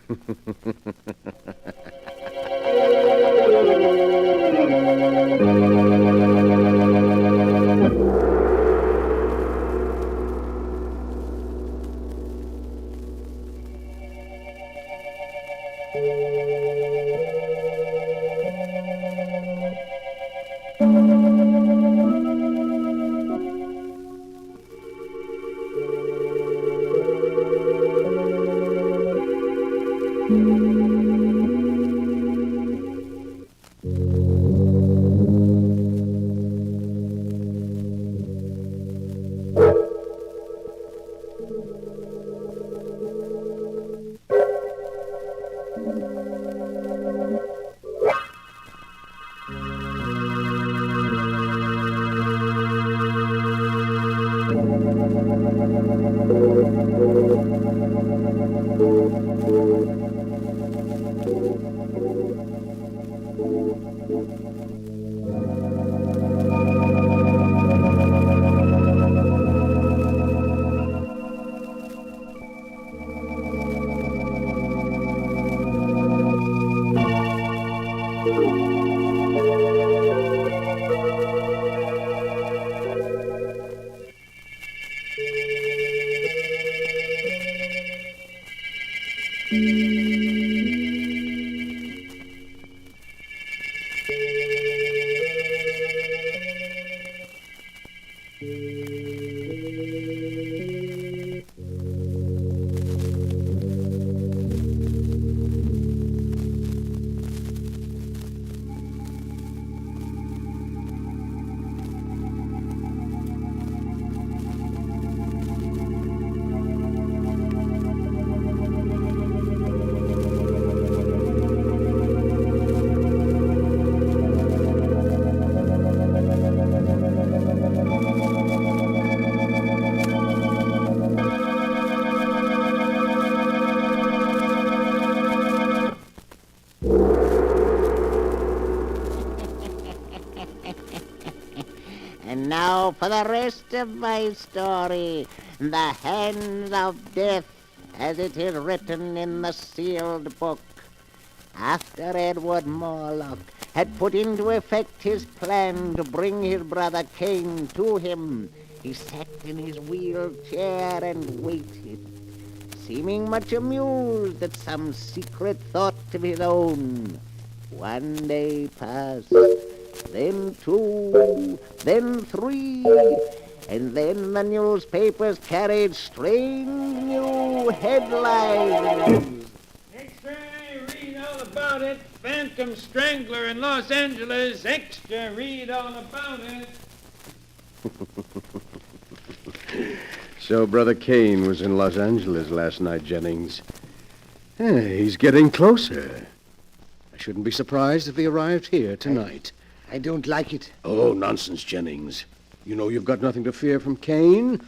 Speaker 15: And now for the rest of my story. The hands of death, as it is written in the sealed book. After Edward Morlock had put into effect his plan to bring his brother Cain to him, he sat in his wheelchair and waited, seeming much amused at some secret thought of his own. One day passed, then two, then three, and then the newspapers carried strange new headlines.
Speaker 22: Extra, read all about it. Phantom Strangler in Los Angeles. Extra, read all about it.
Speaker 3: So Brother Cain was in Los Angeles last night, Jennings. He's getting closer. I shouldn't be surprised if he arrived here tonight.
Speaker 23: I don't like it.
Speaker 3: Oh, nonsense, Jennings. You know you've got nothing to fear from Cain.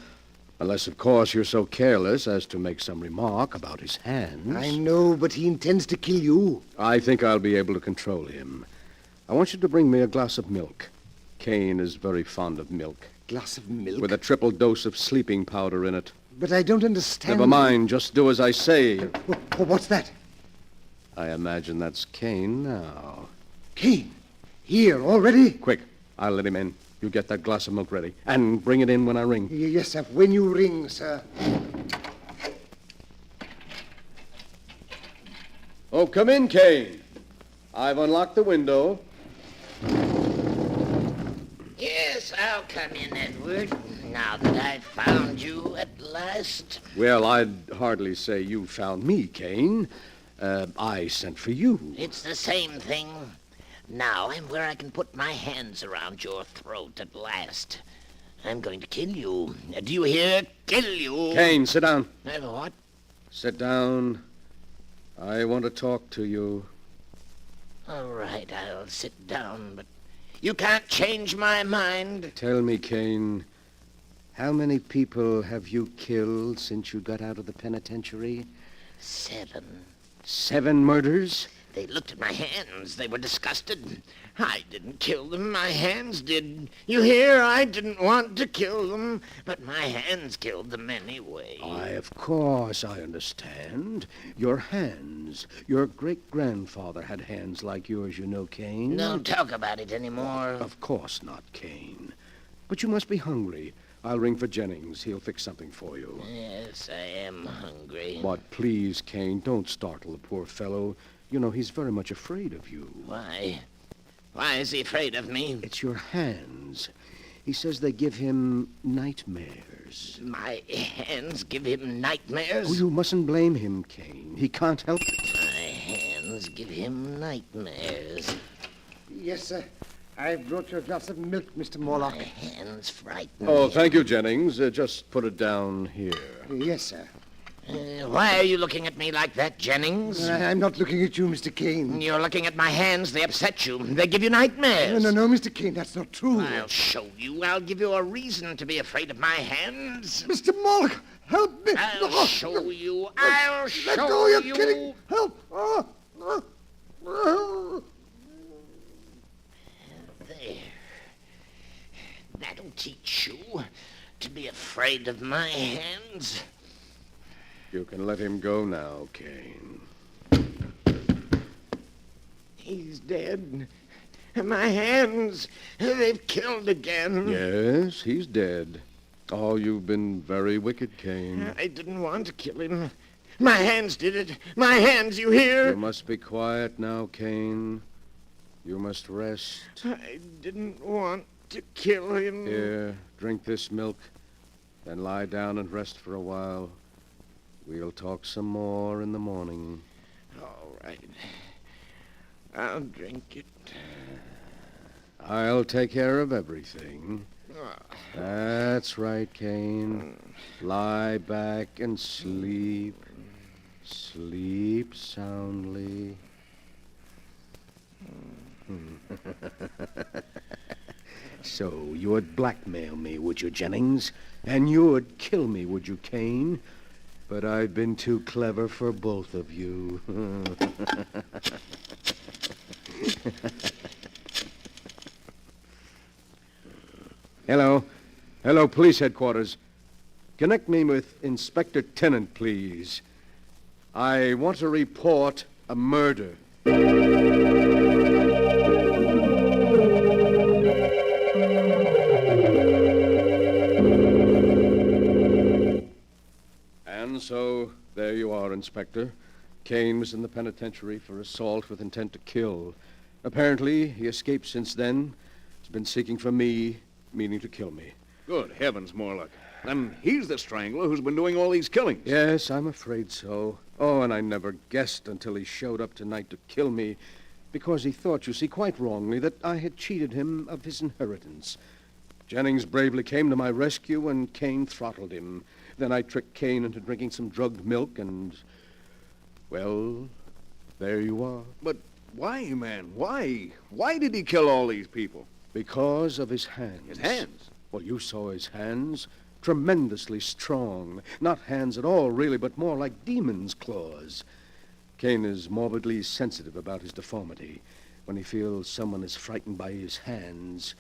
Speaker 3: Unless, of course, you're so careless as to make some remark about his hands.
Speaker 23: I know, but he intends to kill you.
Speaker 3: I think I'll be able to control him. I want you to bring me a glass of milk. Cain is very fond of milk.
Speaker 23: Glass of milk?
Speaker 3: With a triple dose of sleeping powder in it.
Speaker 23: But I don't understand.
Speaker 3: Never mind. Just do as I say.
Speaker 23: What's that?
Speaker 3: I imagine that's Cain now.
Speaker 23: Cain? Here, already?
Speaker 3: Quick. I'll let him in. You get that glass of milk ready. And bring it in when I ring.
Speaker 23: Yes, sir. When you ring, sir.
Speaker 3: Oh, come in, Cain. I've unlocked the window.
Speaker 15: Yes, I'll come in, Edward, now that I've found you at last.
Speaker 3: Well, I'd hardly say you found me, Cain. I sent for you.
Speaker 15: It's the same thing. Now I'm where I can put my hands around your throat at last. I'm going to kill you. Do you hear? Kill you.
Speaker 3: Cain, sit down.
Speaker 15: What?
Speaker 3: Sit down. I want to talk to you.
Speaker 15: All right, I'll sit down, but you can't change my mind.
Speaker 3: Tell me, Cain, how many people have you killed since you got out of the penitentiary?
Speaker 15: 7.
Speaker 3: 7 murders?
Speaker 15: They looked at my hands. They were disgusted. I didn't kill them. My hands did. You hear? I didn't want to kill them, but my hands killed them anyway.
Speaker 3: Why, of course, I understand. Your hands. Your great-grandfather had hands like yours, you know, Cain.
Speaker 15: Don't talk about it anymore.
Speaker 3: Of course not, Cain. But you must be hungry. I'll ring for Jennings. He'll fix something for you.
Speaker 15: Yes, I am hungry.
Speaker 3: But please, Cain, don't startle the poor fellow. You know, he's very much afraid of you.
Speaker 15: Why? Why is he afraid of me?
Speaker 3: It's your hands. He says they give him nightmares.
Speaker 15: My hands give him nightmares?
Speaker 3: Oh, you mustn't blame him, Cain. He can't help it.
Speaker 15: My hands give him nightmares.
Speaker 23: Yes, sir. I've brought you a glass of milk, Mr. Morlock.
Speaker 15: My hands frighten
Speaker 3: Oh,
Speaker 15: me.
Speaker 3: thank you, Jennings. Just put it down here.
Speaker 23: Yes, sir.
Speaker 15: Why are you looking at me like that, Jennings?
Speaker 23: I'm not looking at you, Mr. Cain.
Speaker 15: You're looking at my hands. They upset you. They give you nightmares.
Speaker 23: No, Mr. Cain, that's not true.
Speaker 15: I'll show you. I'll give you a reason to be afraid of my hands.
Speaker 23: Mr. Morlock, help me.
Speaker 15: I'll show you. I'll
Speaker 23: Let
Speaker 15: show
Speaker 23: go, you're
Speaker 15: you.
Speaker 23: kidding. Help.
Speaker 15: There. That'll teach you to be afraid of my hands.
Speaker 3: You can let him go now, Cain.
Speaker 23: He's dead. My hands, they've killed again.
Speaker 3: Yes, he's dead. Oh, you've been very wicked, Cain.
Speaker 23: I didn't want to kill him. My hands did it. My hands, you hear?
Speaker 3: You must be quiet now, Cain. You must rest.
Speaker 23: I didn't want to kill him.
Speaker 3: Here, drink this milk, then lie down and rest for a while. We'll talk some more in the morning.
Speaker 23: All right. I'll drink it.
Speaker 3: I'll take care of everything. That's right, Cain. Lie back and sleep. Sleep soundly. So you would blackmail me, would you, Jennings? And you would kill me, would you, Cain? But I've been too clever for both of you. Hello. Hello, police headquarters. Connect me with Inspector Tennant, please. I want to report a murder. And so, there you are, Inspector. Cain was in the penitentiary for assault with intent to kill. Apparently, he escaped since then. He's been seeking for me, meaning to kill me.
Speaker 18: Good heavens, Morlock. Then he's the strangler who's been doing all these killings.
Speaker 3: Yes, I'm afraid so. Oh, and I never guessed until he showed up tonight to kill me, because he thought, you see, quite wrongly, that I had cheated him of his inheritance. Jennings bravely came to my rescue, and Cain throttled him. Then I tricked Cain into drinking some drugged milk, and, well, there you are.
Speaker 18: But why, man? Why? Why did he kill all these people?
Speaker 3: Because of his hands.
Speaker 18: His hands?
Speaker 3: Well, you saw his hands. Tremendously strong. Not hands at all, really, but more like demon's claws. Cain is morbidly sensitive about his deformity. When he feels someone is frightened by his hands,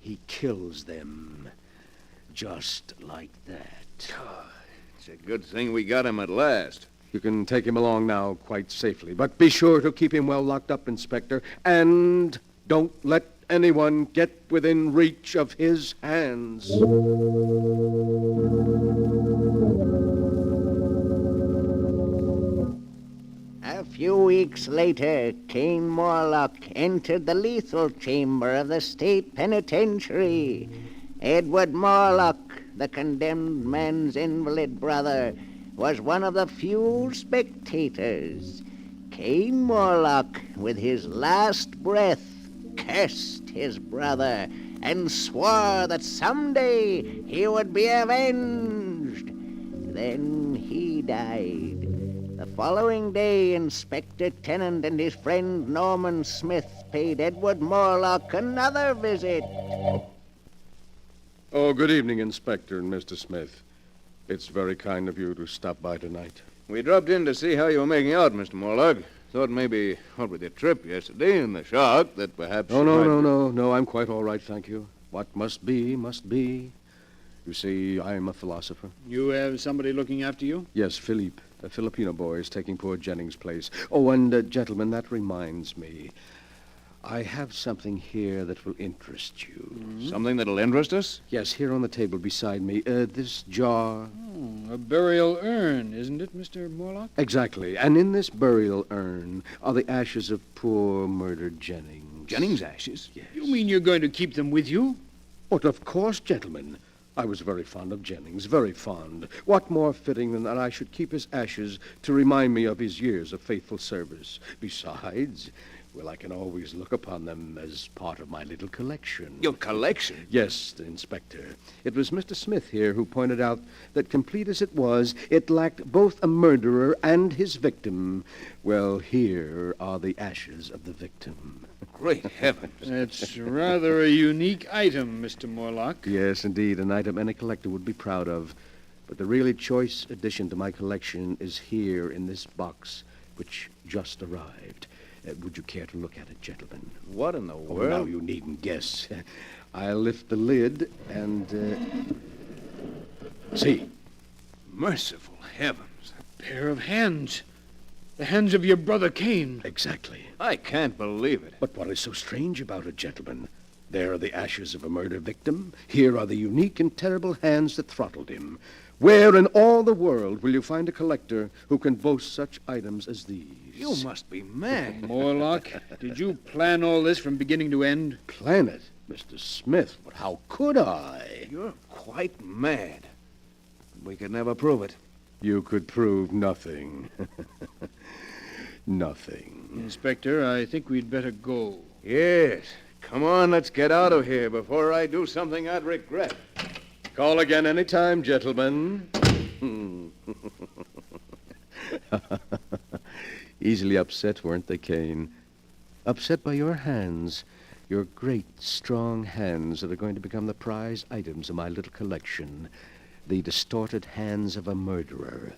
Speaker 3: he kills them. Just like that.
Speaker 18: It's a good thing we got him at last.
Speaker 3: You can take him along now quite safely, but be sure to keep him well locked up, Inspector, and don't let anyone get within reach of his hands.
Speaker 15: A few weeks later, Cain Morlock entered the lethal chamber of the state penitentiary. Edward Morlock, the condemned man's invalid brother, was one of the few spectators. Cain Morlock, with his last breath, cursed his brother and swore that someday he would be avenged. Then he died. The following day, Inspector Tennant and his friend Norman Smith paid Edward Morlock another visit.
Speaker 3: Oh, good evening, Inspector and Mr. Smith. It's very kind of you to stop by tonight.
Speaker 18: We dropped in to see how you were making out, Mr. Morlock. Thought maybe, what with your trip yesterday and the shock, that perhaps...
Speaker 3: Oh, no, I'm quite all right, thank you. What must be, must be. You see, I'm a philosopher.
Speaker 4: You have somebody looking after you?
Speaker 3: Yes, Philippe, a Filipino boy, is taking poor Jennings' place. Oh, and, gentlemen, that reminds me. I have something here that will interest you.
Speaker 18: Mm-hmm. Something that'll interest us?
Speaker 3: Yes, here on the table beside me. This jar.
Speaker 4: Oh, a burial urn, isn't it, Mr. Morlock?
Speaker 3: Exactly. And in this burial urn are the ashes of poor murdered Jennings.
Speaker 18: Jennings' ashes?
Speaker 3: Yes.
Speaker 4: You mean you're going to keep them with you?
Speaker 3: But of course, gentlemen. I was very fond of Jennings, very fond. What more fitting than that I should keep his ashes to remind me of his years of faithful service? Besides, well, I can always look upon them as part of my little collection.
Speaker 18: Your collection?
Speaker 3: Yes, Inspector. It was Mr. Smith here who pointed out that, complete as it was, it lacked both a murderer and his victim. Well, here are the ashes of the victim.
Speaker 18: Great heavens.
Speaker 4: It's rather a unique item, Mr. Morlock.
Speaker 3: Yes, indeed, an item any collector would be proud of. But the really choice addition to my collection is here in this box, which just arrived. Would you care to look at it, gentlemen?
Speaker 18: What in the world?
Speaker 3: Oh, now you needn't guess. I'll lift the lid and, see.
Speaker 18: Merciful heavens.
Speaker 4: A pair of hands. The hands of your brother Cain.
Speaker 3: Exactly.
Speaker 18: I can't believe it.
Speaker 3: But what is so strange about it, gentlemen? There are the ashes of a murder victim. Here are the unique and terrible hands that throttled him. Where in all the world will you find a collector who can boast such items as these?
Speaker 18: You must be mad.
Speaker 4: Morlock, did you plan all this from beginning to end?
Speaker 3: Plan it? Mr. Smith, but how could I?
Speaker 18: You're quite mad. We could never prove it.
Speaker 3: You could prove nothing. Nothing.
Speaker 4: Inspector, I think we'd better go.
Speaker 18: Yes. Come on, let's get out of here before I do something I'd regret.
Speaker 3: Call again any time, gentlemen. Easily upset, weren't they, Cain? Upset by your hands. Your great, strong hands that are going to become the prize items of my little collection. The distorted hands of a murderer.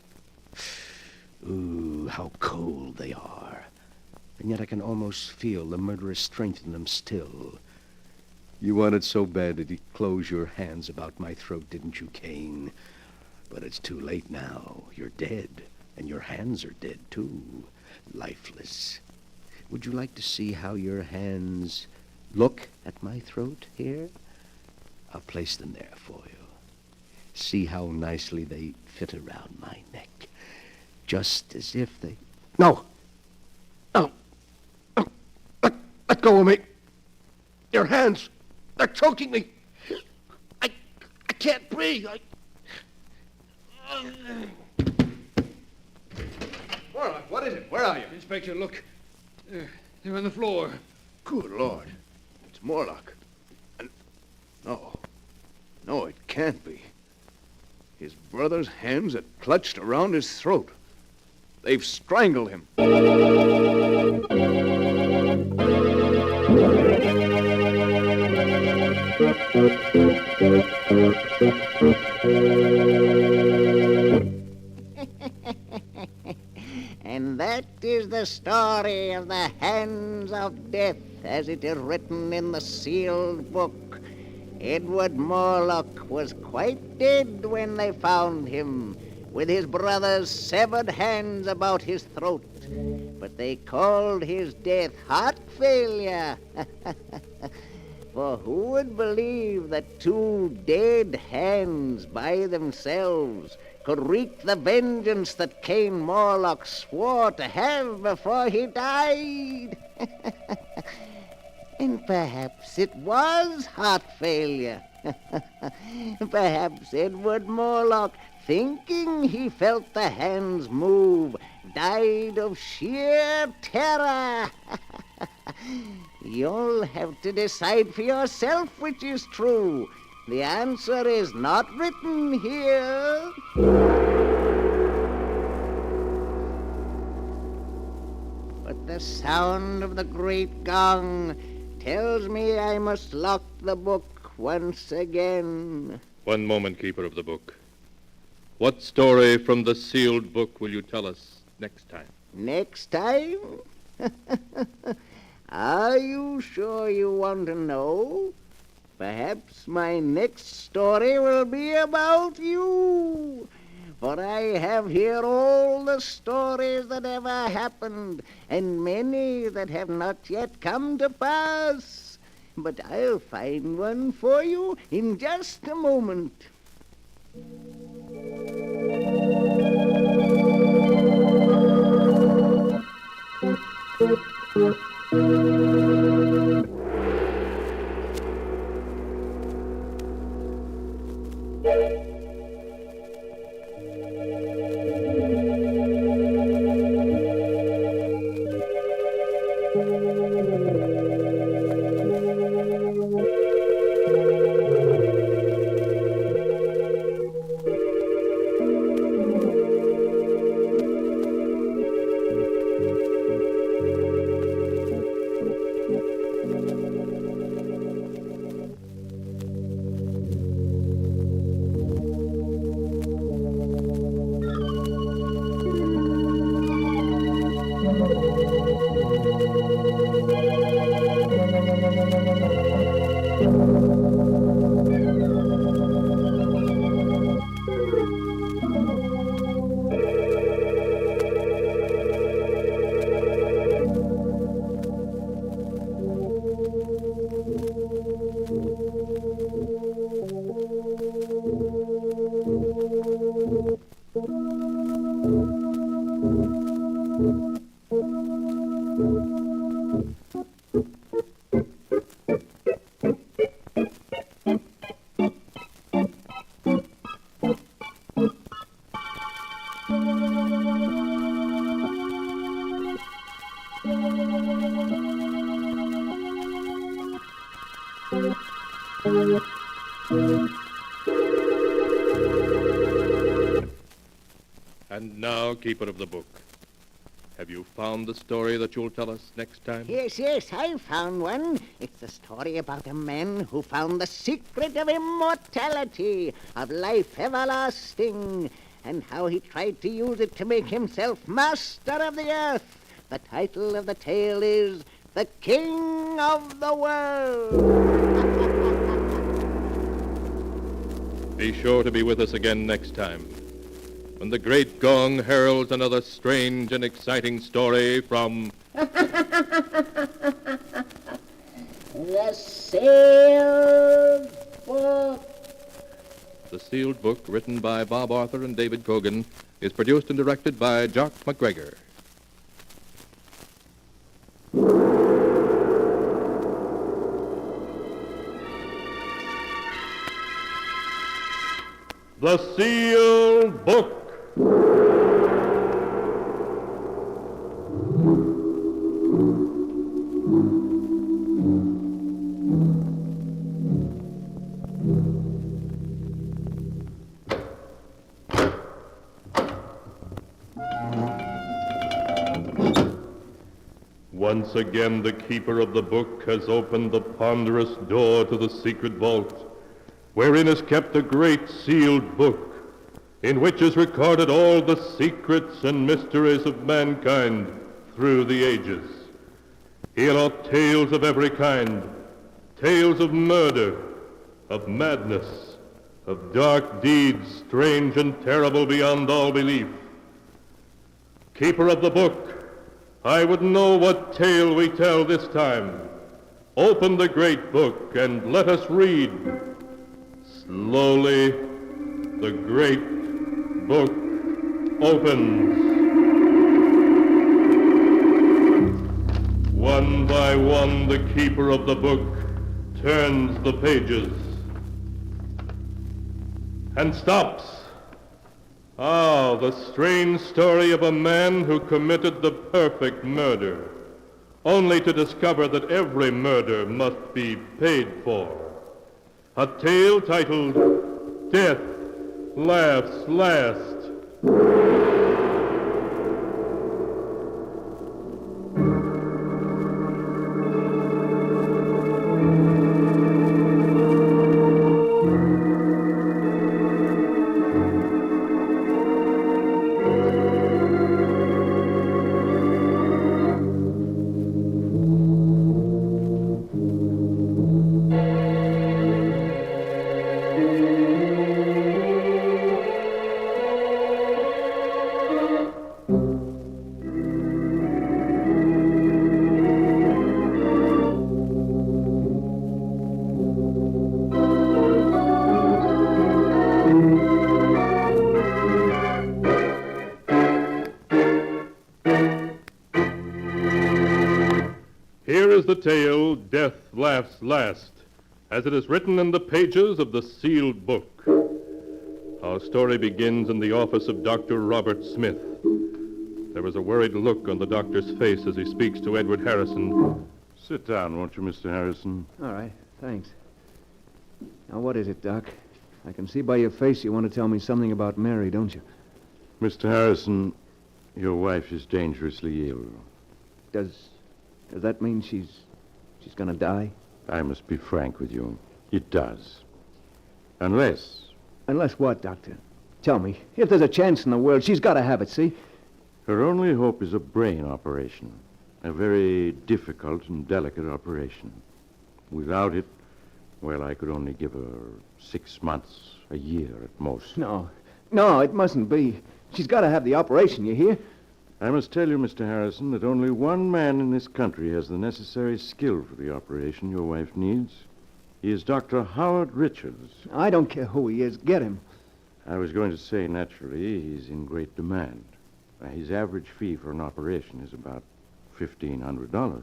Speaker 3: Ooh, how cold they are. And yet I can almost feel the murderous strength in them still. You wanted so bad that you'd close your hands about my throat, didn't you, Cain? But it's too late now. You're dead, and your hands are dead, too. Lifeless. Would you like to see how your hands look at my throat here? I'll place them there for you. See how nicely they fit around my neck. Just as if they... No! No! No! Let go of me! Your hands! They're choking me! I can't breathe!
Speaker 18: Warlock, what is it? Where are you?
Speaker 4: Inspector, look. They're on the floor.
Speaker 18: Good Lord. It's Morlock. No. No, it can't be. His brother's hands are clutched around his throat. They've strangled him.
Speaker 15: And that is the story of the Hands of Death, as it is written in the sealed book. Edward Morlock was quite dead when they found him, with his brother's severed hands about his throat. But they called his death heart failure. For who would believe that two dead hands by themselves could wreak the vengeance that Cain Morlock swore to have before he died? And perhaps it was heart failure. Perhaps Edward Morlock, thinking he felt the hands move, died of sheer terror. You'll have to decide for yourself which is true. The answer is not written here. But the sound of the great gong tells me I must lock the book once again.
Speaker 1: One moment, Keeper of the Book. What story from the sealed book will you tell us next time?
Speaker 15: Next time? Are you sure you want to know? Perhaps my next story will be about you. For I have here all the stories that ever happened, and many that have not yet come to pass. But I'll find one for you in just a moment.
Speaker 1: And now, keeper of the book, have you found the story that you'll tell us next time?
Speaker 15: Yes, I found one. It's the story about a man who found the secret of immortality, of life everlasting, and how he tried to use it to make himself master of the earth. The title of the tale is The King of the World.
Speaker 1: Be sure to be with us again next time, when the great gong heralds another strange and exciting story from
Speaker 15: The Sealed Book.
Speaker 1: The Sealed Book, written by Bob Arthur and David Cogan, is produced and directed by Jock McGregor. The Sealed Book. Once again, the keeper of the book has opened the ponderous door to the secret vault, wherein is kept a great sealed book, in which is recorded all the secrets and mysteries of mankind through the ages. Here are tales of every kind, tales of murder, of madness, of dark deeds strange and terrible beyond all belief. Keeper of the book, I would know what tale we tell this time. Open the great book and let us read. Slowly, the great book opens. One by one, the keeper of the book turns the pages and stops. Ah, the strange story of a man who committed the perfect murder, only to discover that every murder must be paid for. A tale titled Death Laughs Last. Here is the tale, Death Laughs Last, as it is written in the pages of the sealed book. Our story begins in the office of Dr. Robert Smith. There is a worried look on the doctor's face as he speaks to Edward Harrison.
Speaker 5: Sit down, won't you, Mr. Harrison?
Speaker 16: All right, thanks. Now, what is it, Doc? I can see by your face you want to tell me something about Mary, don't you?
Speaker 5: Mr. Harrison, your wife is dangerously ill.
Speaker 16: Does that mean she's going to die?
Speaker 5: I must be frank with you. It does. Unless...
Speaker 16: Unless what, Doctor? Tell me. If there's a chance in the world, she's got to have it, see?
Speaker 5: Her only hope is a brain operation. A very difficult and delicate operation. Without it, well, I could only give her 6 months, a year at most.
Speaker 16: No, it mustn't be. She's got to have the operation, you hear?
Speaker 5: I must tell you, Mr. Harrison, that only one man in this country has the necessary skill for the operation your wife needs. He is Dr. Howard Richards.
Speaker 16: I don't care who he is. Get him.
Speaker 5: I was going to say, naturally, he's in great demand. His average fee for an operation is about $1,500.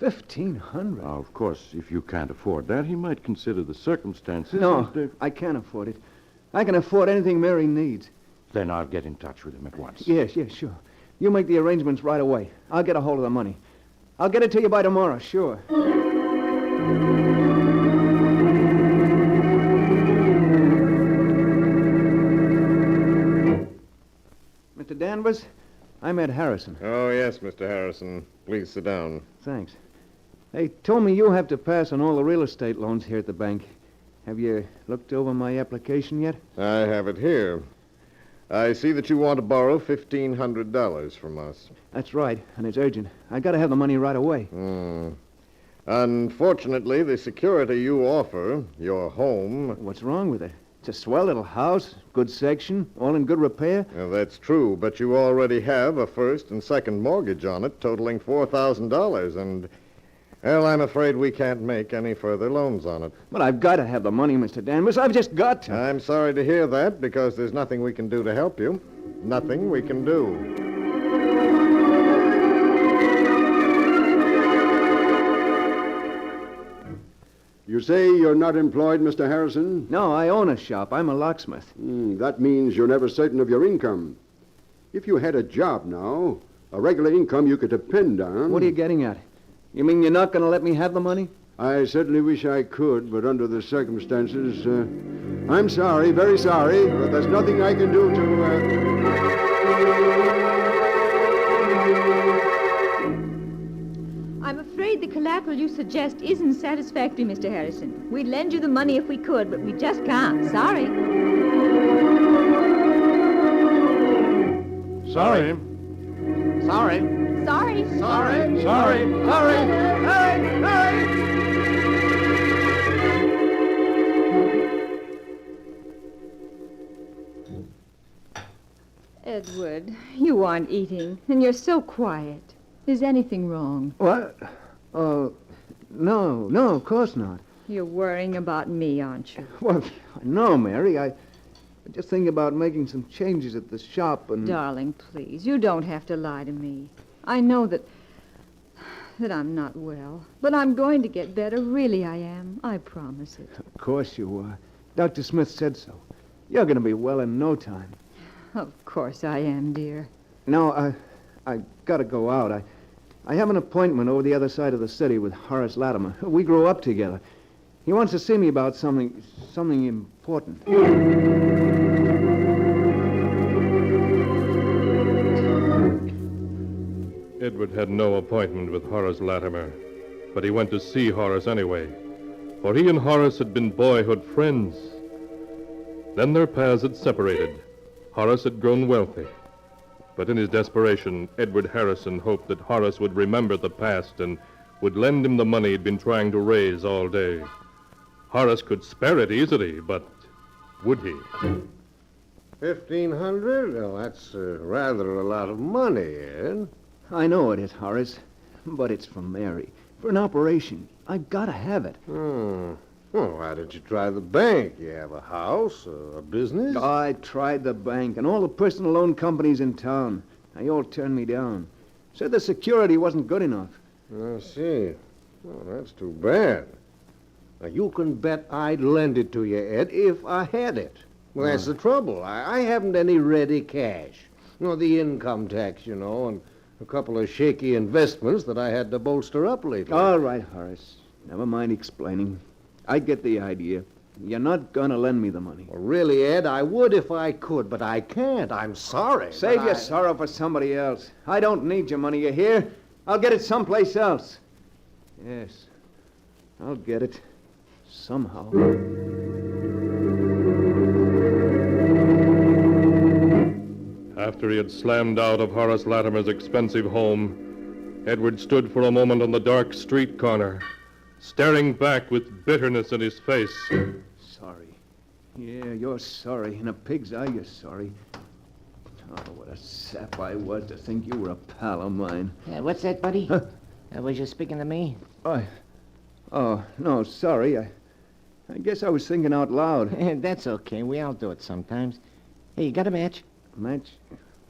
Speaker 16: $1,500?
Speaker 5: Now, of course, if you can't afford that, he might consider the circumstances.
Speaker 16: No, I can't afford it. I can afford anything Mary needs.
Speaker 5: Then I'll get in touch with him at once.
Speaker 16: Yes, sure. You make the arrangements right away. I'll get a hold of the money. I'll get it to you by tomorrow, sure. I'm Ed Harrison.
Speaker 18: Oh, yes, Mr. Harrison. Please sit down.
Speaker 16: Thanks. They told me you have to pass on all the real estate loans here at the bank. Have you looked over my application yet?
Speaker 18: I have it here. I see that you want to borrow $1,500 from us.
Speaker 16: That's right, and it's urgent. I gotta have the money right away.
Speaker 18: Unfortunately, the security you offer, your home...
Speaker 16: What's wrong with it? It's a swell little house, good section, all in good repair.
Speaker 18: Well, that's true, but you already have a first and second mortgage on it, totaling $4,000, and... Well, I'm afraid we can't make any further loans on it.
Speaker 16: But I've got to have the money, Mr. Danvers. I've just got to.
Speaker 18: I'm sorry to hear that, because there's nothing we can do to help you. Nothing we can do.
Speaker 2: You say you're not employed, Mr. Harrison?
Speaker 16: No, I own a shop. I'm a locksmith.
Speaker 2: That means you're never certain of your income. If you had a job now, a regular income you could depend on...
Speaker 16: What are you getting at? You mean you're not going to let me have the money?
Speaker 2: I certainly wish I could, but under the circumstances, I'm sorry, very sorry, but there's nothing I can do to...
Speaker 9: I'm afraid the collateral you suggest isn't satisfactory, Mr. Harrison. We'd lend you the money if we could, but we just can't. Sorry.
Speaker 5: Sorry.
Speaker 9: Sorry.
Speaker 5: Sorry.
Speaker 9: Sorry.
Speaker 5: Sorry.
Speaker 9: Edward, you aren't eating, and you're so quiet. Is anything wrong?
Speaker 16: What? No, of course not.
Speaker 9: You're worrying about me, aren't you?
Speaker 16: Well, no, Mary. I just think about making some changes at the shop and...
Speaker 9: Darling, please, you don't have to lie to me. I know that I'm not well, but I'm going to get better. Really, I am. I promise it.
Speaker 16: Of course you are. Dr. Smith said so. You're going to be well in no time.
Speaker 9: Of course I am, dear.
Speaker 16: No, I got to go out. I have an appointment over the other side of the city with Horace Latimer. We grew up together. He wants to see me about something important.
Speaker 1: Edward had no appointment with Horace Latimer, but he went to see Horace anyway, for he and Horace had been boyhood friends. Then their paths had separated. Horace had grown wealthy. But in his desperation, Edward Harrison hoped that Horace would remember the past and would lend him the money he'd been trying to raise all day. Horace could spare it easily, but would he?
Speaker 18: $1,500? Well, that's rather a lot of money, Ed.
Speaker 16: I know it is, Horace, but it's for Mary. For an operation. I've got to have it.
Speaker 18: Well, why didn't you try the bank? You have a house, a business?
Speaker 16: I tried the bank and all the personal loan companies in town. They all turned me down. Said the security wasn't good enough.
Speaker 18: I see. Well, that's too bad. Now, you can bet I'd lend it to you, Ed, if I had it. Well, that's the trouble. I haven't any ready cash. The income tax, and a couple of shaky investments that I had to bolster up lately.
Speaker 16: All right, Horace. Never mind explaining. I get the idea. You're not going to lend me the money.
Speaker 18: Well, really, Ed, I would if I could, but I can't. I'm sorry.
Speaker 16: Save your sorrow for somebody else. I don't need your money, you hear? I'll get it someplace else. Yes, I'll get it. Somehow.
Speaker 1: After he had slammed out of Horace Latimer's expensive home, Edward stood for a moment on the dark street corner, staring back with bitterness in his face.
Speaker 16: Sorry. Yeah, you're sorry. In a pig's eye, you're sorry. Oh, what a sap I was to think you were a pal of mine.
Speaker 15: What's that, buddy?
Speaker 16: Huh?
Speaker 15: Was you speaking to me?
Speaker 16: Oh, no, sorry. I guess I was thinking out loud.
Speaker 15: That's okay. We all do it sometimes. Hey, you got a match?
Speaker 16: Match?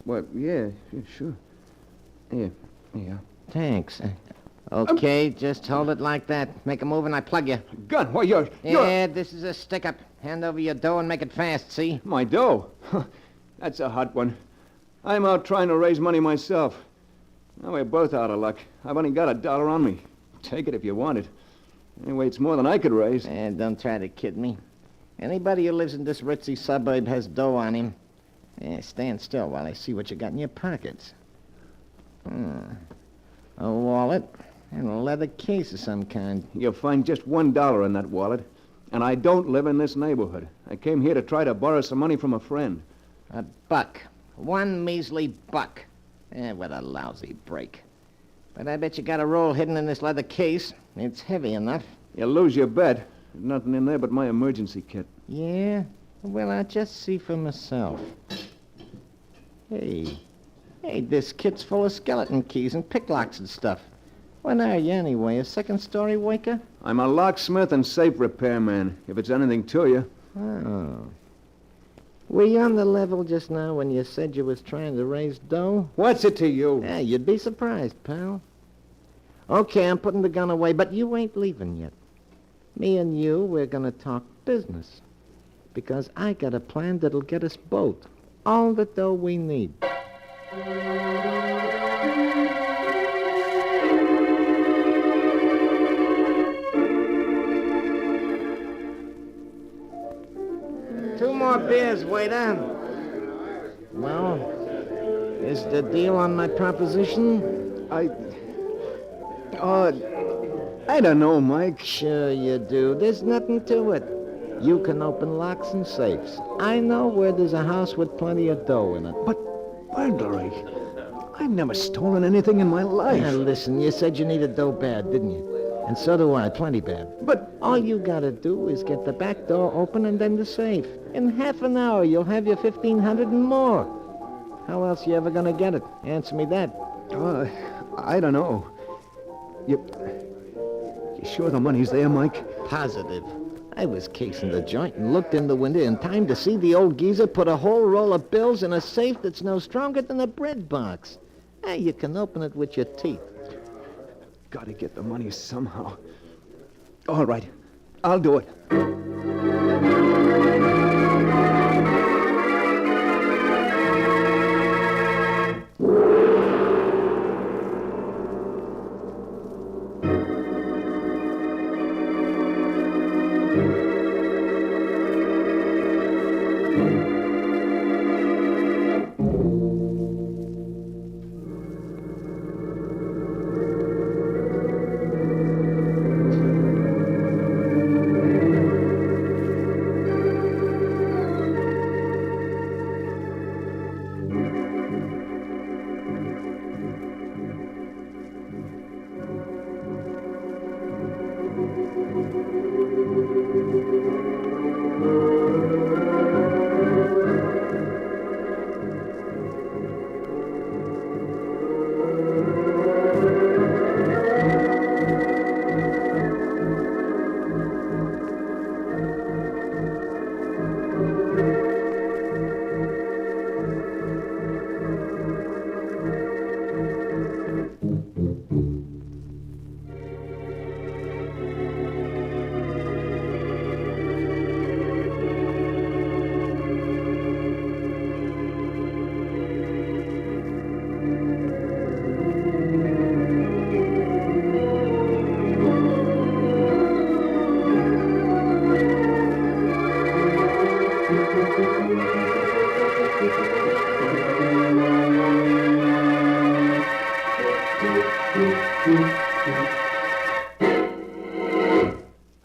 Speaker 16: What? Yeah, sure. Yeah.
Speaker 15: Thanks. Okay, just hold it like that. Make a move and I plug you.
Speaker 16: Gun? Why, you're...
Speaker 15: Yeah, this is a stick-up. Hand over your dough and make it fast, see?
Speaker 16: My dough? That's a hot one. I'm out trying to raise money myself. Now we're both out of luck. I've only got $1 on me. Take it if you want it. Anyway, it's more than I could raise.
Speaker 15: Don't try to kid me. Anybody who lives in this ritzy suburb has dough on him. Stand still while I see what you got in your pockets. A wallet and a leather case of some kind.
Speaker 16: You'll find just $1 in that wallet. And I don't live in this neighborhood. I came here to try to borrow some money from a friend.
Speaker 15: A buck. One measly buck. What a lousy break. But I bet you got a roll hidden in this leather case. It's heavy enough.
Speaker 16: You lose your bet. There's nothing in there but my emergency kit.
Speaker 15: Yeah? Well, I'll just see for myself. Hey, this kit's full of skeleton keys and picklocks and stuff. What are you, anyway, a second-story waker?
Speaker 16: I'm a locksmith and safe repairman, if it's anything to you.
Speaker 15: Oh. Were you on the level just now when you said you was trying to raise dough?
Speaker 16: What's it to you?
Speaker 15: Yeah, you'd be surprised, pal. Okay, I'm putting the gun away, but you ain't leaving yet. Me and you, we're gonna talk business. Because I got a plan that'll get us both all the dough we need. Two more beers, waiter. Well, is the deal on my proposition?
Speaker 16: I don't know, Mike.
Speaker 15: Sure you do. There's nothing to it. You can open locks and safes. I know where there's a house with plenty of dough in it.
Speaker 16: But burglary? I've never stolen anything in my life.
Speaker 15: Now, listen, you said you needed dough bad, didn't you? And so do I, plenty bad.
Speaker 16: But
Speaker 15: all you gotta do is get the back door open and then the safe. In half an hour, you'll have your 1,500 and more. How else you ever gonna get it? Answer me that.
Speaker 16: I don't know. You sure the money's there, Mike?
Speaker 15: Positive. I was casing the joint and looked in the window in time to see the old geezer put a whole roll of bills in a safe that's no stronger than a bread box. Hey, you can open it with your teeth.
Speaker 16: Gotta get the money somehow. All right, I'll do it.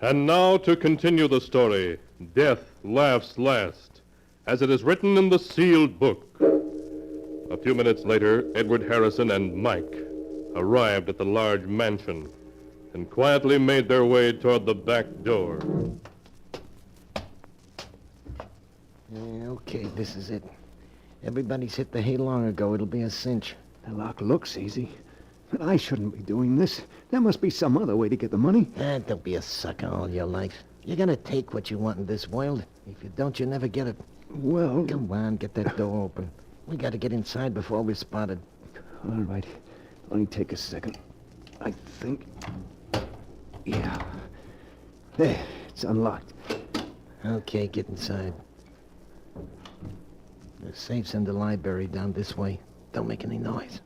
Speaker 1: And now to continue the story, Death Laughs Last, as it is written in the sealed book. A few minutes later, Edward Harrison and Mike arrived at the large mansion and quietly made their way toward the back door.
Speaker 15: Okay, this is it. Everybody's hit the hay long ago. It'll be a cinch.
Speaker 16: The lock looks easy. But I shouldn't be doing this. There must be some other way to get the money.
Speaker 15: Don't be a sucker all your life. You're gonna take what you want in this world. If you don't, you never get it.
Speaker 16: Well...
Speaker 15: Come on, get that door open. We gotta get inside before we're spotted.
Speaker 16: All right. Only take a second. I think... Yeah. There, it's unlocked.
Speaker 15: Okay, get inside. The safe's in the library down this way. Don't make any noise.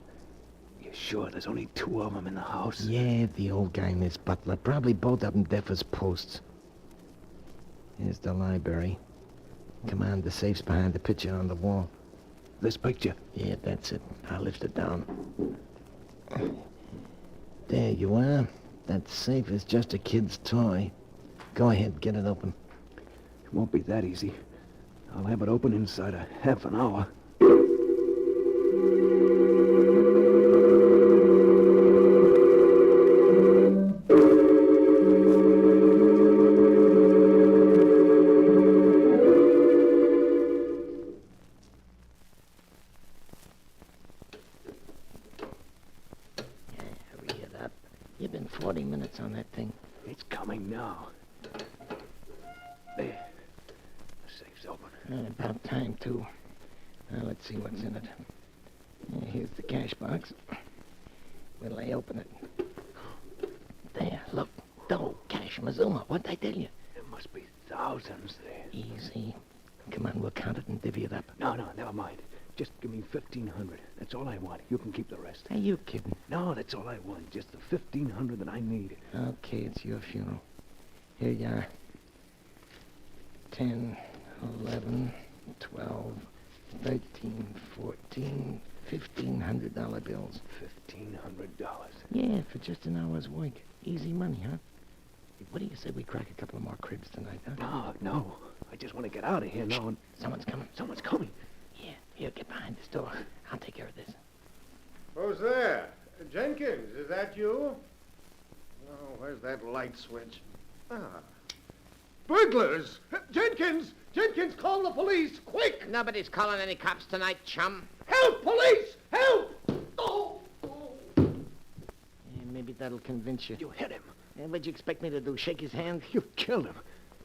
Speaker 16: Sure, there's only two of them in the house.
Speaker 15: Yeah, the old guy and his butler. Probably both of them deaf as posts. Here's the library. Come on, the safe's behind the picture on the wall.
Speaker 16: This picture?
Speaker 15: Yeah, that's it. I'll lift it down.
Speaker 19: There you are. That safe is just a kid's toy. Go ahead, get it open.
Speaker 16: It won't be that easy. I'll have it open inside a half an hour.
Speaker 19: Hurry it up. You've been 40 minutes on that thing.
Speaker 16: It's coming now. There. The safe's open.
Speaker 19: About time, too. Now, let's see what's in it. Here's the cash box. When'll I open it? There, look. Dough, cash, Mazuma. What'd I tell you?
Speaker 16: There must be thousands there.
Speaker 19: Easy. Come on, we'll count it and divvy it up.
Speaker 16: No, never mind. Just give me 1,500. That's all I want. You can keep the rest.
Speaker 19: Are you kidding?
Speaker 16: No, that's all I want. Just the 1,500 that I need.
Speaker 19: Okay, it's your funeral. Here you are. 10, 11, 12, 13, 14, $1,500 bills.
Speaker 16: $1,500.
Speaker 19: Yeah, for just an hour's work. Easy money, huh? What do you say we crack a couple of more cribs tonight, huh?
Speaker 16: No. I just want to get out of here now.
Speaker 19: Someone's coming.
Speaker 16: Someone's coming.
Speaker 19: Here, get behind this door. I'll take care of this.
Speaker 2: Who's there? Jenkins, is that you? Oh, where's that light switch? Ah. Burglars! Jenkins! Jenkins, call the police, quick!
Speaker 15: Nobody's calling any cops tonight, chum.
Speaker 2: Help, police! Help! Oh!
Speaker 19: Yeah, maybe that'll convince you.
Speaker 16: You hit him.
Speaker 19: What'd you expect me to do, shake his hand?
Speaker 16: You killed him.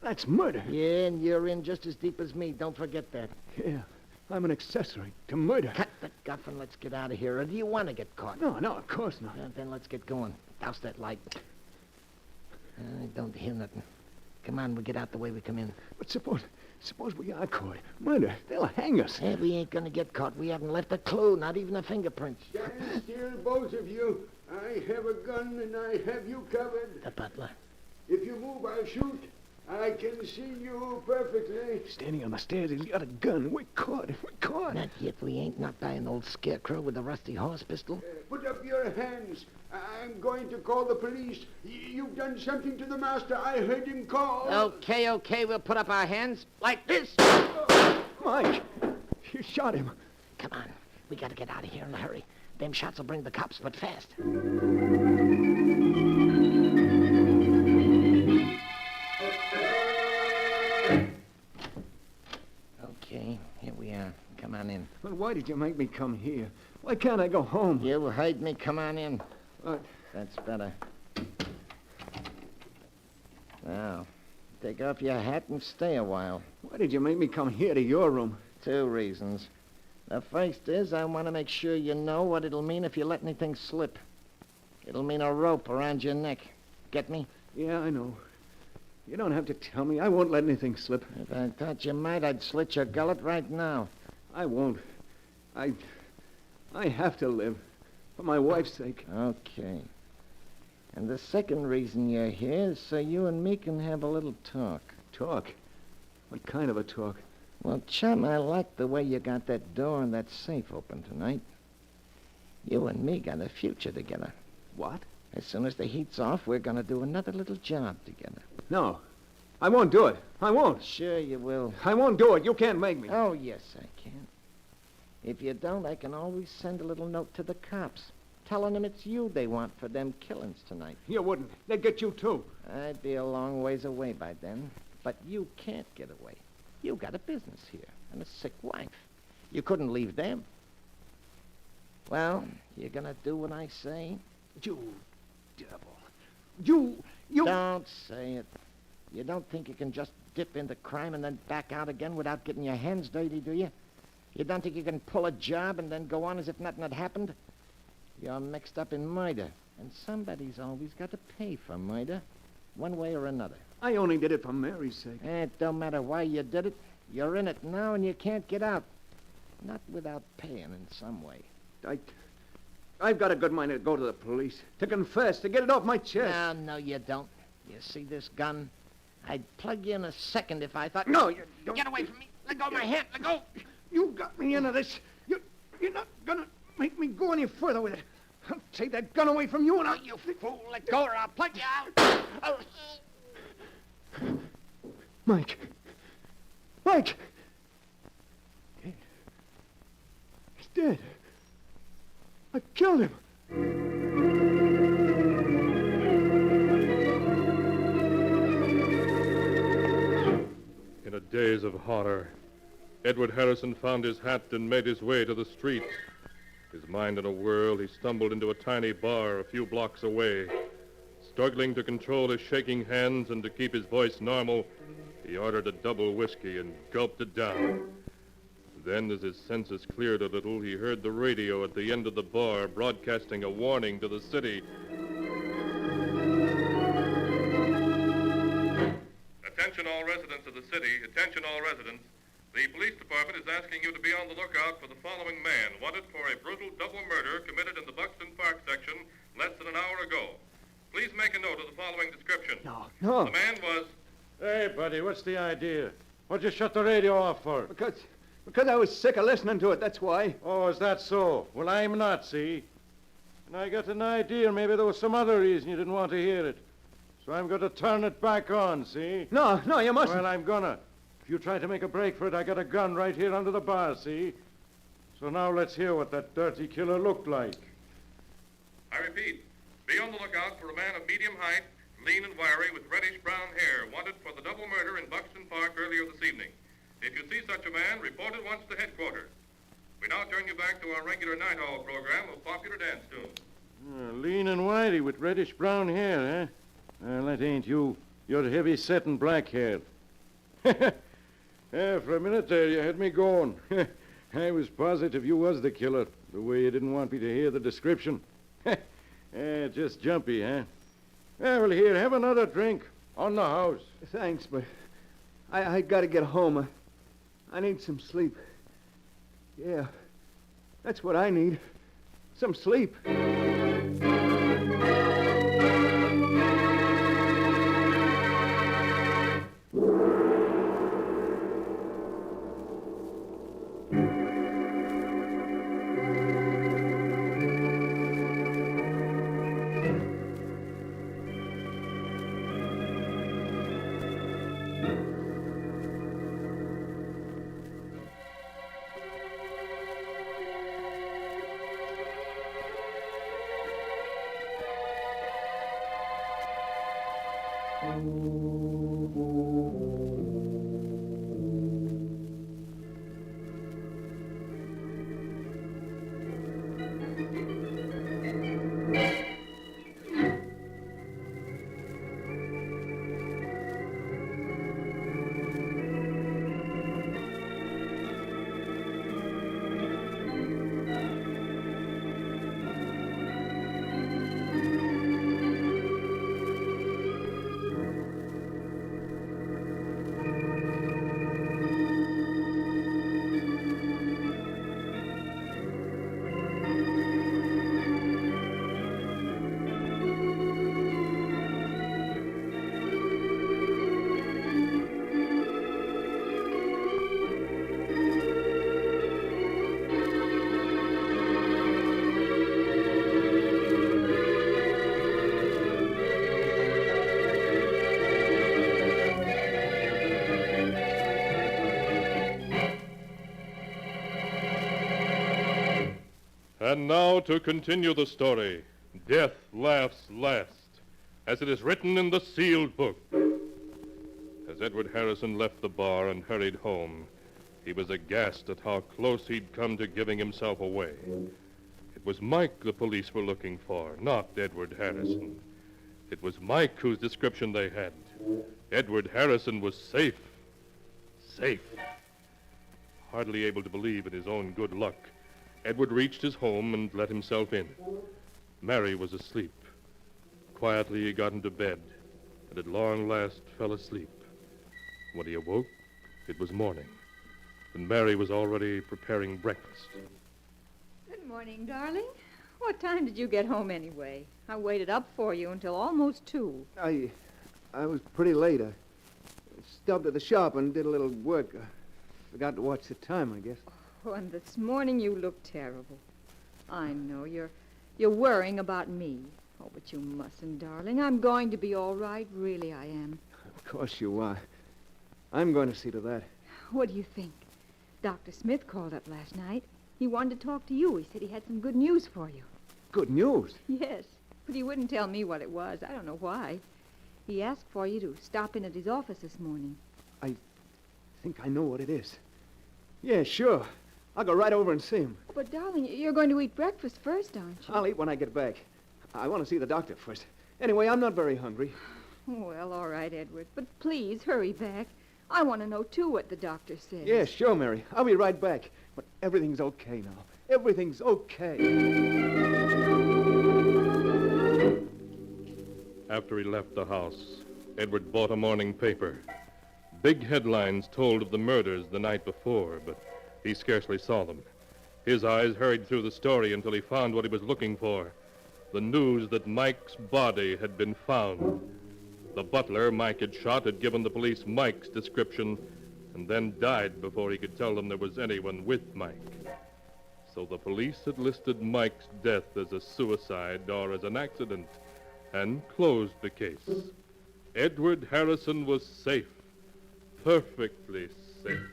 Speaker 16: That's murder.
Speaker 19: Yeah, and you're in just as deep as me. Don't forget that.
Speaker 16: Yeah, I'm an accessory to murder.
Speaker 19: Cut the guff and let's get out of here. Or do you want to get caught?
Speaker 16: No, of course not.
Speaker 19: Then let's get going. Douse that light. I don't hear nothing. Come on, we'll get out the way we come in.
Speaker 16: But suppose we are caught. Murder. They'll hang us.
Speaker 19: Hey, we ain't gonna get caught. We haven't left a clue, not even a fingerprint.
Speaker 2: Stand still, both of you. I have a gun and I have you covered.
Speaker 19: The butler.
Speaker 2: If you move, I'll shoot. I can see you perfectly.
Speaker 16: Standing on the stairs, he's got a gun. We're caught.
Speaker 19: Not yet. We ain't not by an old scarecrow with a rusty horse pistol.
Speaker 2: Put up your hands. I'm going to call the police. You've done something to the master. I heard him call.
Speaker 15: Okay, we'll put up our hands like this.
Speaker 16: Mike, you shot him.
Speaker 19: Come on. We gotta get out of here in a hurry. Them shots will bring the cops, but fast. Okay, here we are. Come on in.
Speaker 16: But why did you make me come here? Why can't I go home?
Speaker 19: You heard me. Come on in.
Speaker 16: What?
Speaker 19: That's better. Now, take off your hat and stay a while.
Speaker 16: Why did you make me come here to your room?
Speaker 19: 2 reasons. The first is I want to make sure you know what it'll mean if you let anything slip. It'll mean a rope around your neck. Get me?
Speaker 16: Yeah, I know. You don't have to tell me. I won't let anything slip.
Speaker 19: If I thought you might, I'd slit your gullet right now.
Speaker 16: I won't. I have to live. For my wife's sake.
Speaker 19: Okay. And the second reason you're here is so you and me can have a little talk.
Speaker 16: Talk? What kind of a talk?
Speaker 19: Well, chum, I like the way you got that door and that safe open tonight. You and me got a future together.
Speaker 16: What?
Speaker 19: As soon as the heat's off, we're going to do another little job together.
Speaker 16: No. I won't do it. I won't.
Speaker 19: Sure you will.
Speaker 16: I won't do it. You can't make me.
Speaker 19: Oh, yes, I can. If you don't, I can always send a little note to the cops, telling them it's you they want for them killings tonight.
Speaker 16: You wouldn't. They'd get you, too.
Speaker 19: I'd be a long ways away by then. But you can't get away. You got a business here and a sick wife. You couldn't leave them. Well, you're going to do what I say?
Speaker 16: You devil. You...
Speaker 19: Don't say it. You don't think you can just dip into crime and then back out again without getting your hands dirty, do you? You don't think you can pull a job and then go on as if nothing had happened? You're mixed up in murder, and somebody's always got to pay for murder, one way or another.
Speaker 16: I only did it for Mary's sake.
Speaker 19: It don't matter why you did it. You're in it now, and you can't get out. Not without paying in some way.
Speaker 16: I've got a good mind to go to the police, to confess, to get it off my chest.
Speaker 19: No, you don't. You see this gun? I'd plug you in a second if I thought...
Speaker 16: No, you don't.
Speaker 15: Get away from me. Let go of my hand. Let go.
Speaker 16: You got me into this. You're not gonna make me go any further with it.
Speaker 14: I'll take that gun away from you and I'll... You fool, let go or I'll plug you out. Mike. Mike! Dead. He's dead. I killed him.
Speaker 1: In a daze of horror, Edward Harrison found his hat and made his way to the street. His mind in a whirl, he stumbled into a tiny bar a few blocks away. Struggling to control his shaking hands and to keep his voice normal, he ordered a double whiskey and gulped it down. Then, as his senses cleared a little, he heard the radio at the end of the bar broadcasting a warning to the city. Attention all residents of the city, attention all residents. The police department is asking you to be on the lookout for the following man, wanted for a brutal double murder committed in the Buxton Park section less than an hour ago. Please make a note of the following description.
Speaker 14: No.
Speaker 1: The man was...
Speaker 5: Hey, buddy, what's the idea? What'd you shut the radio off for?
Speaker 16: Because I was sick of listening to it, that's why.
Speaker 5: Oh, is that so? Well, I'm not, see? And I got an idea maybe there was some other reason you didn't want to hear it. So I'm going to turn it back on, see?
Speaker 16: No, you mustn't.
Speaker 5: Well, I'm gonna. If you try to make a break for it, I got a gun right here under the bar, see? So now let's hear what that dirty killer looked like.
Speaker 1: I repeat, be on the lookout for a man of medium height, lean and wiry, with reddish-brown hair, wanted for the double murder in Buxton Park earlier this evening. If you see such a man, report at once to headquarters. We now turn you back to our regular night owl program of popular dance tunes.
Speaker 5: Lean and wiry with reddish-brown hair, eh? Well, that ain't you. You're heavy-set and black-haired. For a minute there, you had me going. I was positive you was the killer, the way you didn't want me to hear the description. Just jumpy, huh? Well, here, have another drink. On the house.
Speaker 16: Thanks, but I gotta get home. I need some sleep. Yeah, that's what I need. Some sleep.
Speaker 1: And now to continue the story, Death Laughs Last, as it is written in the sealed book. As Edward Harrison left the bar and hurried home, he was aghast at how close he'd come to giving himself away. It was Mike the police were looking for, not Edward Harrison. It was Mike whose description they had. Edward Harrison was safe. Safe. Hardly able to believe in his own good luck, Edward reached his home and let himself in. Mary was asleep. Quietly he got into bed, and at long last fell asleep. When he awoke, it was morning, and Mary was already preparing breakfast.
Speaker 9: Good morning, darling. What time did you get home anyway? I waited up for you until almost 2.
Speaker 16: I was pretty late. I stopped at the shop and did a little work. I forgot to watch the time, I guess.
Speaker 9: Oh, and this morning you look terrible. I know, you're You're worrying about me. Oh, but you mustn't, darling. I'm going to be all right. Really, I am.
Speaker 16: Of course you are. I'm going to see to that.
Speaker 9: What do you think? Dr. Smith called up last night. He wanted to talk to you. He said he had some good news for you.
Speaker 16: Good news.
Speaker 9: Yes, but he wouldn't tell me what it was. I don't know why. He asked for you to stop in at his office this morning.
Speaker 16: I think I know what it is. Yeah, sure. I'll go right over and see him.
Speaker 9: But, darling, you're going to eat breakfast first, aren't you?
Speaker 16: I'll eat when I get back. I want to see the doctor first. Anyway, I'm not very hungry.
Speaker 9: Well, all right, Edward. But please, hurry back. I want to know, too, what the doctor says.
Speaker 16: Yeah, sure, Mary. I'll be right back. But everything's okay now. Everything's okay.
Speaker 1: After he left the house, Edward bought a morning paper. Big headlines told of the murders the night before, but he scarcely saw them. His eyes hurried through the story until he found what he was looking for. The news that Mike's body had been found. The butler Mike had shot had given the police Mike's description and then died before he could tell them there was anyone with Mike. So the police had listed Mike's death as a suicide or as an accident and closed the case. Edward Harrison was safe. Perfectly safe.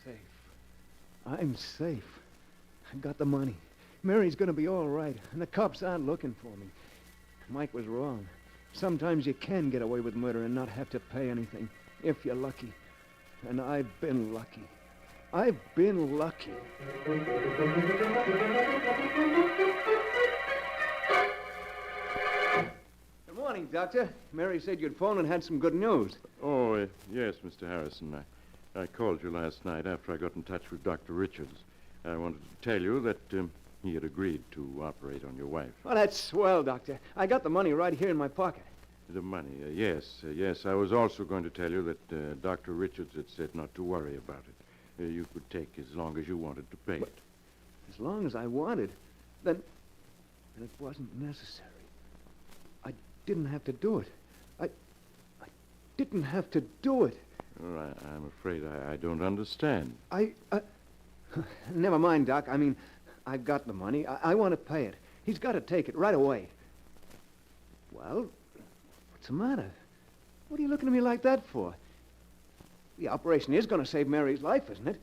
Speaker 16: Safe. I'm safe. I got the money. Mary's going to be all right, and the cops aren't looking for me. Mike was wrong. Sometimes you can get away with murder and not have to pay anything, if you're lucky. And I've been lucky. I've been lucky. Good morning, Doctor. Mary said you'd phoned and had some good news.
Speaker 5: Oh, yes, Mr. Harrison. I called you last night after I got in touch with Dr. Richards. I wanted to tell you that he had agreed to operate on your wife.
Speaker 16: Well, that's swell, Doctor. I got the money right here in my pocket.
Speaker 5: The money, yes. I was also going to tell you that Dr. Richards had said not to worry about it. You could take as long as you wanted to pay it.
Speaker 16: As long as I wanted, then it wasn't necessary. I didn't have to do it. I didn't have to do it.
Speaker 5: Well, I'm afraid I don't understand.
Speaker 16: Never mind, Doc. I mean, I've got the money. I want to pay it. He's got to take it right away. Well, what's the matter? What are you looking at me like that for? The operation is going to save Mary's life, isn't it?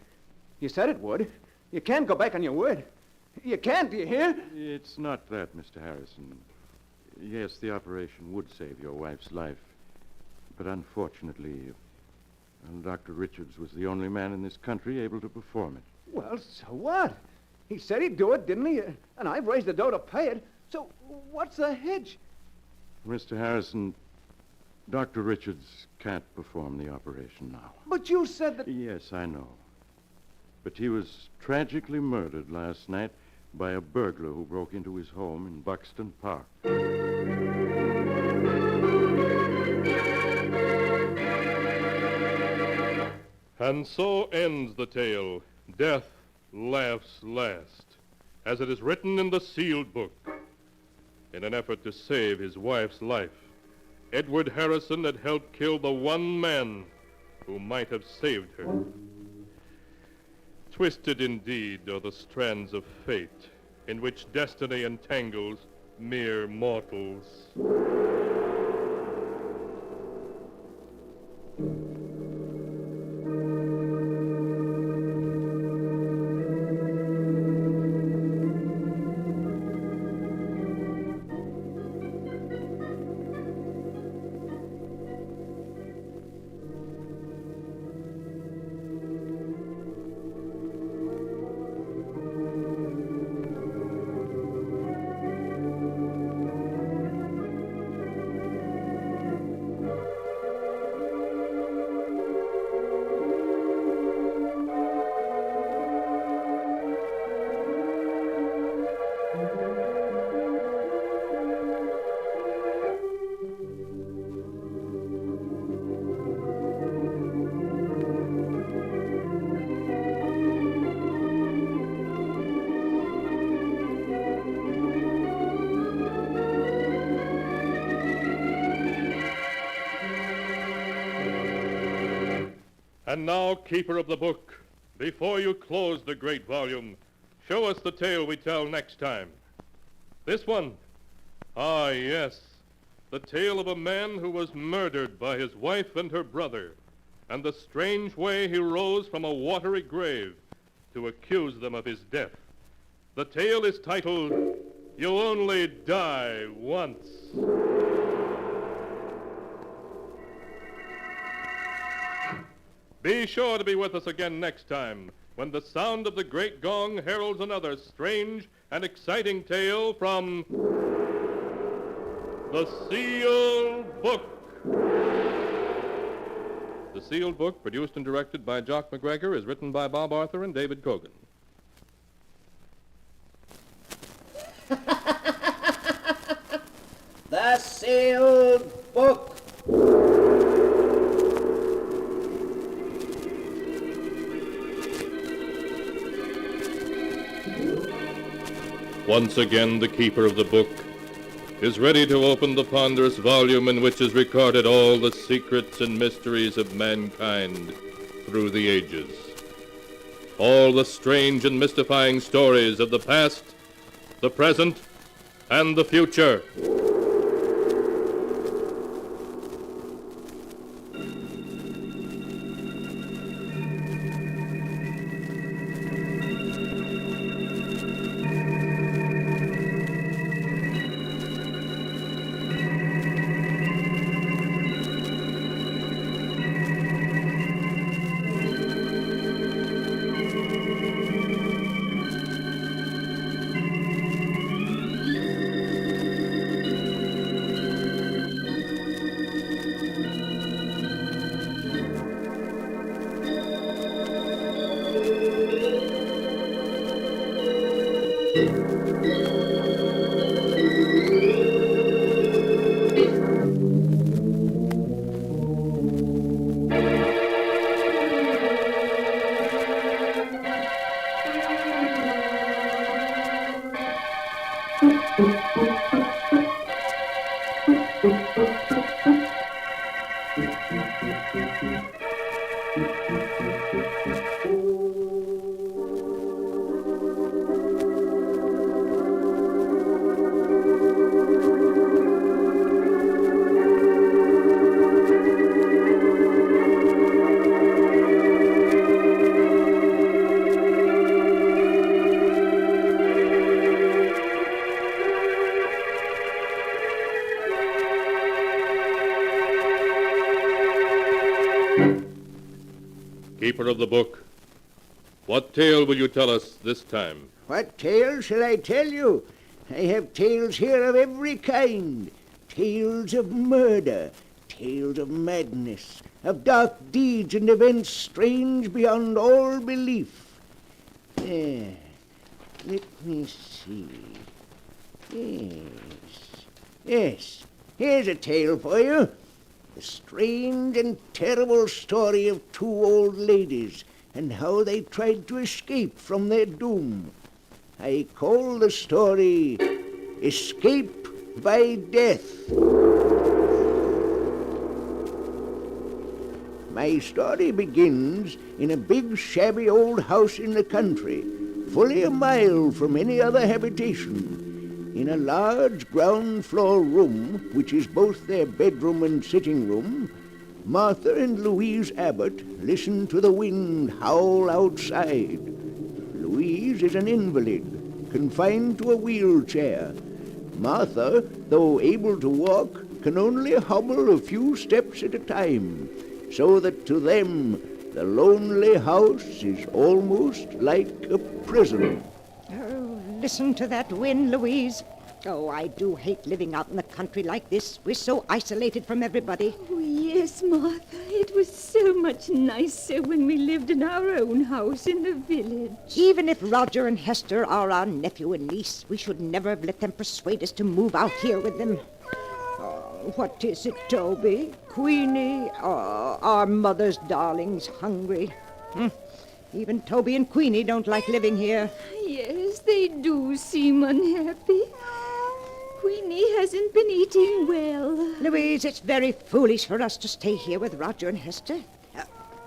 Speaker 16: You said it would. You can't go back on your word. You can't, do you hear?
Speaker 5: It's not that, Mr. Harrison. Yes, the operation would save your wife's life. But unfortunately, Dr. Richards was the only man in this country able to perform it.
Speaker 16: Well, so what? He said he'd do it, didn't he? And I've raised the dough to pay it. So what's the hitch?
Speaker 5: Mr. Harrison, Dr. Richards can't perform the operation now.
Speaker 16: But you said that...
Speaker 5: Yes, I know. But he was tragically murdered last night by a burglar who broke into his home in Buxton Park.
Speaker 1: And so ends the tale. Death laughs last, as it is written in the sealed book. In an effort to save his wife's life, Edward Harrison had helped kill the one man who might have saved her. Twisted indeed are the strands of fate in which destiny entangles mere mortals. And now, keeper of the book, before you close the great volume, show us the tale we tell next time. This one. Ah, yes. The tale of a man who was murdered by his wife and her brother, and the strange way he rose from a watery grave to accuse them of his death. The tale is titled, You Only Die Once. Be sure to be with us again next time, when the sound of the great gong heralds another strange and exciting tale from The Sealed Book. The Sealed Book, produced and directed by Jock McGregor, is written by Bob Arthur and David Cogan.
Speaker 15: The Sealed Book.
Speaker 1: Once again, the keeper of the book is ready to open the ponderous volume in which is recorded all the secrets and mysteries of mankind through the ages. All the strange and mystifying stories of the past, the present, and the future. Keeper of the book, what tale will you tell us this time?
Speaker 8: What tale shall I tell you? I have tales here of every kind. Tales of murder, tales of madness, of dark deeds and events strange beyond all belief. There, let me see. Yes, here's a tale for you. The strange and terrible story of two old ladies and how they tried to escape from their doom. I call the story Escape by Death. My story begins in a big, shabby old house in the country, fully a mile from any other habitation. In a large ground-floor room, which is both their bedroom and sitting room, Martha and Louise Abbott listen to the wind howl outside. Louise is an invalid, confined to a wheelchair. Martha, though able to walk, can only hobble a few steps at a time, so that to them the lonely house is almost like a prison.
Speaker 7: Oh, listen to that wind, Louise. Oh, I do hate living out in the country like this. We're so isolated from everybody.
Speaker 9: Oh, yes, Martha. It was so much nicer when we lived in our own house in the village.
Speaker 7: Even if Roger and Hester are our nephew and niece, we should never have let them persuade us to move out here with them. Oh, what is it, Toby? Queenie? Oh, our mother's darling's hungry. Even Toby and Queenie don't like living here.
Speaker 9: Yes, they do seem unhappy. Queenie hasn't been eating well.
Speaker 7: Louise, it's very foolish for us to stay here with Roger and Hester.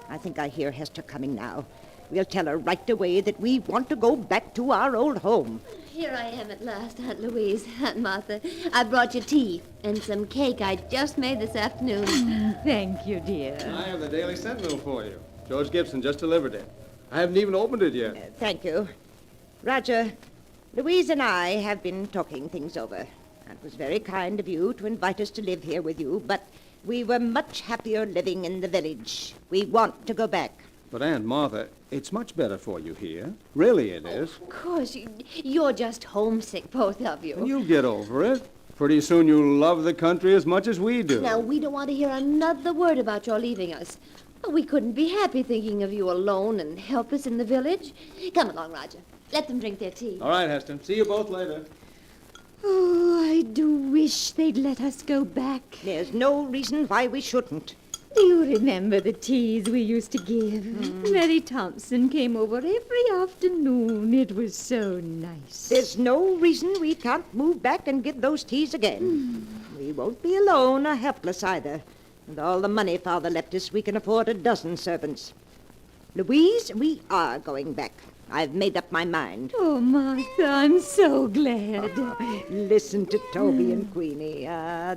Speaker 7: I think I hear Hester coming now. We'll tell her right away that we want to go back to our old home.
Speaker 11: Here I am at last, Aunt Louise, Aunt Martha. I brought you tea and some cake I just made this afternoon.
Speaker 20: Thank you, dear.
Speaker 16: I have the Daily Sentinel for you. George Gibson just delivered it. I haven't even opened it yet.
Speaker 7: Thank you. Roger, Louise and I have been talking things over. It was very kind of you to invite us to live here with you, but we were much happier living in the village. We want to go back.
Speaker 16: But, Aunt Martha, it's much better for you here. Really it is.
Speaker 11: Of course, you're just homesick, both of you.
Speaker 16: And you'll get over it. Pretty soon you'll love the country as much as we do.
Speaker 11: Now, we don't want to hear another word about your leaving us. We couldn't be happy thinking of you alone and helpless in the village. Come along, Roger. Let them drink their tea.
Speaker 16: All right, Heston. See you both later.
Speaker 20: Oh, I do wish they'd let us go back.
Speaker 7: There's no reason why we shouldn't.
Speaker 20: Do you remember the teas we used to give? Mary Thompson came over every afternoon. It was so nice.
Speaker 7: There's no reason we can't move back and get those teas again. We won't be alone or helpless either. With all the money Father left us, we can afford a dozen servants. Louise, we are going back. I've made up my mind.
Speaker 20: Oh, Martha, I'm so glad.
Speaker 7: Listen to Toby and Queenie.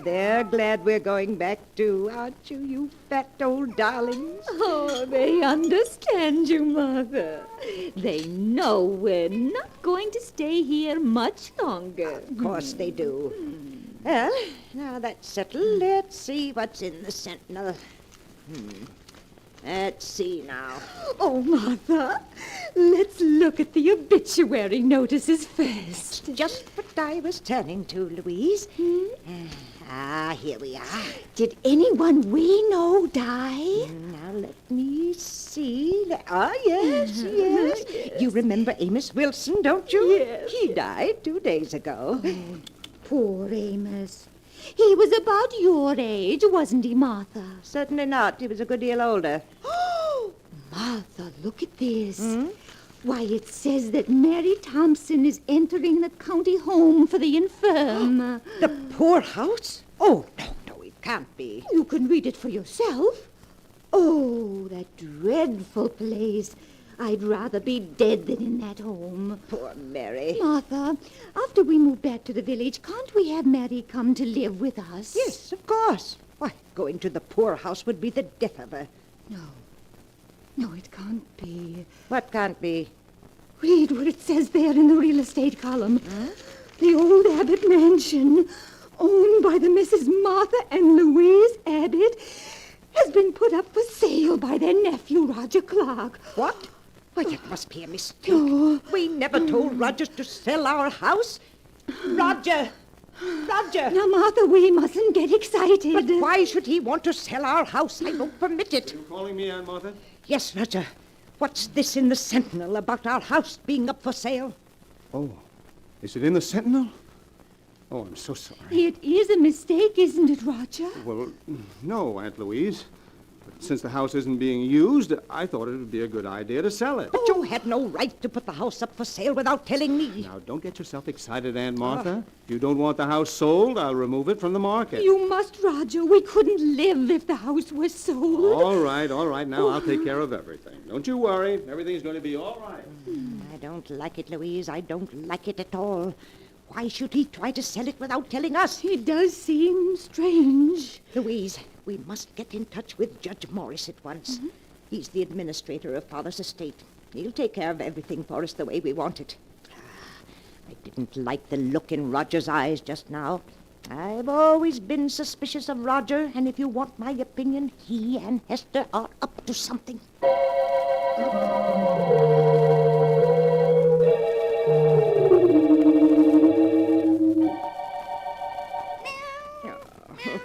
Speaker 7: They're glad we're going back too, aren't you, you fat old darlings?
Speaker 20: Oh, they understand you, Mother. They know we're not going to stay here much longer.
Speaker 7: Of course they do. Well, now that's settled. Let's see what's in the Sentinel. Let's see now.
Speaker 20: Oh, Martha, let's look at the obituary notices first.
Speaker 7: Just what I was turning to, Louise. Here we are.
Speaker 20: Did anyone we know die?
Speaker 7: Now, let me see. Yes, yes. You remember Amos Wilson, don't you?
Speaker 20: Yes.
Speaker 7: He died 2 days ago.
Speaker 20: Poor Amos. He was about your age, wasn't he, Martha?
Speaker 7: Certainly not. He was a good deal older.
Speaker 20: Oh, Martha, look at this. Why, it says that Mary Thompson is entering the county home for the infirm.
Speaker 7: The poorhouse? Oh, no, it can't be.
Speaker 20: You can read it for yourself. Oh, that dreadful place. I'd rather be dead than in that home.
Speaker 7: Poor Mary.
Speaker 20: Martha, after we move back to the village, can't we have Mary come to live with us?
Speaker 7: Yes, of course. Why, going to the poorhouse would be the death of her.
Speaker 20: No, it can't be.
Speaker 7: What can't be?
Speaker 20: Read what it says there in the real estate column. The old Abbott mansion, owned by the Mrs. Martha and Louise Abbott, has been put up for sale by their nephew, Roger Clark.
Speaker 7: What? Why, that must be a mistake. We never told Roger to sell our house. Roger! Roger!
Speaker 20: Now, Martha, we mustn't get excited.
Speaker 7: But why should he want to sell our house? I don't permit it.
Speaker 16: You calling me, Aunt Martha?
Speaker 7: Yes, Roger. What's this in the Sentinel about our house being up for sale?
Speaker 16: Oh, is it in the Sentinel? Oh, I'm so sorry.
Speaker 20: It is a mistake, isn't it, Roger?
Speaker 16: Well, no, Aunt Louise. But since the house isn't being used, I thought it would be a good idea to sell it.
Speaker 7: But you had no right to put the house up for sale without telling me.
Speaker 16: Now, don't get yourself excited, Aunt Martha. If you don't want the house sold, I'll remove it from the market.
Speaker 20: You must, Roger. We couldn't live if the house was sold.
Speaker 16: All right. Now I'll take care of everything. Don't you worry. Everything's going to be all right.
Speaker 7: I don't like it, Louise. I don't like it at all. Why should he try to sell it without telling us?
Speaker 20: It does seem strange.
Speaker 7: Louise, we must get in touch with Judge Morris at once. He's the administrator of Father's estate. He'll take care of everything for us the way we want it. I didn't like the look in Roger's eyes just now. I've always been suspicious of Roger, and if you want my opinion, he and Hester are up to something.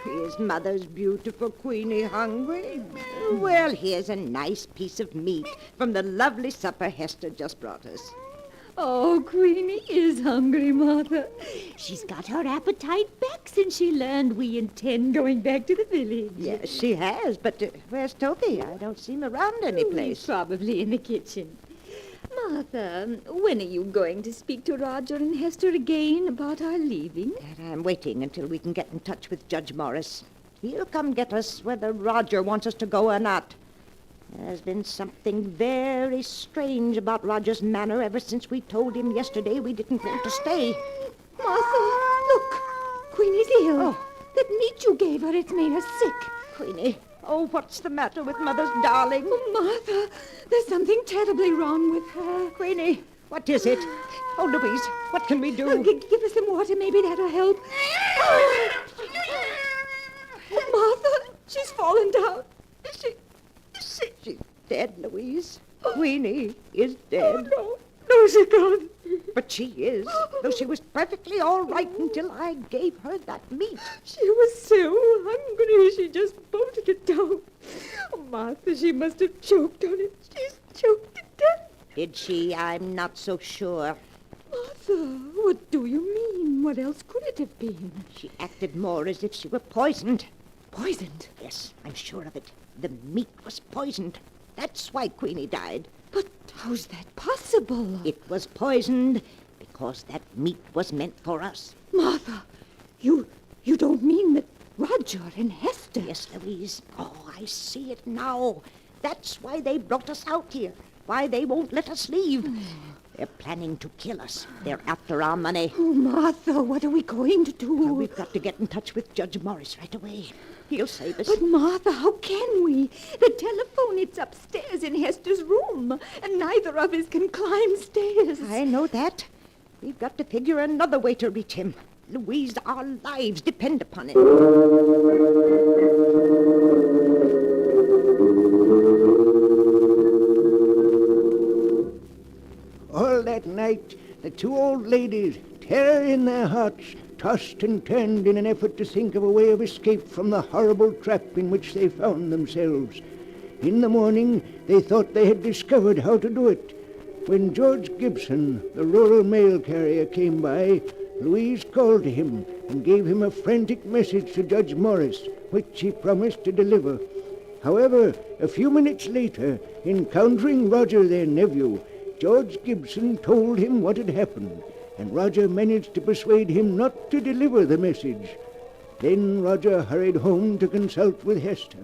Speaker 7: Is Mother's beautiful Queenie hungry? Well, here's a nice piece of meat from the lovely supper Hester just brought us.
Speaker 20: Oh, Queenie is hungry, Martha. She's got her appetite back since she learned we intend going back to the village.
Speaker 7: Yes, she has, but where's Toby? I don't see him around any place.
Speaker 20: He's probably in the kitchen. Martha, when are you going to speak to Roger and Hester again about our leaving?
Speaker 7: I'm waiting until we can get in touch with Judge Morris. He'll come get us whether Roger wants us to go or not. There's been something very strange about Roger's manner ever since we told him yesterday we didn't want to stay.
Speaker 20: Martha, look. Queenie's ill.
Speaker 7: Oh.
Speaker 20: That meat you gave her, it's made her sick.
Speaker 7: Queenie, oh, what's the matter with Mother's darling?
Speaker 20: Oh, Martha, there's something terribly wrong with her.
Speaker 7: Queenie, what is it? Oh, Louise, what can we do?
Speaker 20: Give her some water, maybe that'll help. Oh, Martha, she's fallen down. Is she?
Speaker 7: She's dead, Louise. Queenie is dead.
Speaker 20: Oh, no. No, she can't.
Speaker 7: But she is, though she was perfectly all right until I gave her that meat.
Speaker 20: She was so hungry, she just bolted it down. Oh, Martha, she must have choked on it. She's choked to death.
Speaker 7: Did she? I'm not so sure.
Speaker 20: Martha, what do you mean? What else could it have been?
Speaker 7: She acted more as if she were poisoned.
Speaker 20: Poisoned?
Speaker 7: Yes, I'm sure of it. The meat was poisoned. That's why Queenie died.
Speaker 20: But how's that possible?
Speaker 7: It was poisoned because that meat was meant for us.
Speaker 20: Martha, you don't mean that Roger and Hester...
Speaker 7: Yes, Louise. Oh, I see it now. That's why they brought us out here. Why they won't let us leave. They're planning to kill us. They're after our money.
Speaker 20: Oh, Martha, what are we going to do?
Speaker 7: Well, we've got to get in touch with Judge Morris right away. He'll save us.
Speaker 20: But, Martha, how can we? The telephone, it's upstairs in Hester's room, and neither of us can climb stairs.
Speaker 7: I know that. We've got to figure another way to reach him. Louise, our lives depend upon it.
Speaker 8: All that night, the two old ladies, terror in their hearts, tossed and turned in an effort to think of a way of escape from the horrible trap in which they found themselves. In the morning, they thought they had discovered how to do it. When George Gibson, the rural mail carrier, came by, Louise called to him and gave him a frantic message to Judge Morris, which he promised to deliver. However, a few minutes later, encountering Roger, their nephew, George Gibson told him what had happened, and Roger managed to persuade him not to deliver the message. Then Roger hurried home to consult with Hester.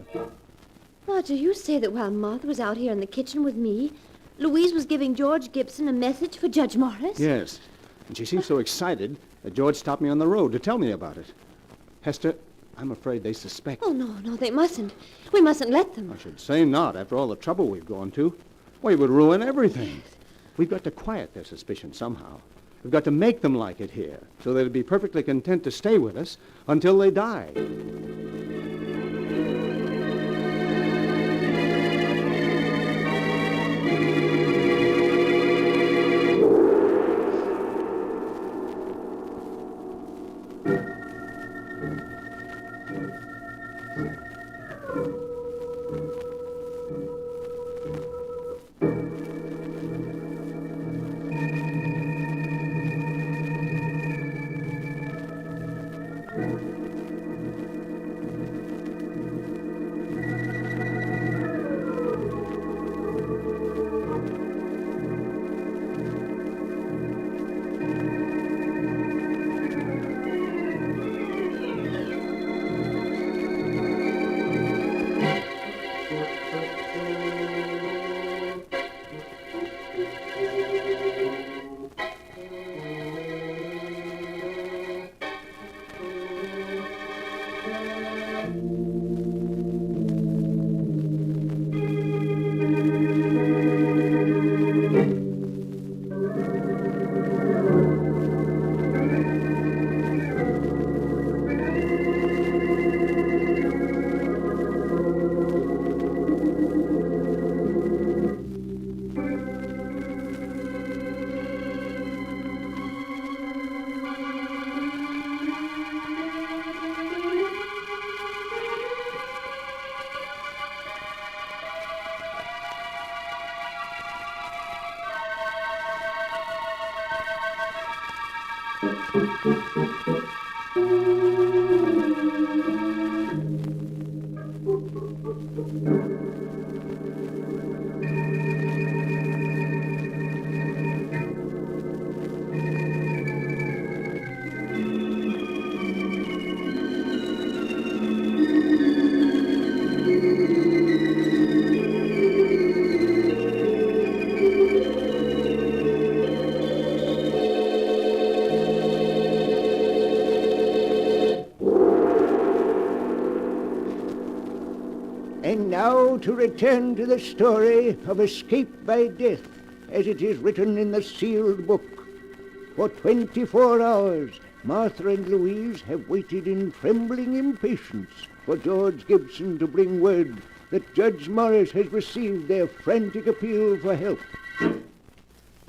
Speaker 11: Roger, you say that while Martha was out here in the kitchen with me, Louise was giving George Gibson a message for Judge Morris?
Speaker 3: Yes, and she seemed so excited that George stopped me on the road to tell me about it. Hester, I'm afraid they suspect.
Speaker 11: Oh, no, they mustn't. We mustn't let them.
Speaker 3: I should say not, after all the trouble we've gone to. We would ruin everything. We've got to quiet their suspicion somehow. We've got to make them like it here, so they'd be perfectly content to stay with us until they die.
Speaker 8: now to return to the story of escape by death, as it is written in the sealed book. For 24 hours, Martha and Louise have waited in trembling impatience for George Gibson to bring word that Judge Morris has received their frantic appeal for help.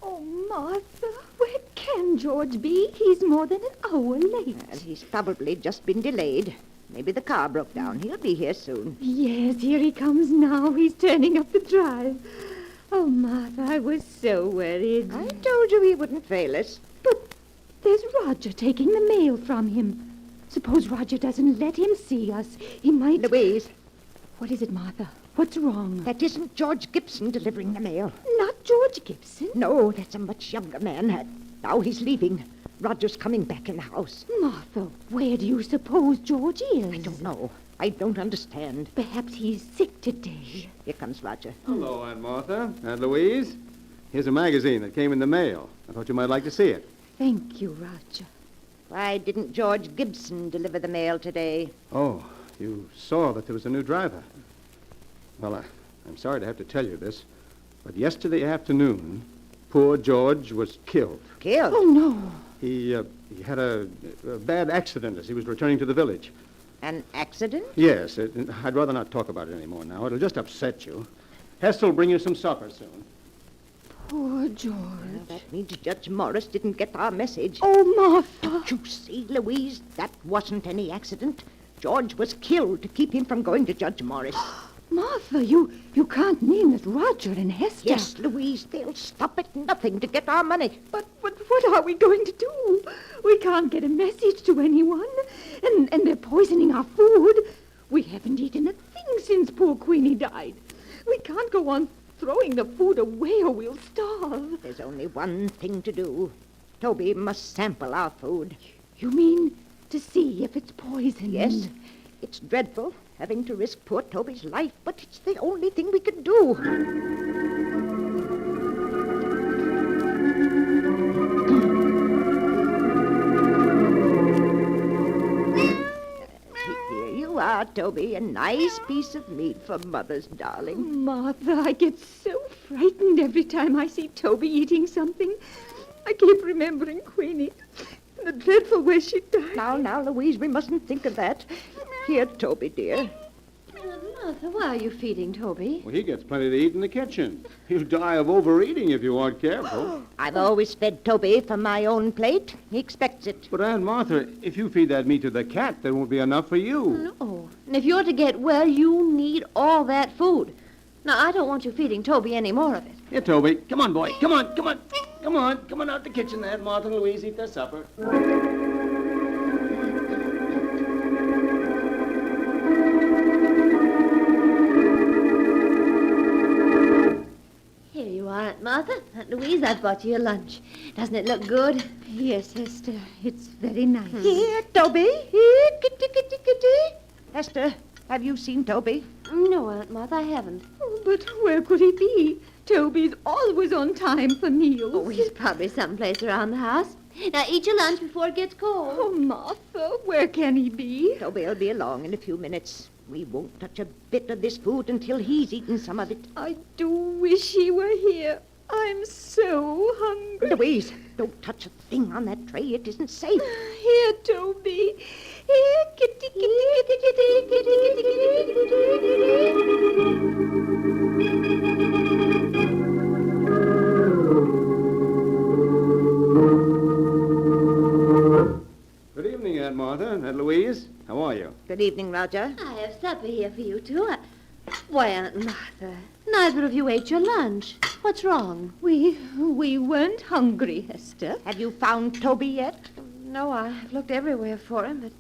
Speaker 20: Oh, Martha, where can George be? He's more than an hour late.
Speaker 7: Well, he's probably just been delayed. Maybe the car broke down. He'll be here soon.
Speaker 20: Yes, here he comes now. He's turning up the drive. Oh, Martha, I was so worried.
Speaker 7: I told you he wouldn't fail us.
Speaker 20: But there's Roger taking the mail from him. Suppose Roger doesn't let him see us. He might...
Speaker 7: Louise.
Speaker 20: What is it, Martha? What's wrong?
Speaker 7: That isn't George Gibson delivering the mail.
Speaker 20: Not George Gibson?
Speaker 7: No, that's a much younger man. Now he's leaving. Roger's coming back in the house.
Speaker 20: Martha, where do you suppose George is?
Speaker 7: I don't know. I don't understand.
Speaker 20: Perhaps he's sick today.
Speaker 7: Here comes Roger.
Speaker 16: Hello, Aunt Martha. Aunt Louise. Here's a magazine that came in the mail. I thought you might like to see it.
Speaker 20: Thank you, Roger.
Speaker 7: Why didn't George Gibson deliver the mail today?
Speaker 16: Oh, you saw that there was a new driver. Well, I'm sorry to have to tell you this, but yesterday afternoon, poor George was killed.
Speaker 7: Killed?
Speaker 20: Oh, no.
Speaker 16: He had a bad accident as he was returning to the village.
Speaker 7: An accident?
Speaker 16: Yes. I'd rather not talk about it anymore now. It'll just upset you. Hester will bring you some supper soon.
Speaker 20: Poor George.
Speaker 7: Well, that means Judge Morris didn't get our message.
Speaker 20: Oh, Martha.
Speaker 7: Don't you see, Louise? That wasn't any accident. George was killed to keep him from going to Judge Morris.
Speaker 20: Martha, you can't mean that Roger and Hester...
Speaker 7: Yes, Louise, they'll stop at nothing to get our money.
Speaker 20: But what are we going to do? We can't get a message to anyone. And they're poisoning our food. We haven't eaten a thing since poor Queenie died. We can't go on throwing the food away or we'll starve.
Speaker 7: There's only one thing to do. Toby must sample our food.
Speaker 20: You mean to see if it's poisoned?
Speaker 7: Yes. It's dreadful, having to risk poor Toby's life, but it's the only thing we can do. Here you are, Toby. A nice piece of meat for Mother's darling.
Speaker 20: Martha, I get so frightened every time I see Toby eating something. I keep remembering Queenie. The dreadful way she died.
Speaker 7: Now, Louise, we mustn't think of that. Here, Toby, dear.
Speaker 11: Martha, why are you feeding Toby?
Speaker 16: Well, he gets plenty to eat in the kitchen. He'll die of overeating if you aren't careful.
Speaker 7: I've always fed Toby from my own plate. He expects it.
Speaker 16: But, Aunt Martha, if you feed that meat to the cat, there won't be enough for you.
Speaker 11: No. And if you're to get well, you need all that food. Now, I don't want you feeding Toby any more of it.
Speaker 16: Here, Toby. Come on, boy. Come on. Come on out the kitchen there. Martha and Louise eat their supper.
Speaker 11: Here you are, Aunt Martha. Aunt Louise, I've brought you your lunch. Doesn't it look good?
Speaker 20: Yes, Hester. It's very nice.
Speaker 7: Here, Toby. Here, kitty. Hester, have you seen Toby?
Speaker 11: No, Aunt Martha, I haven't.
Speaker 20: Oh, but where could he be? Toby's always on time for meals.
Speaker 11: Oh, he's probably someplace around the house. Now, eat your lunch before it gets cold.
Speaker 20: Oh, Martha, where can he be?
Speaker 7: Toby'll be along in a few minutes. We won't touch a bit of this food until he's eaten some of it.
Speaker 20: I do wish he were here. I'm so hungry.
Speaker 7: Louise, don't touch a thing on that tray. It isn't safe.
Speaker 20: Here, Toby. Here, kitty,
Speaker 16: Good evening, Aunt Martha. Aunt Louise, how are you?
Speaker 7: Good evening, Roger.
Speaker 11: I have supper here for you, too. Why, Aunt Martha, neither of you ate your lunch. What's wrong?
Speaker 20: We weren't hungry, Hester.
Speaker 7: Have you found Toby yet?
Speaker 11: No, I've looked everywhere for him, but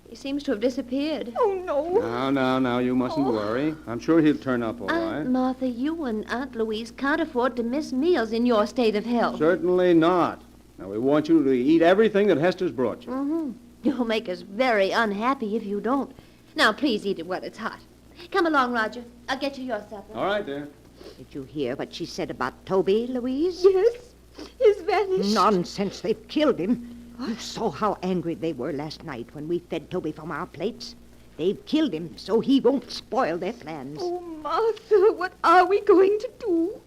Speaker 11: he seems to have disappeared.
Speaker 20: Oh, no.
Speaker 16: Now, you mustn't worry. I'm sure he'll turn up all right.
Speaker 11: Aunt Martha, you and Aunt Louise can't afford to miss meals in your state of health.
Speaker 16: Certainly not. Now, we want you to eat everything that Hester's brought you.
Speaker 11: Mm-hmm. You'll make us very unhappy if you don't. Now, please eat it while it's hot. Come along, Roger. I'll get you your supper.
Speaker 16: All right, dear.
Speaker 7: Did you hear what she said about Toby, Louise?
Speaker 20: Yes. He's vanished.
Speaker 7: Nonsense. They've killed him. You saw how angry they were last night when we fed Toby from our plates. They've killed him so he won't spoil their plans.
Speaker 20: Oh, Martha, what are we going to do?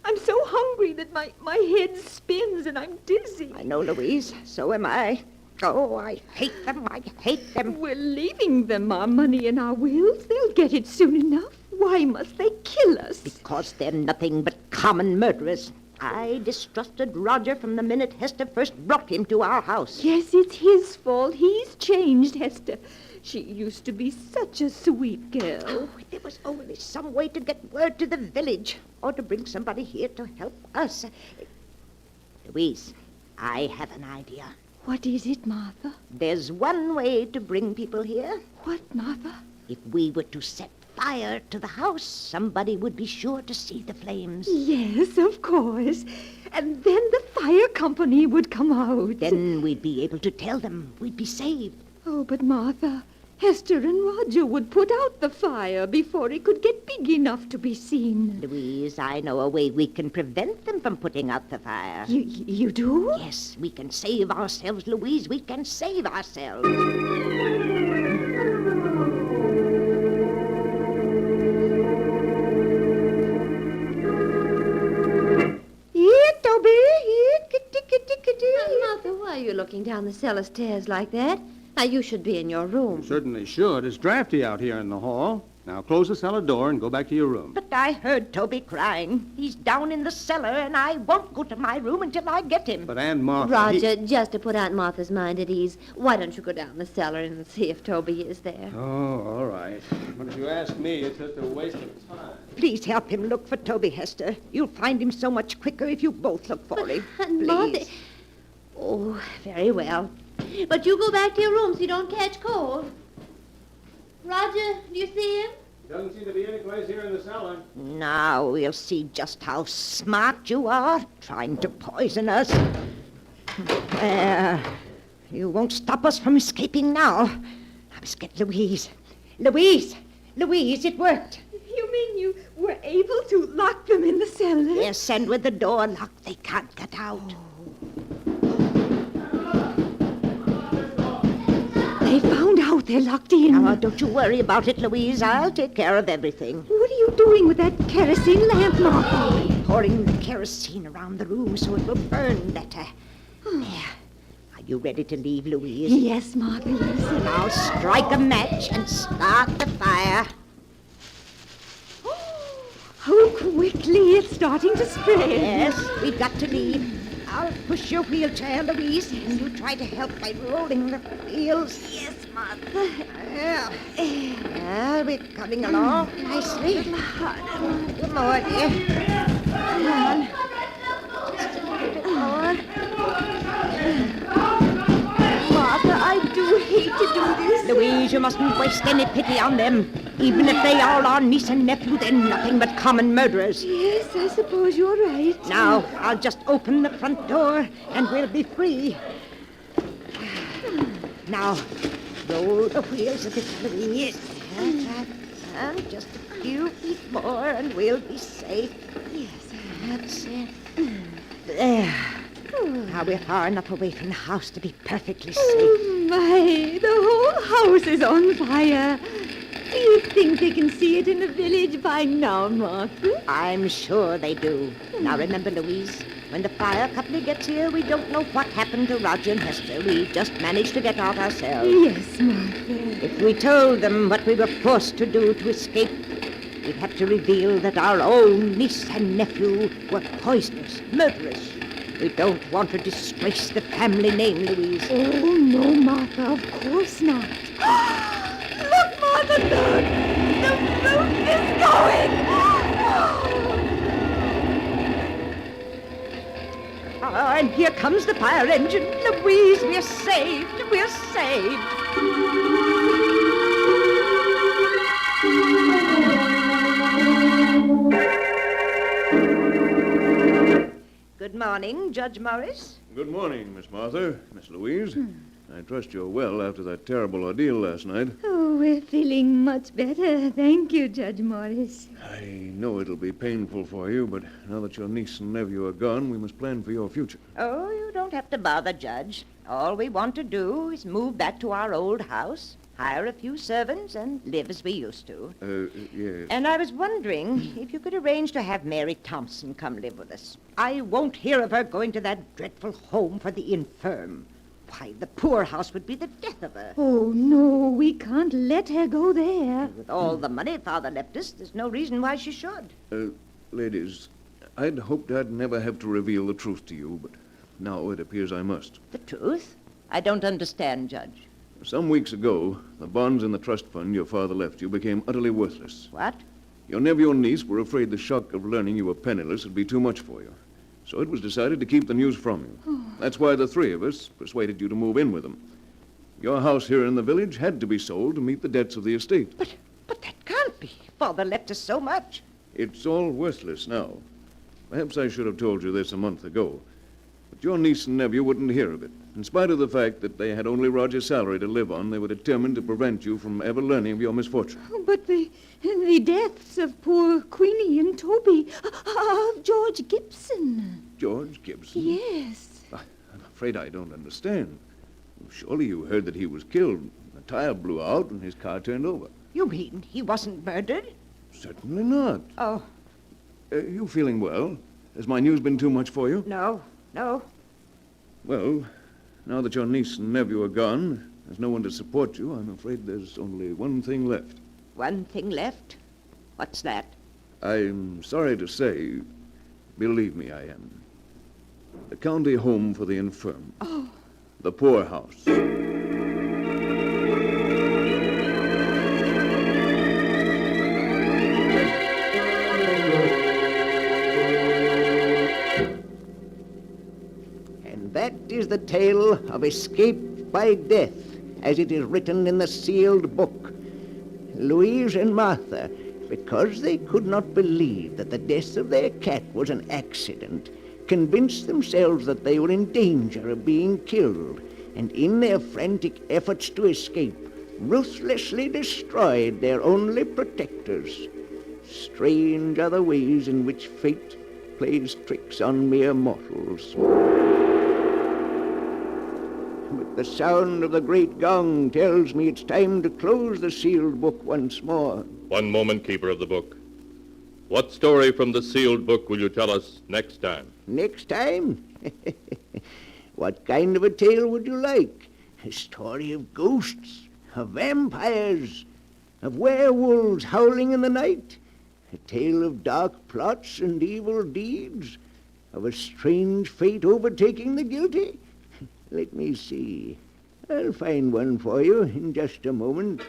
Speaker 20: I'm so hungry that my head spins and I'm dizzy.
Speaker 7: I know, Louise. So am I. Oh, I hate them. I hate them.
Speaker 20: We're leaving them our money and our wills. They'll get it soon enough. Why must they kill us?
Speaker 7: Because they're nothing but common murderers. I distrusted Roger from the minute Hester first brought him to our house.
Speaker 20: Yes, it's his fault. He's changed Hester. She used to be such a sweet girl.
Speaker 7: Oh, there was only some way to get word to the village, or to bring somebody here to help us. Louise, I have an idea.
Speaker 20: What is it, Martha?
Speaker 7: There's one way to bring people here.
Speaker 20: What, Martha?
Speaker 7: If we were to set fire to the house, somebody would be sure to see the flames.
Speaker 20: Yes, of course. And then the fire company would come out.
Speaker 7: Then we'd be able to tell them we'd be saved.
Speaker 20: Oh, but Martha, Hester and Roger would put out the fire before it could get big enough to be seen.
Speaker 7: Louise, I know a way we can prevent them from putting out the fire.
Speaker 20: You do?
Speaker 7: Yes, we can save ourselves, Louise. We can save ourselves.
Speaker 20: Here, Toby. Here, kitty.
Speaker 11: Martha, why are you looking down the cellar stairs like that? Now, you should be in your room.
Speaker 3: Certainly should. It's drafty out here in the hall. Now close the cellar door and go back to your room.
Speaker 7: But I heard Toby crying. He's down in the cellar, and I won't go to my room until I get him.
Speaker 3: But Aunt Martha...
Speaker 11: Roger, just to put Aunt Martha's mind at ease, why don't you go down the cellar and see if Toby is there?
Speaker 3: Oh, all right. But if you ask me, it's just a waste of time.
Speaker 7: Please help him look for Toby, Hester. You'll find him so much quicker if you both look for him.
Speaker 11: Aunt Martha...
Speaker 7: Please.
Speaker 11: Oh, very well. But you go back to your room so you don't catch cold. Roger, do you see him?
Speaker 12: Doesn't seem to be any place here in the cellar.
Speaker 7: Now we'll see just how smart you are, trying to poison us. There. You won't stop us from escaping now. I must get Louise. Louise, it worked.
Speaker 20: You mean you were able to lock them in the cellar?
Speaker 7: Yes, and with the door locked, they can't get out.
Speaker 20: They found out they're locked in.
Speaker 7: Now, don't you worry about it, Louise. I'll take care of everything.
Speaker 20: What are you doing with that kerosene lamp, Martha?
Speaker 7: Pouring the kerosene around the room so it will burn better. There. Are you ready to leave, Louise?
Speaker 20: Yes, Martha, yes.
Speaker 7: Now strike a match and start the fire.
Speaker 20: How quickly it's starting to spread.
Speaker 7: Yes, we've got to leave. I'll push your wheelchair, Louise, and you try to help by rolling the wheels. Yes, Martha. We're coming along nicely. Come on, dear. Come on. Just a little bit more.
Speaker 20: Martha, I do hate to do this.
Speaker 7: Louise, you mustn't waste any pity on them. Even if they are our niece and nephew, they're nothing but common murderers.
Speaker 20: Yes, I suppose you're right.
Speaker 7: Now, I'll just open the front door, and we'll be free. Now, roll the wheels a bit, Louise. That's right. And just a few feet more, and we'll be safe. Yes, that's it. There. Now we're far enough away from the house to be perfectly safe.
Speaker 20: Oh, my. The whole house is on fire. Do you think they can see it in the village by now, Martha?
Speaker 7: I'm sure they do. Now remember, Louise, when the fire company gets here, we don't know what happened to Roger and Hester. We just managed to get out ourselves.
Speaker 20: Yes, Martha.
Speaker 7: If we told them what we were forced to do to escape, we'd have to reveal that our own niece and nephew were poisoners, murderers. We don't want to disgrace the family name, Louise.
Speaker 20: Oh, no, Martha, of course not. Look, Martha, look! The moon is going!
Speaker 7: And here comes the fire engine. Louise, we're saved. We're saved. Good morning, Judge Morris.
Speaker 18: Good morning, Miss Martha, Miss Louise. I trust you're well after that terrible ordeal last night.
Speaker 20: Oh, we're feeling much better. Thank you, Judge Morris.
Speaker 18: I know it'll be painful for you, but now that your niece and nephew are gone, we must plan for your future.
Speaker 7: Oh, you don't have to bother, Judge. All we want to do is move back to our old house. hire a few servants, and live as we used to.
Speaker 5: Yes.
Speaker 7: And I was wondering if you could arrange to have Mary Thompson come live with us. I won't hear of her going to that dreadful home for the infirm. Why, the poorhouse would be the death of her.
Speaker 20: Oh, no, we can't let her go there.
Speaker 7: With all the money Father left us, there's no reason why she should.
Speaker 18: Ladies, I'd hoped I'd never have to reveal the truth to you, but now it appears I must.
Speaker 7: The truth? I don't understand, Judge.
Speaker 18: Some weeks ago, the bonds in the trust fund your father left you became utterly worthless.
Speaker 7: What?
Speaker 18: Your nephew and niece were afraid the shock of learning you were penniless would be too much for you. So it was decided to keep the news from you. That's why the three of us persuaded you to move in with them. Your house here in the village had to be sold to meet the debts of the estate.
Speaker 7: But that can't be. Father left us so much.
Speaker 18: It's all worthless now. Perhaps I should have told you this a month ago. But your niece and nephew wouldn't hear of it. In spite of the fact that they had only Roger's salary to live on, they were determined to prevent you from ever learning of your misfortune.
Speaker 20: But the deaths of poor Queenie and Toby, of George Gibson.
Speaker 18: George Gibson?
Speaker 20: Yes.
Speaker 18: I'm afraid I don't understand. Surely you heard that he was killed. The tire blew out and his car turned over.
Speaker 7: You mean he wasn't murdered?
Speaker 18: Certainly not.
Speaker 7: Oh.
Speaker 18: You feeling well? Has my news been too much for you?
Speaker 7: No.
Speaker 18: Well, now that your niece and nephew are gone, there's no one to support you, I'm afraid there's only one thing left.
Speaker 7: One thing left? What's that?
Speaker 18: I'm sorry to say, believe me, I am. The county home for the infirm.
Speaker 20: Oh.
Speaker 18: The poorhouse.
Speaker 15: And that is the tale of escape by death, as it is written in the sealed book. Louise and Martha, because they could not believe that the death of their cat was an accident, convinced themselves that they were in danger of being killed, and in their frantic efforts to escape, ruthlessly destroyed their only protectors. Strange are the ways in which fate plays tricks on mere mortals. But the sound of the great gong tells me it's time to close the sealed book once more.
Speaker 1: One moment, Keeper of the Book. What story from the sealed book will you tell us next time?
Speaker 15: Next time? What kind of a tale would you like? A story of ghosts, of vampires, of werewolves howling in the night? A tale of dark plots and evil deeds? Of a strange fate overtaking the guilty? Let me see. I'll find one for you in just a moment.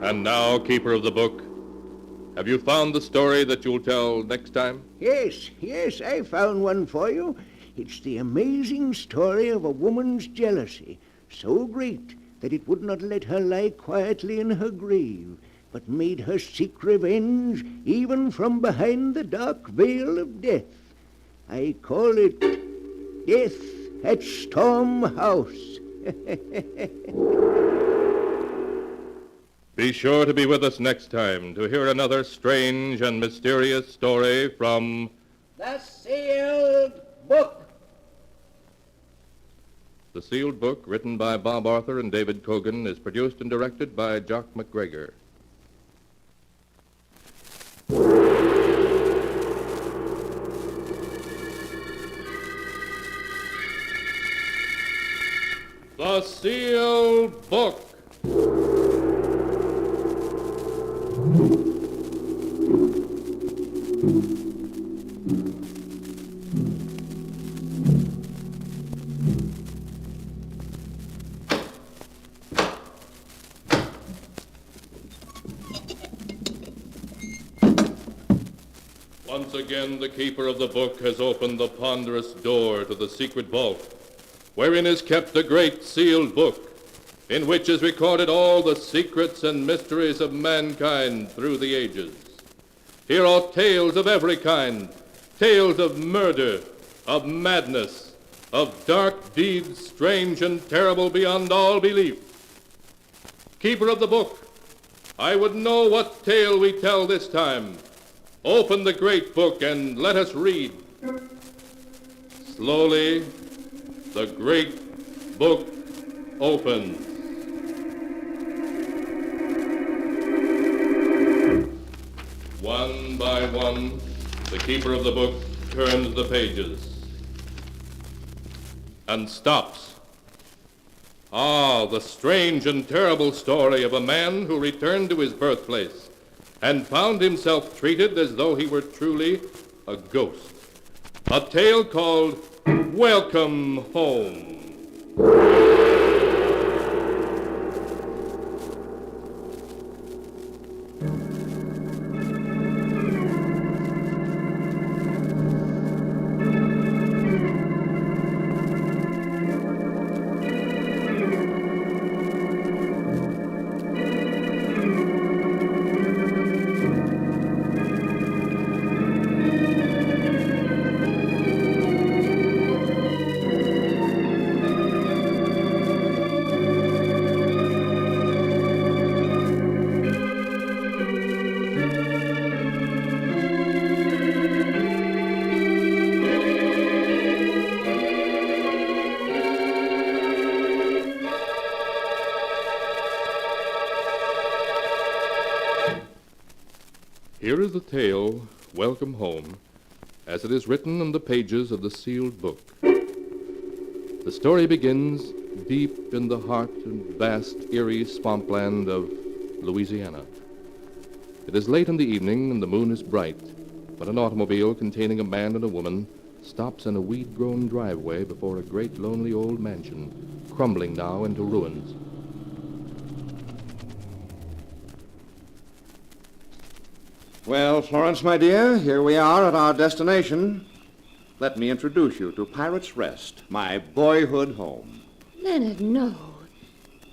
Speaker 1: And now, Keeper of the Book, have you found the story that you'll tell next time?
Speaker 15: Yes, I found one for you. It's the amazing story of a woman's jealousy, so great
Speaker 8: that it would not let her lie quietly in her grave, but made her seek revenge even from behind the dark veil of death. I call it Death at Storm House.
Speaker 1: Be sure to be with us next time to hear another strange and mysterious story from
Speaker 15: The Sealed Book.
Speaker 1: The Sealed Book, written by Bob Arthur and David Cogan, is produced and directed by Jock McGregor. The Sealed Book. Once again, the keeper of the book has opened the ponderous door to the secret vault, wherein is kept the great sealed book, in which is recorded all the secrets and mysteries of mankind through the ages. Here are tales of every kind, tales of murder, of madness, of dark deeds strange and terrible beyond all belief. Keeper of the book, I would know what tale we tell this time. Open the great book and let us read. Slowly, the great book opens. One by one, the keeper of the book turns the pages and stops. Ah, the strange and terrible story of a man who returned to his birthplace and found himself treated as though he were truly a ghost. A tale called Welcome Home. Here is the tale, Welcome Home, as it is written on the pages of the sealed book. The story begins deep in the heart and vast, eerie swampland of Louisiana. It is late in the evening and the moon is bright when an automobile containing a man and a woman stops in a weed-grown driveway before a great lonely old mansion, crumbling now into ruins.
Speaker 6: Well, Florence, my dear, here we are at our destination. Let me introduce you to Pirate's Rest, my boyhood home.
Speaker 11: Leonard, no.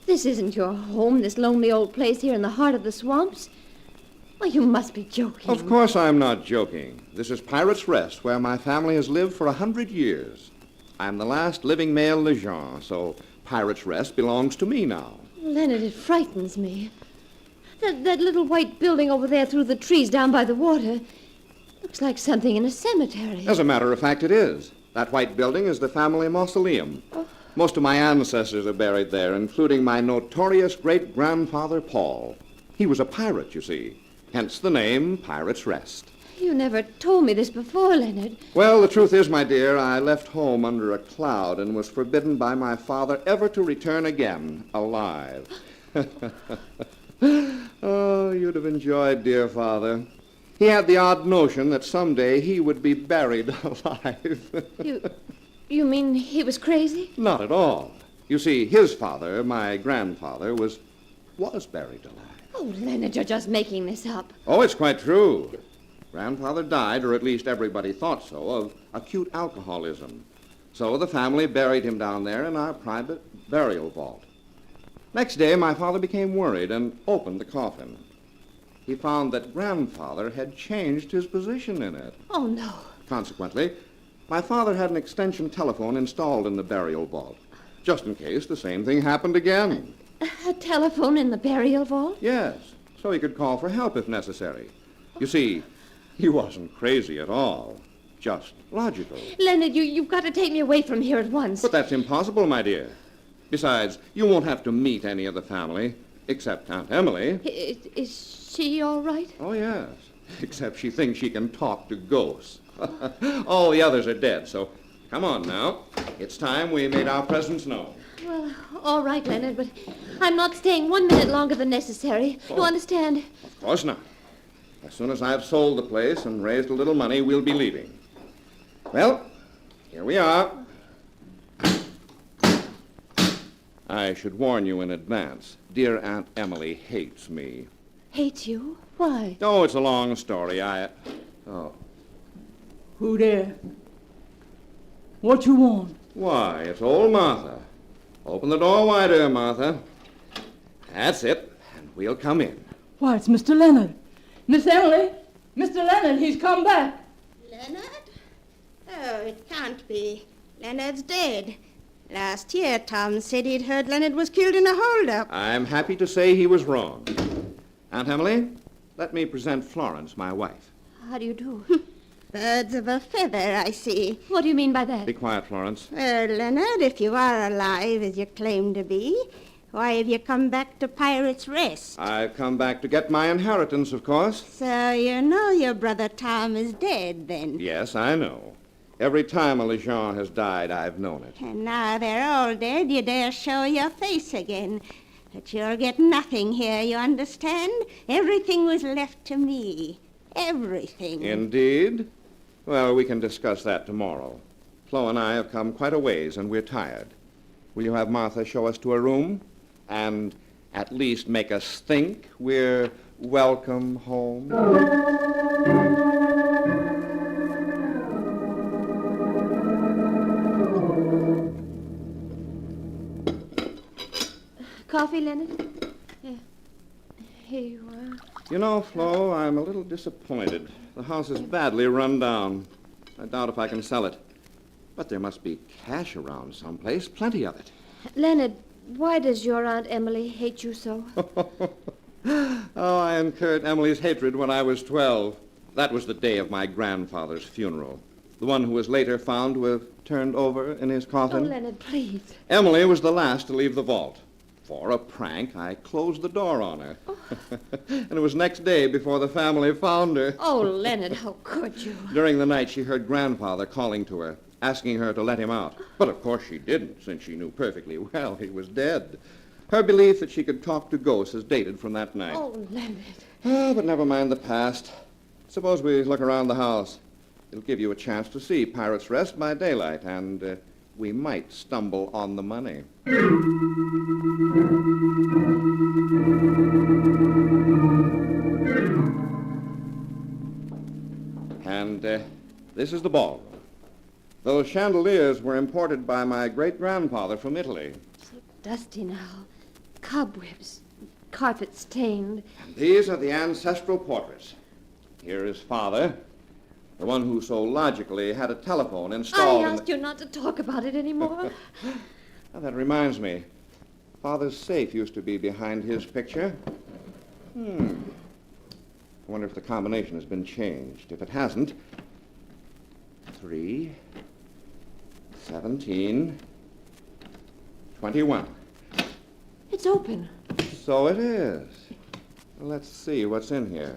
Speaker 11: This isn't your home, this lonely old place here in the heart of the swamps. Why, you must be joking.
Speaker 6: Of course I'm not joking. This is Pirate's Rest, where my family has lived for 100 years. I'm the last living male Lejeune, so Pirate's Rest belongs to me now.
Speaker 11: Leonard, it frightens me. That little white building over there through the trees down by the water looks like something in a cemetery.
Speaker 6: As a matter of fact, it is. That white building is the family mausoleum.
Speaker 11: Oh.
Speaker 6: Most of my ancestors are buried there, including my notorious great-grandfather, Paul. He was a pirate, you see, hence the name Pirate's Rest.
Speaker 11: You never told me this before, Leonard.
Speaker 6: Well, the truth is, my dear, I left home under a cloud and was forbidden by my father ever to return again alive. Oh, you'd have enjoyed dear father. He had the odd notion that someday he would be buried alive.
Speaker 11: You mean he was crazy?
Speaker 6: Not at all. You see, his father, my grandfather, was buried alive.
Speaker 11: Oh, Leonard, you're just making this up.
Speaker 6: Oh, it's quite true. Grandfather died, or at least everybody thought so, of acute alcoholism. So the family buried him down there in our private burial vault. Next day, my father became worried and opened the coffin. He found that Grandfather had changed his position in it.
Speaker 11: Oh, no.
Speaker 6: Consequently, my father had an extension telephone installed in the burial vault, just in case the same thing happened again.
Speaker 11: A telephone in the burial vault?
Speaker 6: Yes, so he could call for help if necessary. You see, he wasn't crazy at all, just logical.
Speaker 11: Leonard, you've got to take me away from here at once.
Speaker 6: But that's impossible, my dear. Besides, you won't have to meet any of the family, except Aunt Emily.
Speaker 11: Is she all right?
Speaker 6: Oh, yes, except she thinks she can talk to ghosts. All the others are dead, so come on now. It's time we made our presence known.
Speaker 11: Well, all right, Leonard, but I'm not staying 1 minute longer than necessary. You understand?
Speaker 6: Of course not. As soon as I've sold the place and raised a little money, we'll be leaving. Well, here we are. I should warn you in advance. Dear Aunt Emily hates me.
Speaker 11: Hate you? Why?
Speaker 6: Oh, it's a long story. Oh.
Speaker 13: Who there? What you want?
Speaker 6: Why, it's old Martha. Open the door wider, Martha. That's it, and we'll come in.
Speaker 13: Why, it's Mr. Leonard. Miss Emily, Mr. Leonard, he's come back.
Speaker 17: Leonard? Oh, it can't be. Leonard's dead. Last year, Tom said he'd heard Leonard was killed in a holdup.
Speaker 6: I'm happy to say he was wrong. Aunt Emily, let me present Florence, my wife.
Speaker 11: How do you do?
Speaker 17: Birds of a feather, I see.
Speaker 11: What do you mean by that?
Speaker 6: Be quiet, Florence.
Speaker 17: Well, Leonard, if you are alive, as you claim to be, why have you come back to Pirate's Rest?
Speaker 6: I've come back to get my inheritance, of course.
Speaker 17: So you know your brother Tom is dead, then?
Speaker 6: Yes, I know. Every time a Lejean has died, I've known it.
Speaker 17: And now they're all dead, you dare show your face again. But you'll get nothing here, you understand? Everything was left to me. Everything.
Speaker 6: Indeed? Well, we can discuss that tomorrow. Flo and I have come quite a ways, and we're tired. Will you have Martha show us to a room? And at least make us think we're welcome home?
Speaker 11: Coffee, Leonard? Yeah. Here you are.
Speaker 6: You know, Flo, I'm a little disappointed. The house is badly run down. I doubt if I can sell it. But there must be cash around someplace, plenty of it.
Speaker 11: Leonard, why does your Aunt Emily hate you so?
Speaker 6: Oh, I incurred Emily's hatred when I was 12. That was the day of my grandfather's funeral. The one who was later found to have turned over in his
Speaker 11: Oh,
Speaker 6: coffin.
Speaker 11: Leonard, please.
Speaker 6: Emily was the last to leave the vault. For a prank, I closed the door on her. And it was next day before the family found her.
Speaker 11: Oh, Leonard, how could you?
Speaker 6: During the night, she heard Grandfather calling to her, asking her to let him out. But of course she didn't, since she knew perfectly well he was dead. Her belief that she could talk to ghosts is dated from that night.
Speaker 11: Oh, Leonard.
Speaker 6: Oh, but never mind the past. Suppose we look around the house. It'll give you a chance to see Pirate's Rest by daylight, and we might stumble on the money. And this is the ballroom. Those chandeliers were imported by my great-grandfather from Italy.
Speaker 11: So dusty now. Cobwebs. Carpet stained.
Speaker 6: These are the ancestral portraits. Here is Father, the one who so logically had a telephone installed.
Speaker 11: I asked you not to talk about it anymore.
Speaker 6: Now, that reminds me. Father's safe used to be behind his picture. I wonder if the combination has been changed. If it hasn't, 3, 17, 21.
Speaker 11: It's open.
Speaker 6: So it is. Let's see what's in here.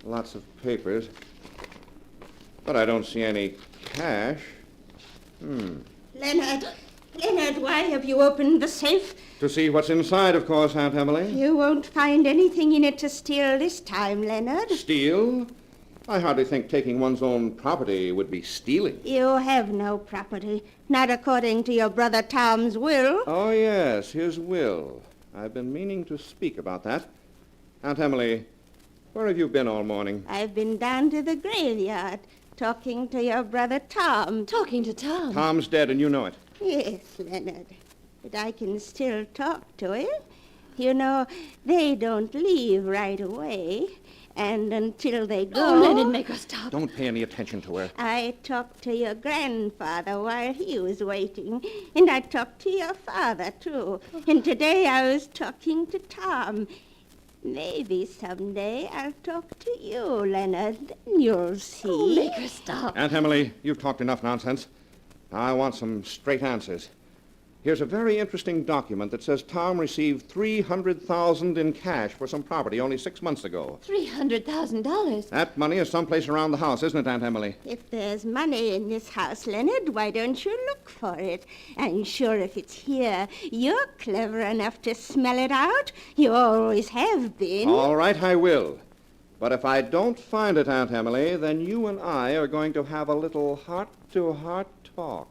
Speaker 6: Lots of papers. But I don't see any cash.
Speaker 17: Leonard, why have you opened the safe?
Speaker 6: To see what's inside, of course, Aunt Emily.
Speaker 17: You won't find anything in it to steal this time, Leonard.
Speaker 6: Steal? I hardly think taking one's own property would be stealing.
Speaker 17: You have no property, not according to your brother Tom's will.
Speaker 6: Oh, yes, his will. I've been meaning to speak about that. Aunt Emily, where have you been all morning?
Speaker 17: I've been down to the graveyard, talking to your brother Tom.
Speaker 11: Talking to Tom?
Speaker 6: Tom's dead, and you know it.
Speaker 17: Yes, Leonard. but I can still talk to him. You know, they don't leave right away. And until they go...
Speaker 11: Oh, Leonard, make her stop.
Speaker 6: Don't pay any attention to her.
Speaker 17: I talked to your grandfather while he was waiting. And I talked to your father, too. And today I was talking to Tom. Maybe someday I'll talk to you, Leonard. Then you'll see.
Speaker 11: Oh, make her stop.
Speaker 6: Aunt Emily, you've talked enough nonsense. I want some straight answers. Here's a very interesting document that says Tom received $300,000 in cash for some property only 6 months ago.
Speaker 11: $300,000?
Speaker 6: That money is someplace around the house, isn't it, Aunt Emily?
Speaker 17: If there's money in this house, Leonard, why don't you look for it? I'm sure if it's here, you're clever enough to smell it out. You always have been.
Speaker 6: All right, I will. But if I don't find it, Aunt Emily, then you and I are going to have a little heart-to-heart talk.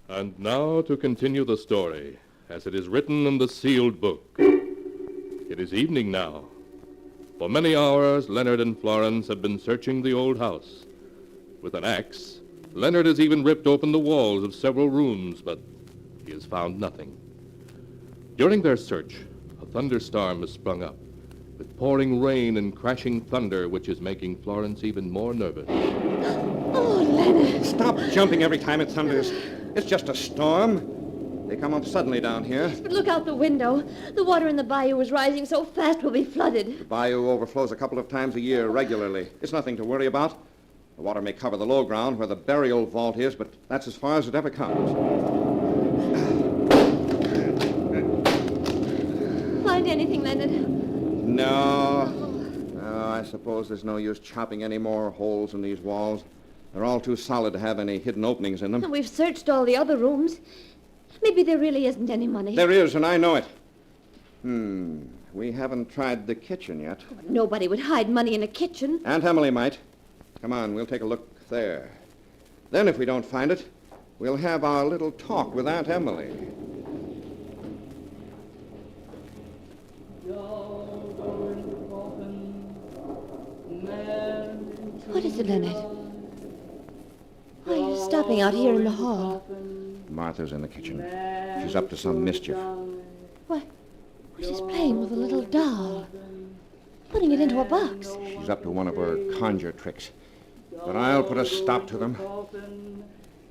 Speaker 1: And now to continue the story, as it is written in the sealed book. It is evening now. For many hours, Leonard and Florence have been searching the old house. With an axe, Leonard has even ripped open the walls of several rooms, but he has found nothing. During their search, a thunderstorm has sprung up, with pouring rain and crashing thunder, which is making Florence even more nervous.
Speaker 11: Oh, Leonard.
Speaker 6: Stop jumping every time it thunders. It's just a storm. They come up suddenly down here.
Speaker 11: But look out the window. The water in the bayou is rising so fast we'll be flooded.
Speaker 6: The bayou overflows a couple of times a year regularly. It's nothing to worry about. The water may cover the low ground where the burial vault is, but that's as far as it ever comes.
Speaker 11: Find anything, Leonard?
Speaker 6: No. No, I suppose there's no use chopping any more holes in these walls. They're all too solid to have any hidden openings in them.
Speaker 11: And we've searched all the other rooms. Maybe there really isn't any money.
Speaker 6: There is, and I know it. We haven't tried the kitchen yet.
Speaker 11: Nobody would hide money in a kitchen.
Speaker 6: Aunt Emily might. Come on, we'll take a look there. Then if we don't find it, we'll have our little talk with Aunt Emily.
Speaker 11: What is it, Leonard? Why are you stopping out here in the hall?
Speaker 6: Martha's in the kitchen. She's up to some mischief.
Speaker 11: What? She's playing with a little doll. Putting it into a box.
Speaker 6: She's up to one of her conjure tricks. But I'll put a stop to them.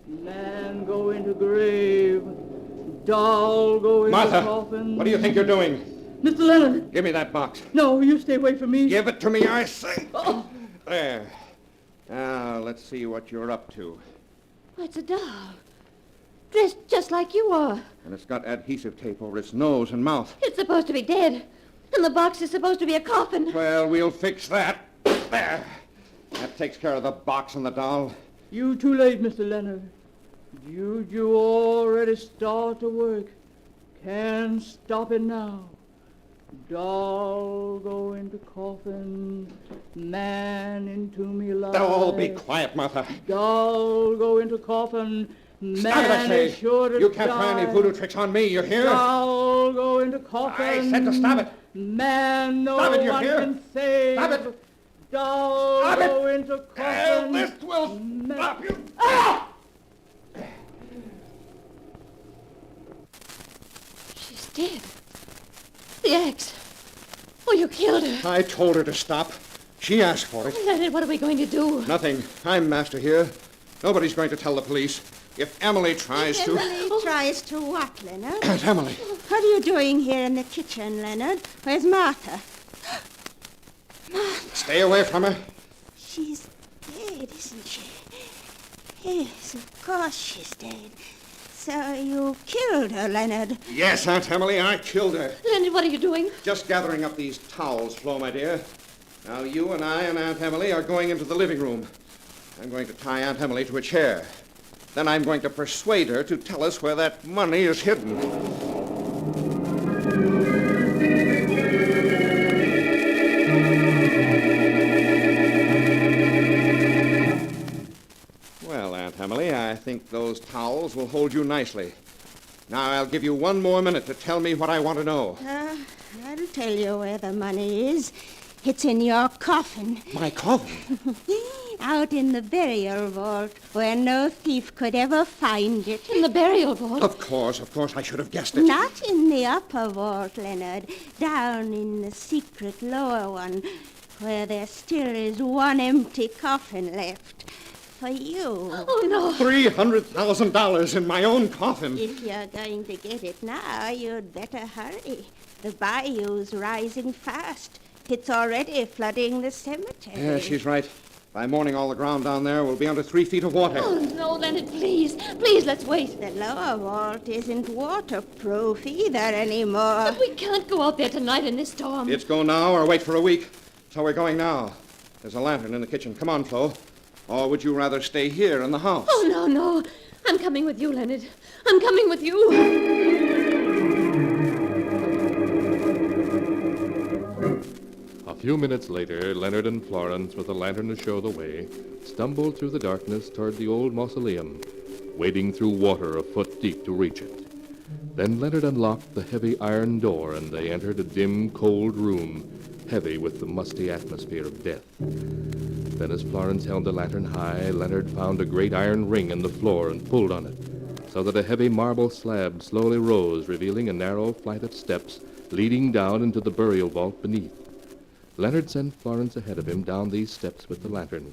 Speaker 13: Man go into grave. Doll go into
Speaker 6: Martha,
Speaker 13: coffin.
Speaker 6: what do you think you're doing?
Speaker 13: Mr. Leonard.
Speaker 6: Give me that box.
Speaker 13: No, you stay away from me.
Speaker 6: Give it to me, I say.
Speaker 13: Oh.
Speaker 6: There. Now, let's see what you're up to.
Speaker 11: Why, it's a doll. Dressed just like you are.
Speaker 6: And it's got adhesive tape over its nose and mouth.
Speaker 11: It's supposed to be dead. And the box is supposed to be a coffin.
Speaker 6: Well, we'll fix that. There. That takes care of the box and the doll.
Speaker 13: You too late, Mr. Leonard. Juju already start to work. Can't stop it now. Doll go into coffin, man into me life.
Speaker 6: Oh, be quiet, Martha.
Speaker 13: Doll go into coffin,
Speaker 6: Stop it, I
Speaker 13: man
Speaker 6: say.
Speaker 13: is sure to
Speaker 6: You can't try any
Speaker 13: die.
Speaker 6: voodoo tricks on me, you hear?
Speaker 13: Doll go into coffin.
Speaker 6: I said to stop it.
Speaker 13: Man no
Speaker 6: Stop it, you
Speaker 13: one
Speaker 6: hear?
Speaker 13: can save.
Speaker 6: Stop it.
Speaker 13: Doll
Speaker 6: Stop
Speaker 13: go
Speaker 6: it.
Speaker 13: into coffin.
Speaker 6: This will stop you.
Speaker 13: Ah!
Speaker 11: She's dead. The axe. Oh, you killed her.
Speaker 6: I told her to stop. She asked for it.
Speaker 11: Leonard, what are we going to do?
Speaker 6: Nothing. I'm master here. Nobody's going to tell the police. If Emily tries to...
Speaker 17: Emily tries to what, Leonard?
Speaker 6: Aunt Emily.
Speaker 17: What are you doing here in the kitchen, Leonard? Where's Martha?
Speaker 6: Stay away from her.
Speaker 17: She's dead, isn't she? Yes, of course she's dead. So you killed her, Leonard.
Speaker 6: Yes, Aunt Emily, I killed her.
Speaker 11: Leonard, what are you doing?
Speaker 6: Just gathering up these towels, Flo, my dear. Now you and I and Aunt Emily are going into the living room. I'm going to tie Aunt Emily to a chair. Then I'm going to persuade her to tell us where that money is hidden. Well, Aunt Emily, I think those towels will hold you nicely. Now, I'll give you one more minute to tell me what I want to know.
Speaker 17: I'll tell you where the money is. It's in your coffin.
Speaker 6: My coffin?
Speaker 17: Out in the burial vault, where no thief could ever find it.
Speaker 11: In the burial vault?
Speaker 6: Of course, I should have guessed it.
Speaker 17: Not in the upper vault, Leonard. Down in the secret lower one, where there still is one empty coffin left. For you.
Speaker 11: Oh, no.
Speaker 6: $300,000 in my own coffin.
Speaker 17: If you're going to get it now, you'd better hurry. The bayou's rising fast. It's already flooding the cemetery.
Speaker 6: Yeah, she's right. By morning, all the ground down there will be under 3 feet of water.
Speaker 11: Oh, no, Leonard, please. Please, let's wait.
Speaker 17: The lower vault isn't waterproof either anymore.
Speaker 11: But we can't go out there tonight in this storm.
Speaker 6: It's go now or wait for a week. So we're going now. There's a lantern in the kitchen. Come on, Flo. Or would you rather stay here in the house?
Speaker 11: Oh, no, no. I'm coming with you, Leonard. I'm coming with you.
Speaker 1: A few minutes later, Leonard and Florence, with a lantern to show the way, stumbled through the darkness toward the old mausoleum, wading through water a foot deep to reach it. Then Leonard unlocked the heavy iron door, and they entered a dim, cold room, heavy with the musty atmosphere of death. Then as Florence held the lantern high, Leonard found a great iron ring in the floor and pulled on it, so that a heavy marble slab slowly rose, revealing a narrow flight of steps leading down into the burial vault beneath. Leonard sent Florence ahead of him down these steps with the lantern,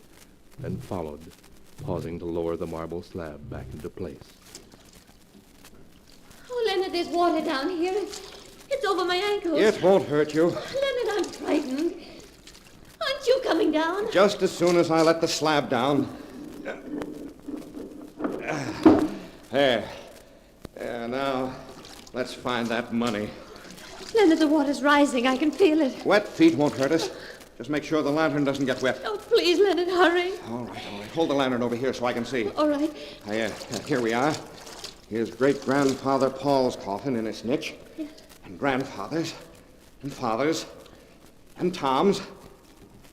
Speaker 1: and followed, pausing to lower the marble slab back into place.
Speaker 11: Oh, Leonard, there's water down here. It's over my ankles.
Speaker 6: It won't hurt you.
Speaker 11: Leonard, I'm frightened. Aren't you coming down?
Speaker 6: Just as soon as I let the slab down. There. Now, let's find that money.
Speaker 11: Leonard, the water's rising. I can feel it.
Speaker 6: Wet feet won't hurt us. Just make sure the lantern doesn't get wet.
Speaker 11: Oh, please, Leonard, hurry.
Speaker 6: All right. Hold the lantern over here so I can see.
Speaker 11: All right.
Speaker 6: Here we are. Here's great-grandfather Paul's coffin in its niche.
Speaker 11: Yes.
Speaker 6: And grandfather's. And father's. And Tom's.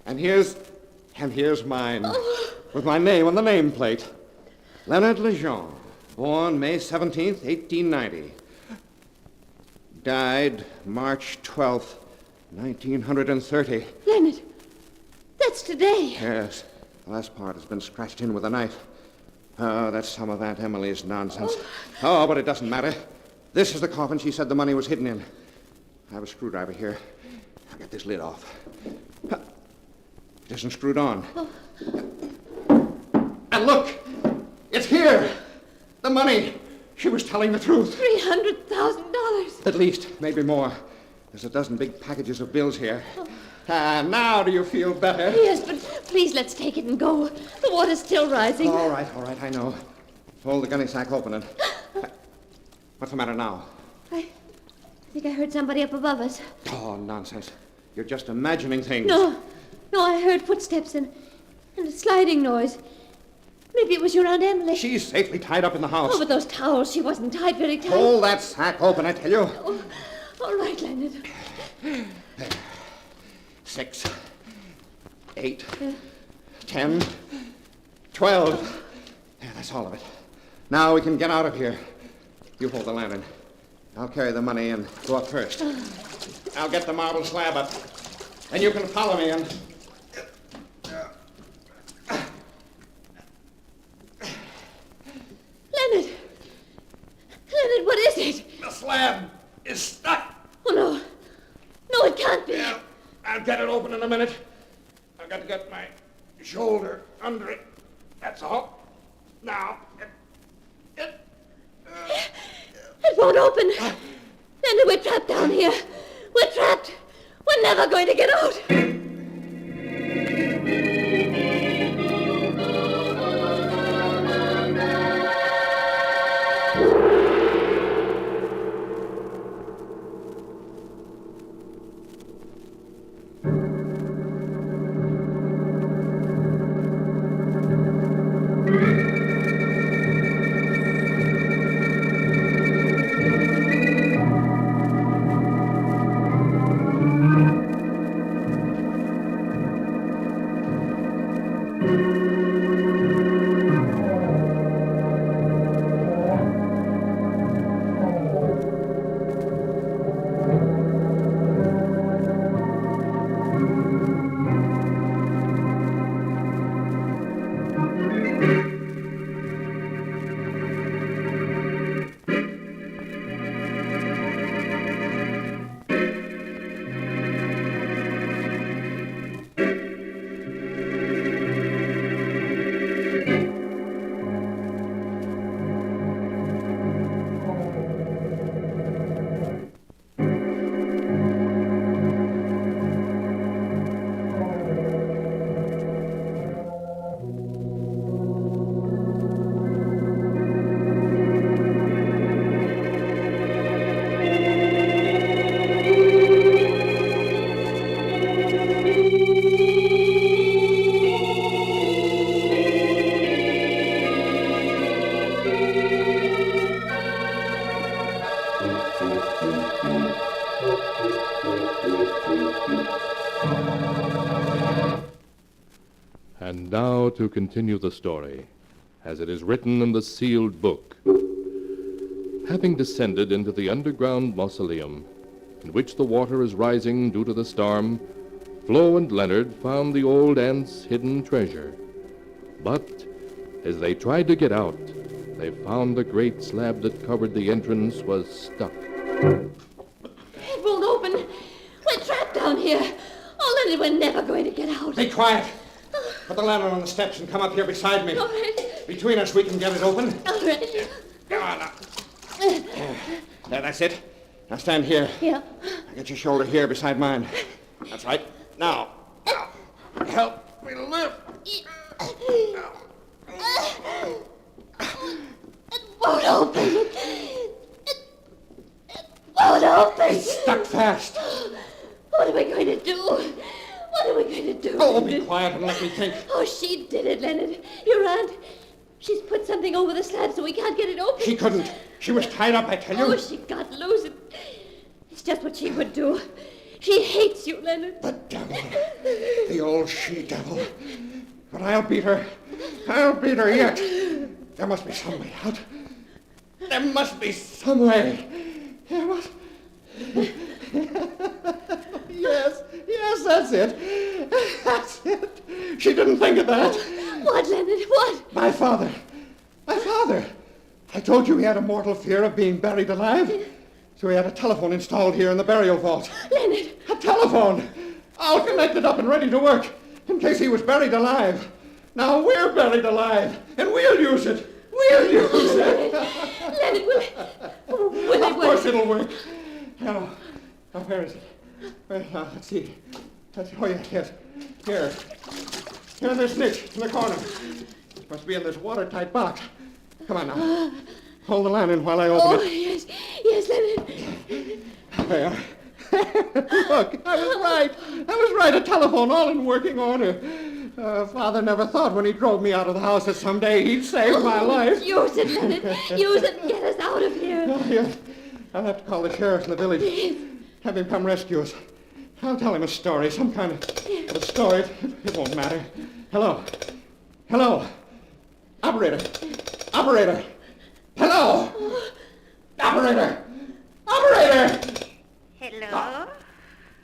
Speaker 6: And here's mine.
Speaker 11: Oh.
Speaker 6: With my name on the nameplate. Leonard Lejeune. Born May 17th, 1890. Died March 12th, 1930.
Speaker 11: Leonard, that's today.
Speaker 6: Yes. The last part has been scratched in with a knife. Oh, that's some of Aunt Emily's nonsense. Oh, but it doesn't matter. This is the coffin she said the money was hidden in. I have a screwdriver here. I'll get this lid off. It isn't screwed on.
Speaker 11: Oh.
Speaker 6: And look! It's here! The money! She was telling the truth.
Speaker 11: $300,000.
Speaker 6: At least, maybe more. There's a dozen big packages of bills here. Now do you feel better?
Speaker 11: Yes, but please let's take it and go. The water's still rising.
Speaker 6: All right, I know. Hold the gunny sack open and... What's the matter now?
Speaker 11: I think I heard somebody up above us.
Speaker 6: Oh, nonsense. You're just imagining things.
Speaker 11: No, I heard footsteps and a sliding noise. Maybe it was your Aunt Emily.
Speaker 6: She's safely tied up in the house.
Speaker 11: Oh, with those towels, she wasn't tied very tight.
Speaker 6: Hold that sack open, I tell you.
Speaker 11: Oh, all right, Leonard.
Speaker 6: 6, 8, 10, 12. Yeah, that's all of it. Now we can get out of here. You hold the lantern. I'll carry the money and go up first. I'll get the marble slab up. And you can follow me and...
Speaker 11: Leonard! Leonard, what is it?
Speaker 6: The slab is stuck.
Speaker 11: Oh, no. No, it can't be.
Speaker 6: Yeah, I'll get it open in a minute. I've got to get my shoulder under it. That's all. Now,
Speaker 11: It won't open. Leonard, we're trapped down here. We're trapped. We're never going to get out.
Speaker 1: And now to continue the story, as it is written in the sealed book. Having descended into the underground mausoleum, in which the water is rising due to the storm, Flo and Leonard found the old aunt's hidden treasure. But as they tried to get out, they found the great slab that covered the entrance was stuck.
Speaker 11: It won't open. We're trapped down here. Oh, Leonard, we're never going to get out.
Speaker 6: Be quiet. Put the lantern on the steps and come up here beside me.
Speaker 11: All right.
Speaker 6: Between us, we can get it open.
Speaker 11: All right.
Speaker 6: Come on now. There, that's it. Now stand here.
Speaker 11: Yeah.
Speaker 6: Now get your shoulder here beside mine. That's right. Now, help me lift.
Speaker 11: It won't open. It won't open.
Speaker 6: It's stuck fast.
Speaker 11: What are we going to do? What are we going to do?
Speaker 6: Oh, be quiet and let me think.
Speaker 11: Oh, she did it, Leonard. Your aunt. She's put something over the slab so we can't get it open.
Speaker 6: She couldn't. She was tied up, I tell you.
Speaker 11: Oh, she got loose. It's just what she would do. She hates you, Leonard.
Speaker 6: The devil. The old she-devil. But I'll beat her. I'll beat her yet. There must be some way out. There must be some way. There must... Yes, that's it. That's it. She didn't think of that.
Speaker 11: What, Leonard? What?
Speaker 6: My father. I told you he had a mortal fear of being buried alive. So he had a telephone installed here in the burial vault.
Speaker 11: Leonard!
Speaker 6: A telephone! All connected up and ready to work, in case he was buried alive. Now we're buried alive, and we'll use it. We'll use it.
Speaker 11: Leonard, will it work?
Speaker 6: Of course it'll work. Now, where is it? Let's see. Oh, yes. Here. Here in this niche in the corner. It must be in this watertight box. Come on now. Hold the lantern while I open it.
Speaker 11: Yes, Leonard.
Speaker 6: There. Look, I was right. A telephone all in working order.
Speaker 2: Father never thought when he drove me out of the house that someday he'd save my life.
Speaker 11: Use it, Leonard. Use it and get us out of here.
Speaker 2: Yes. I'll have to call the sheriff in the village. Have him come rescue us. I'll tell him a story, some kind of a story. It won't matter. Hello. Hello. Operator. Operator. Hello. Operator. Operator.
Speaker 17: Hello?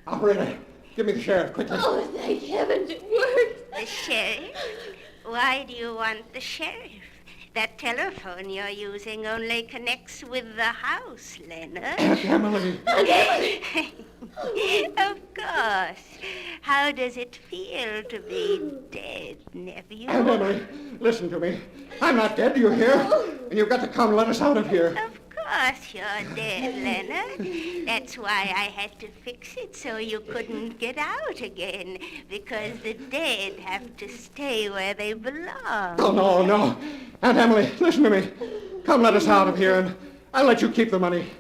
Speaker 2: Operator. Give me the sheriff, quickly.
Speaker 11: Oh, thank heavens, it worked.
Speaker 17: The sheriff? Why do you want the sheriff? That telephone you're using only connects with the house, Leonard.
Speaker 2: Aunt Emily.
Speaker 11: Aunt Emily.
Speaker 17: Of course. How does it feel to be dead, nephew?
Speaker 2: Aunt Emily, listen to me. I'm not dead, do you hear? And you've got to come let us out of here.
Speaker 17: Of course you're dead, Leonard. That's why I had to fix it so you couldn't get out again, because the dead have to stay where they belong.
Speaker 2: Oh, no. Aunt Emily, listen to me. Come let us out of here, and I'll let you keep the money.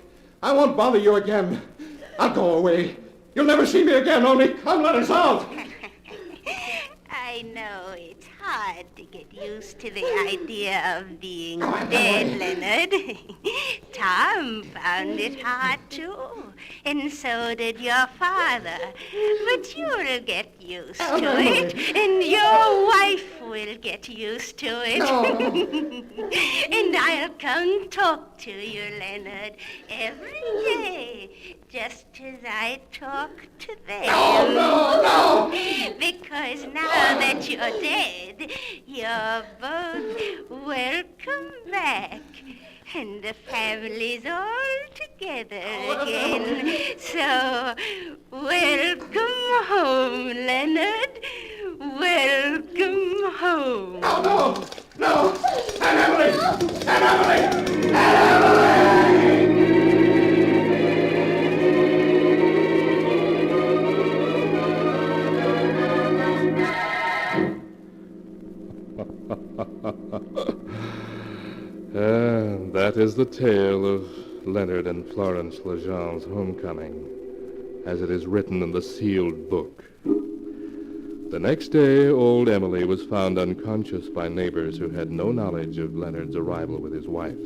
Speaker 2: I won't bother you again. I'll go away. You'll never see me again, only come let us out.
Speaker 17: I know it's hard to get used to the idea of being dead, Leonard. Tom found it hard, too. And so did your father. But you'll get used to it. And your wife will get used to it.
Speaker 2: No.
Speaker 17: And I'll come talk to you, Leonard, every day, just as I talk to them.
Speaker 2: No.
Speaker 17: Because now that you're dead, you're both welcome back. And the family's all together again. So, welcome home, Leonard. Welcome home.
Speaker 2: No. Aunt Emily. Aunt Emily. Aunt Emily.
Speaker 1: That is the tale of Leonard and Florence Legend's homecoming, as it is written in the sealed book. The next day, old Emily was found unconscious by neighbors who had no knowledge of Leonard's arrival with his wife.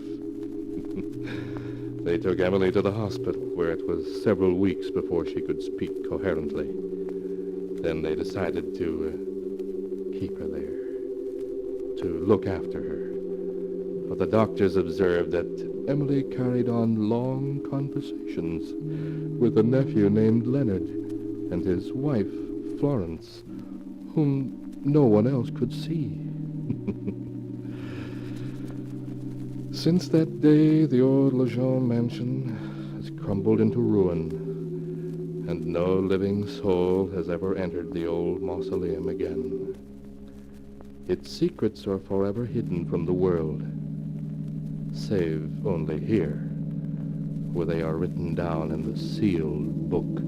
Speaker 1: They took Emily to the hospital, where it was several weeks before she could speak coherently. Then they decided to keep her there, to look after her. For the doctors observed that Emily carried on long conversations with a nephew named Leonard and his wife, Florence, whom no one else could see. Since that day, the old Legend mansion has crumbled into ruin, and no living soul has ever entered the old mausoleum again. Its secrets are forever hidden from the world, save only here, where they are written down in the sealed book